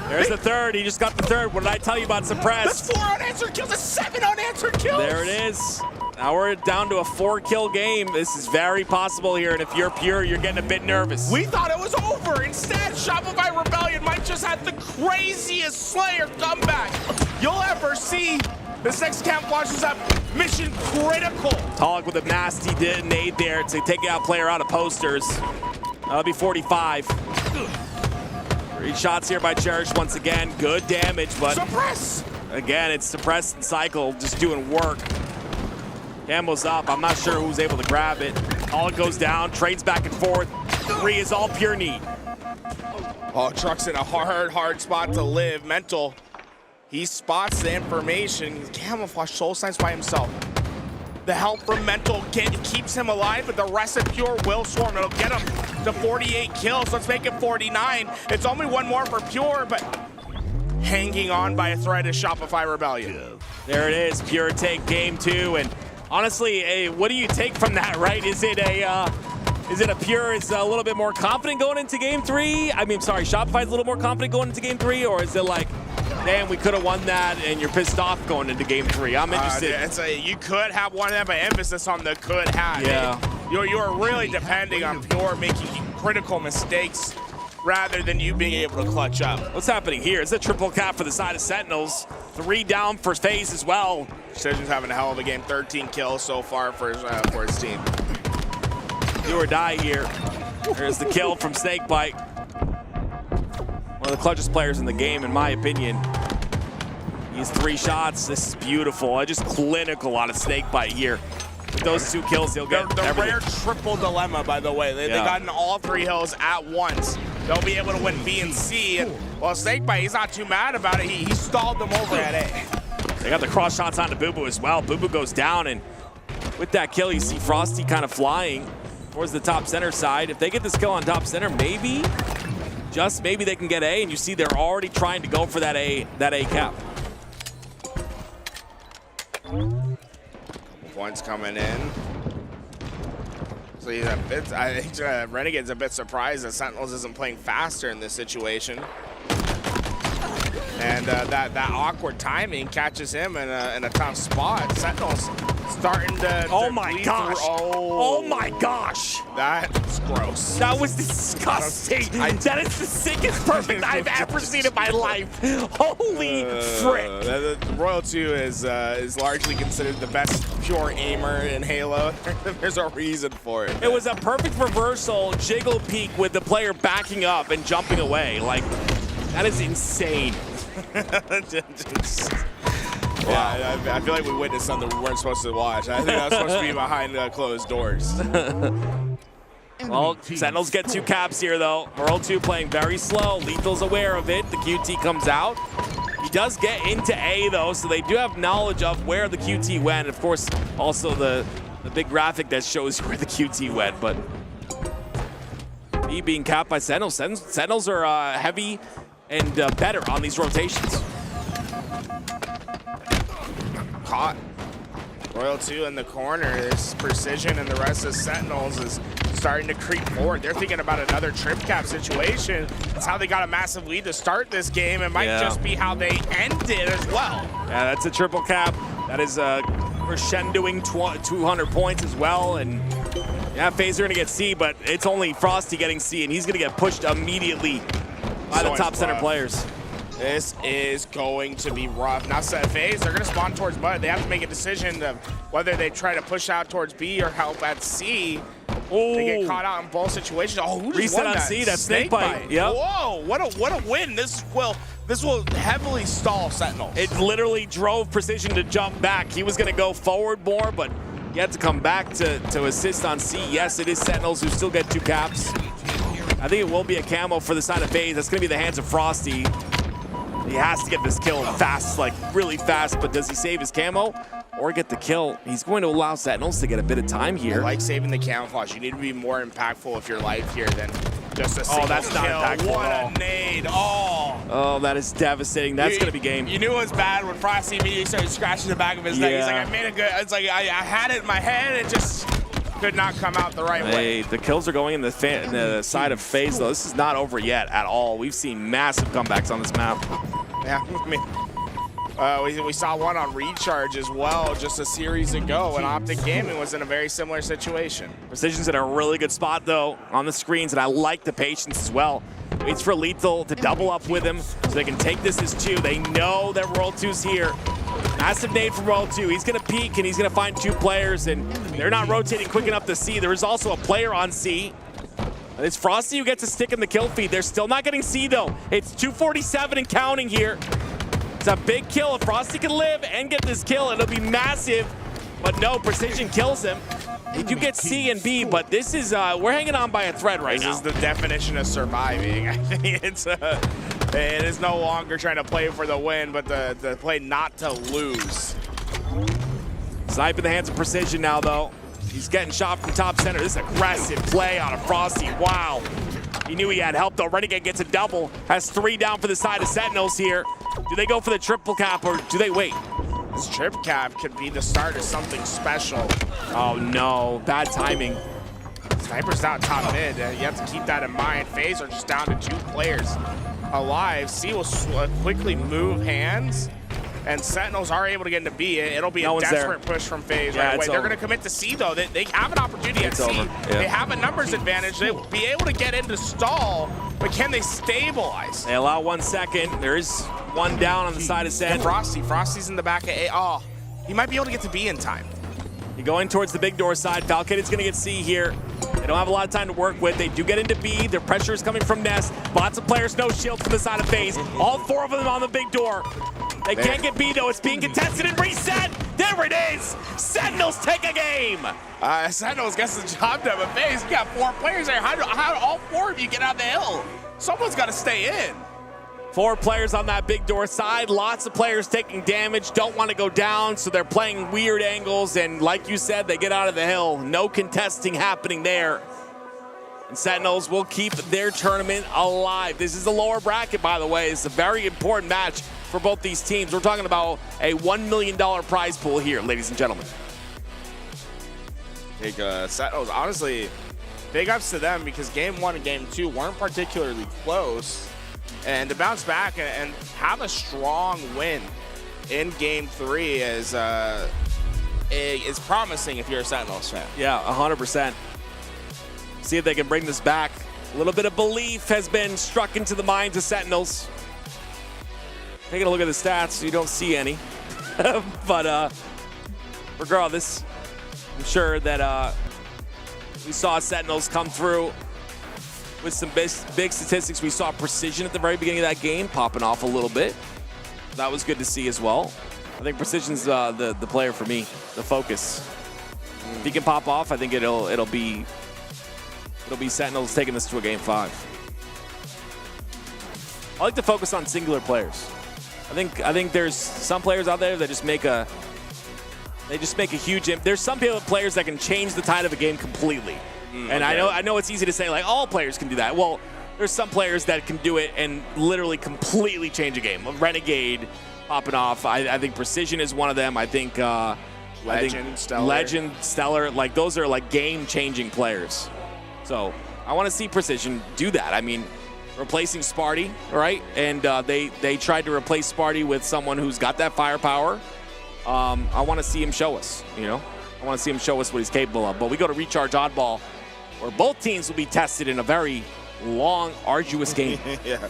There's the third. He just got the third. What did I tell you about Suppress? That's 4 unanswered kills. That's 7 unanswered kills. There it is. Now we're down to a 4-kill game. This is very possible here, and if you're Pure, you're getting a bit nervous. We thought it was over. Instead, Shopify Rebellion might just have the craziest Slayer comeback you'll ever see. This next camouflage is up mission critical. Talik with a nasty nade there to take out player out of posters. That'll be 45. 3 shots here by Cherish once again. Good damage, but Suppress! Again, it's Suppress and Cycle just doing work. Camo's up. I'm not sure who's able to grab it. All goes down, trades back and forth. 3 is all Pure need. Oh, Truck's in a hard spot to live. Mental. He spots the information. Camouflage Soul Snipe's by himself. The help from Mental keeps him alive, but the rest of Pure will swarm. It'll get him to 48 kills. Let's make it 49. It's only 1 more for Pure, but hanging on by a thread is Shopify Rebellion. There it is. Pure take game 2, and honestly, what do you take from that, right? Is Is it a pure, is a little bit more confident going into game 3? I mean, sorry, Shopify's a little more confident going into game 3, or is it like, damn, we could have won that and you're pissed off going into game 3? I'm interested. You could have won that, but emphasis on the could have. Yeah. You're really depending on pure making critical mistakes rather than you being able to clutch up. What's happening here? It's a triple cap for the side of Sentinels. 3 down for FaZe as well. Decision's having a hell of a game. 13 kills so far for his team. Do or die here. There's the kill from Snakebite. One of the clutchest players in the game, in my opinion. He has 3 shots. This is beautiful. Just clinical out of Snakebite here. With those 2 kills, he'll get the everything. rare triple dilemma, by the way. They got in all 3 hills at once. They'll be able to win B and C. And, well, Snakebite, he's not too mad about it. He stalled them over at A. They got the cross shots onto Boo Boo as well. Boo Boo goes down, and with that kill, you see Frosty kind of flying towards the top center side. If they get this kill on top center, maybe, just maybe they can get A, and you see they're already trying to go for that A cap. Points coming in. So he's a bit, I think Renegade's a bit surprised that Sentinels isn't playing faster in this situation. And that awkward timing catches him in a tough spot. Sentinels starting to oh my gosh! Oh my gosh! That's gross. That was disgusting. That is the sickest perfect I've ever seen in my life. Holy frick! Royal 2 is largely considered the best pure aimer in Halo. There's a reason for it. It was a perfect reversal jiggle peek with the player backing up and jumping away. Like, that is insane. Yeah, I feel like we witnessed something we weren't supposed to watch. I think that was supposed to be behind closed doors. Well, Sentinels get 2 caps here, though. World 2 playing very slow. Lethal's aware of it. The QT comes out. He does get into A, though, so they do have knowledge of where the QT went. Of course, also the big graphic that shows where the QT went. But B being capped by Sentinels. Sentinels are heavy and better on these rotations. Caught. Royal 2 in the corner. There's Precision, and the rest of Sentinels is starting to creep forward. They're thinking about another trip cap situation. That's how they got a massive lead to start this game. It might just be how they end it as well. Yeah, that's a triple cap. That is crescendoing 200 points as well. And yeah, FaZe are going to get C, but it's only Frosty getting C, and he's going to get pushed immediately by the top center players. This is going to be rough. Now, FaZe, they're going to spawn towards Mud. They have to make a decision of whether they try to push out towards B or help at C. Ooh. They get caught out in both situations. Oh, who just Reset won on that? C, that's Snakebite. Yep. Whoa, what a win. This will heavily stall Sentinels. It literally drove Precision to jump back. He was going to go forward more, but he had to come back to assist on C. Yes, it is Sentinels who still get 2 caps. I think it will be a camo for the side of FaZe. That's going to be the hands of Frosty. He has to get this kill fast, like really fast, but does he save his camo or get the kill? He's going to allow Sentinels to get a bit of time here. I like saving the camouflage. You need to be more impactful with your life here than just a single that's not kill. impactful What at all. a nade. Oh, that is devastating. That's going to be game. You knew it was bad when Frosty immediately started scratching the back of his neck. He's like, I made a good, it's like I had it in my head. It just could not come out the right way. The kills are going in the side of FaZe, though. This is not over yet at all. We've seen massive comebacks on this map. Yeah, I mean, we saw one on Recharge as well just a series ago, and Optic Gaming was in a very similar situation. Precision's in a really good spot, though, on the screens, and I like the patience as well. Waits for Lethal to double up with him so they can take this as 2. They know that World 2's here. Massive nade from World 2. He's going to peek, and he's going to find 2 players, and they're not rotating quick enough to C. There is also a player on C. And it's Frosty who gets a stick in the kill feed. They're still not getting C, though. It's 247 and counting here. It's a big kill. If Frosty can live and get this kill, it'll be massive. But no, Precision kills him. They do get C and B, but this is, we're hanging on by a thread right now. This is the definition of surviving. I think it is no longer trying to play for the win, but the play not to lose. Snipe in the hands of Precision now, though. He's getting shot from top center. This is aggressive play on a Frosty. Wow. He knew he had help, though. Renegade gets a double. Has 3 down for the side of Sentinels here. Do they go for the triple cap, or do they wait? This trip cap could be the start of something special. Oh, no. Bad timing. Sniper's down top mid. You have to keep that in mind. FaZe are just down to 2 players alive. C will quickly move hands, and Sentinels are able to get into B. It'll be a desperate push from FaZe right away. They're going to commit to C, though. They have an opportunity at C. They have a numbers advantage. They'll be able to get into stall, but can they stabilize? They allow 1 second. There is one down on the side of Sen. Frosty's in the back of A. Oh, he might be able to get to B in time. You're going towards the big door side. Falcated's going to get C here. They don't have a lot of time to work with. They do get into B. Their pressure is coming from Nest. Lots of players, no shield from the side of FaZe. All 4 of them on the big door. They can't get B, though. It's being contested and reset. There it is. Sentinels take a game. Sentinels gets the job done, but FaZe, you got 4 players there. How do all 4 of you get out the hill? Someone's got to stay in. 4 players on that big door side. Lots of players taking damage, don't want to go down, so they're playing weird angles, and like you said, they get out of the hill. No contesting happening there. And Sentinels will keep their tournament alive. This is the lower bracket, by the way. It's a very important match for both these teams. We're talking about a $1 million prize pool here, ladies and gentlemen. Big Sentinels, honestly, big ups to them because game 1 and game 2 weren't particularly close. And to bounce back and have a strong win in game 3 is promising if you're a Sentinels fan. Yeah, 100%. See if they can bring this back. A little bit of belief has been struck into the minds of Sentinels. Taking a look at the stats, you don't see any. But regardless, I'm sure that we saw Sentinels come through with some big statistics. We saw Precision at the very beginning of that game popping off a little bit. That was good to see as well. I think Precision's the player for me, the focus. If he can pop off, I think it'll be Sentinels taking this to a game 5. I like to focus on singular players. I think there's some players out there that just make a huge impact. There's some players that can change the tide of a game completely. And okay. I know it's easy to say like all players can do that. Well, there's some players that can do it and literally completely change a game. Renegade popping off. I think Precision is one of them. I think Legend, Stellar, like those are like game-changing players. So I want to see Precision do that. I mean, replacing Sparty, right? And they tried to replace Sparty with someone who's got that firepower. I want to see him show us, you know? I want to see him show us what he's capable of. But we go to Recharge Oddball, where both teams will be tested in a very long, arduous game. Yeah.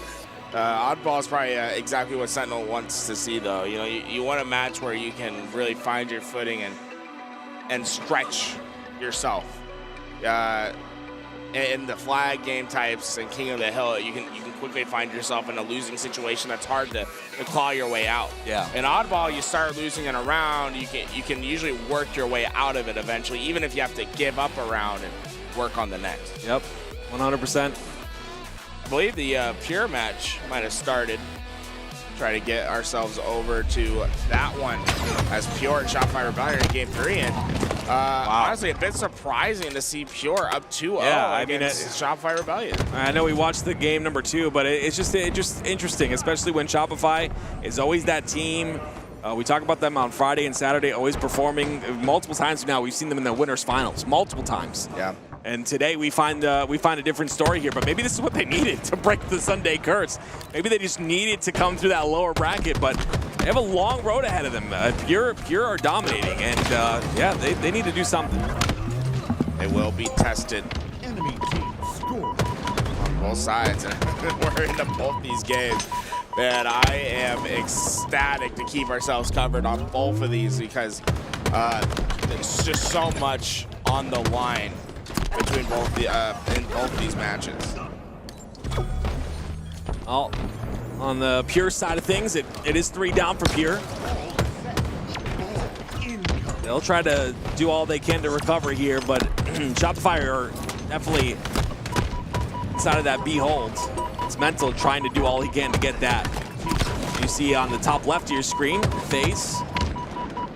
Oddball is probably exactly what Sentinel wants to see, though. You know, you want a match where you can really find your footing and stretch yourself. In the flag game types and King of the Hill, you can quickly find yourself in a losing situation that's hard to claw your way out. Yeah. In Oddball, you start losing in a round, you can usually work your way out of it eventually, even if you have to give up a round and work on the next. Yep, 100%. I believe the Pure match might have started. Try to get ourselves over to that one as Pure and Shopify Rebellion in game 3. And honestly, a bit surprising to see Pure up 2-0 against Shopify Rebellion. I know we watched the game number 2, but it's just interesting, especially when Shopify is always that team. We talk about them on Friday and Saturday, always performing. Multiple times now, we've seen them in the winners finals, multiple times. Yeah. And today we find a different story here, but maybe this is what they needed to break the Sunday curse. Maybe they just needed to come through that lower bracket, but they have a long road ahead of them. Pure are dominating, and yeah, they need to do something. They will be tested. Enemy team score. On both sides. We're into both these games. Man, I am ecstatic to keep ourselves covered on both of these because there's just so much on the line between in both these matches. Oh, on the Pure side of things, it is 3 down for Pure. They'll try to do all they can to recover here, but Shopify are definitely inside of that B hold. It's Mental trying to do all he can to get that. You see on the top left of your screen, FaZe.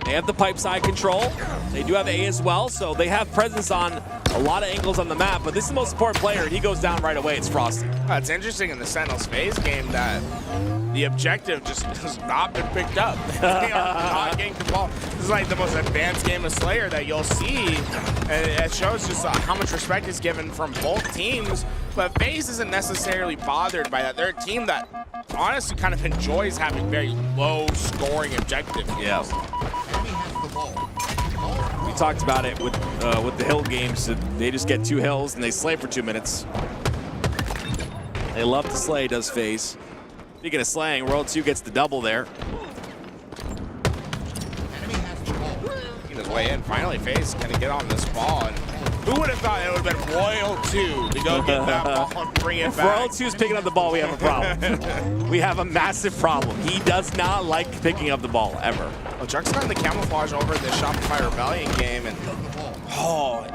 They have the pipe side control. They do have A as well, so they have presence on a lot of angles on the map, but this is the most important player. He goes down right away. It's Frosty. It's interesting in the Sentinels FaZe game that the objective just has not been picked up. They are not getting the ball. This is like the most advanced game of Slayer that you'll see, and it shows just how much respect is given from both teams. But FaZe isn't necessarily bothered by that. They're a team that honestly kind of enjoys having very low-scoring objectives. Yeah. We talked about it with the hill games. They just get 2 hills and they slay for 2 minutes. They love to slay, does FaZe. Speaking of slaying, World 2 gets the double there. Making his way in. Finally, FaZe can get on this ball. And who would have thought it would have been Royal 2 to go get that ball and bring it if back? Royal 2 is picking up the ball, we have a problem. We have a massive problem. He does not like picking up the ball, ever. Well, Chuck's gotten the camouflage over the Shopify Rebellion game, and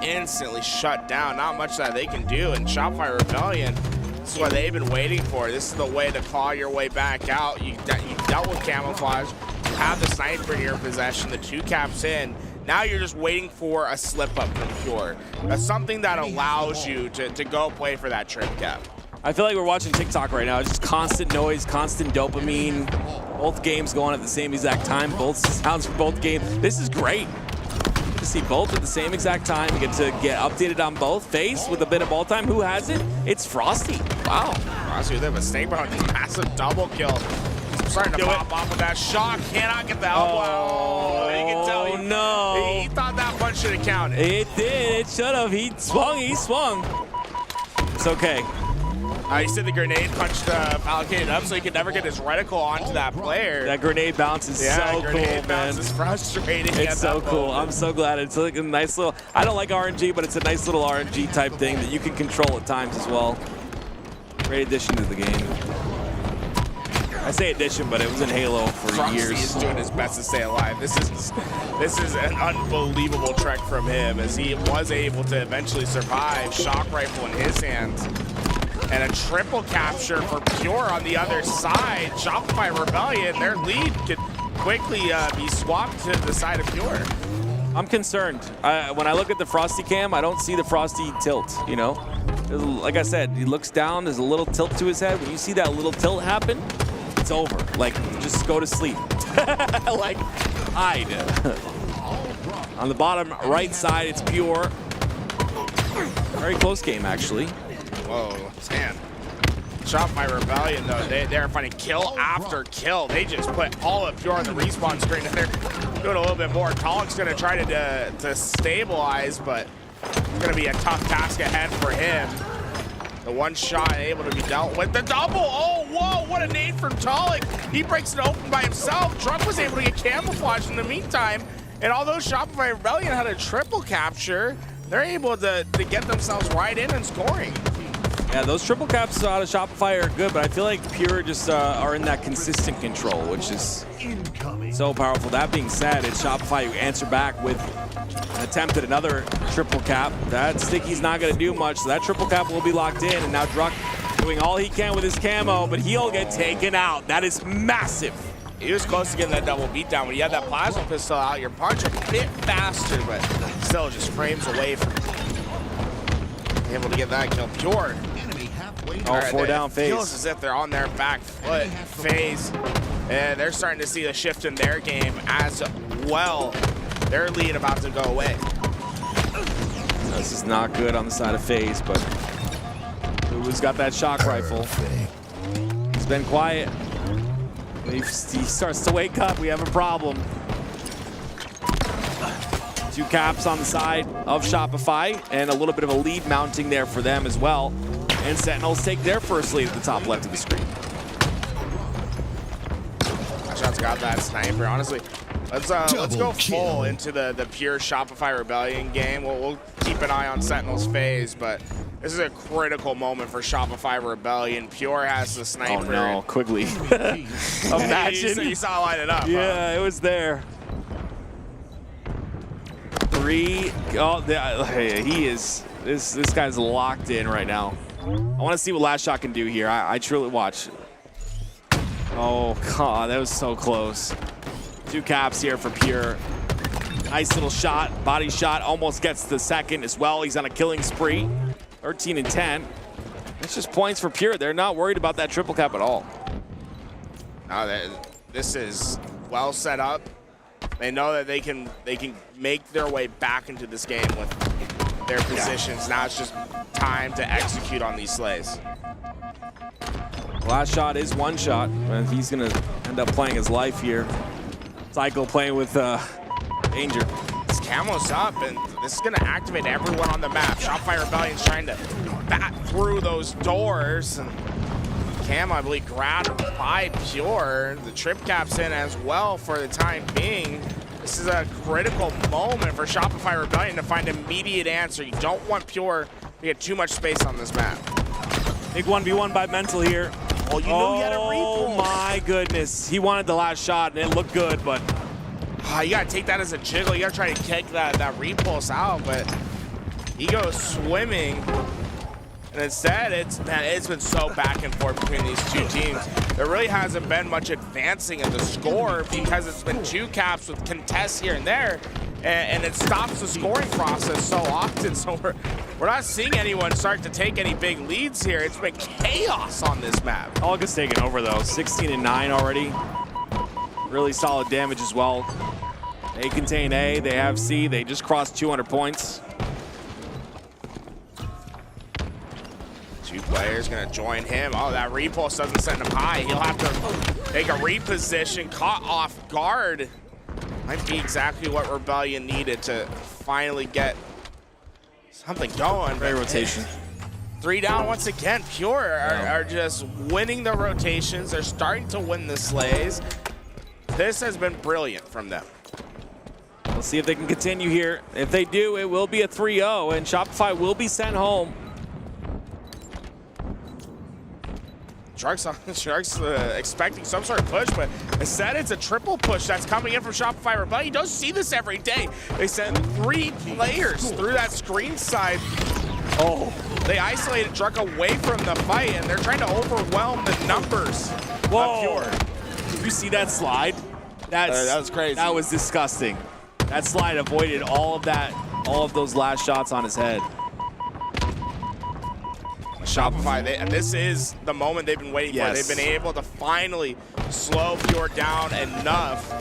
instantly shut down. Not much that they can do. And Shopify Rebellion, this is what they've been waiting for. This is the way to claw your way back out. You dealt with camouflage. You have the sniper in your possession. The 2 caps in. Now you're just waiting for a slip up from Pure. That's something that allows you to go play for that trip cap. I feel like we're watching TikTok right now. It's just constant noise, constant dopamine. Both games going at the same exact time. Both sounds for both games. This is great. To see both at the same exact time. You get to get updated on both. FaZe with a bit of ball time. Who has it? It's Frosty. Wow. Frosty with a snake behind this massive double kill. Starting to pop off of that shot. Cannot get the elbow. Oh, you can tell he thought that punch should have counted. It did. It should have. He swung. He swung. It's okay. He said the grenade punched allocated up, so he could never get his reticle onto that player. That grenade bounce is so cool, man. It's frustrating. It's so cool. I'm so glad. It's like a nice little. I don't like RNG, but it's a nice little RNG type thing that you can control at times as well. Great addition to the game. I say addition, but it was in Halo for years. Frosty is doing his best to stay alive. This is an unbelievable trek from him, as he was able to eventually survive. Shock rifle in his hands. And a triple capture for Pure on the other side. Shopify Rebellion, their lead could quickly be swapped to the side of Pure. I'm concerned. When I look at the Frosty cam, I don't see the Frosty tilt, you know? Like I said, he looks down, there's a little tilt to his head. When you see that little tilt happen, it's over. Like, just go to sleep. Like, hide. On the bottom right side, it's Pure. Very close game, actually. Whoa, man. Shopify Rebellion, though, they're finding kill after kill. They just put all of Pure on the respawn screen, and they're doing a little bit more. Tolik's going to try to stabilize, but it's going to be a tough task ahead for him. The one shot able to be dealt with. The double! Oh, whoa, what a nade from Tolik. He breaks it open by himself. Drunk was able to get camouflaged in the meantime. And although Shopify Rebellion had a triple capture, they're able to get themselves right in and scoring. Yeah, those triple caps out of Shopify are good, but I feel like Pure just are in that consistent control, which is so powerful. That being said, it's Shopify who answer back with an attempt at another triple cap. That Sticky's not going to do much, so that triple cap will be locked in, and now Druck doing all he can with his camo, but he'll get taken out. That is massive. He was close to getting that double beatdown. When you have that plasma pistol out, your punch a bit faster, but still just frames away from able to get that kill. Pure. Oh, 4 down FaZe. Feels as if they're on their back foot. FaZe, and they're starting to see a shift in their game as well. Their lead about to go away. This is not good on the side of FaZe, but who's got that shock rifle? He's been quiet. He starts to wake up. We have a problem. 2 caps on the side of Shopify, and a little bit of a lead mounting there for them as well. And Sentinels take their first lead at the top left of the screen. Shot's got that sniper. Honestly, let's go full into the pure Shopify Rebellion game. We'll keep an eye on Sentinel's phase, but this is a critical moment for Shopify Rebellion. Pure has the sniper. Oh no, Quigley. Imagine. You saw line it up. Yeah, it was there. 3. Oh, he is. This guy's locked in right now. I want to see what Last Shot can do here. I truly watch. Oh God, that was so close. 2 caps here for Pure. Nice little shot, body shot. Almost gets the second as well. He's on a killing spree. 13 and 10. That's just points for Pure. They're not worried about that triple cap at all. This is well set up. They know that they can make their way back into this game with their positions. Now it's just time to execute on these slays. Last shot is one shot, and he's going to end up playing his life here. Cycle playing with danger. This camo's up, and this is going to activate everyone on the map. Shopify Rebellion's trying to bat through those doors. And Camo, I believe, grabbed by Pure. The trip cap's in as well for the time being. This is a critical moment for Shopify Rebellion to find immediate answer. You don't want Pure to get too much space on this map. Big 1v1 by Mental here. Oh, you knew he had a repulse. Oh my goodness. He wanted the last shot, and it looked good, but... You gotta take that as a jiggle. You gotta try to kick that repulse out, but he goes swimming. And instead, it's been so back and forth between these two teams. There really hasn't been much advancing in the score because it's been two caps with contests here and there, and it stops the scoring process so often. So we're not seeing anyone start to take any big leads here. It's been chaos on this map. Olga's taken over though, 16-9 already. Really solid damage as well. They contain A, they have C, they just crossed 200 points. Two players gonna join him. Oh, that repulse doesn't send him high. He'll have to take a reposition, caught off guard. Might be exactly what Rebellion needed to finally get something going. Great rotation. 3 down once again. Pure are just winning the rotations. They're starting to win the slays. This has been brilliant from them. We'll see if they can continue here. If they do, it will be a 3-0, and Shopify will be sent home. Sharks expecting some sort of push, but instead it's a triple push that's coming in from Shopify Rebellion. You don't see this every day. They sent 3 players through that screen side. Oh, they isolated Druk away from the fight, and they're trying to overwhelm the numbers. Whoa. Of Pure. Did you see that slide? That was crazy. That was disgusting. That slide avoided all of those last shots on his head. Shopify, this is the moment they've been waiting for. They've been able to finally slow Pure down enough.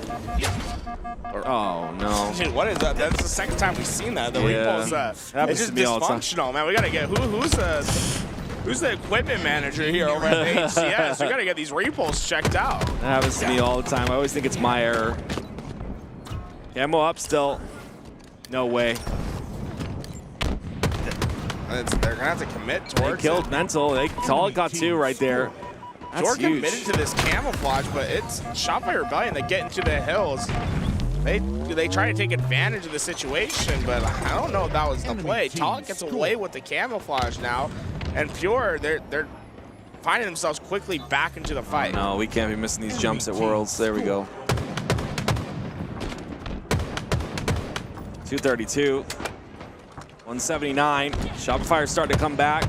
Oh, no. Dude, what is that? That's the second time we've seen that. The repulse, it's just dysfunctional, man. We got to get, who's the equipment manager here over at the HCS? We got to get these repulse checked out. That happens to me all the time. I always think it's my error. Camo up still. No way. They're going to have to commit towards They killed Mental. They got 2 right there. That's Jordan huge. committed to this camouflage, but it's Shopify Rebellion that get into the hills. They try to take advantage of the situation, but I don't know if that was the play. Talk gets away with the camouflage now, and Pure, they're finding themselves quickly back into the fight. No, we can't be missing these jumps at Worlds. There we go. 232. 179. Shopify starting to come back.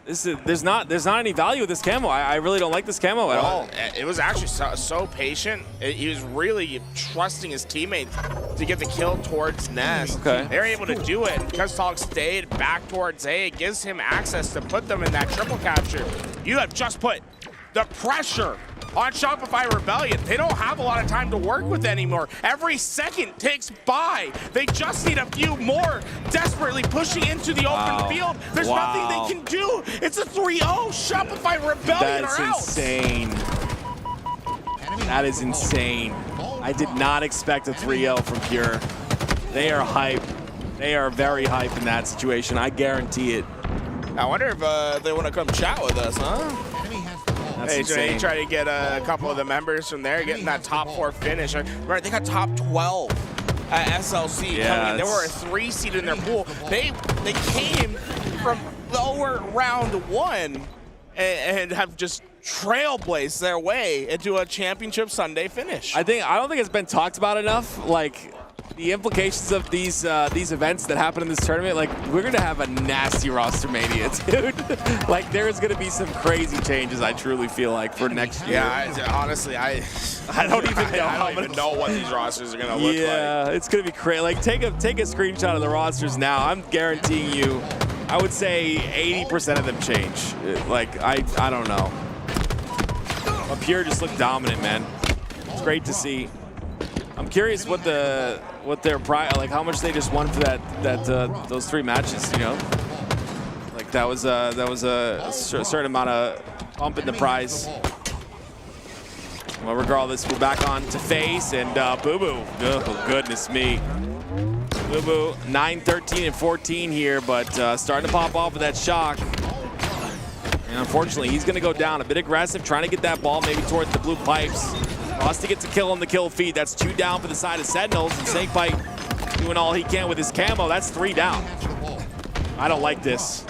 There's not any value with this camo. I really don't like this camo at all. It was actually so patient. He was really trusting his teammates to get the kill towards Nest. Okay. They're able to do it. Because Talk stayed back towards A, it gives him access to put them in that triple capture. You have just put the pressure on Shopify Rebellion. They don't have a lot of time to work with anymore. Every second ticks by. They just need a few more desperately pushing into the open field. There's nothing they can do. It's a 3-0. Shopify Rebellion are out. That's insane. That is insane. I did not expect a 3-0 from Pure. They are hype. They are very hype in that situation. I guarantee it. I wonder if they want to come chat with us, huh? They try to get a couple of the members from there, getting that top 4 finish. Right, they got top 12 at SLC coming in. They were a 3 seed in their pool. They came from lower round 1 and have just trailblazed their way into a championship Sunday finish. I don't think it's been talked about enough. Like the implications of these events that happen in this tournament. Like we're gonna have a nasty roster mania, dude. Like there is gonna be some crazy changes. I truly feel like for next year. Yeah, honestly, I don't even know. I don't even know what these rosters are gonna look like. Yeah, it's gonna be crazy. Like take a screenshot of the rosters now. I'm guaranteeing you, I would say 80% of them change. Like I don't know. Pure just look dominant, man. It's great to see. I'm curious what their price, like how much they just won for those 3 matches. You know, like that was a certain amount of bump in the prize. Well, regardless, we're back on to FaZe and Boo Boo. Oh goodness me. Boo Boo 9, 13, and 14 here, but starting to pop off with that shock. And unfortunately, he's going to go down. A bit aggressive, trying to get that ball maybe towards the blue pipes. Frosty gets a kill on the kill feed. That's 2 down for the side of Sentinels. And Snakebite doing all he can with his camo. That's 3 down. I don't like this.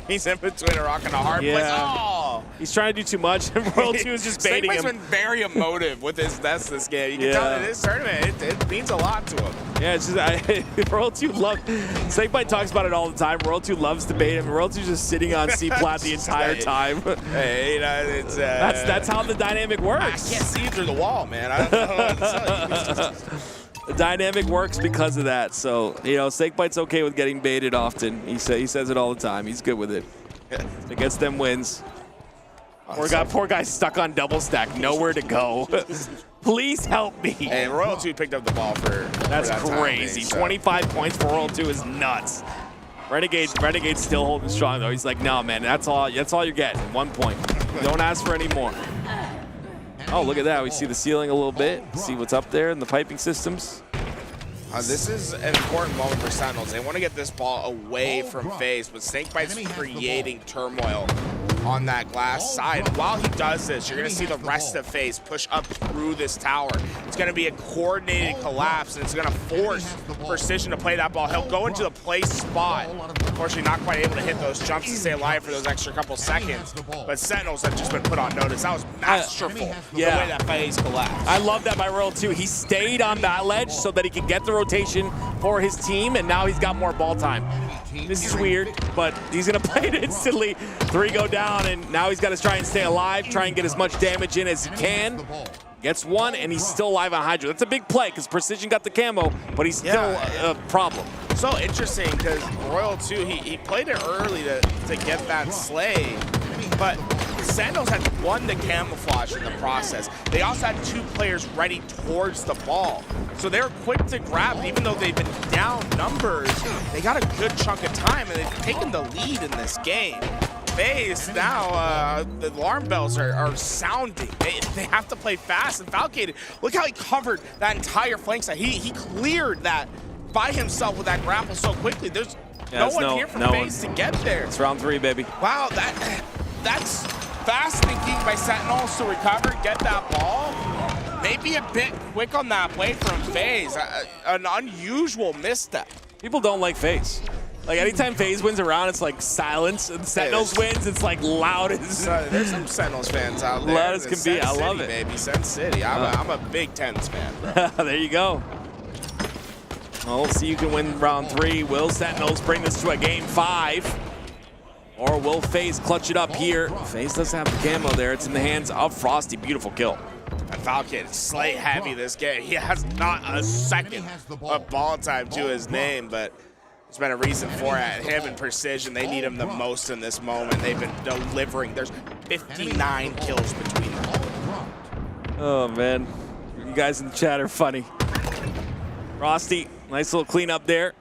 He's in between a rock and a hard place. Oh! He's trying to do too much, and World 2 is just baiting him. Snakebite's been very emotive with his nest this game. You can tell that this tournament, it means a lot to him. Yeah, it's just, World 2 Snakebite talks about it all the time. World 2 loves to bait him. World 2's just sitting on C-plat the entire time. Hey, you know, it's... that's how the dynamic works. I can't see through the wall, man. I don't know what to tell you. The dynamic works because of that. So, you know, Snakebite's okay with getting baited often. He says it all the time. He's good with it. It gets them wins. Poor guy's stuck on double stack, nowhere to go. Please help me. And Royal 2 picked up the ball for That's that crazy. Timing, so. 25 points for Royal 2 is nuts. Renegade's still holding strong though. He's like, no man, that's all you're getting. 1 point. Don't ask for any more. Oh, look at that. We see the ceiling a little bit. See what's up there in the piping systems. This is an important moment for Sentinels. They want to get this ball away from FaZe, but Snakebite's creating turmoil on that glass side. While he does this, you're going to see the rest of FaZe push up through this tower. It's going to be a coordinated collapse, and it's going to force Precision to play that ball. He'll go into the play spot. Unfortunately, not quite able to hit those jumps to stay alive for those extra couple seconds. But Sentinels have just been put on notice. That was masterful, the way that FaZe collapsed. I love that by Royal 2. He stayed on that ledge so that he could get the rotation for his team, and now he's got more ball time. This is weird, but he's going to play it instantly. 3 go down, and now he's got to try and stay alive, try and get as much damage in as he can. Gets 1, and he's still alive on Hydra. That's a big play, because Precision got the camo, but he's still a problem. So interesting, because Royal 2, he played it early to get that slay, but Sentinels had won the camouflage in the process. They also had 2 players ready towards the ball. So they were quick to grab, even though they've been down numbers, they got a good chunk of time, and they've taken the lead in this game. FaZe now, the alarm bells are sounding. They have to play fast, and Falcade, look how he covered that entire flank side. He cleared that by himself with that grapple so quickly. There's no one here for FaZe to get there. It's round 3, baby. Wow, that's fast thinking by Sentinels to recover, get that ball. Maybe a bit quick on that play from FaZe. An unusual misstep. People don't like FaZe. Like, anytime FaZe wins around, it's like silence. And Sentinels wins, it's like loud as... There's some Sentinels fans out there. Loud as can be. I love it. Baby, Sen City. I'm a big Tens fan, bro. There you go. Well, we'll see who can win round 3. Will Sentinels bring this to a game 5? Or will FaZe clutch it up here? FaZe does have the camo there. It's in the hands of Frosty. Beautiful kill. And Falcon, slay heavy this game. He has not a second of ball time to his name, but there's been a reason for it. Him and Precision, they need him the most in this moment. They've been delivering. There's 59 kills between them. Oh, man. You guys in the chat are funny. Frosty, nice little cleanup there.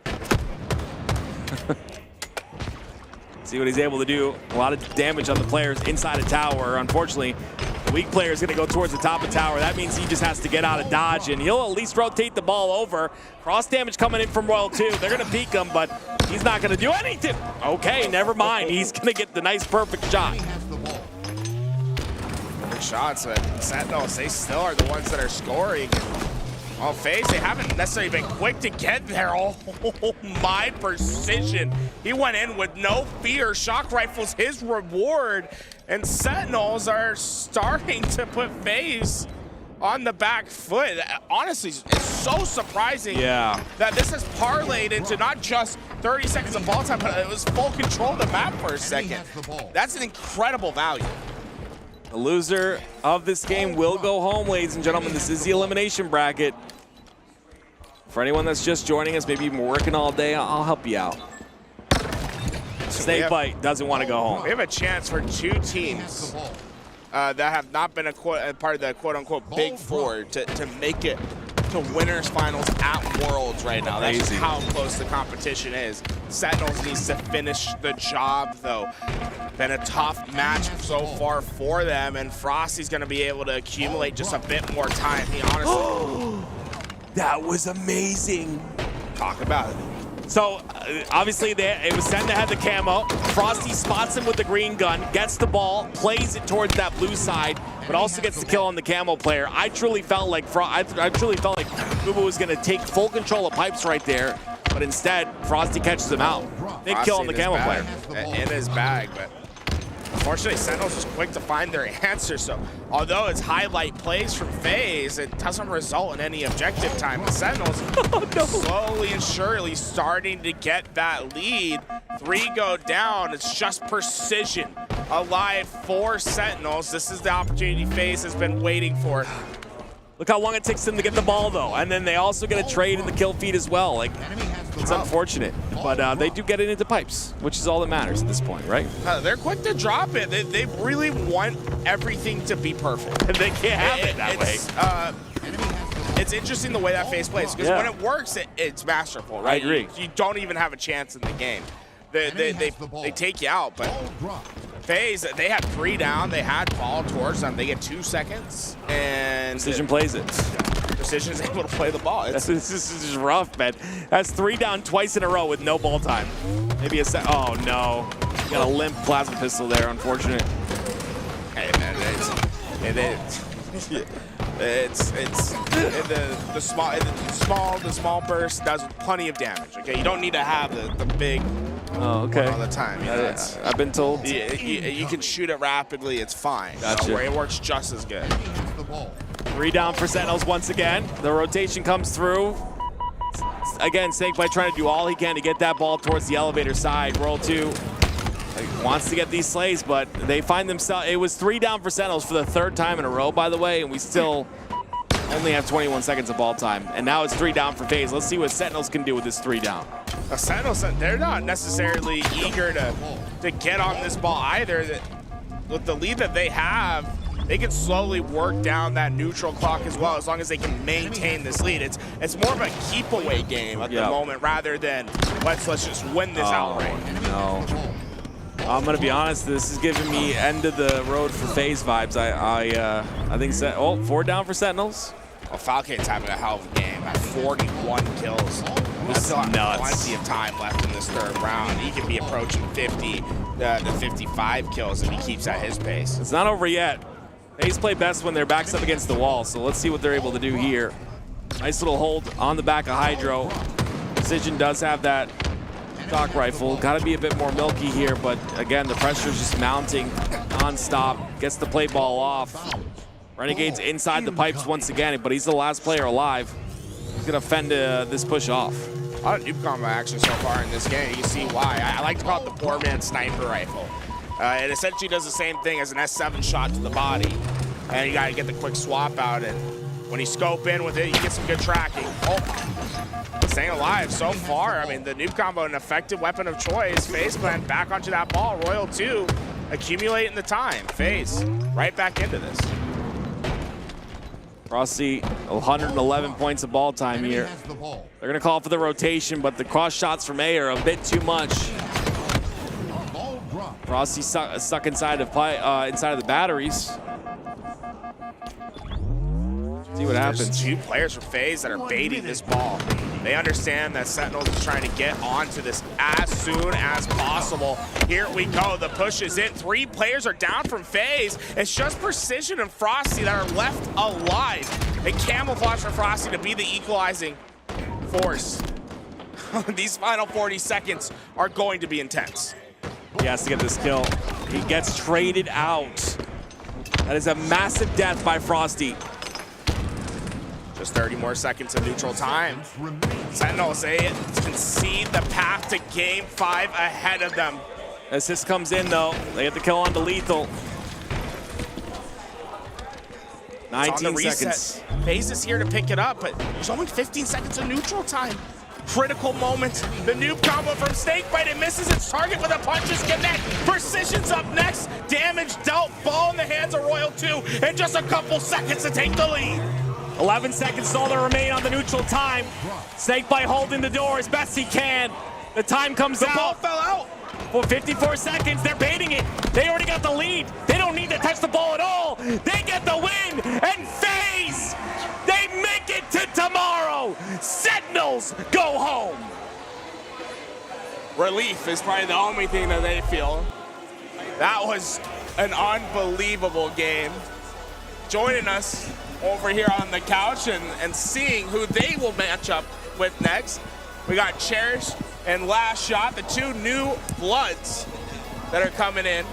See what he's able to do. A lot of damage on the players inside a tower. Unfortunately, the weak player is going to go towards the top of tower. That means he just has to get out of dodge, and he'll at least rotate the ball over. Cross damage coming in from Royal 2. They're going to peek him, but he's not going to do anything. Okay, never mind. He's going to get the nice, perfect shot. Good shots, but Sentinels, they still are the ones that are scoring. On FaZe, they haven't necessarily been quick to get there. Oh, my Precision. He went in with no fear. Shock Rifle's his reward. And Sentinels are starting to put FaZe on the back foot. Honestly, it's so surprising that this has parlayed into not just 30 seconds of ball time, but it was full control of the map for a second. That's an incredible value. The loser of this game will go home, ladies and gentlemen. This is the elimination bracket. For anyone that's just joining us, maybe you've been working all day, I'll help you out. Snakebite doesn't want to go home. We have a chance for 2 teams that have not been a part of the quote-unquote Big Four to make it to winners finals at Worlds right now. That's just how close the competition is. Sentinels needs to finish the job, though. Been a tough match so far for them, and Frosty's going to be able to accumulate just a bit more time. He honestly... That was amazing. Talk about it. So, obviously, it was Sen that had the camo. Frosty spots him with the green gun, gets the ball, plays it towards that blue side, but also gets the kill on the camo player. I truly felt like Boo was going to take full control of pipes right there, but instead, Frosty catches him out. Big kill on the camo player. In his bag, but unfortunately, Sentinels was quick to find their answer. So, although it's highlight plays from FaZe, it doesn't result in any objective time. The Sentinels slowly and surely starting to get that lead. 3 go down. It's just precision alive for Sentinels. This is the opportunity FaZe has been waiting for. Look how long it takes them to get the ball, though. And then they also get a trade in the kill feed as well. Like, it's unfortunate. But they do get it into pipes, which is all that matters at this point, right? They're quick to drop it. They really want everything to be perfect. They can't have it that way. It's interesting the way that FaZe plays, because when it works, it's masterful, right? I agree. You don't even have a chance in the game. They take you out, but FaZe, they had 3 down. They had ball towards them. They get 2 seconds, and Precision plays it. Precision is able to play the ball. This is just rough, man. That's 3 down twice in a row with no ball time. Maybe a set. Oh no, got a limp plasma pistol there. Unfortunate. Hey man, the small burst does plenty of damage. Okay, you don't need to have the big. Oh, okay. All the time. You know, I've been told. You can shoot it rapidly. It's fine. Gotcha. So it works just as good. 3 down for Sentinels once again. The rotation comes through. Again, Snakebite trying to do all he can to get that ball towards the elevator side. Roll 2 wants to get these slays, but they find themselves. It was 3 down for Sentinels for the 3rd time in a row, by the way, and we still only have 21 seconds of ball time. And now it's 3 down for FaZe. Let's see what Sentinels can do with this 3 down. Sentinels, they're not necessarily eager to get on this ball either. With the lead that they have, they can slowly work down that neutral clock as well, as long as they can maintain this lead. It's more of a keep away game at the moment rather than let's just win this outright. No. I'm gonna be honest. This is giving me end of the road for FaZe vibes. I think 4 down for Sentinels. Well, Falcon's having a hell of a game at 41 kills. That's plenty of time left in this 3rd round. He can be approaching 50 to 55 kills if he keeps at his pace. It's not over yet. FaZe play best when their back's up against the wall, so let's see what they're able to do here. Nice little hold on the back of Hydro. Precision does have that stock rifle. Got to be a bit more milky here, but again, the pressure is just mounting non-stop. Gets the play ball off. Renegade's inside the pipes once again, but he's the last player alive. He's going to fend this push off. A lot of noob combo action so far in this game. You can see why. I like to call it the poor man sniper rifle. It essentially does the same thing as an S7 shot to the body. And you got to get the quick swap out, and when you scope in with it, you get some good tracking. Oh, staying alive so far. I mean, the noob combo, an effective weapon of choice. FaZe Clan back onto that ball. Royal 2, accumulating the time. FaZe right back into this. Frosty, 111 points of ball time here. They're going to call for the rotation, but the cross shots from A are a bit too much. Frosty stuck inside of the batteries. See what happens. There's 2 players from FaZe that are baiting this ball. They understand that Sentinels is trying to get onto this as soon as possible. Here we go. The push is in. 3 players are down from FaZe. It's just Precision and Frosty that are left alive. They camouflage for Frosty to be the equalizing force. These final 40 seconds are going to be intense. He has to get this kill. He gets traded out. That is a massive death by Frosty. Just 30 more seconds of neutral time. Sentinels can see the path to game 5 ahead of them. Assist comes in though. They get the kill on the lethal. 19 seconds. FaZe is here to pick it up, but there's only 15 seconds of neutral time. critical moment. The noob combo from Snakebite, it misses its target, but the punches connect. Precision's up next. Damage dealt, ball in the hands of Royal 2, and just a couple seconds to take the lead. 11 seconds all to remain on the neutral time. Snakebite holding the door as best he can. The time comes out. The ball fell out. For 54 seconds, they're baiting it. They already got the lead. They don't need to touch the ball at all. They get the win, and FaZe, they make it to tomorrow. Sentinels go home. Relief is probably the only thing that they feel. That was an unbelievable game. Joining us over here on the couch and seeing who they will match up with next, we got Cherish and Last Shot, the two new bloods that are coming in.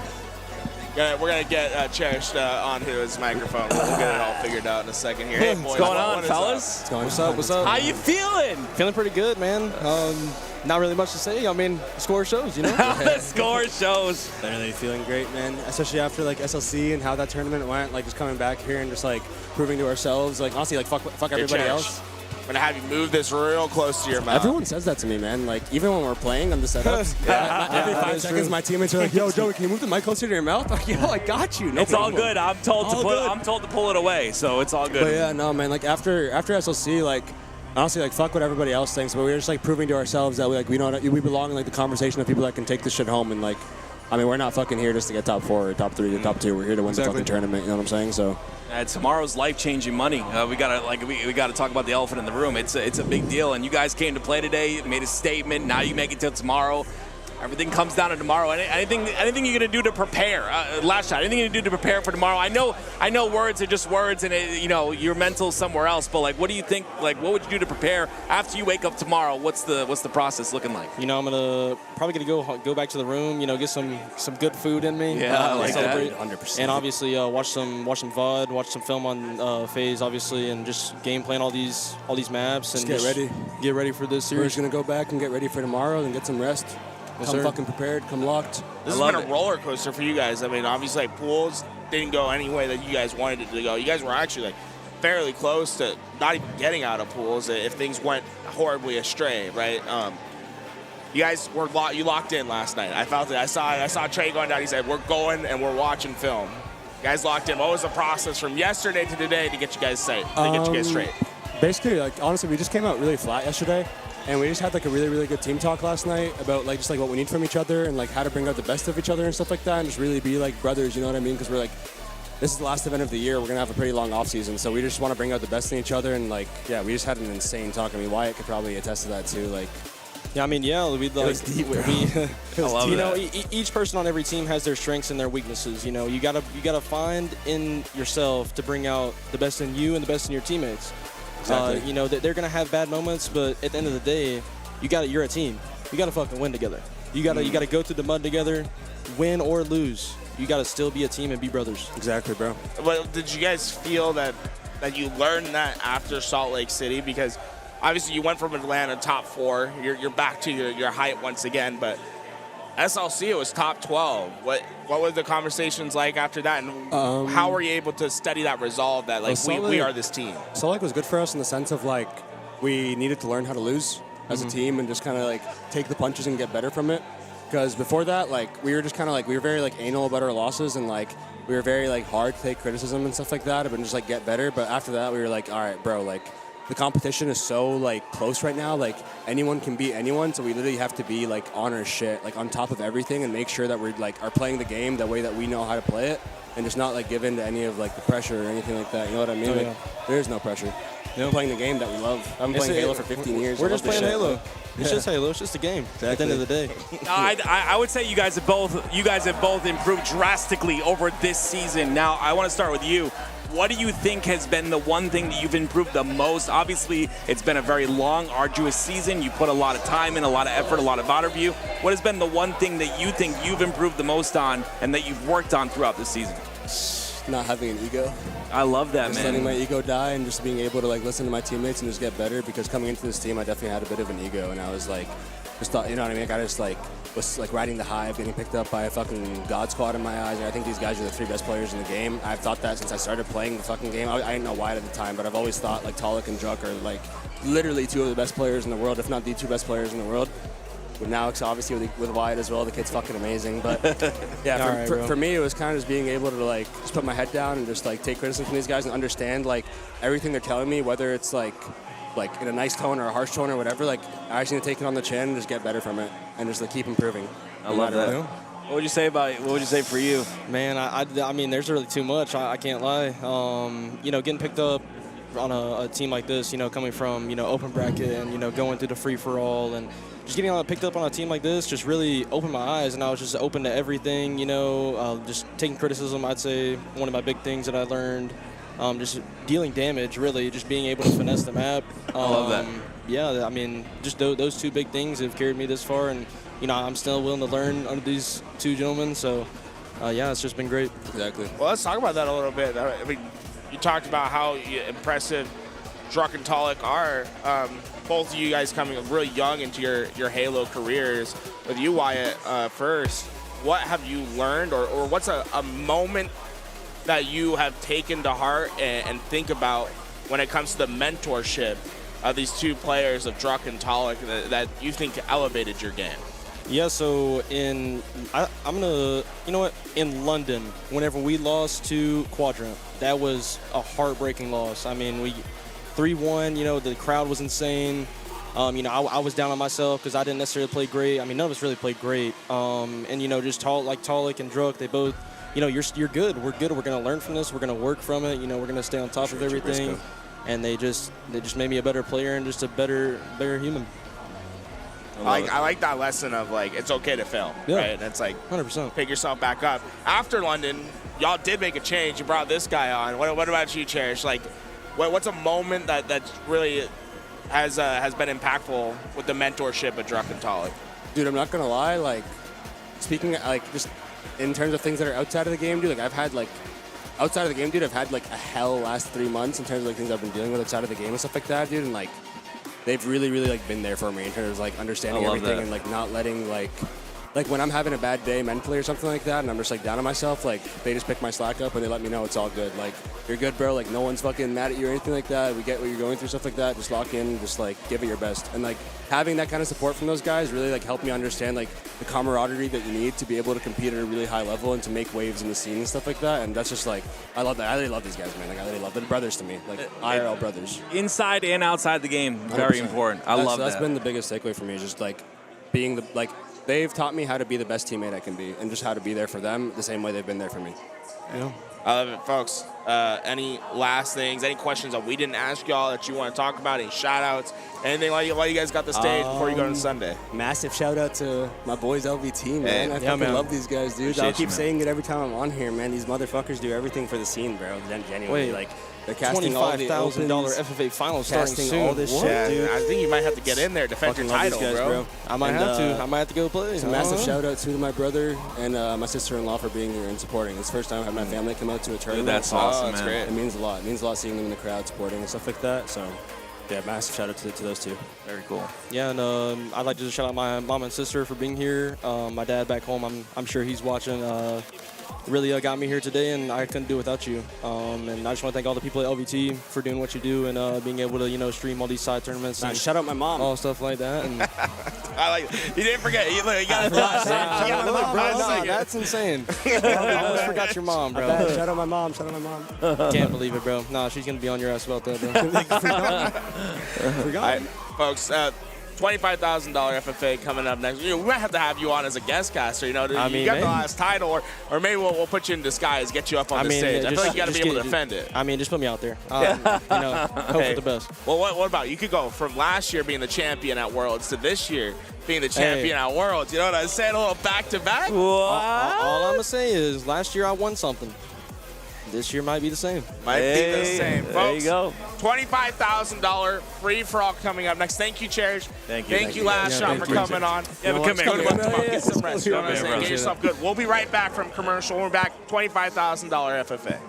We're going to get Cherish onto his microphone. We'll get it all figured out in a second here. Hey, boys, what's going on, fellas? What's up? What's up? How you feeling? Feeling pretty good, man. Not really much to say. I mean, the score shows, you know? The score shows. Literally feeling great, man. Especially after like SLC and how that tournament went. Like just coming back here and just like proving to ourselves. Like honestly, like fuck everybody else. I'm gonna have you move this real close to your mouth. Everyone says that to me, man. Like even when we're playing on the setups, every 5 seconds my teammates are like, "Yo, Joey, can you move the mic closer to your mouth?" Like, yo, I got you. No It's all problem. good. I'm told to pull it away, so it's all good. But yeah, no, man. Like after SLC, like honestly, like fuck what everybody else thinks. But we were just like proving to ourselves that we know we belong in like the conversation of people that can take this shit home and like. I mean, we're not fucking here just to get top 4 or top 3 or top 2. We're here to win the fucking tournament. You know what I'm saying? So. Tomorrow's life-changing money. We gotta talk about the elephant in the room. It's a big deal, and you guys came to play today, made a statement. Now you make it till tomorrow. Everything comes down to tomorrow. Anything you're gonna do to prepare? Last Shot. Anything you're gonna do to prepare for tomorrow? I know words are just words, and your mental's somewhere else. But like, what do you think? Like, what would you do to prepare after you wake up tomorrow? What's the process looking like? You know, I'm probably gonna go back to the room. You know, get some good food in me. Yeah, I like celebrate. that. 100%. And obviously watch some VOD, watch some film on FaZe, obviously, and just game plan all these maps and Just get ready. Get ready for this We're series. just gonna go back and get ready for tomorrow and get some rest. Yes, Come sir. fucking prepared. Come locked. This has been a roller coaster for you guys. I mean, obviously, like, pools didn't go any way that you guys wanted it to go. You guys were actually like fairly close to not even getting out of pools if things went horribly astray, right? You guys were locked in last night. I felt it. I saw Trey going down. He said, "We're going and we're watching film." You guys locked in. What was the process from yesterday to today to get you guys straight? Basically, like honestly, we just came out really flat yesterday. And we just had like a really, really good team talk last night about like just like what we need from each other and like how to bring out the best of each other and stuff like that and just really be like brothers, you know what I mean? Because we're like, this is the last event of the year. We're gonna have a pretty long off season, so we just want to bring out the best in each other and like, yeah, we just had an insane talk. I mean, Wyatt could probably attest to that too. Like, Yeah, I mean, yeah, we like. It was deep, bro. You know, each person on every team has their strengths and their weaknesses. You know, you gotta find in yourself to bring out the best in you and the best in your teammates. Exactly. You know, they're gonna have bad moments, but at the end of the day, you're a team. You gotta fucking win together. You gotta go through the mud together, win or lose. You gotta still be a team and be brothers. Exactly, bro. Well, did you guys feel that you learned that after Salt Lake City? Because obviously you went from Atlanta top 4. You're back to your height once again, but SLC, it was top 12. What were the conversations like after that, and how were you able to study that resolve that like we are this team? Salt Lake was good for us in the sense of like we needed to learn how to lose as a team and just kind of like take the punches and get better from it. Because before that, like we were just kind of like we were very like anal about our losses and like we were very like hard to take criticism and stuff like that and just like get better. But after that, we were like, all right, bro, like the competition is so like close right now. Like anyone can beat anyone, so we literally have to be like on our shit, like on top of everything, and make sure that we're like are playing the game the way that we know how to play it, and just not like give in to any of like the pressure or anything like that. You know what I mean? Like, there is no pressure. We're playing the game that we love. I've been playing Halo for 15 years. We're just playing Halo. It's just Halo. It's just a game. Exactly. At the end of the day. I would say you guys have both improved drastically over this season. Now I want to start with you. What do you think has been the one thing that you've improved the most? Obviously, it's been a very long, arduous season. You put a lot of time in, a lot of effort, a lot of out of you. What has been the one thing that you think you've improved the most on and that you've worked on throughout the season? Not having an ego. I love that, just man. letting my ego die and just being able to like listen to my teammates and just get better, because coming into this team I definitely had a bit of an ego and I was like, just thought, you know what I mean? I just like was like riding the high of getting picked up by a fucking God squad in my eyes. And I think these guys are the 3 best players in the game. I've thought that since I started playing the fucking game. I didn't know why at the time, but I've always thought like Talik and Druk are like literally 2 of the best players in the world, if not the 2 best players in the world. But now, obviously, with Wyatt as well, the kid's fucking amazing. But yeah, for me, it was kind of just being able to like just put my head down and just like take criticism from these guys and understand like everything they're telling me, whether it's like in a nice tone or a harsh tone or whatever. Like I actually need to take it on the chin and just get better from it and just like keep improving. I love that. What would you say about it? What would you say for you? Man, I mean, there's really too much. I can't lie. You know, getting picked up on a team like this, you know, coming from, you know, open bracket and, you know, going through the free-for-all and just getting picked up on a team like this just really opened my eyes, and I was just open to everything, you know, just taking criticism. I'd say one of my big things that I learned, just dealing damage, really, just being able to finesse the map. I love that. Yeah, I mean, just those 2 big things have carried me this far, and, you know, I'm still willing to learn under these 2 gentlemen, so, yeah, it's just been great. Exactly. Well, let's talk about that a little bit. I mean, you talked about how impressive Druk and Talik are. Both of you guys coming really young into your Halo careers. With you, Wyatt, first, what have you learned, or what's a moment that you have taken to heart and think about when it comes to the mentorship of these 2 players of Druk and Talik that you think elevated your game? Yeah, so I'm gonna, you know what, in London, whenever we lost to Quadrant, that was a heartbreaking loss. I mean, we 3-1, you know, the crowd was insane. You know, I was down on myself because I didn't necessarily play great. I mean, none of us really played great. And, you know, just Talik and Druk, they both, you know, you're good. We're good. We're going to learn from this. We're going to work from it. You know, we're going to stay on top of everything. And they just made me a better player and just a better human. I like that lesson of, like, it's okay to fail, right? And it's like 100%. Pick yourself back up. After London, y'all did make a change. You brought this guy on. What about you, Cherish? Like, what's a moment that really has been impactful with the mentorship of Druk and Talik? Dude, I'm not gonna lie. Like, speaking like just in terms of things that are outside of the game, dude. Like, I've had like outside of the game, dude. I've had like a hell last 3 months in terms of like things I've been dealing with outside of the game and stuff like that, dude. And like, they've really like been there for me in terms of like understanding everything and like not letting like when I'm having a bad day mentally or something like that and I'm just like down on myself, like they just pick my slack up and they let me know it's all good. Like, you're good, bro. Like, no one's fucking mad at you or anything like that. We get what you're going through, stuff like that. Just lock in, just like give it your best. And like having that kind of support from those guys really like helped me understand like the camaraderie that you need to be able to compete at a really high level and to make waves in the scene and stuff like that. And that's just like, I love that. I really love these guys, man. Like, I really love them. They're brothers to me. Like, IRL brothers. Inside and outside the game, very 100%. important. I love that. That's been the biggest takeaway for me, just like being the like. They've taught me how to be the best teammate I can be and just how to be there for them the same way they've been there for me. Yeah. I love it, folks. Any last things, any questions that we didn't ask y'all that you want to talk about, any shout-outs, anything while you guys got the stage before you go on Sunday? Massive shout-out to my boys LVT, man. I fucking love these guys, dude. I'll keep saying it every time I'm on here, man. These motherfuckers do everything for the scene, bro. Genuinely, like, they're casting all the $25,000 FFA finals starting soon. All this shit, dude. I think you might have to get in there, defend your title, guys, bro. I might have to go play. It's a massive shout-out to my brother and my sister-in-law for being here and supporting. It's the first time I've had my family come out to a tournament. That's awesome, that's great. It means a lot. It means a lot seeing them in the crowd supporting and stuff like that. So, yeah, massive shout-out to those 2. Very cool. Yeah, and I'd like to just shout out my mom and sister for being here. My dad back home, I'm sure he's watching. Really got me here today, and I couldn't do it without you. And I just want to thank all the people at LVT for doing what you do and being able to, you know, stream all these side tournaments. And shout out my mom. All stuff like that. And I like it. You didn't forget. You got to that's insane. I almost forgot your mom, bro. Shout out my mom. Shout out my mom. Can't believe it, bro. Nah, she's going to be on your ass about that, bro. Forgot. All right, folks. $25,000 FFA coming up next. We might have to have you on as a guest caster. You know, you got the last title, or maybe we'll put you in disguise, get you up on the stage. I feel like you got to be able to defend it. I mean, just put me out there. You know, hope for the best. Well, what about you? Could go from last year being the champion at Worlds to this year being the champion at Worlds. You know what I'm saying? A little back to back. All I'm gonna say is, last year I won something. This year might be the same. Might be the same. Folks, there you go. $25,000 free-for-all coming up next. Thank you, Cherish. Thank you. Thank you, Last Shot, for coming on. Yeah, but come here. Get some rest. You know what I'm saying? Get yourself good. We'll be right back from commercial. We're back. $25,000 FFA.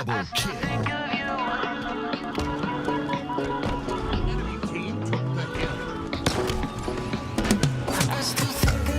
Double kill. Enemy team took the hill. I still think of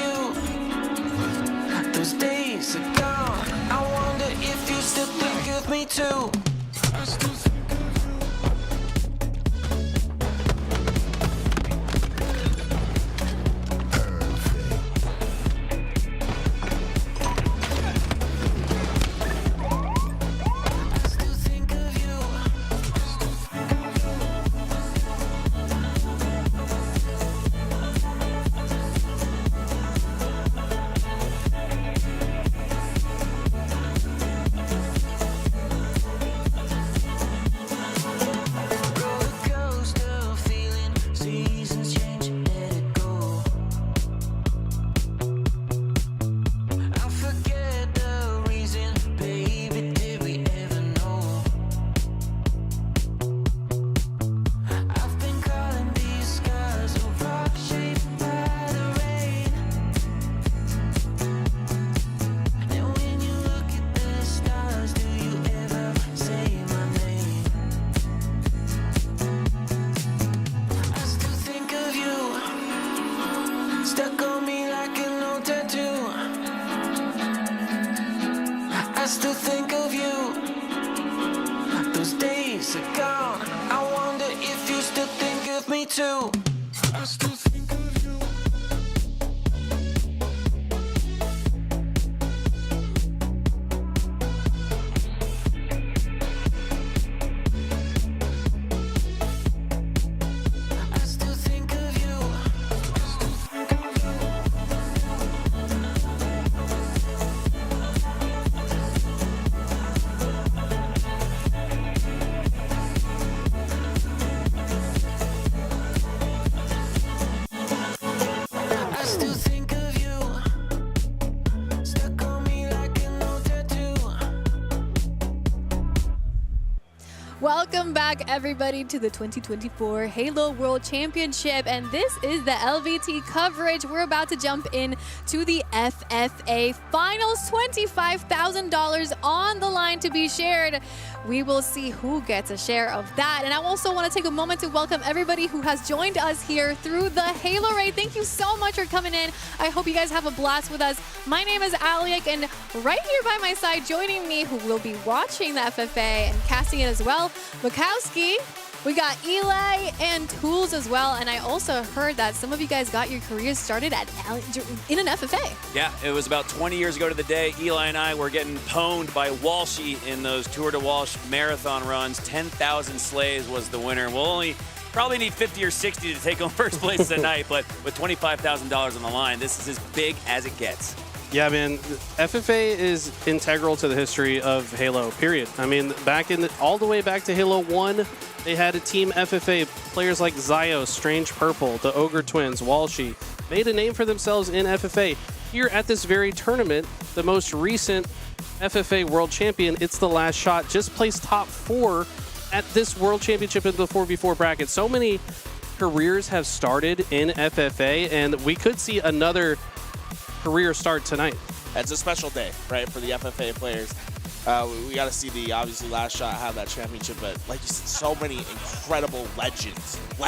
you. Those days are gone. I wonder if you still think of me too. I still think of stuck on me like an old tattoo. I still think of you. Those days are gone. I wonder if you still think of me too. I still think of you. Welcome back, everybody, to the 2024 Halo World Championship, and this is the LVT coverage. We're about to jump in to the FFA Finals. $25,000 on the line to be shared. We will see who gets a share of that. And I also want to take a moment to welcome everybody who has joined us here through the Halo Raid. Thank you so much for coming in. I hope you guys have a blast with us. My name is Aliak, and right here by my side, joining me, who will be watching the FFA and casting it as well, Makowski. We got Eli and Tools as well, and I also heard that some of you guys got your careers started in an FFA. Yeah, it was about 20 years ago to the day. Eli and I were getting pwned by Walshy in those Tour de Walsh marathon runs. 10,000 slays was the winner. We'll only probably need 50 or 60 to take home first place tonight, but with $25,000 on the line, this is as big as it gets. Yeah, man, FFA is integral to the history of Halo, period. I mean, all the way back to Halo 1, they had a team FFA. Players like Zio, Strange Purple, the Ogre Twins, Walshy, made a name for themselves in FFA. Here at this very tournament, the most recent FFA World Champion, It's the Last Shot, just placed top 4 at this World Championship in the 4v4 bracket. So many careers have started in FFA, and we could see another career start tonight. It's a special day, right, for the FFA players. We got to see the, obviously, Last Shot have that championship, but like you said, so many incredible legends were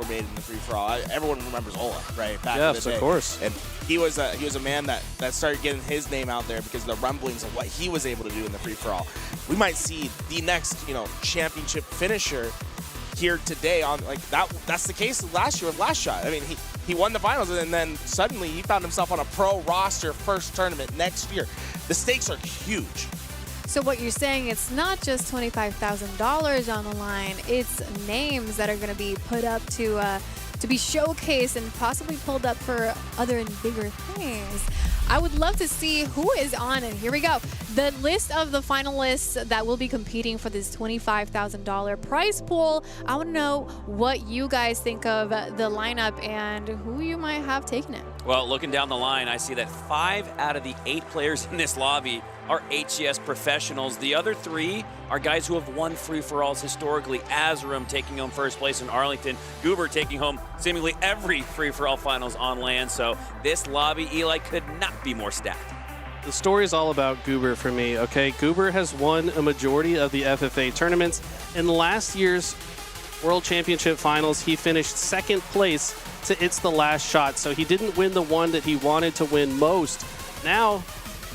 made in the free-for-all. Everyone remembers Ola, right, back in the day. Yes, of course. And he was a man that started getting his name out there because of the rumblings of what he was able to do in the free-for-all. We might see the next, championship finisher here today on like that's the case last year with Last Shot. I mean, he won the finals, and then suddenly he found himself on a pro roster first tournament next year. The stakes are huge. So what you're saying, it's not just $25,000 on the line, it's names that are going to be put up to be showcased and possibly pulled up for other and bigger things. I would love to see who is on, and here we go. The list of the finalists that will be competing for this $25,000 prize pool. I want to know what you guys think of the lineup and who you might have taken it. Well, looking down the line, I see that 5 out of the 8 players in this lobby are HCS professionals. The other 3 are guys who have won free-for-alls historically. Azarum taking home first place in Arlington. Goober taking home seemingly every free-for-all finals on land. So this lobby, Eli, could not be more stacked. The story is all about Goober for me, okay? Goober has won a majority of the FFA tournaments. In last year's World Championship Finals, he finished 2nd place to It's the Last Shot. So he didn't win the one that he wanted to win most. Now,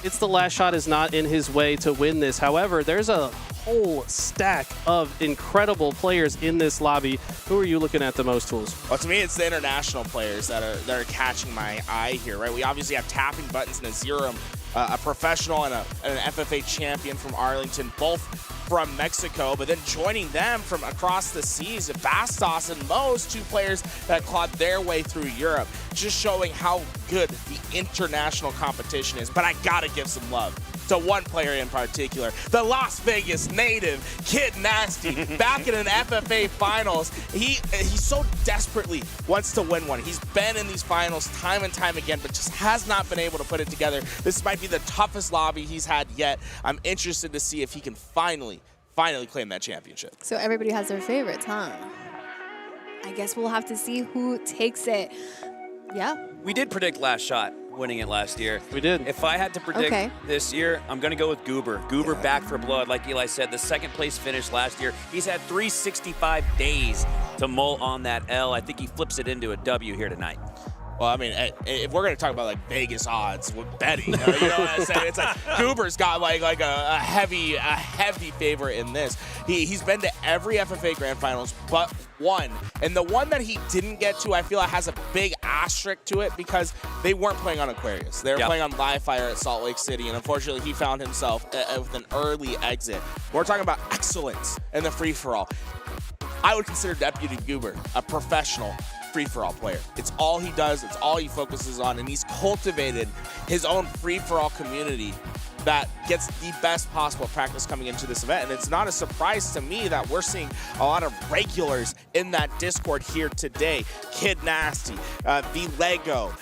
It's the Last Shot is not in his way to win this. However, there's a whole stack of incredible players in this lobby. Who are you looking at the most, Tools? Well, to me, it's the international players that are catching my eye here, right? We obviously have Tapping Buttons and Azarum, a professional and an FFA champion from Arlington, both from Mexico, but then joining them from across the seas, Bastos and Mo's, 2 players that clawed their way through Europe, just showing how good the international competition is. But I gotta give some love to one player in particular, the Las Vegas native, Kid Nasty, back in an FFA finals. He so desperately wants to win one. He's been in these finals time and time again, but just has not been able to put it together. This might be the toughest lobby he's had yet. I'm interested to see if he can finally claim that championship. So everybody has their favorites, huh? I guess we'll have to see who takes it. Yeah. We did predict Last Shot winning it last year. We did. If I had to predict this year, I'm going to go with Goober. Goober back for blood, like Eli said, the 2nd place finish last year. He's had 365 days to mull on that L. I think he flips it into a W here tonight. Well, I mean, if we're going to talk about like Vegas odds with betting, you know what I'm saying? It's like Goober's got like a heavy favorite in this. He's been to every FFA Grand Finals but one, and the one that he didn't get to, I feel like has a big asterisk to it because they weren't playing on Aquarius. They were playing on Live Fire at Salt Lake City, and unfortunately, he found himself with an early exit. We're talking about excellence in the free-for-all. I would consider Deputy Goober a professional free-for-all player. It's all he does, it's all he focuses on, and he's cultivated his own free-for-all community that gets the best possible practice coming into this event. And it's not a surprise to me that we're seeing a lot of regulars in that Discord here today. Kid Nasty, the Lego,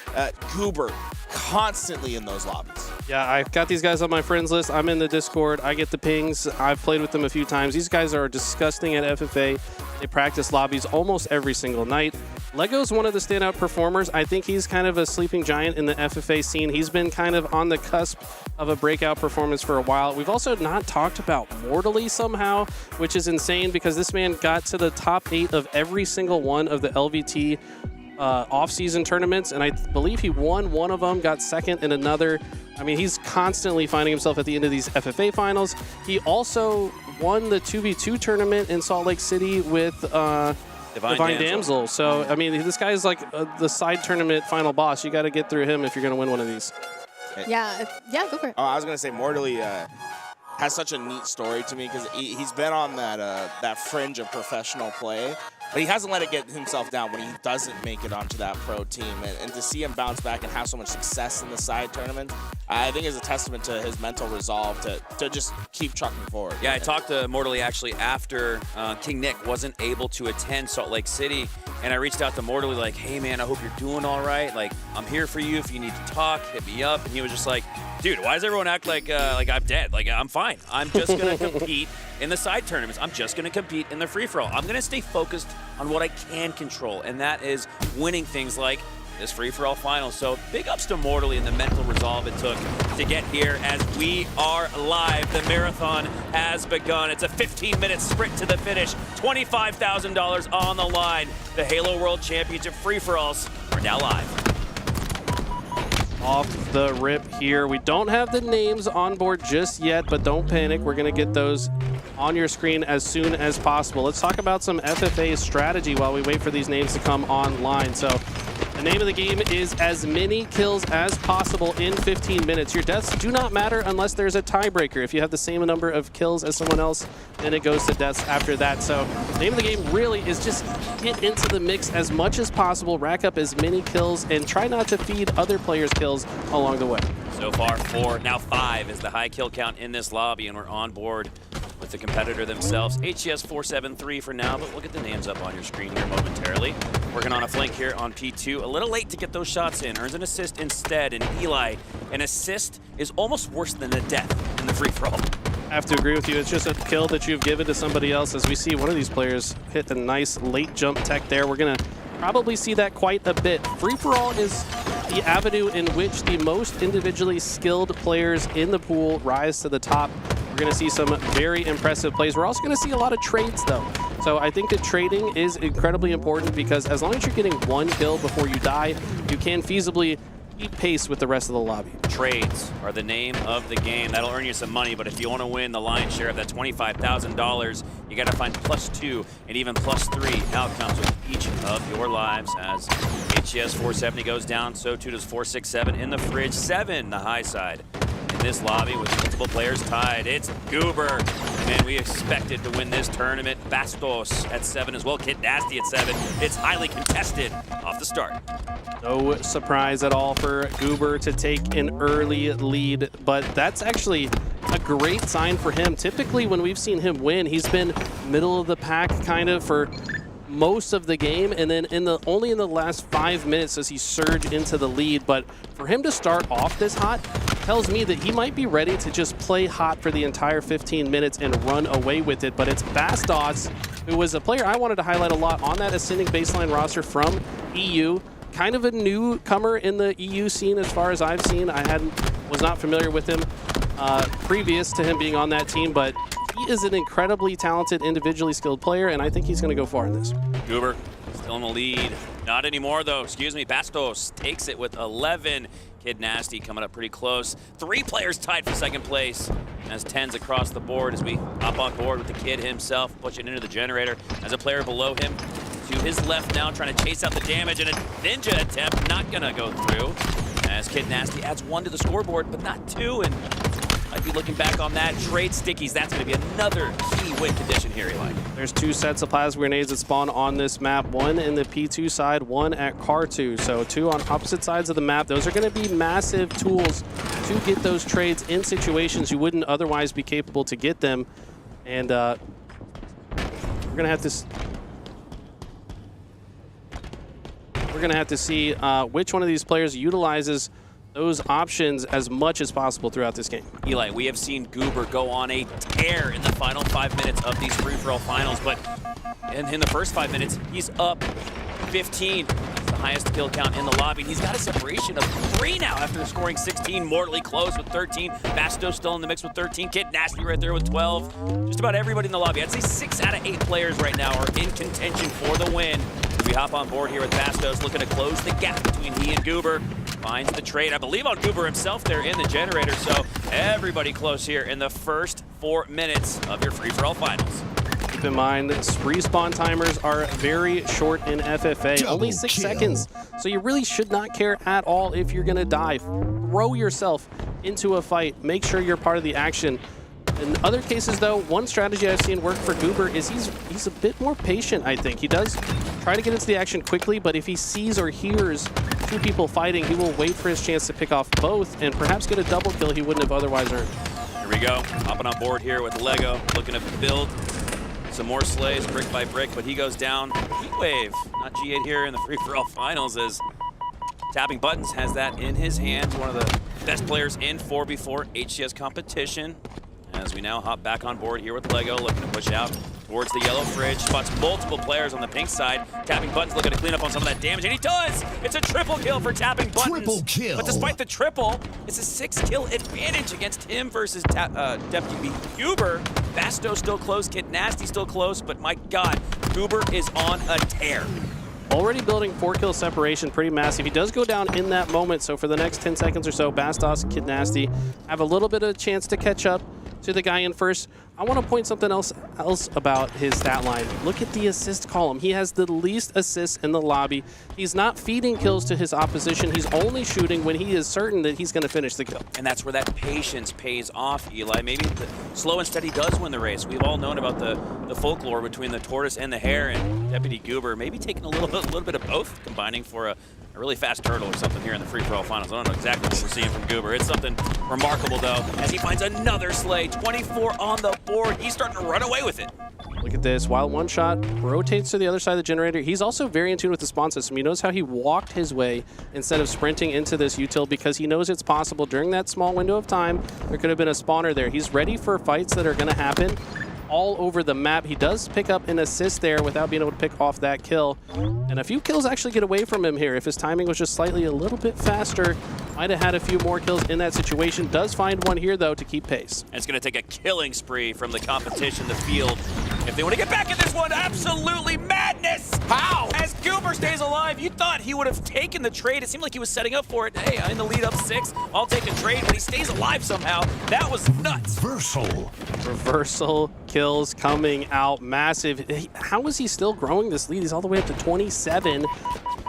Goober, constantly in those lobbies. Yeah, I've got these guys on my friends list. I'm in the Discord. I get the pings. I've played with them a few times. These guys are disgusting at FFA. They practice lobbies almost every single night. Lego's one of the standout performers. I think he's kind of a sleeping giant in the FFA scene. He's been kind of on the cusp of a breakout performance for a while. We've also not talked about Mortally somehow, which is insane because this man got to the top 8 of every single one of the LVT off-season tournaments, and I believe he won one of them, got 2nd in another. I mean, he's constantly finding himself at the end of these FFA finals. He also won the 2v2 tournament in Salt Lake City with Divine Damsel. So, I mean, this guy is like the side tournament final boss. You got to get through him if you're going to win one of these. Yeah, go for it. Oh, I was going to say, Mortally has such a neat story to me because he's been on that fringe of professional play, but he hasn't let it get himself down when he doesn't make it onto that pro team. And to see him bounce back and have so much success in the side tournament, I think is a testament to his mental resolve to just keep trucking forward. Yeah, I talked to Mortally actually after King Nick wasn't able to attend Salt Lake City, and I reached out to Mortally like, hey man, I hope you're doing all right. Like, I'm here for you. If you need to talk, hit me up. And he was just like, dude, why does everyone act like I'm dead? Like, I'm fine. I'm just going to compete in the side tournaments. I'm just going to compete in the free-for-all. I'm going to stay focused on what I can control, and that is winning things like this free-for-all final. So big ups to Mortally and the mental resolve it took to get here as we are live. The marathon has begun. It's a 15-minute sprint to the finish. $25,000 on the line. The Halo World Championship free-for-alls are now live. off the rip here. We don't have the names on board just yet, but don't panic. We're going to get those on your screen as soon as possible. Let's talk about some FFA strategy while we wait for these names to come online. So the name of the game is as many kills as possible in 15 minutes. Your deaths do not matter unless there's a tiebreaker. If you have the same number of kills as someone else, then it goes to deaths after that. So the name of the game really is just get into the mix as much as possible, rack up as many kills, and try not to feed other players kills along the way. So far 4, now 5 is the high kill count in this lobby, and we're on board with the competitor themselves. HCS 473 for now, but we'll get the names up on your screen here momentarily. Working on a flank here on P2. A little late to get those shots in. Earns an assist instead, and Eli, an assist is almost worse than a death in the free-for-all. I have to agree with you. It's just a kill that you've given to somebody else. As we see one of these players hit a nice late jump tech there. We're going to probably see that quite a bit. Free-for-all is the avenue in which the most individually skilled players in the pool rise to the top. We're going to see some very impressive plays. We're also going to see a lot of trades, though. So I think that trading is incredibly important because as long as you're getting one kill before you die, you can feasibly keep pace with the rest of the lobby. Trades are the name of the game. That'll earn you some money, but if you want to win the lion's share of that $25,000, you got to find +2 and even +3 outcomes with each of your lives. As HCS 470 goes down, so too does 467 in the fridge. 7, the high side. In this lobby with multiple players tied, it's Goober. And we expected to win this tournament. Bastos at 7 as well. Kid Nasty at 7. It's highly contested off the start. No surprise at all for Goober to take an early lead, but that's actually a great sign for him. Typically, when we've seen him win, he's been middle of the pack kind of for most of the game, and then only in the last 5 minutes does he surge into the lead. But for him to start off this hot tells me that he might be ready to just play hot for the entire 15 minutes and run away with it. But it's Bastos, who was a player I wanted to highlight a lot on that ascending baseline roster from EU. Kind of a newcomer in the EU scene as far as I've seen. Was not familiar with him previous to him being on that team, but he is an incredibly talented, individually skilled player, and I think he's going to go far in this. Goober still in the lead. Not anymore, though. Excuse me. Bastos takes it with 11. Kid Nasty coming up pretty close. 3 players tied for second place. As 10s across the board as we hop on board with the kid himself, pushing into the generator. As a player below him, to his left now, trying to chase out the damage, and a ninja attempt not going to go through. As Kid Nasty adds 1 to the scoreboard, but not 2, and might be looking back on that. Trade stickies, that's going to be another key win condition here, Eli. There's 2 sets of plasma grenades that spawn on this map, 1 in the P2 side, 1 at car 2. So 2 on opposite sides of the map. Those are going to be massive tools to get those trades in situations you wouldn't otherwise be capable to get them. And we're going to have to... We're going to have to see which one of these players utilizes those options as much as possible throughout this game. Eli, we have seen Goober go on a tear in the final 5 minutes of these free-for-all finals, but in the first 5 minutes, he's up 15. That's the highest kill count in the lobby. He's got a separation of 3 now after scoring 16, mortally close with 13. Bastos still in the mix with 13. Kid Nasty right there with 12. Just about everybody in the lobby. I'd say 6 out of 8 players right now are in contention for the win. We hop on board here with Bastos, looking to close the gap between he and Goober. Finds the trade, I believe, on Goober himself there in the generator. So everybody close here in the first 4 minutes of your free-for-all finals. Keep in mind, respawn timers are very short in FFA, only 6 seconds. So you really should not care at all if you're gonna die. Throw yourself into a fight. Make sure you're part of the action. In other cases, though, one strategy I've seen work for Goober is he's a bit more patient, I think. He does try to get into the action quickly, but if he sees or hears 2 people fighting, he will wait for his chance to pick off both and perhaps get a double kill he wouldn't have otherwise earned. Here we go. Hopping on board here with Lego, looking to build some more slays brick by brick, but he goes down. Heat Wave, not G8 here in the free-for-all finals, as Tapping Buttons has that in his hands. One of the best players in 4v4 HCS competition. As we now hop back on board here with Lego, looking to push out towards the yellow fridge. Spots multiple players on the pink side. Tapping Buttons looking to clean up on some of that damage, and he does! It's a triple kill for Tapping Buttons. Triple kill. But despite the triple, it's a 6-kill advantage against him versus Deputy Goober. Bastos still close, Kid Nasty still close, but my God, Goober is on a tear. already building 4-kill separation, pretty massive. He does go down in that moment, so for the next 10 seconds or so, Bastos, Kid Nasty have a little bit of a chance to catch up to the guy in first. I want to point something else about his stat line. Look at the assist column. He has the least assists in the lobby. He's not feeding kills to his opposition. He's only shooting when he is certain that he's going to finish the kill. And that's where that patience pays off, Eli. Maybe the slow and steady does win the race. We've all known about the folklore between the tortoise and the hare, and Deputy Goober maybe taking a little bit of both, combining for a really fast turtle or something here in the free-for-all finals. I don't know exactly what we're seeing from Goober. It's something remarkable, though, as he finds another slay. 24 on the board. He's starting to run away with it. Look at this. While one shot rotates to the other side of the generator, he's also very in tune with the spawn system. You notice how he walked his way instead of sprinting into this util because he knows it's possible during that small window of time. There could have been a spawner there. He's ready for fights that are going to happen all over the map. He does pick up an assist there without being able to pick off that kill. And a few kills actually get away from him here. If his timing was just slightly a little bit faster, might have had a few more kills in that situation. Does find one here, though, to keep pace. And it's going to take a killing spree from the competition, the field. If they want to get back in this one, absolutely madness! How? As Goober stays alive, you thought he would have taken the trade. It seemed like he was setting up for it. Hey, I'm in the lead up 6. I'll take a trade, but he stays alive somehow. That was nuts. Reversal kills coming out massive. How is he still growing this lead? He's all the way up to 27.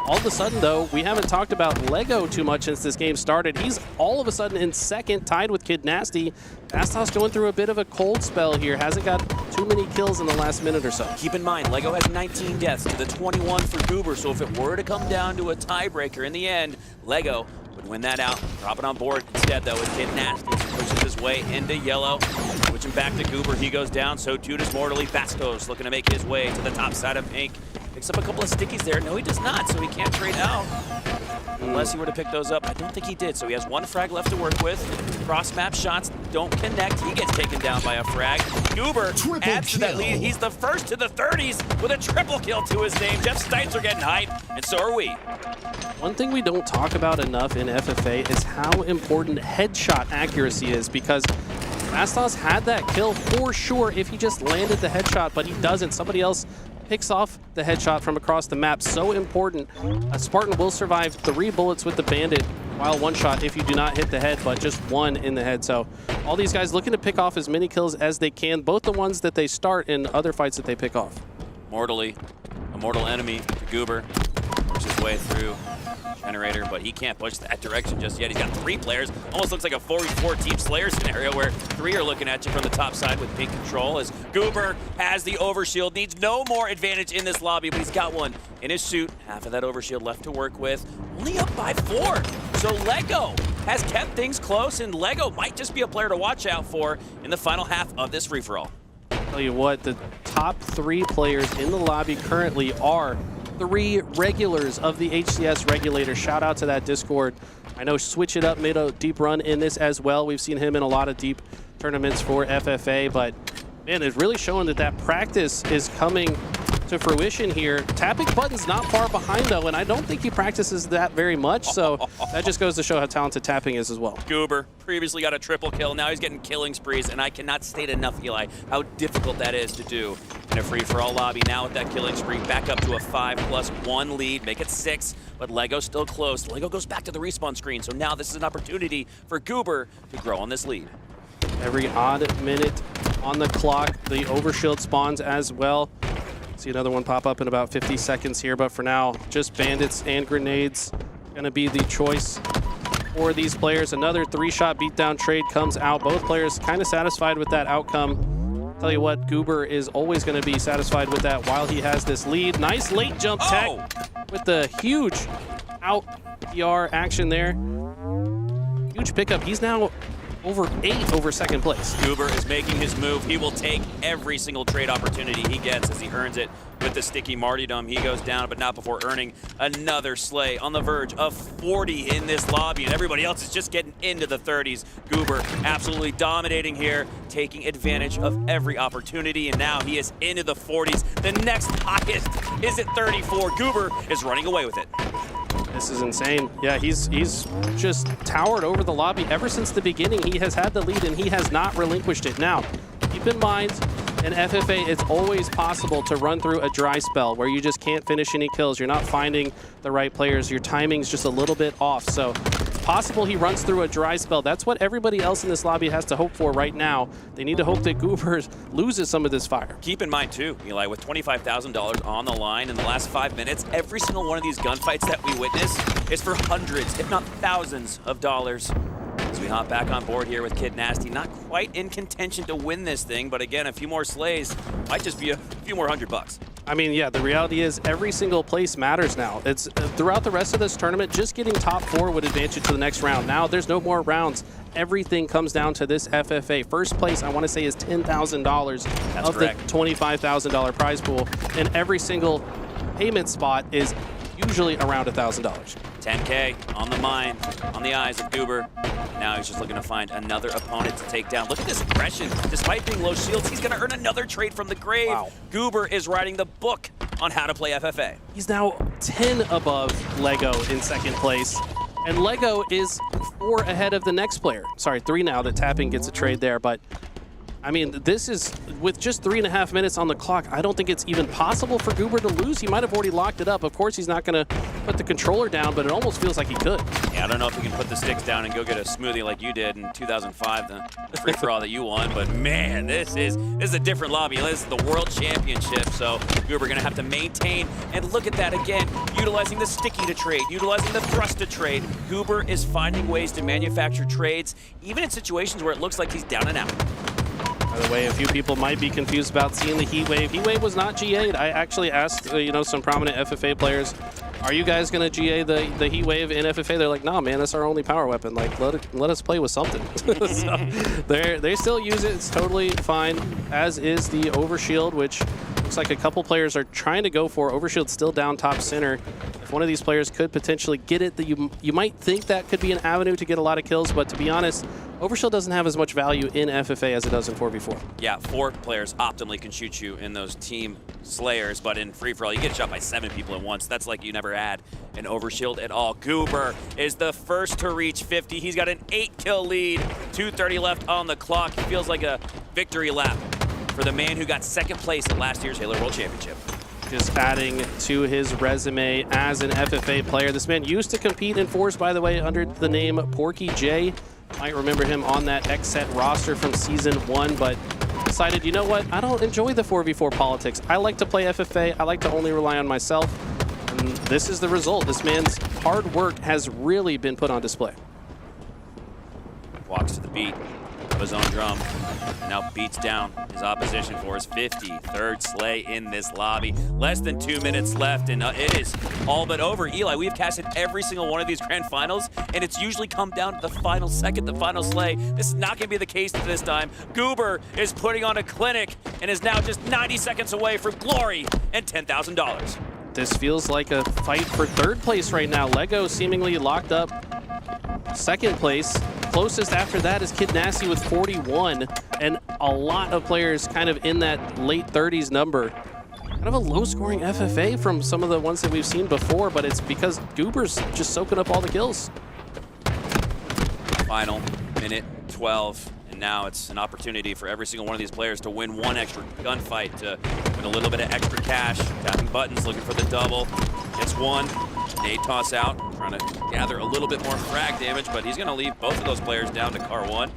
All of a sudden, though, we haven't talked about Lego too much since this game started. He's all of a sudden in second, tied with Kid Nasty. Bastos going through a bit of a cold spell here. Hasn't got too many kills in the last minute or so. Keep in mind, Lego has 19 deaths to the 21 for Goober, so if it were to come down to a tiebreaker in the end, Lego would win that out. Drop it on board. Instead, though, with Kid Nasty pushes his way into yellow. Switching back to Goober, he goes down, so too does Mortally. Bastos looking to make his way to the top side of pink. Picks up a couple of stickies there. No, he does not, so he can't trade out. Unless he were to pick those up. I don't think he did, so he has one frag left to work with. Cross-map shots don't connect. He gets taken down by a frag. Goober adds to that lead. He's the first to the 30s with a triple kill to his name. Jeff Stites are getting hype, and so are we. One thing we don't talk about enough in FFA is how important headshot accuracy is, because Bastos had that kill for sure if he just landed the headshot, but he doesn't. Somebody else picks off the headshot from across the map. So important. A Spartan will survive 3 bullets with the Bandit while one shot if you do not hit the head, but just 1 in the head. So all these guys looking to pick off as many kills as they can, both the ones that they start and other fights that they pick off. Mortally, a mortal enemy to Goober. Pushes his way through generator, but he can't push that direction just yet. He's got 3 players. Almost looks like a 4v4 Team Slayer scenario where 3 are looking at you from the top side with pink control as Goober has the overshield. Needs no more advantage in this lobby, but he's got one in his suit. Half of that overshield left to work with. Only up by 4. So Lego has kept things close, and Lego might just be a player to watch out for in the final half of this free-for-all. Tell you what, the top 3 players in the lobby currently are 3 regulars of the HCS regulator. Shout out to that Discord. I know Switch It Up made a deep run in this as well. We've seen him in a lot of deep tournaments for FFA, but man, it's really showing that that practice is coming to fruition here. Tapping buttons not far behind though, and I don't think he practices that very much, so that just goes to show how talented tapping is as well. Goober previously got a triple kill, now he's getting killing sprees, and I cannot state enough, Eli, how difficult that is to do in a free-for-all lobby. Now with that killing spree, back up to a 5+1 lead, make it 6, but Lego's still close. Lego goes back to the respawn screen, so now this is an opportunity for Goober to grow on this lead. Every odd minute on the clock, the overshield spawns as well. See another one pop up in about 50 seconds here, but for now, just bandits and grenades gonna be the choice for these players. Another 3-shot beatdown trade comes out. Both players kind of satisfied with that outcome. Tell you what, Goober is always gonna be satisfied with that while he has this lead. Nice late jump tech with the huge out PR action there. Huge pickup. He's now over 8 over second place. Goober is making his move. He will take every single trade opportunity he gets as he earns it with the sticky martyrdom. He goes down, but not before earning another slay on the verge of 40 in this lobby, and everybody else is just getting into the 30s. Goober absolutely dominating here, taking advantage of every opportunity, and now he is into the 40s. The next highest is at 34. Goober is running away with it. This is insane. Yeah, he's just towered over the lobby ever since the beginning. He has had the lead and he has not relinquished it. Now, keep in mind, In FFA, it's always possible to run through a dry spell where you just can't finish any kills. You're not finding the right players. Your timing's just a little bit off. So it's possible he runs through a dry spell. That's what everybody else in this lobby has to hope for right now. They need to hope that Goober loses some of this fire. Keep in mind, too, Eli, with $25,000 on the line in the last 5 minutes, every single one of these gunfights that we witness is for hundreds, if not thousands of dollars. As we hop back on board here with Kid Nasty, not quite in contention to win this thing, but again, a few more slays might just be a few more $100. I mean, yeah, the reality is every single place matters now. It's throughout the rest of this tournament, just getting top 4 would advance you to the next round. Now there's no more rounds. Everything comes down to this FFA. First place, I want to say, is $10,000 of correct. the $25,000 prize pool, and every single payment spot is usually around $1,000. 10K on the mind, on the eyes of Goober. Now he's just looking to find another opponent to take down. Look at this aggression. Despite being low shields, he's going to earn another trade from the grave. Wow. Goober is writing the book on how to play FFA. He's now 10 above Lego in second place. And Lego is 4 ahead of the next player. Sorry, 3 now that Tapping gets a trade there. But, I mean, this is, with just 3.5 minutes on the clock, I don't think it's even possible for Goober to lose. He might have already locked it up. Of course, he's not going to put the controller down, but it almost feels like he could. Yeah, I don't know if he can put the sticks down and go get a smoothie like you did in 2005, the free-for-all that you won. But, man, this is a different lobby. This is the World Championship, so Goober going to have to maintain. And look at that again, utilizing the sticky to trade, utilizing the thrust to trade. Goober is finding ways to manufacture trades, even in situations where it looks like he's down and out. By the way, a few people might be confused about seeing the Heat Wave. Heat Wave was not GA'd. I actually asked, some prominent FFA players, are you guys going to GA the Heat Wave in FFA? They're like, nah, man, that's our only power weapon. Like, let us play with something. So they still use it. It's totally fine, as is the Overshield, which looks like a couple players are trying to go for. Overshield's still down top center. If one of these players could potentially get it, you might think that could be an avenue to get a lot of kills, but to be honest, Overshield doesn't have as much value in FFA as it does in 4v4. Yeah, 4 players optimally can shoot you in those team slayers, but in free-for-all, you get shot by 7 people at once. That's like you never had an Overshield at all. Goober is the first to reach 50. He's got an 8-kill lead, 2:30 left on the clock. It feels like a victory lap for the man who got second place at last year's Halo World Championship. Just adding to his resume as an FFA player. This man used to compete in 4s, by the way, under the name Porky J. Might remember him on that X-Set roster from Season 1, but decided, you know what, I don't enjoy the 4v4 politics. I like to play FFA. I like to only rely on myself. And this is the result. This man's hard work has really been put on display. Walks to the beat of his own drum, and now beats down his opposition for his 53rd slay in this lobby. Less than 2 minutes left, and it is all but over. Eli, we've casted every single one of these grand finals, and it's usually come down to the final second, the final slay. This is not going to be the case this time. Goober is putting on a clinic and is now just 90 seconds away from glory and $10,000. This feels like a fight for 3rd place right now. Lego seemingly locked up 2nd place. Closest after that is Kid Nasty with 41, and a lot of players kind of in that late 30s number. Kind of a low-scoring FFA from some of the ones that we've seen before, but it's because Goober's just soaking up all the kills. Final minute 12, and now it's an opportunity for every single one of these players to win one extra gunfight, to win a little bit of extra cash. Tapping buttons, looking for the double. Gets one. Nade toss out, trying to gather a little bit more frag damage, but he's going to leave both of those players down to car 1.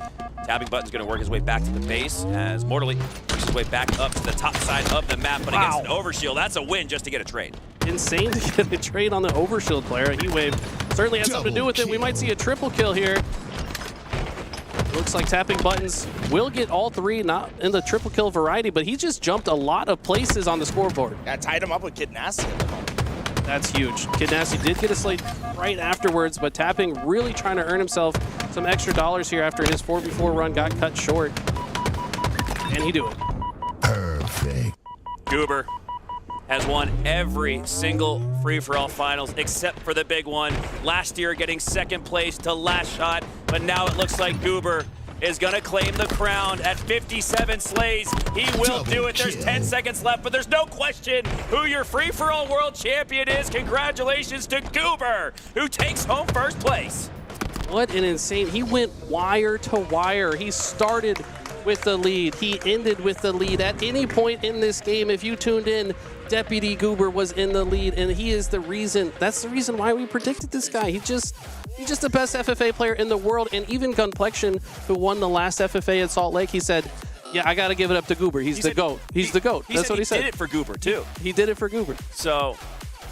Tapping button's going to work his way back to the base as Mortally works his way back up to the top side of the map, but against an Overshield, that's a win just to get a trade. Insane to get a trade on the Overshield player. Heat Wave certainly has something to do with it. We might see a triple kill here. Looks like Tapping Buttons will get all 3, not in the triple kill variety, but he just jumped a lot of places on the scoreboard. I tied him up with Kid Nasty at the moment. That's huge. Kid Nasty did get a slate right afterwards, but Tapping really trying to earn himself some extra dollars here after his 4v4 run got cut short. Can he do it? Perfect. Goober has won every single free-for-all finals except for the big one. Last year getting 2nd place to last shot, but now it looks like Goober is going to claim the crown at 57 slays. He will do it. There's 10 seconds left, but there's no question who your free-for-all world champion is. Congratulations to Goober, who takes home 1st place. What an insane, he went wire to wire. He started with the lead. He ended with the lead. At any point in this game, if you tuned in, Deputy Goober was in the lead, and he is the reason. That's the reason why we predicted this guy. He's just the best FFA player in the world. And even Gunplexion, who won the last FFA at Salt Lake, he said, yeah, I got to give it up to Goober. He's the GOAT. He's the GOAT. That's what he said. He did it for Goober, too. He did it for Goober. So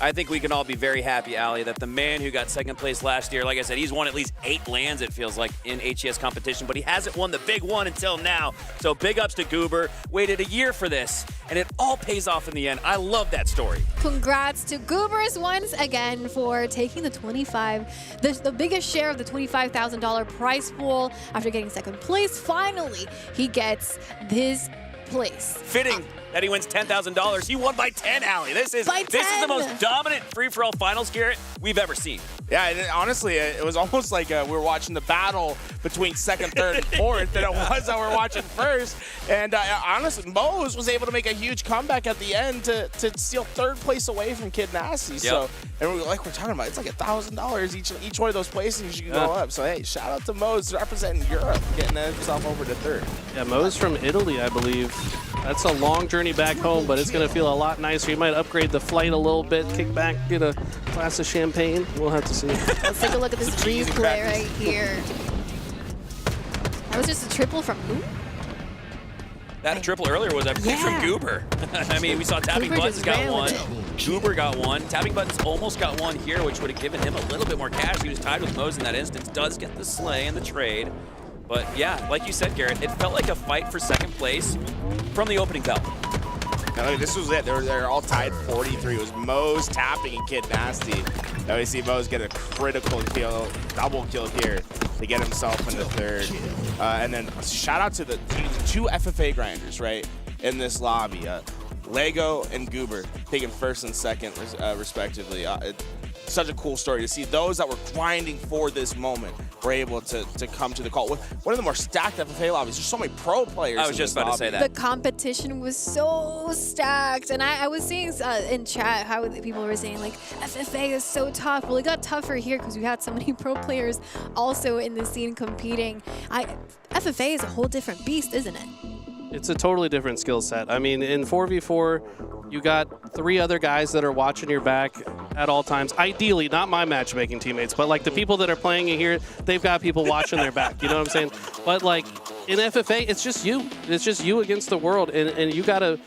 I think we can all be very happy, Ali, that the man who got second place last year, like I said, he's won at least 8 lands, it feels like, in HES competition, but he hasn't won the big one until now. So big ups to Goober. Waited a year for this, and it all pays off in the end. I love that story. Congrats to Goobers once again for taking the biggest share of the $25,000 prize pool after getting second place. Finally, he gets his place. Fitting that he wins $10,000. He won by 10, Ali. This is the most dominant free-for-all finals, Garrett, we've ever seen. Yeah, and honestly, it was almost like we were watching the battle between second, third, and fourth than it was that we're watching first. And honestly, Mose was able to make a huge comeback at the end to steal third place away from Kid Nasty. Yep. So, and we're talking about, it's like $1,000 each one of those places you can go up. So, hey, shout out to Mose representing Europe, getting himself over to third. Yeah, Mose from Italy, I believe. That's a long journey back home, but it's going to feel a lot nicer. You might upgrade the flight a little bit, kick back, get a glass of champagne. We'll have to see. Let's take a look at this replay right here. That was just a triple from who? That triple earlier was, I believe, from Goober. I mean, we saw Tapping Buttons got one. Goober got one. Tapping Buttons almost got one here, which would have given him a little bit more cash. He was tied with Mose in that instance. Does get the slay and the trade. But yeah, like you said, Garrett, it felt like a fight for second place from the opening bell. Now, look, this was it. They're all tied 43. It was Mose, Tapping, and Kid Nasty. Now we see Mose get a critical kill, double kill here to get himself into third. And then shout out to the 2 FFA grinders, right, in this lobby. Lego and Goober taking first and second, respectively. Such a cool story to see those that were grinding for this moment were able to come to the call. One of the more stacked FFA lobbies. There's so many pro players. I was just about to say that. The competition was so stacked. And I was seeing in chat how people were saying, like, FFA is so tough. Well, it got tougher here because we had so many pro players also in the scene competing. FFA is a whole different beast, isn't it? It's a totally different skill set. I mean, in 4v4, you got 3 other guys that are watching your back at all times. Ideally, not my matchmaking teammates, but like the people that are playing it here, they've got people watching their back. You know what I'm saying? But like in FFA, it's just you. It's just you against the world, and you got to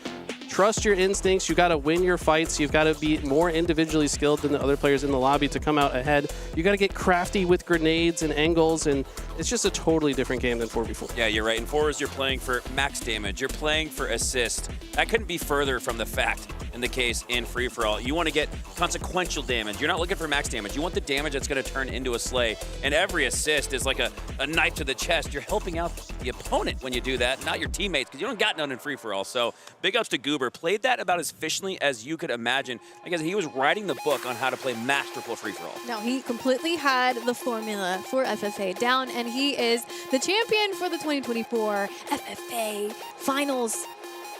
trust your instincts. You got to win your fights. You've got to be more individually skilled than the other players in the lobby to come out ahead. You got to get crafty with grenades and angles, and it's just a totally different game than 4v4. Yeah, you're right. In 4s, you're playing for max damage. You're playing for assist. That couldn't be further from the fact in the case in free-for-all. You want to get consequential damage. You're not looking for max damage. You want the damage that's going to turn into a slay. And every assist is like a knife to the chest. You're helping out the opponent when you do that, not your teammates, because you don't got none in free-for-all. So big ups to Goober. Played that about as efficiently as you could imagine, because he was writing the book on how to play masterful free-for-all. No, he completely had the formula for FFA down, and he is the champion for the 2024 FFA Finals.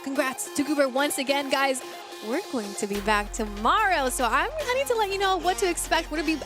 Congrats to Goober once again, guys. We're going to be back tomorrow, so I need to let you know what to expect. We're going to be